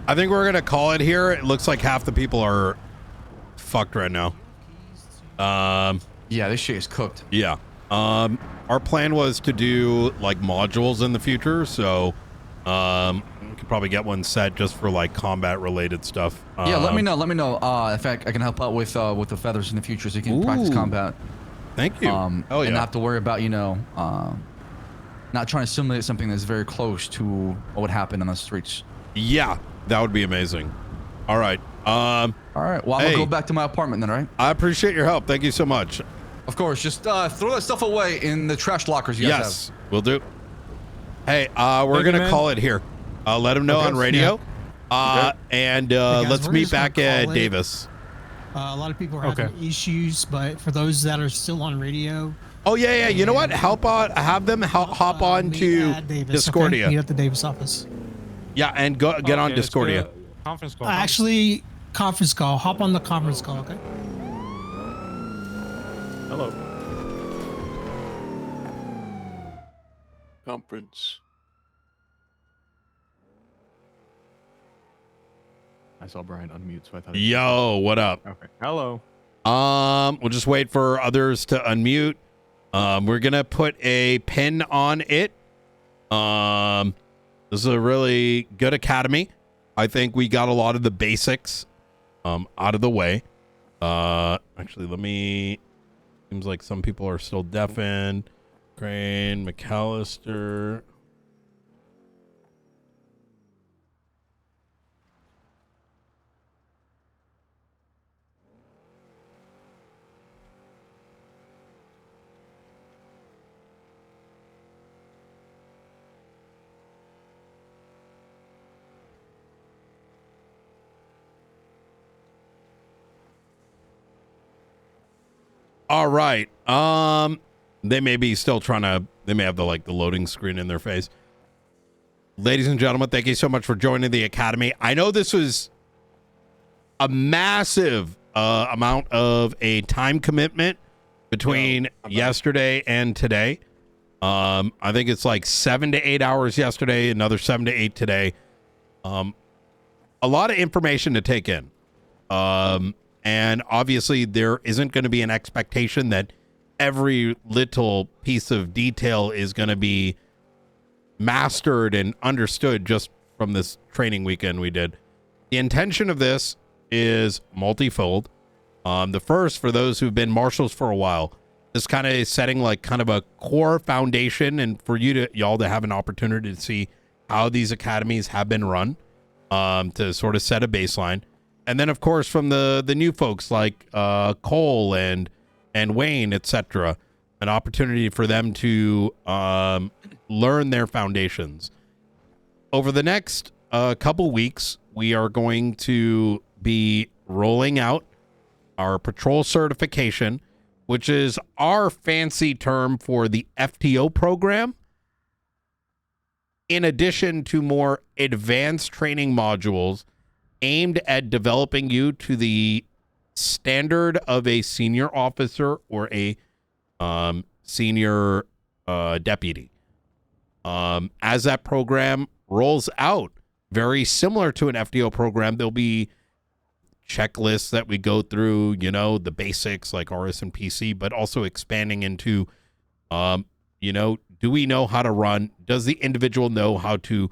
I think we're gonna call it here. It looks like half the people are fucked right now. Yeah, this shit is cooked. Yeah. Our plan was to do like modules in the future, so we could probably get one set just for like combat related stuff. Yeah, let me know. Let me know. In fact, I can help out with the feathers in the future, so you can practice Ooh. combat. Thank you. And not have to worry about not trying to simulate something that's very close to what would happen on the streets. Yeah, that would be amazing. All right. All right. Well, I'm gonna go back to my apartment then, right? I appreciate your help. Thank you so much. Of course. Just throw that stuff away in the trash lockers you guys Yes, we'll do. Hey, we're Thank you, gonna man. call it here. Let them know Okay. on radio. Yeah. And guys, let's we're meet just gonna back at call it. Davis. A lot of people are having issues, but for those that are still on radio, Oh yeah. You know what? Have them hop on to at Davis, Discordia. okay? Meet at the Davis office. Yeah, and get on Discordia. Conference call. Actually, conference call. Hop on the conference call, okay? Hello. Conference. I saw Brian unmute, so I thought. Yo, what up? Okay. Hello. We'll just wait for others to unmute. We're gonna put a pin on it. This is a really good academy. I think we got a lot of the basics out of the way. Actually, seems like some people are still deafened. Crane, McAllister. All right. They may be still they may have the loading screen in their face. Ladies and gentlemen, thank you so much for joining the Academy. I know this was a massive amount of a time commitment between yesterday and today. I think it's like 7 to 8 hours yesterday, another 7 to 8 today. A lot of information to take in. And obviously there isn't going to be an expectation that every little piece of detail is going to be mastered and understood just from this training weekend we did. The intention of this is multifold. The first, for those who've been marshals for a while, this kind of setting like kind of a core foundation, and for y'all to have an opportunity to see how these academies have been run, to sort of set a baseline. And then, of course, from the new folks like Cole and Wayne, etc., an opportunity for them to learn their foundations. Over the next couple weeks, we are going to be rolling out our patrol certification, which is our fancy term for the FTO program, in addition to more advanced training modules aimed at developing you to the standard of a senior officer or a senior deputy. As that program rolls out, very similar to an FTO program, there'll be checklists that we go through, you know, the basics like RS and PC, but also expanding into, you know, do we know how to run? Does the individual know how to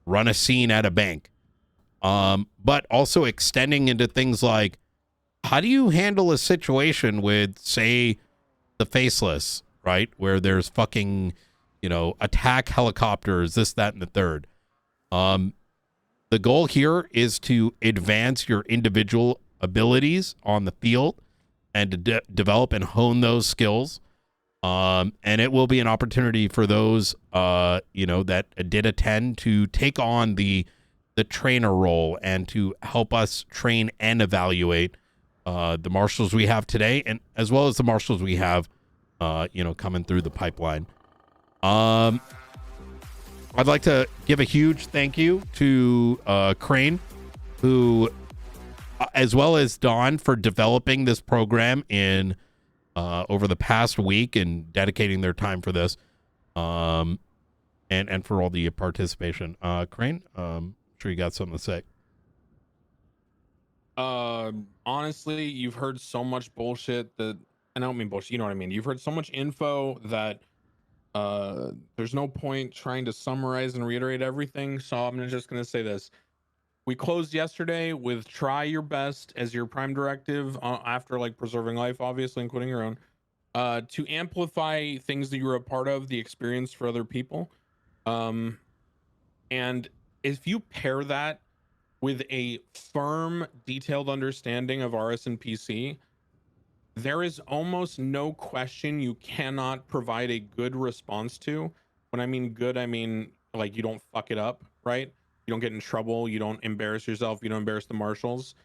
run a scene at a bank? But also extending into things like, how do you handle a situation with, say, the Faceless, right? Where there's fucking, you know, attack helicopters, this, that, and the third. The goal here is to advance your individual abilities on the field and to develop and hone those skills. And it will be an opportunity for those, you know, that did attend to take on the trainer role and to help us train and evaluate the marshals we have today, and as well as the marshals we have, you know, coming through the pipeline. I'd like to give a huge thank you to Crane, who, as well as Dawn, for developing this program in over the past week and dedicating their time for this, and for all the participation. Crane, I'm sure you got something to say. Honestly, you've heard so much bullshit that, and I don't mean bullshit, you know what I mean. You've heard so much info that there's no point trying to summarize and reiterate everything. So I'm just going to say this. We closed yesterday with try your best as your prime directive, after like preserving life, obviously, including your own, to amplify things that you were a part of, the experience for other people. And if you pair that with a firm, detailed understanding of RS and PC, there is almost no question you cannot provide a good response to. When I mean good, I mean like you don't fuck it up, right? You don't get in trouble, you don't embarrass yourself, you don't embarrass the marshals,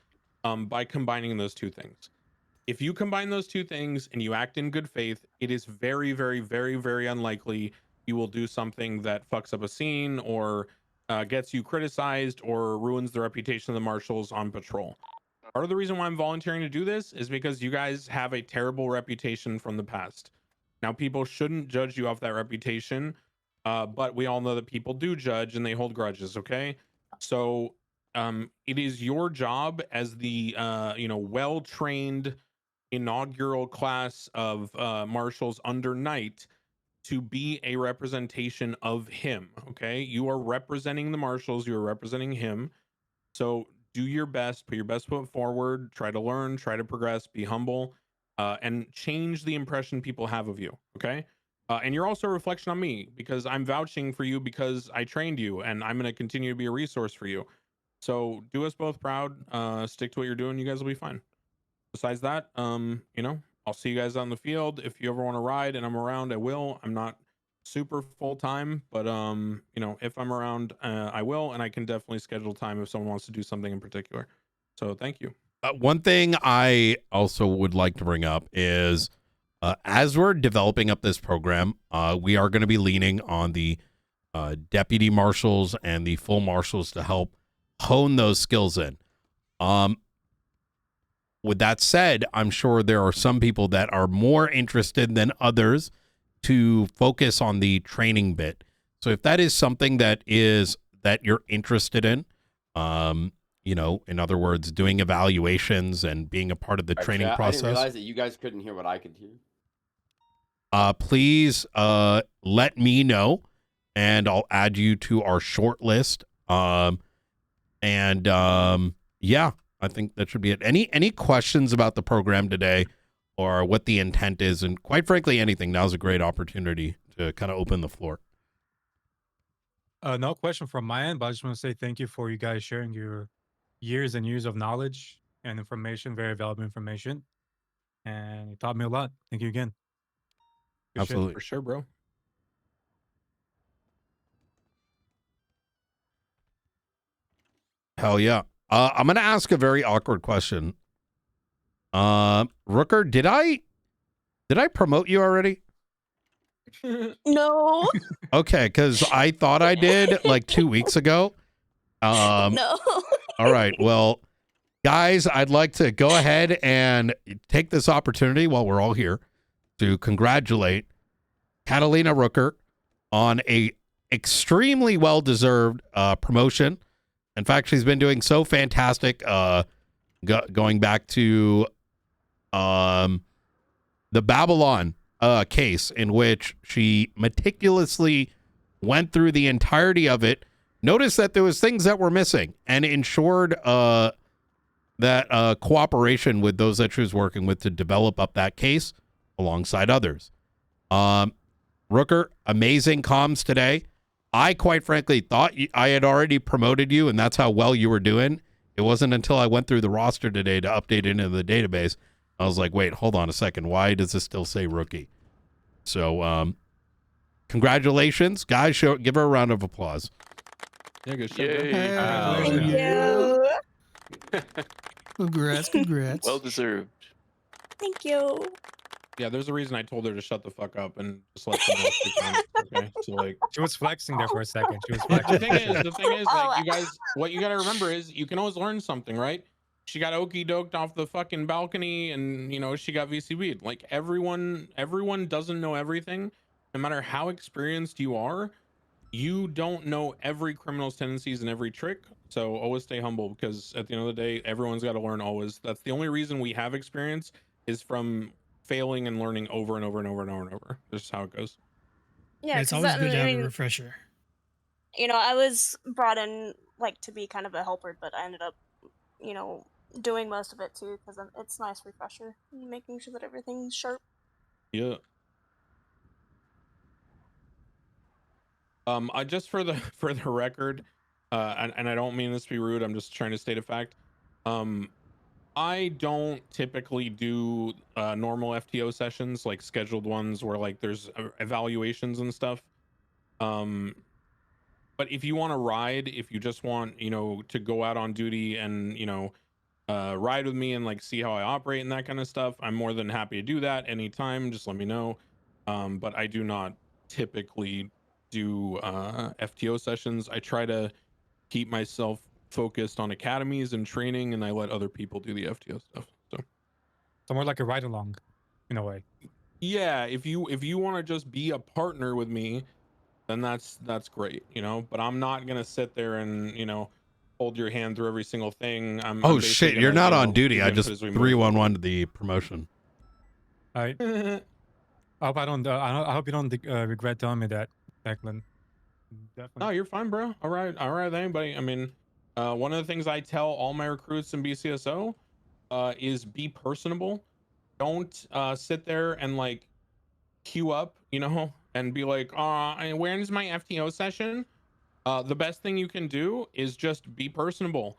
by combining those two things. If you combine those two things and you act in good faith, it is very, very, very, very unlikely you will do something that fucks up a scene or gets you criticized or ruins the reputation of the marshals on patrol. Part of the reason why I'm volunteering to do this is because you guys have a terrible reputation from the past. Now, people shouldn't judge you off that reputation, but we all know that people do judge and they hold grudges, okay? So it is your job as the you know, well-trained inaugural class of marshals under Knight to be a representation of him, okay? You are representing the marshals, you are representing him. So do your best, put your best foot forward, try to learn, try to progress, be humble, and change the impression people have of you, okay? And you're also a reflection on me, because I'm vouching for you because I trained you, and I'm going to continue to be a resource for you. So do us both proud, stick to what you're doing, you guys will be fine. Besides that, you know, I'll see you guys on the field. If you ever want to ride and I'm around, I will. I'm not super full time, but you know, if I'm around, I will, and I can definitely schedule time if someone wants to do something in particular. So thank you. One thing I also would like to bring up is, as we're developing up this program, we are going to be leaning on the deputy marshals and the full marshals to help hone those skills in. With that said, I'm sure there are some people that are more interested than others to focus on the training bit. So if that is something that you're interested in, you know, in other words, doing evaluations and being a part of the training process. I didn't realize that you guys couldn't hear what I could hear. Please let me know, and I'll add you to our short list. yeah, I think that should be it. Any questions about the program today or what the intent is? And quite frankly, anything. Now's a great opportunity to kind of open the floor. No question from my end, but I just want to say thank you for you guys sharing your years and years of knowledge and information, very valuable information. And it taught me a lot. Thank you again. Good shit. Absolutely. For sure, bro. Hell yeah. I'm going to ask a very awkward question. Rooker, did I promote you already? No. Okay, because I thought I did like 2 weeks ago. No. All right. Well, guys, I'd like to go ahead and take this opportunity while we're all here to congratulate Catalina Rooker on a extremely well-deserved promotion. In fact, she's been doing so fantastic going back to the Babylon case, in which she meticulously went through the entirety of it, noticed that there was things that were missing, and ensured that cooperation with those that she was working with to develop up that case alongside others. Rooker, amazing comms today. I quite frankly thought I had already promoted you, and that's how well you were doing. It wasn't until I went through the roster today to update it into the database, I was like, wait, hold on a second. Why does this still say rookie? So, congratulations, guys. Give her a round of applause. Yeah, good shit. Thank you. Congrats. Well deserved. Thank you. Yeah, there's a reason I told her to shut the fuck up and just let them know she can. Okay, so like She was flexing there for a second. She was flexing. the thing is, like, you guys, what you gotta remember is you can always learn something, right? She got okey doked off the fucking balcony, and you know she got VCB'd. Like everyone doesn't know everything. No matter how experienced you are, you don't know every criminal's tendencies and every trick. So always stay humble, because at the end of the day, everyone's got to learn always. That's the only reason we have experience, is from failing and learning over and over and over and over and over. This is how it goes. Yeah, It's 'cause always that- good to I have a mean, refresher. You know, I was brought in like to be kind of a helper, but I ended up, you know, doing most of it too, because it's a nice refresher, making sure that everything's sharp. Yeah. I just for the record, and I don't mean this to be rude, I'm just trying to state a fact. I don't typically do normal FTO sessions, like scheduled ones where like there's evaluations and stuff. But if you want to ride, if you just want, you know, to go out on duty and, you know, ride with me and like see how I operate and that kind of stuff, I'm more than happy to do that anytime. Just let me know. But I do not typically do FTO sessions. I try to keep myself focused on academies and training, and I let other people do the FTO stuff. So more like a ride along, in a way. Yeah, if you want to just be a partner with me, then that's great, you know. But I'm not gonna sit there and, you know, hold your hand through every single thing. I'm Oh basically shit, gonna, you're not you know, on duty. give I input just as we move. 311 the promotion. I hope I don't. I hope you don't regret telling me that, Declan. Definitely. No, you're fine, bro. All right with anybody. I mean, one of the things I tell all my recruits in BCSO is be personable. Don't sit there and like queue up, you know, and be like, when's my FTO session? The best thing you can do is just be personable.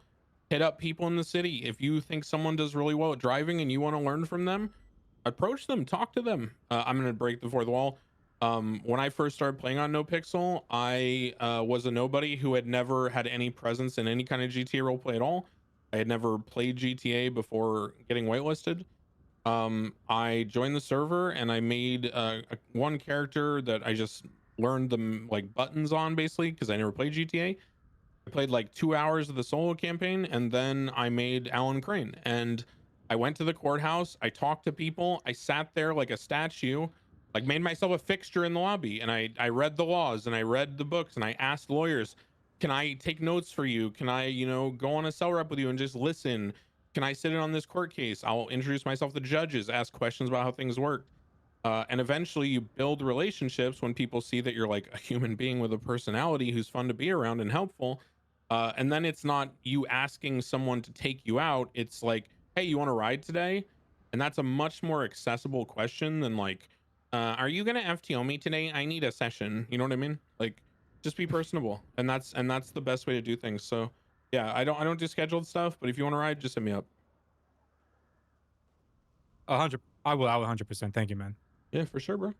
Hit up people in the city. If you think someone does really well at driving and you want to learn from them, approach them, talk to them. I'm gonna break the fourth wall. When I first started playing on NoPixel, I was a nobody who had never had any presence in any kind of GTA roleplay at all. I had never played GTA before getting whitelisted. I joined the server and I made one character that I just learned the like buttons on, basically, because I never played GTA. I played like 2 hours of the solo campaign, and then I made Alan Crane, and I went to the courthouse. I talked to people. I sat there like a statue, like made myself a fixture in the lobby, and I read the laws and I read the books and I asked lawyers, can I take notes for you? Can I, you know, go on a cell rep with you and just listen? Can I sit in on this court case? I'll introduce myself to judges, ask questions about how things work. And eventually you build relationships when people see that you're like a human being with a personality who's fun to be around and helpful. And then it's not you asking someone to take you out. It's like, hey, you want to ride today? And that's a much more accessible question than like, are you gonna FTO me today? I need a session. You know what I mean? Like, just be personable, and that's the best way to do things. So yeah, I don't do scheduled stuff, but if you want to ride, just hit me up. 100. I will 100%. Thank you, man. Yeah, for sure, bro.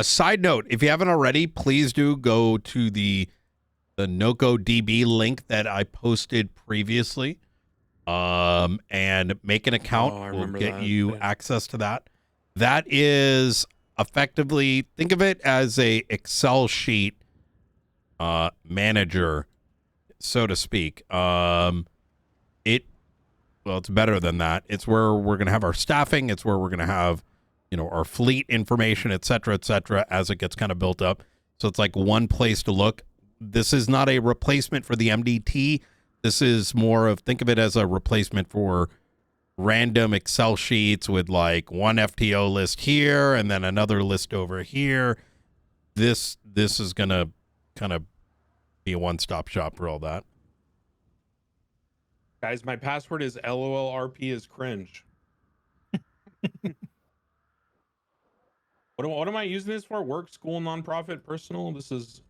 Side note, if you haven't already, please do go to the NoCoDB link that I posted previously, and make an account. We'll get you access to that. That is effectively, think of it as a Excel sheet manager, so to speak. It's better than that. It's where we're going to have our staffing. It's where we're going to have, our fleet information, et cetera, as it gets kind of built up. So it's like one place to look. This is not a replacement for the MDT. This is more of, think of it as a replacement for random Excel sheets with like one FTO list here and then another list over here. This is going to kind of be a one-stop shop for all that. Guys, my password is LOLRP is cringe. What am I using this for? Work, school, nonprofit, personal? Does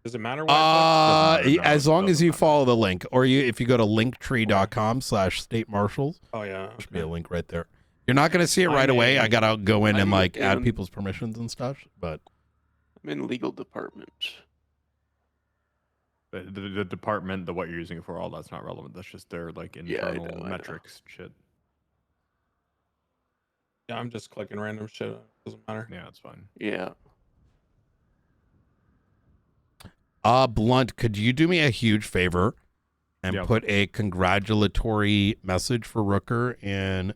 it matter what I put? As long as you follow the link, or if you go to linktree.com/state marshals. Oh yeah. There should be a link right there. You're not going to see it right away. I got to go in and like add people's permissions and stuff, but I'm in legal department. The department, what you're using it for, all that's not relevant. That's just their like internal metrics shit. Yeah, I'm just clicking random shit. It doesn't matter. Yeah, it's fine. Yeah. Blunt, could you do me a huge favor and put a congratulatory message for Rooker in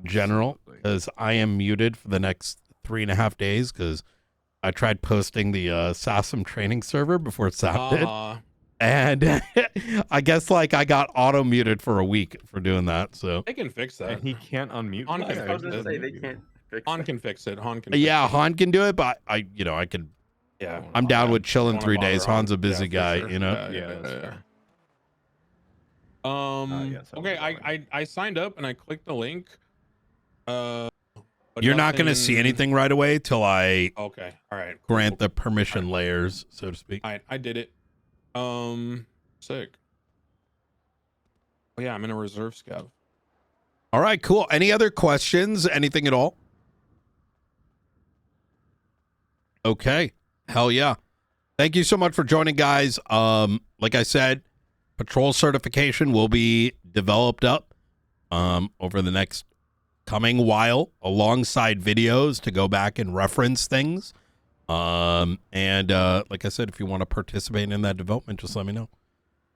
general? Because I am muted for the next 3.5 days because I tried posting the SASM training server before SAP did. And I guess like I got auto muted for a week for doing that. So they can fix that. And he can't unmute. Han can I was fix gonna it. say they can't fix Han it. can fix it. Han can. Yeah, Han can do it, but I can. Yeah, I'm down with chilling Don't 3 wanna days. bother Han's a Han. busy Yeah, for guy, sure. you know. Okay, I signed up and I clicked the link. But You're not going to see nothing- anything right away till I Okay, all right. grant the permission layers, so to speak. All right, I did it. Sick. Oh yeah, I'm in a reserve scav. All right, cool. Any other questions? Anything at all? Okay. Hell yeah. Thank you so much for joining, guys. Like I said, patrol certification will be developed up over the next coming while alongside videos to go back and reference things. And like I said, if you want to participate in that development, just let me know.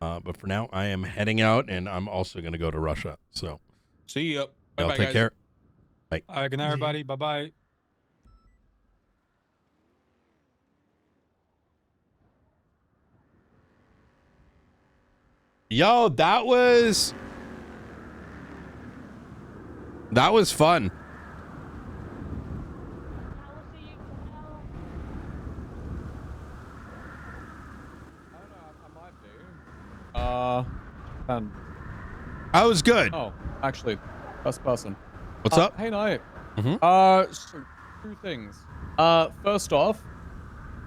But for now, I am heading out, and I'm also going to go to Russia. So see you. Y'all Bye-bye, take guys. care. Bye. All right, good night, everybody. Bye-bye. Yo, that was fun. That was good. Oh, actually, best person. What's up? Hey, Knight. Mhm. So, 2 things. First off,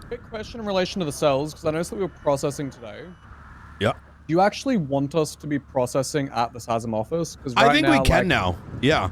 quick question in relation to the cells, because I noticed that we were processing today. Yeah. Do you actually want us to be processing at the SASM office? Because I think we can now. Yeah.